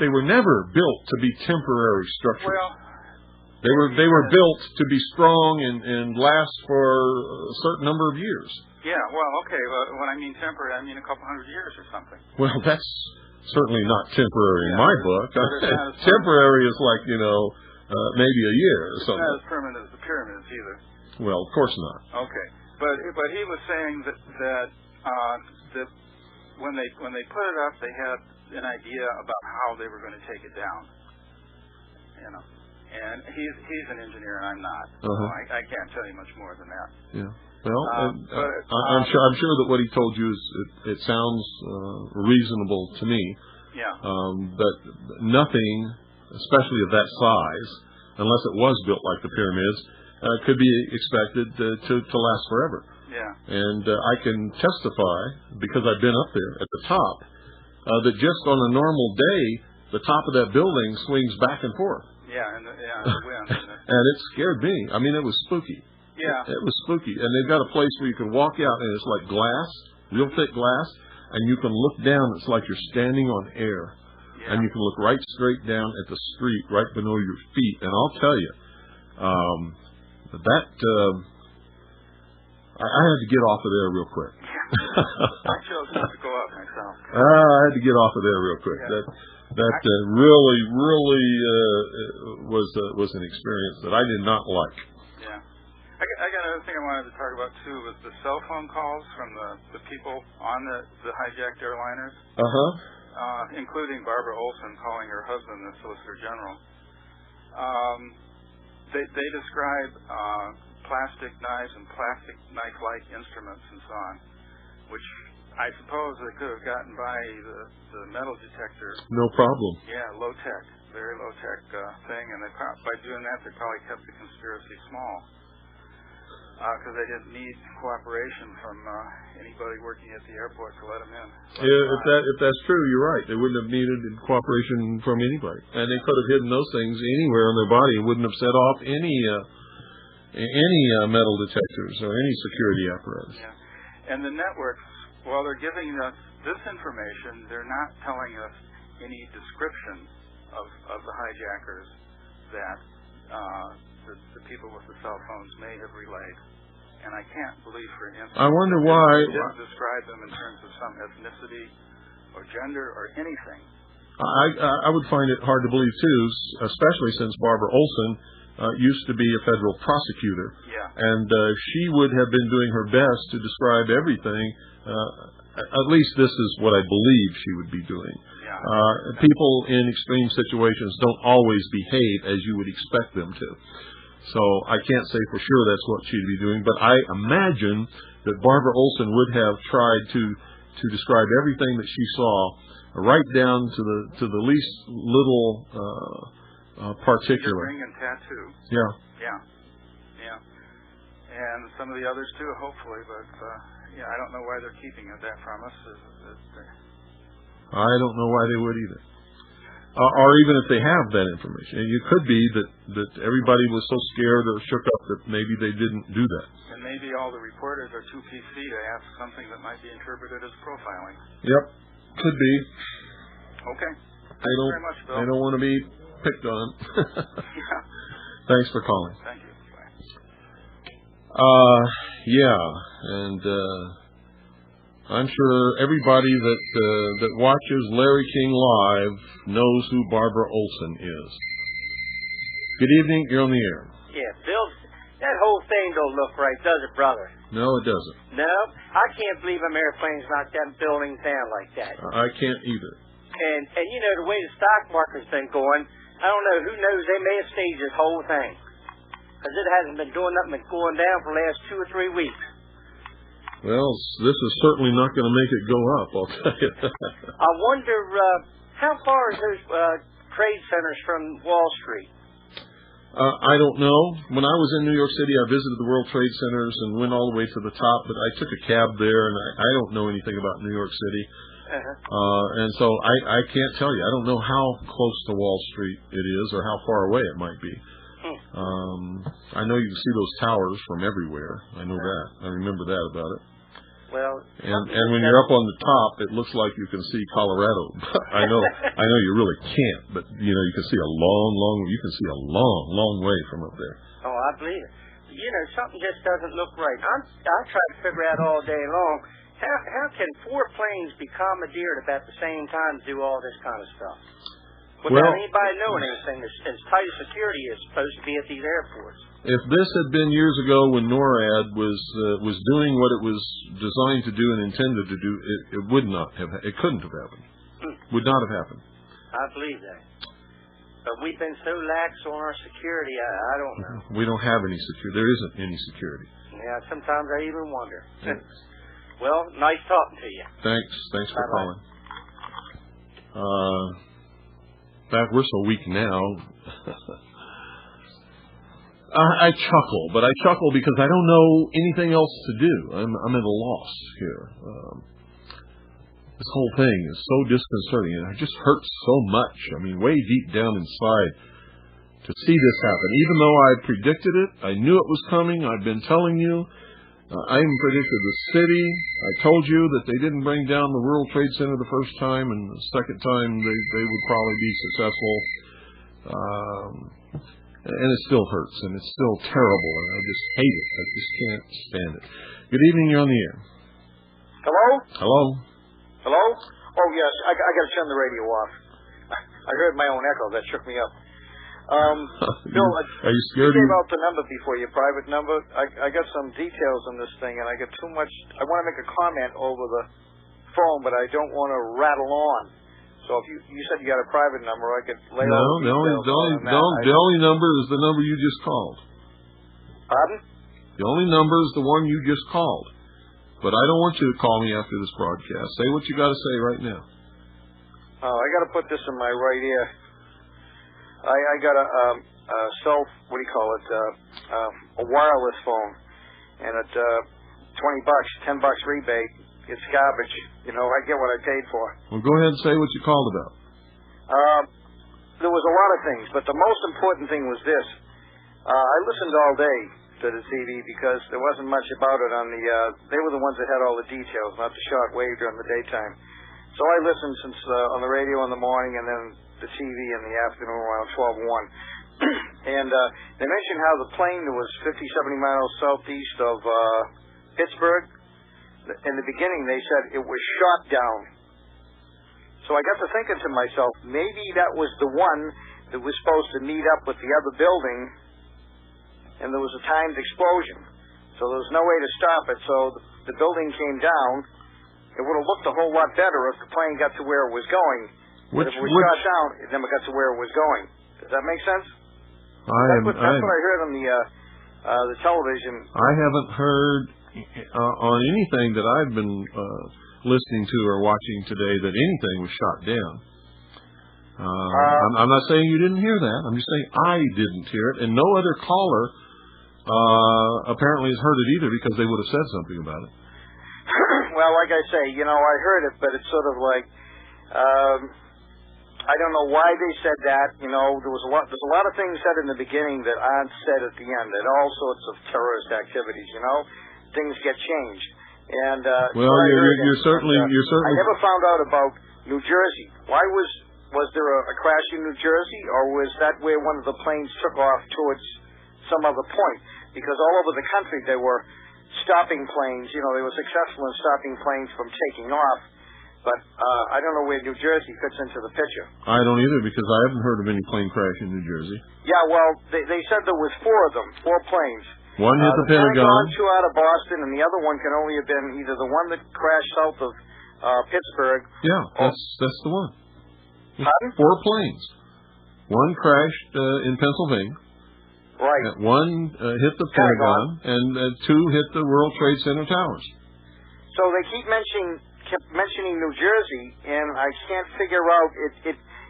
they were never built to be temporary structures. Well, they were built to be strong and last for a certain number of years. Yeah, well, okay. When I mean temporary, I mean a couple hundred years or something. Well, that's certainly not temporary in my book. Temporary is like, maybe a year or something. It's not as permanent as the pyramids either. Well, of course not. Okay, but he was saying that when they put it up, they had an idea about how they were going to take it down. And he's an engineer and I'm not. So I can't tell you much more than that. Yeah. Well, I'm sure that what he told you it sounds reasonable to me. Yeah. But nothing, especially of that size, unless it was built like the pyramids, could be expected to last forever. Yeah. And I can testify, because I've been up there at the top, that just on a normal day, the top of that building swings back and forth. Yeah, and the wind. And it scared me. I mean, it was spooky. Yeah. It was spooky. And they've got a place where you can walk out, and it's like glass, real thick glass, and you can look down. It's like you're standing on air. Yeah. And you can look right straight down at the street, right below your feet. And I'll tell you, I had to get off of there real quick. I chose not to go up myself. I had to get off of there real quick. Yeah. That really was an experience that I did not like. Yeah. I got another thing I wanted to talk about too was the cell phone calls from the people on the hijacked airliners. Including Barbara Olson calling her husband the Solicitor General. They describe plastic knives and plastic knife-like instruments and so on, which I suppose they could have gotten by the metal detector. No problem. Yeah, low-tech, very low-tech thing, and by doing that, they probably kept the conspiracy small because they didn't need cooperation from anybody working at the airport to let them in. If that's true, you're right. They wouldn't have needed cooperation from anybody, and they could have hidden those things anywhere on their body and wouldn't have set off any metal detectors or any security apparatus. Yeah. And the networks, while they're giving us this information, they're not telling us any description of the hijackers that the people with the cell phones may have relayed. And I can't believe for an instant. I wonder why. They didn't describe them in terms of some ethnicity or gender or anything. I would find it hard to believe too, especially since Barbara Olson used to be a federal prosecutor. Yeah. And she would have been doing her best to describe everything. At least this is what I believe she would be doing. Yeah. People in extreme situations don't always behave as you would expect them to. So I can't say for sure that's what she'd be doing, but I imagine that Barbara Olson would have tried to describe everything that she saw, right down to the least little particular. Ring and tattoo. Yeah. Yeah. Yeah. And some of the others too, hopefully, but I don't know why they're keeping that from us. I don't know why they would either. Or even if they have that information. And it could be that everybody was so scared or shook up that maybe they didn't do that. And maybe all the reporters are too PC to ask something that might be interpreted as profiling. Yep, could be. Okay. Thank you very much, Bill. They don't want to be picked on. Yeah. Thanks for calling. Thank you. Yeah, and I'm sure everybody that watches Larry King Live knows who Barbara Olson is. Good evening, you're on the air. Yeah, Bill, that whole thing don't look right, does it, brother? No, it doesn't. No? I can't believe them airplanes knocked them buildings down like that. I can't either. And you know, the way the stock market's been going, I don't know, who knows, they may have staged this whole thing. Because it hasn't been doing nothing but going down for the last 2 or 3 weeks. Well, this is certainly not going to make it go up, I'll tell you. I wonder, how far is those trade centers from Wall Street? I don't know. When I was in New York City, I visited the World Trade Centers and went all the way to the top, but I took a cab there, and I don't know anything about New York City. And so I can't tell you. I don't know how close to Wall Street it is or how far away it might be. I know you can see those towers from everywhere. I know that. I remember that about it. Well, and when you're up on the top, it looks like you can see Colorado. I know you really can't, but you know you can see a long way from up there. Oh, I believe it. You know, something just doesn't look right. I try to figure out all day long how can 4 planes be commandeered about the same time to do all this kind of stuff without anybody knowing anything. As tight as security is supposed to be at these airports. If this had been years ago when NORAD was doing what it was designed to do and intended to do, it would not have. It couldn't have happened. Would not have happened. I believe that. But we've been so lax on our security. I don't know. We don't have any security. There isn't any security. Yeah. Sometimes I even wonder. Well, nice talking to you. Thanks for calling. In fact, we're so weak now. I chuckle, but I chuckle because I don't know anything else to do. I'm at a loss here. This whole thing is so disconcerting, and it just hurts so much. I mean, way deep down inside, to see this happen. Even though I predicted it, I knew it was coming. I've been telling you. I even predicted the city. I told you that they didn't bring down the World Trade Center the first time, and the second time they would probably be successful. And it still hurts, and it's still terrible, and I just hate it. I just can't stand it. Good evening, you're on the air. Hello? Hello? Hello? Oh, yes, I got to turn the radio off. I heard my own echo. That shook me up. Bill, are you scared? You gave out the number before, your private number. I got some details on this thing, and I got too much. I want to make a comment over the phone, but I don't want to rattle on. So if you said you got a private number, I could lay out the only number is the number you just called. Pardon? The only number is the one you just called. But I don't want you to call me after this broadcast. Say what you got to say right now. Oh, I got to put this in my right ear. I got a a wireless phone, and at $20, $10 rebate. It's garbage. You know, I get what I paid for. Well, go ahead and say what you called about. There was a lot of things, but the most important thing was this. I listened all day to the TV because there wasn't much about it on the... they were the ones that had all the details, not the short wave during the daytime. So I listened since on the radio in the morning and then the TV in the afternoon around 12:01. And they mentioned how the plane was 50, 70 miles southeast of Pittsburgh. In the beginning, they said it was shot down. So I got to thinking to myself, maybe that was the one that was supposed to meet up with the other building, and there was a timed explosion. So there was no way to stop it, so the building came down. It would have looked a whole lot better if the plane got to where it was going. But if it was shot down, it never got to where it was going. Does that make sense? That's what I heard on the television. I haven't heard on anything that I've been listening to or watching today that anything was shot down. I'm not saying you didn't hear that. I'm just saying I didn't hear it, and no other caller apparently has heard it either because they would have said something about it. Well, like I say, I heard it, but it's sort of like I don't know why they said that. You know, there's a lot of things said in the beginning that aren't said at the end. And all sorts of terrorist activities. You know, things get changed. And well, you're certainly. I never found out about New Jersey. Why was there a crash in New Jersey, or was that where one of the planes took off towards some other point? Because all over the country they were stopping planes. You know, they were successful in stopping planes from taking off. But I don't know where New Jersey fits into the picture. I don't either, because I haven't heard of any plane crash in New Jersey. Yeah, well, they said there was 4 of them, 4 planes. One hit the Pentagon. 2 out of Boston, and the other one can only have been either the one that crashed south of Pittsburgh. Yeah, that's the one. Pardon? 4 planes. One crashed in Pennsylvania. Right. One hit the Pentagon, and 2 hit the World Trade Center towers. So they keep mentioning New Jersey, and I can't figure out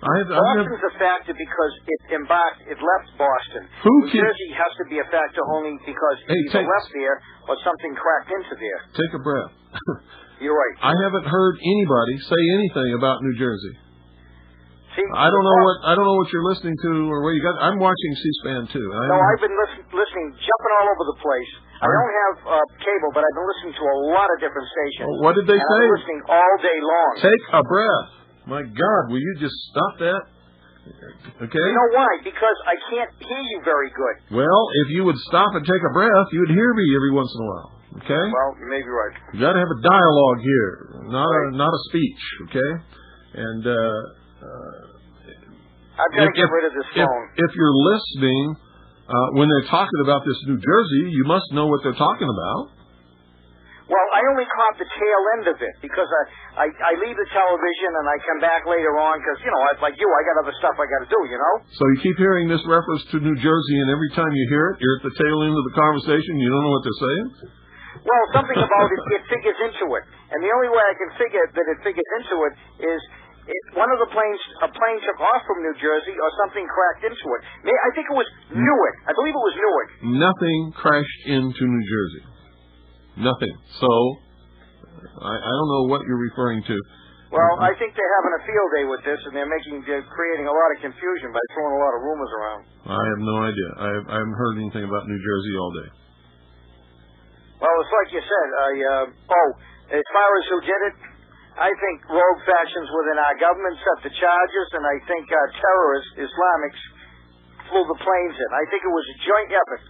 Boston's a factor because it left Boston. New Jersey has to be a factor only because it either left there or something cracked into there. Take a breath. You're right. I haven't heard anybody say anything about New Jersey. See, I don't know what you're listening to or where you got. I'm watching C-SPAN too. I've been listening, jumping all over the place. I don't have cable, but I've been listening to a lot of different stations. Well, what did they say? I'm listening all day long. Take a breath. My God, will you just stop that? Okay. You know why? Because I can't hear you very good. Well, if you would stop and take a breath, you would hear me every once in a while. Okay. Well, you may be right. You got to have a dialogue here, not a speech. Okay. And I've got to get rid of this phone. If you're listening when they're talking about this New Jersey, you must know what they're talking about. Well, I only caught the tail end of it because I leave the television and I come back later on because, you know, like you, I got other stuff I got to do, you know? So you keep hearing this reference to New Jersey, and every time you hear it, you're at the tail end of the conversation, you don't know what they're saying? Well, something about it figures into it. And the only way I can figure that it figures into it is a plane took off from New Jersey or something cracked into it. I think it was Newark. I believe it was Newark. Nothing crashed into New Jersey. Nothing. So, I don't know what you're referring to. Well, I think they're having a field day with this, and they're creating a lot of confusion by throwing a lot of rumors around. I have no idea. I haven't heard anything about New Jersey all day. Well, it's like you said. As far as who did it, I think rogue factions within our government set the charges, and I think terrorists, Islamics, flew the planes in. I think it was a joint effort.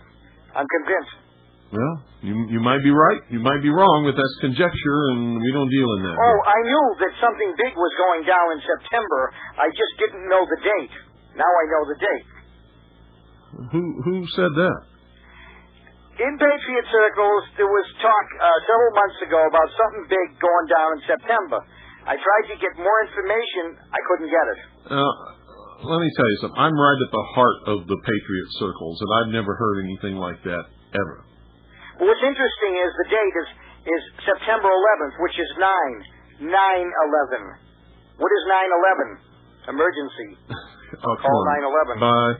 I'm convinced. Well, you might be right, you might be wrong, but that's conjecture, and we don't deal in that. Oh, I knew that something big was going down in September. I just didn't know the date. Now I know the date. Who said that? In Patriot circles, there was talk several months ago about something big going down in September. I tried to get more information. I couldn't get it. Let me tell you something. I'm right at the heart of the Patriot circles, and I've never heard anything like that, ever. Well, what's interesting is the date is September 11th, which is 9/11. What is 9/11? Emergency. Call 9/11. Bye.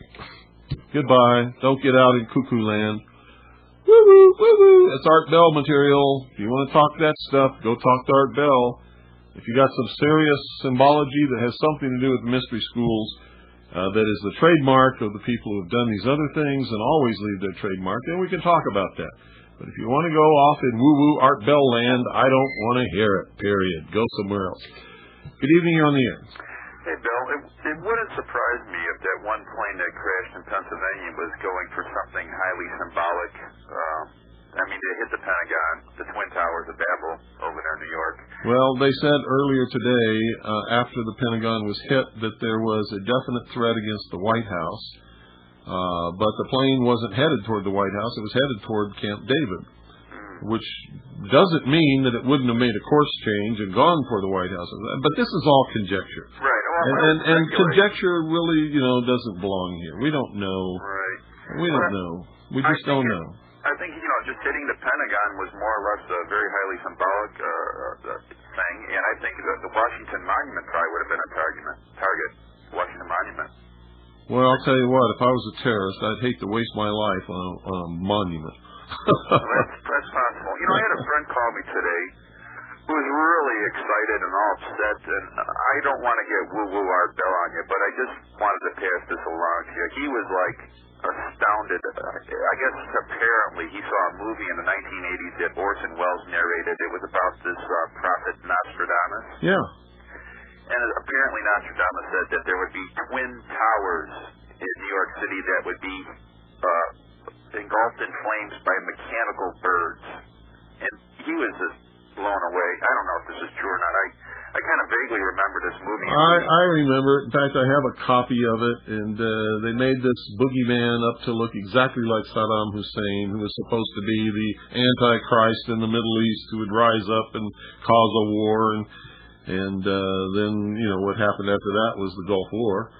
Goodbye. Don't get out in cuckoo land. Woo-woo, woo-woo. That's Art Bell material. If you want to talk that stuff, go talk to Art Bell. If you got some serious symbology that has something to do with mystery schools, that is the trademark of the people who have done these other things and always leave their trademark, then we can talk about that. But if you want to go off in woo-woo Art Bell land, I don't want to hear it, period. Go somewhere else. Good evening, you're on the air. Hey, Bill, it wouldn't surprise me if that one plane that crashed in Pennsylvania was going for something highly symbolic. They hit the Pentagon, the Twin Towers of Babel over there in New York. Well, they said earlier today, after the Pentagon was hit, that there was a definite threat against the White House. But the plane wasn't headed toward the White House. It was headed toward Camp David, which doesn't mean that it wouldn't have made a course change and gone for the White House. But this is all conjecture. Right. And conjecture really, doesn't belong here. We don't know. Right. We don't know. We just don't know. I think, just hitting the Pentagon was more or less a very highly symbolic thing, and I think that the Washington Monument probably would have been a target. Washington Monument. Well, I'll tell you what, if I was a terrorist, I'd hate to waste my life on a monument. Well, that's possible. I had a friend call me today was really excited and all upset, and I don't want to get woo-woo Art Bell on you, but I just wanted to pass this along to you. He was like astounded. I guess apparently he saw a movie in the 1980s that Orson Welles narrated. It was about this prophet Nostradamus. Yeah. And apparently Nostradamus said that there would be twin towers in New York City that would be engulfed in flames by mechanical birds. And he was just blown away. I don't know if this is true or not. I kind of vaguely remember this movie. I remember it. In fact, I have a copy of it, and they made this boogeyman up to look exactly like Saddam Hussein, who was supposed to be the Antichrist in the Middle East, who would rise up and cause a war, and then, what happened after that was the Gulf War,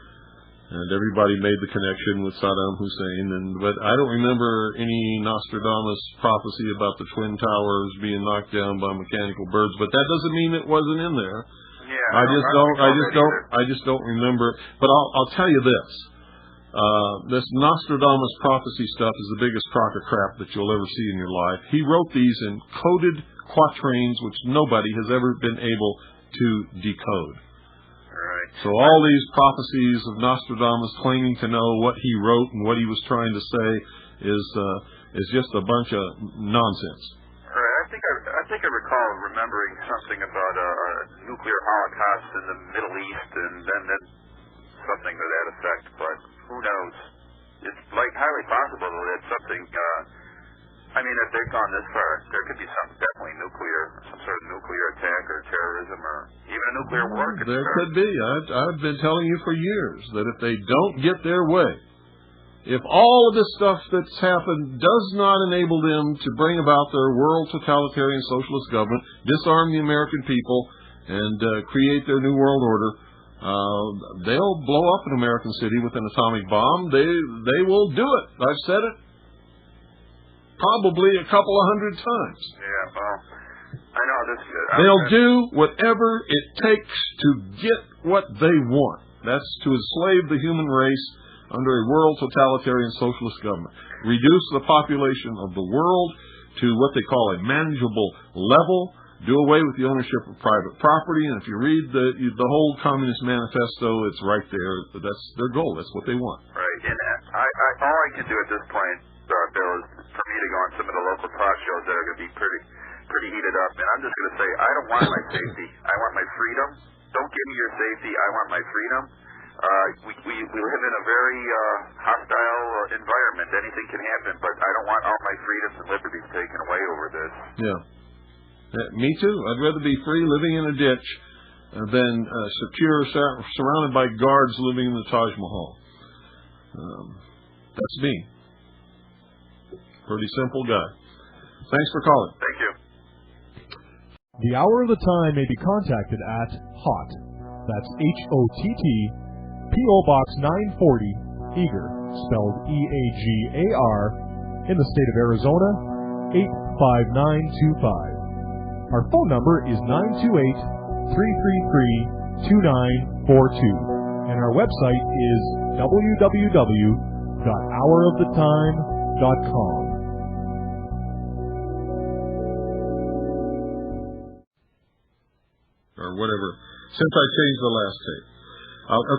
and everybody made the connection with Saddam Hussein, but I don't remember any Nostradamus prophecy about the Twin Towers being knocked down by mechanical birds, but that doesn't mean it wasn't in there. Yeah, I just don't remember. But I'll tell you this. This Nostradamus prophecy stuff is the biggest crock of crap that you'll ever see in your life. He wrote these in coded quatrains which nobody has ever been able to decode. So all these prophecies of Nostradamus claiming to know what he wrote and what he was trying to say is just a bunch of nonsense. Right. I think I recall remembering something about a nuclear holocaust in the Middle East, and then something to that effect. But who knows? It's like highly possible that something. I mean, if they've gone this far, there could be something definitely nuclear, some sort of nuclear attack or terrorism or even a nuclear war. There could be. I've been telling you for years that if they don't get their way, if all of this stuff that's happened does not enable them to bring about their world totalitarian socialist government, disarm the American people, and create their new world order, they'll blow up an American city with an atomic bomb. They will do it. I've said it. Probably a couple of hundred times. Yeah, well, I know this. They'll do whatever it takes to get what they want. That's to enslave the human race under a world totalitarian socialist government. Reduce the population of the world to what they call a manageable level. Do away with the ownership of private property. And if you read the whole Communist Manifesto, it's right there. That's their goal. That's what they want. Right. And all I can do at this point, Bill, is for me to go on some of the local talk shows that are going to be pretty heated up, and I'm just going to say I don't want my safety. I want my freedom. Don't give me your safety. I want my freedom. We live in a very hostile environment. Anything can happen, but I don't want all my freedoms and liberties taken away over this. Yeah. Me too. I'd rather be free living in a ditch than secure, surrounded by guards living in the Taj Mahal. That's me. Pretty simple guy. Thanks for calling. Thank you. The Hour of the Time may be contacted at HOTT. That's HOTT, P.O. Box 940, Eager, spelled EAGAR, in the state of Arizona, 85925. Our phone number is 928-333-2942, and our website is www.houroftheTime.com. Or whatever. Since I changed the last tape.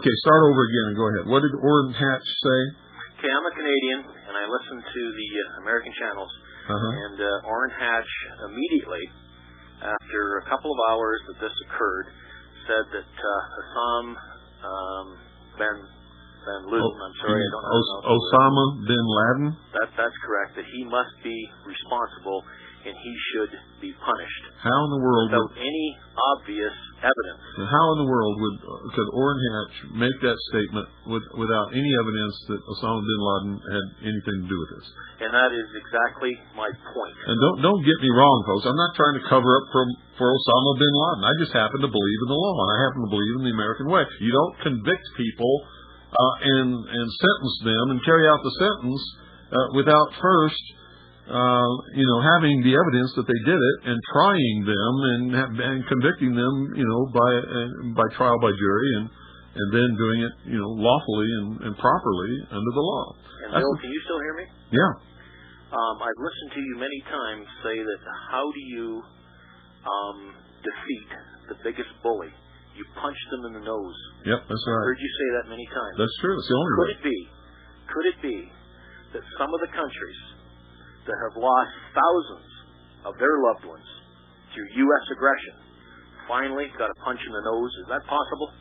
Okay, start over again and go ahead. What did Orrin Hatch say? Okay, I'm a Canadian, and I listen to the American channels. And Orrin Hatch immediately, after a couple of hours that this occurred, said that Osama bin Laden, I'm sorry, I don't know. Osama bin Laden? That's correct, that he must be responsible and he should be punished. How in the world without any obvious evidence? And how in the world could Orrin Hatch make that statement without any evidence that Osama bin Laden had anything to do with this? And that is exactly my point. And don't get me wrong, folks. I'm not trying to cover up for Osama bin Laden. I just happen to believe in the law, and I happen to believe in the American way. You don't convict people and sentence them and carry out the sentence without first having the evidence that they did it and trying them and convicting them, by trial by jury and then doing it, lawfully and properly under the law. And Bill, can you still hear me? Yeah. I've listened to you many times say that how do you defeat the biggest bully, you punch them in the nose. Yep, that's right. I heard you say that many times. That's true. It's the only way. Could it be that some of the countries that have lost thousands of their loved ones through U.S. aggression finally got a punch in the nose? Is that possible?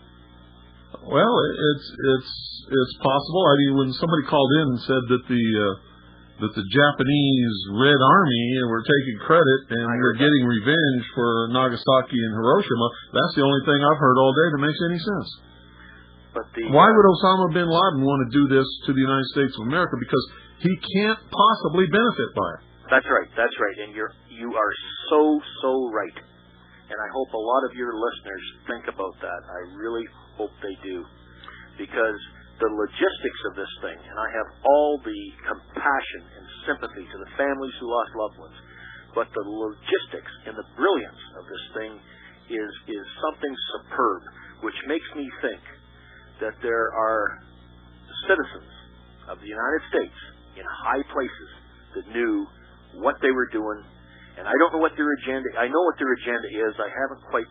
Well, it's possible. I mean, when somebody called in and said that the Japanese Red Army were taking credit and were getting revenge for Nagasaki and Hiroshima, that's the only thing I've heard all day that makes any sense. But why would Osama bin Laden want to do this to the United States of America? Because he can't possibly benefit by it. That's right, and you are so right. And I hope a lot of your listeners think about that. I really hope they do, because the logistics of this thing, and I have all the compassion and sympathy to the families who lost loved ones, but the logistics and the brilliance of this thing is something superb, which makes me think that there are citizens of the United States in high places that knew what they were doing, and I don't know what their agenda. I know what their agenda is. I haven't quite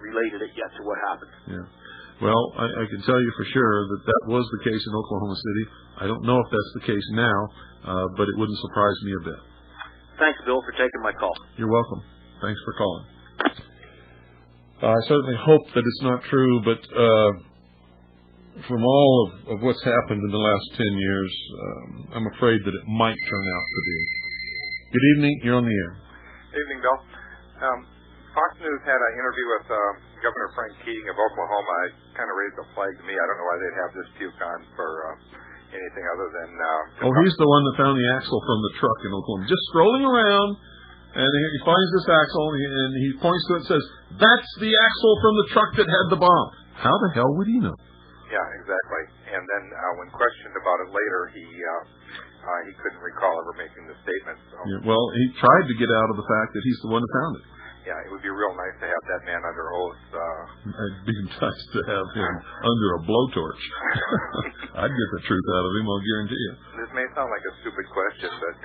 related it yet to what happened. Yeah. Well, I can tell you for sure that was the case in Oklahoma City. I don't know if that's the case now, but it wouldn't surprise me a bit. Thanks, Bill, for taking my call. You're welcome. Thanks for calling. I certainly hope that it's not true, but from all of what's happened in the last 10 years, I'm afraid that it might turn out to be. Good evening. You're on the air. Evening, Bill. Fox News had an interview with Governor Frank Keating of Oklahoma. It kind of raised a flag to me. I don't know why they'd have this puke on for anything other than... he's the one that found the axle from the truck in Oklahoma. Just strolling around, and he finds this axle, and he points to it and says, "That's the axle from the truck that had the bomb." How the hell would he know? Yeah, exactly. And then when questioned about it later, he couldn't recall ever making the statement. So. Yeah, well, he tried to get out of the fact that he's the one who found it. Yeah, it would be real nice to have that man under oath. It'd be nice to have him under a blowtorch. I'd get the truth out of him, I'll guarantee you. This may sound like a stupid question, but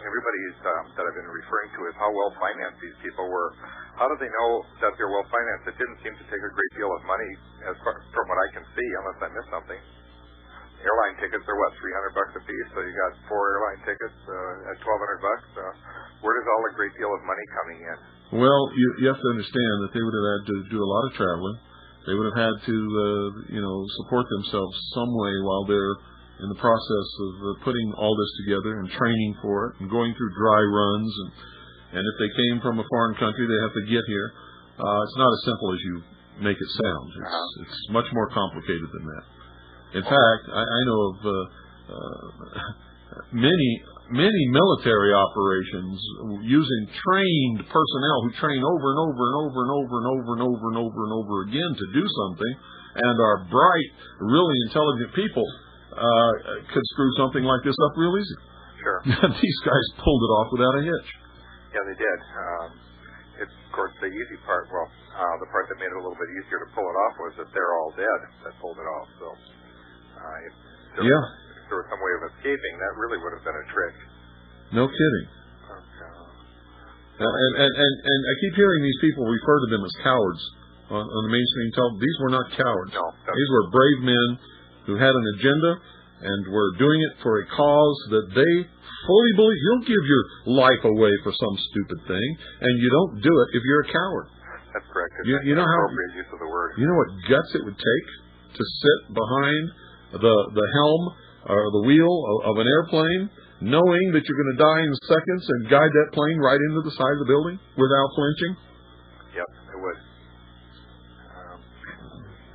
everybody that I've been referring to is how well financed these people were. How do they know that they're well financed? It didn't seem to take a great deal of money, from what I can see, unless I missed something. Airline tickets are what, $300 a piece? So you got 4 airline tickets at $1,200. Where does all the great deal of money coming in? Well, you have to understand that they would have had to do a lot of traveling. They would have had to, support themselves some way while they're in the process of putting all this together and training for it and going through dry runs. And if they came from a foreign country, they have to get here. It's not as simple as you make it sound. It's much more complicated than that. In fact, I know of many military operations using trained personnel who train over and over and over and over and over and over and over and over again to do something, and are bright, really intelligent people, could screw something like this up real easy. Sure. These guys pulled it off without a hitch. Yeah, they did. It's, of course, the easy part. Well, the part that made it a little bit easier to pull it off was that they're all dead that pulled it off. So, if there was some way of escaping, that really would have been a trick. No kidding. And I keep hearing these people refer to them as cowards on the mainstream television. These were not cowards. No. These were brave men who had an agenda and were doing it for a cause that they fully believe. You don't give your life away for some stupid thing, and you don't do it if you're a coward. That's correct. You know how appropriate use of the word. You know what guts it would take to sit behind the helm or the wheel of an airplane, knowing that you're going to die in seconds, and guide that plane right into the side of the building without flinching? Yep, it would.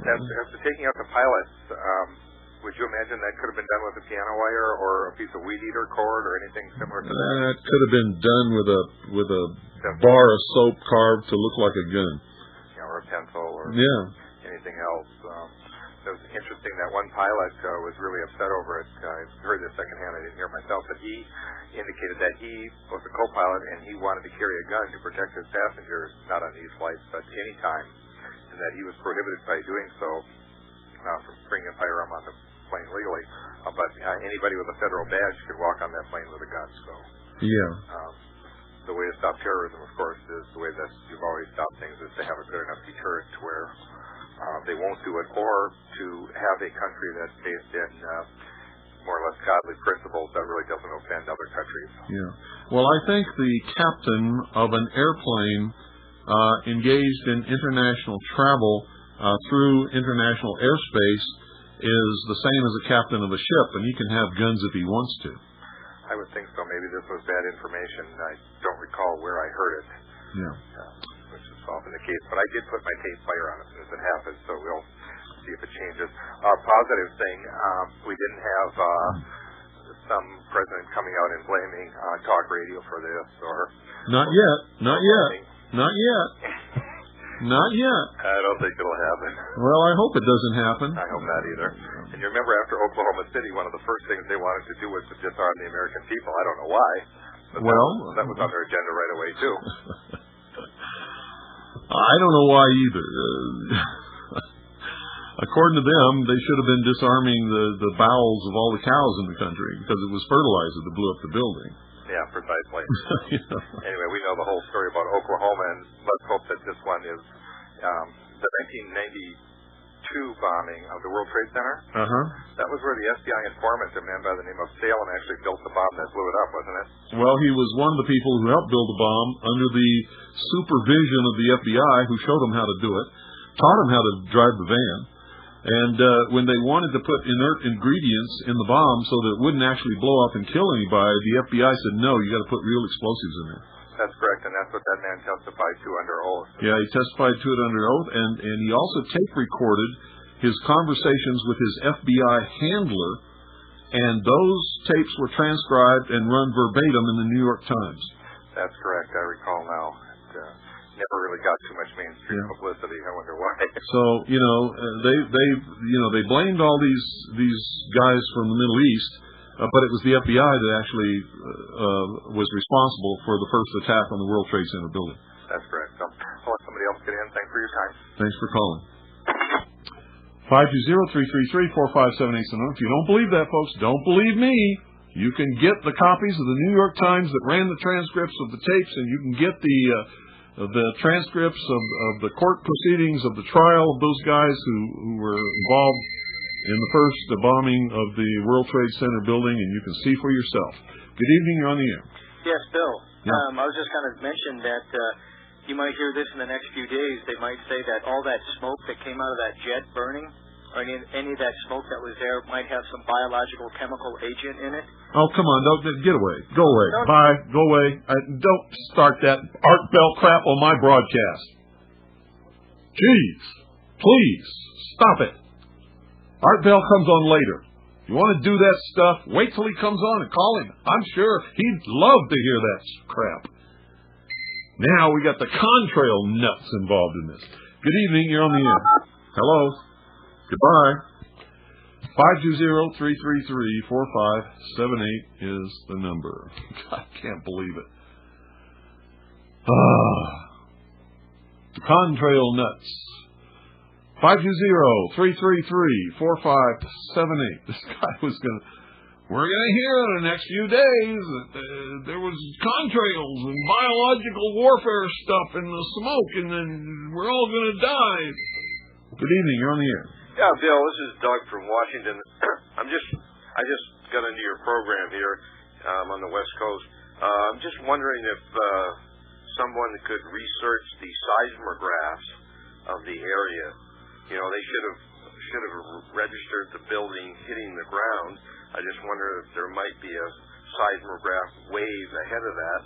As to taking out the pilots, would you imagine that could have been done with a piano wire or a piece of weed eater cord or anything similar to that? That could have been done with a bar of soap carved to look like a gun. Yeah, or a pencil or anything else. It was interesting that one pilot was really upset over it. I heard this secondhand. I didn't hear it myself, but he indicated that he was a co-pilot and he wanted to carry a gun to protect his passengers, not on these flights, but any time, and that he was prohibited by doing so from bringing a firearm on the plane legally. But anybody with a federal badge could walk on that plane with a gun. So the way to stop terrorism, of course, is the way that you've always stopped things, is to have a good enough deterrent to where they won't do it, or to have a country that's based in more or less godly principles that really doesn't offend other countries. Yeah. Well, I think the captain of an airplane engaged in international travel through international airspace is the same as a captain of a ship, and he can have guns if he wants to. I would think so. Maybe this was bad information. I don't recall where I heard it. Yeah. Which is often the case. But I did put my tape fire on as soon as it happened, so we'll see if it changes. Positive thing, we didn't have some president coming out and blaming talk radio for this, or... Not yet. Not yet. Not yet. Not yet. I don't think it'll happen. Well, I hope it doesn't happen. I hope not either. And you remember after Oklahoma City, one of the first things they wanted to do was to disarm the American people. I don't know why. But that was on their agenda right away, too. I don't know why either. According to them, they should have been disarming the bowels of all the cows in the country because it was fertilizer that blew up the building. Yeah, precisely. Anyway, we know the whole story about Oklahoma, and let's hope that this one is the 1992 bombing of the World Trade Center. That was where the FBI informant, a man by the name of Salem, actually built the bomb that blew it up, wasn't it? Well, he was one of the people who helped build the bomb under the supervision of the FBI, who showed him how to do it, taught him how to drive the van. And when they wanted to put inert ingredients in the bomb so that it wouldn't actually blow up and kill anybody, the FBI said, no, you got to put real explosives in there. That's correct, and that's what that man testified to under oath. Yeah, he testified to it under oath, and he also tape recorded his conversations with his FBI handler, and those tapes were transcribed and run verbatim in the New York Times. That's correct, I recall now. Never really got too much mainstream publicity. I wonder why. So they blamed all these guys from the Middle East, but it was the FBI that actually was responsible for the first attack on the World Trade Center building. That's correct. So I'll let somebody else get in. Thanks for your time. Thanks for calling. 520-333-4578. So if you don't believe that, folks, don't believe me. You can get the copies of the New York Times that ran the transcripts of the tapes, and you can get the transcripts of the court proceedings of the trial of those guys who were involved in the first bombing of the World Trade Center building, and you can see for yourself. Good evening, you're on the air. Yes, Bill. Yeah. I was just going to mention that you might hear this in the next few days. They might say that all that smoke that came out of that jet burning, or any of that smoke that was there, might have some biological chemical agent in it. Oh, come on. Don't get away. Go away. Bye. Go away. Don't start that Art Bell crap on my broadcast. Jeez. Please. Stop it. Art Bell comes on later. You want to do that stuff, wait till he comes on and call him. I'm sure he'd love to hear that crap. Now we got the contrail nuts involved in this. Good evening. You're on the air. Hello. Goodbye. 520-333-4578 is the number. I can't believe it. The contrail nuts. 520-333-4578. This guy was going to... We're going to hear in the next few days that there was contrails and biological warfare stuff in the smoke, and then we're all going to die. Good evening. You're on the air. Yeah, Bill, this is Doug from Washington. I just got into your program here on the West Coast. I'm just wondering if someone could research the seismographs of the area. You know, they should have registered the building hitting the ground. I just wonder if there might be a seismograph wave ahead of that,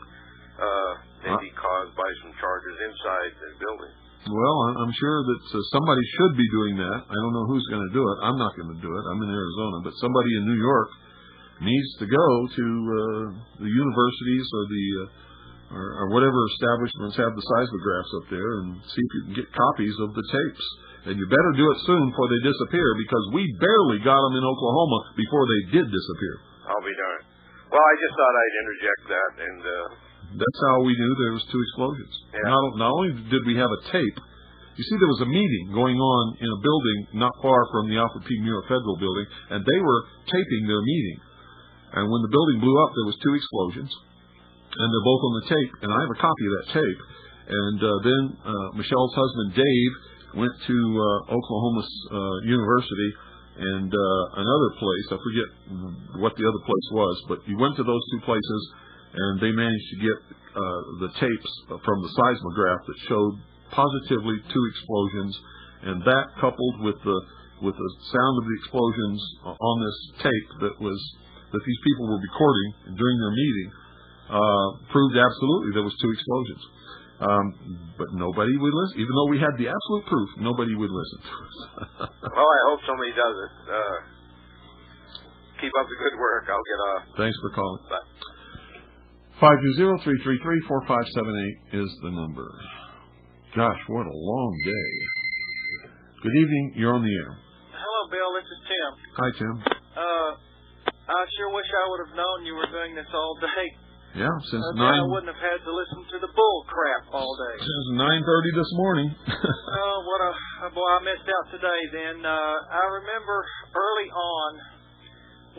maybe caused by some charges inside the building. Well, I'm sure that somebody should be doing that. I don't know who's going to do it. I'm not going to do it. I'm in Arizona. But somebody in New York needs to go to the universities or whatever establishments have the seismographs up there and see if you can get copies of the tapes. And you better do it soon before they disappear, because we barely got them in Oklahoma before they did disappear. I'll be darned. Well, I just thought I'd interject that, and that's how we knew there was two explosions. Yeah. Not only did we have a tape, you see, there was a meeting going on in a building not far from the Alfred P. Muir Federal Building, and they were taping their meeting. And when the building blew up, there was two explosions. and they're both on the tape, and I have a copy of that tape. And then Michelle's husband, Dave, went to Oklahoma University and another place. I forget what the other place was, but he went to those two places, and they managed to get the tapes from the seismograph that showed positively 2 explosions, and that coupled with the sound of the explosions on this tape that these people were recording during their meeting proved absolutely there was 2 explosions. But nobody would listen. Even though we had the absolute proof, nobody would listen to us. Well, I hope somebody does it. Keep up the good work. I'll get off. Thanks for calling. Bye. 520-333-4578 is the number. Gosh, what a long day. Good evening. You're on the air. Hello, Bill. This is Tim. Hi, Tim. I sure wish I would have known you were doing this all day. Yeah, since I wouldn't have had to listen to the bull crap all day. Since 9:30 this morning. Oh, what a boy! I missed out today. Then I remember early on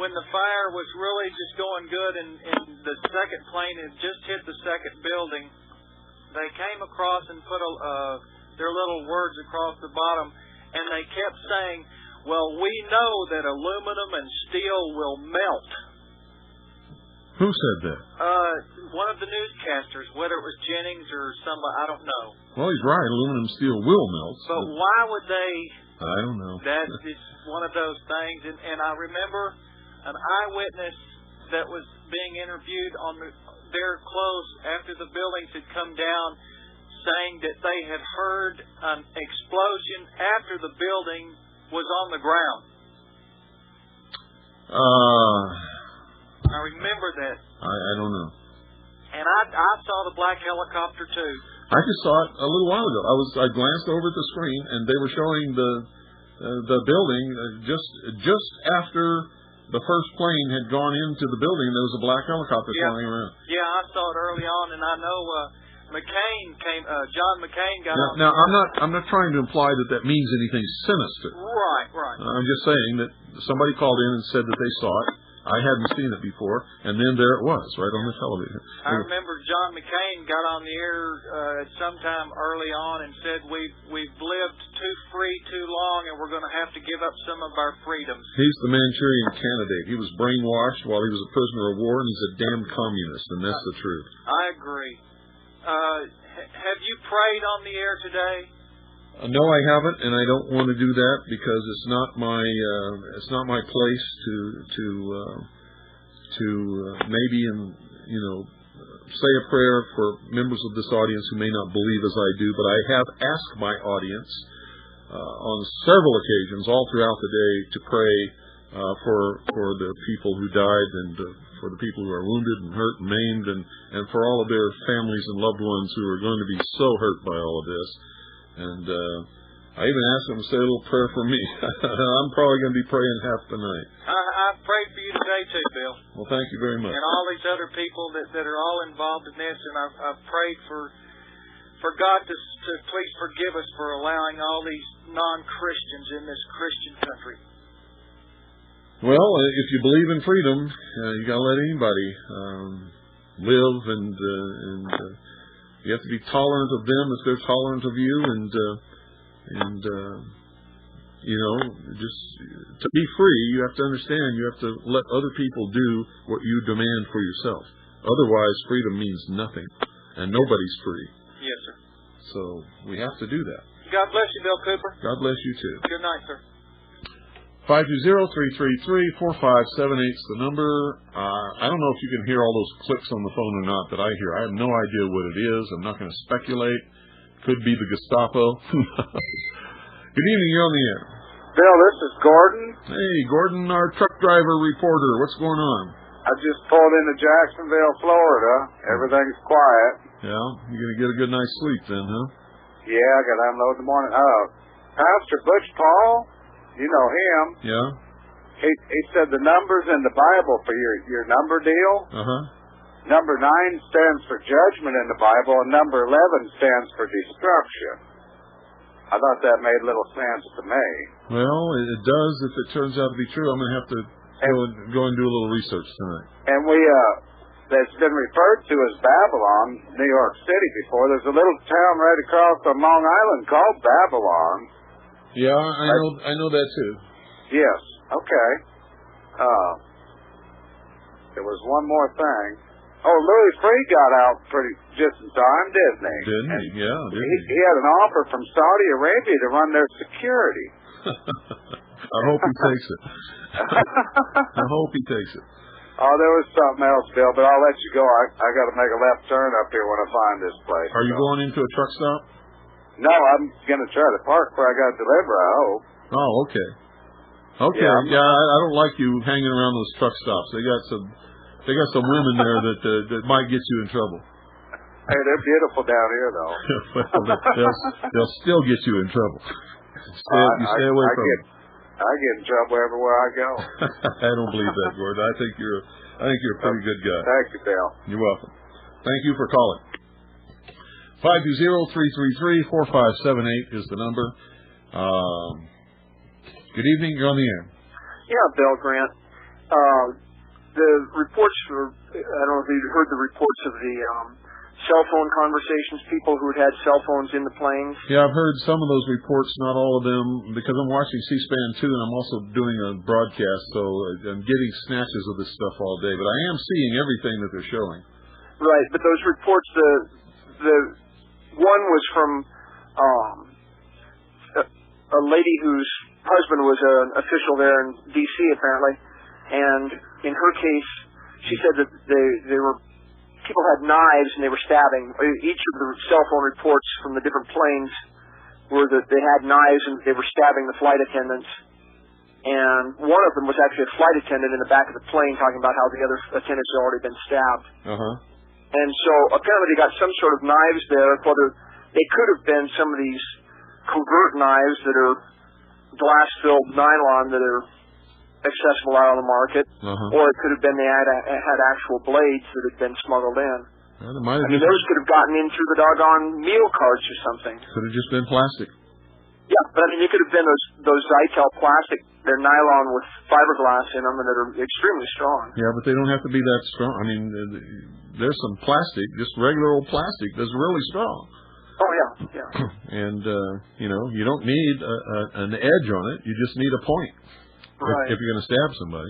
when the fire was really just going good, and the second plane had just hit the second building. They came across and put their little words across the bottom, and they kept saying, "Well, we know that aluminum and steel will melt." Who said that? One of the newscasters, whether it was Jennings or somebody, I don't know. Well, he's right. Aluminum and steel will melt. But why would they? I don't know. That is one of those things. And I remember an eyewitness that was being interviewed there close after the buildings had come down, saying that they had heard an explosion after the building was on the ground. I remember that. I don't know. And I saw the black helicopter too. I just saw it a little while ago. I glanced over at the screen, and they were showing the building just after the first plane had gone into the building. There was a black helicopter flying around. Yeah, I saw it early on, and I know John McCain got on. Now I'm not trying to imply that means anything sinister. Right. I'm just saying that somebody called in and said that they saw it. I hadn't seen it before, and then there it was, right on the television. I remember John McCain got on the air sometime early on and said, we've lived too free too long, and we're going to have to give up some of our freedoms. He's the Manchurian candidate. He was brainwashed while he was a prisoner of war, and he's a damn communist, and that's the truth. I agree. Have you prayed on the air today? No, I haven't, and I don't want to do that because it's not my place to maybe say a prayer for members of this audience who may not believe as I do. But I have asked my audience on several occasions, all throughout the day, to pray for the people who died and for the people who are wounded and hurt and maimed, and for all of their families and loved ones who are going to be so hurt by all of this. And I even asked them to say a little prayer for me. I'm probably going to be praying half the night. I've prayed for you today too, Bill. Well, thank you very much. And all these other people that are all involved in this, and I've prayed for God to please forgive us for allowing all these non-Christians in this Christian country. Well, if you believe in freedom, you got to let anybody live, and you have to be tolerant of them if they're tolerant of you, and just to be free, you have to understand you have to let other people do what you demand for yourself. Otherwise, freedom means nothing, and nobody's free. Yes, sir. So we have to do that. God bless you, Bill Cooper. God bless you too. Good night, sir. 520-333-4578 is the number. I don't know if you can hear all those clicks on the phone or not that I hear. I have no idea what it is. I'm not going to speculate. Could be the Gestapo. Good evening. You're on the air. Bill, this is Gordon. Hey, Gordon, our truck driver reporter. What's going on? I just pulled into Jacksonville, Florida. Everything's quiet. Yeah? You're going to get a good night's sleep then, huh? Yeah, I got to unload in the morning. Pastor Butch Paul, you know him. Yeah. He said the numbers in the Bible for your number deal. Number 9 stands for judgment in the Bible, and number 11 stands for destruction. I thought that made little sense to me. Well, it does if it turns out to be true. I'm going to have to go and do a little research tonight. And we that's been referred to as Babylon, New York City before. There's a little town right across from Long Island called Babylon. Yeah, I know that too. Yes. Okay. There was one more thing. Oh, Louis Freeh got out just in time, didn't he? Didn't he? Yeah, didn't he? He had an offer from Saudi Arabia to run their security. I hope he takes it. I hope he takes it. Oh, there was something else, Bill, but I'll let you go. I got to make a left turn up here when I find this place. Are you going into a truck stop? No, I'm going to try to park where I got to deliver, I hope. Oh, okay. Okay. Yeah, I don't like you hanging around those truck stops. They got some women there that might get you in trouble. Hey, they're beautiful down here, though. Well, they'll still get you in trouble. Stay away from them. I get in trouble everywhere I go. I don't believe that, Gordon. I think you're a pretty good guy. Thank you, Bill. You're welcome. Thank you for calling. 520-333-4578 is the number. Good evening. You're on the air. Yeah, Bill Grant. The reports for, I don't know if you heard the reports of the cell phone conversations, people who had cell phones in the planes. Yeah, I've heard some of those reports, not all of them, because I'm watching C-SPAN too, and I'm also doing a broadcast, so I'm getting snatches of this stuff all day. But I am seeing everything that they're showing. Right, but those reports, the one was from a lady whose husband was an official there in D.C. apparently, and in her case, she said that people had knives and they were stabbing. Each of the cell phone reports from the different planes were that they had knives and they were stabbing the flight attendants. And one of them was actually a flight attendant in the back of the plane talking about how the other attendants had already been stabbed. And so apparently they got some sort of knives there, whether they could have been some of these covert knives that are glass-filled nylon that are accessible out on the market, or it could have been they had actual blades that had been smuggled in. Well, those could have gotten in through the doggone meal carts or something. Could have just been plastic. Yeah, but I mean, it could have been those Zytel plastic. They're nylon with fiberglass in them, and that are extremely strong. Yeah, but they don't have to be that strong. I mean, there's some plastic, just regular old plastic, that's really strong. Oh yeah, yeah. And you don't need an edge on it. You just need a point. Right. If you're going to stab somebody.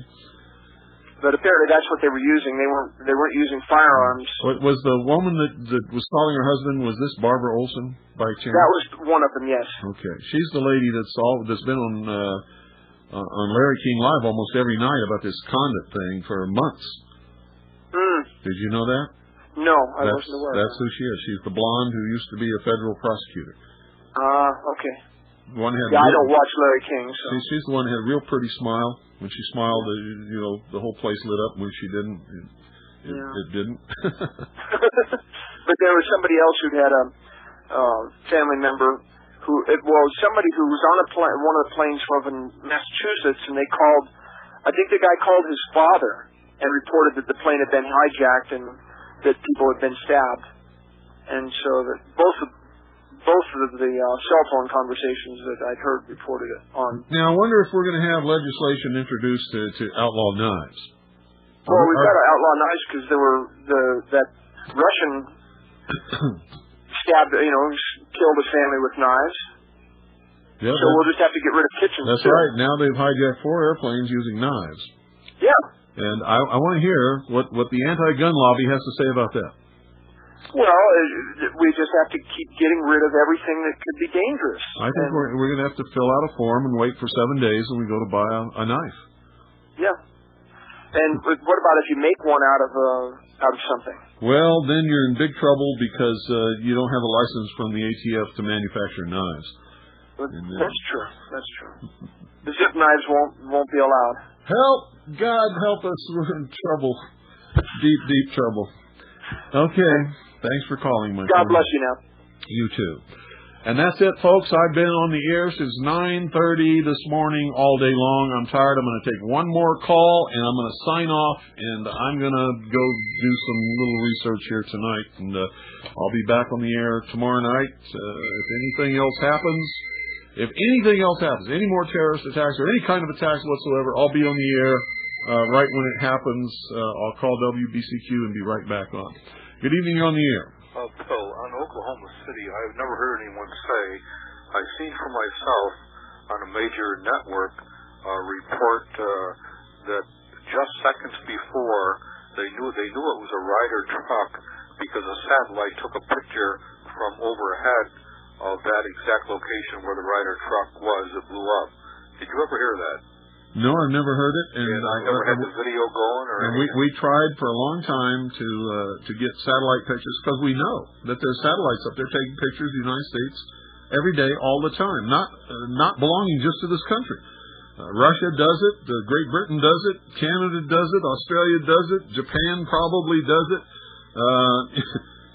But apparently that's what they were using. They weren't using firearms. Was the woman that was calling her husband, was this Barbara Olson by chance? That was one of them, yes. Okay. She's the lady that's been on Larry King Live almost every night about this condit thing for months. Did you know that? No, I wasn't aware. That's who she is. She's the blonde who used to be a federal prosecutor. Okay. I don't watch Larry King. So. She's the one who had a real pretty smile. When she smiled, the whole place lit up. When she didn't, it didn't. But there was somebody else who had a family member somebody who was on one of the planes from Massachusetts, and they called. I think the guy called his father and reported that the plane had been hijacked and that people had been stabbed, and so that both of the cell phone conversations that I'd heard reported it on. Now, I wonder if we're going to have legislation introduced to outlaw knives. Well, we've got to outlaw knives because there were that Russian killed a family with knives. Yeah, so we'll just have to get rid of kitchens. That's too. right. Now they've hijacked 4 airplanes using knives. Yeah. And I want to hear what the anti-gun lobby has to say about that. Well, we just have to keep getting rid of everything that could be dangerous. I think we're going to have to fill out a form and wait for 7 days when we go to buy a knife. Yeah. And what about if you make one out of something? Well, then you're in big trouble because you don't have a license from the ATF to manufacture knives. That's true. That's true. The zip knives won't be allowed. Help! God help us! We're in trouble. Deep, deep trouble. Okay. Thanks for calling, my friend. God bless you now. You too. And that's it, folks. I've been on the air since 9:30 this morning all day long. I'm tired. I'm going to take one more call, and I'm going to sign off, and I'm going to go do some little research here tonight. And I'll be back on the air tomorrow night. If anything else happens, any more terrorist attacks or any kind of attacks whatsoever, I'll be on the air right when it happens. I'll call WBCQ and be right back on. Good evening, you're on the air. Bill, on Oklahoma City, I've never heard anyone say, I've seen for myself on a major network report that just seconds before they knew it was a Ryder truck because a satellite took a picture from overhead of that exact location where the Ryder truck was that blew up. Did you ever hear that? No, I've never heard it. And I never had the video going or anything. We tried for a long time to get satellite pictures because we know that there's satellites up there taking pictures of the United States every day, all the time, not belonging just to this country. Russia does it, Great Britain does it, Canada does it, Australia does it, Japan probably does it.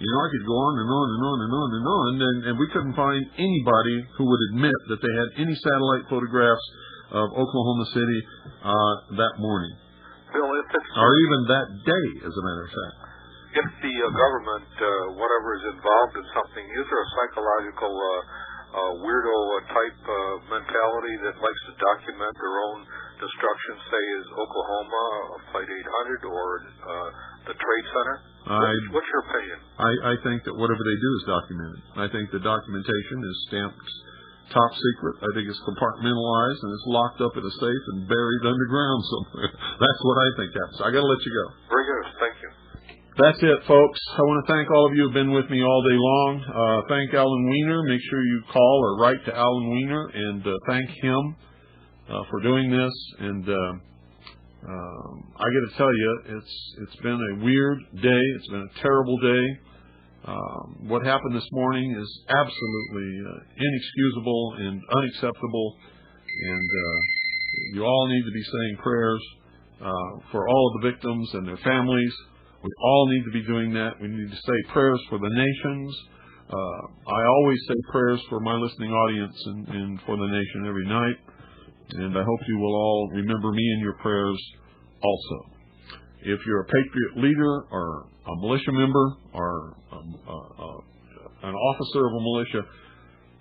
I could go on and on and on and on and on, and we couldn't find anybody who would admit that they had any satellite photographs of Oklahoma City that morning. Bill, or even that day, as a matter of fact. If the government, whatever is involved in something, is there a psychological weirdo type mentality that likes to document their own destruction, say is Oklahoma, Flight 800, or the Trade Center? What's your opinion? I think that whatever they do is documented. I think the documentation is stamped top secret. I think it's compartmentalized and it's locked up in a safe and buried underground somewhere. That's what I think happens. I got to let you go. Very good. Thank you. That's it, folks. I want to thank all of you who have been with me all day long. Thank Alan Weiner. Make sure you call or write to Alan Weiner and thank him for doing this. And I got to tell you, it's been a weird day. It's been a terrible day. What happened this morning is absolutely inexcusable and unacceptable. And you all need to be saying prayers for all of the victims and their families. We all need to be doing that. We need to say prayers for the nations. I always say prayers for my listening audience and for the nation every night. And I hope you will all remember me in your prayers also. If you're a patriot leader or a militia member or an officer of a militia,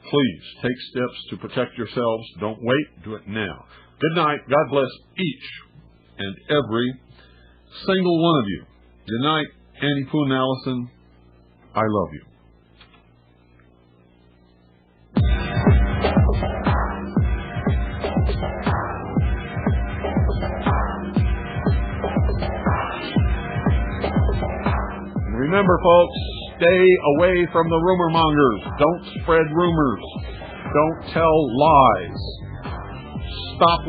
please take steps to protect yourselves. Don't wait. Do it now. Good night. God bless each and every single one of you. Good night, Annie Poon Allison. I love you. And remember, folks, stay away from the rumor mongers. Don't spread rumors. Don't tell lies. Stop